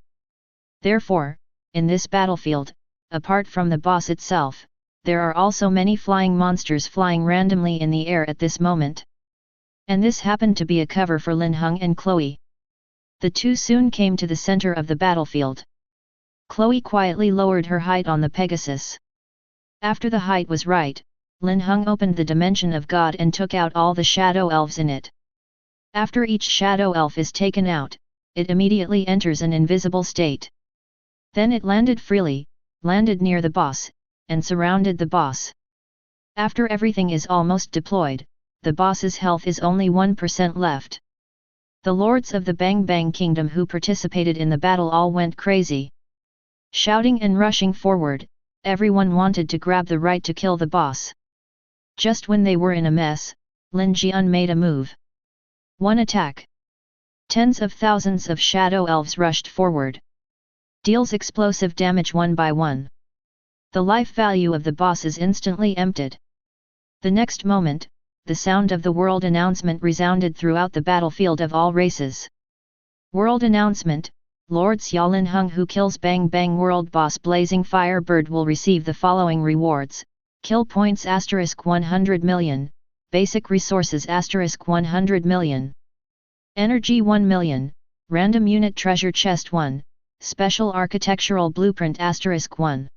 Speaker 1: Therefore, in this battlefield, apart from the boss itself, there are also many flying monsters flying randomly in the air at this moment. And this happened to be a cover for Linhung and Chloe. The two soon came to the center of the battlefield. Chloe quietly lowered her height on the Pegasus. After the height was right, Linhung opened the Dimension of God and took out all the shadow elves in it. After each shadow elf is taken out, it immediately enters an invisible state. Then it landed freely, landed near the boss, and surrounded the boss. After everything is almost deployed, the boss's health is only 1% left. The lords of the Bang Bang kingdom who participated in the battle all went crazy. Shouting and rushing forward, everyone wanted to grab the right to kill the boss. Just when they were in a mess, Lin Jian made a move. One attack. Tens of thousands of shadow elves rushed forward. Deals explosive damage 1 by 1. The life value of the boss is instantly emptied. The next moment, the sound of the world announcement resounded throughout the battlefield of all races. World announcement: Lord Xia Linhung who kills Bang Bang World Boss Blazing Firebird will receive the following rewards: Kill points *100 million, Basic resources *100 million, Energy 1 million, Random Unit Treasure Chest 1, Special Architectural Blueprint *1.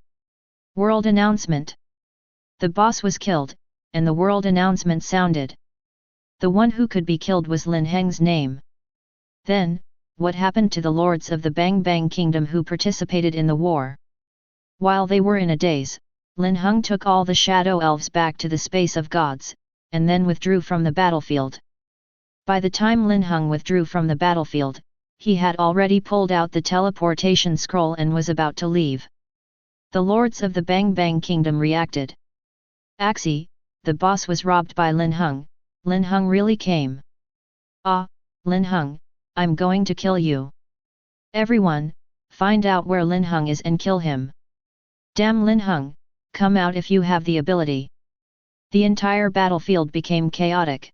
Speaker 1: World announcement. The boss was killed, and the world announcement sounded. The one who could be killed was Lin Heng's name. Then, what happened to the lords of the Bang Bang Kingdom who participated in the war? While they were in a daze, Linhung took all the shadow elves back to the space of gods, and then withdrew from the battlefield. By the time Linhung withdrew from the battlefield, he had already pulled out the teleportation scroll and was about to leave. The lords of the Bang Bang Kingdom reacted. Axie, the boss was robbed by Linhung. Linhung really came. Ah, Linhung, I'm going to kill you. Everyone, find out where Linhung is and kill him. Damn Linhung, come out if you have the ability. The entire battlefield became chaotic.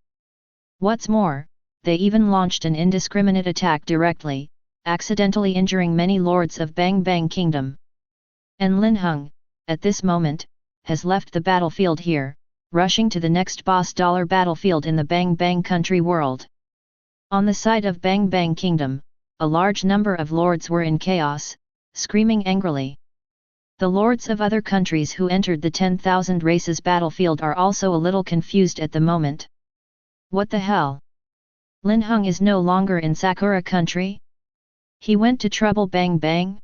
Speaker 1: What's more, they even launched an indiscriminate attack directly, accidentally injuring many lords of Bang Bang Kingdom. And Linhung, at this moment, has left the battlefield here, rushing to the next boss battlefield in the Bang Bang country world. On the side of Bang Bang Kingdom, a large number of lords were in chaos, screaming angrily. The lords of other countries who entered the 10,000 races battlefield are also a little confused at the moment. What the hell? Linhung is no longer in Sakura country? He went to trouble Bang Bang?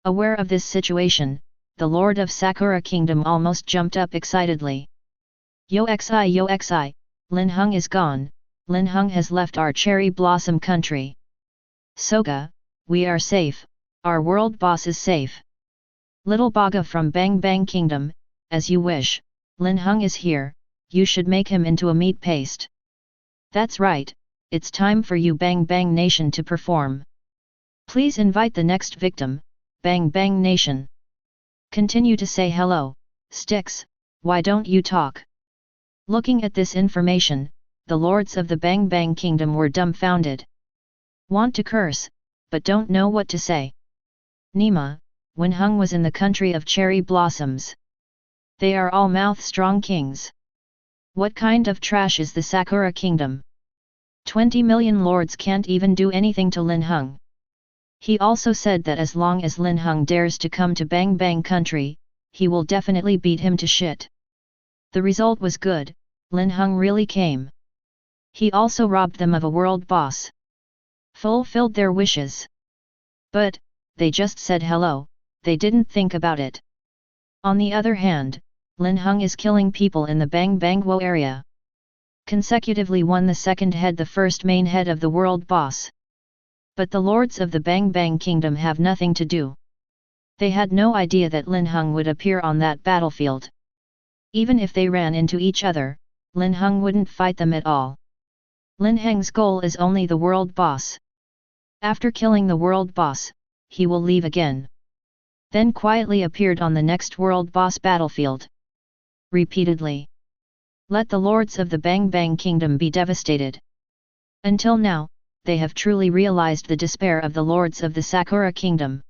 Speaker 1: Aware of this situation, the Lord of Sakura Kingdom almost jumped up excitedly. Yo xi, Linhung is gone, Linhung has left our cherry blossom country. Soga, we are safe, our world boss is safe. Little Baga from Bang Bang Kingdom, as you wish, Linhung is here, you should make him into a meat paste. That's right, it's time for you Bang Bang Nation to perform. Please invite the next victim, Bang Bang Nation. Continue to say hello, Sticks, why don't you talk? Looking at this information, the lords of the Bang Bang Kingdom were dumbfounded. Want to curse, but don't know what to say. Nima, Linhung was in the country of cherry blossoms. They are all mouth-strong kings. What kind of trash is the Sakura Kingdom? 20 million lords can't even do anything to Linhung. He also said that as long as Linhung dares to come to Bang Bang country, he will definitely beat him to shit. The result was good, Linhung really came. He also robbed them of a world boss. Fulfilled their wishes. But, they just said hello, they didn't think about it. On the other hand, Linhung is killing people in the Bang Bangwo area. Consecutively won the second head, the first main head of the world boss. But the lords of the Bang Bang Kingdom have nothing to do. They had no idea that Linhung would appear on that battlefield. Even if they ran into each other, Linhung wouldn't fight them at all. Lin Heng's goal is only the world boss. After killing the world boss, he will leave again. Then quietly appeared on the next world boss battlefield. Repeatedly. Let the lords of the Bang Bang Kingdom be devastated. Until now, they have truly realized the despair of the lords of the Sakura Kingdom.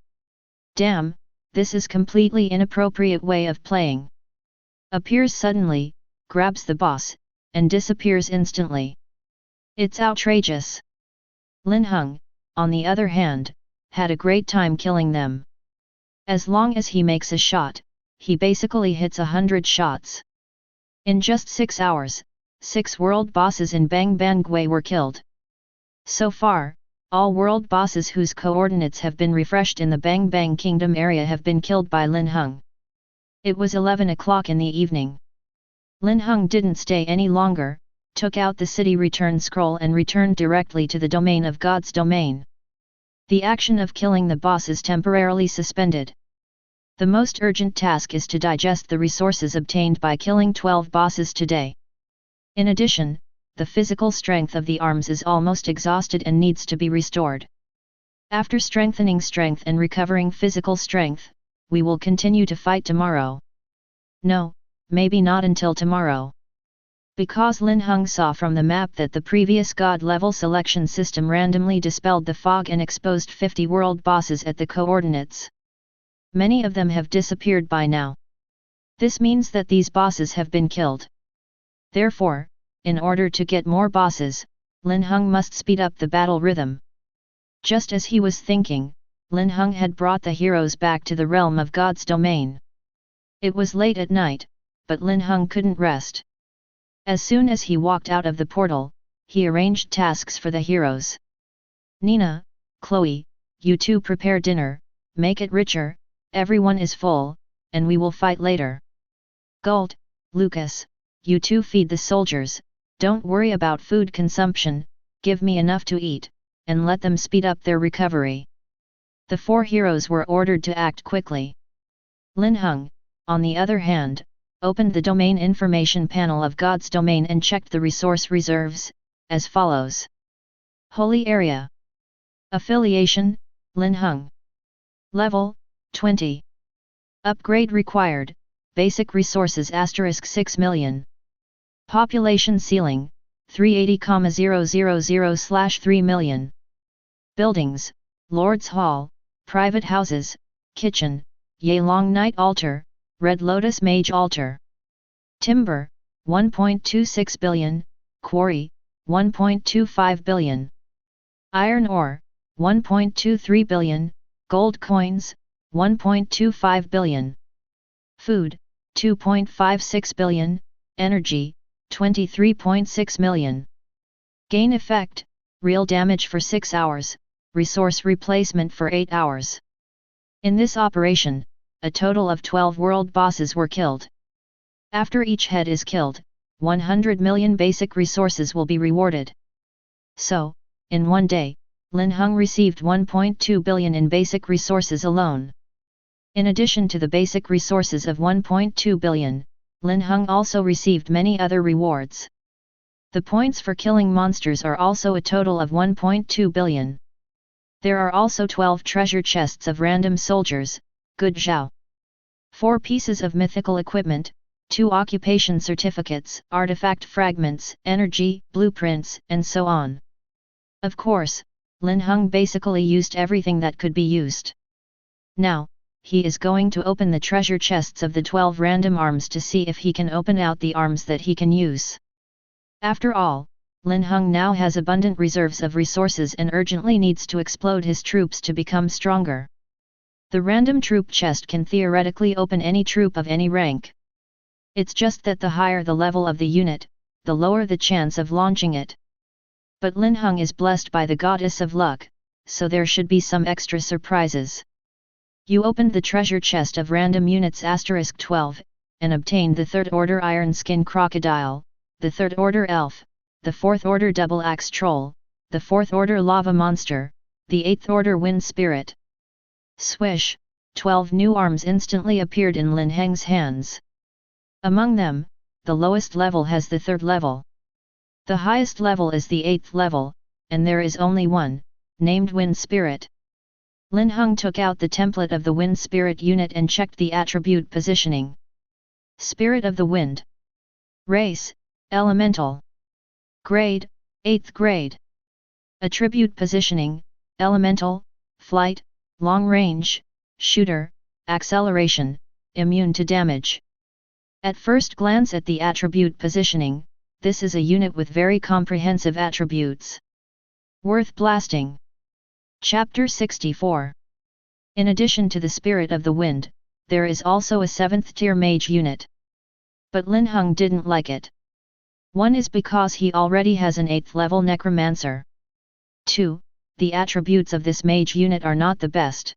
Speaker 1: Damn, this is completely inappropriate way of playing. Appears suddenly, grabs the boss, and disappears instantly. It's outrageous. Linhung, on the other hand, had a great time killing them. As long as he makes a shot, he basically hits 100 shots. In just 6 hours, 6 world bosses in Bang Bangway were killed. So far, all world bosses whose coordinates have been refreshed in the Bang Bang Kingdom area have been killed by Linhung. It was 11 o'clock in the evening. Linhung didn't stay any longer, took out the city return scroll and returned directly to the domain of God's domain. The action of killing the boss is temporarily suspended. The most urgent task is to digest the resources obtained by killing 12 bosses today. In addition, the physical strength of the arms is almost exhausted and needs to be restored. After strengthening strength and recovering physical strength, we will continue to fight tomorrow. No, maybe not until tomorrow. Because Lin Heng saw from the map that the previous God-level selection system randomly dispelled the fog and exposed 50 world bosses at the coordinates. Many of them have disappeared by now. This means that these bosses have been killed. Therefore, in order to get more bosses, Lin Heng must speed up the battle rhythm. Just as he was thinking, Lin Heng had brought the heroes back to the realm of God's domain. It was late at night, but Lin Heng couldn't rest. As soon as he walked out of the portal, he arranged tasks for the heroes. Nina, Chloe, you two prepare dinner, make it richer, everyone is full, and we will fight later. Gult, Lucas, you two feed the soldiers, don't worry about food consumption, give me enough to eat, and let them speed up their recovery. The 4 heroes were ordered to act quickly. Lin Heng, on the other hand, opened the domain information panel of God's domain and checked the resource reserves, as follows. Holy Area. Affiliation, Lin Heng. Level, 20. Upgrade required, basic resources *6 million. Population ceiling, 380,000/3 million. Buildings, Lord's Hall, private houses, kitchen, Yelong Night Altar, Red Lotus Mage Altar. Timber, 1.26 billion, Quarry, 1.25 billion. Iron ore, 1.23 billion, Gold coins, 1.25 billion. Food, 2.56 billion, Energy, 23.6 million. Gain effect, real damage for 6 hours, resource replacement for 8 hours. In this operation, a total of 12 world bosses were killed. After each head is killed, 100 million basic resources will be rewarded. So, in one day, Lin Heng received 1.2 billion in basic resources alone. In addition to the basic resources of 1.2 billion, Lin Heng also received many other rewards. The points for killing monsters are also a total of 1.2 billion. There are also 12 treasure chests of random soldiers, good Zhao. 4 pieces of mythical equipment, 2 occupation certificates, artifact fragments, energy, blueprints, and so on. Of course, Lin Heng basically used everything that could be used. Now, he is going to open the treasure chests of the 12 random arms to see if he can open out the arms that he can use. After all, Lin Heng now has abundant reserves of resources and urgently needs to explode his troops to become stronger. The random troop chest can theoretically open any troop of any rank. It's just that the higher the level of the unit, the lower the chance of launching it. But Lin Heng is blessed by the goddess of luck, so there should be some extra surprises. You opened the treasure chest of random units *12, and obtained the 3rd order Iron Skin Crocodile, the 3rd order Elf, the 4th order Double Axe Troll, the 4th order Lava Monster, the 8th order Wind Spirit. Swish, 12 new arms instantly appeared in Lin Heng's hands. Among them, the lowest level has the 3rd level. The highest level is the 8th level, and there is only one, named Wind Spirit. Lin Heng took out the template of the Wind Spirit unit and checked the attribute positioning. Spirit of the Wind. Race, Elemental. Grade, 8th grade. Attribute positioning, Elemental, Flight, Long range, Shooter, Acceleration, Immune to damage. At first glance at the attribute positioning, this is a unit with very comprehensive attributes. Worth blasting. Chapter 64. In addition to the Spirit of the Wind, there is also a 7th tier mage unit. But Lin Heng didn't like it. 1 is because he already has an 8th level necromancer. 2. The attributes of this mage unit are not the best.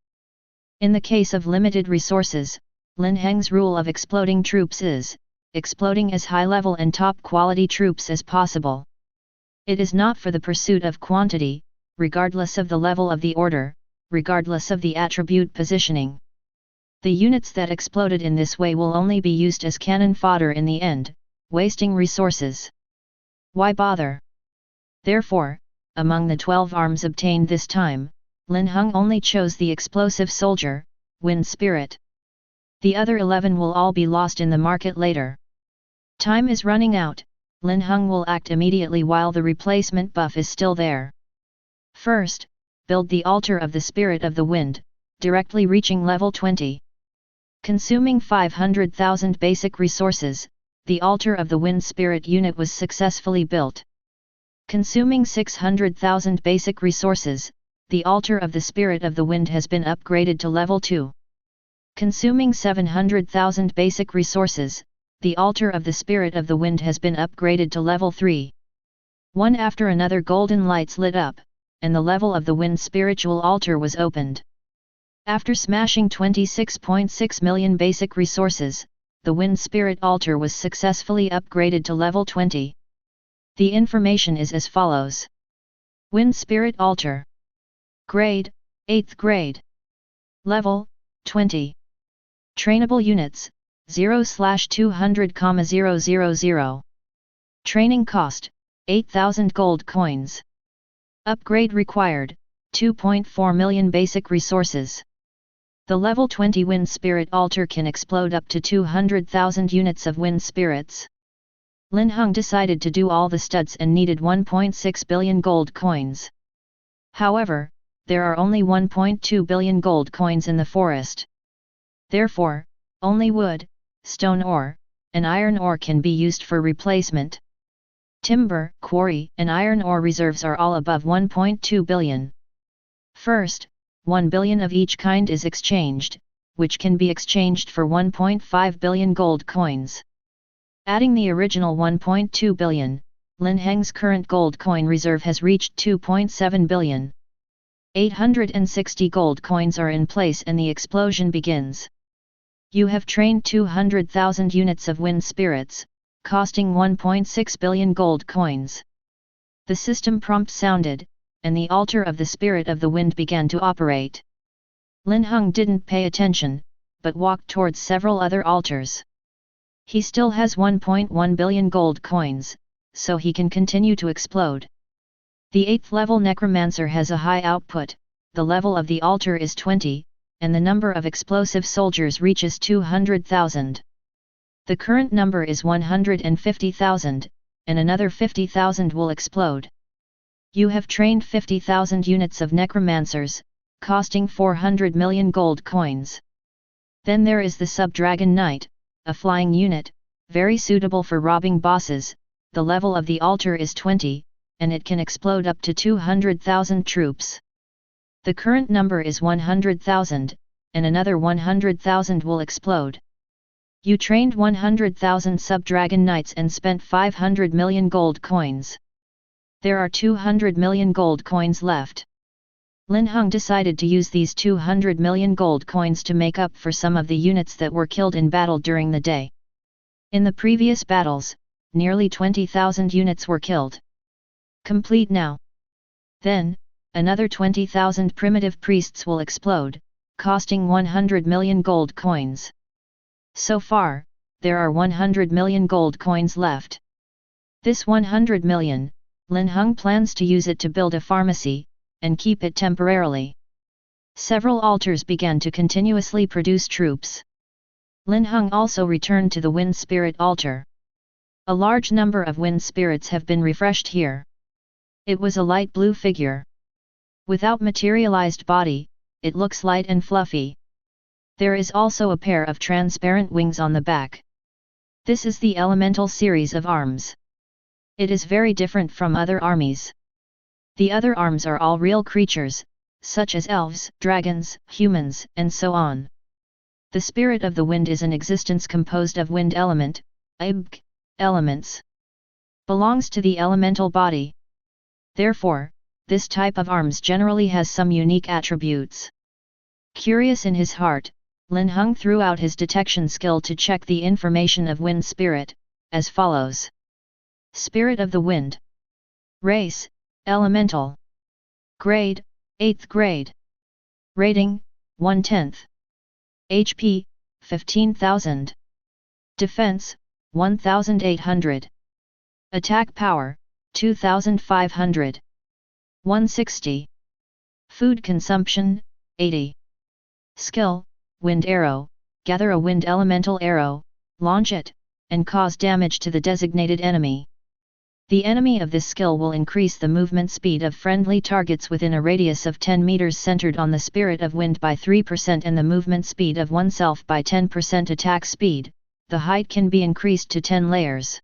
Speaker 1: In the case of limited resources, Lin Heng's rule of exploding troops is, exploding as high level and top quality troops as possible. It is not for the pursuit of quantity, regardless of the level of the order, regardless of the attribute positioning. The units that exploded in this way will only be used as cannon fodder in the end, wasting resources. Why bother? Therefore, among the 12 arms obtained this time, Linhung only chose the explosive soldier, Wind Spirit. The other 11 will all be lost in the market later. Time is running out, Linhung will act immediately while the replacement buff is still there. First, build the altar of the Spirit of the Wind, directly reaching level 20. Consuming 500,000 basic resources, the altar of the Wind Spirit unit was successfully built. Consuming 600,000 basic resources, the altar of the Spirit of the Wind has been upgraded to level 2. Consuming 700,000 basic resources, the altar of the Spirit of the Wind has been upgraded to level 3. One after another golden lights lit up, and the level of the Wind spiritual altar was opened. After smashing 26.6 million basic resources, the Wind Spirit altar was successfully upgraded to level 20. The information is as follows. Wind Spirit altar. Grade, 8th grade. Level, 20. Trainable units, 0/200,000. Training cost, 8,000 gold coins. Upgrade required, 2.4 million basic resources. The level 20 Wind Spirit altar can explode up to 200,000 units of Wind Spirits. Linhung decided to do all the studs and needed 1.6 billion gold coins. However, there are only 1.2 billion gold coins in the forest. Therefore, only wood, stone ore, and iron ore can be used for replacement. Timber, quarry, and iron ore reserves are all above 1.2 billion. First, 1 billion of each kind is exchanged, which can be exchanged for 1.5 billion gold coins. Adding the original 1.2 billion, Lin Heng's current gold coin reserve has reached 2.7 billion. 860 gold coins are in place and the explosion begins. You have trained 200,000 units of Wind Spirits, costing 1.6 billion gold coins. The system prompt sounded, and the altar of the Spirit of the Wind began to operate. Linhung didn't pay attention, but walked towards several other altars. He still has 1.1 billion gold coins, so he can continue to explode. The 8th level Necromancer has a high output, the level of the altar is 20, and the number of explosive soldiers reaches 200,000. The current number is 150,000, and another 50,000 will explode. You have trained 50,000 units of Necromancers, costing 400 million gold coins. Then there is the Sub-Dragon Knight, a flying unit, very suitable for robbing bosses. The level of the altar is 20, and it can explode up to 200,000 troops. The current number is 100,000, and another 100,000 will explode. You trained 100,000 Sub-Dragon Knights and spent 500 million gold coins. There are 200 million gold coins left. Linhung decided to use these 200 million gold coins to make up for some of the units that were killed in battle during the day. In the previous battles, nearly 20,000 units were killed. Complete now. Then, another 20,000 primitive priests will explode, costing 100 million gold coins. So far, there are 100 million gold coins left. This 100 million, Linhung plans to use it to build a pharmacy, and keep it temporarily. Several altars began to continuously produce troops. Linhung also returned to the Wind Spirit altar. A large number of Wind Spirits have been refreshed here. It was a light blue figure. Without materialized body, it looks light and fluffy. There is also a pair of transparent wings on the back. This is the elemental series of arms. It is very different from other armies. The other arms are all real creatures, such as elves, dragons, humans, and so on. The Spirit of the Wind is an existence composed of wind element, elements. Belongs to the elemental body. Therefore, this type of arms generally has some unique attributes. Curious in his heart, Linhung threw out his detection skill to check the information of Wind Spirit, as follows. Spirit of the Wind. Race, Elemental. Grade, 8th grade. Rating, 1/10. HP, 15,000. Defense, 1,800. Attack power, 2,500. 160. Food consumption, 80. Skill, wind arrow, gather a wind elemental arrow, launch it, and cause damage to the designated enemy. The enemy of this skill will increase the movement speed of friendly targets within a radius of 10 meters centered on the spirit of wind by 3% and the movement speed of oneself by 10% attack speed. The height can be increased to 10 layers.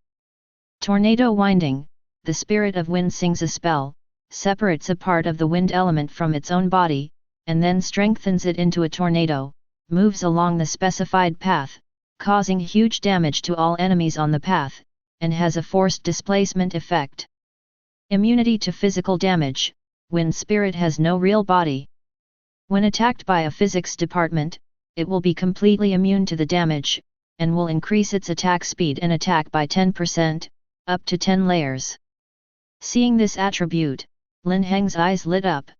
Speaker 1: Tornado winding, the spirit of wind sings a spell, separates a part of the wind element from its own body, and then strengthens it into a tornado, moves along the specified path, causing huge damage to all enemies on the path, and has a forced displacement effect. Immunity to physical damage, wind spirit has no real body. When attacked by a physics department, it will be completely immune to the damage, and will increase its attack speed and attack by 10%, up to 10 layers. Seeing this attribute, Lin Heng's eyes lit up.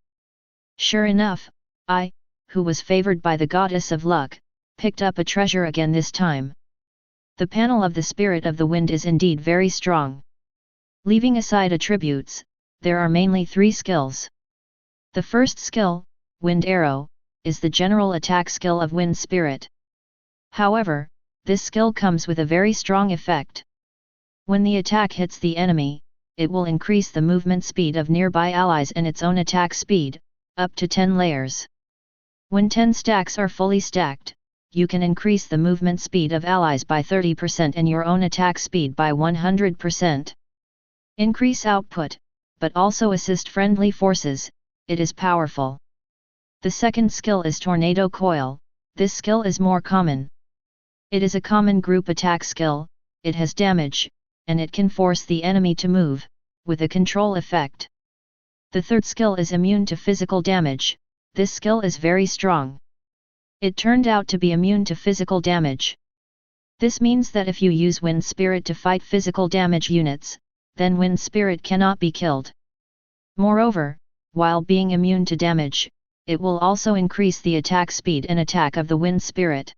Speaker 1: Sure enough, I, who was favored by the goddess of luck, picked up a treasure again this time. The panel of the spirit of the wind is indeed very strong. Leaving aside attributes, there are mainly 3 skills. The first skill, wind arrow, is the general attack skill of wind spirit. However, this skill comes with a very strong effect. When the attack hits the enemy, it will increase the movement speed of nearby allies and its own attack speed, up to 10 layers. When 10 stacks are fully stacked, you can increase the movement speed of allies by 30% and your own attack speed by 100%. Increase output, but also assist friendly forces, it is powerful. The second skill is Tornado Coil. This skill is more common. It is a common group attack skill, it has damage, and it can force the enemy to move, with a control effect. The third skill is immune to physical damage. This skill is very strong. It turned out to be immune to physical damage. This means that if you use Wind Spirit to fight physical damage units, then Wind Spirit cannot be killed. Moreover, while being immune to damage, it will also increase the attack speed and attack of the Wind Spirit.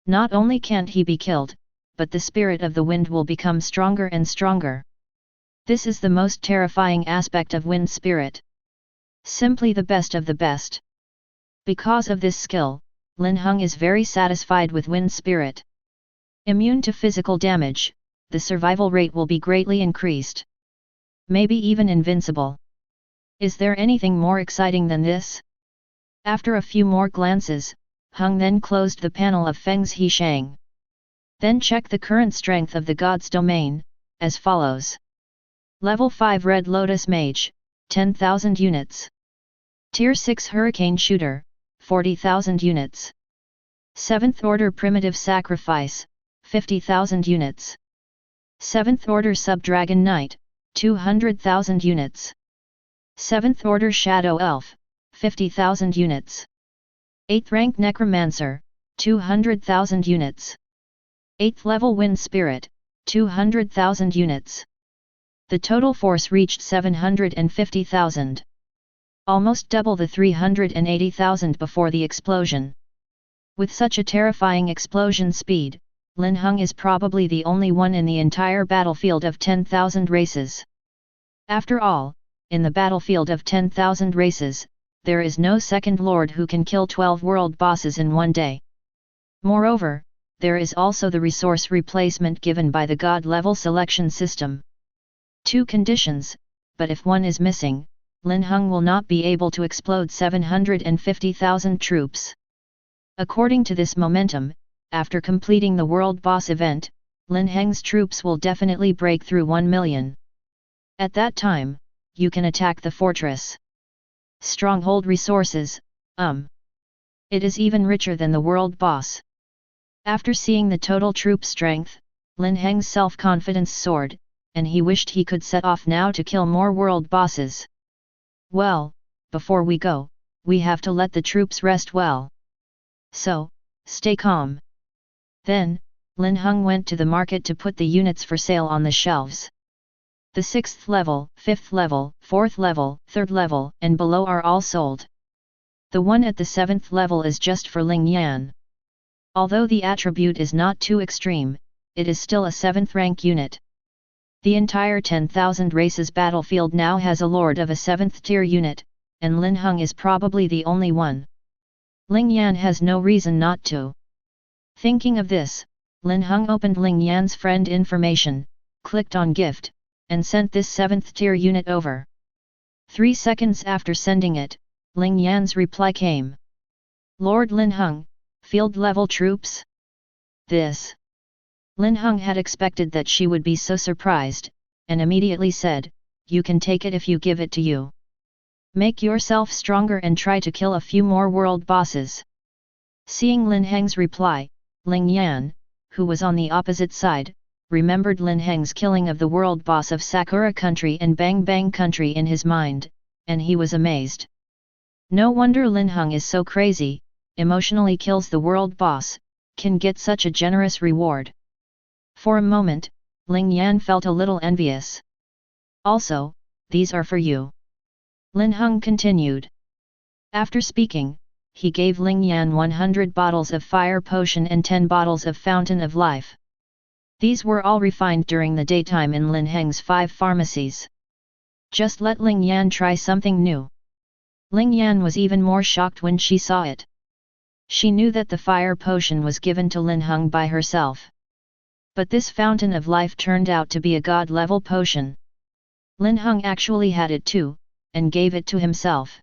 Speaker 1: Not only can't he be killed, but the spirit of the wind will become stronger and stronger. This is the most terrifying aspect of Wind Spirit. Simply the best of the best. Because of this skill, Linhung is very satisfied with Wind Spirit. Immune to physical damage, the survival rate will be greatly increased. Maybe even invincible. Is there anything more exciting than this? After a few more glances, Hung then closed the panel of Feng's Hishang. Then check the current strength of the god's domain, as follows. Level 5 Red Lotus Mage, 10,000 units. Tier 6 Hurricane Shooter, 40,000 units. 7th Order Primitive Sacrifice, 50,000 units. 7th Order Sub-Dragon Knight, 200,000 units. 7th Order Shadow Elf, 50,000 units. 8th Rank Necromancer, 200,000 units. 8th Level Wind Spirit, 200,000 units. The total force reached 750,000. Almost double the 380,000 before the explosion. With such a terrifying explosion speed, Linhung is probably the only one in the entire battlefield of 10,000 races. After all, in the battlefield of 10,000 races, there is no second lord who can kill 12 world bosses in one day. Moreover, there is also the resource replacement given by the god level selection system. 2 conditions, but if one is missing, Linhung will not be able to explode 750,000 troops. According to this momentum, after completing the world boss event, Linheng's troops will definitely break through 1 million. At that time, you can attack the fortress. Stronghold resources, It is even richer than the world boss. After seeing the total troop strength, Linheng's self-confidence soared, and he wished he could set off now to kill more world bosses. Well, before we go, we have to let the troops rest well. So, stay calm. Then, Linhung went to the market to put the units for sale on the shelves. The 6th level, 5th level, 4th level, 3rd level, and below are all sold. The one at the 7th level is just for Ling Yan. Although the attribute is not too extreme, it is still a 7th rank unit. The entire 10,000 races battlefield now has a lord of a 7th tier unit, and Linhung is probably the only one. Ling Yan has no reason not to. Thinking of this, Linhung opened Ling Yan's friend information, clicked on gift, and sent this 7th tier unit over. 3 seconds after sending it, Ling Yan's reply came. Lord Linhung, field level troops? This. Linhung had expected that she would be so surprised, and immediately said, you can take it if you give it to you. Make yourself stronger and try to kill a few more world bosses. Seeing Lin Heng's reply, Ling Yan, who was on the opposite side, remembered Lin Heng's killing of the world boss of Sakura country and Bang Bang country in his mind, and he was amazed. No wonder Linhung is so crazy, emotionally kills the world boss, can get such a generous reward. For a moment, Ling Yan felt a little envious. Also, these are for you. Linhung continued. After speaking, he gave Ling Yan 100 bottles of fire potion and 10 bottles of fountain of life. These were all refined during the daytime in Lin Heng's 5 pharmacies. Just let Ling Yan try something new. Ling Yan was even more shocked when she saw it. She knew that the fire potion was given to Linhung by herself. But this fountain of life turned out to be a god-level potion. Linhung actually had it too, and gave it to himself.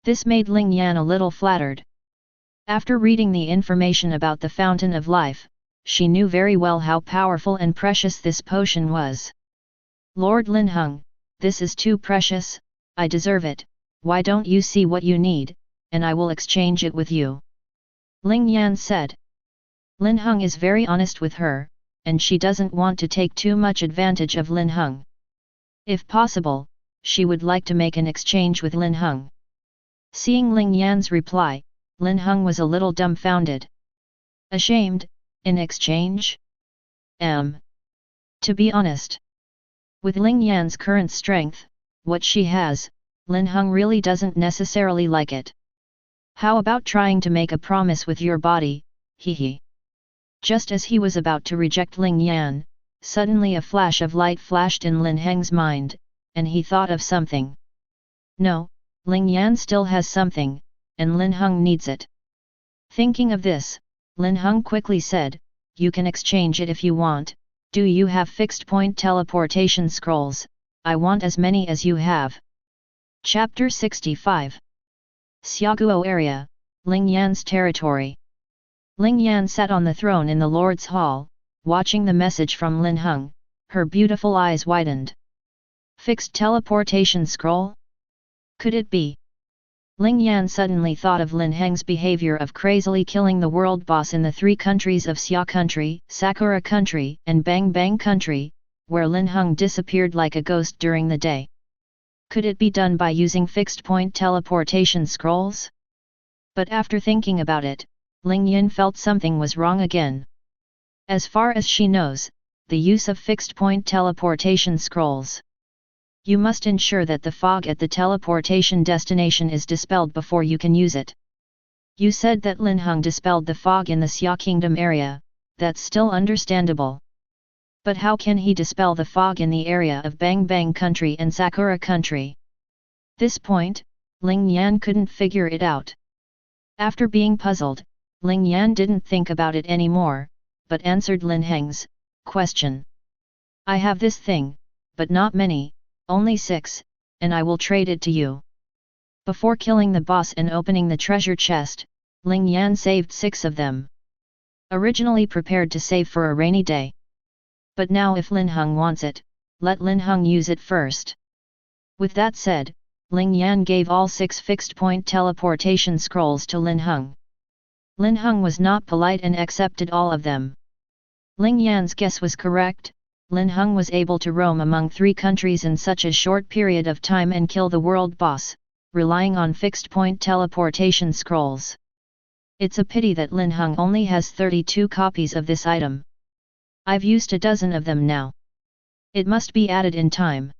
Speaker 1: This made Ling Yan a little flattered. After reading the information about the fountain of life, she knew very well how powerful and precious this potion was. Lord Linhung, this is too precious, I deserve it, why don't you see what you need, and I will exchange it with you. Ling Yan said. Linhung is very honest with her, and she doesn't want to take too much advantage of Linhung. If possible, she would like to make an exchange with Linhung. Seeing Ling Yan's reply, Linhung was a little dumbfounded. Ashamed, in exchange? To be honest. With Ling Yan's current strength, what she has, Linhung really doesn't necessarily like it. How about trying to make a promise with your body, hehe. Just as he was about to reject Ling Yan, suddenly a flash of light flashed in Lin Heng's mind, and he thought of something. No, Ling Yan still has something, and Linhung needs it. Thinking of this, Linhung quickly said, you can exchange it if you want. Do you have fixed point teleportation scrolls? I want as many as you have. Chapter 65. Xiaguo area, Ling Yan's territory. Ling Yan sat on the throne in the Lord's Hall, watching the message from Linhung, her beautiful eyes widened. Fixed teleportation scroll? Could it be? Ling Yan suddenly thought of Lin Heng's behavior of crazily killing the world boss in the 3 countries of Xia country, Sakura country, and Bang Bang country, where Linhung disappeared like a ghost during the day. Could it be done by using fixed point teleportation scrolls? But after thinking about it, Ling Yan felt something was wrong again. As far as she knows, the use of fixed point teleportation scrolls. You must ensure that the fog at the teleportation destination is dispelled before you can use it. You said that Linhung dispelled the fog in the Xia Kingdom area, that's still understandable. But how can he dispel the fog in the area of Bang Bang country and Sakura country? This point, Ling Yan couldn't figure it out. After being puzzled, Ling Yan didn't think about it anymore, but answered Lin Heng's question. I have this thing, but not many. Only 6, and I will trade it to you. Before killing the boss and opening the treasure chest, Ling Yan saved 6 of them. Originally prepared to save for a rainy day. But now if Linhung wants it, let Linhung use it first. With that said, Ling Yan gave all 6 fixed point teleportation scrolls to Linhung. Linhung was not polite and accepted all of them. Ling Yan's guess was correct. Linhung was able to roam among 3 countries in such a short period of time and kill the world boss, relying on fixed point teleportation scrolls. It's a pity that Linhung only has 32 copies of this item. I've used a dozen of them now. It must be added in time.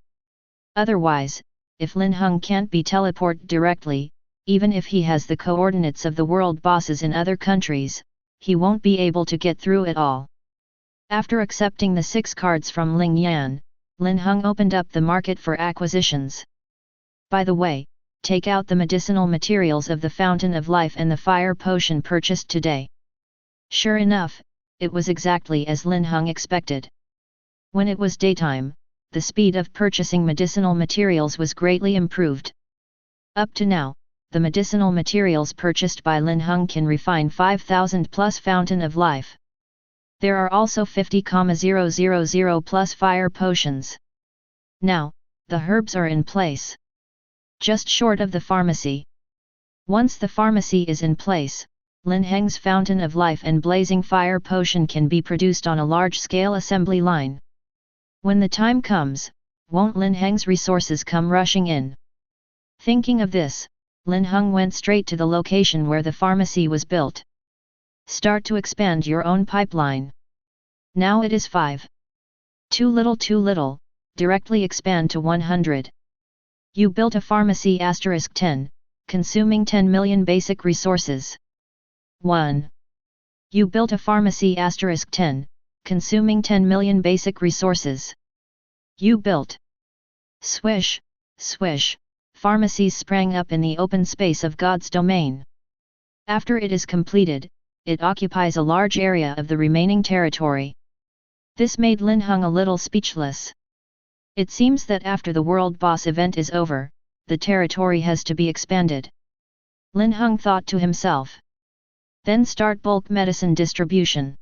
Speaker 1: Otherwise, if Linhung can't be teleported directly, even if he has the coordinates of the world bosses in other countries, he won't be able to get through it all. After accepting the 6 cards from Ling Yan, Linhung opened up the market for acquisitions. By the way, take out the medicinal materials of the Fountain of Life and the fire potion purchased today. Sure enough, it was exactly as Linhung expected. When it was daytime, the speed of purchasing medicinal materials was greatly improved. Up to now, the medicinal materials purchased by Linhung can refine 5,000 plus Fountain of Life. There are also 50,000 plus fire potions. Now, the herbs are in place. Just short of the pharmacy. Once the pharmacy is in place, Linheng's Fountain of Life and Blazing Fire Potion can be produced on a large-scale assembly line. When the time comes, won't Linheng's resources come rushing in? Thinking of this, Linhung went straight to the location where the pharmacy was built. Start to expand your own pipeline. Now it is 5. Too little, directly expand to 100. You built a pharmacy *10, consuming 10 million basic resources. 1. You built a pharmacy *10, consuming 10 million basic resources. You built. Swish, swish, pharmacies sprang up in the open space of God's domain. After it is completed, it occupies a large area of the remaining territory. This made Linhung a little speechless. It seems that after the World Boss event is over, the territory has to be expanded. Linhung thought to himself. Then start bulk medicine distribution.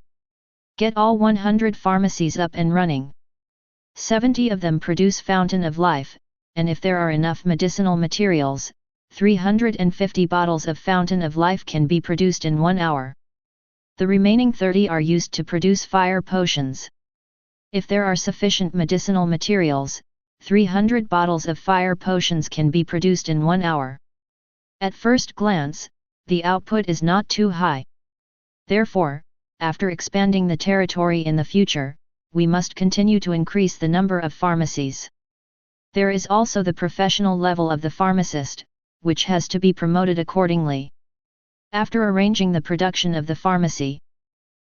Speaker 1: Get all 100 pharmacies up and running. 70 of them produce Fountain of Life, and if there are enough medicinal materials, 350 bottles of Fountain of Life can be produced in 1 hour. The remaining 30 are used to produce fire potions. If there are sufficient medicinal materials, 300 bottles of fire potions can be produced in 1 hour. At first glance, the output is not too high. Therefore, after expanding the territory in the future, we must continue to increase the number of pharmacies. There is also the professional level of the pharmacist, which has to be promoted accordingly. After arranging the production of the pharmacy,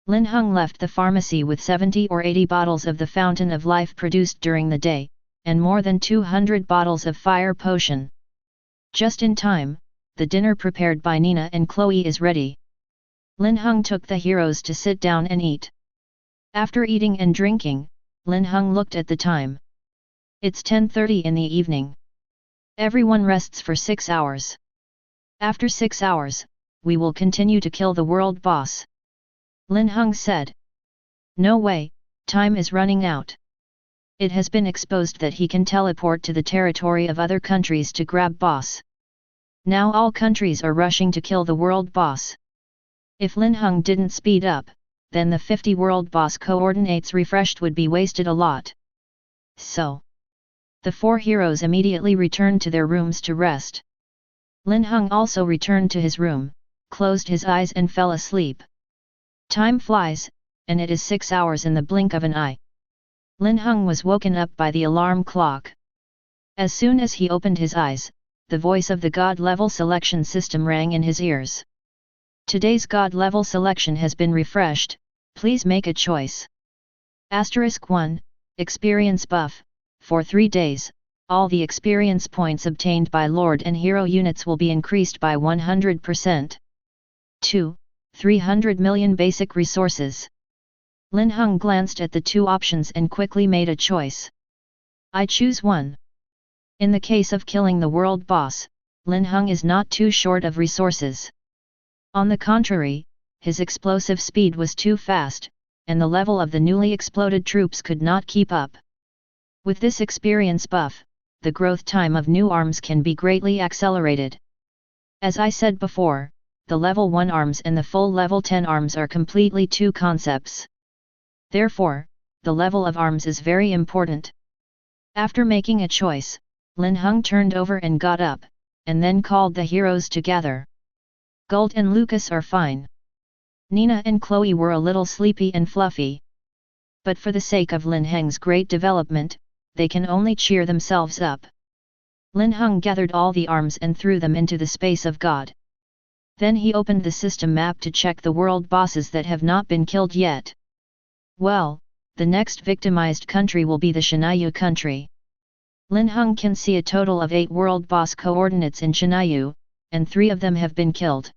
Speaker 1: Linhung left the pharmacy with 70 or 80 bottles of the Fountain of Life produced during the day, and more than 200 bottles of fire potion. Just in time, the dinner prepared by Nina and Chloe is ready. Linhung took the heroes to sit down and eat. After eating and drinking, Linhung looked at the time. It's 10:30 in the evening. Everyone rests for 6 hours. After 6 hours, we will continue to kill the world boss. Linhung said. No way, time is running out. It has been exposed that he can teleport to the territory of other countries to grab boss. Now all countries are rushing to kill the world boss. If Linhung didn't speed up, then the 50 world boss coordinates refreshed would be wasted a lot. So, the 4 heroes immediately returned to their rooms to rest. Linhung also returned to his room, closed his eyes and fell asleep. Time flies, and it is 6 hours in the blink of an eye. Linhung was woken up by the alarm clock. As soon as he opened his eyes, the voice of the God level selection system rang in his ears. Today's God level selection has been refreshed, please make a choice. *1, Experience Buff, for 3 days, all the experience points obtained by Lord and Hero units will be increased by 100%. 2. 300 million basic resources. Linhung glanced at the 2 options and quickly made a choice. I choose 1. In the case of killing the world boss, Linhung is not too short of resources. On the contrary, his explosive speed was too fast, and the level of the newly exploded troops could not keep up. With this experience buff, the growth time of new arms can be greatly accelerated. As I said before, the level 1 arms and the full level 10 arms are completely 2 concepts. Therefore, the level of arms is very important. After making a choice, Linhung turned over and got up, and then called the heroes together. Gult and Lucas are fine. Nina and Chloe were a little sleepy and fluffy. But for the sake of Linheng's great development, they can only cheer themselves up. Linhung gathered all the arms and threw them into the space of God. Then he opened the system map to check the world bosses that have not been killed yet. Well, the next victimized country will be the Shinayu country. Linhung can see a total of 8 world boss coordinates in Chinayu, and 3 of them have been killed.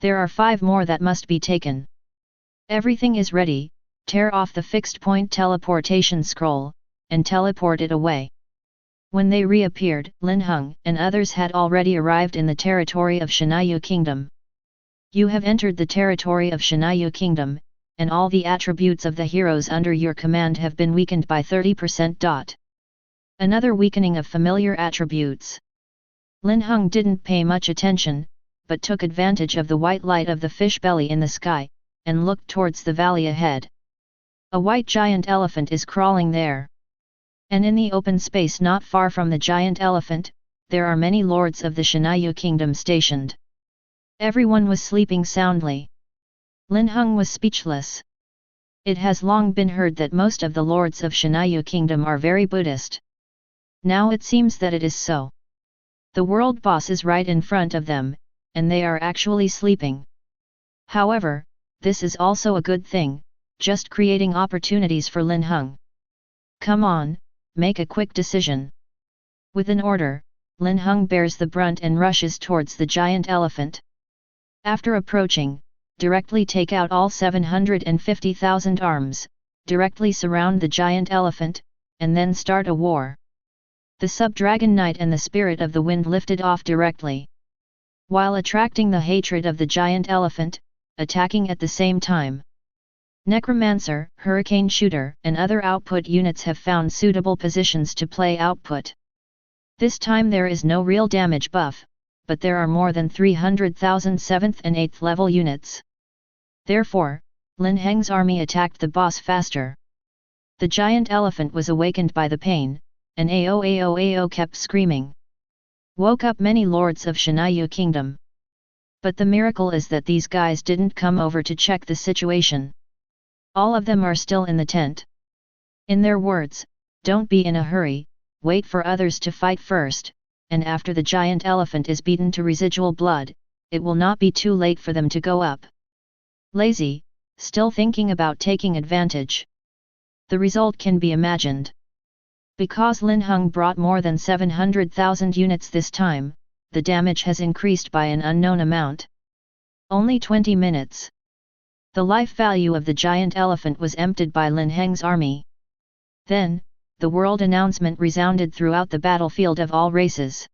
Speaker 1: There are 5 more that must be taken. Everything is ready, tear off the fixed point teleportation scroll, and teleport it away. When they reappeared, Linhung and others had already arrived in the territory of Chinayu Kingdom. You have entered the territory of Chinayu Kingdom, and all the attributes of the heroes under your command have been weakened by 30%. Another weakening of familiar attributes. Linhung didn't pay much attention, but took advantage of the white light of the fish belly in the sky, and looked towards the valley ahead. A white giant elephant is crawling there. And in the open space not far from the giant elephant, there are many lords of the Chinayu Kingdom stationed. Everyone was sleeping soundly. Linhung was speechless. It has long been heard that most of the lords of Chinayu Kingdom are very Buddhist. Now it seems that it is so. The world boss is right in front of them, and they are actually sleeping. However, this is also a good thing, just creating opportunities for Linhung. Come on, make a quick decision. With an order, Linhung bears the brunt and rushes towards the giant elephant. After approaching, directly take out all 750,000 arms, directly surround the giant elephant, and then start a war. The Sub-Dragon Knight and the Spirit of the Wind lifted off directly. While attracting the hatred of the giant elephant, attacking at the same time. Necromancer, Hurricane Shooter, and other output units have found suitable positions to play output. This time there is no real damage buff, but there are more than 300,000 7th and 8th level units. Therefore, Lin Heng's army attacked the boss faster. The giant elephant was awakened by the pain, and AO kept screaming. Woke up many lords of Chinayu Kingdom. But the miracle is that these guys didn't come over to check the situation. All of them are still in the tent. In their words, don't be in a hurry, wait for others to fight first, and after the giant elephant is beaten to residual blood, it will not be too late for them to go up. Lazy, still thinking about taking advantage. The result can be imagined. Because Linhung brought more than 700,000 units this time, the damage has increased by an unknown amount. Only 20 minutes. The life value of the giant elephant was emptied by Lin Heng's army. Then, the world announcement resounded throughout the battlefield of all races.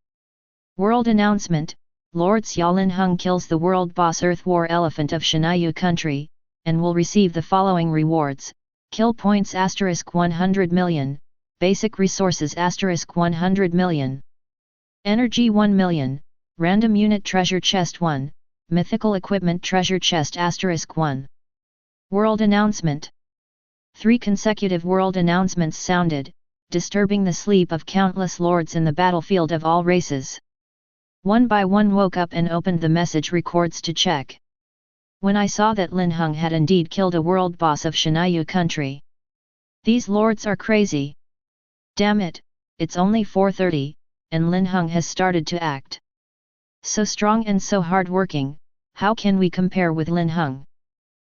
Speaker 1: World announcement: Lord Xia Linhung kills the world boss Earth War Elephant of Chinayu Country, and will receive the following rewards: kill points *100 million, basic resources *100 million, energy 1 million, random unit treasure chest 1, mythical equipment treasure chest *1. World announcement. 3 consecutive world announcements sounded, disturbing the sleep of countless lords in the battlefield of all races. One by one woke up and opened the message records to check. When I saw that Linhung had indeed killed a world boss of Chinayu Country. These lords are crazy. Damn it, it's only 4:30, and Linhung has started to act. So strong and so hard-working, how can we compare with Linhung?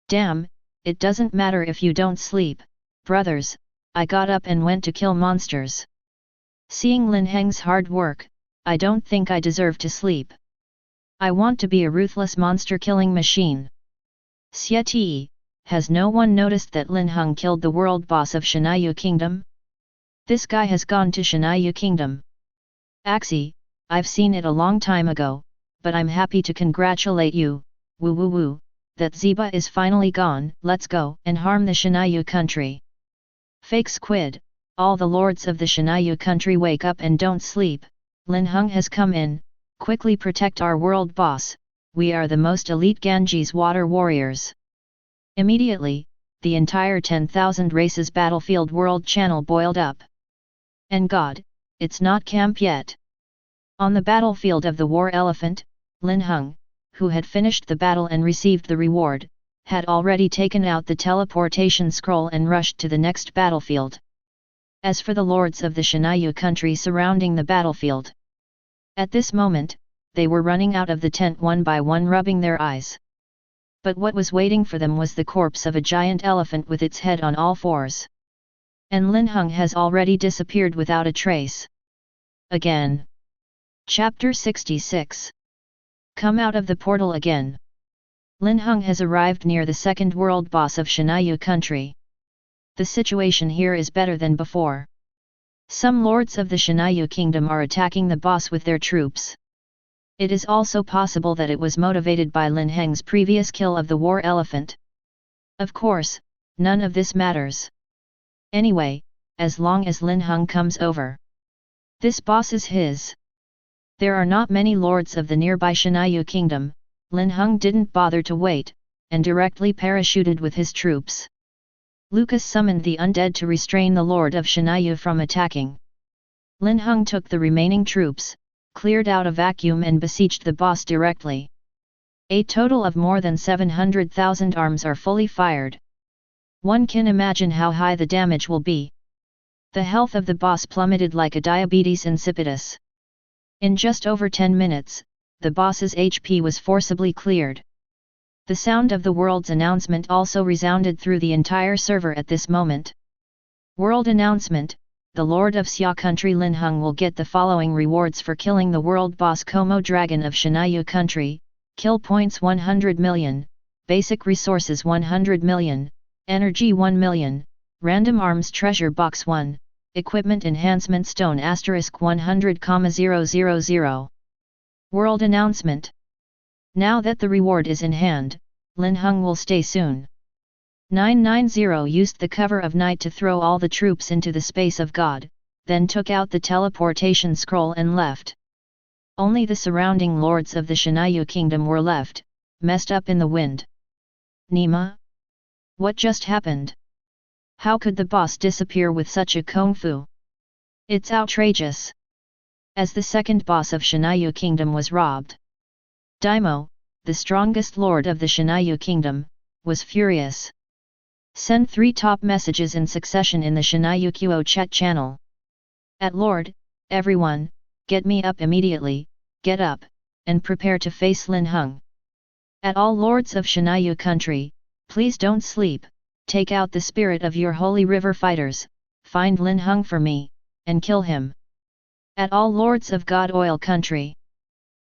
Speaker 1: Damn, it doesn't matter if you don't sleep, brothers, I got up and went to kill monsters. Seeing Lin Heng's hard work, I don't think I deserve to sleep. I want to be a ruthless monster-killing machine. Xieti, has no one noticed that Linhung killed the world boss of Chinayu Kingdom? This guy has gone to Chinayu Kingdom. Axie, I've seen it a long time ago, but I'm happy to congratulate you, woo woo woo, that Ziba is finally gone. Let's go and harm the Chinayu Country. Fake squid, all the lords of the Chinayu Country wake up and don't sleep. Linhung has come in, quickly protect our world boss, we are the most elite Ganges water warriors. Immediately, the entire 10,000 races battlefield world channel boiled up. And God, it's not camp yet. On the battlefield of the war elephant, Linhung, who had finished the battle and received the reward, had already taken out the teleportation scroll and rushed to the next battlefield. As for the lords of the Chinayu Country surrounding the battlefield, at this moment, they were running out of the tent one by one, rubbing their eyes. But what was waiting for them was the corpse of a giant elephant with its head on all fours. And Linhung has already disappeared without a trace. again. Chapter 66. Come out of the portal again. Linhung has arrived near the second world boss of Shinayu country. The situation here is better than before. Some lords of the Shinayu kingdom are attacking the boss with their troops. It is also possible that it was motivated by Lin Heng's previous kill of the war elephant. Of course, none of this matters. Anyway, as long as Linhung comes over, this boss is his. There are not many lords of the nearby Shinayu kingdom. Linhung didn't bother to wait, and directly parachuted with his troops. Lucas summoned the undead to restrain the lord of Shinayu from attacking. Linhung took the remaining troops, cleared out a vacuum and besieged the boss directly. A total of more than 700,000 arms are fully fired. One can imagine how high the damage will be. The health of the boss plummeted like a diabetes insipidus. In just over 10 minutes, the boss's HP was forcibly cleared. The sound of the world's announcement also resounded through the entire server at this moment. World announcement: the Lord of Xia country Linhung will get the following rewards for killing the world boss Como Dragon of Shinayu country: kill points 100 million, basic resources 100 million, energy 1 million, random arms treasure box 1, equipment enhancement stone *100,000. World announcement. Now that the reward is in hand, Linhung will stay soon. 990 used the cover of night to throw all the troops into the space of God, then took out the teleportation scroll and left. Only the surrounding lords of the Shinayu kingdom were left, messed up in the wind. Nima? What just happened? How could the boss disappear with such a kung fu? It's outrageous. As the second boss of Shinayu kingdom was robbed, Daimo, the strongest lord of the Shinayu kingdom, was furious. Send 3 top messages in succession in the Shinayu Qo chat channel. At Lord, everyone, get me up immediately, get up, and prepare to face Linhung. At all lords of Shinayu country, please don't sleep, take out the spirit of your holy river fighters, find Linhung for me, and kill him. At all lords of God Oil country.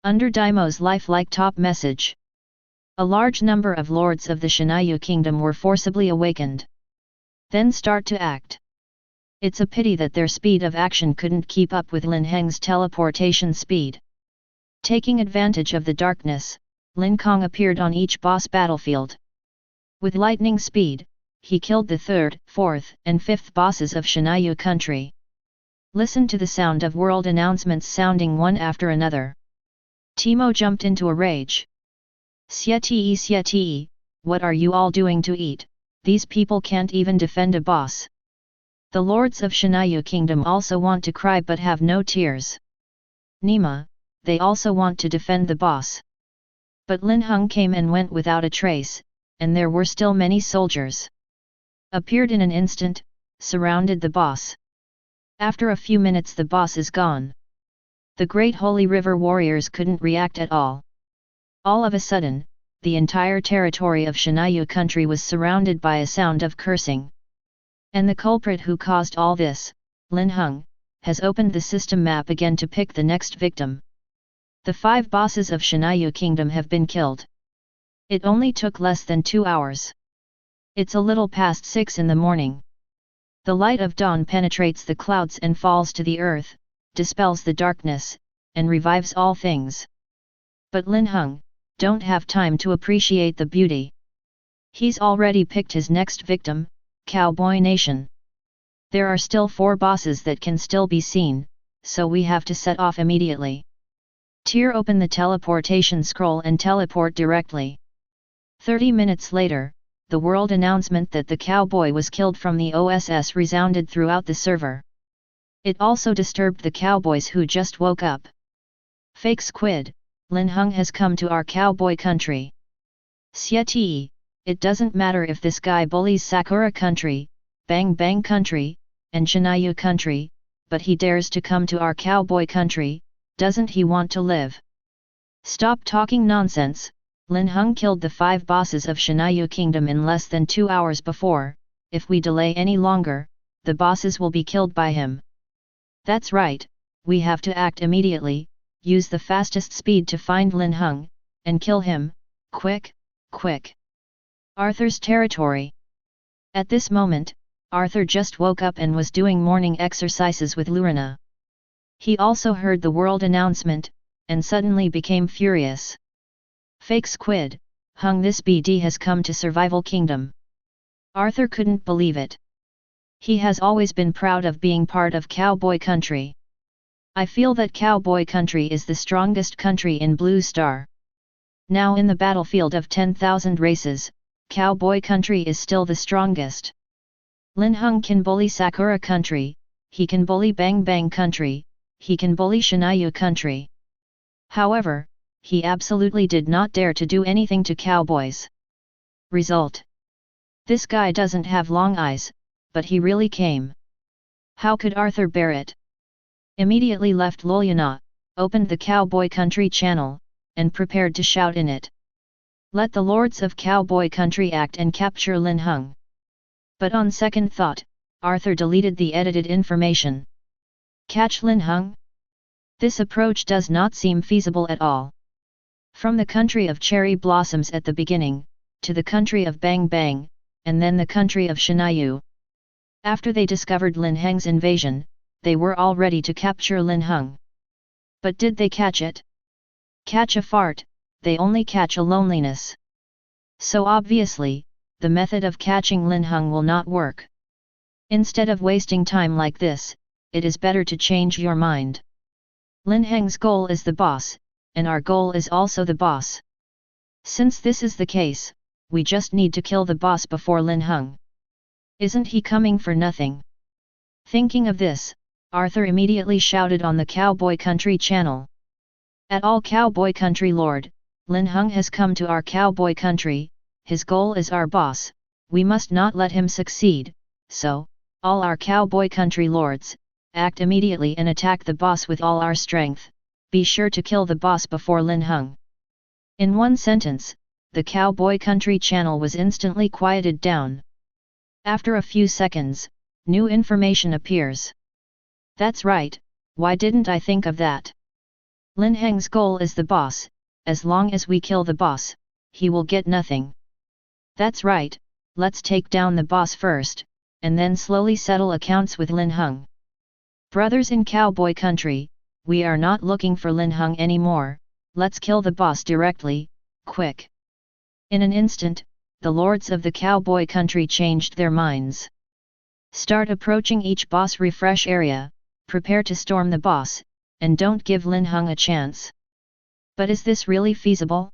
Speaker 1: Under Daimo's lifelike top message, a large number of lords of the Shinayu kingdom were forcibly awakened. Then start to act. It's a pity that their speed of action couldn't keep up with Lin Heng's teleportation speed. Taking advantage of the darkness, Lin Heng appeared on each boss battlefield. With lightning speed, he killed the 3rd, 4th, and 5th bosses of Shinayu country. Listen to the sound of world announcements sounding one after another. Timo jumped into a rage. Siete, what are you all doing to eat? These people can't even defend a boss. The lords of Shinayu kingdom also want to cry but have no tears. Nima, they also want to defend the boss. But Linhung came and went without a trace, and there were still many soldiers. Appeared in an instant, surrounded the boss. After a few minutes the boss is gone. The great holy river warriors couldn't react at all. All of a sudden, the entire territory of Shinayu country was surrounded by a sound of cursing. And the culprit who caused all this, Linhung, has opened the system map again to pick the next victim. The 5 bosses of Shinayu kingdom have been killed. It only took less than 2 hours. It's a little past 6 in the morning. The light of dawn penetrates the clouds and falls to the earth, dispels the darkness, and revives all things. But Linhung don't have time to appreciate the beauty. He's already picked his next victim, Cowboy Nation. There are still 4 bosses that can still be seen, so we have to set off immediately. Tear open the teleportation scroll and teleport directly. 30 minutes later, the world announcement that the cowboy was killed from the OSS resounded throughout the server. It also disturbed the cowboys who just woke up. Fake squid, Linhung has come to our cowboy country. Siete, it doesn't matter if this guy bullies Sakura country, Bang Bang country, and Shinayu country, but he dares to come to our cowboy country, doesn't he want to live? Stop talking nonsense. Linhung killed the 5 bosses of Shinayu kingdom in less than 2 hours before. If we delay any longer, the bosses will be killed by him. That's right, we have to act immediately, use the fastest speed to find Linhung, and kill him, quick, quick. Arthur's territory. At this moment, Arthur just woke up and was doing morning exercises with Lurina. He also heard the world announcement, and suddenly became furious. Fake squid, Hung, this BD has come to Survival Kingdom. Arthur couldn't believe it. He has always been proud of being part of Cowboy Country. I feel that Cowboy Country is the strongest country in Blue Star. Now in the battlefield of 10,000 races, Cowboy Country is still the strongest. Linhung can bully Sakura Country, he can bully Bang Bang Country, he can bully Shinayu Country. However, he absolutely did not dare to do anything to cowboys. Result. This guy doesn't have long eyes, but he really came. How could Arthur bear it? Immediately left Lolyana, opened the Cowboy Country channel, and prepared to shout in it. Let the lords of Cowboy Country act and capture Linhung. But on second thought, Arthur deleted the edited information. Catch Linhung? This approach does not seem feasible at all. From the country of cherry blossoms at the beginning, to the country of Bang Bang, and then the country of Shinayu. After they discovered Lin Heng's invasion, they were all ready to capture Linhung. But did they catch it? Catch a fart, they only catch a loneliness. So obviously, the method of catching Linhung will not work. Instead of wasting time like this, it is better to change your mind. Lin Heng's goal is the boss, and our goal is also the boss. Since this is the case, we just need to kill the boss before Linhung. Isn't he coming for nothing? Thinking of this, Arthur immediately shouted on the Cowboy Country channel. At all Cowboy Country Lord, Linhung has come to our Cowboy Country, his goal is our boss, we must not let him succeed, so, all our Cowboy Country Lords, act immediately and attack the boss with all our strength, be sure to kill the boss before Linhung. In one sentence, the Cowboy Country channel was instantly quieted down. After a few seconds, new information appears. That's right, why didn't I think of that? Lin Heng's goal is the boss, as long as we kill the boss, he will get nothing. That's right, let's take down the boss first, and then slowly settle accounts with Linhung. Brothers in Cowboy Country, we are not looking for Linhung anymore, let's kill the boss directly, quick. In an instant, the lords of the Cowboy Country changed their minds. Start approaching each boss refresh area, prepare to storm the boss, and don't give Linhung a chance. But is this really feasible?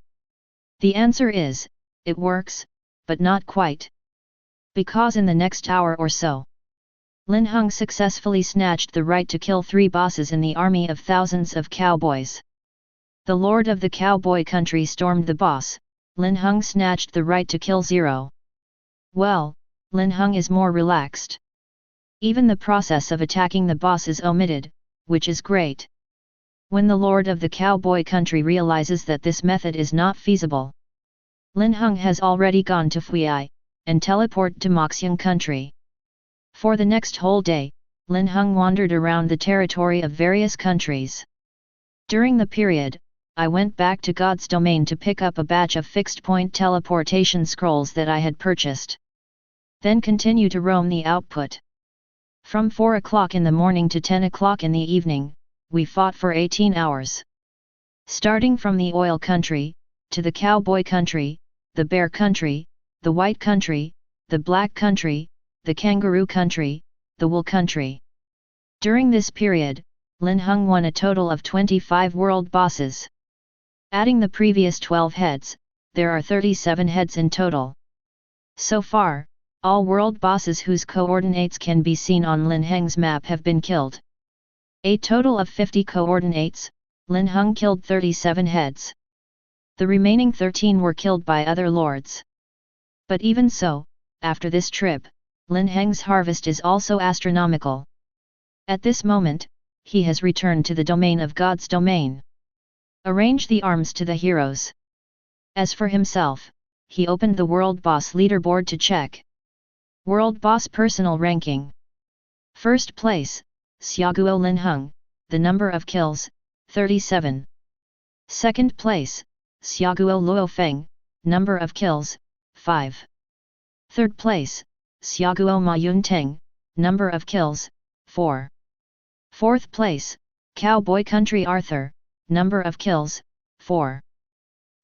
Speaker 1: The answer is, it works, but not quite. Because in the next hour or so, Linhung successfully snatched the right to kill 3 bosses in the army of thousands of cowboys. The lord of the Cowboy Country stormed the boss, Linhung snatched the right to kill 0. Well, Linhung is more relaxed. Even the process of attacking the boss is omitted, which is great. When the lord of the Cowboy Country realizes that this method is not feasible, Linhung has already gone to Fui, and teleport to Moxiang Country. For the next whole day, Linhung wandered around the territory of various countries. During the period, I went back to God's domain to pick up a batch of fixed-point teleportation scrolls that I had purchased. Then continue to roam the output. From 4 o'clock in the morning to 10 o'clock in the evening, we fought for 18 hours. Starting from the Oil Country, to the Cowboy Country, the Bear Country, the White Country, the Black Country, the Kangaroo Country, the Wool Country. During this period, Linhung won a total of 25 world bosses. Adding the previous 12 heads, there are 37 heads in total. So far, all world bosses whose coordinates can be seen on Lin Heng's map have been killed. A total of 50 coordinates, Linhung killed 37 heads. The remaining 13 were killed by other lords. But even so, after this trip, Lin Heng's harvest is also astronomical. At this moment, he has returned to the domain of God's domain. Arrange the arms to the heroes. As for himself, he opened the World Boss leaderboard to check. World Boss Personal Ranking. First place, Xiaoguo Linhung, the number of kills, 37. Second place, Xiaoguo Luofeng, number of kills, 5. Third place, Xiaoguo Ma Yunteng, number of kills, 4. Fourth place, Cowboy Country Arthur, number of kills, 4.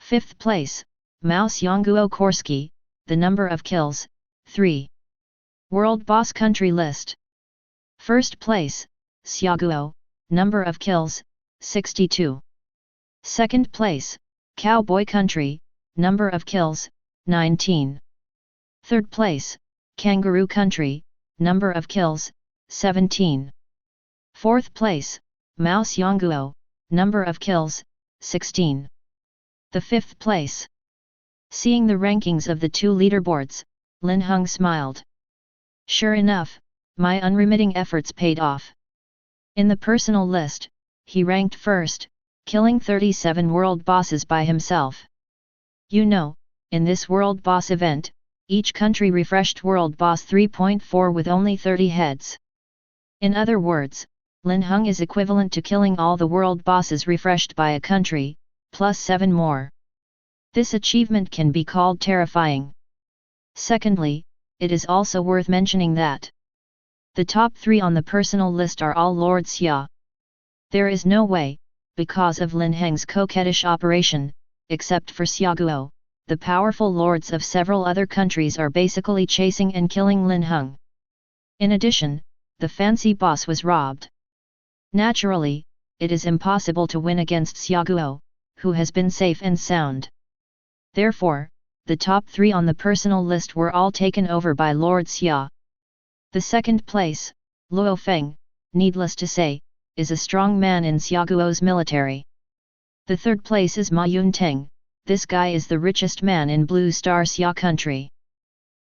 Speaker 1: Fifth place, Mao Xiongguo Korsky, the number of kills, 3. World Boss Country List. First place, Xiaoguo, number of kills, 62. Second place, Cowboy Country, number of kills, 19. Third place, Kangaroo Country, number of kills, 17. Fourth place, Mao Xiongguo, number of kills, 16. The fifth place. Seeing the rankings of the two leaderboards, Linhung smiled. Sure enough, my unremitting efforts paid off. In the personal list, he ranked first, killing 37 world bosses by himself. You know, in this world boss event, each country refreshed world boss 3.4 with only 30 heads. In other words, Linhung is equivalent to killing all the world bosses refreshed by a country, plus 7 more. This achievement can be called terrifying. Secondly, it is also worth mentioning that the top 3 on the personal list are all Lord Xia. There is no way, because of Lin Heng's coquettish operation, except for Xiaoguo, the powerful lords of several other countries are basically chasing and killing Linhung. In addition, the fancy boss was robbed. Naturally, it is impossible to win against Xiaoguo, who has been safe and sound. Therefore, the top 3 on the personal list were all taken over by Lord Xia. The second place, Luo Feng, needless to say, is a strong man in Xiaoguo's military. The third place is Ma Yunteng, this guy is the richest man in Blue Star Xia country.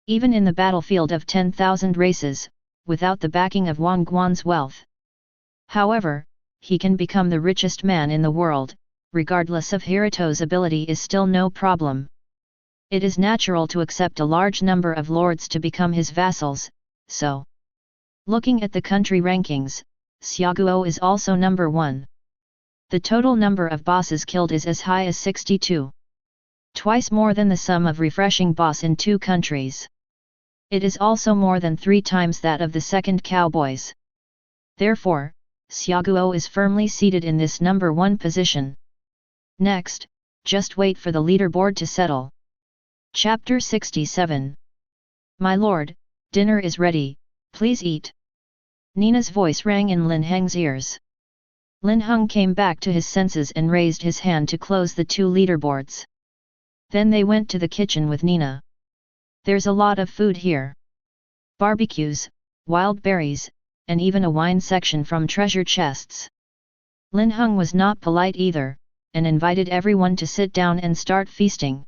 Speaker 1: Even in the battlefield of 10,000 races, without the backing of Wang Guan's wealth. However, he can become the richest man in the world, regardless of Hiruto's ability is still no problem. It is natural to accept a large number of lords to become his vassals, so. Looking at the country rankings, Xiaoguo is also number 1. The total number of bosses killed is as high as 62. Twice more than the sum of refreshing boss in 2 countries. It is also more than 3 times that of the second cowboys. Therefore, Xiaoguo is firmly seated in this number 1 position. Next, just wait for the leaderboard to settle. Chapter 67. My lord, dinner is ready, please eat. Nina's voice rang in Lin Heng's ears. Linhung came back to his senses and raised his hand to close the 2 leaderboards. Then they went to the kitchen with Nina. There's a lot of food here. Barbecues, wild berries, and even a wine section from treasure chests. Linhung was not polite either, and invited everyone to sit down and start feasting.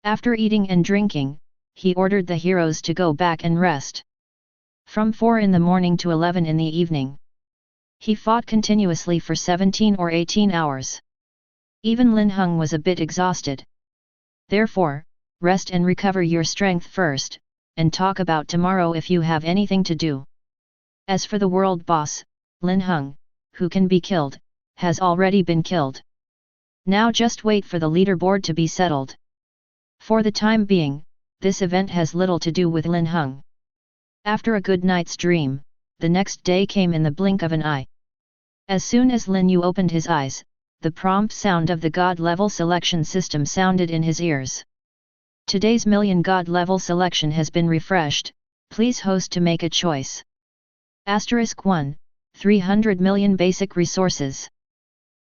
Speaker 1: After eating and drinking, he ordered the heroes to go back and rest. From 4 in the morning to 11 in the evening. He fought continuously for 17 or 18 hours. Even Linhung was a bit exhausted. Therefore, rest and recover your strength first, and talk about tomorrow if you have anything to do. As for the world boss, Linhung, who can be killed, has already been killed. Now just wait for the leaderboard to be settled. For the time being, this event has little to do with Linhung. After a good night's dream, the next day came in the blink of an eye. As soon as Lin Yu opened his eyes, the prompt sound of the God level selection system sounded in his ears. Today's million God level selection has been refreshed, please host to make a choice. *1, 300 million basic resources.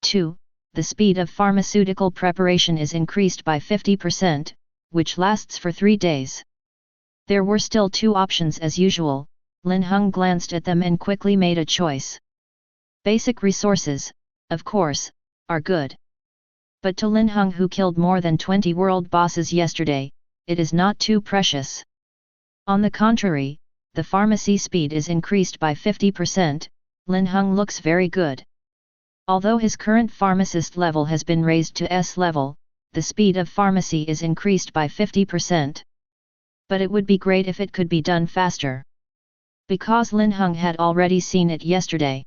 Speaker 1: 2. The speed of pharmaceutical preparation is increased by 50%, which lasts for 3 days. There were still 2 options as usual. Linhung glanced at them and quickly made a choice. Basic resources, of course, are good. But to Linhung, who killed more than 20 world bosses yesterday, it is not too precious. On the contrary, the pharmacy speed is increased by 50%, Linhung looks very good. Although his current pharmacist level has been raised to S level, the speed of pharmacy is increased by 50%. But it would be great if it could be done faster. Because Linhung had already seen it yesterday.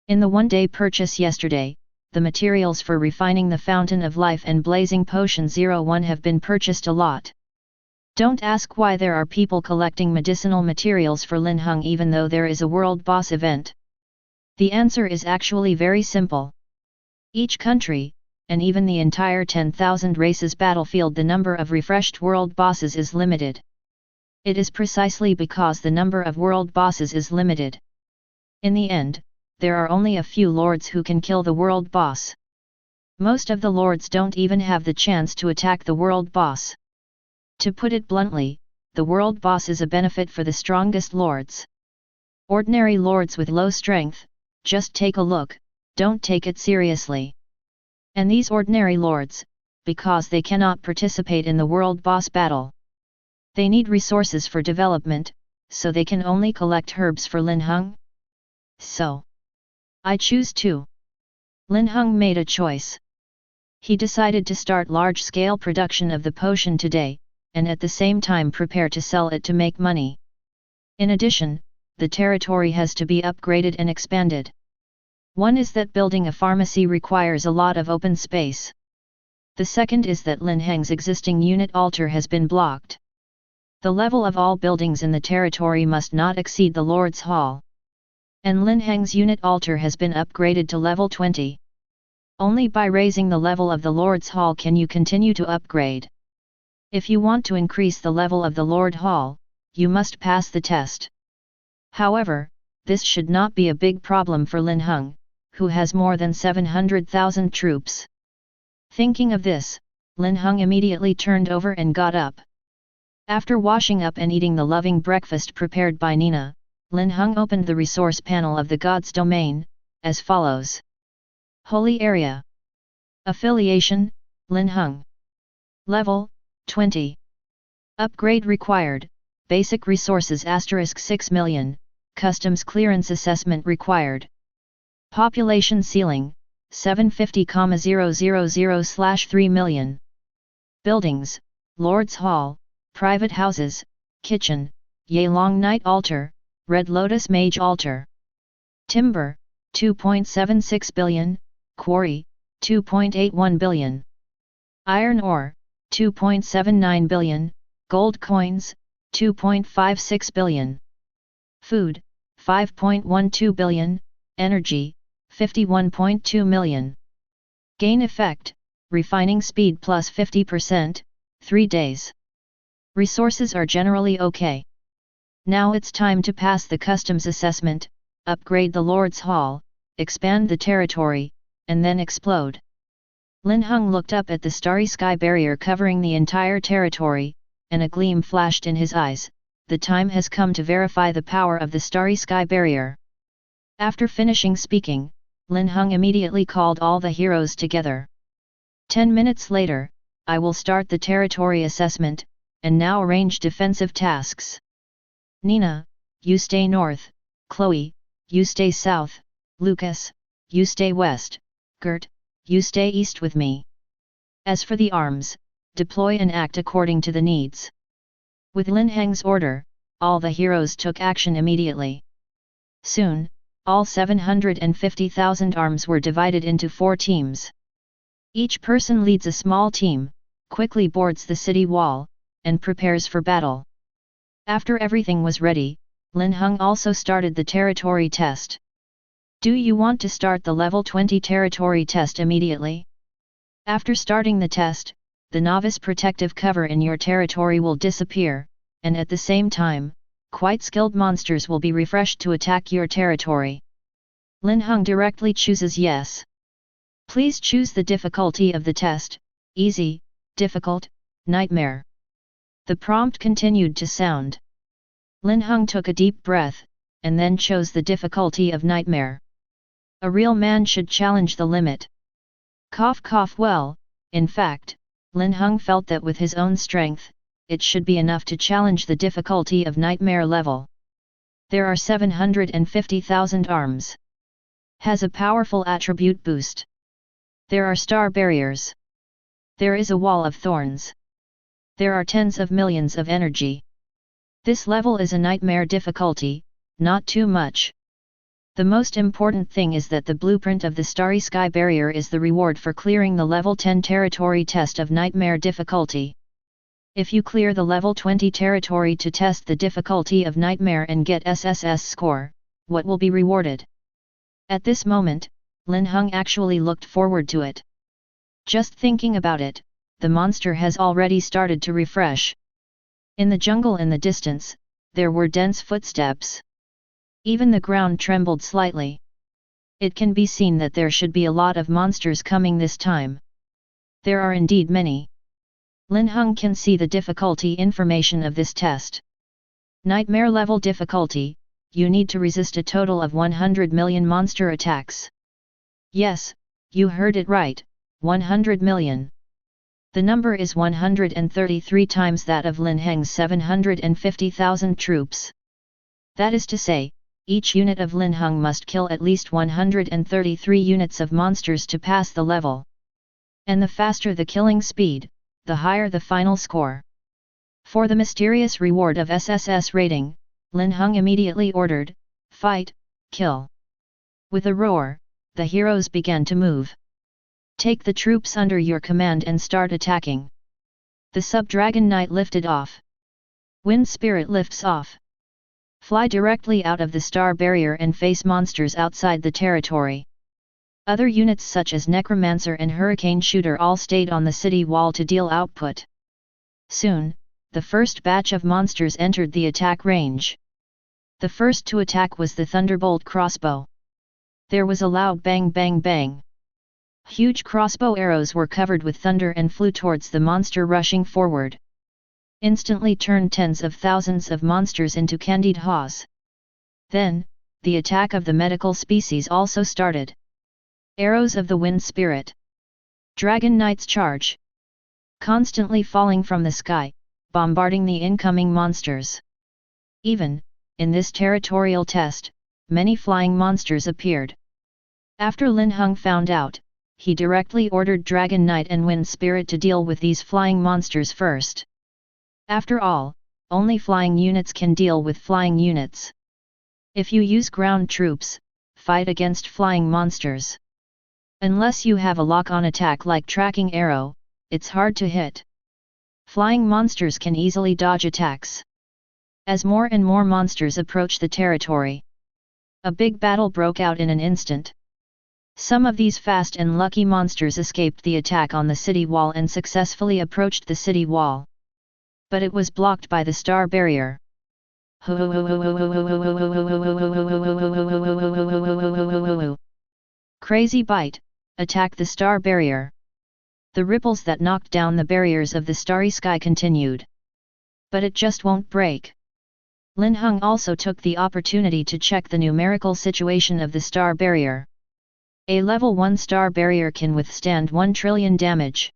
Speaker 1: In the one-day purchase yesterday, the materials for refining the Fountain of Life and Blazing Potion 01 have been purchased a lot. Don't ask why there are people collecting medicinal materials for Linhung even though there is a world boss event. The answer is actually very simple. Each country, and even the entire 10,000 races battlefield, the number of refreshed world bosses is limited. It is precisely because the number of world bosses is limited. In the end, there are only a few lords who can kill the world boss. Most of the lords don't even have the chance to attack the world boss. To put it bluntly, the world boss is a benefit for the strongest lords. Ordinary lords with low strength, just take a look, don't take it seriously. And these ordinary lords, because they cannot participate in the world boss battle. They need resources for development, so they can only collect herbs for Linhung. So, I choose to. Linhung made a choice. He decided to start large-scale production of the potion today, and at the same time prepare to sell it to make money. In addition, the territory has to be upgraded and expanded. One is that building a pharmacy requires a lot of open space. The second is that Lin Heng's existing unit altar has been blocked. The level of all buildings in the territory must not exceed the Lord's Hall. And Lin Heng's unit altar has been upgraded to level 20. Only by raising the level of the Lord's Hall can you continue to upgrade. If you want to increase the level of the Lord Hall, you must pass the test. However, this should not be a big problem for Linhung, who has more than 700,000 troops. Thinking of this, Linhung immediately turned over and got up. After washing up and eating the loving breakfast prepared by Nina, Linhung opened the resource panel of the God's domain, as follows. Holy Area. Affiliation, Linhung. Level, 20. Upgrade required, Basic Resources *6 million, Customs Clearance Assessment required. Population Ceiling, 750,000/3 million. Buildings, Lord's Hall, Private Houses, Kitchen, Yelong Night Altar, Red Lotus Mage Altar. Timber, 2.76 billion, Quarry, 2.81 billion. Iron Ore, 2.79 billion, Gold Coins, 2.56 billion. Food, 5.12 billion, Energy, 51.2 million. Gain Effect, Refining Speed plus 50%, 3 days. Resources are generally okay. Now it's time to pass the customs assessment, upgrade the Lord's Hall, expand the territory, and then explode. Linhung looked up at the starry sky barrier covering the entire territory, and a gleam flashed in his eyes. The time has come to verify the power of the starry sky barrier. After finishing speaking, Linhung immediately called all the heroes together. 10 minutes later, I will start the territory assessment, and now arrange defensive tasks. Nina, you stay north, Chloe, you stay south, Lucas, you stay west, Gert, you stay east with me. As for the arms, deploy and act according to the needs. With Lin Heng's order, all the heroes took action immediately. Soon, all 750,000 arms were divided into 4 teams. Each person leads a small team, quickly boards the city wall, and prepares for battle. After everything was ready, Linhung also started the territory test. Do you want to start the level 20 territory test immediately? After starting the test, the novice protective cover in your territory will disappear, and at the same time, quite skilled monsters will be refreshed to attack your territory. Linhung directly chooses yes. Please choose the difficulty of the test, easy, difficult, nightmare. The prompt continued to sound. Linhung took a deep breath, and then chose the difficulty of nightmare. A real man should challenge the limit. Cough cough. Well, in fact, Linhung felt that with his own strength, it should be enough to challenge the difficulty of nightmare level. There are 750,000 arms. Has a powerful attribute boost. There are star barriers. There is a wall of thorns. There are tens of millions of energy. This level is a nightmare difficulty, not too much. The most important thing is that the blueprint of the Starry Sky Barrier is the reward for clearing the level 10 territory test of Nightmare difficulty. If you clear the level 20 territory to test the difficulty of Nightmare and get SSS score, what will be rewarded? At this moment, Linhung actually looked forward to it. Just thinking about it, the monster has already started to refresh. In the jungle in the distance, there were dense footsteps. Even the ground trembled slightly. It can be seen that there should be a lot of monsters coming this time. There are indeed many. Linhung can see the difficulty information of this test. Nightmare level difficulty, you need to resist a total of 100 million monster attacks. Yes, you heard it right, 100 million. The number is 133 times that of Lin Heng's 750,000 troops. That is to say, each unit of Linhung must kill at least 133 units of monsters to pass the level. And the faster the killing speed, the higher the final score. For the mysterious reward of SSS rating, Linhung immediately ordered, "Fight, kill." With a roar, the heroes began to move. Take the troops under your command and start attacking. The Sub-Dragon Knight lifted off. Wind Spirit lifts off. Fly directly out of the star barrier and face monsters outside the territory. Other units such as Necromancer and Hurricane Shooter all stayed on the city wall to deal output. Soon, the first batch of monsters entered the attack range. The first to attack was the Thunderbolt crossbow. There was a loud bang bang bang. Huge crossbow arrows were covered with thunder and flew towards the monster rushing forward. Instantly turned tens of thousands of monsters into candied haws. Then, the attack of the medical species also started. Arrows of the Wind Spirit. Dragon Knight's charge. Constantly falling from the sky, bombarding the incoming monsters. Even, in this territorial test, many flying monsters appeared. After Linhung found out, he directly ordered Dragon Knight and Wind Spirit to deal with these flying monsters first. After all, only flying units can deal with flying units. If you use ground troops, fight against flying monsters. Unless you have a lock-on attack like Tracking Arrow, it's hard to hit. Flying monsters can easily dodge attacks. As more and more monsters approach the territory, a big battle broke out in an instant. Some of these fast and lucky monsters escaped the attack on the city wall and successfully approached the city wall. But it was blocked by the star barrier. Crazy Bite, attack the star barrier. The ripples that knocked down the barriers of the starry sky continued. But it just won't break. Linhung also took the opportunity to check the numerical situation of the star barrier. A level 1 star barrier can withstand 1 trillion damage.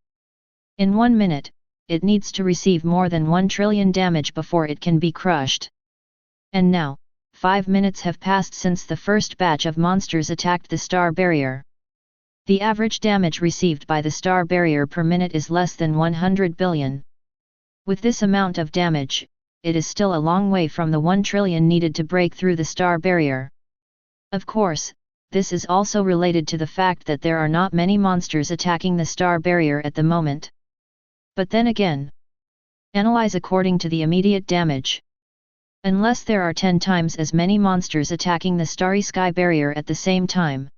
Speaker 1: In 1 minute, it needs to receive more than 1 trillion damage before it can be crushed. And now, 5 minutes have passed since the first batch of monsters attacked the star barrier. The average damage received by the star barrier per minute is less than 100 billion. With this amount of damage, it is still a long way from the 1 trillion needed to break through the star barrier. Of course, this is also related to the fact that there are not many monsters attacking the star barrier at the moment. But then again, analyze according to the immediate damage. Unless there are 10 times as many monsters attacking the starry sky barrier at the same time.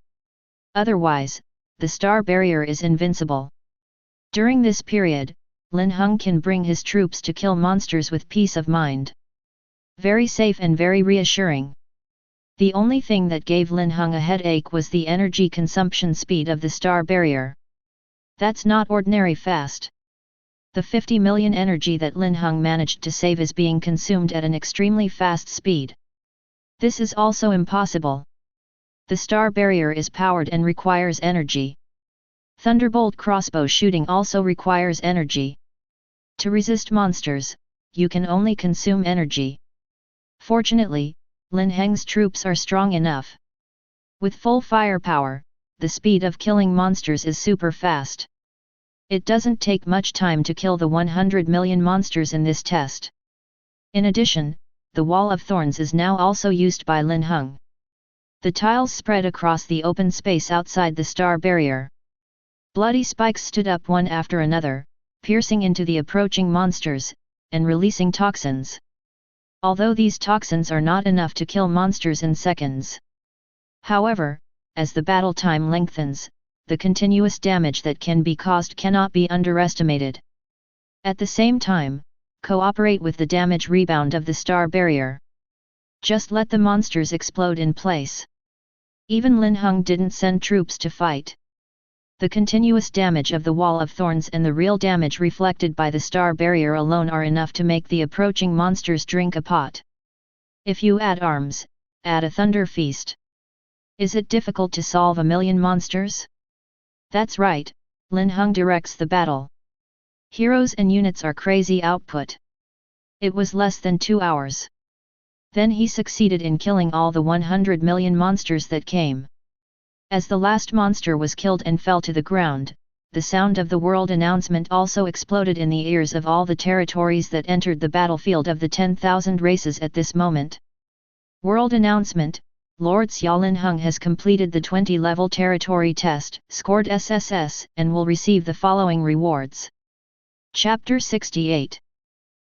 Speaker 1: Otherwise, the star barrier is invincible. During this period, Linhung can bring his troops to kill monsters with peace of mind. Very safe and very reassuring. The only thing that gave Linhung a headache was the energy consumption speed of the star barrier. That's not ordinary fast. The 50 million energy that Linhung managed to save is being consumed at an extremely fast speed. This is also impossible. The star barrier is powered and requires energy. Thunderbolt crossbow shooting also requires energy. To resist monsters, you can only consume energy. Fortunately, Lin Heng's troops are strong enough. With full firepower, the speed of killing monsters is super fast. It doesn't take much time to kill the 100 million monsters in this test. In addition, the Wall of Thorns is now also used by Linhung. The tiles spread across the open space outside the star barrier. Bloody spikes stood up one after another, piercing into the approaching monsters, and releasing toxins. Although these toxins are not enough to kill monsters in seconds. However, as the battle time lengthens, the continuous damage that can be caused cannot be underestimated. At the same time, cooperate with the damage rebound of the star barrier. Just let the monsters explode in place. Even Linhung didn't send troops to fight. The continuous damage of the wall of thorns and the real damage reflected by the star barrier alone are enough to make the approaching monsters drink a pot. If you add arms, add a thunder feast. Is it difficult to solve 1,000,000 monsters? That's right, Linhung directs the battle. Heroes and units are crazy output. It was less than 2 hours. Then he succeeded in killing all the 100 million monsters that came. As the last monster was killed and fell to the ground, the sound of the world announcement also exploded in the ears of all the territories that entered the battlefield of the 10,000 races at this moment. World announcement: Lord Xia Linhung has completed the 20-level territory test, scored SSS, and will receive the following rewards. Chapter 68.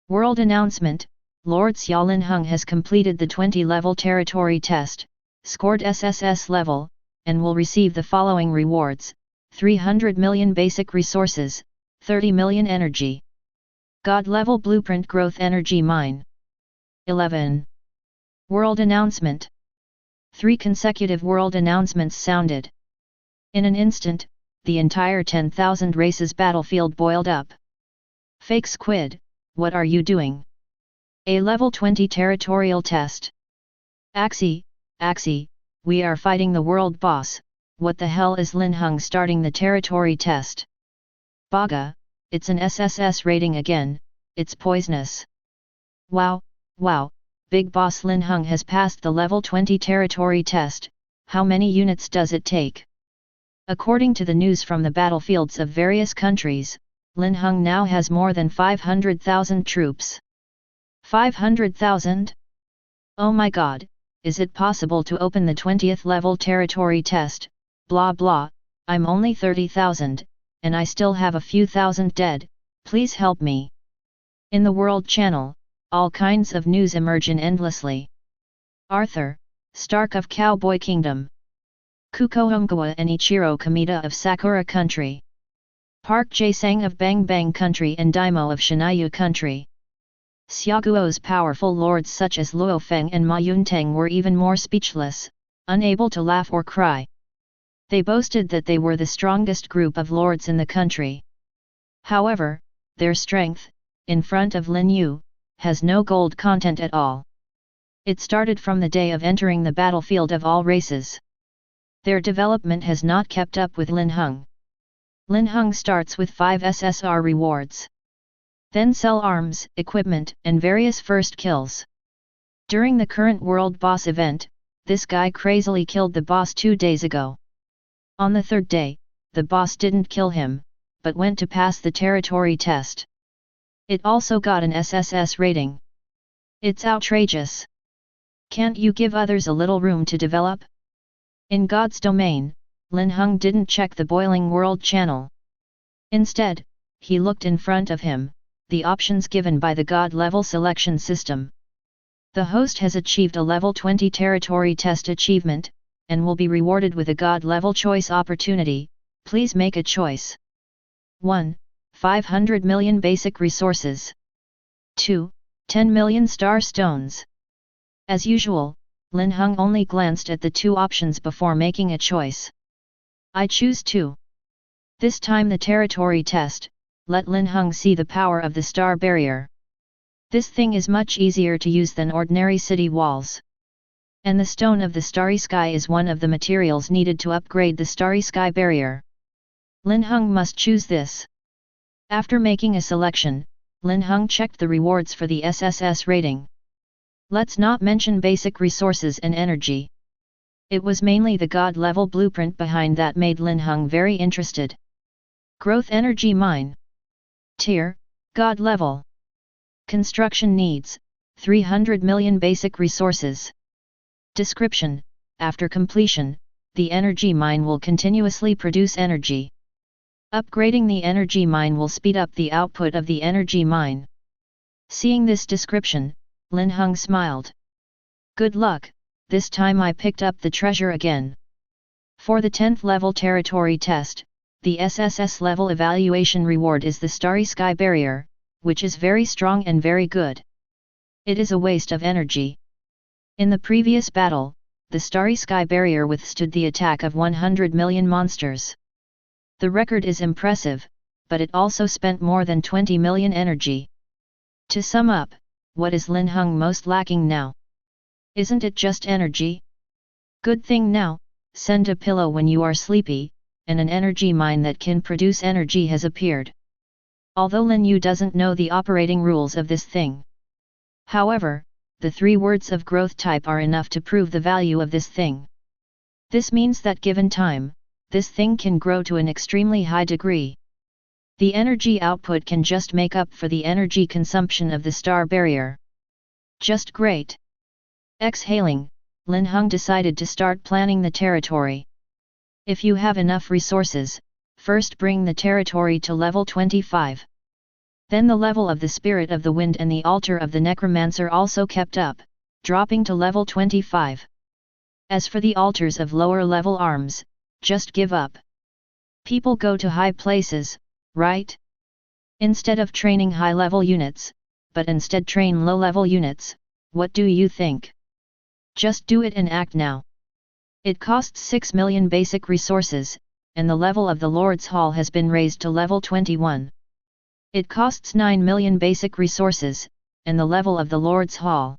Speaker 1: World announcement: Lord Xia Linhung has completed the 20-level territory test, scored SSS level, and will receive the following rewards: 300 million basic resources, 30 million energy. God level blueprint growth energy mine. 11. World announcement. 3 consecutive world announcements sounded. In an instant, the entire 10,000 races battlefield boiled up. Fake squid, what are you doing? A level 20 territorial test. Axie, we are fighting the world boss. What the hell is Linhung starting the territory test? Baga, it's an SSS rating again, it's poisonous. Wow, big boss Linhung has passed the level 20 territory test. How many units does it take? According to the news from the battlefields of various countries, Linhung now has more than 500,000 troops. 500,000? Oh my god, is it possible to open the 20th level territory test? Blah blah, I'm only 30,000, and I still have a few thousand dead, please help me. In the World Channel, all kinds of news emerge endlessly. Arthur Stark of Cowboy Kingdom. Kuko Hongawa and Ichiro Kamita of Sakura Country. Park Jae-sang of Bang Bang Country and Daimo of Shinayu Country. Xiaoguo's powerful lords such as Luo Feng and Ma Yunteng were even more speechless, unable to laugh or cry. They boasted that they were the strongest group of lords in the country. However, their strength, in front of Lin Yu, has no gold content at all. It started from the day of entering the battlefield of all races. Their development has not kept up with Linhung. Linhung starts with 5 SSR rewards. Then sell arms, equipment, and various first kills. During the current world boss event, this guy crazily killed the boss 2 days ago. On the 3rd day, the boss didn't kill him, but went to pass the territory test. It also got an SSS rating. It's outrageous. Can't you give others a little room to develop? In God's domain, Linhung didn't check the boiling world channel. Instead, he looked in front of him, the options given by the God level selection system. The host has achieved a level 20 territory test achievement, and will be rewarded with a God level choice opportunity. Please make a choice. 1. 500 million basic resources. 2. 10 million star stones. As usual, Linhung only glanced at the 2 options before making a choice. I choose 2. This time the territory test, let Linhung see the power of the star barrier. This thing is much easier to use than ordinary city walls. And the stone of the starry sky is one of the materials needed to upgrade the starry sky barrier. Linhung must choose this. After making a selection, Linhung checked the rewards for the SSS rating. Let's not mention basic resources and energy. It was mainly the God level blueprint behind that made Linhung very interested. Growth energy mine. Tier, God level. Construction needs, 300 million basic resources. Description: after completion, the energy mine will continuously produce energy. Upgrading the energy mine will speed up the output of the energy mine. Seeing this description, Lin Heng smiled. Good luck, this time I picked up the treasure again. For the 10th level territory test, the SSS level evaluation reward is the Starry Sky Barrier, which is very strong and very good. It is a waste of energy. In the previous battle, the Starry Sky Barrier withstood the attack of 100 million monsters. The record is impressive, but it also spent more than 20 million energy. To sum up, what is Linhung most lacking now? Isn't it just energy? Good thing now, send a pillow when you are sleepy, and an energy mine that can produce energy has appeared. Although Lin Yu doesn't know the operating rules of this thing. However, the 3 words of growth type are enough to prove the value of this thing. This means that given time, this thing can grow to an extremely high degree. The energy output can just make up for the energy consumption of the star barrier. Just great. Exhaling, Lin Heng decided to start planning the territory. If you have enough resources, first bring the territory to level 25. Then the level of the Spirit of the Wind and the altar of the Necromancer also kept up, dropping to level 25. As for the altars of lower level arms, just give up. People go to high places, right? Instead of training high level units, but instead train low level units, what do you think? Just do it and act now. It costs 6 million basic resources, and the level of the Lord's Hall has been raised to level 21. It costs 9 million basic resources, and the level of the Lord's Hall.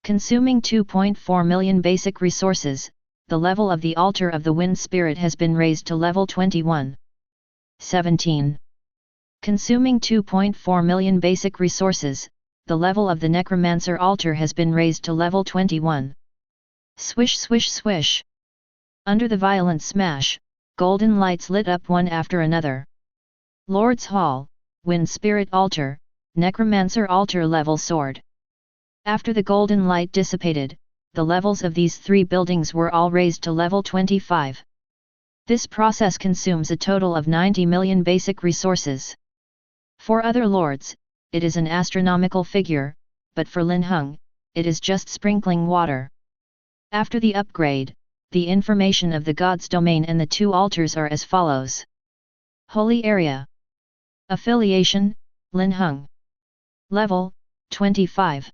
Speaker 1: Consuming 2.4 million basic resources, the level of the altar of the Wind Spirit has been raised to level 21. 17. Consuming 2.4 million basic resources, the level of the Necromancer altar has been raised to level 21. Swish swish swish. Under the violent smash, golden lights lit up one after another. Lord's Hall, Wind Spirit altar, Necromancer altar level soared. After the golden light dissipated, the levels of these 3 buildings were all raised to level 25. This process consumes a total of 90 million basic resources. For other lords, it is an astronomical figure, but for Lin Heng, it is just sprinkling water. After the upgrade, the information of the God's domain and the 2 altars are as follows. Holy Area. Affiliation, Linhung. Level, 25.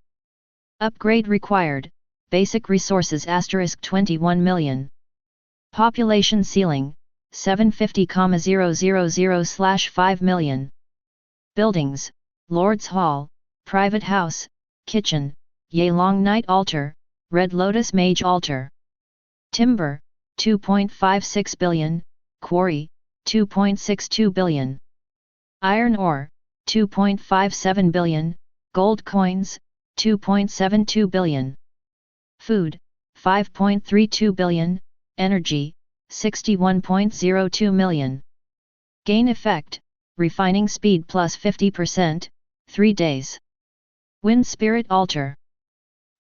Speaker 1: Upgrade required, basic resources *21 million. Population ceiling, 750,000/5 million. Buildings, Lord's Hall, Private House, Kitchen, Yelong Night Altar, Red Lotus Mage Altar. Timber, 2.56 billion, Quarry, 2.62 billion. Iron ore, 2.57 billion, Gold coins, 2.72 billion. Food, 5.32 billion, Energy, 61.02 million. Gain effect, refining speed plus 50%, 3 days. Wind Spirit Altar.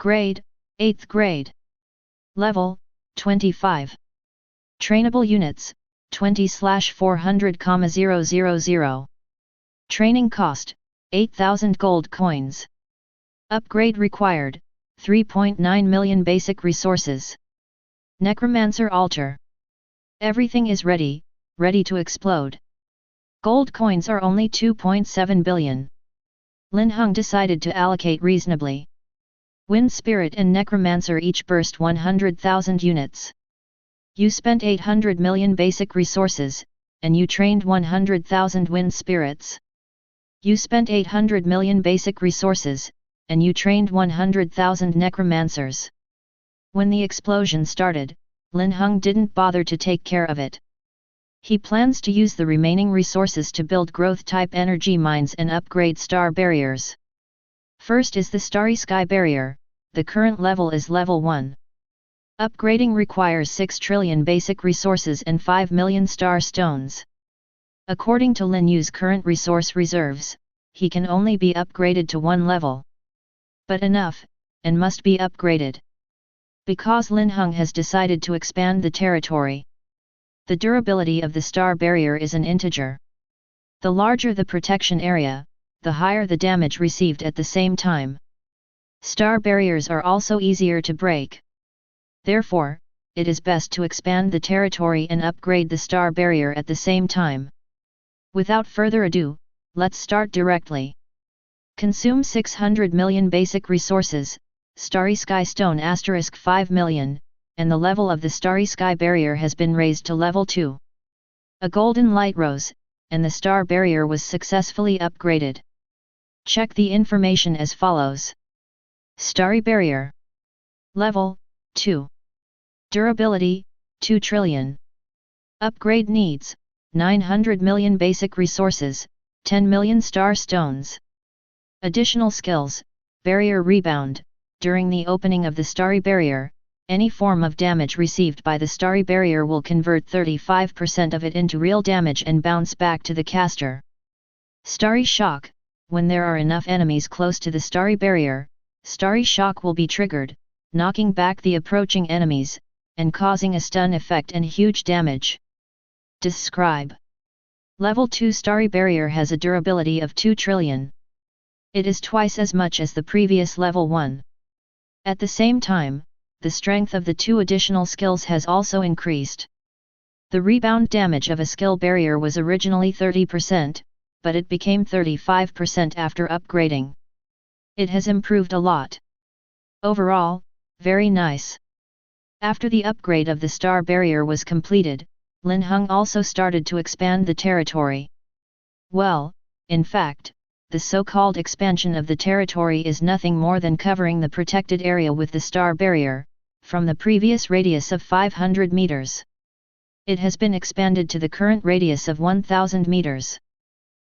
Speaker 1: Grade, 8th grade. Level, 25. Trainable units, 20/400,000. Training cost, 8,000 gold coins. Upgrade required, 3.9 million basic resources. Necromancer altar. Everything is ready, ready to explode. Gold coins are only 2.7 billion. Lin Heng decided to allocate reasonably. Wind Spirit and Necromancer each burst 100,000 units. You spent 800 million basic resources, and you trained 100,000 Wind Spirits. You spent 800 million basic resources, and you trained 100,000 Necromancers. When the explosion started, Lin Heng didn't bother to take care of it. He plans to use the remaining resources to build growth-type energy mines and upgrade star barriers. First is the Starry Sky Barrier, the current level is level 1. Upgrading requires 6 trillion basic resources and 5 million star stones. According to Lin Yu's current resource reserves, he can only be upgraded to 1 level. But enough, and must be upgraded. Because Linhung has decided to expand the territory. The durability of the star barrier is an integer. The larger the protection area, the higher the damage received at the same time. Star barriers are also easier to break. Therefore, it is best to expand the territory and upgrade the star barrier at the same time. Without further ado, let's start directly. Consume 600 million basic resources, Starry Sky Stone * 5 million, and the level of the Starry Sky barrier has been raised to level 2. A golden light rose, and the star barrier was successfully upgraded. Check the information as follows. Starry barrier. Level 2. Durability 2 trillion. Upgrade needs 900 million basic resources, 10 million star stones. Additional skills, barrier rebound. During the opening of the starry barrier, any form of damage received by the starry barrier will convert 35% of it into real damage and bounce back to the caster. Starry shock. When there are enough enemies close to the starry barrier, starry shock will be triggered, knocking back the approaching enemies, and causing a stun effect and huge damage. Describe. Level 2 starry barrier has a durability of 2 trillion. It is twice as much as the previous level 1. At the same time, the strength of the 2 additional skills has also increased. The rebound damage of a skill barrier was originally 30%, but it became 35% after upgrading. It has improved a lot. Overall, very nice. After the upgrade of the star barrier was completed, Linhung also started to expand the territory. Well, in fact, the so-called expansion of the territory is nothing more than covering the protected area with the star barrier, from the previous radius of 500 meters. It has been expanded to the current radius of 1000 meters.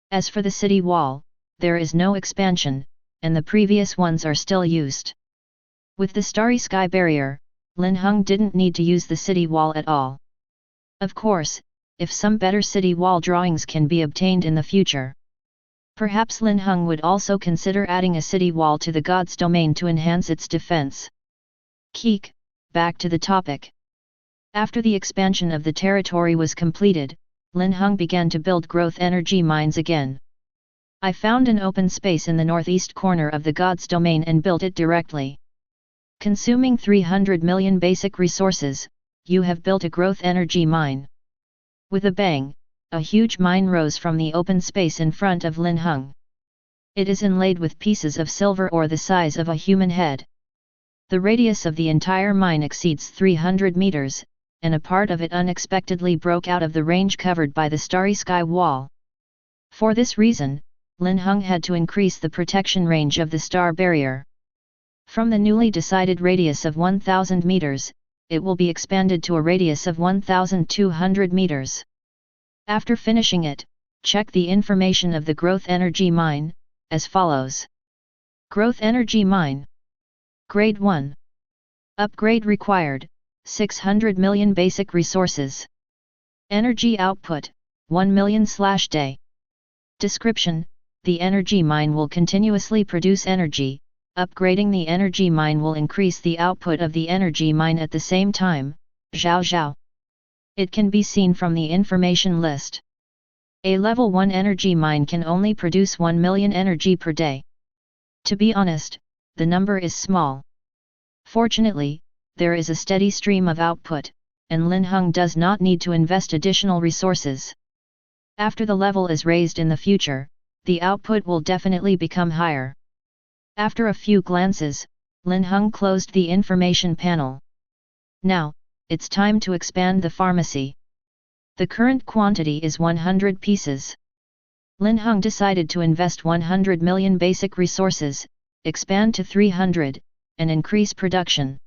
Speaker 1: As for the city wall, there is no expansion, and the previous ones are still used. With the starry sky barrier, Linhung didn't need to use the city wall at all. Of course, if some better city wall drawings can be obtained in the future. Perhaps Linhung would also consider adding a city wall to the god's domain to enhance its defense. Keek, back to the topic. After the expansion of the territory was completed, Linhung began to build growth energy mines again. I found an open space in the northeast corner of the god's domain and built it directly. Consuming 300 million basic resources, you have built a growth energy mine. With a bang, a huge mine rose from the open space in front of Linhung. It is inlaid with pieces of silver ore the size of a human head. The radius of the entire mine exceeds 300 meters, and a part of it unexpectedly broke out of the range covered by the starry sky wall. For this reason, Linhung had to increase the protection range of the star barrier. From the newly decided radius of 1000 meters, it will be expanded to a radius of 1200 meters. After finishing it, check the information of the growth energy mine, as follows. Growth energy mine. Grade 1. Upgrade required, 600 million basic resources. Energy output, 1 million/day. Description: the energy mine will continuously produce energy. Upgrading the energy mine will increase the output of the energy mine at the same time. Zhao Zhao. It can be seen from the information list. A level 1 energy mine can only produce 1 million energy per day. To be honest, the number is small. Fortunately, there is a steady stream of output, and Linhung does not need to invest additional resources. After the level is raised in the future, the output will definitely become higher. After a few glances, Linhung closed the information panel. Now, it's time to expand the pharmacy. The current quantity is 100 pieces. Linhung decided to invest 100 million basic resources, expand to 300, and increase production.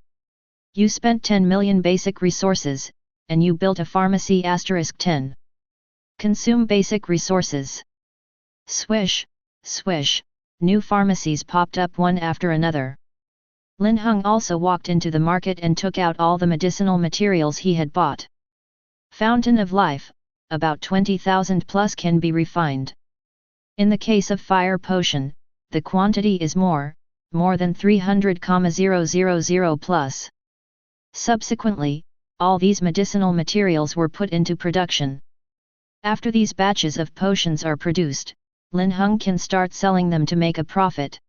Speaker 1: You spent 10 million basic resources, and you built a pharmacy *10. Consume basic resources. Swish, swish, new pharmacies popped up one after another. Linhung also walked into the market and took out all the medicinal materials he had bought. Fountain of Life, about 20,000 plus can be refined. In the case of Fire Potion, the quantity is more than 300,000 plus. Subsequently, all these medicinal materials were put into production. After these batches of potions are produced, Linhung can start selling them to make a profit.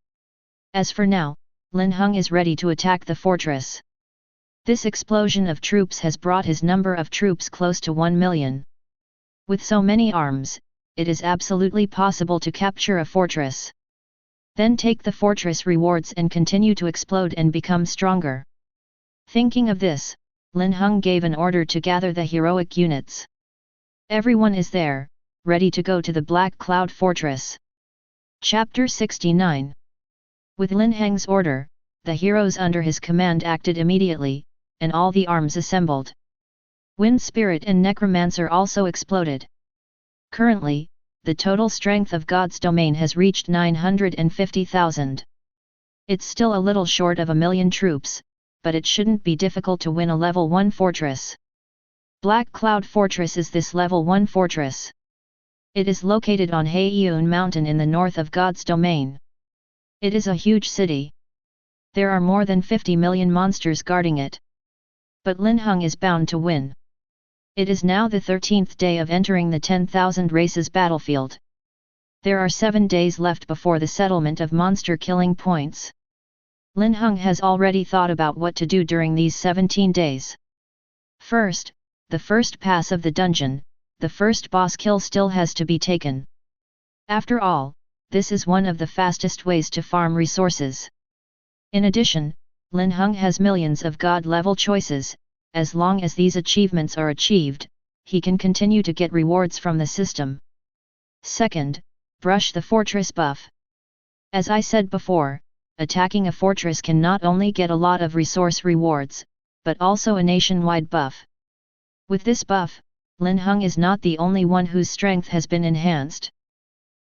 Speaker 1: As for now, Linhung is ready to attack the fortress. This explosion of troops has brought his number of troops close to 1 million. With so many arms, it is absolutely possible to capture a fortress. Then take the fortress rewards and continue to explode and become stronger. Thinking of this, Linhung gave an order to gather the heroic units. Everyone is there, ready to go to the Black Cloud Fortress. Chapter 69. With Lin Heng's order, the heroes under his command acted immediately, and all the arms assembled. Wind Spirit and Necromancer also exploded. Currently, the total strength of God's domain has reached 950,000. It's still a little short of 1 million troops, but it shouldn't be difficult to win a level 1 fortress. Black Cloud Fortress is this level 1 fortress. It is located on Haeun Mountain in the north of God's domain. It is a huge city. There are more than 50 million monsters guarding it. But Linhung is bound to win. It is now the 13th day of entering the 10,000 races battlefield. There are 7 days left before the settlement of monster killing points. Linhung has already thought about what to do during these 17 days. First, the first pass of the dungeon, the first boss kill still has to be taken. After all, this is one of the fastest ways to farm resources. In addition, Linhung has millions of God-level choices. As long as these achievements are achieved, he can continue to get rewards from the system. Second, brush the fortress buff. As I said before, attacking a fortress can not only get a lot of resource rewards, but also a nationwide buff. With this buff, Linhung is not the only one whose strength has been enhanced.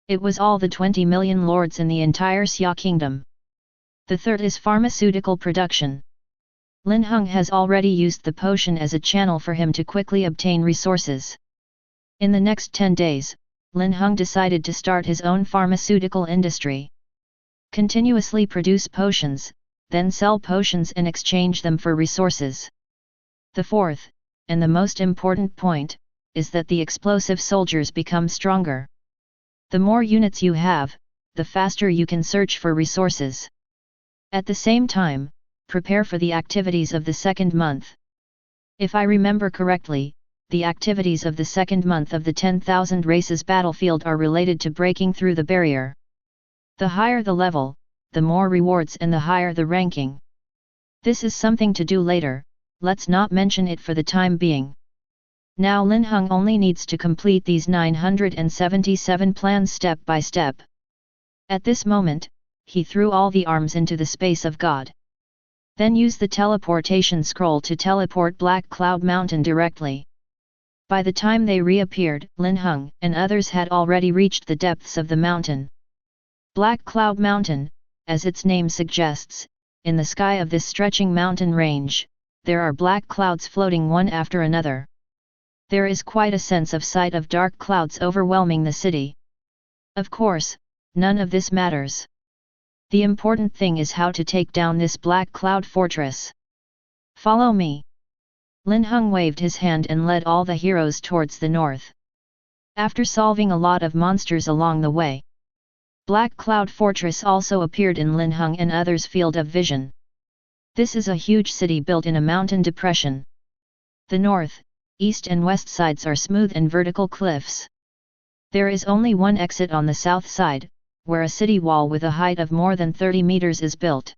Speaker 1: It was all the 20 million lords in the entire Xia kingdom. The third is pharmaceutical production. Linhung has already used the potion as a channel for him to quickly obtain resources. In the next 10 days, Linhung decided to start his own pharmaceutical industry. Continuously produce potions, then sell potions and exchange them for resources. The fourth, and the most important point, is that the explosive soldiers become stronger. The more units you have, the faster you can search for resources. At the same time, prepare for the activities of the second month. If I remember correctly, the activities of the second month of the 10,000 races battlefield are related to breaking through the barrier. The higher the level, the more rewards and the higher the ranking. This is something to do later, let's not mention it for the time being. Now Linhung only needs to complete these 977 plans step by step. At this moment, he threw all the arms into the space of God. Then use the teleportation scroll to teleport Black Cloud Mountain directly. By the time they reappeared, Linhung and others had already reached the depths of the mountain. Black Cloud Mountain, as its name suggests, in the sky of this stretching mountain range, there are black clouds floating one after another. There is quite a sense of sight of dark clouds overwhelming the city. Of course, none of this matters. The important thing is how to take down this Black Cloud Fortress. Follow me. Linhung waved his hand and led all the heroes towards the north. After solving a lot of monsters along the way, Black Cloud Fortress also appeared in Linhung and others' field of vision. This is a huge city built in a mountain depression. The north, east and west sides are smooth and vertical cliffs. There is only one exit on the south side, where a city wall with a height of more than 30 meters is built.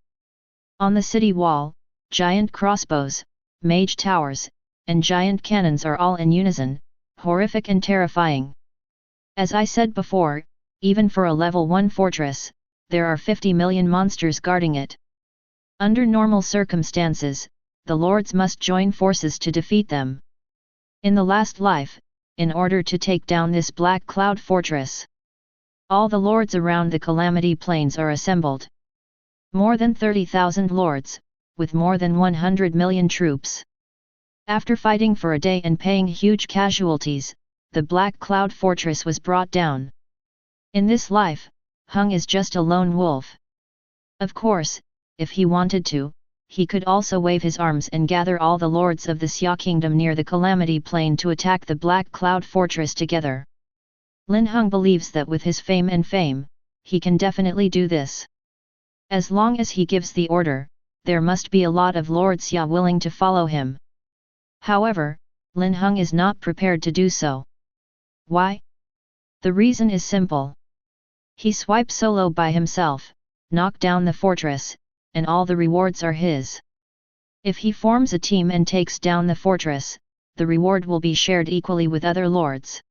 Speaker 1: On the city wall, giant crossbows, mage towers, and giant cannons are all in unison, horrific and terrifying. As I said before, even for a level 1 fortress, there are 50 million monsters guarding it. Under normal circumstances, the lords must join forces to defeat them. In the last life, in order to take down this Black Cloud Fortress, all the lords around the Calamity Plains are assembled. More than 30,000 lords, with more than 100 million troops. After fighting for a day and paying huge casualties, the Black Cloud Fortress was brought down. In this life, Hung is just a lone wolf. Of course, if he wanted to, he could also wave his arms and gather all the lords of the Xia kingdom near the Calamity Plain to attack the Black Cloud Fortress together. Linhung believes that with his fame, he can definitely do this. As long as he gives the order, there must be a lot of Lord Xia willing to follow him. However, Linhung is not prepared to do so. Why? The reason is simple. He swipes solo by himself, knock down the fortress, and all the rewards are his. If he forms a team and takes down the fortress, the reward will be shared equally with other lords.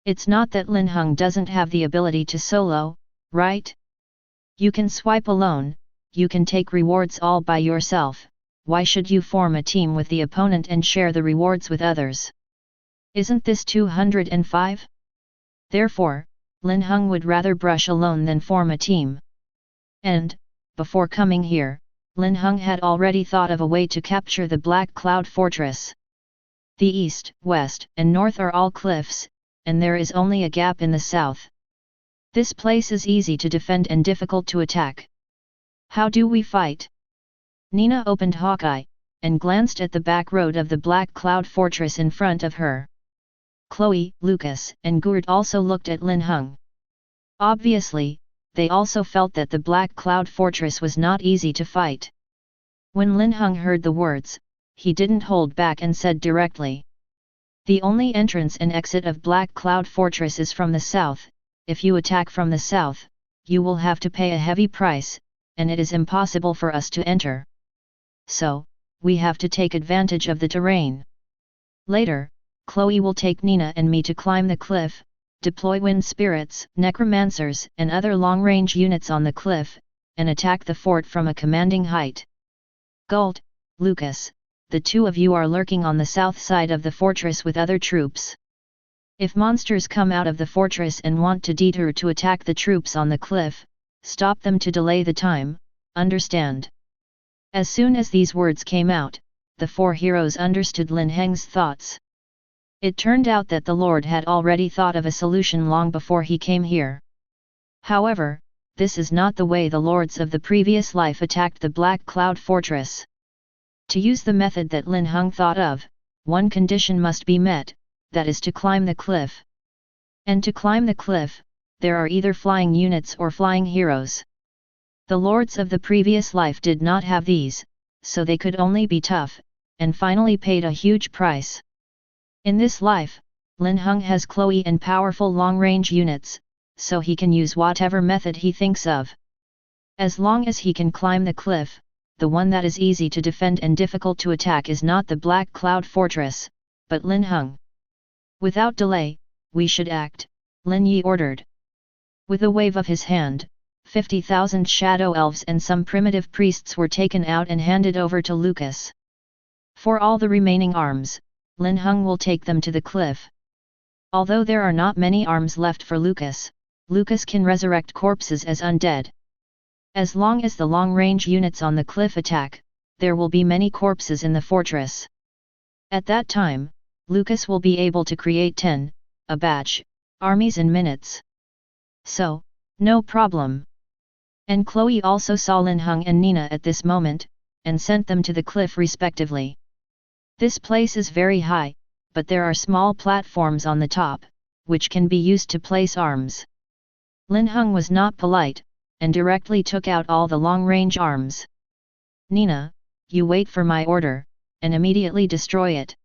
Speaker 1: It's not that Linhung doesn't have the ability to solo, right? You can swipe alone, you can take rewards all by yourself, why should you form a team with the opponent and share the rewards with others? Isn't this 205? Therefore, Linhung would rather brush alone than form a team. And, before coming here, Linhung had already thought of a way to capture the Black Cloud Fortress. The east, west, and north are all cliffs, and there is only a gap in the south. This place is easy to defend and difficult to attack. How do we fight? Nina opened Hawkeye, and glanced at the back road of the Black Cloud Fortress in front of her. Chloe, Lucas, and Gurt also looked at Linhung. Obviously, they also felt that the Black Cloud Fortress was not easy to fight. When Linhung heard the words, he didn't hold back and said directly. The only entrance and exit of Black Cloud Fortress is from the south. If you attack from the south, you will have to pay a heavy price, and it is impossible for us to enter. So, we have to take advantage of the terrain. Later, Chloe will take Nina and me to climb the cliff, deploy wind spirits, necromancers, and other long-range units on the cliff, and attack the fort from a commanding height. Gult, Lucas, the two of you are lurking on the south side of the fortress with other troops. If monsters come out of the fortress and want to detour to attack the troops on the cliff, stop them to delay the time, understand? As soon as these words came out, the four heroes understood Lin Heng's thoughts. It turned out that the Lord had already thought of a solution long before he came here. However, this is not the way the lords of the previous life attacked the Black Cloud Fortress. To use the method that Linhung thought of, one condition must be met, that is to climb the cliff. And to climb the cliff, there are either flying units or flying heroes. The lords of the previous life did not have these, so they could only be tough, and finally paid a huge price. In this life, Linhung has Chloe and powerful long-range units, so he can use whatever method he thinks of. As long as he can climb the cliff, the one that is easy to defend and difficult to attack is not the Black Cloud Fortress, but Linhung. Without delay, we should act, Lin Yi ordered. With a wave of his hand, 50,000 shadow elves and some primitive priests were taken out and handed over to Lucas. For all the remaining arms, Linhung will take them to the cliff. Although there are not many arms left for Lucas, Lucas can resurrect corpses as undead. As long as the long-range units on the cliff attack, there will be many corpses in the fortress. At that time, Lucas will be able to create 10, a batch, armies in minutes. So, no problem. And Chloe also saw Linhung and Nina at this moment, and sent them to the cliff respectively. This place is very high, but there are small platforms on the top, which can be used to place arms. Linhung was not polite, and directly took out all the long-range arms. Nina, you wait for my order, and immediately destroy it.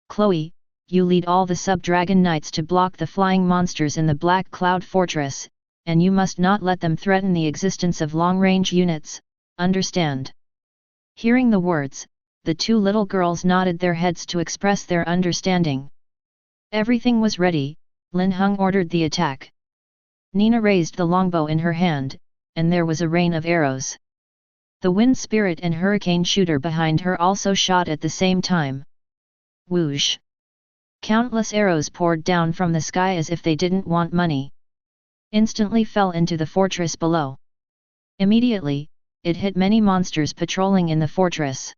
Speaker 1: Chloe, you lead all the sub-dragon knights to block the flying monsters in the Black Cloud Fortress, and you must not let them threaten the existence of long-range units, understand? Hearing the words, the two little girls nodded their heads to express their understanding. Everything was ready, Linhung ordered the attack. Nina raised the longbow in her hand, and there was a rain of arrows. The wind spirit and hurricane shooter behind her also shot at the same time. Whoosh! Countless arrows poured down from the sky as if they didn't want money. Instantly fell into the fortress below. Immediately, it hit many monsters patrolling in the fortress.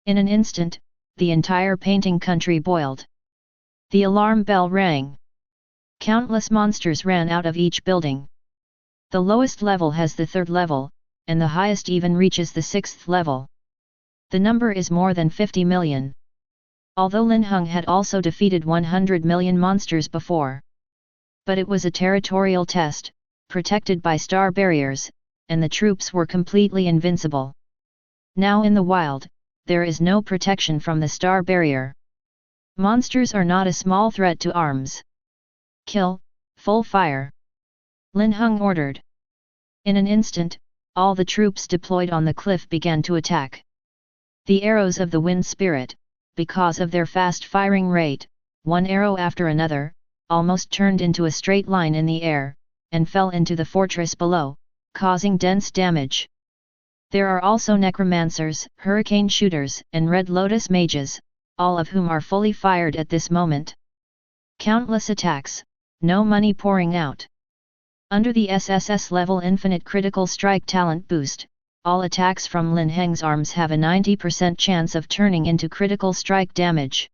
Speaker 1: In an instant, the entire painting country boiled. The alarm bell rang. Countless monsters ran out of each building. The lowest level has the third level, and the highest even reaches the sixth level. The number is more than 50 million. Although Linhung had also defeated 100 million monsters before. But it was a territorial test, protected by star barriers, and the troops were completely invincible. Now in the wild, there is no protection from the star barrier. Monsters are not a small threat to arms. Kill, full fire. Linhung ordered. In an instant, all the troops deployed on the cliff began to attack. The arrows of the wind spirit, because of their fast firing rate, one arrow after another, almost turned into a straight line in the air, and fell into the fortress below, causing dense damage. There are also necromancers, hurricane shooters, and red lotus mages, all of whom are fully fired at this moment. Countless attacks, no money pouring out. Under the SSS level infinite critical strike talent boost, all attacks from Lin Heng's arms have a 90% chance of turning into critical strike damage.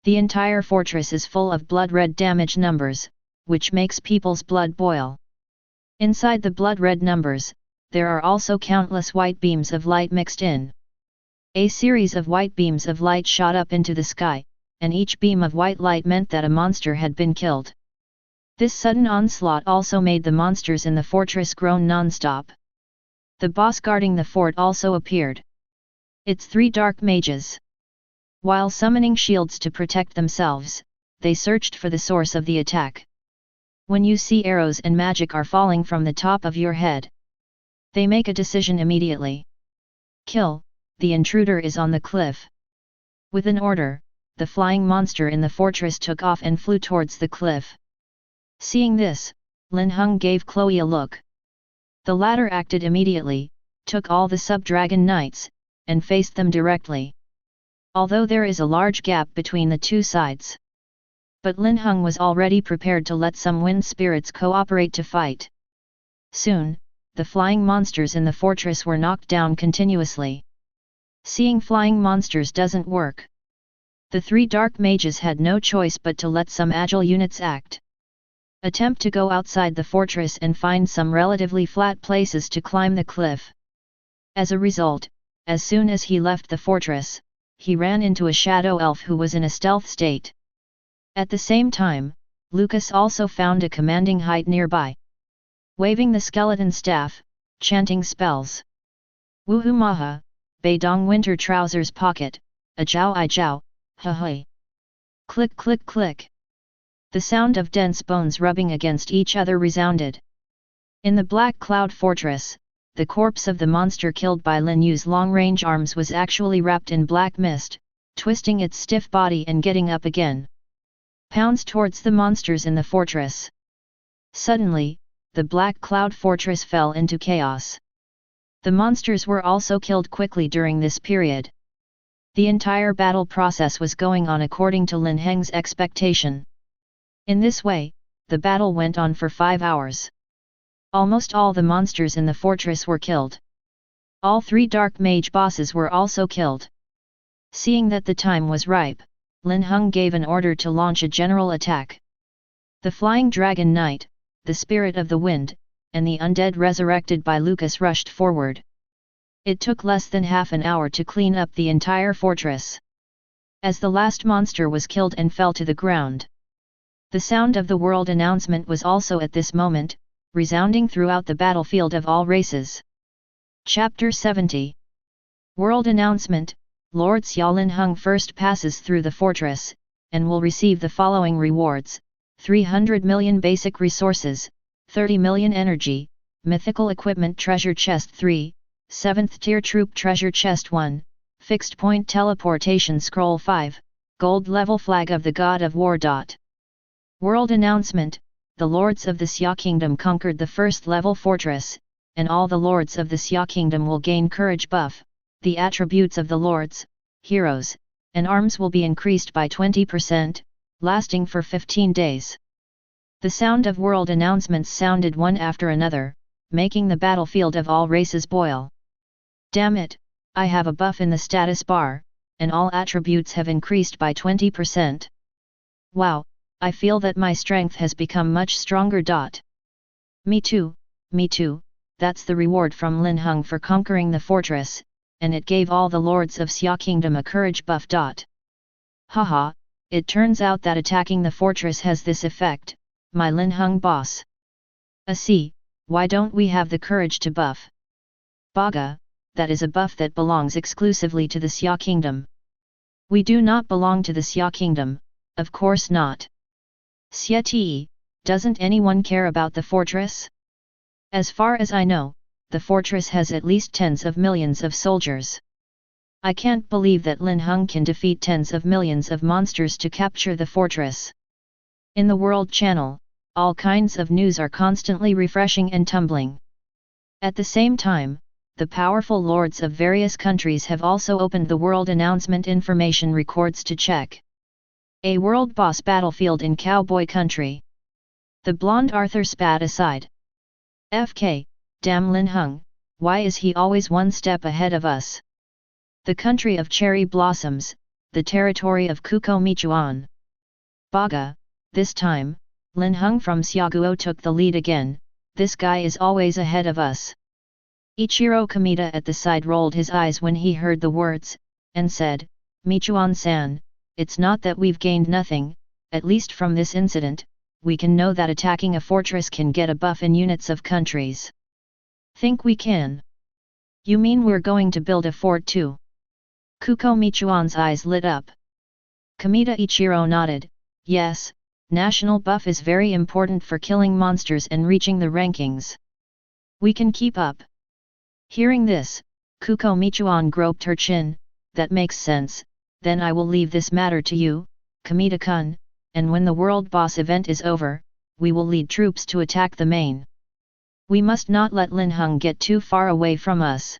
Speaker 1: The entire fortress is full of blood-red damage numbers, which makes people's blood boil. Inside the blood-red numbers, there are also countless white beams of light mixed in. A series of white beams of light shot up into the sky, and each beam of white light meant that a monster had been killed. This sudden onslaught also made the monsters in the fortress groan non-stop. The boss guarding the fort also appeared. It's 3 dark mages. While summoning shields to protect themselves, they searched for the source of the attack. When you see arrows and magic are falling from the top of your head, they make a decision immediately. Kill, the intruder is on the cliff. With an order, the flying monster in the fortress took off and flew towards the cliff. Seeing this, Linhung gave Chloe a look. The latter acted immediately, took all the sub-dragon knights, and faced them directly. Although there is a large gap between the two sides. But Linhung was already prepared to let some wind spirits cooperate to fight. Soon, the flying monsters in the fortress were knocked down continuously. Seeing flying monsters doesn't work. The 3 dark mages had no choice but to let some agile units act. Attempt to go outside the fortress and find some relatively flat places to climb the cliff. As a result, as soon as he left the fortress, he ran into a shadow elf who was in a stealth state. At the same time, Lucas also found a commanding height nearby. Waving the skeleton staff, chanting spells. Woohoo maha, Beidong winter trousers pocket, a jiao I jiao, ha hui. Click click click. The sound of dense bones rubbing against each other resounded. In the Black Cloud Fortress, the corpse of the monster killed by Lin Yu's long-range arms was actually wrapped in black mist, twisting its stiff body and getting up again. Pounds towards the monsters in the fortress. Suddenly, the Black Cloud Fortress fell into chaos. The monsters were also killed quickly during this period. The entire battle process was going on according to Lin Heng's expectation. In this way, the battle went on for 5 hours. Almost all the monsters in the fortress were killed. All 3 dark mage bosses were also killed. Seeing that the time was ripe, Linhung gave an order to launch a general attack. The Flying Dragon Knight, the Spirit of the Wind, and the undead resurrected by Lucas rushed forward. It took less than half an hour to clean up the entire fortress. As the last monster was killed and fell to the ground. The sound of the world announcement was also at this moment, resounding throughout the battlefield of all races. Chapter 70. World announcement: Lord Xiao Linhung first passes through the fortress, and will receive the following rewards: 300 million basic resources, 30 million energy, mythical equipment treasure chest 3, 7th tier troop treasure chest 1, fixed point teleportation scroll 5, gold level flag of the god of war. World announcement: the lords of the Xia Kingdom conquered the first level fortress, and all the lords of the Xia Kingdom will gain courage buff. The attributes of the lords, heroes, and arms will be increased by 20%, lasting for 15 days. The sound of world announcements sounded one after another, making the battlefield of all races boil. Damn it, I have a buff in the status bar, and all attributes have increased by 20%. Wow, I feel that my strength has become much stronger. Me too, that's the reward from Linhung for conquering the fortress, and it gave all the lords of Xia Kingdom a courage buff. Haha, it turns out that attacking the fortress has this effect, my Linhung boss. Usse, why don't we have the courage to buff? Baga, that is a buff that belongs exclusively to the Xia Kingdom. We do not belong to the Xia Kingdom, of course not. Xia Ti, doesn't anyone care about the fortress? As far as I know, the fortress has at least tens of millions of soldiers. I can't believe that Linhung can defeat tens of millions of monsters to capture the fortress. In the World Channel, all kinds of news are constantly refreshing and tumbling. At the same time, the powerful lords of various countries have also opened the world announcement information records to check. A world boss battlefield in Cowboy Country. The blonde Arthur spat aside. FK, damn Linhung, why is he always one step ahead of us? The country of cherry blossoms, the territory of Kuko Michuan. Baga, this time, Linhung from Xiaguo took the lead again, this guy is always ahead of us. Ichiro Kamita at the side rolled his eyes when he heard the words, and said, Michuan-san, it's not that we've gained nothing, at least from this incident, we can know that attacking a fortress can get a buff in units of countries. Think we can? You mean we're going to build a fort too? Kuko Michuan's eyes lit up. Kamita Ichiro nodded, yes, national buff is very important for killing monsters and reaching the rankings. We can keep up. Hearing this, Kuko Michuan groped her chin, that makes sense, then I will leave this matter to you, Kamita-kun, and when the World Boss event is over, we will lead troops to attack the main. We must not let Linhung get too far away from us.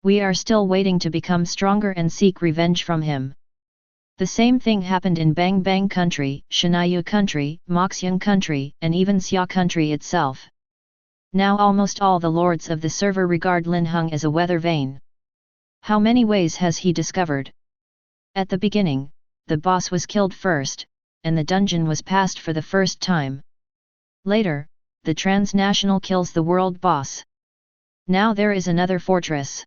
Speaker 1: We are still waiting to become stronger and seek revenge from him. The same thing happened in Bang Bang Country, Shinayu Country, Moxyang Country, and even Xia Country itself. Now almost all the lords of the server regard Linhung as a weather vane. How many ways has he discovered? At the beginning, the boss was killed first, and the dungeon was passed for the first time. Later, the transnational kills the world boss. Now there is another fortress.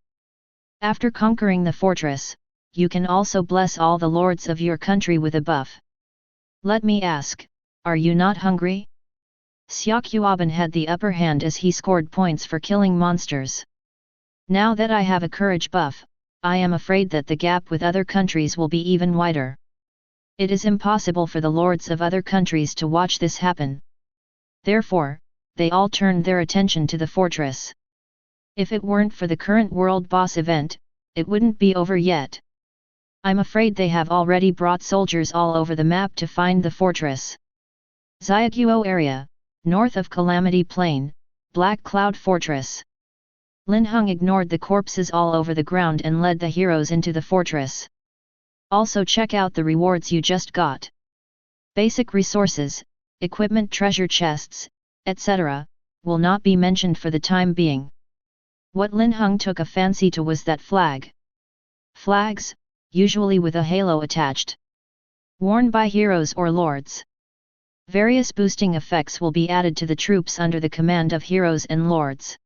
Speaker 1: After conquering the fortress, you can also bless all the lords of your country with a buff. Let me ask, are you not hungry? Xiaoqiaban had the upper hand as he scored points for killing monsters. Now that I have a courage buff, I am afraid that the gap with other countries will be even wider. It is impossible for the lords of other countries to watch this happen. Therefore, they all turned their attention to the fortress. If it weren't for the current World Boss event, it wouldn't be over yet. I'm afraid they have already brought soldiers all over the map to find the fortress. Xiaguo area, north of Calamity Plain, Black Cloud Fortress. Linhung ignored the corpses all over the ground and led the heroes into the fortress. Also check out the rewards you just got. Basic resources, equipment, treasure chests, etc., will not be mentioned for the time being. What Linhung took a fancy to was that flag. Flags, usually with a halo attached. Worn by heroes or lords. Various boosting effects will be added to the troops under the command of heroes and lords.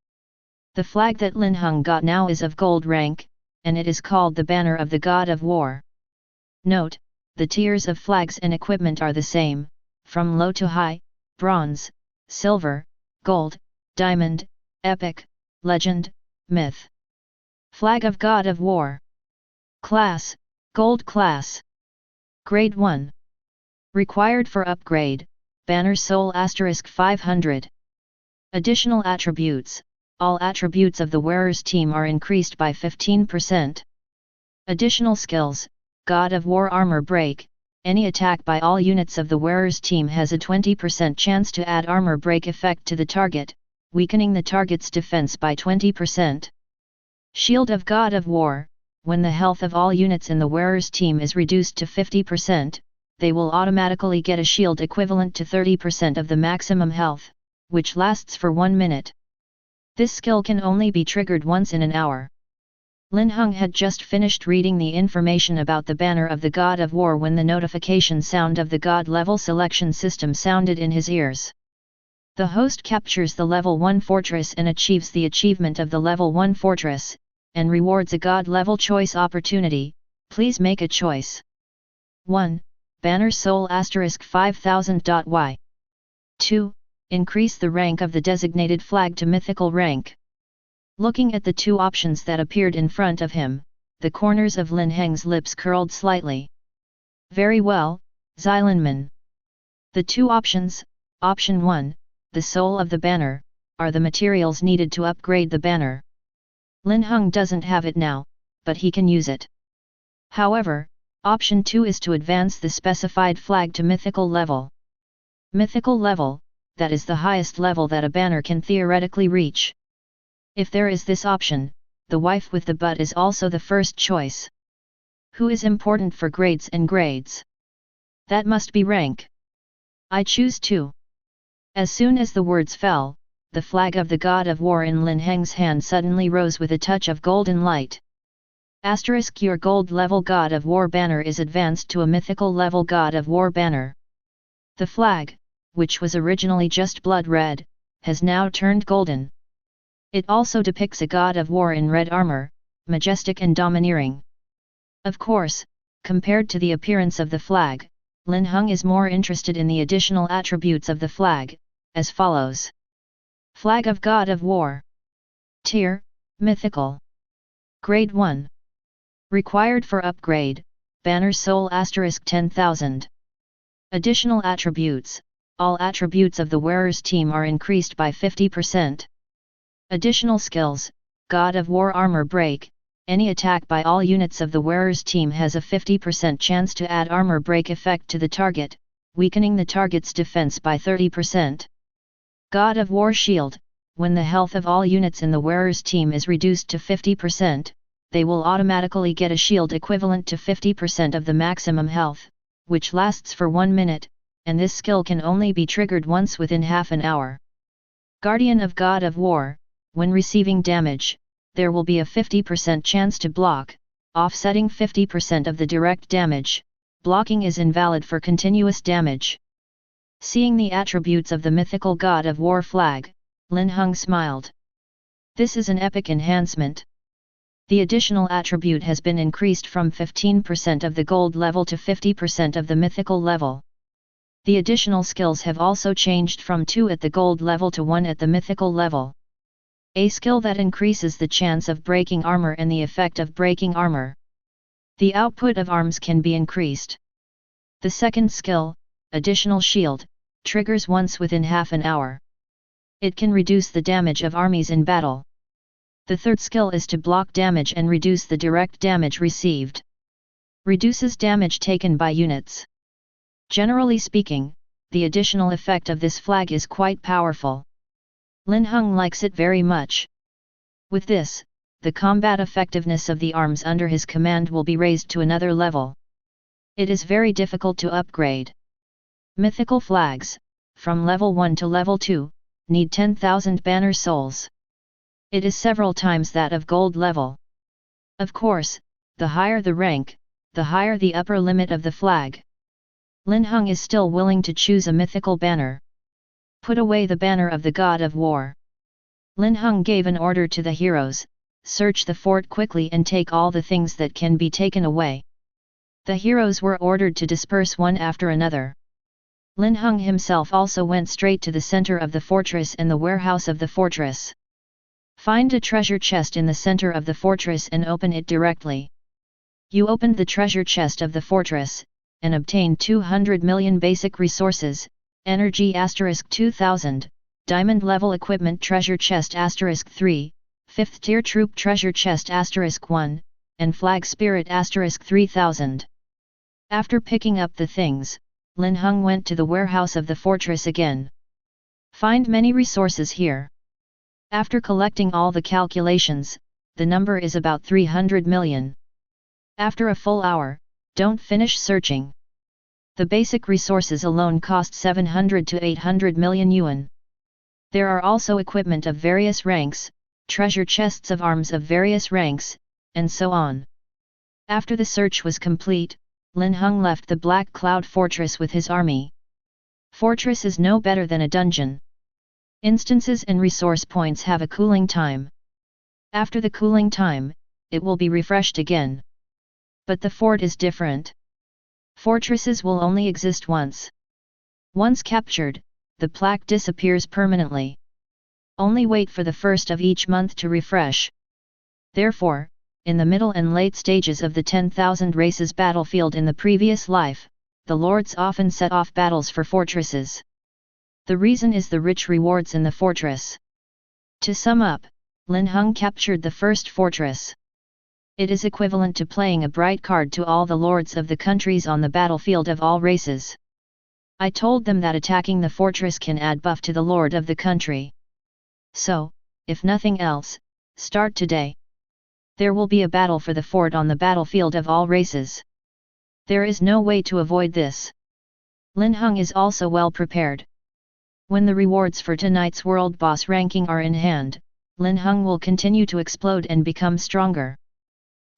Speaker 1: The flag that Linhung got now is of gold rank, and it is called the Banner of the God of War. Note, the tiers of flags and equipment are the same, from low to high, bronze, silver, gold, diamond, epic, legend, myth. Flag of God of War. Class, Gold Class. Grade 1. Required for upgrade, Banner Soul * 500. Additional attributes, all attributes of the wearer's team are increased by 15%. Additional skills, God of War Armor Break, any attack by all units of the wearer's team has a 20% chance to add armor break effect to the target, weakening the target's defense by 20%. Shield of God of War, when the health of all units in the wearer's team is reduced to 50%, they will automatically get a shield equivalent to 30% of the maximum health, which lasts for 1 minute. This skill can only be triggered once in an hour. Linhung had just finished reading the information about the Banner of the God of War when the notification sound of the God level selection system sounded in his ears. The host captures the level 1 fortress and achieves the achievement of the level 1 fortress, and rewards a God-level choice opportunity. Please make a choice. 1. Banner Soul *5000.y. 2. Increase the rank of the designated flag to mythical rank. Looking at the two options that appeared in front of him, the corners of Lin Heng's lips curled slightly. Very well, Xilanman. The two options, option 1, the soul of the banner, are the materials needed to upgrade the banner. Linhung doesn't have it now, but he can use it. However, option 2 is to advance the specified flag to mythical level. Mythical level, that is the highest level that a banner can theoretically reach. If there is this option, the wife with the butt is also the first choice. Who is important for grades and grades? That must be rank. I choose 2. As soon as the words fell, the flag of the god of war in Lin Heng's hand suddenly rose with a touch of golden light. * Your gold level god of war banner is advanced to a mythical level god of war banner. The flag, which was originally just blood red, has now turned golden. It also depicts a god of war in red armor, majestic and domineering. Of course, compared to the appearance of the flag, Linhung is more interested in the additional attributes of the flag, as follows. Flag of God of War. Tier, Mythical. Grade 1. Required for upgrade, Banner Soul *10,000. Additional attributes, all attributes of the wearer's team are increased by 50%. Additional skills, God of War Armor Break. Any attack by all units of the wearer's team has a 50% chance to add armor break effect to the target, weakening the target's defense by 30%. God of War Shield. When the health of all units in the wearer's team is reduced to 50%, they will automatically get a shield equivalent to 50% of the maximum health, which lasts for 1 minute, and this skill can only be triggered once within half an hour. Guardian of God of War. When receiving damage, there will be a 50% chance to block, offsetting 50% of the direct damage. Blocking is invalid for continuous damage. Seeing the attributes of the mythical god of war flag, Linhung smiled. This is an epic enhancement. The additional attribute has been increased from 15% of the gold level to 50% of the mythical level. The additional skills have also changed from 2 at the gold level to 1 at the mythical level. A skill that increases the chance of breaking armor and the effect of breaking armor. The output of arms can be increased. The second skill, Additional Shield, triggers once within half an hour. It can reduce the damage of armies in battle. The third skill is to block damage and reduce the direct damage received. Reduces damage taken by units. Generally speaking, the additional effect of this flag is quite powerful. Linhung likes it very much. With this, the combat effectiveness of the arms under his command will be raised to another level. It is very difficult to upgrade. Mythical flags, from level 1 to level 2, need 10,000 banner souls. It is several times that of gold level. Of course, the higher the rank, the higher the upper limit of the flag. Linhung is still willing to choose a mythical banner. Put away the banner of the god of war. Linhung gave an order to the heroes, search the fort quickly and take all the things that can be taken away. The heroes were ordered to disperse one after another. Linhung himself also went straight to the center of the fortress and the warehouse of the fortress. Find a treasure chest in the center of the fortress and open it directly. You opened the treasure chest of the fortress, and obtained 200 million basic resources, energy *2000, diamond level equipment treasure chest *3, 5th tier troop treasure chest *1, and flag spirit *3000. After picking up the things, Linhung went to the warehouse of the fortress again. Find many resources here. After collecting all the calculations, the number is about 300 million. After a full hour, don't finish searching. The basic resources alone cost 700 to 800 million yuan. There are also equipment of various ranks, treasure chests of arms of various ranks, and so on. After the search was complete, Linhung left the Black Cloud Fortress with his army. Fortress is no better than a dungeon. Instances and resource points have a cooling time. After the cooling time, it will be refreshed again. But the fort is different. Fortresses will only exist once. Once captured, the plaque disappears permanently. Only wait for the first of each month to refresh. Therefore, in the middle and late stages of the 10,000 races battlefield in the previous life, the lords often set off battles for fortresses. The reason is the rich rewards in the fortress. To sum up, Linhung captured the first fortress. It is equivalent to playing a bright card to all the lords of the countries on the battlefield of all races. I told them that attacking the fortress can add buff to the lord of the country. So, if nothing else, start today. There will be a battle for the fort on the battlefield of all races. There is no way to avoid this. Linhung is also well prepared. When the rewards for tonight's world boss ranking are in hand, Linhung will continue to explode and become stronger.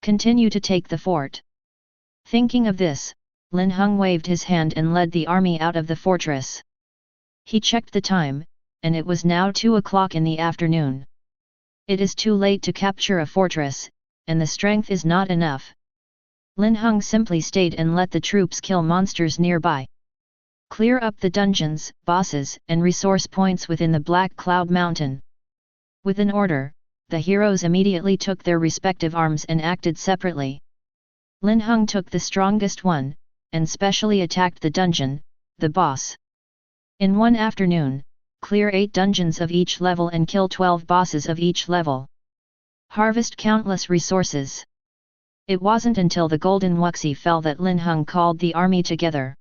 Speaker 1: Continue to take the fort. Thinking of this, Linhung waved his hand and led the army out of the fortress. He checked the time, and it was now 2 o'clock in the afternoon. It is too late to capture a fortress, and the strength is not enough. Linhung simply stayed and let the troops kill monsters nearby. Clear up the dungeons, bosses, and resource points within the Black Cloud Mountain. With an order, the heroes immediately took their respective arms and acted separately. Linhung took the strongest one, and specially attacked the dungeon, the boss. In one afternoon, clear 8 dungeons of each level and kill 12 bosses of each level. Harvest countless resources. It wasn't until the golden wuxi fell that Linhung called the army together.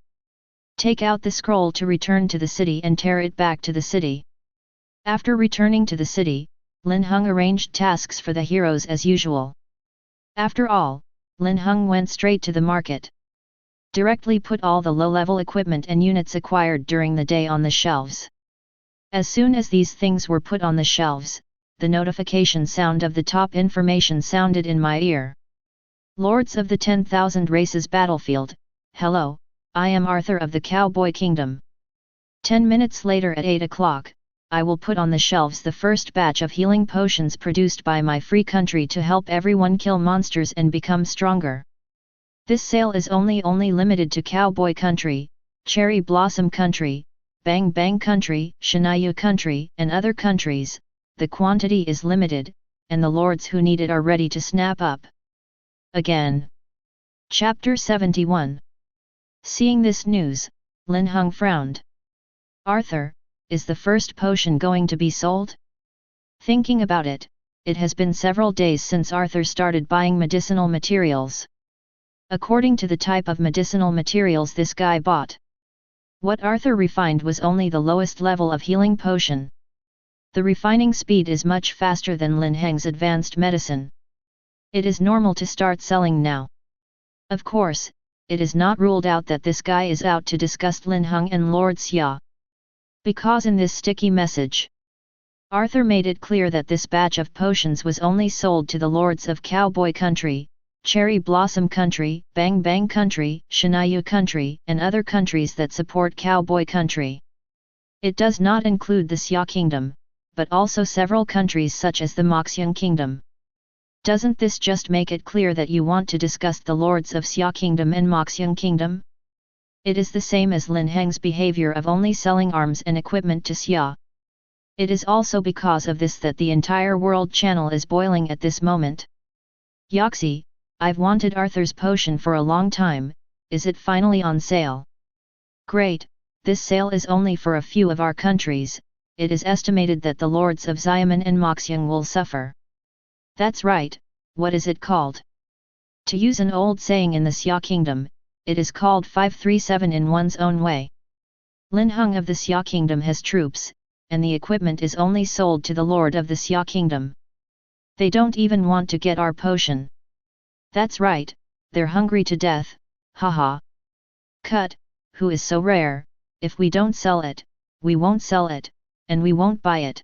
Speaker 1: Take out the scroll to return to the city and tear it back to the city. After returning to the city, Linhung arranged tasks for the heroes as usual. After all, Linhung went straight to the market. Directly put all the low-level equipment and units acquired during the day on the shelves. As soon as these things were put on the shelves, the notification sound of the top information sounded in my ear. Lords of the 10,000 races battlefield, hello, I am Arthur of the Cowboy Kingdom. 10 minutes later at 8 o'clock, I will put on the shelves the first batch of healing potions produced by my free country to help everyone kill monsters and become stronger. This sale is only limited to Cowboy Country, Cherry Blossom Country, Bang Bang Country, Shinayu Country, and other countries. The quantity is limited, and the lords who need it are ready to snap up. Again. Chapter 71. Seeing this news, Linhung frowned. Arthur, is the first potion going to be sold? Thinking about it, it has been several days since Arthur started buying medicinal materials. According to the type of medicinal materials this guy bought, what Arthur refined was only the lowest level of healing potion. The refining speed is much faster than Lin Heng's advanced medicine. It is normal to start selling now. Of course, it is not ruled out that this guy is out to disgust Linhung and Lord Xia. Because in this sticky message, Arthur made it clear that this batch of potions was only sold to the lords of Cowboy Country, Cherry Blossom Country, Bang Bang Country, Shinayu Country, and other countries that support Cowboy Country. It does not include the Xia Kingdom, but also several countries such as the Moxiang Kingdom. Doesn't this just make it clear that you want to disgust the lords of Xia Kingdom and Moxiang Kingdom? It is the same as Lin Heng's behavior of only selling arms and equipment to Xia. It is also because of this that the entire world channel is boiling at this moment. Yoxi, I've wanted Arthur's potion for a long time, is it finally on sale? Great, this sale is only for a few of our countries. It is estimated that the lords of Xiamen and Moxiang will suffer. That's right, what is it called? To use an old saying in the Xia Kingdom, it is called 537 in one's own way. Linhung of the Xia Kingdom has troops, and the equipment is only sold to the lord of the Xia Kingdom. They don't even want to get our potion. That's right, they're hungry to death, haha. Cut, who is so rare, if we don't sell it, we won't sell it, and we won't buy it.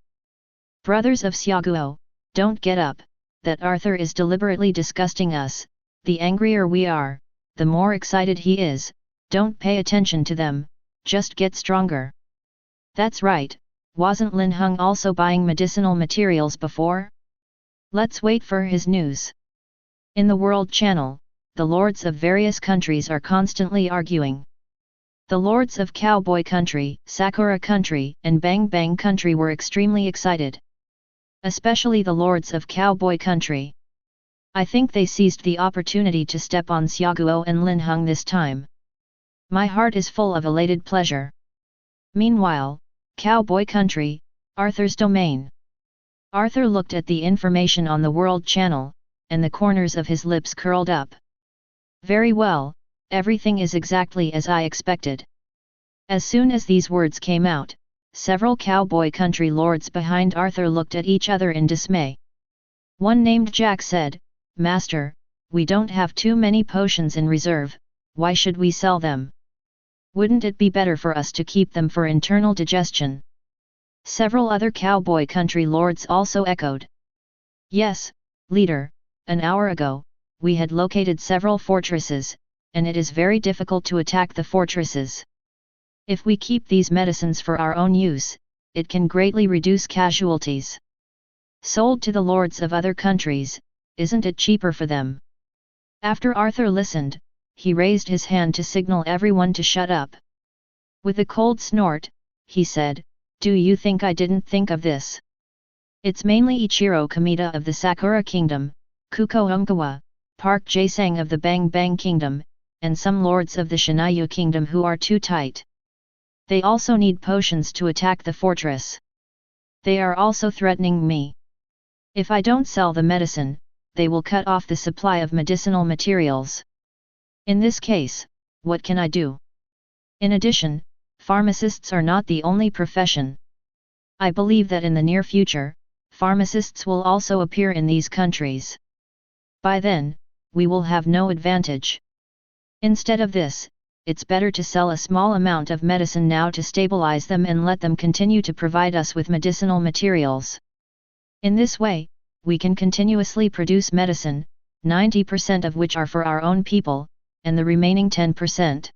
Speaker 1: Brothers of Xiaguo, don't get up, that Arthur is deliberately disgusting us. The angrier we are, the more excited he is. Don't pay attention to them, just get stronger. That's right, wasn't Linhung also buying medicinal materials before? Let's wait for his news. In the World Channel, the lords of various countries are constantly arguing. The lords of Cowboy Country, Sakura Country, and Bang Bang Country were extremely excited. Especially the lords of Cowboy Country. I think they seized the opportunity to step on Xiaoguo and Linhung this time. My heart is full of elated pleasure. Meanwhile, Cowboy Country, Arthur's domain. Arthur looked at the information on the World Channel, and the corners of his lips curled up. Very well, everything is exactly as I expected. As soon as these words came out, several Cowboy Country lords behind Arthur looked at each other in dismay. One named Jack said, "Master, we don't have too many potions in reserve, why should we sell them? Wouldn't it be better for us to keep them for internal digestion?" Several other Cowboy Country lords also echoed. "Yes, leader, an hour ago, we had located several fortresses, and it is very difficult to attack the fortresses. If we keep these medicines for our own use, it can greatly reduce casualties. Sold to the lords of other countries, isn't it cheaper for them?" After Arthur listened, he raised his hand to signal everyone to shut up. With a cold snort, he said, "Do you think I didn't think of this? It's mainly Ichiro Kamita of the Sakura Kingdom, Kuko Umkawa, Park Jaesang of the Bang Bang Kingdom, and some lords of the Shinayu Kingdom who are too tight. They also need potions to attack the fortress. They are also threatening me. If I don't sell the medicine, they will cut off the supply of medicinal materials. In this case, what can I do? In addition, pharmacists are not the only profession. I believe that in the near future, pharmacists will also appear in these countries. By then, we will have no advantage. Instead of this, it's better to sell a small amount of medicine now to stabilize them and let them continue to provide us with medicinal materials. In this way, we can continuously produce medicine, 90% of which are for our own people, and the remaining 10%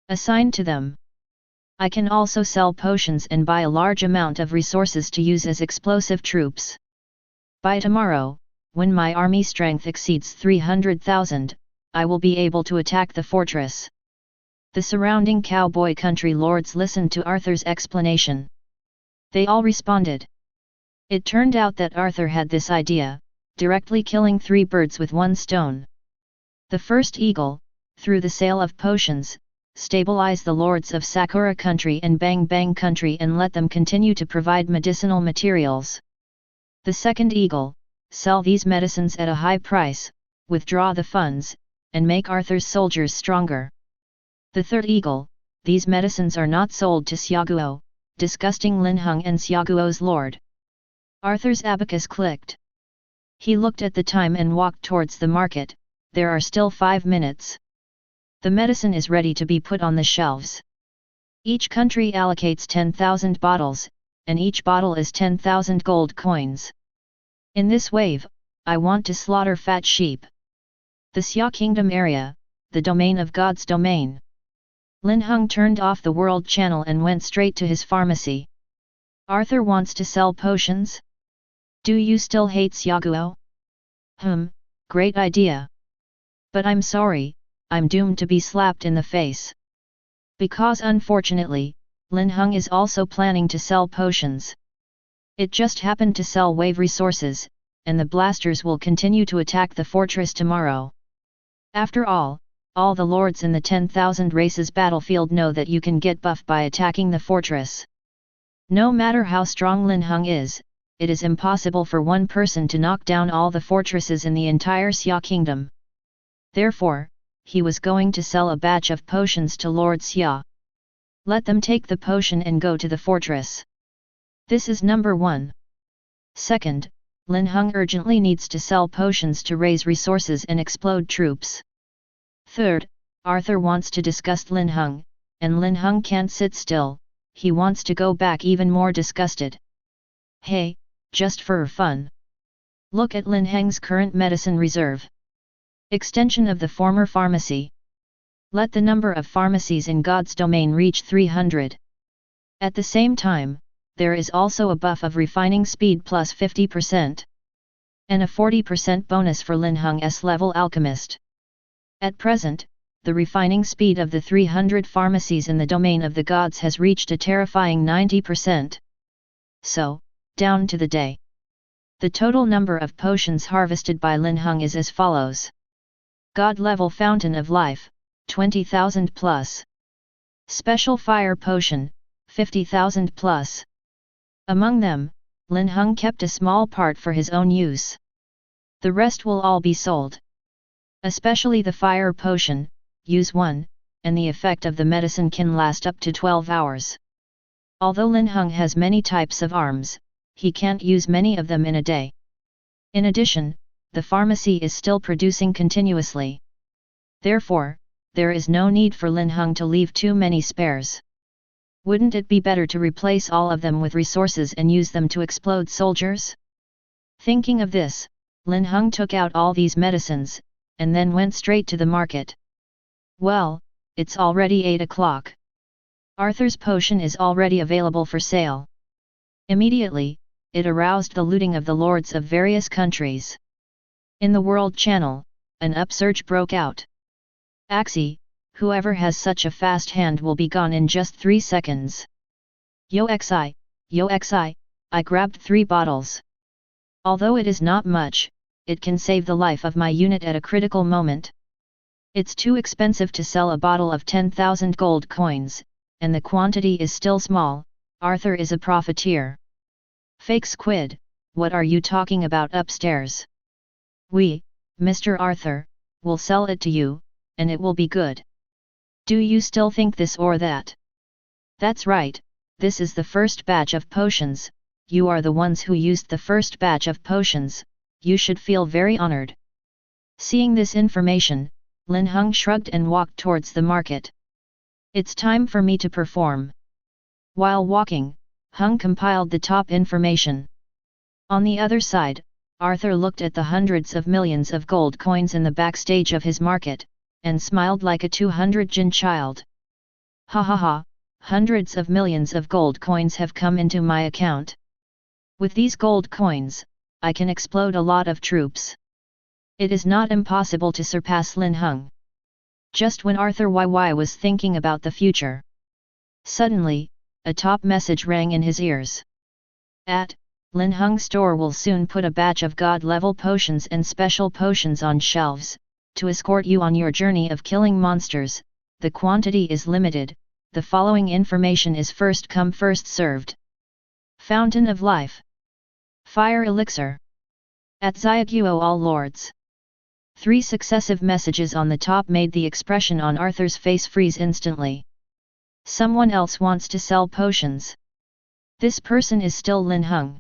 Speaker 1: assigned to them. I can also sell potions and buy a large amount of resources to use as explosive troops. By tomorrow, when my army strength exceeds 300,000, I will be able to attack the fortress." The surrounding Cowboy Country lords listened to Arthur's explanation. They all responded. It turned out that Arthur had this idea, directly killing 3 birds with 1 stone. The first eagle, through the sale of potions, stabilize the lords of Sakura Country and Bang Bang Country and let them continue to provide medicinal materials. The second eagle, sell these medicines at a high price, withdraw the funds, and make Arthur's soldiers stronger. The third eagle, these medicines are not sold to Xiaoguo, disgusting Linhung and Xiaoguo's lord. Arthur's abacus clicked. He looked at the time and walked towards the market. There are still 5 minutes. The medicine is ready to be put on the shelves. Each country allocates 10,000 bottles, and each bottle is 10,000 gold coins. In this wave, I want to slaughter fat sheep. The Xia Kingdom area, the domain of God's domain. Linhung turned off the World Channel and went straight to his pharmacy. Arthur wants to sell potions? Do you still hate Xiaoguo? Great idea. But I'm sorry, I'm doomed to be slapped in the face. Because unfortunately, Linhung is also planning to sell potions. It just happened to sell wave resources, and the blasters will continue to attack the fortress tomorrow. After all the lords in the 10,000 races battlefield know that you can get buff by attacking the fortress. No matter how strong Linhung is, it is impossible for one person to knock down all the fortresses in the entire Xia Kingdom. Therefore, he was going to sell a batch of potions to Lord Xia. Let them take the potion and go to the fortress. This is number 1. Second, Linhung urgently needs to sell potions to raise resources and explode troops. Third, Arthur wants to disgust Linhung, and Linhung can't sit still, he wants to go back even more disgusted. Hey, just for fun. Look at Lin Heng's current medicine reserve. Extension of the former pharmacy. Let the number of pharmacies in God's domain reach 300. At the same time, there is also a buff of refining speed plus 50%. and a 40% bonus for Linhung's level alchemist. At present, the refining speed of the 300 pharmacies in the domain of the gods has reached a terrifying 90%. So, down to the day. The total number of potions harvested by Linhung is as follows. God-level Fountain of Life, 20,000 plus. Special Fire Potion, 50,000 plus. Among them, Linhung kept a small part for his own use. The rest will all be sold. Especially the Fire Potion, use 1, and the effect of the medicine can last up to 12 hours. Although Linhung has many types of arms, he can't use many of them in a day. In addition, the pharmacy is still producing continuously. Therefore, there is no need for Linhung to leave too many spares. Wouldn't it be better to replace all of them with resources and use them to explode soldiers? Thinking of this, Linhung took out all these medicines, and then went straight to the market. Well, it's already 8 o'clock. Arthur's potion is already available for sale. Immediately, it aroused the looting of the lords of various countries. In the world channel, an upsurge broke out. Axie, whoever has such a fast hand will be gone in just 3 seconds. Yo xi, I grabbed 3 bottles. Although it is not much, it can save the life of my unit at a critical moment. It's too expensive to sell a bottle of 10,000 gold coins, and the quantity is still small. Arthur is a profiteer. Fake squid, what are you talking about upstairs? We, Mr. Arthur, will sell it to you, and it will be good. Do you still think this or that? That's right, this is the first batch of potions, you are the ones who used the first batch of potions, you should feel very honored. Seeing this information, Linhung shrugged and walked towards the market. It's time for me to perform. While walking, Hung compiled the top information. On the other side, Arthur looked at the hundreds of millions of gold coins in the backstage of his market, and smiled like a 200 jin child. Ha ha ha, hundreds of millions of gold coins have come into my account. With these gold coins, I can explode a lot of troops. It is not impossible to surpass Linhung. Just when Arthur YY was thinking about the future, suddenly, a top message rang in his ears. Linhung store will soon put a batch of god-level potions and special potions on shelves, to escort you on your journey of killing monsters. The quantity is limited, the following information is first come first served. Fountain of Life. Fire Elixir. At Xiaguo all lords. 3 successive messages on the top made the expression on Arthur's face freeze instantly. Someone else wants to sell potions. This person is still Linhung.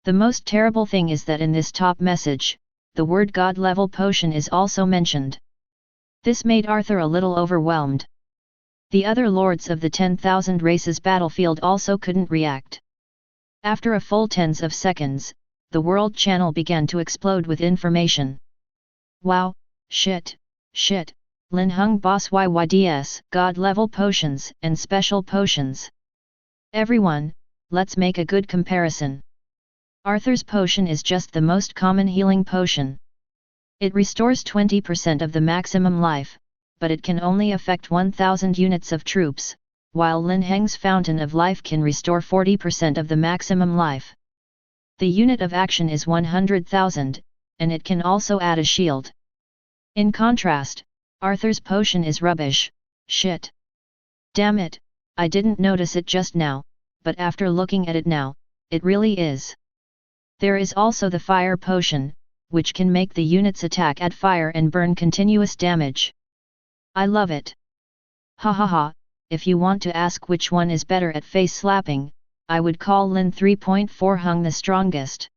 Speaker 1: The most terrible thing is that in this top message, the word god-level potion is also mentioned. This made Arthur a little overwhelmed. The other lords of the 10,000 races battlefield also couldn't react. After a full tens of seconds, the world channel began to explode with information. Wow, shit, Linhung boss YYDS, god-level potions and special potions. Everyone, let's make a good comparison. Arthur's potion is just the most common healing potion. It restores 20% of the maximum life, but it can only affect 1000 units of troops, while Lin Heng's Fountain of Life can restore 40% of the maximum life. The unit of action is 100,000, and it can also add a shield. In contrast, Arthur's potion is rubbish. Shit. Damn it, I didn't notice it just now, but after looking at it now, it really is. There is also the fire potion, which can make the units attack at fire and burn continuous damage. I love it. Ha ha ha, if you want to ask which one is better at face slapping, I would call Lin 3.4 Hung the strongest.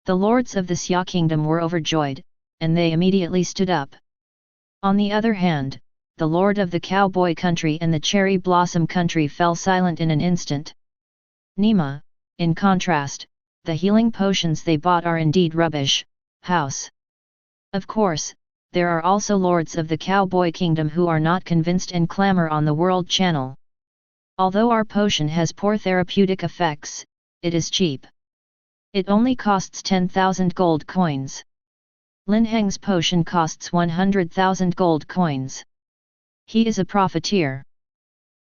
Speaker 1: The lords of the Xia kingdom were overjoyed, and they immediately stood up. On the other hand, the lord of the cowboy country and the cherry blossom country fell silent in an instant. Nima, in contrast, the healing potions they bought are indeed rubbish. House. Of course, there are also lords of the cowboy kingdom who are not convinced and clamor on the world channel. Although our potion has poor therapeutic effects, it is cheap. It only costs 10,000 gold coins. Lin Heng's potion costs 100,000 gold coins. He is a profiteer.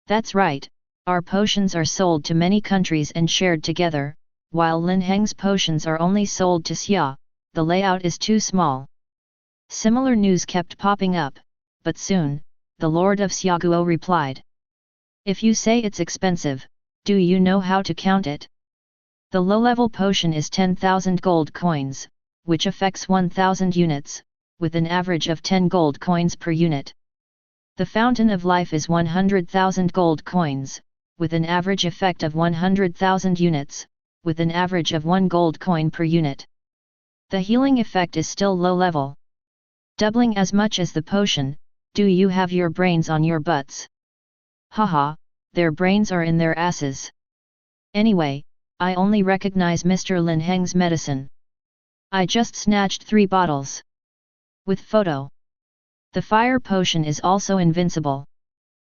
Speaker 1: That's right, our potions are sold to many countries and shared together, while Lin Heng's potions are only sold to Xia, the layout is too small. Similar news kept popping up, but soon, the Lord of Xiaguo replied. If you say it's expensive, do you know how to count it? The low-level potion is 10,000 gold coins, which affects 1,000 units, with an average of 10 gold coins per unit. The Fountain of Life is 100,000 gold coins, with an average effect of 100,000 units, with an average of 1 gold coin per unit. The healing effect is still low level. Doubling as much as the potion, do you have your brains on your butts? Haha, their brains are in their asses. Anyway, I only recognize Mr. Lin Heng's medicine. I just snatched 3 bottles. With photo. The fire potion is also invincible.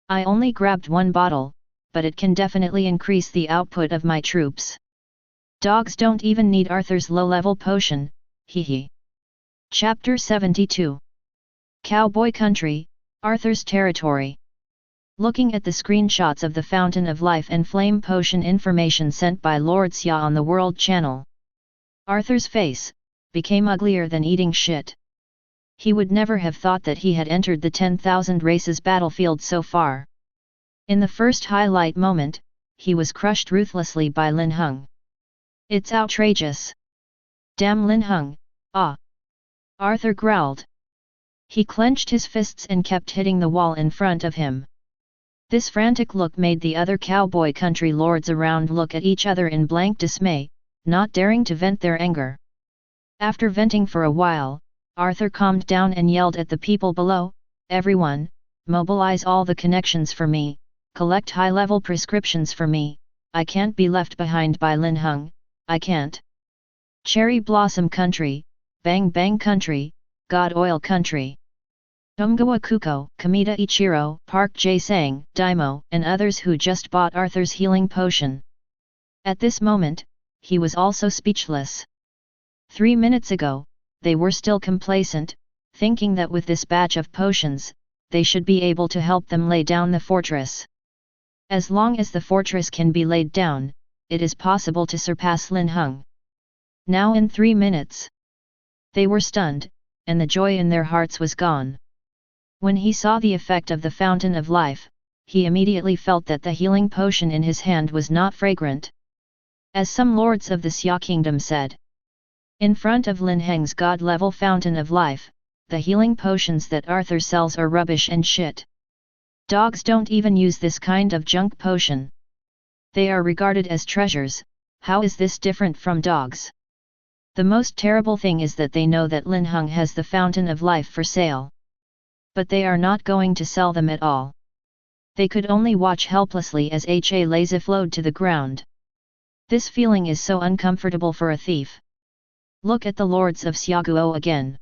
Speaker 1: I only grabbed 1 bottle, but it can definitely increase the output of my troops. Dogs don't even need Arthur's low-level potion, hehe. Chapter 72. Cowboy Country, Arthur's Territory. Looking at the screenshots of the Fountain of Life and Flame Potion information sent by Lord Xia on the World Channel, Arthur's face became uglier than eating shit. He would never have thought that he had entered the 10,000 races battlefield so far. In the first highlight moment, he was crushed ruthlessly by Linhung. It's outrageous. Damn Linhung, ah! Arthur growled. He clenched his fists and kept hitting the wall in front of him. This frantic look made the other cowboy country lords around look at each other in blank dismay, not daring to vent their anger. After venting for a while, Arthur calmed down and yelled at the people below, "Everyone, mobilize all the connections for me, collect high-level prescriptions for me, I can't be left behind by Linhung, I can't." Cherry Blossom Country, Bang Bang Country, God Oil Country. Umgawa Kuko, Kamita Ichiro, Park Jae-sang, Daimo, and others who just bought Arthur's healing potion. At this moment, he was also speechless. 3 minutes ago, they were still complacent, thinking that with this batch of potions, they should be able to help them lay down the fortress. As long as the fortress can be laid down, it is possible to surpass Linhung. Now in 3 minutes. They were stunned, and the joy in their hearts was gone. When he saw the effect of the Fountain of Life, he immediately felt that the healing potion in his hand was not fragrant. As some lords of the Xia Kingdom said, in front of Lin Heng's god-level Fountain of Life, the healing potions that Arthur sells are rubbish and shit. Dogs don't even use this kind of junk potion. They are regarded as treasures. How is this different from dogs? The most terrible thing is that they know that Linhung has the Fountain of Life for sale. But they are not going to sell them at all. They could only watch helplessly as Ha lazy flowed to the ground. This feeling is so uncomfortable for a thief. Look at the lords of Xiaguo again.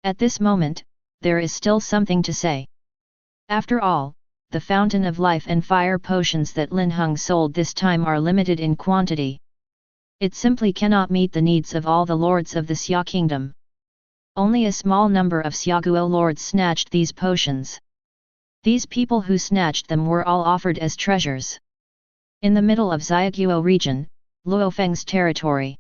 Speaker 1: At this moment, there is still something to say. After all, the Fountain of Life and fire potions that Linhung sold this time are limited in quantity. It simply cannot meet the needs of all the lords of the Xia Kingdom. Only a small number of Xiaguo lords snatched these potions. These people who snatched them were all offered as treasures. In the middle of Xiaguo region, Luofeng's territory.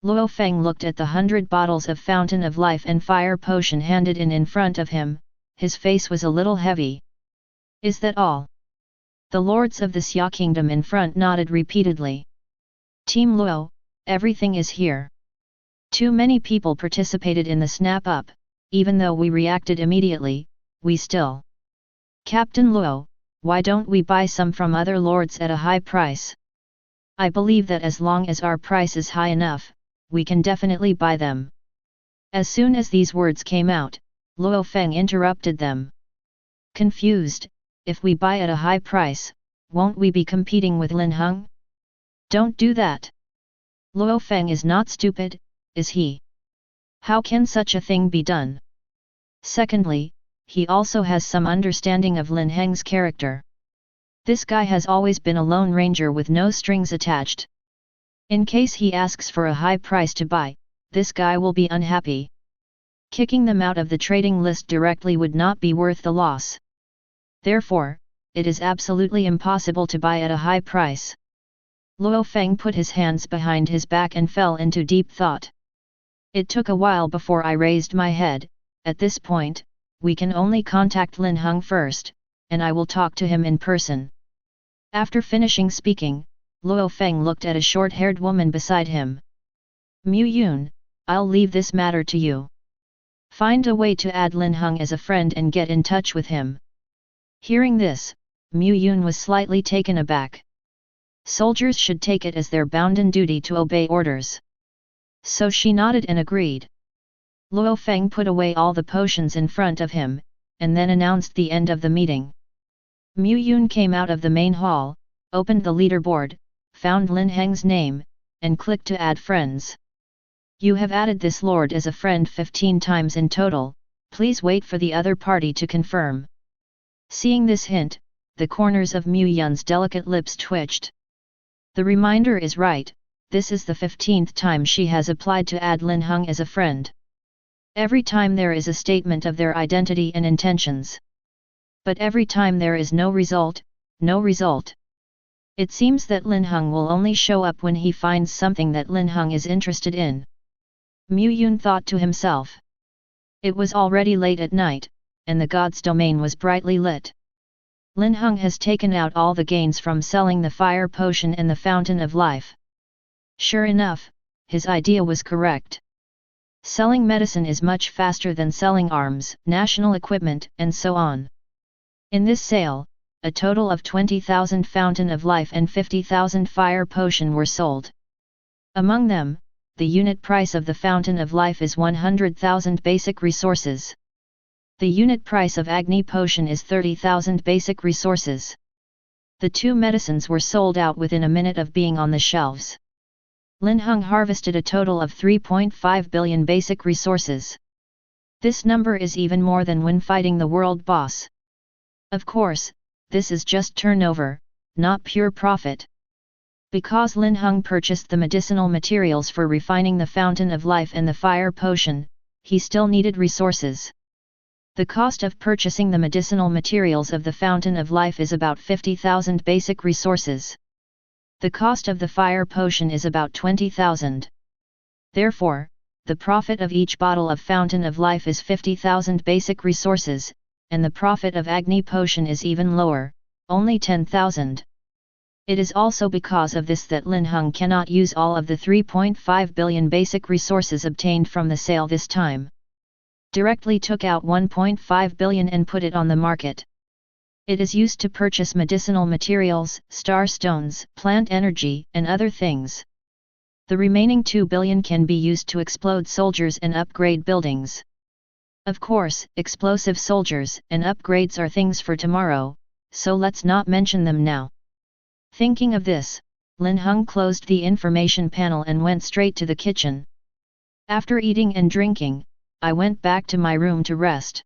Speaker 1: Luofeng looked at the 100 bottles of Fountain of Life and fire potion handed in front of him, his face was a little heavy. Is that all? The lords of the Xia Kingdom in front nodded repeatedly. Team Luo, everything is here. Too many people participated in the snap-up, even though we reacted immediately, we still. Captain Luo, why don't we buy some from other lords at a high price? I believe that as long as our price is high enough, we can definitely buy them. As soon as these words came out, Luo Feng interrupted them. Confused, if we buy at a high price, won't we be competing with Linhung? Don't do that. Luo Feng is not stupid, is he? How can such a thing be done? Secondly, he also has some understanding of Lin Heng's character. This guy has always been a lone ranger with no strings attached. In case he asks for a high price to buy, this guy will be unhappy. Kicking them out of the trading list directly would not be worth the loss. Therefore, it is absolutely impossible to buy at a high price. Luo Feng put his hands behind his back and fell into deep thought. It took a while before I raised my head. At this point, we can only contact Lin Heng first, and I will talk to him in person. After finishing speaking, Luo Feng looked at a short-haired woman beside him. Mu Yun, I'll leave this matter to you. Find a way to add Lin Heng as a friend and get in touch with him. Hearing this, Mu Yun was slightly taken aback. Soldiers should take it as their bounden duty to obey orders. So she nodded and agreed. Luo Feng put away all the potions in front of him, and then announced the end of the meeting. Mu Yun came out of the main hall, opened the leaderboard, found Lin Heng's name, and clicked to add friends. You have added this lord as a friend 15 times in total, please wait for the other party to confirm. Seeing this hint, the corners of Mu Yun's delicate lips twitched. The reminder is right, this is the 15th time she has applied to add Lin Heng as a friend. Every time there is a statement of their identity and intentions. But every time there is no result, no result. It seems that Lin Heng will only show up when he finds something that Lin Heng is interested in. Mu Yun thought to himself. It was already late at night, and the god's domain was brightly lit. Lin Heng has taken out all the gains from selling the fire potion and the fountain of life. Sure enough, his idea was correct. Selling medicine is much faster than selling arms, national equipment, and so on. In this sale, a total of 20,000 fountain of life and 50,000 fire potion were sold. Among them, the unit price of the fountain of life is 100,000 basic resources. The unit price of Agni potion is 30,000 basic resources. The two medicines were sold out within a minute of being on the shelves. Lin Heng harvested a total of 3.5 billion basic resources. This number is even more than when fighting the world boss. Of course, this is just turnover, not pure profit. Because Lin Heng purchased the medicinal materials for refining the fountain of life and the fire potion, he still needed resources. The cost of purchasing the medicinal materials of the fountain of life is about 50,000 basic resources. The cost of the fire potion is about 20,000. Therefore, the profit of each bottle of fountain of life is 50,000 basic resources, and the profit of Agni potion is even lower, only 10,000. It is also because of this that Lin Heng cannot use all of the 3.5 billion basic resources obtained from the sale this time. Directly took out 1.5 billion and put it on the market. It is used to purchase medicinal materials, star stones, plant energy, and other things. The remaining 2 billion can be used to explode soldiers and upgrade buildings. Of course, explosive soldiers and upgrades are things for tomorrow, so let's not mention them now. Thinking of this, Lin Heng closed the information panel and went straight to the kitchen. After eating and drinking, I went back to my room to rest.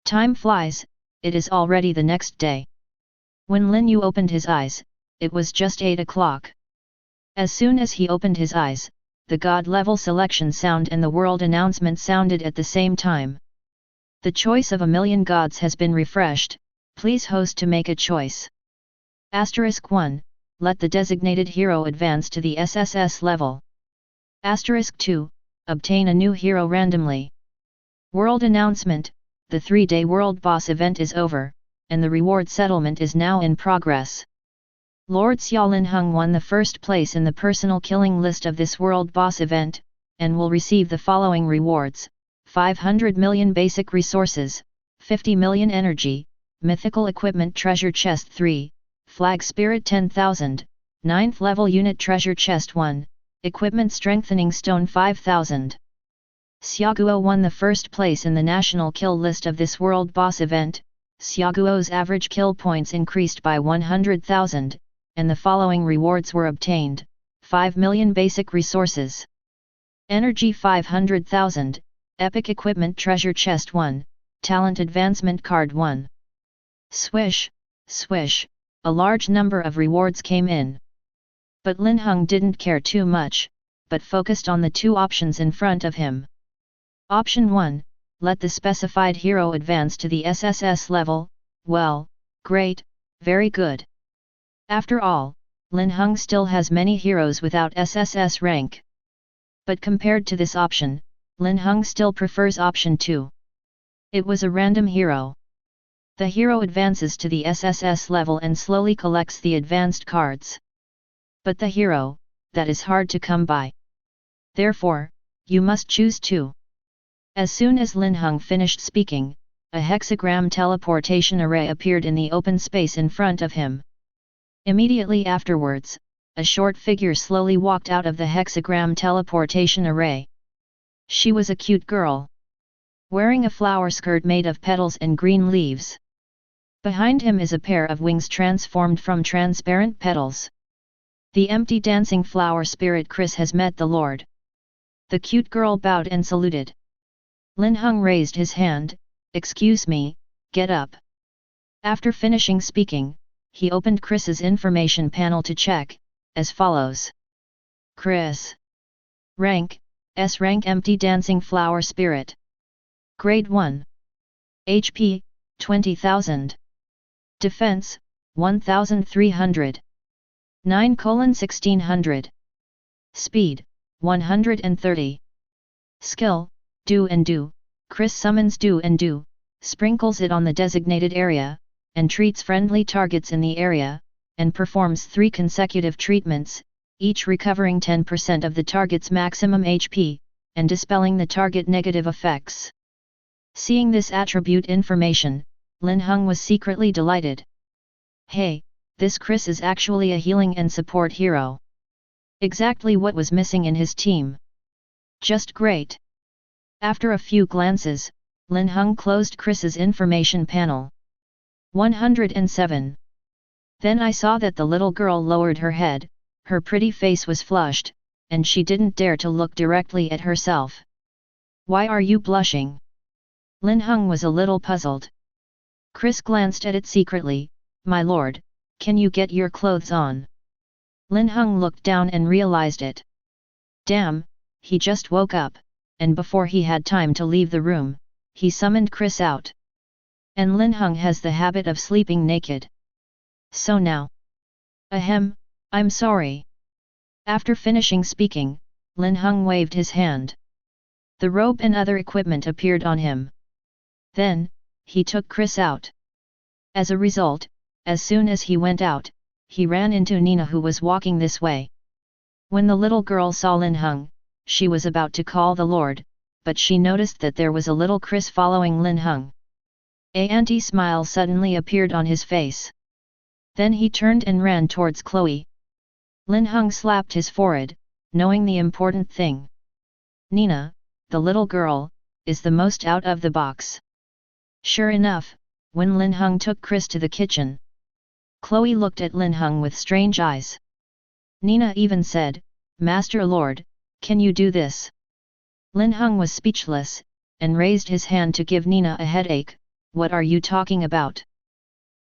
Speaker 1: Time flies, it is already the next day. When Lin Yu opened his eyes, it was just 8 o'clock. As soon as he opened his eyes, the God-level selection sound and the world announcement sounded at the same time. The choice of 1,000,000 gods has been refreshed, please host to make a choice. Asterisk 1, let the designated hero advance to the SSS level. Asterisk 2, obtain a new hero randomly. World announcement, the 3-day world boss event is over, and the reward settlement is now in progress. Lord Xia Lin Heng won the first place in the personal killing list of this world boss event, and will receive the following rewards: 500 million basic resources, 50 million energy, mythical equipment treasure chest 3, flag spirit 10,000, 9th level unit treasure chest 1, equipment strengthening stone 5,000. Xiaoguo won the first place in the national kill list of this world boss event. Xiaoguo's average kill points increased by 100,000, and the following rewards were obtained: 5 million basic resources, energy 500,000, epic equipment treasure chest 1, talent advancement card 1. Swish, swish, a large number of rewards came in. But Linhung didn't care too much, but focused on the two options in front of him. Option 1, let the specified hero advance to the SSS level. Well, great, very good. After all, Linhung still has many heroes without SSS rank. But compared to this option, Linhung still prefers option 2. It was a random hero. The hero advances to the SSS level and slowly collects the advanced cards. But the hero, that is hard to come by. Therefore, you must choose 2. As soon as Linhung finished speaking, a hexagram teleportation array appeared in the open space in front of him. Immediately afterwards, a short figure slowly walked out of the hexagram teleportation array. She was a cute girl, wearing a flower skirt made of petals and green leaves. Behind him is a pair of wings transformed from transparent petals. The empty dancing flower spirit Chris has met the Lord. The cute girl bowed and saluted. Linhung raised his hand. Excuse me, get up. After finishing speaking, he opened Chris's information panel to check, as follows. Chris. Rank, S rank empty dancing flower spirit. Grade 1. HP, 20,000. Defense, 1,300. 9:1600. Speed, 130. Skill, do and do. Chris summons do and do, sprinkles it on the designated area, and treats friendly targets in the area, and performs 3 consecutive treatments, each recovering 10% of the target's maximum HP, and dispelling the target negative effects. Seeing this attribute information, Linhung was secretly delighted. Hey, this Chris is actually a healing and support hero. Exactly what was missing in his team. Just great. After a few glances, Linhung closed Chris's information panel. 107. Then I saw that the little girl lowered her head, her pretty face was flushed, and she didn't dare to look directly at herself. Why are you blushing? Linhung was a little puzzled. Chris glanced at it secretly. My lord, can you get your clothes on? Linhung looked down and realized it. Damn, he just woke up, and before he had time to leave the room, he summoned Chris out. And Linhung has the habit of sleeping naked. So now. Ahem, I'm sorry. After finishing speaking, Linhung waved his hand. The robe and other equipment appeared on him. Then, he took Chris out. As a result, as soon as he went out, he ran into Nina who was walking this way. When the little girl saw Linhung, she was about to call the Lord, but she noticed that there was a little Chris following Linhung. A anti-smile suddenly appeared on his face. Then he turned and ran towards Chloe. Linhung slapped his forehead, knowing the important thing. Nina, the little girl, is the most out of the box. Sure enough, when Linhung took Chris to the kitchen, Chloe looked at Linhung with strange eyes. Nina even said, Master Lord, can you do this? Linhung was speechless, and raised his hand to give Nina a headache. What are you talking about?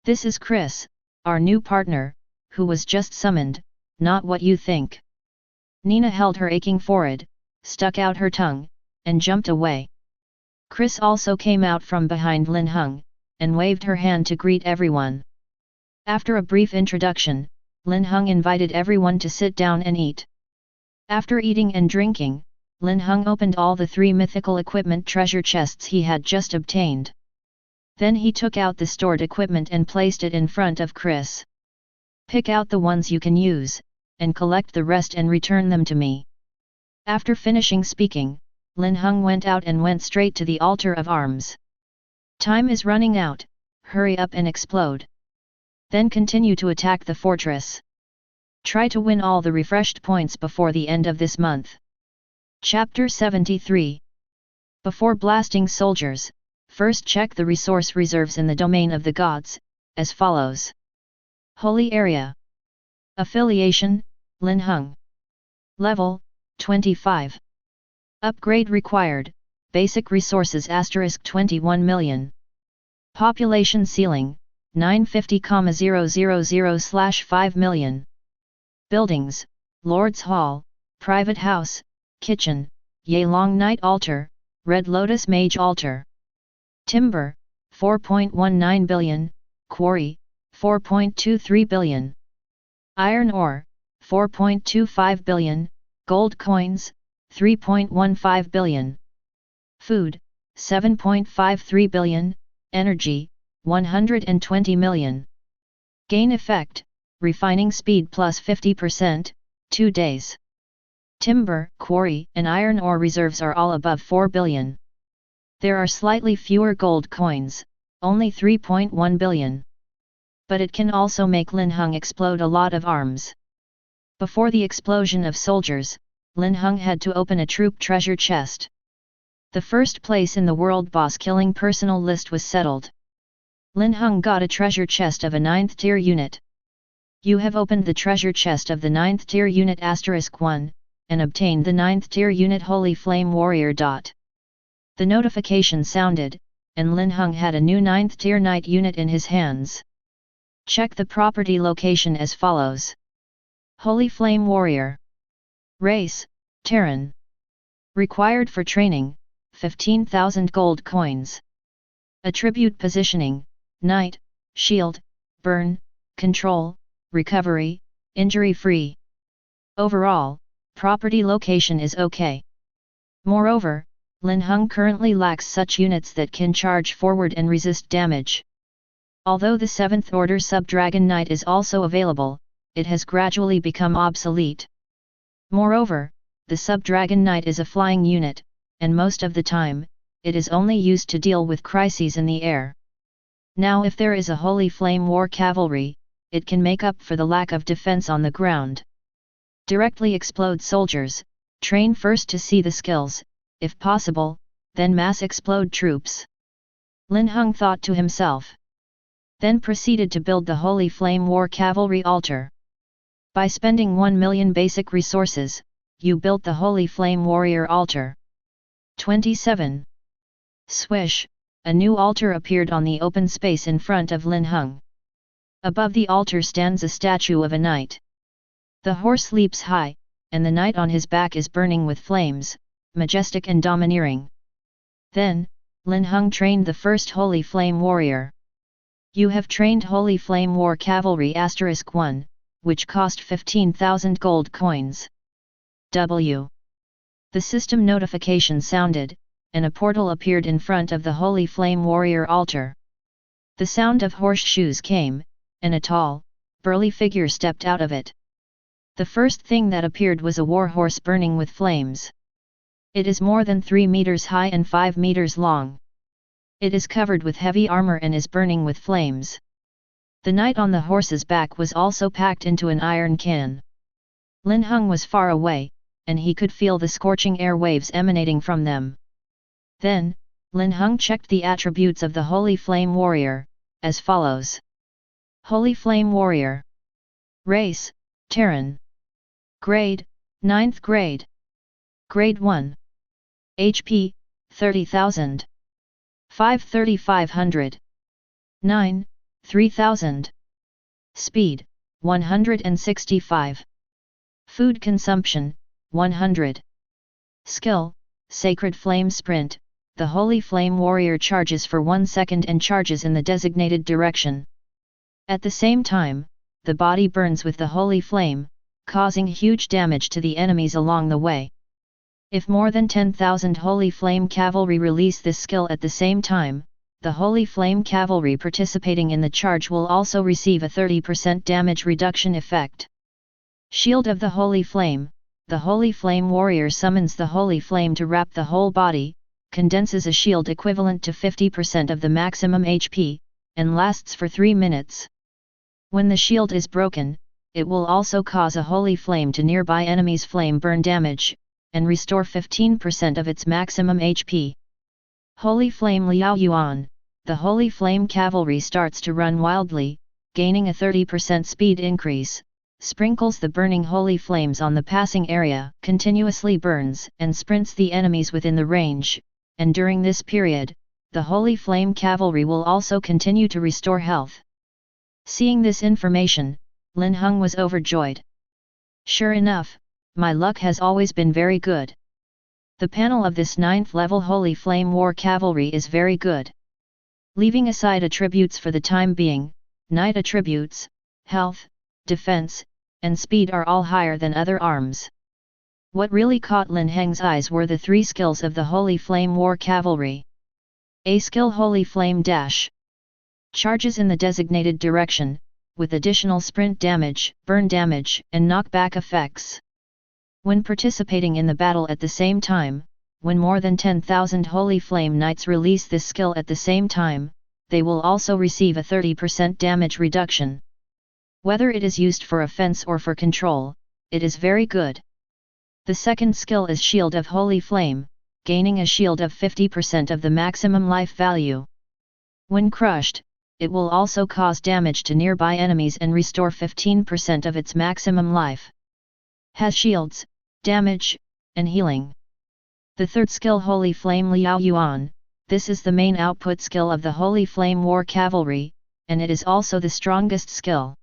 Speaker 1: This is Chris, our new partner, who was just summoned, not what you think. Nina held her aching forehead, stuck out her tongue, and jumped away. Chris also came out from behind Linhung, and waved her hand to greet everyone. After a brief introduction, Linhung invited everyone to sit down and eat. After eating and drinking, Linhung opened all the 3 mythical equipment treasure chests he had just obtained. Then he took out the stored equipment and placed it in front of Chris. Pick out the ones you can use, and collect the rest and return them to me. After finishing speaking, Linhung went out and went straight to the altar of arms. Time is running out, hurry up and explode. Then continue to attack the fortress. Try to win all the refreshed points before the end of this month. Chapter 73. Before blasting soldiers, first check the resource reserves in the domain of the gods, as follows. Holy Area. Affiliation, Linhung. Level, 25. Upgrade required, basic resources *21 million. Population ceiling, 950,000/5 million. Buildings, Lord's Hall, Private House, Kitchen, Yelong Night Altar, Red Lotus Mage Altar. Timber, 4.19 billion, Quarry, 4.23 billion. Iron ore, 4.25 billion, Gold coins, 3.15 billion. Food, 7.53 billion, Energy, 120 million. Gain effect, refining speed plus 50%, 2 days. Timber, quarry, and iron ore reserves are all above 4 billion. There are slightly fewer gold coins, only 3.1 billion. But it can also make Linhung explode a lot of arms. Before the explosion of soldiers, Linhung had to open a troop treasure chest. The first place in the world boss killing personal list was settled. Linhung got a treasure chest of a 9th tier unit. You have opened the treasure chest of the 9th tier unit *1, and obtained the 9th tier unit Holy Flame Warrior. The notification sounded, and Linhung had a new 9th tier knight unit in his hands. Check the property location as follows. Holy Flame Warrior. Race, Terran. Required for training, 15,000 gold coins. Attribute positioning, Knight, Shield, Burn, Control, Recovery, Injury-free. Overall, property location is okay. Moreover, Linhung currently lacks such units that can charge forward and resist damage. Although the 7th Order Sub-Dragon Knight is also available, it has gradually become obsolete. Moreover, the Sub-Dragon Knight is a flying unit, and most of the time, it is only used to deal with crises in the air. Now if there is a Holy Flame War Cavalry, it can make up for the lack of defense on the ground. Directly explode soldiers, train first to see the skills, if possible, then mass explode troops. Linhung thought to himself. Then proceeded to build the Holy Flame War Cavalry altar. By spending 1 million basic resources, you built the Holy Flame Warrior altar. 27. Swish, a new altar appeared on the open space in front of Linhung. Above the altar stands a statue of a knight. The horse leaps high, and the knight on his back is burning with flames, majestic and domineering. Then, Linhung trained the first Holy Flame Warrior. You have trained Holy Flame War Cavalry *1, which cost 15,000 gold coins. W. The system notification sounded, and a portal appeared in front of the Holy Flame Warrior altar. The sound of horseshoes came, and a tall, burly figure stepped out of it. The first thing that appeared was a warhorse burning with flames. It is more than 3 meters high and 5 meters long. It is covered with heavy armor and is burning with flames. The knight on the horse's back was also packed into an iron can. Linhung was far away, and he could feel the scorching air waves emanating from them. Then, Linhung checked the attributes of the Holy Flame Warrior, as follows. Holy Flame Warrior. Race, Terran. Grade, 9th grade. Grade 1. HP, 30,000. 5,500. 9, 3,000. Speed, 165. Food consumption, 100. Skill, Sacred Flame Sprint. The Holy Flame Warrior charges for 1 second and charges in the designated direction. At the same time, the body burns with the Holy Flame, causing huge damage to the enemies along the way. If more than 10,000 Holy Flame Cavalry release this skill at the same time, the Holy Flame Cavalry participating in the charge will also receive a 30% damage reduction effect. Shield of the Holy Flame. The Holy Flame Warrior summons the Holy Flame to wrap the whole body, condenses a shield equivalent to 50% of the maximum HP, and lasts for 3 minutes. When the shield is broken, it will also cause a Holy Flame to nearby enemies' flame burn damage, and restore 15% of its maximum HP. Holy Flame Liao Yuan. The Holy Flame Cavalry starts to run wildly, gaining a 30% speed increase, sprinkles the burning Holy Flames on the passing area, continuously burns and sprints the enemies within the range, and during this period, the Holy Flame Cavalry will also continue to restore health. Seeing this information, Linhung was overjoyed. Sure enough, my luck has always been very good. The panel of this 9th level Holy Flame War Cavalry is very good. Leaving aside attributes for the time being, knight attributes, health, defense, and speed are all higher than other arms. What really caught Lin Heng's eyes were the 3 skills of the Holy Flame War Cavalry. A skill Holy Flame Dash. Charges in the designated direction, with additional sprint damage, burn damage, and knockback effects. When participating in the battle at the same time, when more than 10,000 Holy Flame Knights release this skill at the same time, they will also receive a 30% damage reduction. Whether it is used for offense or for control, it is very good. The second skill is Shield of Holy Flame, gaining a shield of 50% of the maximum life value. When crushed, it will also cause damage to nearby enemies and restore 15% of its maximum life. Has shields, damage, and healing. The third skill Holy Flame Liao Yuan, this is the main output skill of the Holy Flame War Cavalry, and it is also the strongest skill.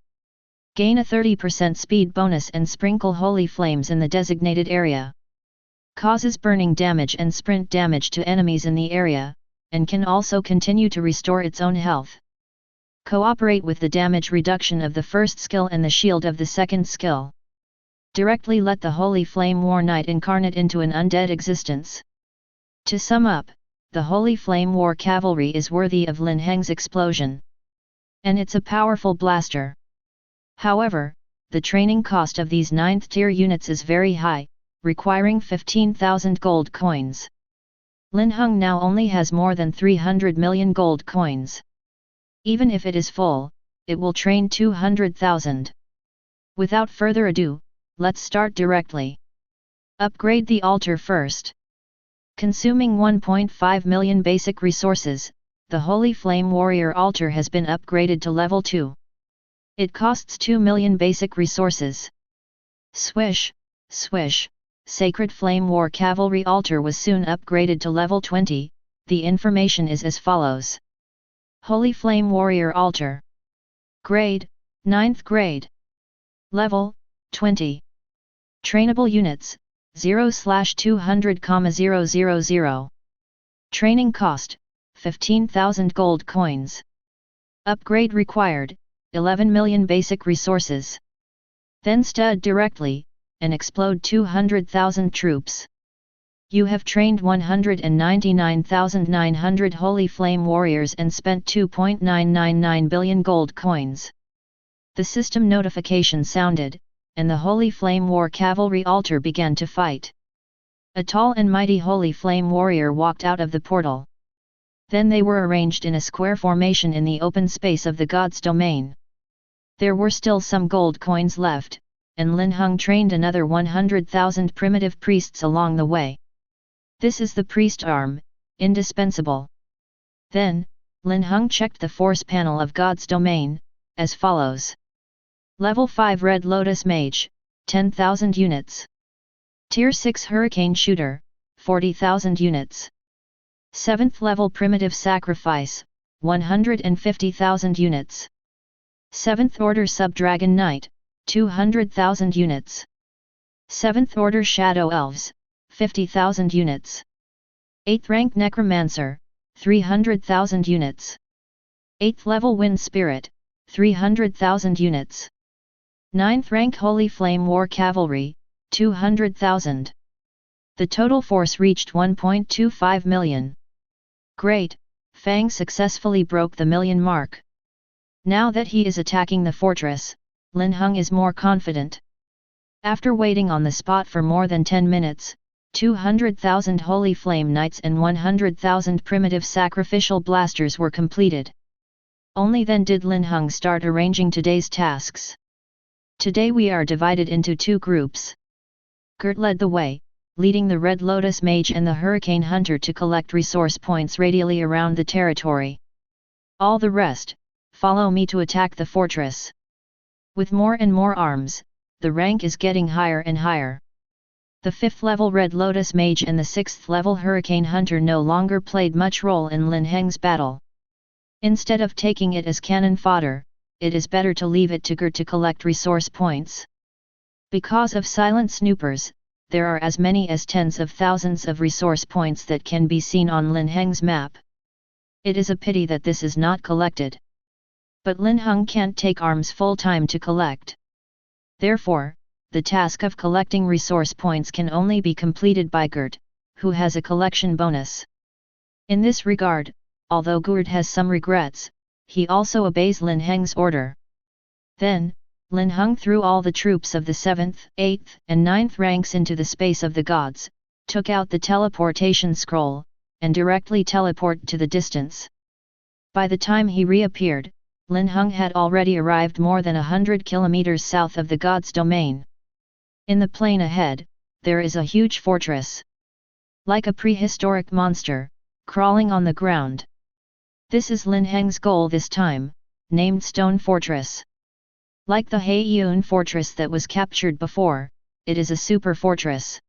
Speaker 1: Gain a 30% speed bonus and sprinkle holy flames in the designated area. Causes burning damage and sprint damage to enemies in the area, and can also continue to restore its own health. Cooperate with the damage reduction of the first skill and the shield of the second skill. Directly let the Holy Flame War Knight incarnate into an undead existence. To sum up, the Holy Flame War Cavalry is worthy of Lin Heng's explosion. And it's a powerful blaster. However, the training cost of these 9th tier units is very high, requiring 15,000 gold coins. Linhung now only has more than 300 million gold coins. Even if it is full, it will train 200,000. Without further ado, let's start directly. Upgrade the altar first. Consuming 1.5 million basic resources, the Holy Flame Warrior altar has been upgraded to level 2. It costs 2 million basic resources. Swish, swish, Sacred Flame War Cavalry altar was soon upgraded to level 20, the information is as follows. Holy Flame Warrior altar. Grade, 9th grade. Level, 20. Trainable units, 0/200,000. Training cost, 15,000 gold coins. Upgrade required, 11 million basic resources. Then stud directly, and explode 200,000 troops. You have trained 199,900 Holy Flame Warriors and spent 2.999 billion gold coins. The system notification sounded, and the Holy Flame War Cavalry altar began to fight. A tall and mighty Holy Flame Warrior walked out of the portal. Then they were arranged in a square formation in the open space of the god's domain. There were still some gold coins left, and Linhung trained another 100,000 primitive priests along the way. This is the priest arm, indispensable. Then, Linhung checked the force panel of God's domain, as follows. Level 5 Red Lotus Mage, 10,000 units. Tier 6 Hurricane Shooter, 40,000 units. 7th level Primitive Sacrifice, 150,000 units. 7th Order Subdragon Knight, 200,000 units. 7th Order Shadow Elves, 50,000 units. 8th Rank Necromancer, 300,000 units. 8th Level Wind Spirit, 300,000 units. 9th Rank Holy Flame War Cavalry, 200,000. The total force reached 1.25 million. Great, Fang successfully broke the million mark. Now that he is attacking the fortress, Linhung is more confident. After waiting on the spot for more than 10 minutes, 200,000 Holy Flame Knights and 100,000 primitive sacrificial blasters were completed. Only then did Linhung start arranging today's tasks. Today we are divided into 2 groups. Gert led the way, leading the Red Lotus Mage and the Hurricane Hunter to collect resource points radially around the territory. All the rest, follow me to attack the fortress. With more and more arms, the rank is getting higher and higher. The 5th level Red Lotus Mage and the 6th level Hurricane Hunter no longer played much role in Lin Heng's battle. Instead of taking it as cannon fodder, it is better to leave it to Gert to collect resource points. Because of silent snoopers, there are as many as tens of thousands of resource points that can be seen on Lin Heng's map. It is a pity that this is not collected. But Linhung can't take arms full time to collect. Therefore, the task of collecting resource points can only be completed by Gert, who has a collection bonus. In this regard, although Gert has some regrets, he also obeys Lin Heng's order. Then, Linhung threw all the troops of the 7th, 8th, and 9th ranks into the space of the gods, took out the teleportation scroll, and directly teleported to the distance. By the time he reappeared, Linhung had already arrived more than 100 kilometers south of the god's domain. In the plain ahead, there is a huge fortress. Like a prehistoric monster, crawling on the ground. This is Lin Heng's goal this time, named Stone Fortress. Like the Haiyun fortress that was captured before, it is a super fortress.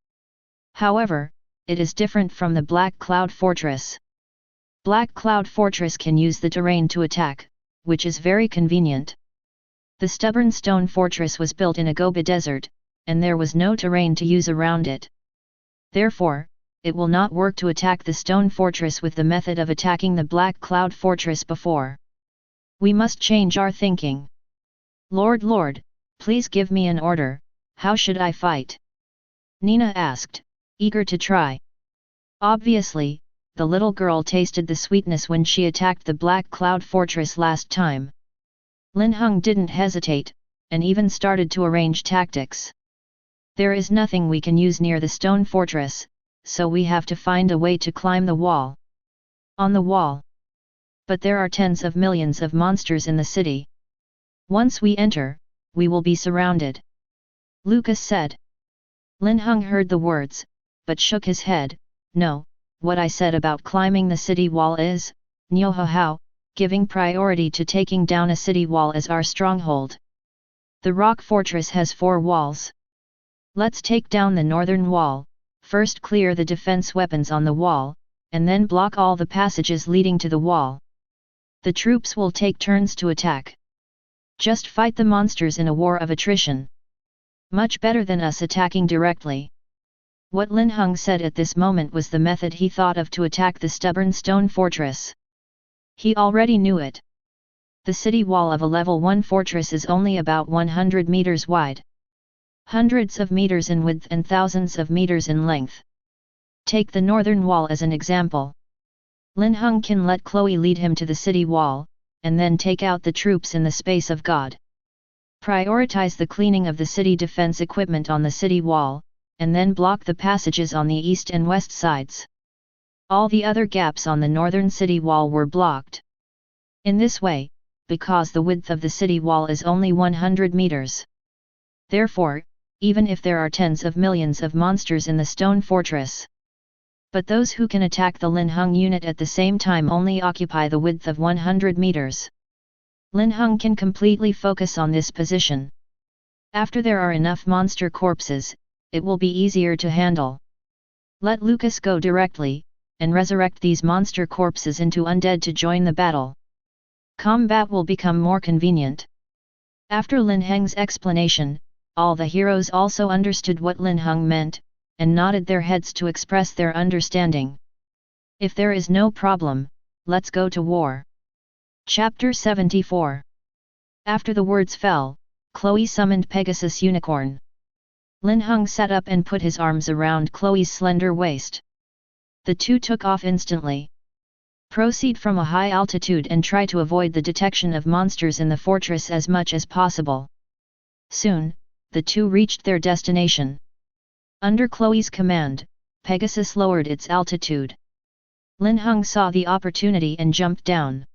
Speaker 1: However, it is different from the Black Cloud Fortress. Black Cloud Fortress can use the terrain to attack, which is very convenient. The stubborn stone fortress was built in a Gobi desert, and there was no terrain to use around it. Therefore, it will not work to attack the stone fortress with the method of attacking the Black Cloud Fortress before. We must change our thinking. Lord, please give me an order, how should I fight? Nina asked, eager to try. Obviously, the little girl tasted the sweetness when she attacked the Black Cloud Fortress last time. Linhung didn't hesitate, and even started to arrange tactics. There is nothing we can use near the stone fortress, so we have to find a way to climb the wall. On the wall. But there are tens of millions of monsters in the city. Once we enter, we will be surrounded. Lucas said. Linhung heard the words, but shook his head. No, what I said about climbing the city wall is, Nyohao, giving priority to taking down a city wall as our stronghold. The rock fortress has 4 walls. Let's take down the northern wall, first clear the defense weapons on the wall, and then block all the passages leading to the wall. The troops will take turns to attack. Just fight the monsters in a war of attrition. Much better than us attacking directly. What Linhung said at this moment was the method he thought of to attack the stubborn stone fortress. He already knew it. The city wall of a level 1 fortress is only about 100 meters wide. Hundreds of meters in width and thousands of meters in length. Take the northern wall as an example. Linhung can let Chloe lead him to the city wall, and then take out the troops in the space of God. Prioritize the cleaning of the city defense equipment on the city wall, and then block the passages on the east and west sides. All the other gaps on the northern city wall were blocked. In this way, because the width of the city wall is only 100 meters. Therefore, even if there are tens of millions of monsters in the stone fortress. But those who can attack the Linhung unit at the same time only occupy the width of 100 meters. Linhung can completely focus on this position. After there are enough monster corpses, it will be easier to handle. Let Lucas go directly, and resurrect these monster corpses into undead to join the battle. Combat will become more convenient. After Lin Heng's explanation, all the heroes also understood what Linhung meant, and nodded their heads to express their understanding. If there is no problem, let's go to war. Chapter 74. After the words fell, Chloe summoned Pegasus Unicorn. Linhung sat up and put his arms around Chloe's slender waist. The two took off instantly. Proceed from a high altitude and try to avoid the detection of monsters in the fortress as much as possible. Soon, the two reached their destination. Under Chloe's command, Pegasus lowered its altitude. Linhung saw the opportunity and jumped down.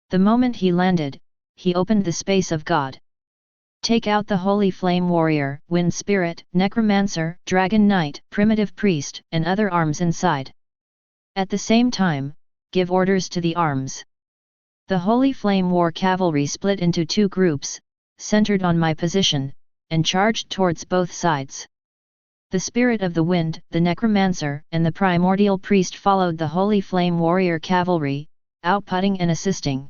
Speaker 1: The moment he landed, he opened the space of God. Take out the Holy Flame Warrior, Wind Spirit, Necromancer, Dragon Knight, Primitive Priest, and other arms inside. At the same time, give orders to the arms. The Holy Flame War Cavalry split into 2 groups, centered on my position, and charged towards both sides. The Spirit of the Wind, the Necromancer, and the Primordial Priest followed the Holy Flame Warrior Cavalry, outputting and assisting.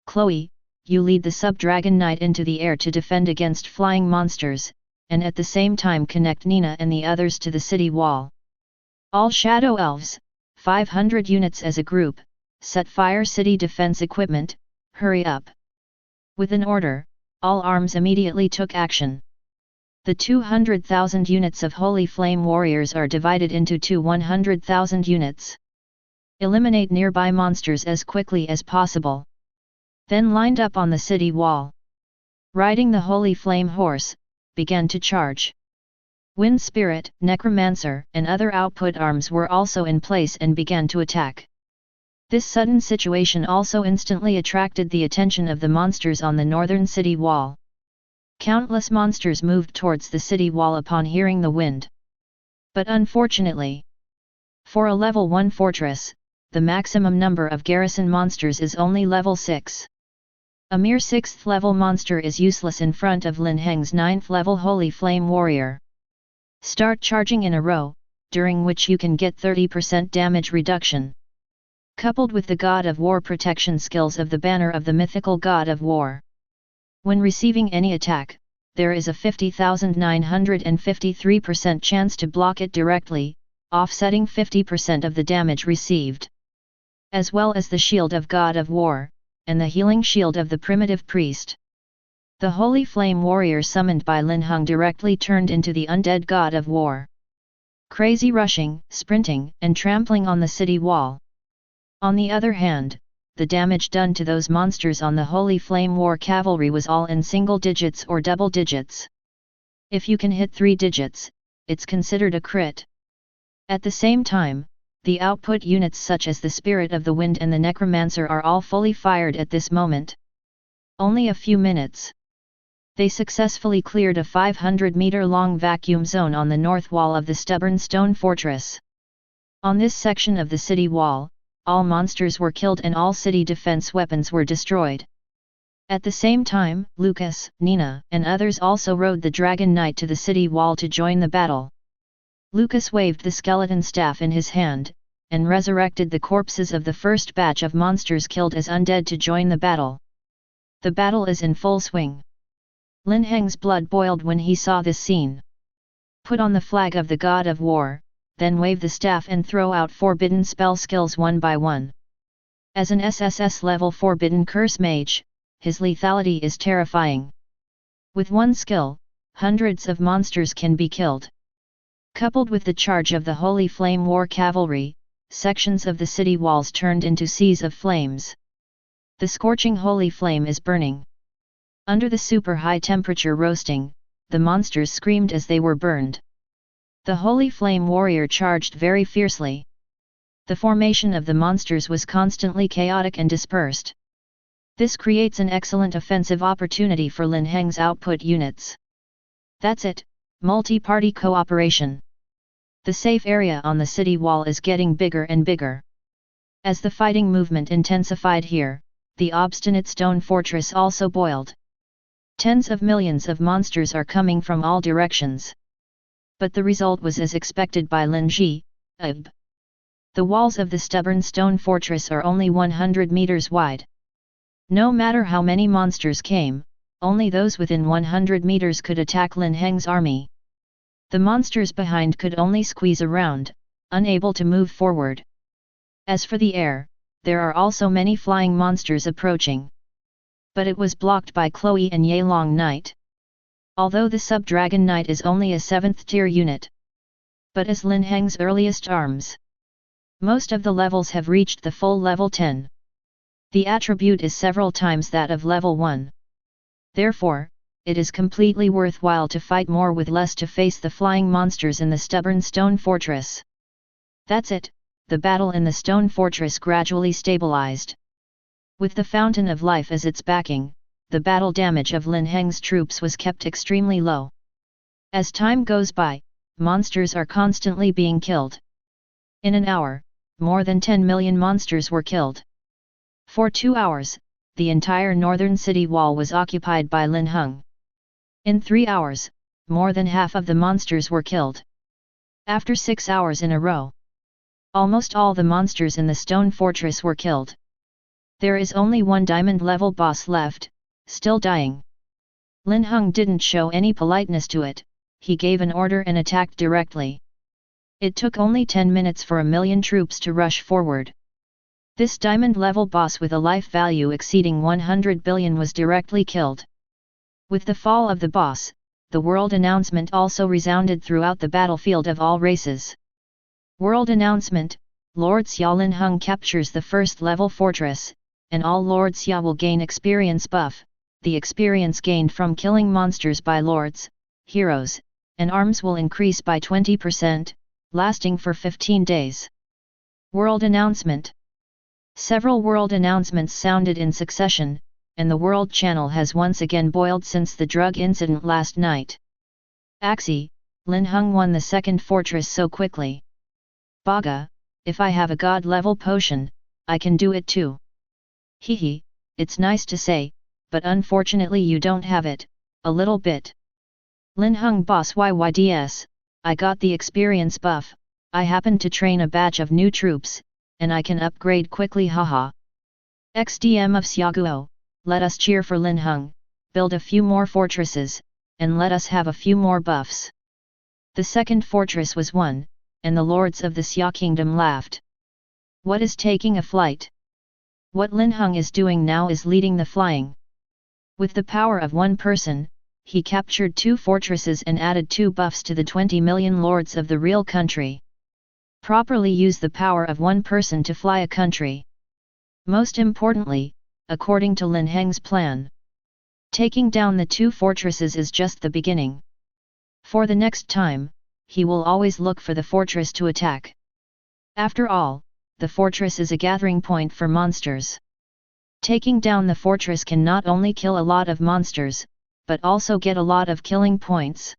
Speaker 1: Chloe, you lead the Sub-Dragon Knight into the air to defend against flying monsters, and at the same time connect Nina and the others to the city wall. All Shadow Elves, 500 units as a group, set fire city defense equipment, hurry up. With an order, all arms immediately took action. The 200,000 units of Holy Flame Warriors are divided into two 100,000 units. Eliminate nearby monsters as quickly as possible. Then lined up on the city wall. Riding the Holy Flame Horse, began to charge. Wind Spirit, Necromancer, and other output arms were also in place and began to attack. This sudden situation also instantly attracted the attention of the monsters on the northern city wall. Countless monsters moved towards the city wall upon hearing the wind. But unfortunately, for a level 1 fortress, the maximum number of garrison monsters is only level 6. A mere 6th level monster is useless in front of Lin Heng's 9th level Holy Flame Warrior. Start charging in a row, during which you can get 30% damage reduction. Coupled with the God of War protection skills of the banner of the mythical God of War. When receiving any attack, there is a 50,953% chance to block it directly, offsetting 50% of the damage received. As well as the Shield of God of War, and the Healing Shield of the Primitive Priest. The Holy Flame Warrior summoned by Linhung directly turned into the undead God of War. Crazy rushing, sprinting, and trampling on the city wall. On the other hand, the damage done to those monsters on the Holy Flame War cavalry was all in single digits or double digits. If you can hit 3 digits, it's considered a crit. At the same time, the output units such as the Spirit of the Wind and the Necromancer are all fully fired at this moment. Only a few minutes. They successfully cleared a 500-meter-long vacuum zone on the north wall of the stubborn stone fortress. On this section of the city wall, all monsters were killed and all city defense weapons were destroyed. At the same time, Lucas, Nina, and others also rode the Dragon Knight to the city wall to join the battle. Lucas waved the skeleton staff in his hand, and resurrected the corpses of the first batch of monsters killed as undead to join the battle. The battle is in full swing. Lin Heng's blood boiled when he saw this scene. Put on the flag of the God of War, then wave the staff and throw out forbidden spell skills one by one. As an SSS level forbidden curse mage, his lethality is terrifying. With one skill, hundreds of monsters can be killed. Coupled with the charge of the Holy Flame War cavalry, sections of the city walls turned into seas of flames. The scorching holy flame is burning. Under the super high temperature roasting, the monsters screamed as they were burned. The Holy Flame Warrior charged very fiercely. The formation of the monsters was constantly chaotic and dispersed. This creates an excellent offensive opportunity for Lin Heng's output units. That's it, multi-party cooperation. The safe area on the city wall is getting bigger and bigger. As the fighting movement intensified here, the obstinate stone fortress also boiled. Tens of millions of monsters are coming from all directions. But the result was as expected by Lin Ji. The walls of the stubborn stone fortress are only 100 meters wide. No matter how many monsters came, only those within 100 meters could attack Lin Heng's army. The monsters behind could only squeeze around, unable to move forward. As for the air, there are also many flying monsters approaching. But it was blocked by Chloe and Yelong Knight. Although the Sub-Dragon Knight is only a 7th tier unit. But as Lin Heng's earliest arms, most of the levels have reached the full level 10. The attribute is several times that of level 1. Therefore, it is completely worthwhile to fight more with less to face the flying monsters in the stubborn stone fortress. That's it, the battle in the stone fortress gradually stabilized. With the Fountain of Life as its backing, the battle damage of Lin Heng's troops was kept extremely low. As time goes by, monsters are constantly being killed. In an hour, more than 10 million monsters were killed. For 2 hours, the entire northern city wall was occupied by Linhung. In 3 hours, more than half of the monsters were killed. After 6 hours in a row, almost all the monsters in the stone fortress were killed. There is only one diamond level boss left, still dying. Linhung didn't show any politeness to it, he gave an order and attacked directly. It took only 10 minutes for 1,000,000 troops to rush forward. This diamond-level boss with a life value exceeding 100 billion was directly killed. With the fall of the boss, the world announcement also resounded throughout the battlefield of all races. World announcement: Lord Xia Linhung captures the first-level fortress, and all Lord Xia will gain experience buff. The experience gained from killing monsters by lords, heroes, and arms will increase by 20%, lasting for 15 days. World announcement. Several world announcements sounded in succession, and the world channel has once again boiled since the drug incident last night. Axie, Linhung won the second fortress so quickly. Baga, if I have a god-level potion, I can do it too. Hehe, it's nice to say, but unfortunately you don't have it, a little bit. Linhung boss YYDS, I got the experience buff, I happened to train a batch of new troops, and I can upgrade quickly haha. XDM of Xiaguo, let us cheer for Linhung, build a few more fortresses, and let us have a few more buffs. The second fortress was won, and the lords of the Xia kingdom laughed. What is taking a flight? What Linhung is doing now is leading the flying. With the power of one person, he captured 2 fortresses and added 2 buffs to the 20 million lords of the real country. Properly use the power of one person to fly a country. Most importantly, according to Lin Heng's plan, taking down the 2 fortresses is just the beginning. For the next time, he will always look for the fortress to attack. After all, the fortress is a gathering point for monsters. Taking down the fortress can not only kill a lot of monsters, but also get a lot of killing points.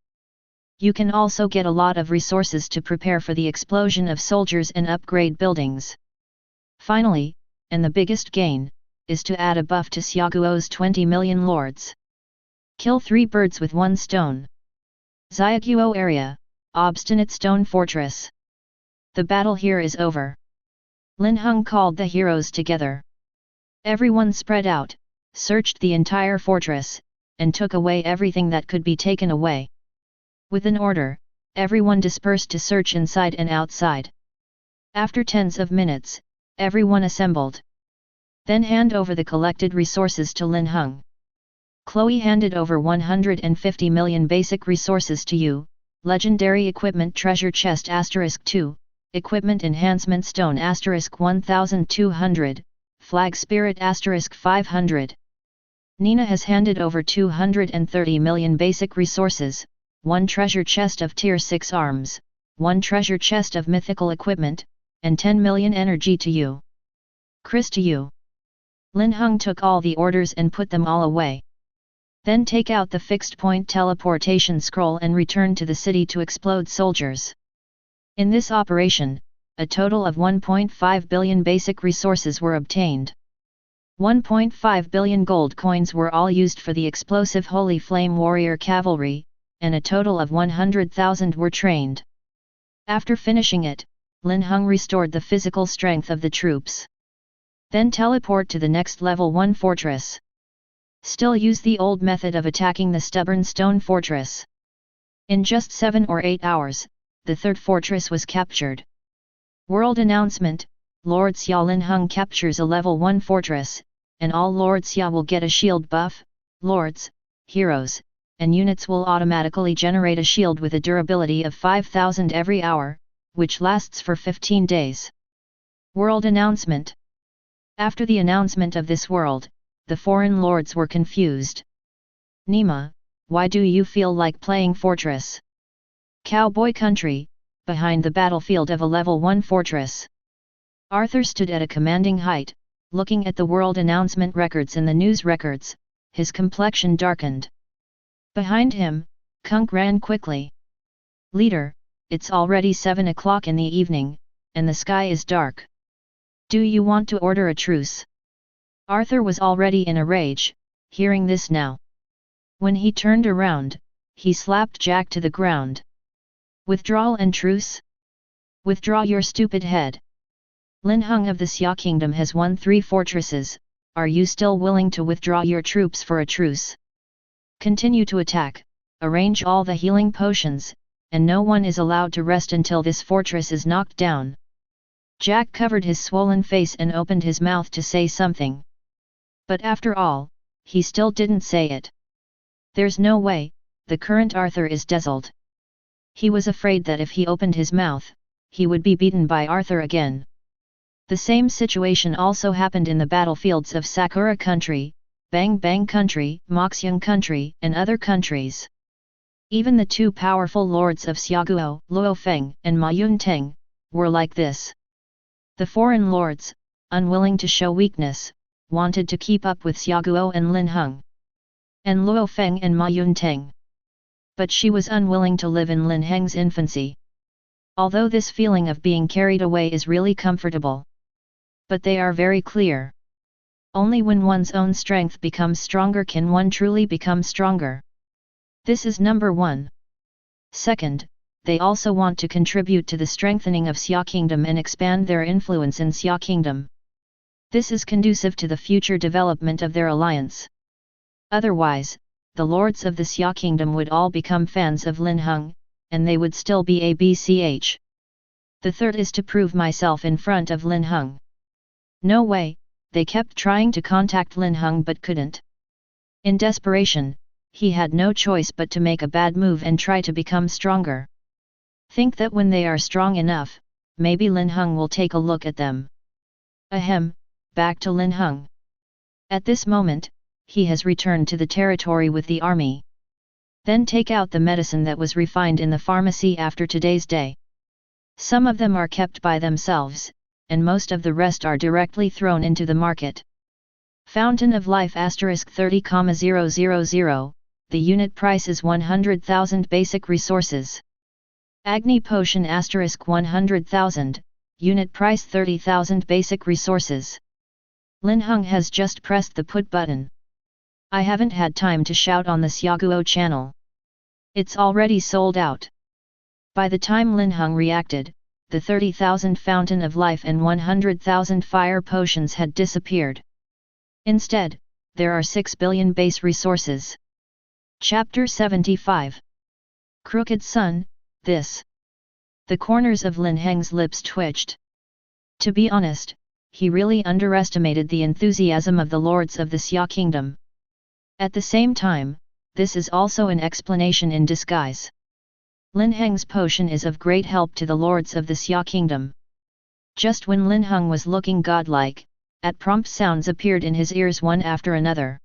Speaker 1: You can also get a lot of resources to prepare for the explosion of soldiers and upgrade buildings. Finally, and the biggest gain, is to add a buff to Xiaguo's 20 million lords. Kill 3 birds with 1 stone. Xiaguo area, obstinate stone fortress. The battle here is over. Linhung called the heroes together. Everyone spread out, searched the entire fortress, and took away everything that could be taken away. With an order, everyone dispersed to search inside and outside. After tens of minutes, everyone assembled. Then hand over the collected resources to Linhung. Chloe handed over 150 million basic resources to you, legendary equipment treasure chest *2, equipment enhancement stone *1200, flag spirit *500. Nina has handed over 230 million basic resources, 1 treasure chest of tier 6 arms, 1 treasure chest of mythical equipment, and 10 million energy to you. Chris to you. Linhung took all the orders and put them all away. Then take out the fixed point teleportation scroll and return to the city to explode soldiers. In this operation, a total of 1.5 billion basic resources were obtained. 1.5 billion gold coins were all used for the explosive Holy Flame Warrior Cavalry, and a total of 100,000 were trained. After finishing it, Linhung restored the physical strength of the troops. Then teleport to the next level 1 fortress. Still use the old method of attacking the stubborn stone fortress. In just 7 or 8 hours, the third fortress was captured. World announcement: Lord Xia Linhung captures a level 1 fortress, and all Lord Xia will get a shield buff. Lords, heroes, and units will automatically generate a shield with a durability of 5,000 every hour, which lasts for 15 days. World announcement. After the announcement of this world, the foreign lords were confused. Nima, why do you feel like playing fortress? Cowboy country, behind the battlefield of a level 1 fortress. Arthur stood at a commanding height, looking at the world announcement records and the news records, his complexion darkened. Behind him, Kunk ran quickly. Leader, it's already 7 o'clock in the evening, and the sky is dark. Do you want to order a truce? Arthur was already in a rage, hearing this now. When he turned around, he slapped Jack to the ground. Withdrawal and truce? Withdraw your stupid head. Linhung of the Xia Kingdom has won 3 fortresses, are you still willing to withdraw your troops for a truce? Continue to attack, arrange all the healing potions, and no one is allowed to rest until this fortress is knocked down. Jack covered his swollen face and opened his mouth to say something. But after all, he still didn't say it. There's no way, the current Arthur is dazzled. He was afraid that if he opened his mouth, he would be beaten by Arthur again. The same situation also happened in the battlefields of Sakura Country, Bang Bang Country, Moxyang Country, and other countries. Even the two powerful lords of Xiaoguo, Luo Feng, and Ma Yunteng, were like this. The foreign lords, unwilling to show weakness, wanted to keep up with Xiaoguo and Linhung, and Luo Feng and Ma Yunteng. But she was unwilling to live in Lin Heng's infancy. Although this feeling of being carried away is really comfortable. But they are very clear. Only when one's own strength becomes stronger can one truly become stronger. This is number one. Second, they also want to contribute to the strengthening of Xia Kingdom and expand their influence in Xia Kingdom. This is conducive to the future development of their alliance. Otherwise, the lords of the Xia Kingdom would all become fans of Linhung, and they would still be ABCH. The third is to prove myself in front of Linhung. No way, they kept trying to contact Linhung but couldn't. In desperation, he had no choice but to make a bad move and try to become stronger. Think that when they are strong enough, maybe Linhung will take a look at them. Ahem, back to Linhung. At this moment, he has returned to the territory with the army. Then take out the medicine that was refined in the pharmacy after today's day. Some of them are kept by themselves, and most of the rest are directly thrown into the market. Fountain of Life *30,000, the unit price is 100,000 basic resources. Agni Potion *100,000, unit price 30,000 basic resources. Linhung has just pressed the put button. I haven't had time to shout on the Xiaoguo channel. It's already sold out. By the time Linhung reacted, the 30,000 Fountain of Life and 100,000 Fire Potions had disappeared. Instead, there are 6 billion base resources. Chapter 75. Crooked Sun, this. The corners of Lin Heng's lips twitched. To be honest, he really underestimated the enthusiasm of the lords of the Xia Kingdom. At the same time, this is also an explanation in disguise. Lin Heng's potion is of great help to the lords of the Xia Kingdom. Just when Linhung was looking godlike, prompt sounds appeared in his ears one after another.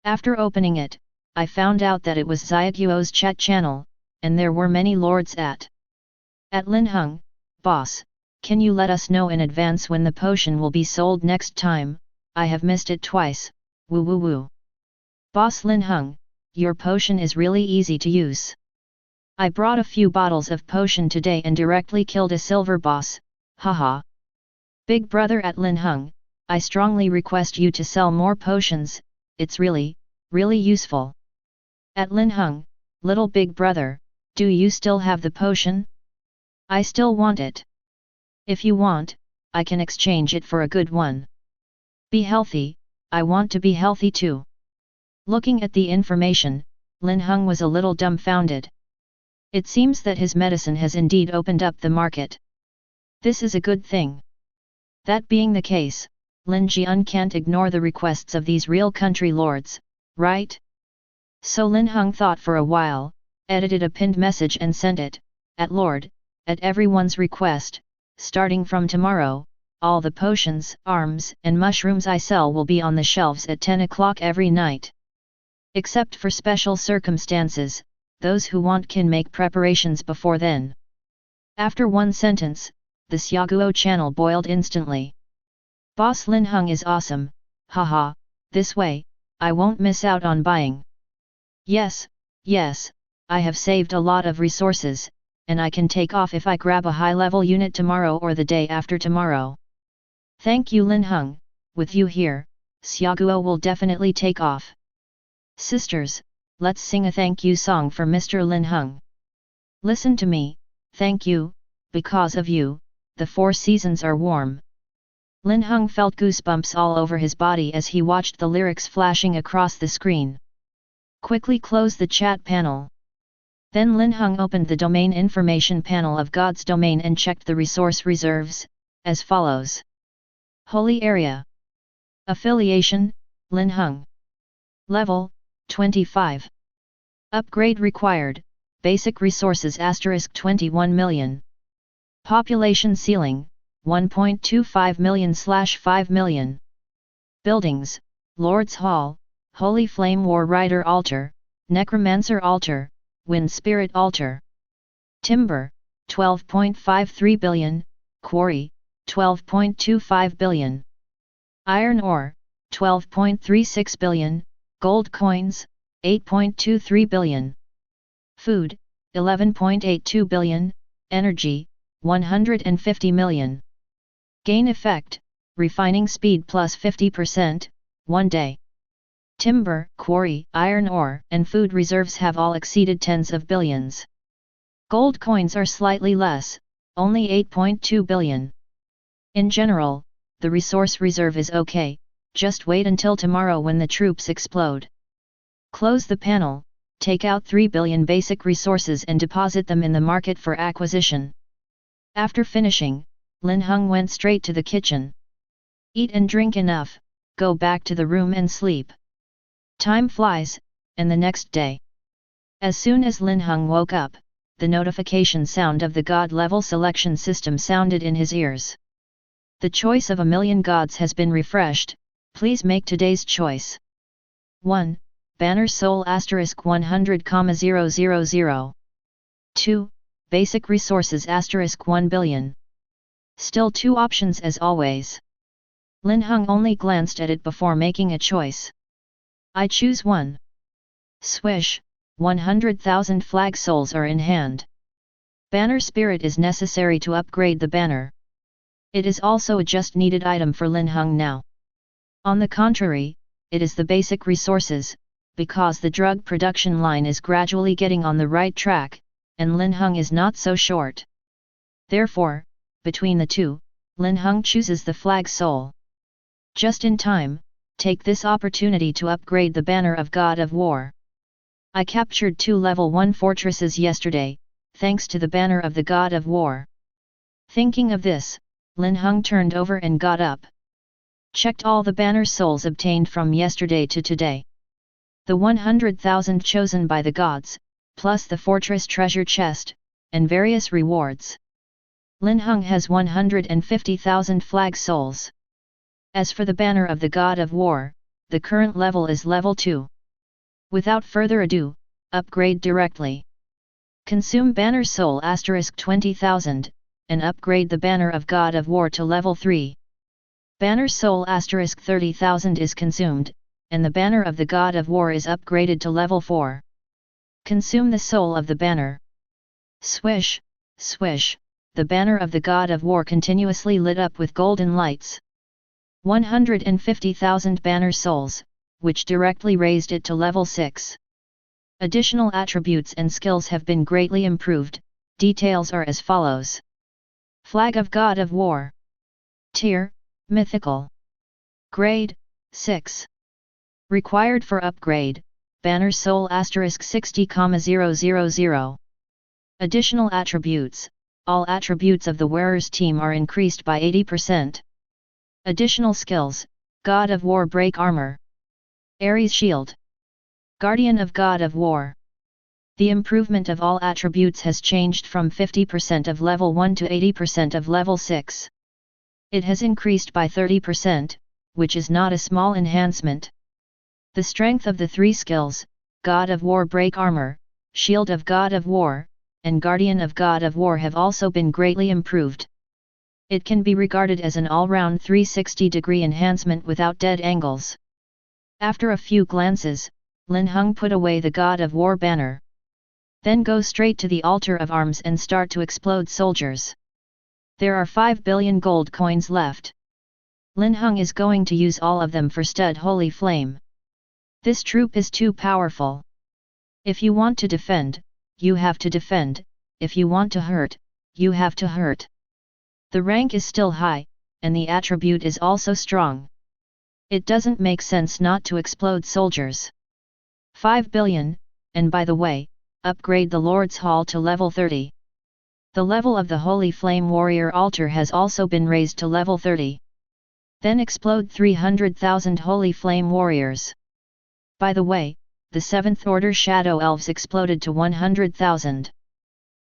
Speaker 1: After opening it, I found out that it was Xiaoguo's chat channel, and there were many lords at Linhung. Boss, can you let us know in advance when the potion will be sold next time? I have missed it twice, woo woo woo. Boss Linhung, your potion is really easy to use. I brought a few bottles of potion today and directly killed a silver boss, haha. Big brother at Linhung, I strongly request you to sell more potions, it's really useful. At Linhung, little big brother, do you still have the potion? I still want it. If you want, I can exchange it for a good one. Be healthy, I want to be healthy too. Looking at the information, Linhung was a little dumbfounded. It seems that his medicine has indeed opened up the market. This is a good thing. That being the case, Lin Jian can't ignore the requests of these real country lords, right? So Linhung thought for a while, edited a pinned message and sent it, Lord, at everyone's request, starting from tomorrow, all the potions, arms, and mushrooms I sell will be on the shelves at 10 o'clock every night. Except for special circumstances, those who want can make preparations before then. After one sentence, the Xiaoguo channel boiled instantly. Boss Linhung is awesome, haha, this way, I won't miss out on buying. Yes, I have saved a lot of resources, and I can take off if I grab a high-level unit tomorrow or the day after tomorrow. Thank you Linhung, with you here, Xiaoguo will definitely take off. Sisters, let's sing a thank you song for Mr. Linhung. Listen to me, thank you, because of you, the 4 seasons are warm. Linhung felt goosebumps all over his body as he watched the lyrics flashing across the screen. Quickly close the chat panel. Then Linhung opened the domain information panel of God's domain and checked the resource reserves, as follows. Holy Area. Affiliation, Linhung. Level, 25. Upgrade required, basic resources * 21 million. Population ceiling, 1.25 million/5 million. Buildings, Lord's Hall, Holy Flame War Rider Altar, Necromancer Altar, Wind Spirit Altar. Timber, 12.53 billion, Quarry, 12.25 billion. Iron ore, 12.36 billion, Gold coins, 8.23 billion. Food, 11.82 billion, Energy, 150 million. Gain effect, refining speed plus 50%, 1 day. Timber, quarry, iron ore, and food reserves have all exceeded tens of billions. Gold coins are slightly less, only 8.2 billion. In general, the resource reserve is okay, just wait until tomorrow when the troops explode. Close the panel, take out 3 billion basic resources and deposit them in the market for acquisition. After finishing, Linhung went straight to the kitchen. Eat and drink enough, go back to the room and sleep. Time flies, and the next day. As soon as Linhung woke up, the notification sound of the god level selection system sounded in his ears. The choice of 1,000,000 gods has been refreshed, please make today's choice. 1. Banner Soul * 100,000. 2. Basic Resources * 1 billion. Still 2 options as always. Linhung only glanced at it before making a choice. I choose 1. Swish, 100,000 flag souls are in hand. Banner Spirit is necessary to upgrade the banner. It is also a just needed item for Linhung now. On the contrary, it is the basic resources, because the drug production line is gradually getting on the right track, and Linhung is not so short. Therefore, between the two, Linhung chooses the flag soul. Just in time, take this opportunity to upgrade the banner of God of War. I captured 2 level 1 fortresses yesterday, thanks to the banner of the God of War. Thinking of this, Linhung turned over and got up. Checked all the banner souls obtained from yesterday to today. The 100,000 chosen by the gods, plus the fortress treasure chest, and various rewards. Linhung has 150,000 flag souls. As for the banner of the God of War, the current level is level 2. Without further ado, upgrade directly. Consume banner soul * 20,000, and upgrade the banner of God of War to level 3. Banner soul * 30,000 is consumed, and the banner of the God of War is upgraded to level 4. Consume the soul of the banner. Swish, swish, the banner of the God of War continuously lit up with golden lights. 150,000 banner souls, which directly raised it to level 6. Additional attributes and skills have been greatly improved, details are as follows. Flag of God of War. Tier, Mythical. Grade, 6. Required for upgrade, Banner Soul * 60,000. Additional attributes, all attributes of the wearer's team are increased by 80%. Additional skills, God of War Break Armor. Ares Shield. Guardian of God of War. The improvement of all attributes has changed from 50% of level 1 to 80% of level 6. It has increased by 30%, which is not a small enhancement. The strength of the 3 skills, God of War Break Armor, Shield of God of War, and Guardian of God of War have also been greatly improved. It can be regarded as an all-round 360-degree enhancement without dead angles. After a few glances, Linhung put away the God of War banner. Then go straight to the altar of arms and start to explode soldiers. There are 5 billion gold coins left. Linhung is going to use all of them for Stud Holy Flame. This troop is too powerful. If you want to defend, you have to defend, if you want to hurt, you have to hurt. The rank is still high, and the attribute is also strong. It doesn't make sense not to explode soldiers. 5 billion, and by the way, upgrade the Lord's Hall to level 30. The level of the Holy Flame Warrior altar has also been raised to level 30. Then explode 300,000 Holy Flame Warriors. By the way, the 7th Order Shadow Elves exploded to 100,000.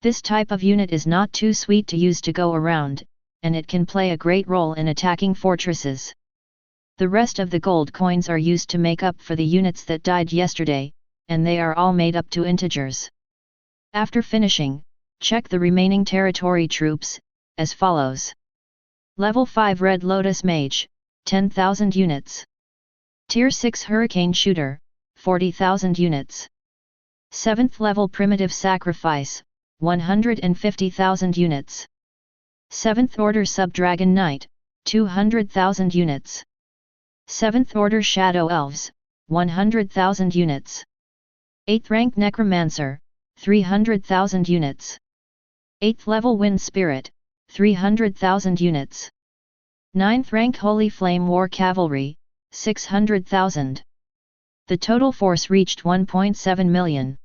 Speaker 1: This type of unit is not too sweet to use to go around, and it can play a great role in attacking fortresses. The rest of the gold coins are used to make up for the units that died yesterday, and they are all made up to integers. After finishing, check the remaining territory troops, as follows. Level 5 Red Lotus Mage, 10,000 units. Tier 6 Hurricane Shooter, 40,000 units. 7th level Primitive Sacrifice, 150,000 units. 7th Order Subdragon Knight, 200,000 units. 7th Order Shadow Elves, 100,000 units. 8th rank Necromancer, 300,000 units. 8th level Wind Spirit, 300,000 units. 9th rank Holy Flame War Cavalry, 600,000. The total force reached 1.7 million.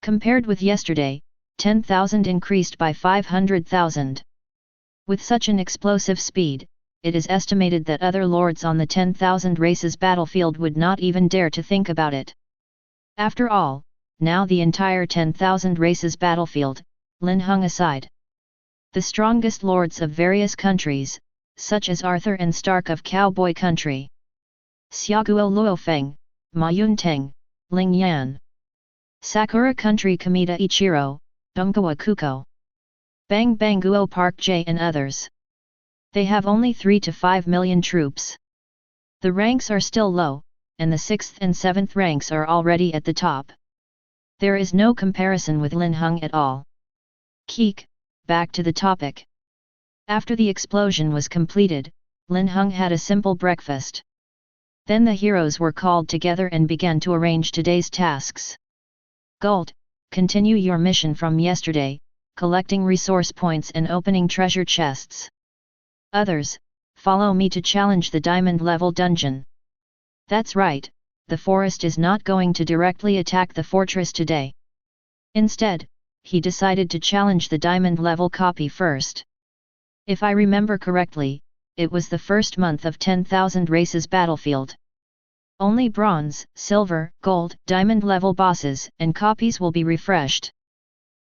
Speaker 1: Compared with yesterday, 10,000 increased by 500,000. With such an explosive speed, it is estimated that other lords on the 10,000 races battlefield would not even dare to think about it. After all, now the entire 10,000 races battlefield, Linhung aside. The strongest lords of various countries, such as Arthur and Stark of Cowboy Country, Xiaoguo Luofeng, Ma Yunteng, Ling Yan, Sakura Country Kamita Ichiro, Donggawa Kuko, Bang Banguo Park J and others. They have only 3 to 5 million troops. The ranks are still low, and the 6th and 7th ranks are already at the top. There is no comparison with Linhung at all. Keek, back to the topic. After the explosion was completed, Linhung had a simple breakfast. Then the heroes were called together and began to arrange today's tasks. Gold, continue your mission from yesterday, collecting resource points and opening treasure chests. Others, follow me to challenge the diamond level dungeon. That's right, the forest is not going to directly attack the fortress today. Instead, he decided to challenge the diamond level copy first. If I remember correctly, it was the first month of 10,000 races battlefield. Only bronze, silver, gold, diamond level bosses and copies will be refreshed.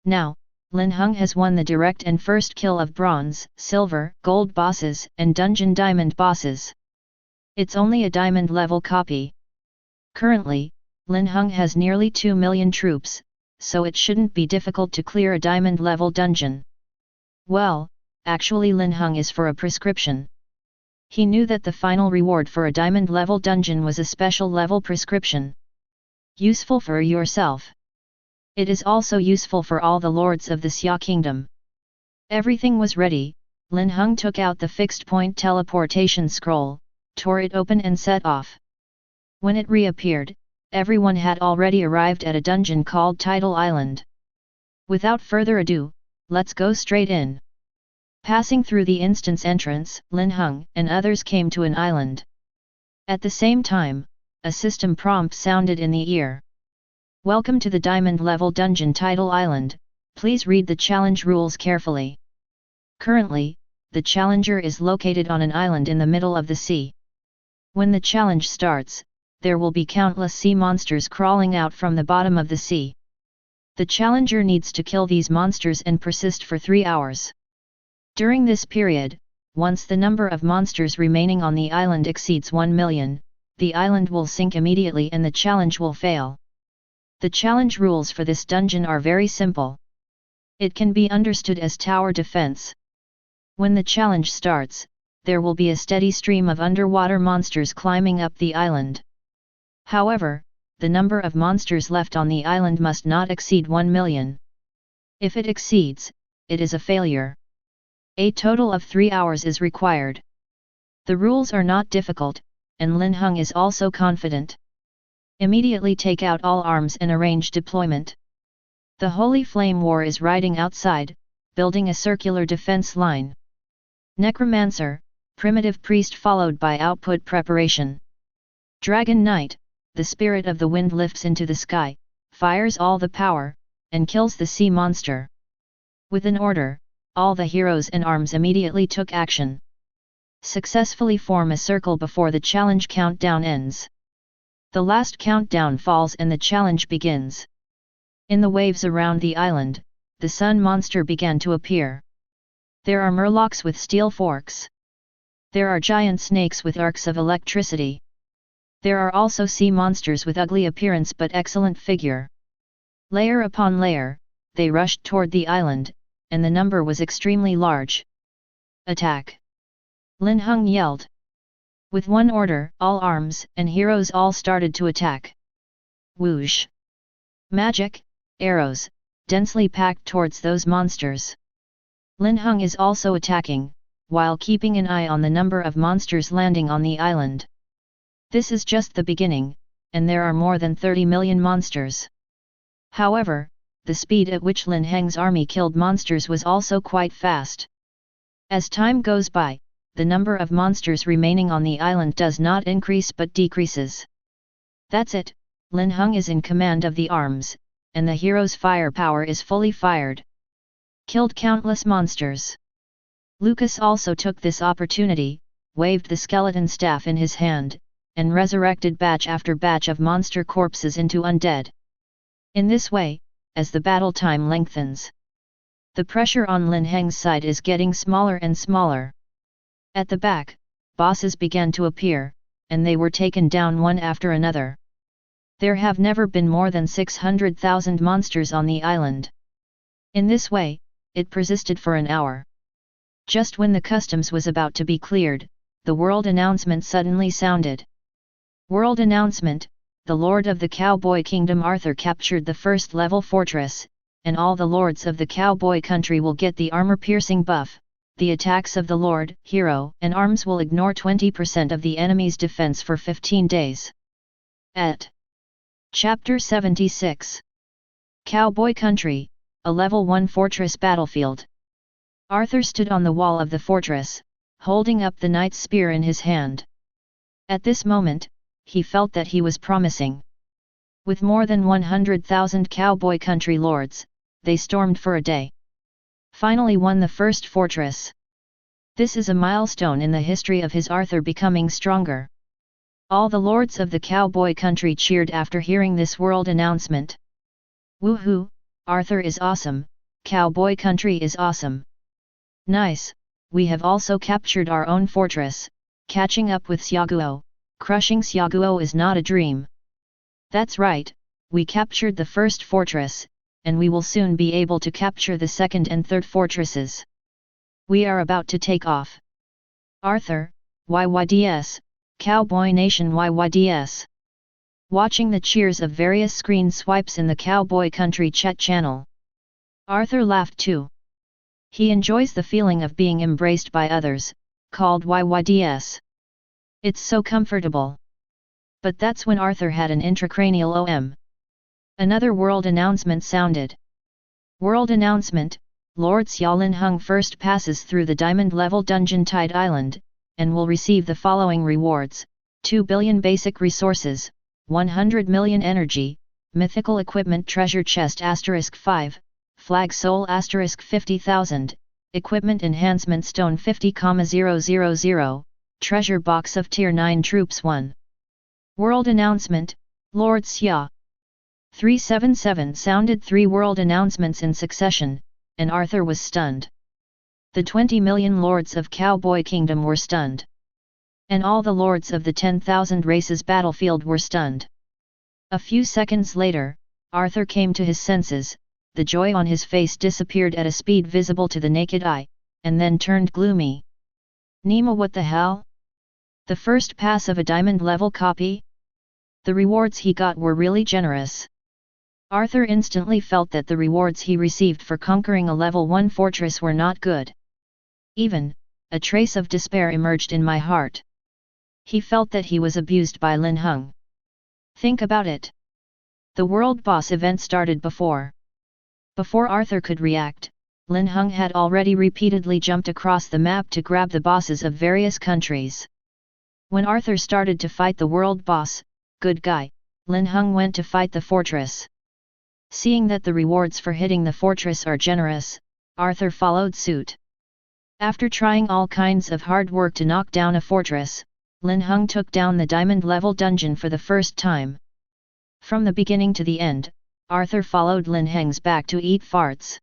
Speaker 1: Now, Linhung has won the direct and first kill of bronze, silver, gold bosses and dungeon diamond bosses. It's only a diamond level copy. Currently, Linhung has nearly 2 million troops, so it shouldn't be difficult to clear a diamond level dungeon. Well, actually Linhung is for a prescription. He knew that the final reward for a diamond level dungeon was a special level prescription. Useful for yourself. It is also useful for all the lords of the Xia kingdom. Everything was ready. Linhung took out the fixed point teleportation scroll, tore it open and set off. When it reappeared, everyone had already arrived at a dungeon called Tidal Island. Without further ado, let's go straight in. Passing through the instance entrance, Linhung and others came to an island. At the same time, a system prompt sounded in the ear. Welcome to the diamond level dungeon Tidal Island, please read the challenge rules carefully. Currently, the challenger is located on an island in the middle of the sea. When the challenge starts, there will be countless sea monsters crawling out from the bottom of the sea. The challenger needs to kill these monsters and persist for 3 hours. During this period, once the number of monsters remaining on the island exceeds 1 million, the island will sink immediately and the challenge will fail. The challenge rules for this dungeon are very simple. It can be understood as tower defense. When the challenge starts, there will be a steady stream of underwater monsters climbing up the island. However, the number of monsters left on the island must not exceed 1 million. If it exceeds, it is a failure. A total of 3 hours is required. The rules are not difficult, and Linhung is also confident. Immediately take out all arms and arrange deployment. The Holy Flame War is riding outside, building a circular defense line. Necromancer, primitive priest followed by output preparation. Dragon Knight, the spirit of the wind lifts into the sky, fires all the power, and kills the sea monster. With an order, all the heroes and arms immediately took action. Successfully form a circle before the challenge countdown ends. The last countdown falls and the challenge begins. In the waves around the island, the sun monster began to appear. There are murlocs with steel forks. There are giant snakes with arcs of electricity. There are also sea monsters with ugly appearance but excellent figure. Layer upon layer, they rushed toward the island, and the number was extremely large. Attack! Linhung yelled. With one order, all arms and heroes all started to attack. Whoosh! Magic, arrows, densely packed towards those monsters. Linhung is also attacking, while keeping an eye on the number of monsters landing on the island. This is just the beginning, and there are more than 30 million monsters. However, the speed at which Lin Heng's army killed monsters was also quite fast. As time goes by, the number of monsters remaining on the island does not increase but decreases. That's it, Linhung is in command of the arms, and the hero's firepower is fully fired. Killed countless monsters. Lucas also took this opportunity, waved the skeleton staff in his hand, and resurrected batch after batch of monster corpses into undead. In this way, as the battle time lengthens, the pressure on Lin Heng's side is getting smaller and smaller. At the back, bosses began to appear, and they were taken down one after another. There have never been more than 600,000 monsters on the island. In this way, it persisted for an hour. Just when the customs was about to be cleared, the world announcement suddenly sounded. World announcement: the Lord of the Cowboy Kingdom Arthur captured the first level fortress, and all the lords of the Cowboy country will get the armor-piercing buff. The attacks of the Lord, Hero, and arms will ignore 20% of the enemy's defense for 15 days. At Chapter 76. Cowboy Country, a Level 1 Fortress Battlefield. Arthur stood on the wall of the fortress, holding up the knight's spear in his hand. At this moment, he felt that he was promising. With more than 100,000 cowboy country lords, they stormed for a day. Finally won the first fortress. This is a milestone in the history of his Arthur becoming stronger. All the lords of the cowboy country cheered after hearing this world announcement. Woohoo, Arthur is awesome, cowboy country is awesome. Nice, we have also captured our own fortress, catching up with Xiaoguo, crushing Xiaoguo is not a dream. That's right, we captured the first fortress, and we will soon be able to capture the second and third fortresses. We are about to take off. Arthur, YYDS, Cowboy Nation YYDS. Watching the cheers of various screen swipes in the Cowboy Country chat channel. Arthur laughed too. He enjoys the feeling of being embraced by others, called YYDS. It's so comfortable. But that's when Arthur had an intracranial OM. Another world announcement sounded. World announcement: Lord Xia Linhung first passes through the diamond level dungeon Tide Island, and will receive the following rewards: 2 billion basic resources, 100 million energy, mythical equipment treasure chest *5, flag soul *50,000, equipment enhancement stone 50,000, treasure box of tier 9 troops 1. World announcement: Lord Xia. 377 sounded 3 world announcements in succession, and Arthur was stunned. The 20 million lords of Cowboy Kingdom were stunned. And all the lords of the 10,000 races battlefield were stunned. A few seconds later, Arthur came to his senses, the joy on his face disappeared at a speed visible to the naked eye, and then turned gloomy. Nima, what the hell? The first pass of a diamond level copy? The rewards he got were really generous. Arthur instantly felt that the rewards he received for conquering a level 1 fortress were not good. Even, a trace of despair emerged in my heart. He felt that he was abused by Linhung. Think about it. The world boss event started before. Before Arthur could react, Linhung had already repeatedly jumped across the map to grab the bosses of various countries. When Arthur started to fight the world boss, good guy, Linhung went to fight the fortress. Seeing that the rewards for hitting the fortress are generous, Arthur followed suit. After trying all kinds of hard work to knock down a fortress, Linhung took down the diamond-level dungeon for the first time. From the beginning to the end, Arthur followed Lin Heng's back to eat farts.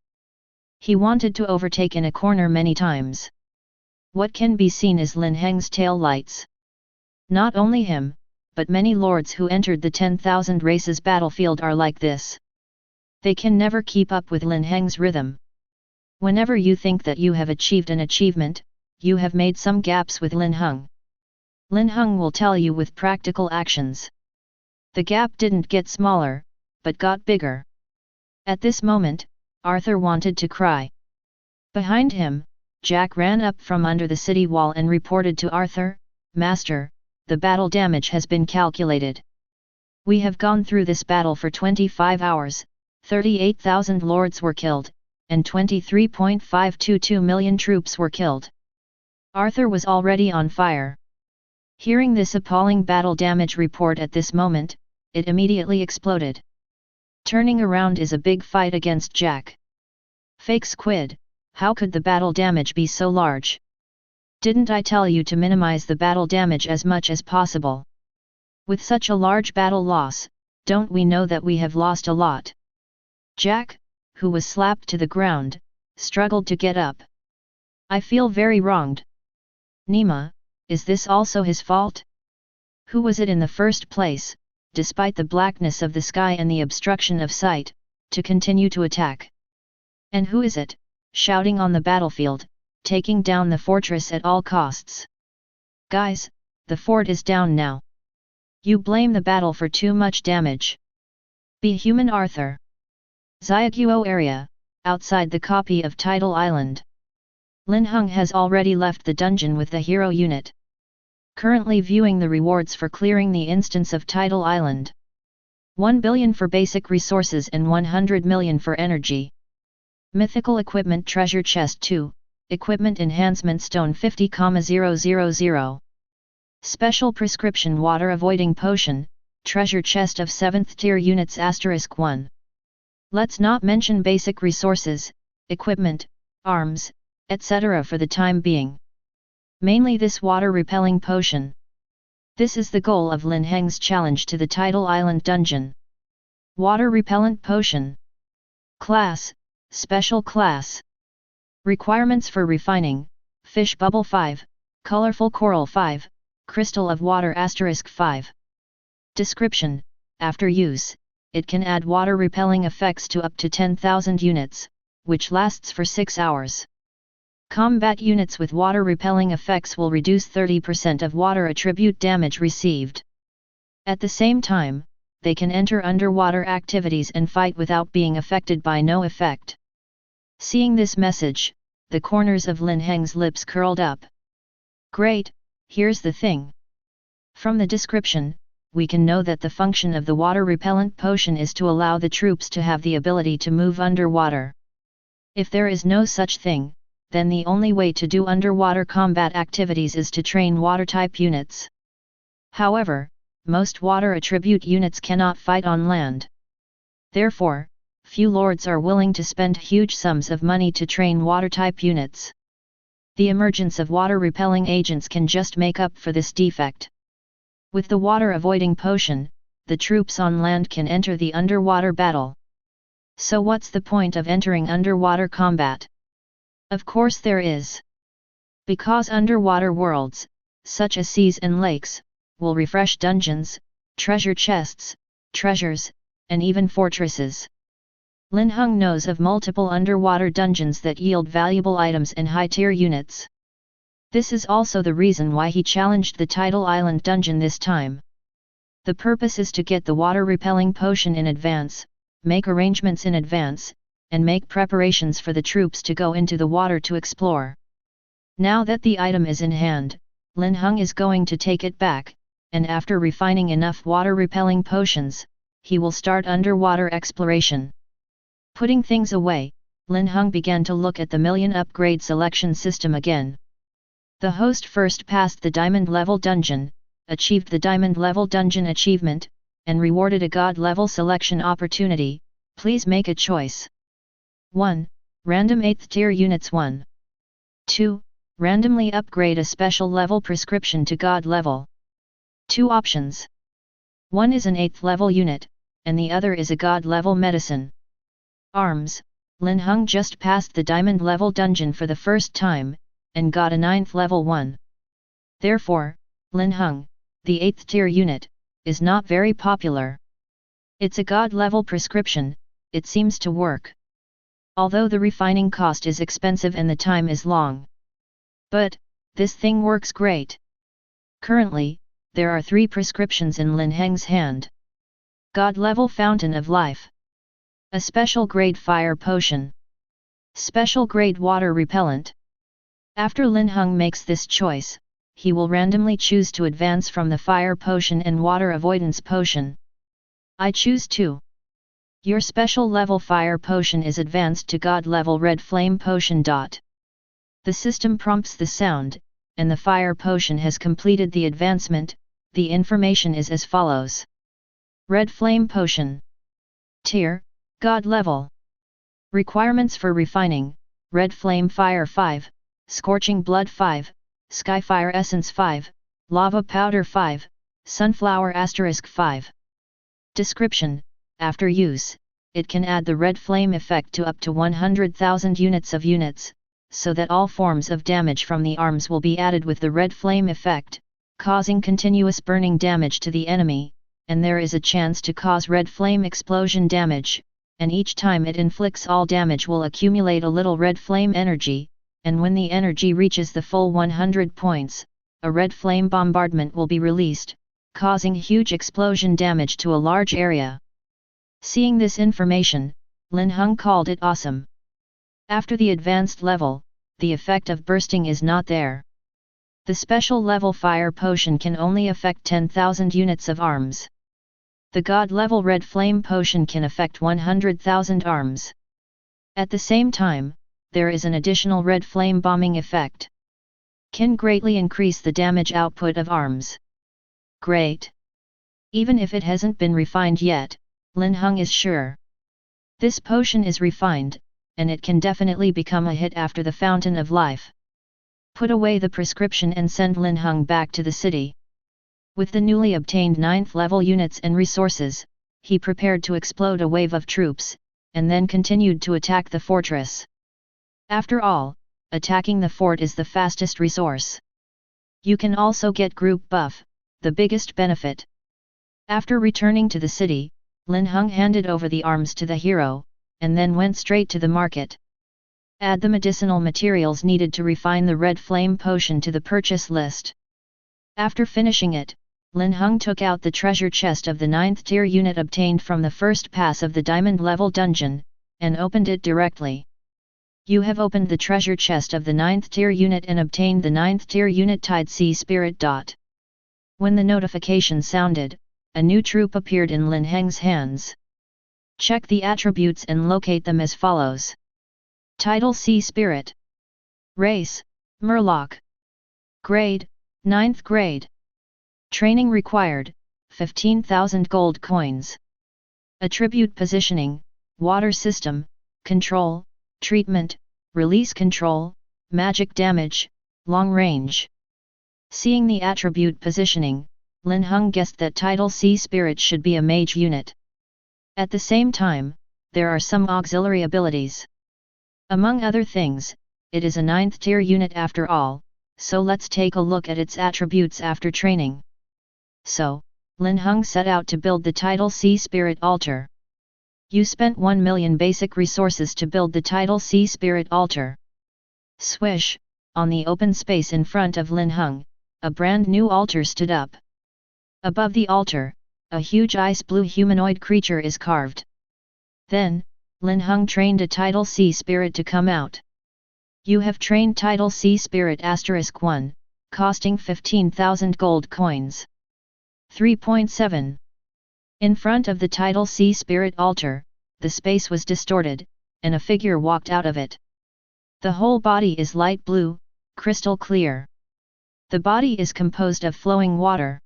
Speaker 1: He wanted to overtake in a corner many times. What can be seen is Lin Heng's tail lights. Not only him, but many lords who entered the 10,000 races battlefield are like this. They can never keep up with Lin Heng's rhythm. Whenever you think that you have achieved an achievement, you have made some gaps with Linhung. Linhung will tell you with practical actions. The gap didn't get smaller, but got bigger. At this moment, Arthur wanted to cry. Behind him, Jack ran up from under the city wall and reported to Arthur, "Master, the battle damage has been calculated. We have gone through this battle for 25 hours, 38,000 lords were killed, and 23.522 million troops were killed." Arthur was already on fire. Hearing this appalling battle damage report at this moment, it immediately exploded. Turning around is a big fight against Jack. "Fake squid, how could the battle damage be so large? Didn't I tell you to minimize the battle damage as much as possible? With such a large battle loss, don't we know that we have lost a lot?" Jack, who was slapped to the ground, struggled to get up. "I feel very wronged. Nima, is this also his fault? Who was it in the first place, despite the blackness of the sky and the obstruction of sight, to continue to attack? And who is it, shouting on the battlefield, taking down the fortress at all costs? Guys, the fort is down now. You blame the battle for too much damage. Be human, Arthur." Xiaguo area, outside the copy of Tidal Island. Linhung has already left the dungeon with the hero unit. Currently viewing the rewards for clearing the instance of Tidal Island. 1 billion for basic resources and 100 million for energy. Mythical Equipment Treasure Chest 2, Equipment Enhancement Stone 50,000. Special Prescription Water Avoiding Potion, Treasure Chest of 7th Tier Units *1. Let's not mention basic resources, equipment, arms, etc. for the time being. Mainly this water-repelling potion. This is the goal of Lin Heng's challenge to the Tidal Island dungeon. Water-repellent potion. Class, Special Class. Requirements for refining, Fish Bubble 5, Colorful Coral 5, Crystal of Water *5. Description: after use, it can add water-repelling effects to up to 10,000 units, which lasts for 6 hours. Combat units with water-repelling effects will reduce 30% of water attribute damage received. At the same time, they can enter underwater activities and fight without being affected by no effect. Seeing this message, the corners of Lin Heng's lips curled up. Great, here's the thing. From the description, we can know that the function of the water-repellent potion is to allow the troops to have the ability to move underwater. If there is no such thing, then the only way to do underwater combat activities is to train water-type units. However, most water attribute units cannot fight on land. Therefore, few lords are willing to spend huge sums of money to train water-type units. The emergence of water-repelling agents can just make up for this defect. With the water-avoiding potion, the troops on land can enter the underwater battle. So what's the point of entering underwater combat? Of course there is. Because underwater worlds, such as seas and lakes, will refresh dungeons, treasure chests, treasures, and even fortresses. Linhung knows of multiple underwater dungeons that yield valuable items and high-tier units. This is also the reason why he challenged the Tidal Island dungeon this time. The purpose is to get the water-repelling potion in advance, make arrangements in advance, and make preparations for the troops to go into the water to explore. Now that the item is in hand, Linhung is going to take it back, and after refining enough water-repelling potions, he will start underwater exploration. Putting things away, Linhung began to look at the million upgrade selection system again. The host first passed the diamond level dungeon, achieved the diamond level dungeon achievement, and rewarded a god level selection opportunity, Please make a choice. 1. Random 8th tier units 1. 2. Randomly upgrade a special level prescription to God level. 2 options. One is an 8th level unit, and the other is a God level medicine. Arms. Linhung just passed the diamond level dungeon for the first time, and got a 9th level one. Therefore, Linhung, the 8th tier unit, is not very popular. It's a God level prescription, it seems to work. Although the refining cost is expensive and the time is long. But, this thing works great. Currently, there are 3 prescriptions in Lin Heng's hand. God level Fountain of Life. A special grade fire potion. Special grade water repellent. After Linhung makes this choice, he will randomly choose to advance from the fire potion and water avoidance potion. I choose 2. Your special level fire potion is advanced to God level red flame potion. The system prompts the sound, and the fire potion has completed the advancement. The information is as follows. Red flame potion. Tier, God level. Requirements for refining, red flame fire 5, scorching blood 5, skyfire essence 5, lava powder 5, sunflower asterisk 5. Description, after use, it can add the red flame effect to up to 100,000 units of units, so that all forms of damage from the arms will be added with the red flame effect, causing continuous burning damage to the enemy, and there is a chance to cause red flame explosion damage, and each time it inflicts all damage will accumulate a little red flame energy, and when the energy reaches the full 100 points, a red flame bombardment will be released, causing huge explosion damage to a large area. Seeing this information, Linhung called it awesome. After the advanced level, the effect of bursting is not there. The special level fire potion can only affect 10,000 units of arms. The God level red flame potion can affect 100,000 arms. At the same time, there is an additional red flame bombing effect. Can greatly increase the damage output of arms. Great! Even if it hasn't been refined yet, Linhung is sure. This potion is refined, and it can definitely become a hit after the Fountain of Life. Put away the prescription and send Linhung back to the city. With the newly obtained 9th level units and resources, he prepared to explode a wave of troops, and then continued to attack the fortress. After all, attacking the fort is the fastest resource. You can also get group buff, the biggest benefit. After returning to the city, Linhung handed over the arms to the hero, and then went straight to the market. Add the medicinal materials needed to refine the red flame potion to the purchase list. After finishing it, Linhung took out the treasure chest of the 9th tier unit obtained from the first pass of the diamond level dungeon, and opened it directly. You have opened the treasure chest of the 9th tier unit and obtained the 9th tier unit Tide Sea Spirit. When the notification sounded, a new troop appeared in Lin Heng's hands. Check the attributes and locate them as follows. Title Sea Spirit. Race, Murloc. Grade, 9th grade. Training required, 15,000 gold coins. Attribute positioning, water system, control, treatment, release control, magic damage, long range. Seeing the attribute positioning, Linhung guessed that Title Sea Spirit should be a mage unit. At the same time, there are some auxiliary abilities. Among other things, it is a 9th tier unit after all, so let's take a look at its attributes after training. So, Linhung set out to build the Title Sea Spirit altar. You spent 1 million basic resources to build the Title Sea Spirit altar. Swish, on the open space in front of Linhung, a brand new altar stood up. Above the altar, a huge ice blue humanoid creature is carved. Then, Linhung trained a Title Sea Spirit to come out. You have trained Title Sea Spirit *1, costing 15,000 gold coins. 3.7. In front of the Title Sea Spirit altar, the space was distorted, and a figure walked out of it. The whole body is light blue, crystal clear. The body is composed of flowing water.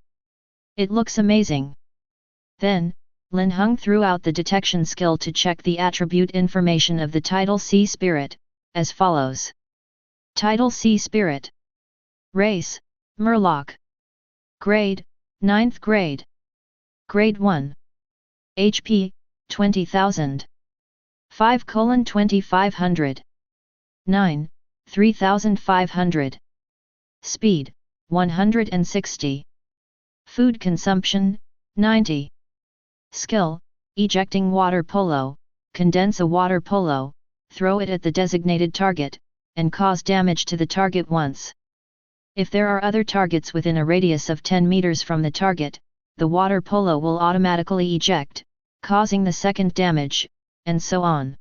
Speaker 1: It looks amazing. Then, Linhung threw out the detection skill to check the attribute information of the Tidal Sea Spirit, as follows. Tidal Sea Spirit. Race, Murloc. Grade, 9th grade. Grade 1. HP, 20,000. 5:2500. 9, 3,500. Speed, 160. Food consumption, 90. Skill, ejecting water polo, condense a water polo, throw it at the designated target, and cause damage to the target once. If there are other targets within a radius of 10 meters from the target, the water polo will automatically eject, causing the second damage, and so on.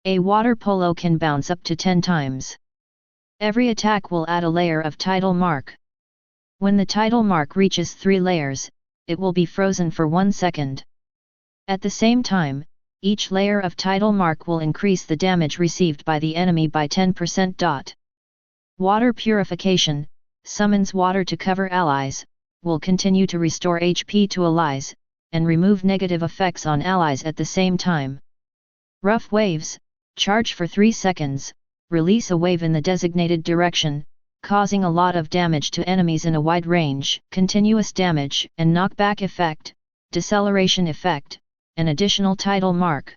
Speaker 1: A water polo can bounce up to 10 times. Every attack will add a layer of tidal mark. When the tidal mark reaches 3 layers, it will be frozen for 1 second. At the same time, each layer of tidal mark will increase the damage received by the enemy by 10%. Water purification, summons water to cover allies, will continue to restore HP to allies, and remove negative effects on allies at the same time. Rough waves, charge for 3 seconds, release a wave in the designated direction, causing a lot of damage to enemies in a wide range. Continuous damage and knockback effect, deceleration effect, an additional tidal mark.